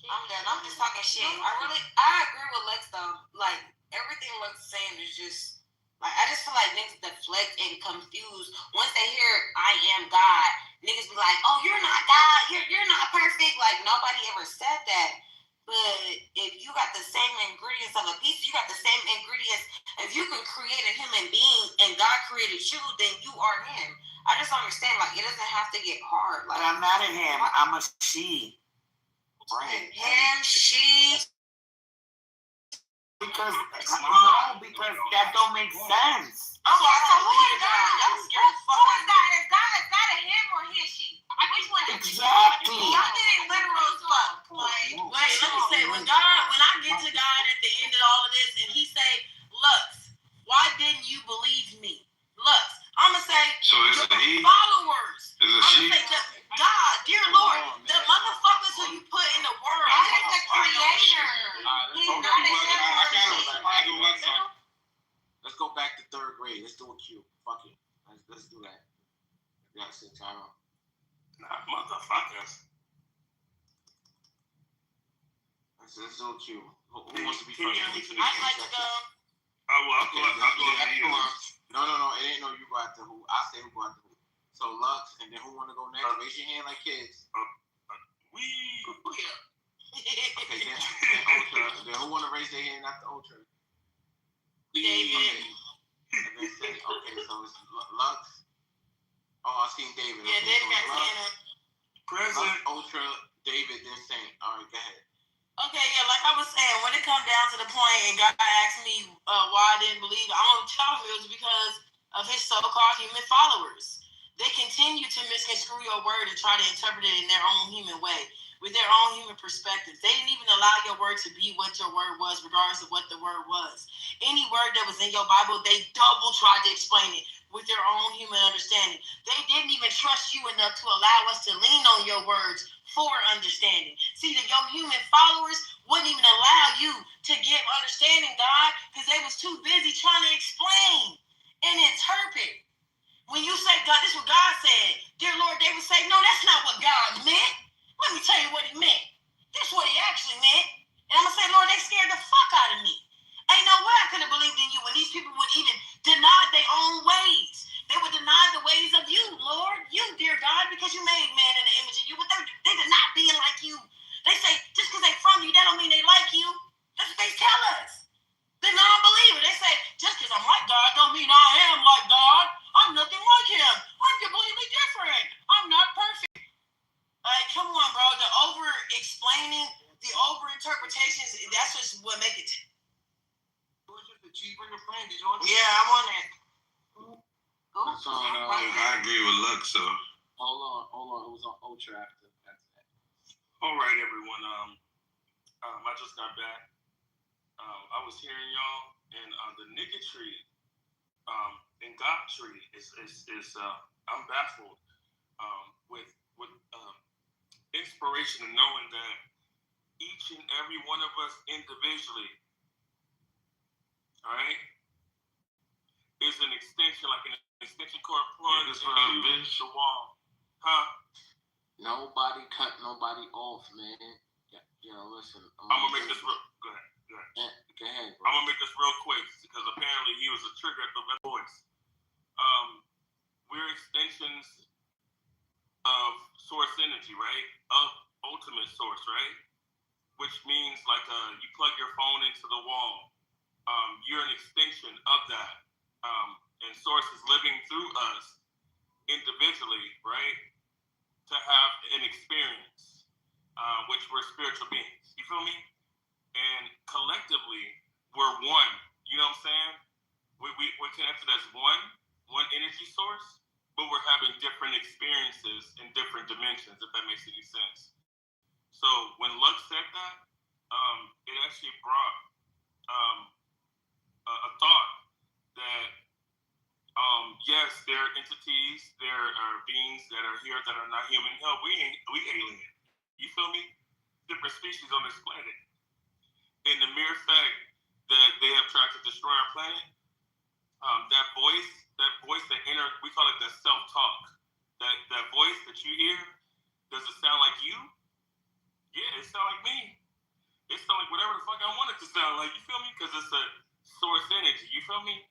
I'm done. I'm just talking shit. I agree with Lex though. Like everything Lex is saying is just like I just feel like niggas deflect and confused once they hear I am God. Niggas be like, oh, you're not God. You're not perfect. Like nobody ever said that. But if you got the same ingredients of a pizza, you got the same ingredients. If you can create a human being and God created you, then you are him. I just understand. Like it doesn't have to get hard. Like But I'm not a him. I'm a she. Right. Him, she. Because that don't make sense. Okay, so who is God? Y'all scared as fuck. Who is God? Is God a him or he or she? Which one is it? Exactly. Y'all getting literal as fuck. Like, followers. Is it I'm she? gonna say, God, dear Lord, the motherfuckers who you put in the world. God is the creator. He's not a Let's go back to third grade. Let's do a Q. Fuck it. Let's do that. Yeah, sit Tyron. Nah, motherfuckers. Let's do a Q. Who wants to be first? I'd like to go. I'll go after you. No. It ain't no you go after who. I say who go after who. So Lux, and then who want to go next? Raise your hand like kids. Okay, then Ultra. Then who want to raise their hand after Ultra? David. And then say, okay, so it's Lux. Oh, I seen David. Yeah, Okay, David so got his Lux, hand up. Present. Lux, Ultra, David, then Saint. All right, go ahead. Okay, yeah, like I was saying, when it comes down to the point and God asked me why I didn't believe, I'm going to tell him it was because of his so-called human followers. They continue to misconstrue your word and try to interpret it in their own human way, with their own human perspectives. They didn't even allow your word to be what your word was, regardless of what the word was. Any word that was in your Bible, they double tried to explain it with their own human understanding. They didn't even trust you enough to allow us to lean on your words for understanding. See, that your human followers wouldn't even allow you to get understanding, God, because they was too busy trying to explain and interpret. When you say, God, this is what God said, dear Lord, they would say, no, that's not what God meant. Let me tell you what he meant. This is what he actually meant. And I'm going to say, Lord, they scared the fuck out of me. Ain't no way I could have believed in you when these people would even deny their own ways. They would deny the ways of you, Lord. You, dear God, because you made man in the image of you. But they did not being like you. They say, just because they from you, that don't mean they like you. That's what they tell us. The non-believer, they say, just because I'm like God don't mean I am like God. I'm nothing like him. I'm completely different. I'm not perfect. Like, come on, bro. The over-explaining, the over-interpretations, that's just what make it. Yeah, I want that. I agree with Lux, so. Hold on. It was on Ultra after that. All right, everyone. I just got back. I was hearing y'all, and the nigga tree, and God tree is I'm baffled with inspiration of knowing that each and every one of us individually, all right, is an extension, like an extension cord plugged into the wall, huh? Nobody cut nobody off, man. Listen. I'm gonna make this real. Go ahead, bro. I'm gonna make this real quick because apparently he was a trigger at the voice. We're extensions of source energy, right? Of ultimate source, right? Which means like you plug your phone into the wall. You're an extension of that. And source is living through us individually, right? To have an experience, which we're spiritual beings. You feel me? And collectively, we're one. You know what I'm saying? We're connected as one energy source, but we're having different experiences in different dimensions, if that makes any sense. So when Lux said that, it actually brought a thought that yes, there are entities, there are beings that are here that are not human. Hell, we alien. You feel me? Different species on this planet. And the mere fact that they have tried to destroy our planet, that voice, that inner, we call it that self-talk. That voice that you hear, does it sound like you? Yeah, it sounds like me. It sounds like whatever the fuck I want it to sound like. You feel me? Because it's a source energy. You feel me?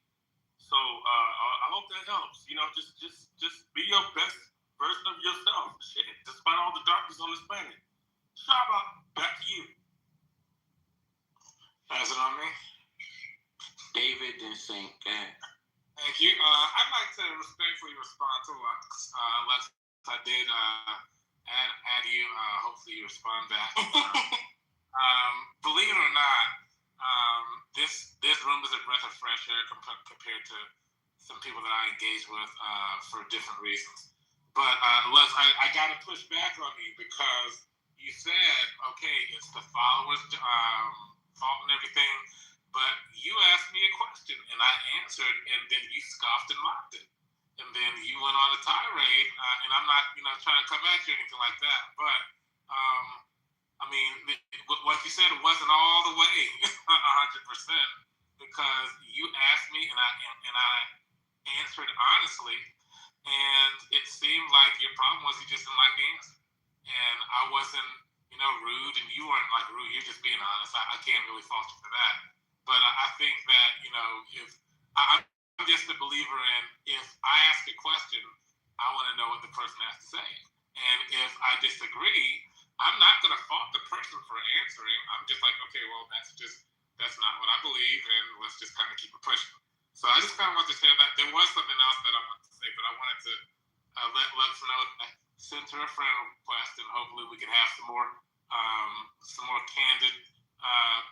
So I hope that helps. Just be your best version of yourself. Shit, despite all the darkness on this planet. Shaba, back to you. Pass it on me. David then Saint. Go ahead. Thank you. I'd like to respectfully respond to Lux. Lux, I did add you. Hopefully you respond back. Believe it or not, this room is a breath of fresh air compared to some people that I engage with for different reasons. But Lux, I got to push back on you because you said, okay, it's the followers' fault and everything. But you asked me a question, and I answered, and then you scoffed and mocked it. and then you went on a tirade, and I'm not, trying to come at you or anything like that, but, I mean, what you said wasn't all the way 100%, because you asked me, and I answered honestly, and it seemed like your problem was you just didn't like the answer, and I wasn't, rude, and you weren't like rude. You're just being honest. I can't really fault you for that, but I think that if I'm just a believer in, if I ask a question, I want to know what the person has to say, and if I disagree, I'm not going to fault the person for answering. I'm just like, okay, well, that's not what I believe, and let's just kind of keep it pushing. So I just kind of wanted to share that. There was something else that I wanted to say, but I wanted to let us know that send her a friend request, and hopefully we can have some more candid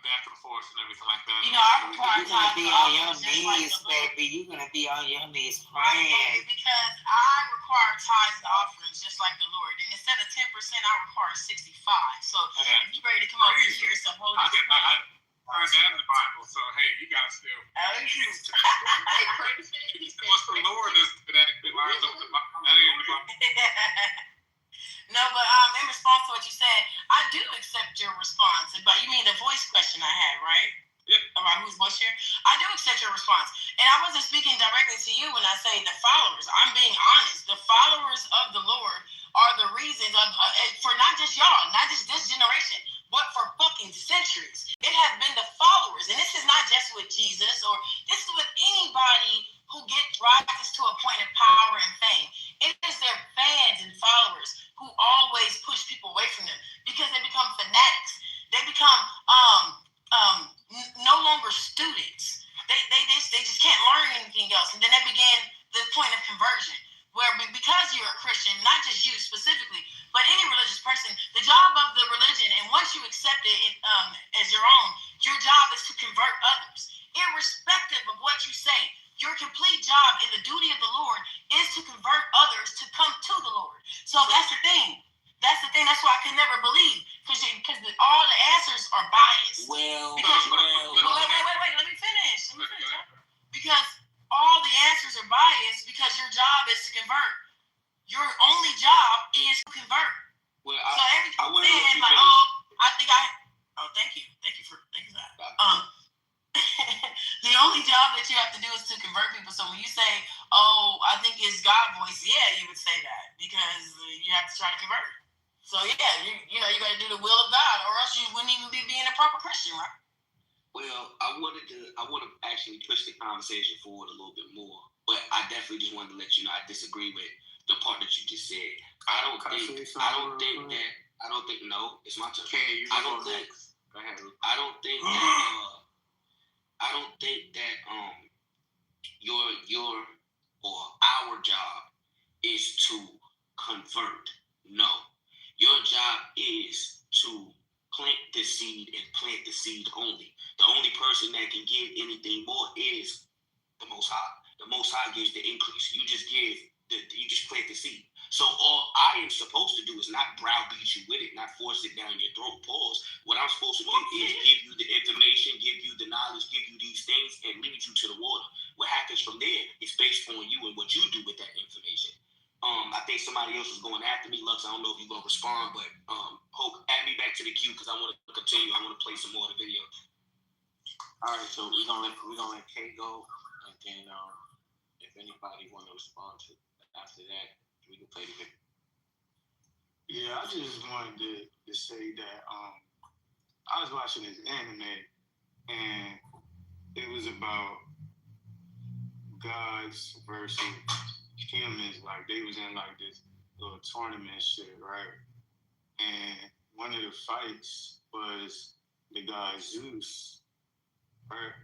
back and forth and everything like that. I require you're gonna be on your knees, baby. You're gonna be on your knees praying. Because I require tithes and offerings just like the Lord. And instead of 10%, I require 65. So if you're ready to come over here, some holy I find that in the Bible, so hey, you gotta still. What's the Lord is that lines up the Bible? That ain't the Bible. No, but in response to what you said, I do accept your response. But you mean the voice question I had, right? Yeah. About whose voice here? I do accept your response. And I wasn't speaking directly to you when I say the followers. I'm being honest. The followers of the Lord are the reasons for not just y'all, not just this generation, but for fucking centuries. It has been the followers. And this is not just with Jesus, or this is with anybody who rises to a point of power and fame. It is their fans and followers who always push people away from them because they become fanatics. They become no longer students. They just can't learn anything else. And then they begin the point of conversion, where because you're a Christian, not just you specifically, but any religious person, the job of the religion, and once you accept it as your own, your job is to convert others, irrespective of what you say. Your complete job and the duty of the Lord is to convert others to come to the Lord. So that's the thing. That's why I can never believe, because all the answers are biased. Wait, let me finish. Because all the answers are biased because your job is to convert. Your only job is to convert. Well, so everything saying like, thank you for that. The only job that you have to do is to convert people. So when you say, I think it's God's voice, yeah, you would say that because you have to try to convert. So yeah, you got to do the will of God, or else you wouldn't even be being a proper Christian, right? Well, I want to actually push the conversation forward a little bit more, but I definitely just wanted to let you know I disagree with the part that you just said. I don't think it's my turn. I don't think that your or our job is to convert. No. Your job is to plant the seed and plant the seed only. The only person that can give anything more is the Most High. The Most High gives the increase. You just plant the seed. So all I am supposed to do is not browbeat you with it, not force it down your throat. Pause. What I'm supposed to do is give you the information, give you the knowledge, give you these things, and lead you to the water. What happens from there is based on you and what you do with that information. I think somebody else was going after me, Lux. I don't know if you're going to respond, but Hope, add me back to the queue because I want to continue. I want to play some more of the video. All right, so we're gonna let Kay go, and then if anybody want to respond to after that, we can play the video. Yeah, I just wanted to say that I was watching this anime, and it was about gods versus humans. Like they was in like this little tournament shit, right? And one of the fights was the god Zeus, right?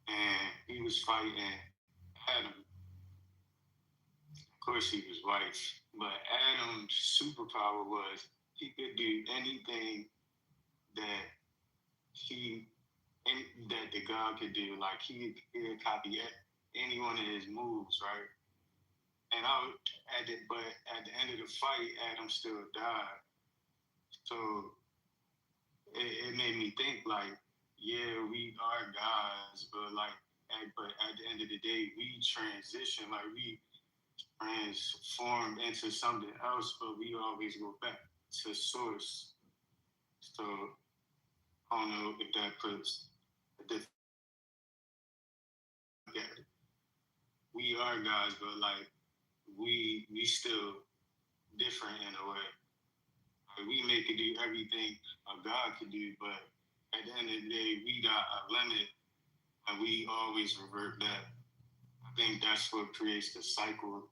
And he was fighting Adam. Of course, he was white, but Adam's superpower was he could do anything that the god could do. Like he could copy any one of his moves, right? And at the end of the fight, Adam still died. So it made me think like, yeah, we are gods, but at the end of the day, we transition. Like we transformed into something else, but we always go back to source. So I don't know if that puts a different. We are gods, but like we still different in a way. Like, we may could do everything a God could do, but at the end of the day, we got a limit, and we always revert back. I think that's what creates the cycle of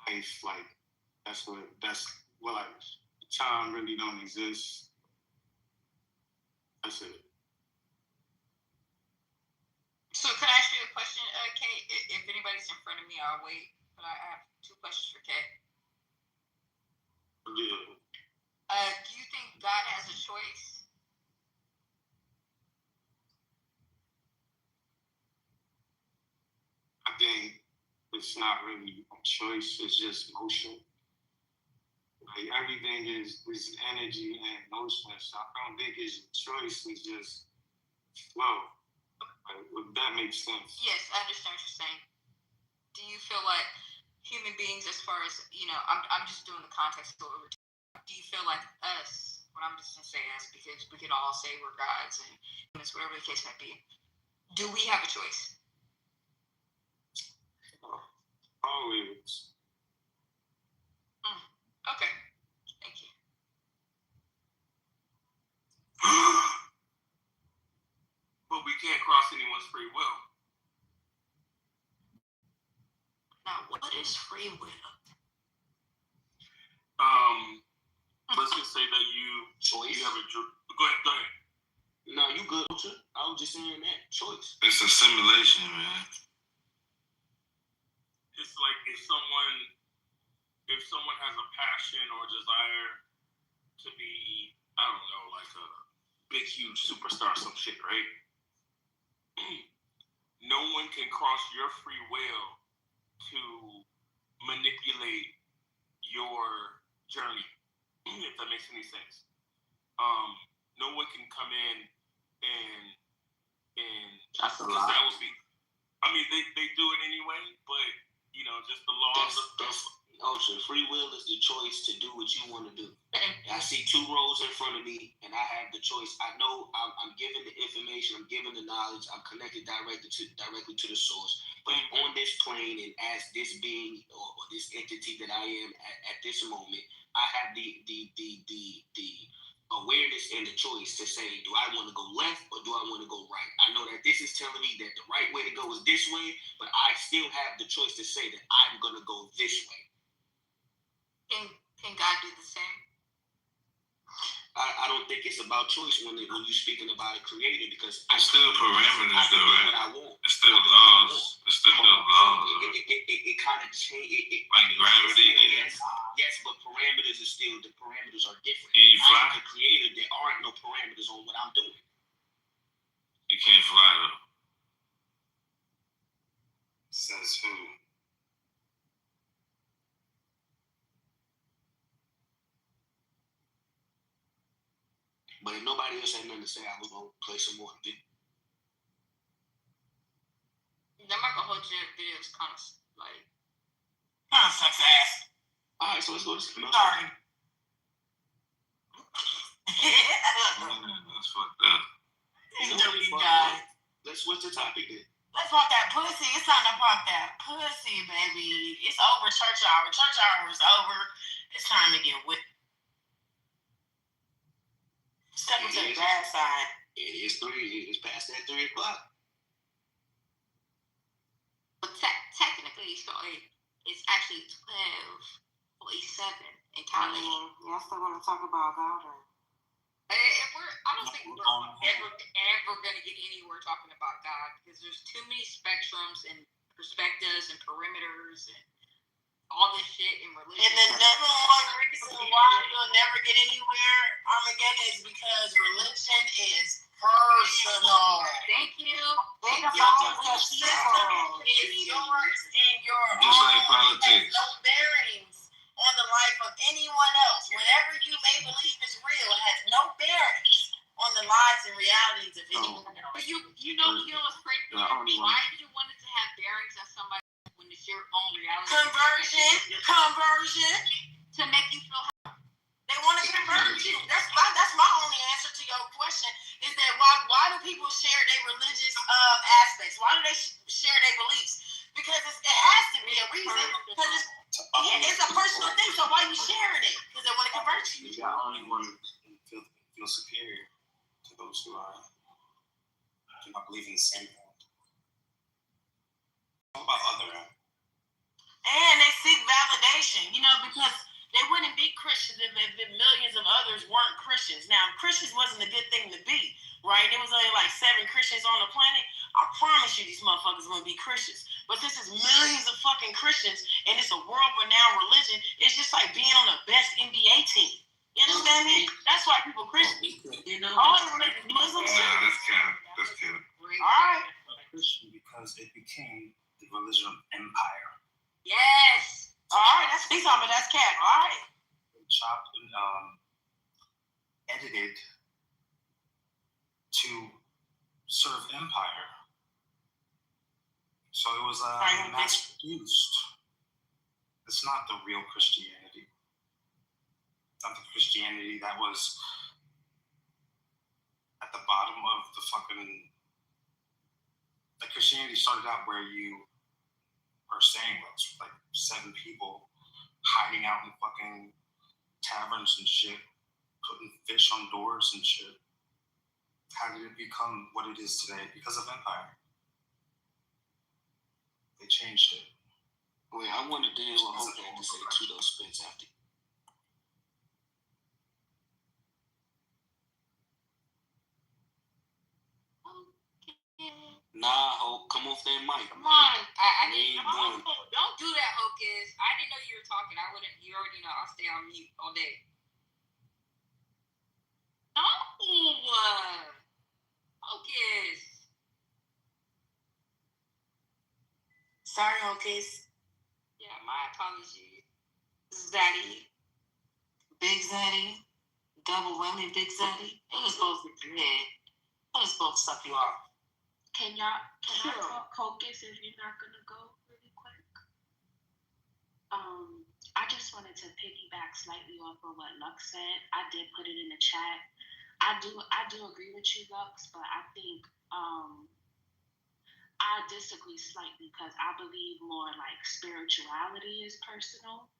life. Like that's what like time really don't exist. That's it. So can I ask you a question, Kate? If anybody's in front of me, I'll wait. But I have 2 questions for Kate. Yeah. Do you think God has a choice? I think it's not really a choice, it's just motion. Like everything is energy and motion. So I don't think it's a choice, it's just flow. Like, if that makes sense. Yes, I understand what you're saying. Do you feel like human beings, as far as, I'm just doing the context of what we're talking about. Do you feel like us, what I'm just going to say us, because we could all say we're gods and humans, whatever the case might be, do we have a choice? Always. Okay. Thank you. But we can't cross anyone's free will. Now, what is free will? Let's just say that you have a go ahead. No, you good. I was just saying that choice. It's a simulation, man. It's like if someone has a passion or desire to be, I don't know, like a big, huge superstar, some shit, right? No one can cross your free will to manipulate your journey, if that makes any sense. No one can come in and that's a lot. That would be, I mean, they do it anyway, but just the laws of free will is the choice to do what you want to do. I see 2 roads in front of me, and I have the choice. I know I'm given the information, I'm given the knowledge, I'm connected directly to the source. But on this plane, and as this being or this entity that I am at this moment, I have the awareness and the choice to say, do I want to go left or do I want to go right? I know that this is telling me that the right way to go is this way, but I still have the choice to say that I'm going to go this way. Can God do the same? I don't think it's about choice when you're speaking about a creator, because it's still parameters though, right? What I want. It's still laws. It's still laws. It kind of changes. Like gravity. Yes, but parameters are still, the parameters are different. Can you fly? As a creator, there aren't no parameters on what I'm doing. You can't fly though. Says who? But if nobody else had nothing to say, I was going to play some more. That Michael Hutchins video is kind of sucks ass. Alright, so let's go to some. Sorry. That's fucked up. Dirty guy. Let's switch the topic then. Let's pump that pussy. It's time to pump that pussy, baby. It's over church hour. Church hour is over. It's time to get whipped. Step into the bad side. It's past that 3 o'clock. But technically, so it's actually 12:47 in Cali. Y'all still want to talk about God? I don't think we're ever going to get anywhere talking about God, because there's too many spectrums and perspectives and perimeters and all this shit in religion. And the number one reason why you'll never get anywhere, Armageddon, is because religion is personal. Thank you. Your system is yours and your just like politics. No bearings on the life of anyone else. Whatever you may believe is real has no bearings on the lives and realities of anyone else. But you know what's crazy? Why do you want it to have bearings on somebody when it's your own reality? conversion. To make you feel They want to convert you. That's my only answer to your question. Is that why do people share their religious aspects? Why do they share their beliefs? Because it has to be a reason. Because it's a personal thing. So why are you sharing it? Because they want to convert you. I only want to feel superior to those who do not believe in the same thing. What about other? And they seek validation, because they wouldn't be Christians if millions of others weren't Christians. Now, Christians wasn't a good thing to be, right? There was only like 7 Christians on the planet. I promise you these motherfuckers wouldn't be Christians. But this is millions of fucking Christians, and it's a world-renowned religion. It's just like being on the best NBA team. You understand me? That's why people Christians. All the Muslims. Yeah, that's kind of. All right. Christian because it became the religion of empire. Yes. All right, that's cap. All right. Chopped and edited to serve empire. So it was mass produced. It's not the real Christianity. Not the Christianity that was at the bottom of the fucking. The Christianity started out where you are saying was like 7 people hiding out in fucking taverns and shit, putting fish on doors and shit. How did it become what it is today? Because of empire. They changed it. Wait, I wonder then what Hope had to say to those spits after. Nah, Hope, come off that mic. Come on. I didn't. Don't do that, Hocus. I didn't know you were talking. I wouldn't. You already know. I'll stay on mute all day. No. Hocus. Sorry, Hocus. Yeah, my apologies. Zaddy. Big Zaddy. Double whammy, Big Zaddy. It was both with your head. It was both suck you off. Can I talk Hocus if you're not gonna go really quick? I just wanted to piggyback slightly off of what Lux said. I did put it in the chat. I do agree with you, Lux, but I think I disagree slightly because I believe more like spirituality is personal,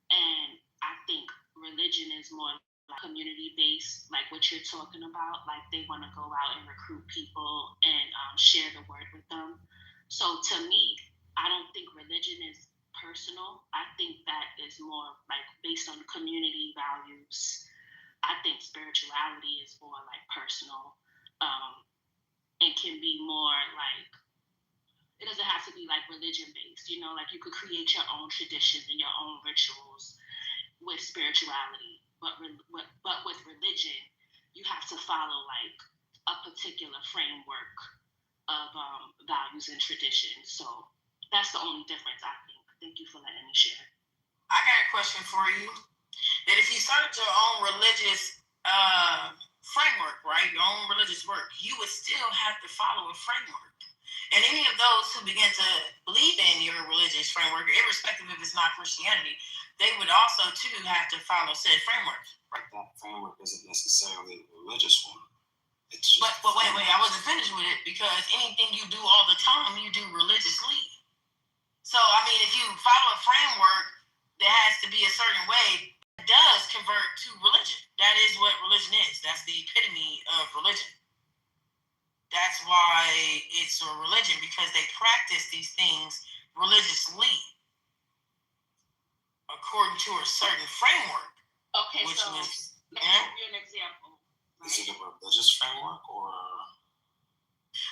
and I think religion is more community based, like what you're talking about. Like they want to go out and recruit people and share the word with them. So to me, I don't think religion is personal. I think that is more like based on community values. I think spirituality is more like personal, and can be more like, it doesn't have to be like religion based, like you could create your own traditions and your own rituals with spirituality. But with religion, you have to follow like a particular framework of values and traditions. So that's the only difference, I think. Thank you for letting me share. I got a question for you. That if you started your own religious framework, right, your own religious work, you would still have to follow a framework. And any of those who begin to believe in your religious framework, irrespective if it's not Christianity, they would also, too, have to follow said framework. Right, that framework isn't necessarily a religious one. It's just but wait, I wasn't finished with it because anything you do all the time, you do religiously. So, I mean, if you follow a framework that has to be a certain way, it does convert to religion. That is what religion is. That's the epitome of religion. That's why it's a religion, because they practice these things religiously according to a certain framework. Okay, which so was, let me give you an example. Is it a religious framework or?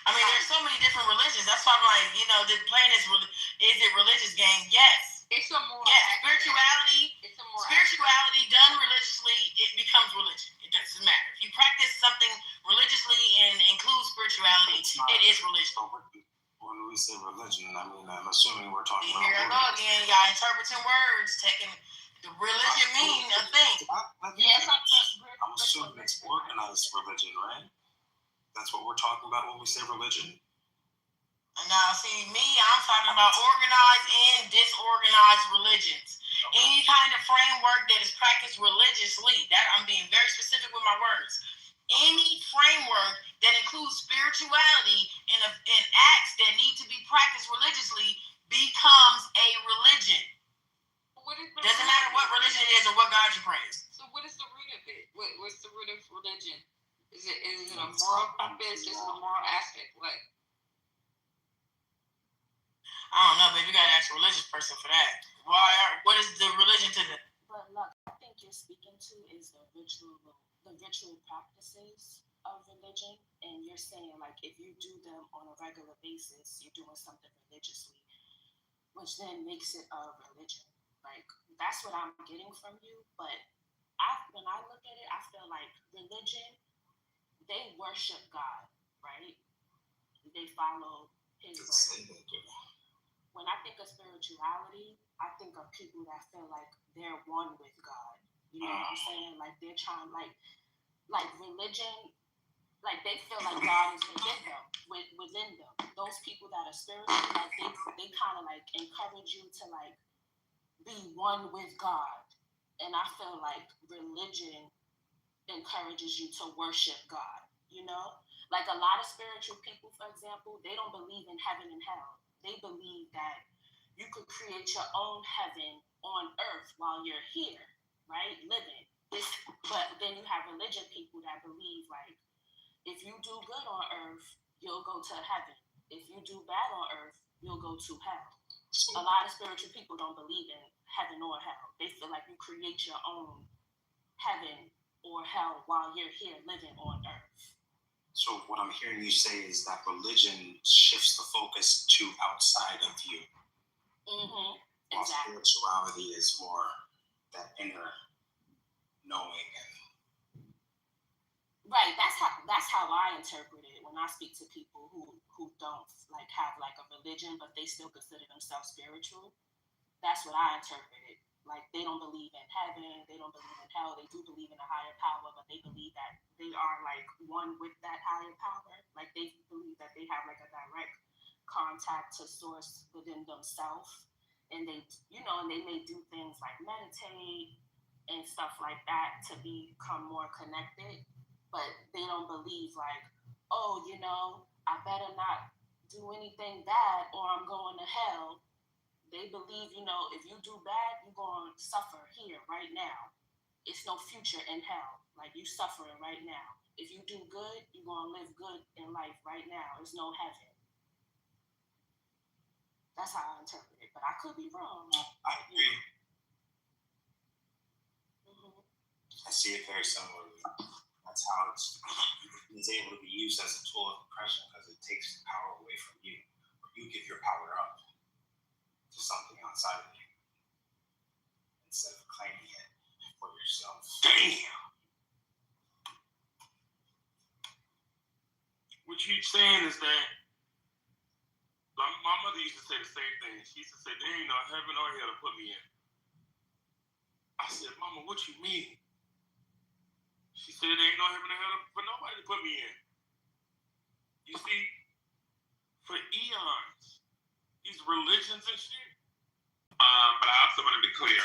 I mean, there's so many different religions. That's why I'm like, the playing is it religious game? Yes. It's a more spirituality. It's a more spirituality done religiously, it becomes religion. It doesn't matter. If you practice something religiously and includes spirituality, it is religion. When we say religion, I mean, I'm assuming we're talking about. Here I go again. Y'all interpreting words, taking the religion meaning of things. Yes, I'm assuming it's organized religion, right? That's what we're talking about when we say religion. I Now, see, I'm talking about organized and disorganized religions. Any kind of framework that is practiced religiously, that I'm being very specific with my words. Any framework that includes spirituality and acts that need to be practiced religiously becomes a religion. Doesn't matter what religion it is or what God you praise. So what is the root of it? What's the root of religion? Is it a moral compass? Is it a moral aspect? What? I don't know, baby. You gotta ask a religious person for that. What is the religion to them? But look, I think you're speaking to is the ritual practices of religion, and you're saying like if you do them on a regular basis, you're doing something religiously, which then makes it a religion. Like that's what I'm getting from you. But when I look at it, I feel like religion, they worship God, right? They follow His word. When I think of spirituality, I think of people that feel like they're one with God. You know what I'm saying? Like they're trying, like religion, like they feel like God is within them. Those people that are spiritual, like they kind of like encourage you to like be one with God. And I feel like religion encourages you to worship God. You know, like a lot of spiritual people, for example, they don't believe in heaven and hell. They believe that you could create your own heaven on earth while you're here, right? Living. But then you have religion people that believe like if you do good on earth, you'll go to heaven. If you do bad on earth, you'll go to hell. A lot of spiritual people don't believe in heaven or hell. They feel like you create your own heaven or hell while you're here living on earth. So what I'm hearing you say is that religion shifts the focus to outside of you. Mm-hmm. While Exactly. spirituality is more that inner knowing. Right. That's how I interpret it when I speak to people who don't like have like a religion, but they still consider themselves spiritual. That's what I interpret it. Like they don't believe in heaven, they don't believe in hell. They do believe in a higher power, but they believe that they are like one with that higher power. Like they believe that they have like a direct contact to source within themselves, and they may do things like meditate and stuff like that to become more connected. But they don't believe like, oh, I better not do anything bad or I'm going to hell. They believe, if you do bad, you're going to suffer here right now. It's no future in hell. Like you suffering right now. If you do good, you're going to live good in life right now. There's no heaven. That's how I interpret it, but I could be wrong. I agree. Mm-hmm. I see it very similarly. That's how it's able to be used as a tool of oppression because it takes power away from you. You give your power up to something outside of you instead of claiming it for yourself. Damn. What you're saying is that my mother used to say the same thing. She used to say, there ain't no heaven or hell to put me in. I said, Mama, what you mean? She said, there ain't no heaven or hell for nobody to put me in. You see, for eons, these religions and shit. But I also want to be clear.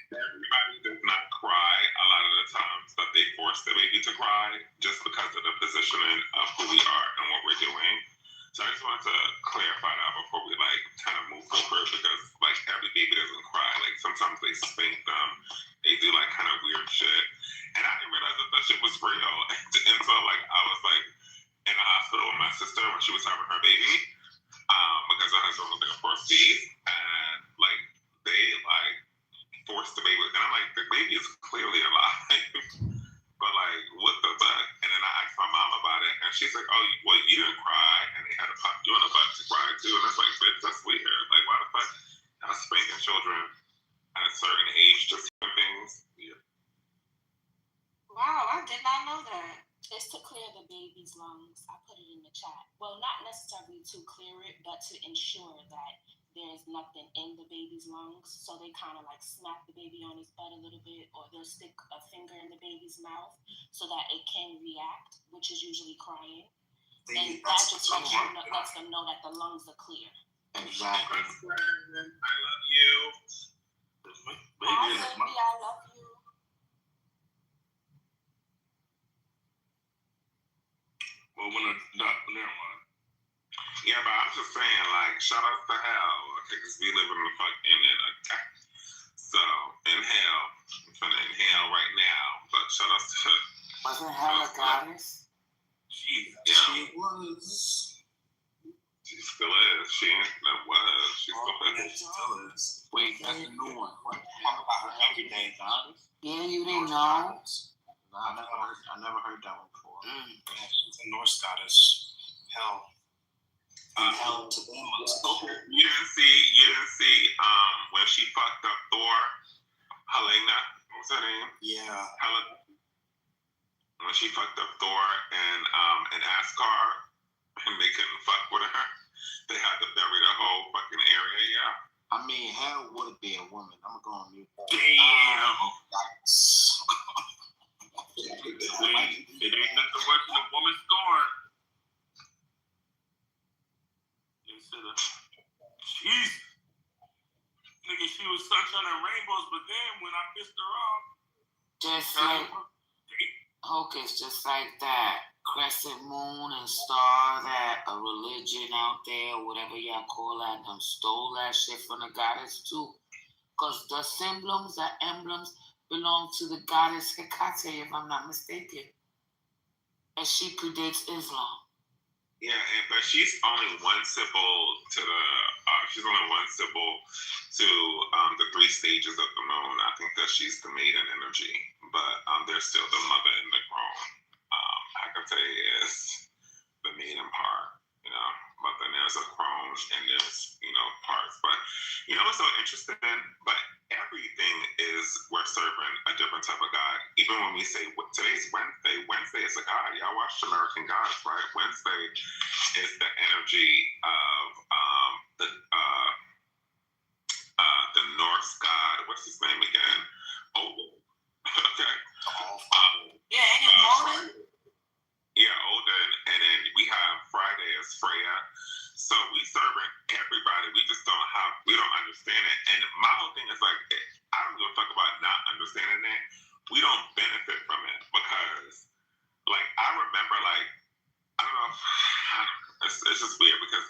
Everybody does not cry a lot of the times, but they force the baby to cry just because of the positioning of who we are and what we're doing. So I just wanted to clarify that before we kind of move forward because every baby doesn't cry. Sometimes they spank them, they do kind of weird shit, and I didn't realize that shit was real until I was in the hospital with my sister when she was having her baby, because her husband was a forced and they forced the baby, and I'm like, the baby is clearly alive. But what the fuck? And then I asked my mom about it, and she's like, "Oh, well, you didn't cry, and they had to pop you in the butt to cry too." And it's bitch, that's weird. Why the fuck? I was spanking children at a certain age, just things. Yeah. Wow, I did not know that. It's to clear the baby's lungs. I put it in the chat. Well, not necessarily to clear it, but to ensure that there's nothing in the baby's lungs, so they kind of like smack the baby on his butt a little bit, or they'll stick a finger in the baby's mouth so that it can react, which is usually crying. And that just lets them know that the lungs are clear. Exactly. I love you. Hi, baby, I love you. Well, never mind. Yeah, but I'm just saying, like, shout out to hell, because we live in the fucking okay. So, inhale. I'm trying to inhale right now, but shout out to. Wasn't hell a goddess? She was. She still is. She was. She still is. Wait, that's a new one. What? Talk about her everyday goddess? Yeah, you didn't know? No, I never heard that one before. Yeah, she's a Norse goddess. Hell. Hell to them. You didn't see when she fucked up Thor, Helena, what's her name? Yeah. Helena. When she fucked up Thor and Asgard, and they couldn't fuck with her, they had to bury the whole fucking area. Yeah. I mean, hell would be a woman. I'm gonna go on mute. Damn. It ain't nothing worse than a woman scorn. Jeez. Nigga, she was sunshine and rainbows, but then when I pissed her off. Just like Hocus, just like that crescent moon and star that a religion out there, whatever y'all call that, them stole that shit from the goddess too. Because the emblems belong to the goddess Hecate, if I'm not mistaken. And she predates Islam. Yeah, but she's only one symbol to the. She's only one symbol to the three stages of the moon. I think that she's the maiden energy, but there's still the mother and the crone. Hecate is the maiden part, you know. But then there's a crone and there's parts. But what's so interesting? But everything is we're serving a different type of God. Even when we say today's Wednesday, Wednesday is a God. Y'all watched American Gods, right? Wednesday is the energy of the Norse god. What's his name again? Odin. Okay. Yeah, and it's Odin. Yeah, Odin, and then we have Friday as Freya. So we serving everybody. We just we don't understand it. And my whole thing is like, I don't give a fuck about not understanding it. We don't benefit from it because, like, I remember, like, I don't know, it's just weird because,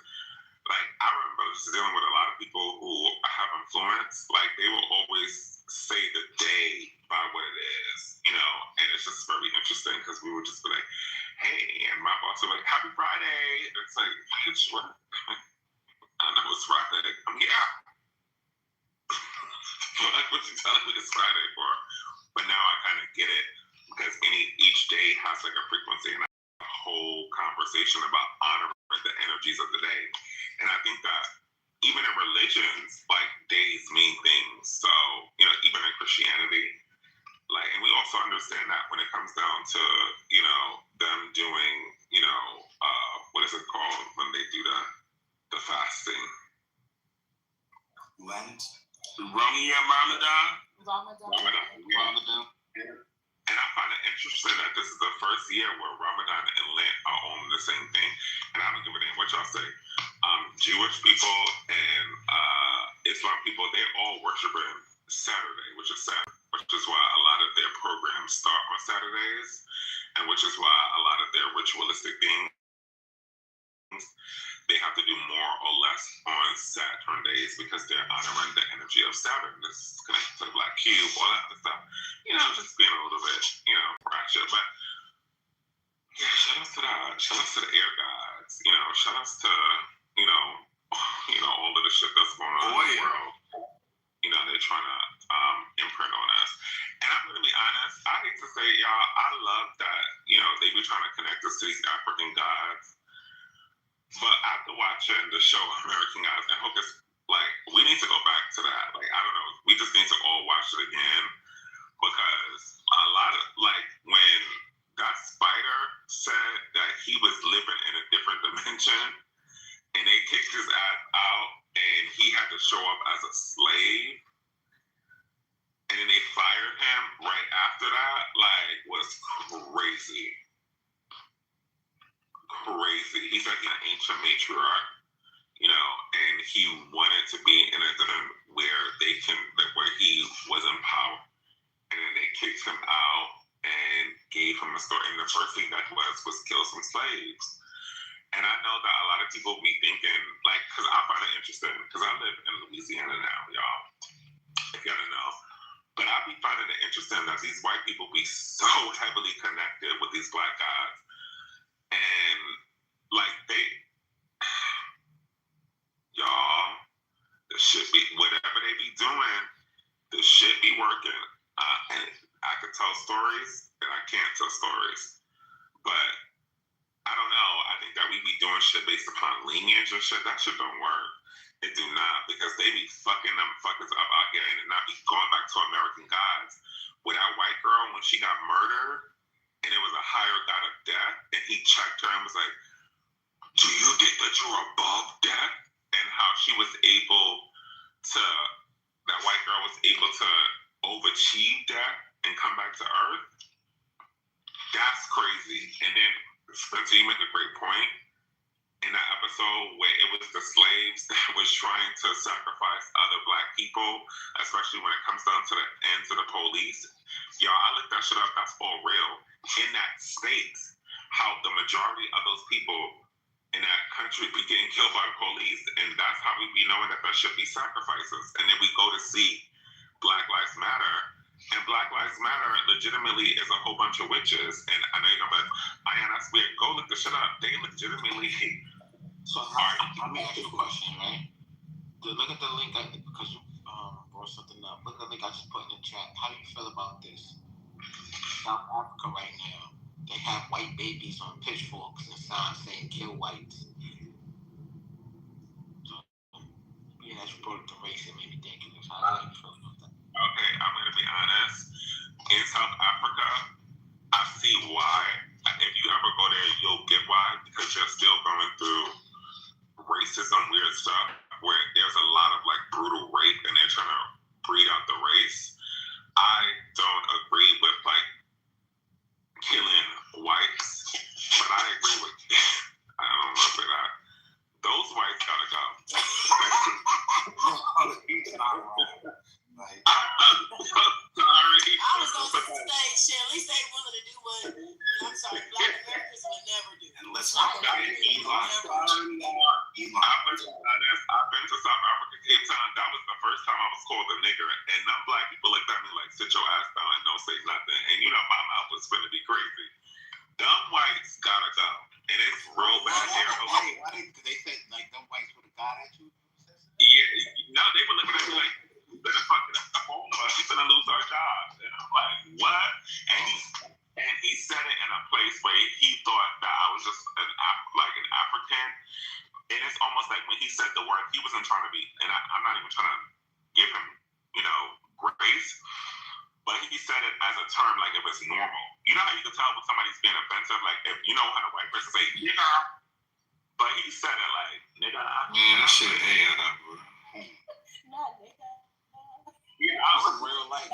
like, I remember just dealing with a lot of people who have influence. Like, they will always say the day by what it is, and it's just very interesting because we would just be like, hey, and my boss would be like, happy Friday. It's like, bitch, what? I know it's Friday. Yeah. Like, what you telling me it's Friday for? But now I kind of get it because each day has like a frequency and a whole conversation about honoring the energies of the day. And I think that even in religions, like, days mean things. So, even in Christianity, like, and we also understand that when it comes down to, them doing, what is it called when they do the fasting? Lent? Ramadan. Ramadan. And I find it interesting that this is the first year where Ramadan and Lent are on the same thing. And I don't give a damn what y'all say. Jewish people and Islam people, they're all worshiping Saturday, which is sad. Which is why a lot of their programs start on Saturdays, and which is why a lot of their ritualistic things they have to do more or less on Saturn days because they're honoring the energy of Saturn. This is connected to the black cube, all that other stuff. Just being a little bit, ratchet. But yeah, shout out to that. Shout out to the air gods. Shout out to all of the shit that's going on in the world. They're trying to imprint on us. And I'm gonna be honest, I hate to say it, y'all, I love that, they be trying to connect us to these African gods. But after watching the show American Gods, and Hocus, like, we need to go back to that. Like, I don't know, we just need to all watch it again. Because a lot of, like, when that spider said that he was living in a different dimension, and they kicked his ass out, and he had to to show up as a slave, and then they fired him right after that, like, was crazy. Crazy. He's like an ancient matriarch, you know, and he wanted to be in a zone where where he was in power. And then they kicked him out and gave him a story. And the first thing that was kill some slaves. And I know that a lot of people be thinking, like, because I find it interesting, because I live in Louisiana now, y'all, if y'all don't know. But I be finding it interesting that these white people be so heavily connected with these black guys. And, like, y'all, the shit be, whatever they be doing, the shit be working. And I could tell stories, and I can't tell stories. But I don't know. I think that we be doing shit based upon lineage and shit. That shit don't work. It do not, because they be fucking them fuckers up out here, and not be going back to American gods. With that white girl, when she got murdered, and it was a higher god of death, and he checked her and was like, "Do you think that you're above death?" And how she was able to, that white girl was able to overachieve death and come back to Earth. That's crazy. And then Spencer, you make a great point in that episode where it was the slaves that was trying to sacrifice other black people, especially when it comes down to the end to the police. Y'all, I looked that shit up. That's all real. In that state, how the majority of those people in that country be getting killed by the police, and that's how we be knowing that there should be sacrifices. And then we go to see Black Lives Matter, and Black Lives Matter legitimately is a whole bunch of witches. And I know you're gonna be like, Ayan, that's weird. Go look this shit up. They legitimately. So let me ask you a question, right? Look at the link because you brought something up. Look at the link I just put in the chat. How do you feel about this? South Africa right now, they have white babies on pitchforks and signs saying "kill whites." So, yeah, that's brought up the race and made me think. How do you feel about that? Okay, I'm gonna be honest. In South Africa, I see why. If you ever go there, you'll get why, because they're still going through racism, weird stuff, where there's a lot of like brutal rape, and they're trying to breed out the race. I don't agree with like killing whites, but I agree with. I don't know for that. Those whites gotta go. He's not wrong. Like, I'm so sorry. I was gonna say, shit, at least they willing to do what, I'm sorry, Black Americans would never do. And let's not forget I've been to South Africa, Cape Town. That was the first time I was called a nigger, and them black people looked at me like, "Sit your ass down and don't say nothing." And you know my mouth was finna be crazy. Them whites gotta go, and it's real bad here. Why did they say like them whites would have got at you? Yeah, no, they were looking at me like, "You better fucking home of us. We're gonna lose our jobs." And I'm like, "What?" And he said it in a place where he thought that I was just an African. And it's almost like when he said the word, he wasn't trying to be, and I'm not even trying to give him, grace, but he said it as a term like it was normal. You know how you can tell when somebody's being offensive, like if you know how a white person say nigga, but he said it like nigga. Man, that shit bro. Not nigga. Yeah, I was real life.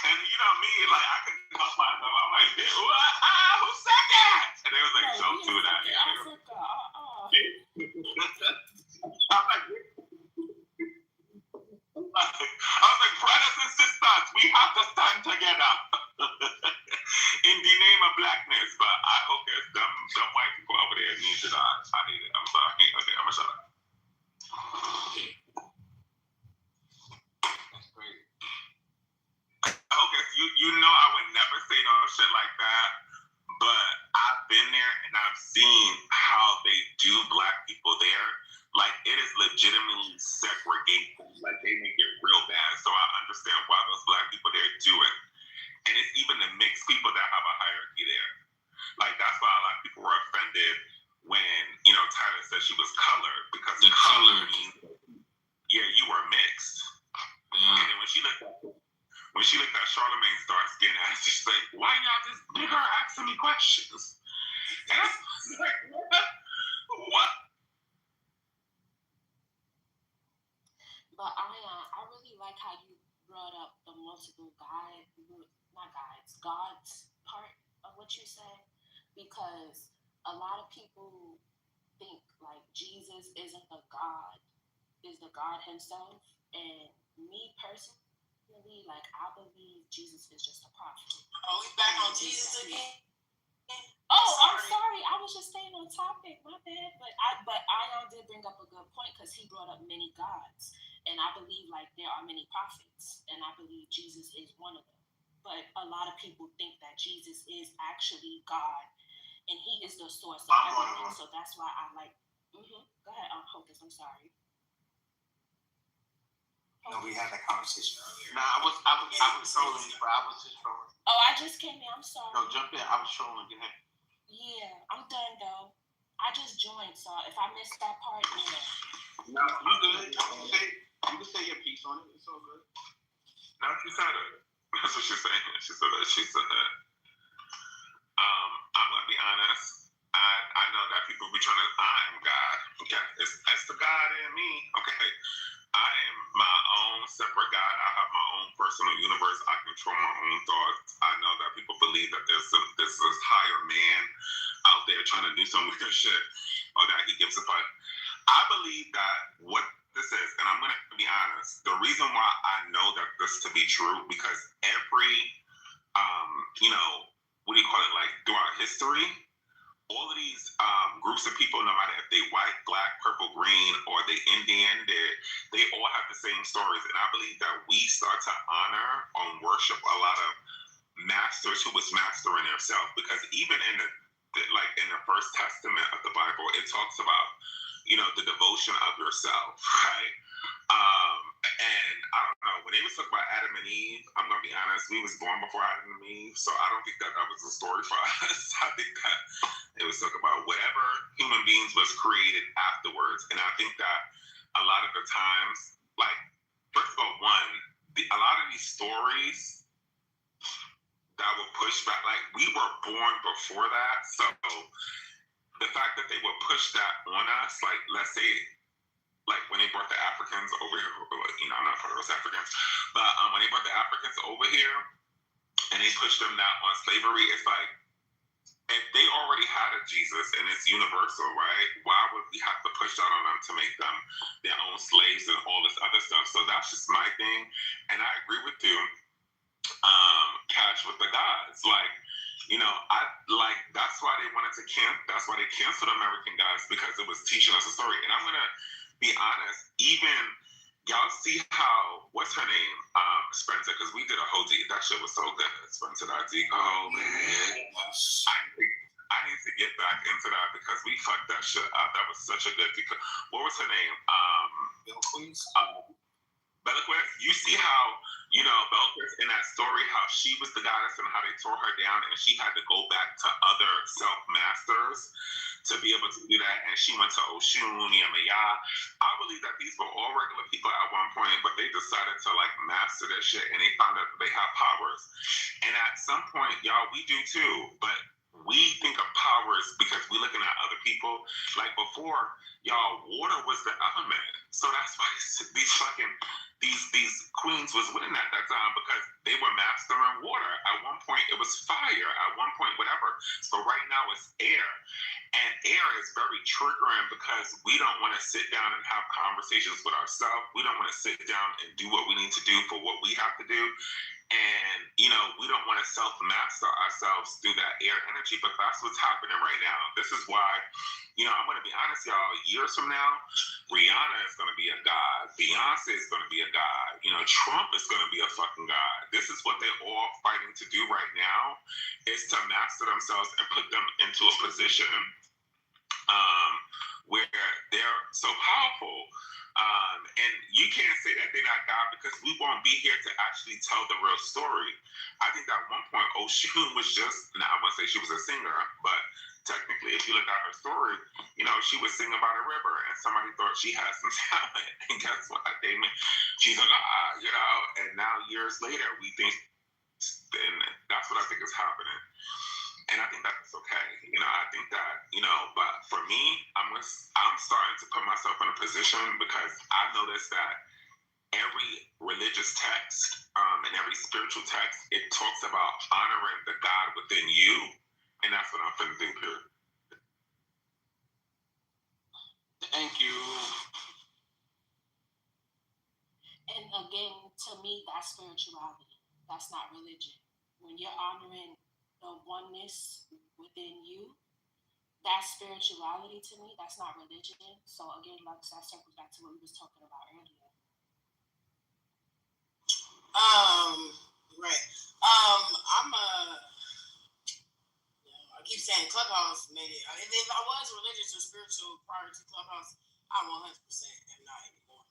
And you know me, like I could help myself. I'm like, who said that? And they was like, don't do that. I'm like, I was like, brothers and sisters, we have to stand together in the name of blackness. But I hope there's some white people over there need to die. I hate it. I'm sorry. Okay, I'm gonna shut up. That's great. Okay, you know I would never say no shit like that, but I've been there and I've seen how they do black people there. Like, it is legitimately segregation. Like, they make it real bad. So I understand why those black people there do it. And it's even the mixed people that have a hierarchy there. Like, that's why a lot of people were offended when, Tyler said she was colored, because the color means, yeah, you were mixed. Yeah. And then when she looked at Charlamagne's dark skin ass, she's like, why y'all this nigga asking me questions? And I was like, what? But I really like how you brought up the multiple gods part of what you said, because a lot of people think like Jesus isn't a god, is the God himself. And me personally, like I believe Jesus is just a prophet. Oh, we back on Jesus again? Oh, I'm sorry. I was just staying on topic. My bad. But Ion did bring up a good point because he brought up many gods, and I believe like there are many prophets, and I believe Jesus is one of them. But a lot of people think that Jesus is actually God, and he is the source of everything. So that's why I like. Go ahead, Hocus. I'm sorry. No, we had that conversation earlier. Nah, I was trolling you, bro. I was just trolling. Oh, I just came in. I'm sorry. No, jump in. I was trolling. Get ahead. Yeah, I'm done though. I just joined, so if I missed that part, yeah. No, you good. You can say your piece on it. It's all good. No, she said it. That's what she's saying. She said that. I'm gonna be honest. I know that people be trying to. I am God. Okay, it's the God in me. Okay, I am my own separate God. I have my own personal universe. I control my own thoughts. I know that people believe that there's this higher man out there trying to do some weird shit, or that he gives a fuck. I believe that what this is, and I'm going to be honest, the reason why I know that this to be true, because every, what do you call it, like throughout history, all of these groups of people, no matter if they white, black, purple, green, or they Indian, they all have the same stories. And I believe that we start to honor and worship a lot of masters who was mastering themselves, because even in the First Testament of the Bible, it talks about, the devotion of yourself, right? And I don't know, when they was talking about Adam and Eve, I'm gonna be honest, we was born before Adam and Eve, so I don't think that was a story for us. I think that it was talking about whatever human beings was created afterwards. And I think that a lot of the times, like, first of all, a lot of these stories that were pushed back, like, we were born before that, so the fact that they would push that on us, like, let's say, like when they brought the Africans over here, I'm not part of those Africans, but when they brought the Africans over here and they pushed them down on slavery, it's like, if they already had a Jesus and it's universal, right? Why would we have to push that on them to make them their own slaves and all this other stuff? So that's just my thing. And I agree with you, Cash, with the gods. Like, that's why they wanted to that's why they canceled American Gods, because it was teaching us a story. And I'm gonna be honest, even y'all see how, what's her name? Spencer, because we did a whole that shit was so good. Spencer Dadziko, man. I need to get back into that because we fucked that shit up. That was such a good, what was her name? Belquist. You see how, Belquist in that story, how she was the goddess and how they tore her down, and she had to go back to other self-masters to be able to do that, and she went to Oshun, Yamaya. I believe that these were all regular people at one point, but they decided to, like, master their shit, and they found out that they have powers. And at some point, y'all, we do too, but we think of powers because we're looking at other people. Like before, y'all, water was the element. So that's why these queens was winning at that time, because they were mastering water. At one point, it was fire. At one point, whatever. So right now, it's air. And air is very triggering because we don't want to sit down and have conversations with ourselves. We don't want to sit down and do what we need to do for what we have to do. And, we don't want to self-master ourselves through that air energy, but that's what's happening right now. This is why, I'm going to be honest, y'all, years from now, Rihanna is going to be a god. Beyonce is going to be a god. Trump is going to be a fucking god. This is what they're all fighting to do right now, is to master themselves and put them into a position where they're so powerful. And you can't say that they're not God, because we won't be here to actually tell the real story. I think at one point, Oshun was just, now I won't say she was a singer, but technically, if you look at her story, she was singing about a river, and somebody thought she had some talent. And guess what? She's a god, and now years later, we think, and that's what I think is happening. And I think that's okay. I think that, but for me, I'm starting to put myself in a position, because I noticed that every religious text and every spiritual text, it talks about honoring the God within you, and that's what I'm finna do, period. Thank you. And again, to me, that's spirituality. That's not religion. When you're honoring the oneness within you, that's spirituality to me. That's not religion. So again, like that circles back to what we was talking about earlier. Right. I keep saying Clubhouse made it. If I was religious or spiritual prior to Clubhouse, I 100% am not anymore.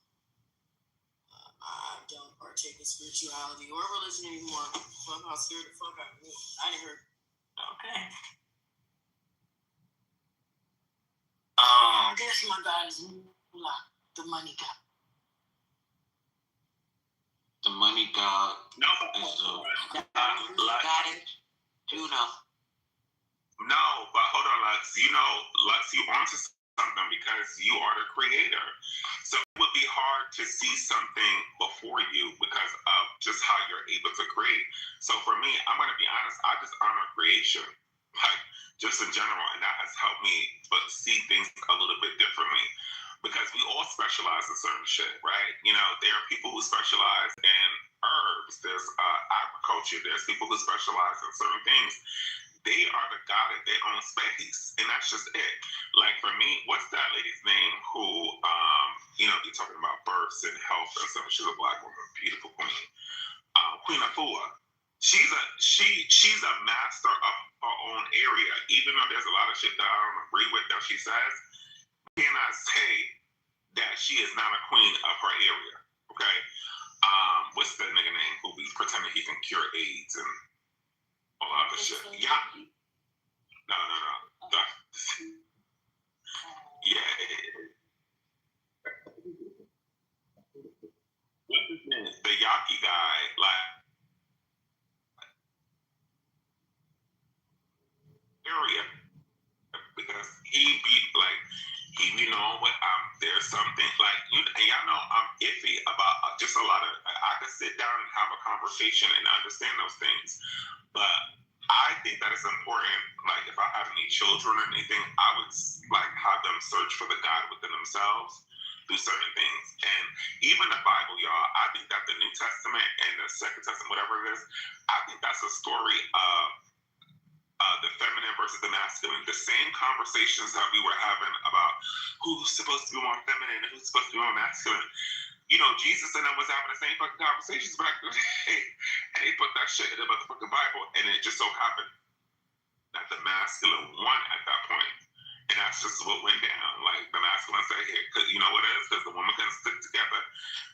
I don't partake in spirituality or religion anymore. Clubhouse scared the fuck out of me. I didn't hear. Okay. I guess my God is the money God. The money God No, is the Got it. You know. no, but hold on, Lux. You know, Lux, you onto something because you are the creator. So it would be hard to see something before you because of just how you're able to create. So for me, I'm going to be honest, I just honor creation, like just in general, and that has helped me see things a little bit differently because we all specialize in certain shit, right? You know, there are people who specialize in herbs, there's agriculture, there's people who specialize in certain things. They are the God of their own space, and that's just it. Like for me, what's that lady's name who, you know, you're talking about births and health and stuff. She's a black woman, beautiful queen, Queen Afua. She's a master of her own area, even though there's a lot of shit that I don't agree with that she says. Cannot say that she is not a queen of her area. Okay, what's the nigga name who be pretending he can cure AIDS and all other shit? Yeah. No. Yeah. What's his name? The Yaki guy, like area, because he be knowing what there's something like you and y'all know I'm iffy about just a lot of. I could sit down and have a conversation and understand those things, but I think that it's important. Like if I have any children or anything, I would like have them search for the God within themselves through certain things. And even the Bible, y'all, I think that the New Testament and the Second Testament, whatever it is, I think that's a story of the feminine versus the masculine. The same conversations that we were having about who's supposed to be more feminine and who's supposed to be more masculine. You know, Jesus and them was having the same fucking conversations back in the day, and they put that shit in the motherfucking Bible, and it just so happened that the masculine won at that point, and that's just what went down. Like the masculine said, "Here, because you know what it is, because the woman couldn't stick together."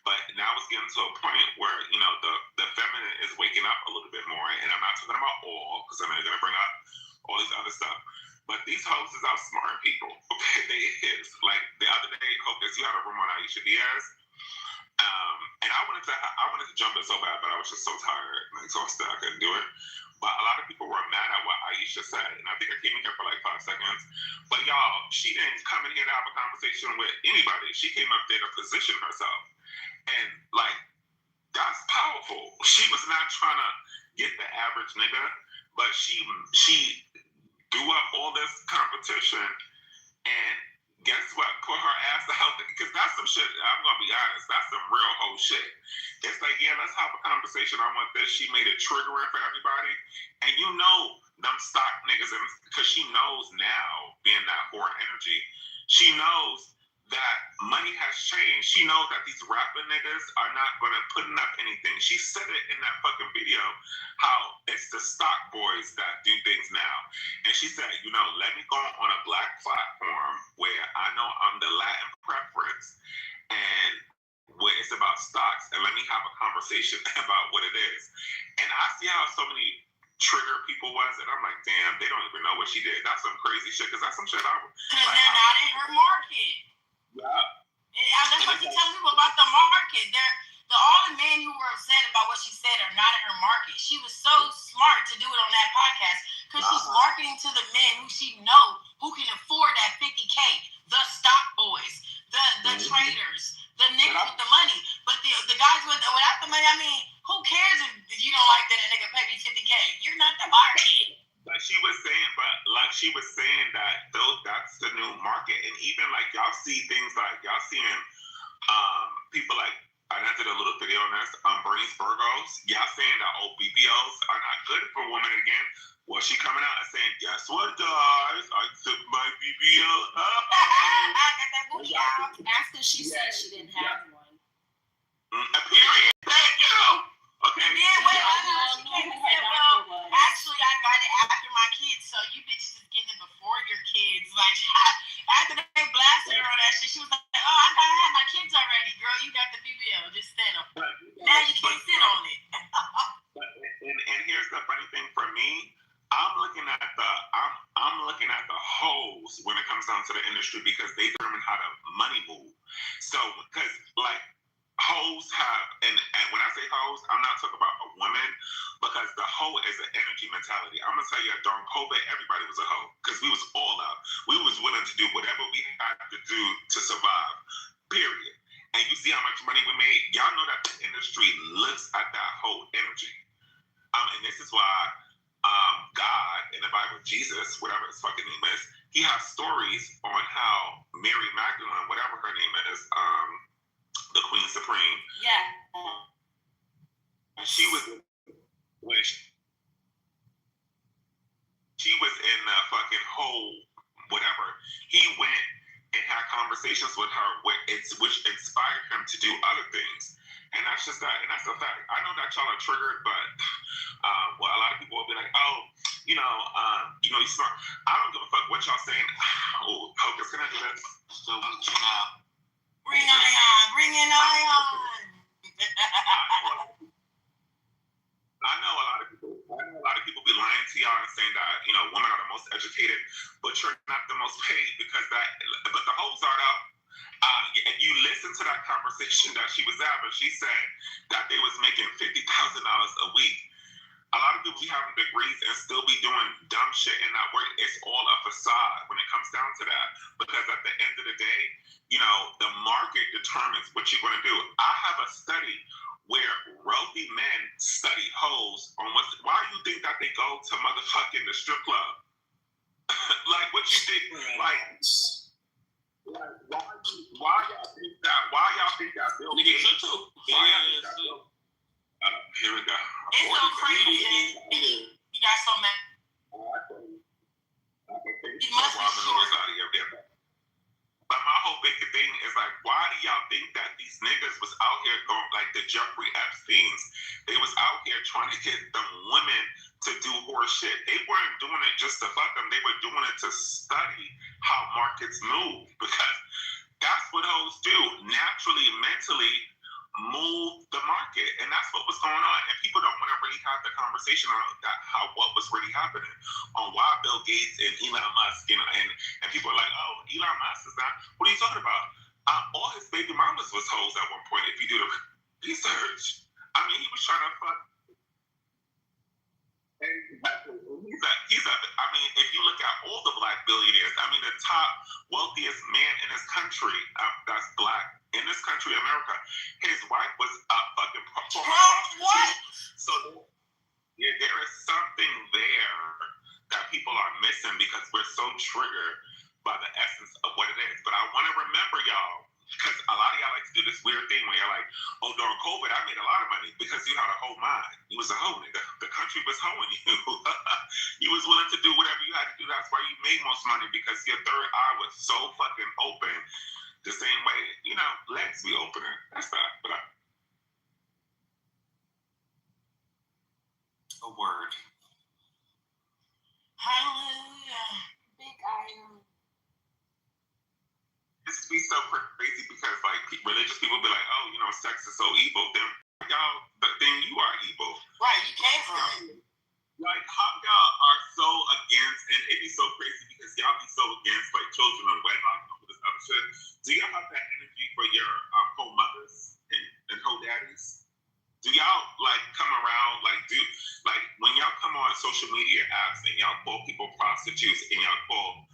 But now it's getting to a point where you know the feminine is waking up a little bit more, and I'm not talking about all, because I'm going to bring up all these other stuff. But these hoes is outsmarting people. Okay, they is like the other day, Hocus, you had a room on Aisha Diaz. And I wanted to jump in so bad, but I was just so tired and exhausted I couldn't do it. But a lot of people were mad at what Aisha said, and I think I came in here for like 5 seconds. But y'all, she didn't come in here to have a conversation with anybody. She came up there to position herself, and like that's powerful. She was not trying to get the average nigga, but she threw up all this competition and. Guess what? Put her ass out there. Because that's some shit, I'm going to be honest, that's some real whole shit. It's like, yeah, let's have a conversation. I want this. She made it triggering for everybody. And you know them stock niggas, because she knows now, being that whore energy, she knows that money has changed. She knows that these rapper niggas are not going to put up anything. She said it in that fucking video, how it's the stock boys that do things now. And she said, you know, let me go on a black platform where I know I'm the Latin preference and where it's about stocks, and let me have a conversation about what it is. And I see how so many trigger people was, and I'm like, damn, they don't even know what she did. That's some crazy shit, because that's some shit I would. Because they're not in her market. Yeah. That's what you tell people about the market. All the men who were upset about what she said are not in her market. She was so smart to do it on that podcast because she's marketing to the men who she knows who can afford that 50K, the stock boys, the traders, the niggas with the money. But the guy mean, who cares if you don't like that a nigga pay me $50K? You're not the market. Like she was saying that that's the new market, and even like y'all see things like y'all seeing people like I did a little video on this Bernice Burgos. Y'all saying that BBLs are not good for women again. Well, she coming out and saying, guess what, guys? I took my BBL up. After she said she didn't have one. Period. Thank you. Okay. And then wait, she came and said, well, actually, I got it after my kids, so you bitches is getting it before your kids. Like, after they blasted her on that shit, she was like, oh, I had my kids already. Girl, you got the BBL. Just stand up. Now you can't sit on it. And here's the funny thing for me. I'm looking at the hoes when it comes down to the industry because they determine how to money move. So, because like hoes have, and when I say hoes, I'm not talking about a woman because the hoe is an energy mentality. I'm gonna tell you, during COVID, everybody was a hoe because we was all out. We was willing to do whatever we had to do to survive. Period. And you see how much money we made. Y'all know that the industry looks at that whole energy. And this is why God in the Bible, Jesus, whatever his fucking name is, he has stories on how Mary Magdalene, whatever her name is, the Queen Supreme. Yeah. She was in the fucking whole whatever. He went and had conversations with her, which inspired him to do other things. And that's just that, and that's a fact. I know that y'all are triggered, but well, a lot of people will be like, oh, you smart. I don't give a fuck what y'all saying. Oh, Hocus, can I do this? Still with you now. Bring Ion, bring in Ion. I know a lot of people be lying to y'all and saying that women are the most educated, but you're not the most paid but the hoes are though. You listen to that conversation that she was having. She said that they was making $50,000 a week. A lot of people be having degrees and still be doing dumb shit in that work. It's all a facade when it comes down to that. Because at the end of the day, the market determines what you're going to do. I have a study where wealthy men study hoes on why you think that they go to motherfucking the strip club? Like, what you think? Like, why y'all think that Bill Gates? Here we go. It's so crazy. You got so mad. He must be short. But my whole big thing is like, why do y'all think that these niggas was out here going like the Jeffrey Epsteins? They was out here trying to get them women to do horse shit. They weren't doing it just to fuck them. They were doing it to study how markets move because that's what hoes do. Naturally, mentally move the market. And that's what was going on. And people don't want to really have the conversation on what was really happening on why Bill Gates and Elon Musk, and people are like, oh, Elon Musk is not, what are you talking about? All his baby mamas was hoes at one point, if you do the research. I mean, he was trying to fuck. If you look at all the black billionaires, the top wealthiest man in this country, that's black in this country, America, his wife was a fucking what? So there is something there that people are missing because we're so triggered by the essence of what it is. But I want to remember y'all, because a lot of y'all like to do this weird thing where you're like, oh, during COVID, I made a lot of money because you had a whole mind. You was a hoe nigga. The country was hoeing you. You was willing to do whatever you had to do. That's why you made most money because your third eye was so fucking open. The same way, legs be opening. That's that. But a word. Hallelujah. Big iron. This be so crazy because like religious people be like, oh, sex is so evil. Then you are evil. Right, you came from it. Like how y'all are so against, and it be so crazy because y'all be so against like children and wedlock and all this other shit. Do y'all have that energy for your co-mothers and co-daddies? Do y'all like come around like when y'all come on social media apps and y'all call people prostitutes and y'all call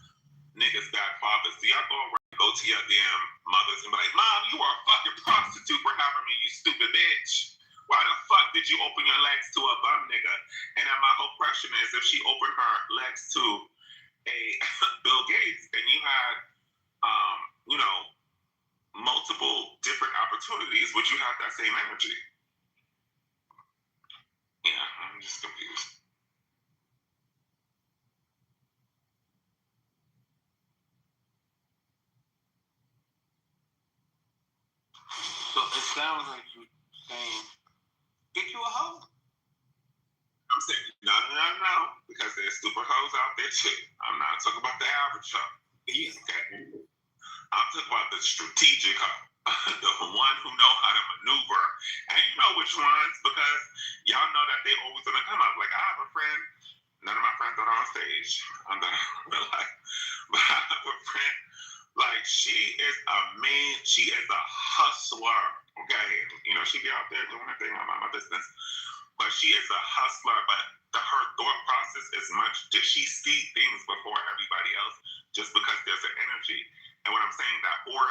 niggas bad fathers? Do y'all go to your damn mothers and be like, Mom, you are a fucking prostitute for having me, you stupid bitch? Why why the fuck did you open your legs to a bum nigga? And then my whole question is, if she opened her legs to a Bill Gates, and you had, you know, multiple different opportunities, would you have that same energy? Yeah, I'm just confused. So it sounds like you're saying, get you a hoe. I'm saying, no, because there's super hoes out there too. I'm not talking about the average hoe. Yeah. Okay. I'm talking about the strategic hoe. The one who know how to maneuver. And you know which ones, because y'all know that they always gonna come up. Like, I have a friend, none of my friends are on stage. I'm gonna realize. But I have a friend, like, she is a hustler. Okay. You know, she be out there doing her thing, I'm on my business. But she is a hustler, but her thought process is did she see things before everybody else just because there's an energy? And what I'm saying, that whore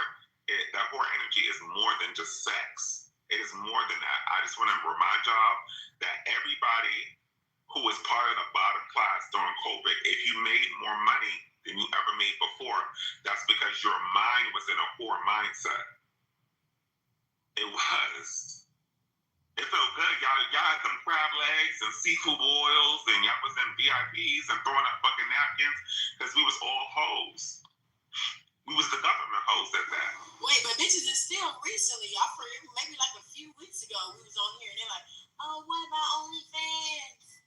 energy is more than just sex. It is more than that. I just want to remind y'all that everybody who was part of the bottom class during COVID, if you made more money than you ever made before, that's because your mind was in a whore mindset. It was. It felt good. Y'all had some crab legs and seafood oils, and y'all was in VIPs and throwing up fucking napkins because we was all hoes. We was the government hoes at that. Wait, but bitches is still recently. I forget, maybe like a few weeks ago, we was on here and they're like, oh, what about OnlyFans?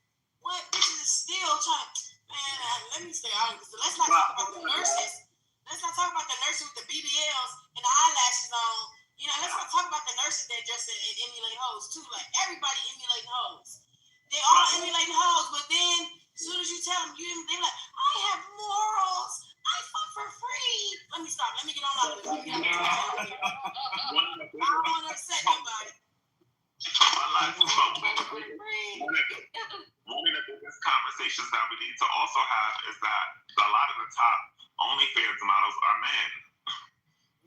What? Bitches is still trying to, man, let me stay out of this. Let's not talk about the nurses. Let's not talk about the nurses with the BBLs and the eyelashes on. You know, let's not talk about the nurses that just emulate hoes too. Like, everybody emulating hoes. They all emulating hoes, but then as soon as you tell them, they're like, I have morals. I fuck for free. Let me stop. Let me get on out of this. I don't want to upset nobody. One of the biggest conversations that we need to also have is that a lot of the top OnlyFans models are men.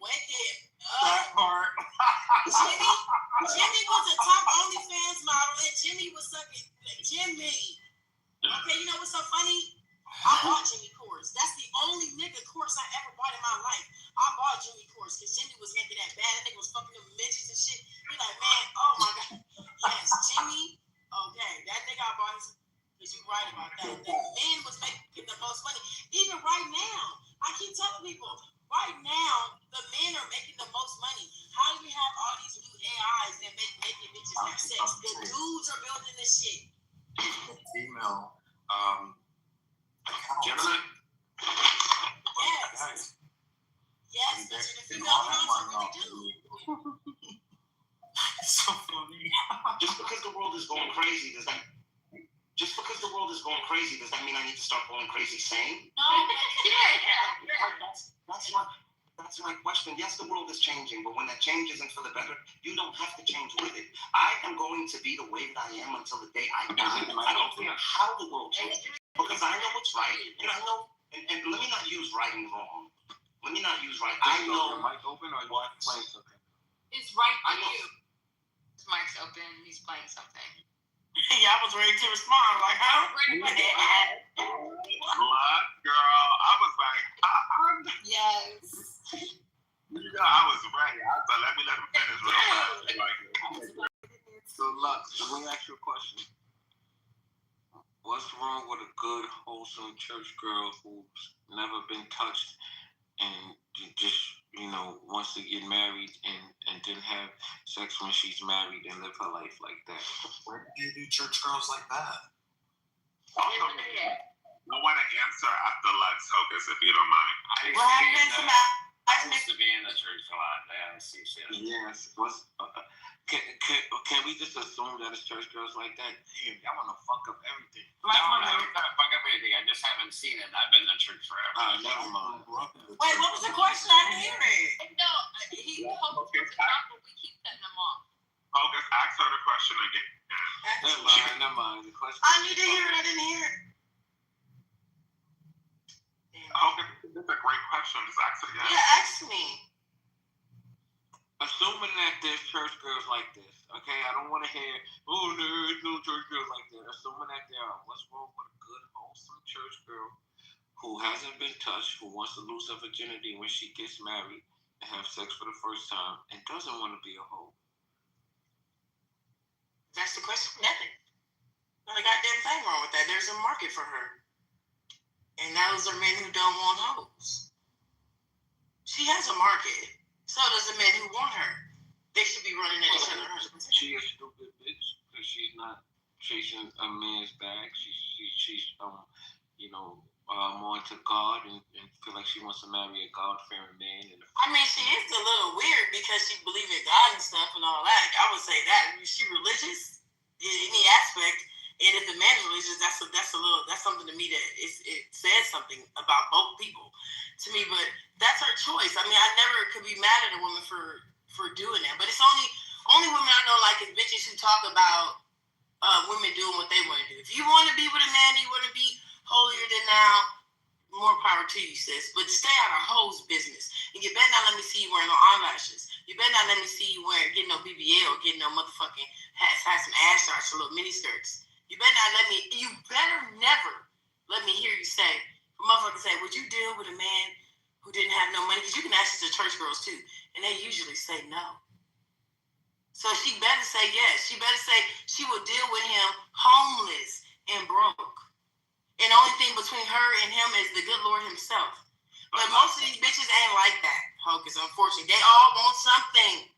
Wicked. That part. Jimmy was a top OnlyFans model, and Jimmy was sucking. Jimmy. Okay, you know what's so funny? I bought Jimmy Course. That's the only nigga course I ever bought in my life. I bought Jimmy Course because Jimmy was making that bad. That nigga was fucking them midgets and shit. He like, man, oh my God. Yes, Jimmy. Okay, that nigga I bought his, because you right about that. The man was making the most money. Even right now, I keep telling people, right now, the men are making the most money. How do we have all these new AIs that making bitches have sex? The dudes are building this shit. Female, Gemini? Yes. Yes, that's what the female accounts are really do. So funny. Just because the world is going crazy, does that mean I need to start going crazy sane? No. That's my question. Yes, the world is changing, but when that change isn't for the better, you don't have to change with it. I am going to be the way that I am until the day I die. I don't care how the world changes, because I know what's right, and I know, and let me not use right and wrong. Let me not use right. I know. Your mic open or you want to play something? It's right for you. His mic's open. He's playing something. Yeah, I was ready to respond. Like, huh? What, girl? I was like, yes. You know, I was ready. I thought, let him finish real fast. So, Lux, let me ask you a question. What's wrong with a good, wholesome church girl who's never been touched and just, wants to get married and then have sex when she's married and live her life like that? Where do you do church girls like that? I want to answer after Lex Hocus, if you don't mind. I used to be in the church a lot. Yes. Can we just assume that it's church girls like that? Damn, y'all want to fuck up everything. No, I'm not going to fuck up anything. I just haven't seen it. I've been in the church forever. Never mind. Wait, what was the question? I didn't hear it. No, he hopes to talk, but we keep cutting him off. Hocus, ask her the question again. Never mind. The question. I need to hear it. I didn't hear it. Hocus, this is a great question. Just ask it again. Yeah, ask me. Assuming that there's church girls like this, okay? I don't want to hear, oh, there's no church girls like that. Assuming that there are. What's wrong with a good, wholesome church girl who hasn't been touched, who wants to lose her virginity when she gets married and have sex for the first time and doesn't want to be a hoe? That's the question. Nothing. Not a goddamn thing wrong with that. There's a market for her. And those are men who don't want hoes. She has a market. So does the men who want her. They should be running at each other. She a stupid bitch because she's not chasing a man's bag. She's more into God and feel like she wants to marry a God-fearing man. I mean, she is a little weird because she believes in God and stuff and all that. I would say that. Is she religious in any aspect? And if the man's religious, that's something to me that it says something about both people to me. But that's her choice. I mean, I never could be mad at a woman for doing that. But it's only women I know like is bitches who talk about women doing what they want to do. If you want to be with a man, you want to be holier than thou, more power to you, sis. But stay out of hoes business. And you better not let me see you wearing no eyelashes. You better not let me see you getting no BBL or getting no motherfucking have some ass shots or little mini skirts. You better never let me hear you say, motherfuckers say, would you deal with a man who didn't have no money? Because you can ask this to church girls too, and they usually say no. So she better say yes. She better say she would deal with him homeless and broke. And the only thing between her and him is the good Lord himself. But most of these bitches ain't like that, Hocus, unfortunately. They all want something.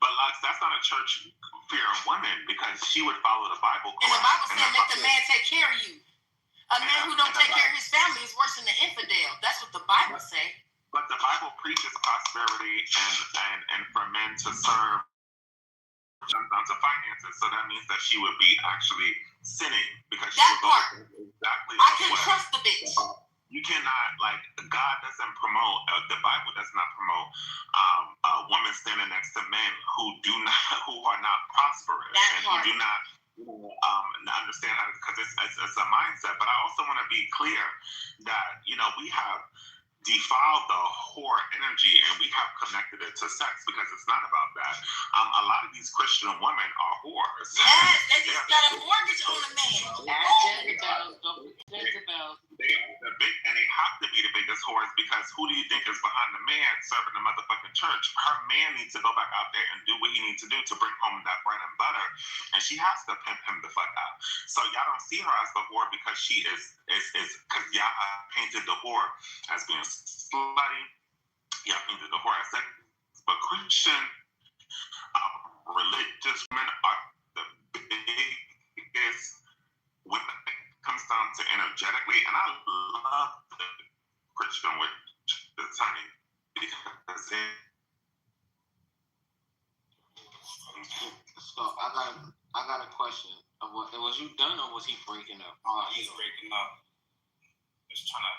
But Lux, that's not a church fearing women because she would follow the Bible. And the Bible said make the man take care of you. A man who don't take care of his family is worse than an infidel. That's what the Bible say. But the Bible preaches prosperity and for men to serve onto finances. So that means that she would be actually sinning because she would go exactly. I can trust the bitch. You cannot, God doesn't promote, the Bible does not promote women standing next to men who are not prosperous and who do not understand how, because it's a mindset. But I also want to be clear that, we have defiled the whore energy and we have connected it to sex because it's not about that. A lot of these Christian women are whores. Yes, they just got a mortgage on a man. They have to be the biggest whores because who do you think is behind the man serving the motherfucking church? Her man needs to go back out there and do what he needs to do to bring home that bread and butter, and she has to pimp him the fuck out. So y'all don't see her as the whore because she is because y'all painted the whore as being slutty. Y'all painted the whore as sex. But Christian religious women are the biggest when it comes down to energetically, and I love the Christian witch, the honey, because they. So I got a question. Was you done or was he breaking up? He's breaking up. Just trying to.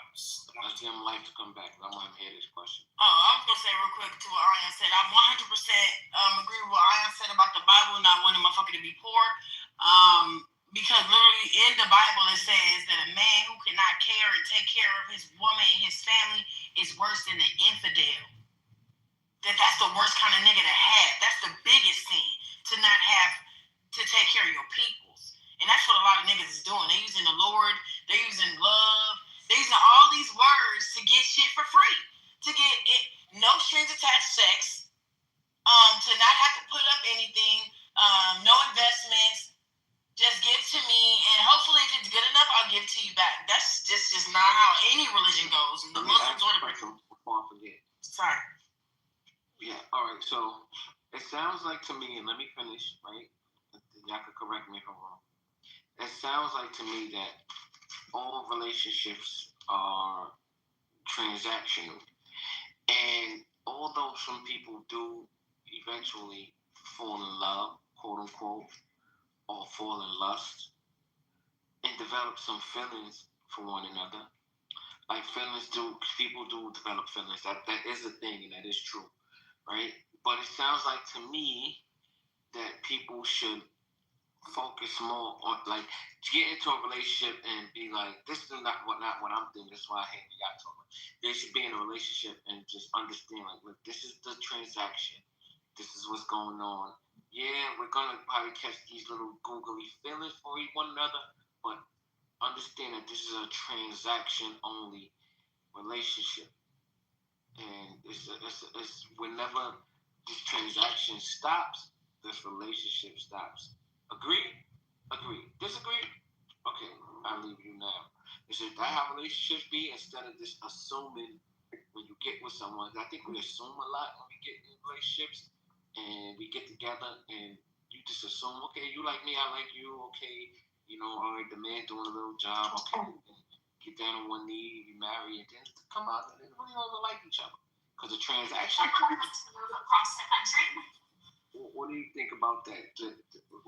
Let's give him life to come back. I want him to hear this question. I was gonna say real quick to what Ariane said. I 100% agree with what Ariane said about the Bible not wanting a motherfucker to be poor. Because literally in the Bible it says that a man who cannot care and take care of his woman and his family is worse than an infidel. That's the worst kind of nigga to have. That's the biggest thing, to not have to take care of your peoples. And that's what a lot of niggas is doing. They're using the Lord, they're using love, they're using all these words to get shit for free. To get no strings attached sex, to not have to put up anything, no investments. Just give to me, and hopefully if it's good enough, I'll give to you back. That's just not how any religion goes. The Muslims or the before I forget. Sorry. Yeah, all right. So it sounds like to me, and let me finish, right? Y'all could correct me if I'm wrong. It sounds like to me that all relationships are transactional. And although some people do eventually fall in love, quote unquote, or fall in lust and develop some feelings for one another. Like people do develop feelings. That is a thing and that is true, right? But it sounds like to me that people should focus more on get into a relationship and be like, this is not what I'm doing. This is why I hate when y'all talk about. They should be in a relationship and just understand look, this is the transaction. this is what's going on. Yeah, we're gonna probably catch these little googly feelings for one another, but understand that this is a transaction-only relationship, and it's whenever this transaction stops, this relationship stops. Agree? Agree. Disagree? Okay, I'll leave you now. Is that how relationships be? Instead of just assuming when you get with someone, I think we assume a lot when we get in relationships, and we get together, and you just assume, okay, you like me, I like you, okay, all right, the man doing a little job, okay, get down on one knee, be married, and then come out and they really don't like each other. Because the transaction. Across the country. What do you think about that?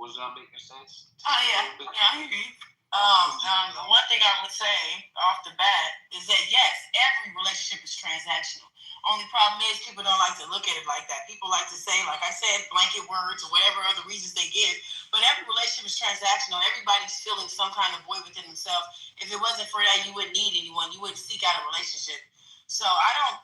Was that making sense? Oh, yeah. Yeah, I hear you. One thing I would say off the bat is that yes, every relationship is transactional. Only problem is people don't like to look at it like that. People like to say, like I said, blanket words or whatever other reasons they give. But every relationship is transactional. Everybody's feeling some kind of void within themselves. If it wasn't for that, you wouldn't need anyone. You wouldn't seek out a relationship. So I don't,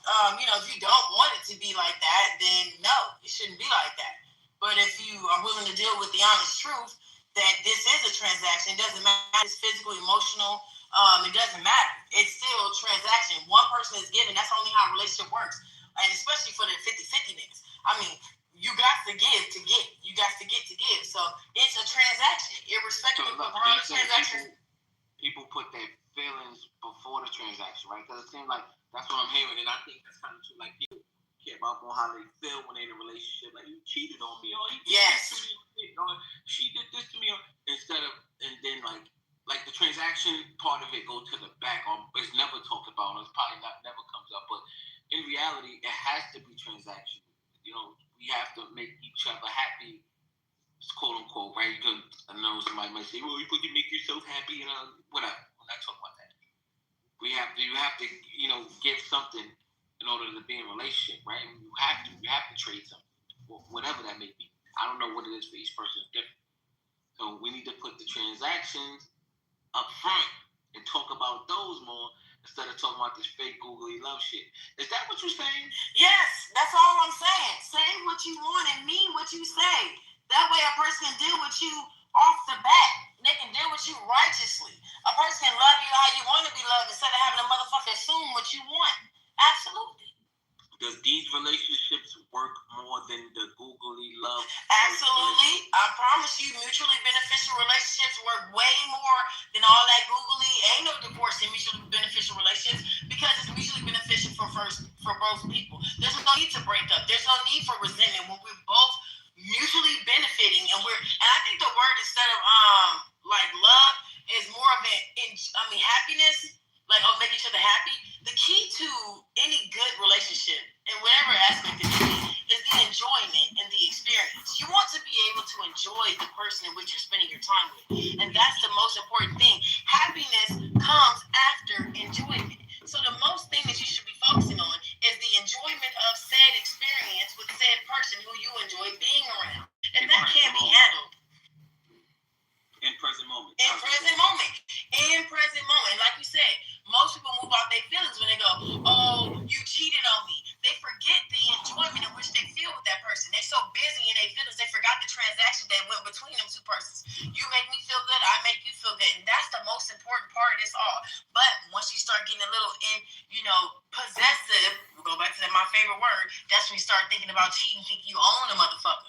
if you don't want it to be like that, then no, it shouldn't be like that. But if you are willing to deal with the honest truth, that this is a transaction. It doesn't matter. It's physical, emotional. It doesn't matter. It's still a transaction. One person is giving. That's only how a relationship works. And especially for the 50-50 niggas. I mean, you got to give to get. You got to get to give. So it's a transaction. Irrespective of how the transaction. People put their feelings before the transaction, right? Because it seems like that's what I'm hearing. And I think that's kind of true. Like, people care about more how they feel when they're in a relationship. Like, you cheated on me, or he did this to me, or she did this to me, or instead of, and then like the transaction part of it go to the back, or it's never talked about, or it's probably never comes up. But in reality, it has to be transactional. We have to make each other happy, quote unquote, right? Because I know somebody might say, well, you make yourself happy, whatever. I'm not talking about that. You have to, give something in order to be in a relationship, right? You have to trade something, whatever that may be. I don't know what it is for each person. It's different. So we need to put the transactions up front and talk about those more instead of talking about this fake googly love shit. Is that what you're saying? Yes, that's all I'm saying. Say what you want and mean what you say. That way a person can deal with you off the bat. They can deal with you righteously. A person can love you how you want to be loved instead of having a motherfucker assume what you want. Absolutely. Does these relationships work more than the googly love? Absolutely. I promise you, mutually beneficial relationships work way more than all that googly. Ain't no divorce in mutually beneficial relationships because it's mutually beneficial for both people. There's no need to break up. There's no need for resentment when we're both mutually benefiting, and I think the word instead of like love is more of happiness. Like, make each other happy. The key to any good relationship, in whatever aspect it is the enjoyment and the experience. You want to be able to enjoy the person in which you're spending your time with. And that's the most important thing. Happiness comes after enjoyment. So the most thing that you should be focusing on is the enjoyment of said experience with said person who you enjoy being around. And that can't be handled. In present moment. Like you said, most people move out their feelings when they go, oh, you cheated on me. They forget the enjoyment in which they feel with that person. They're so busy in their feelings, they forgot the transaction that went between them two persons. You make me feel good, I make you feel good. And that's the most important part of this all. But once you start getting a little possessive, we'll go back to my favorite word, that's when you start thinking about cheating, think you own a motherfucker.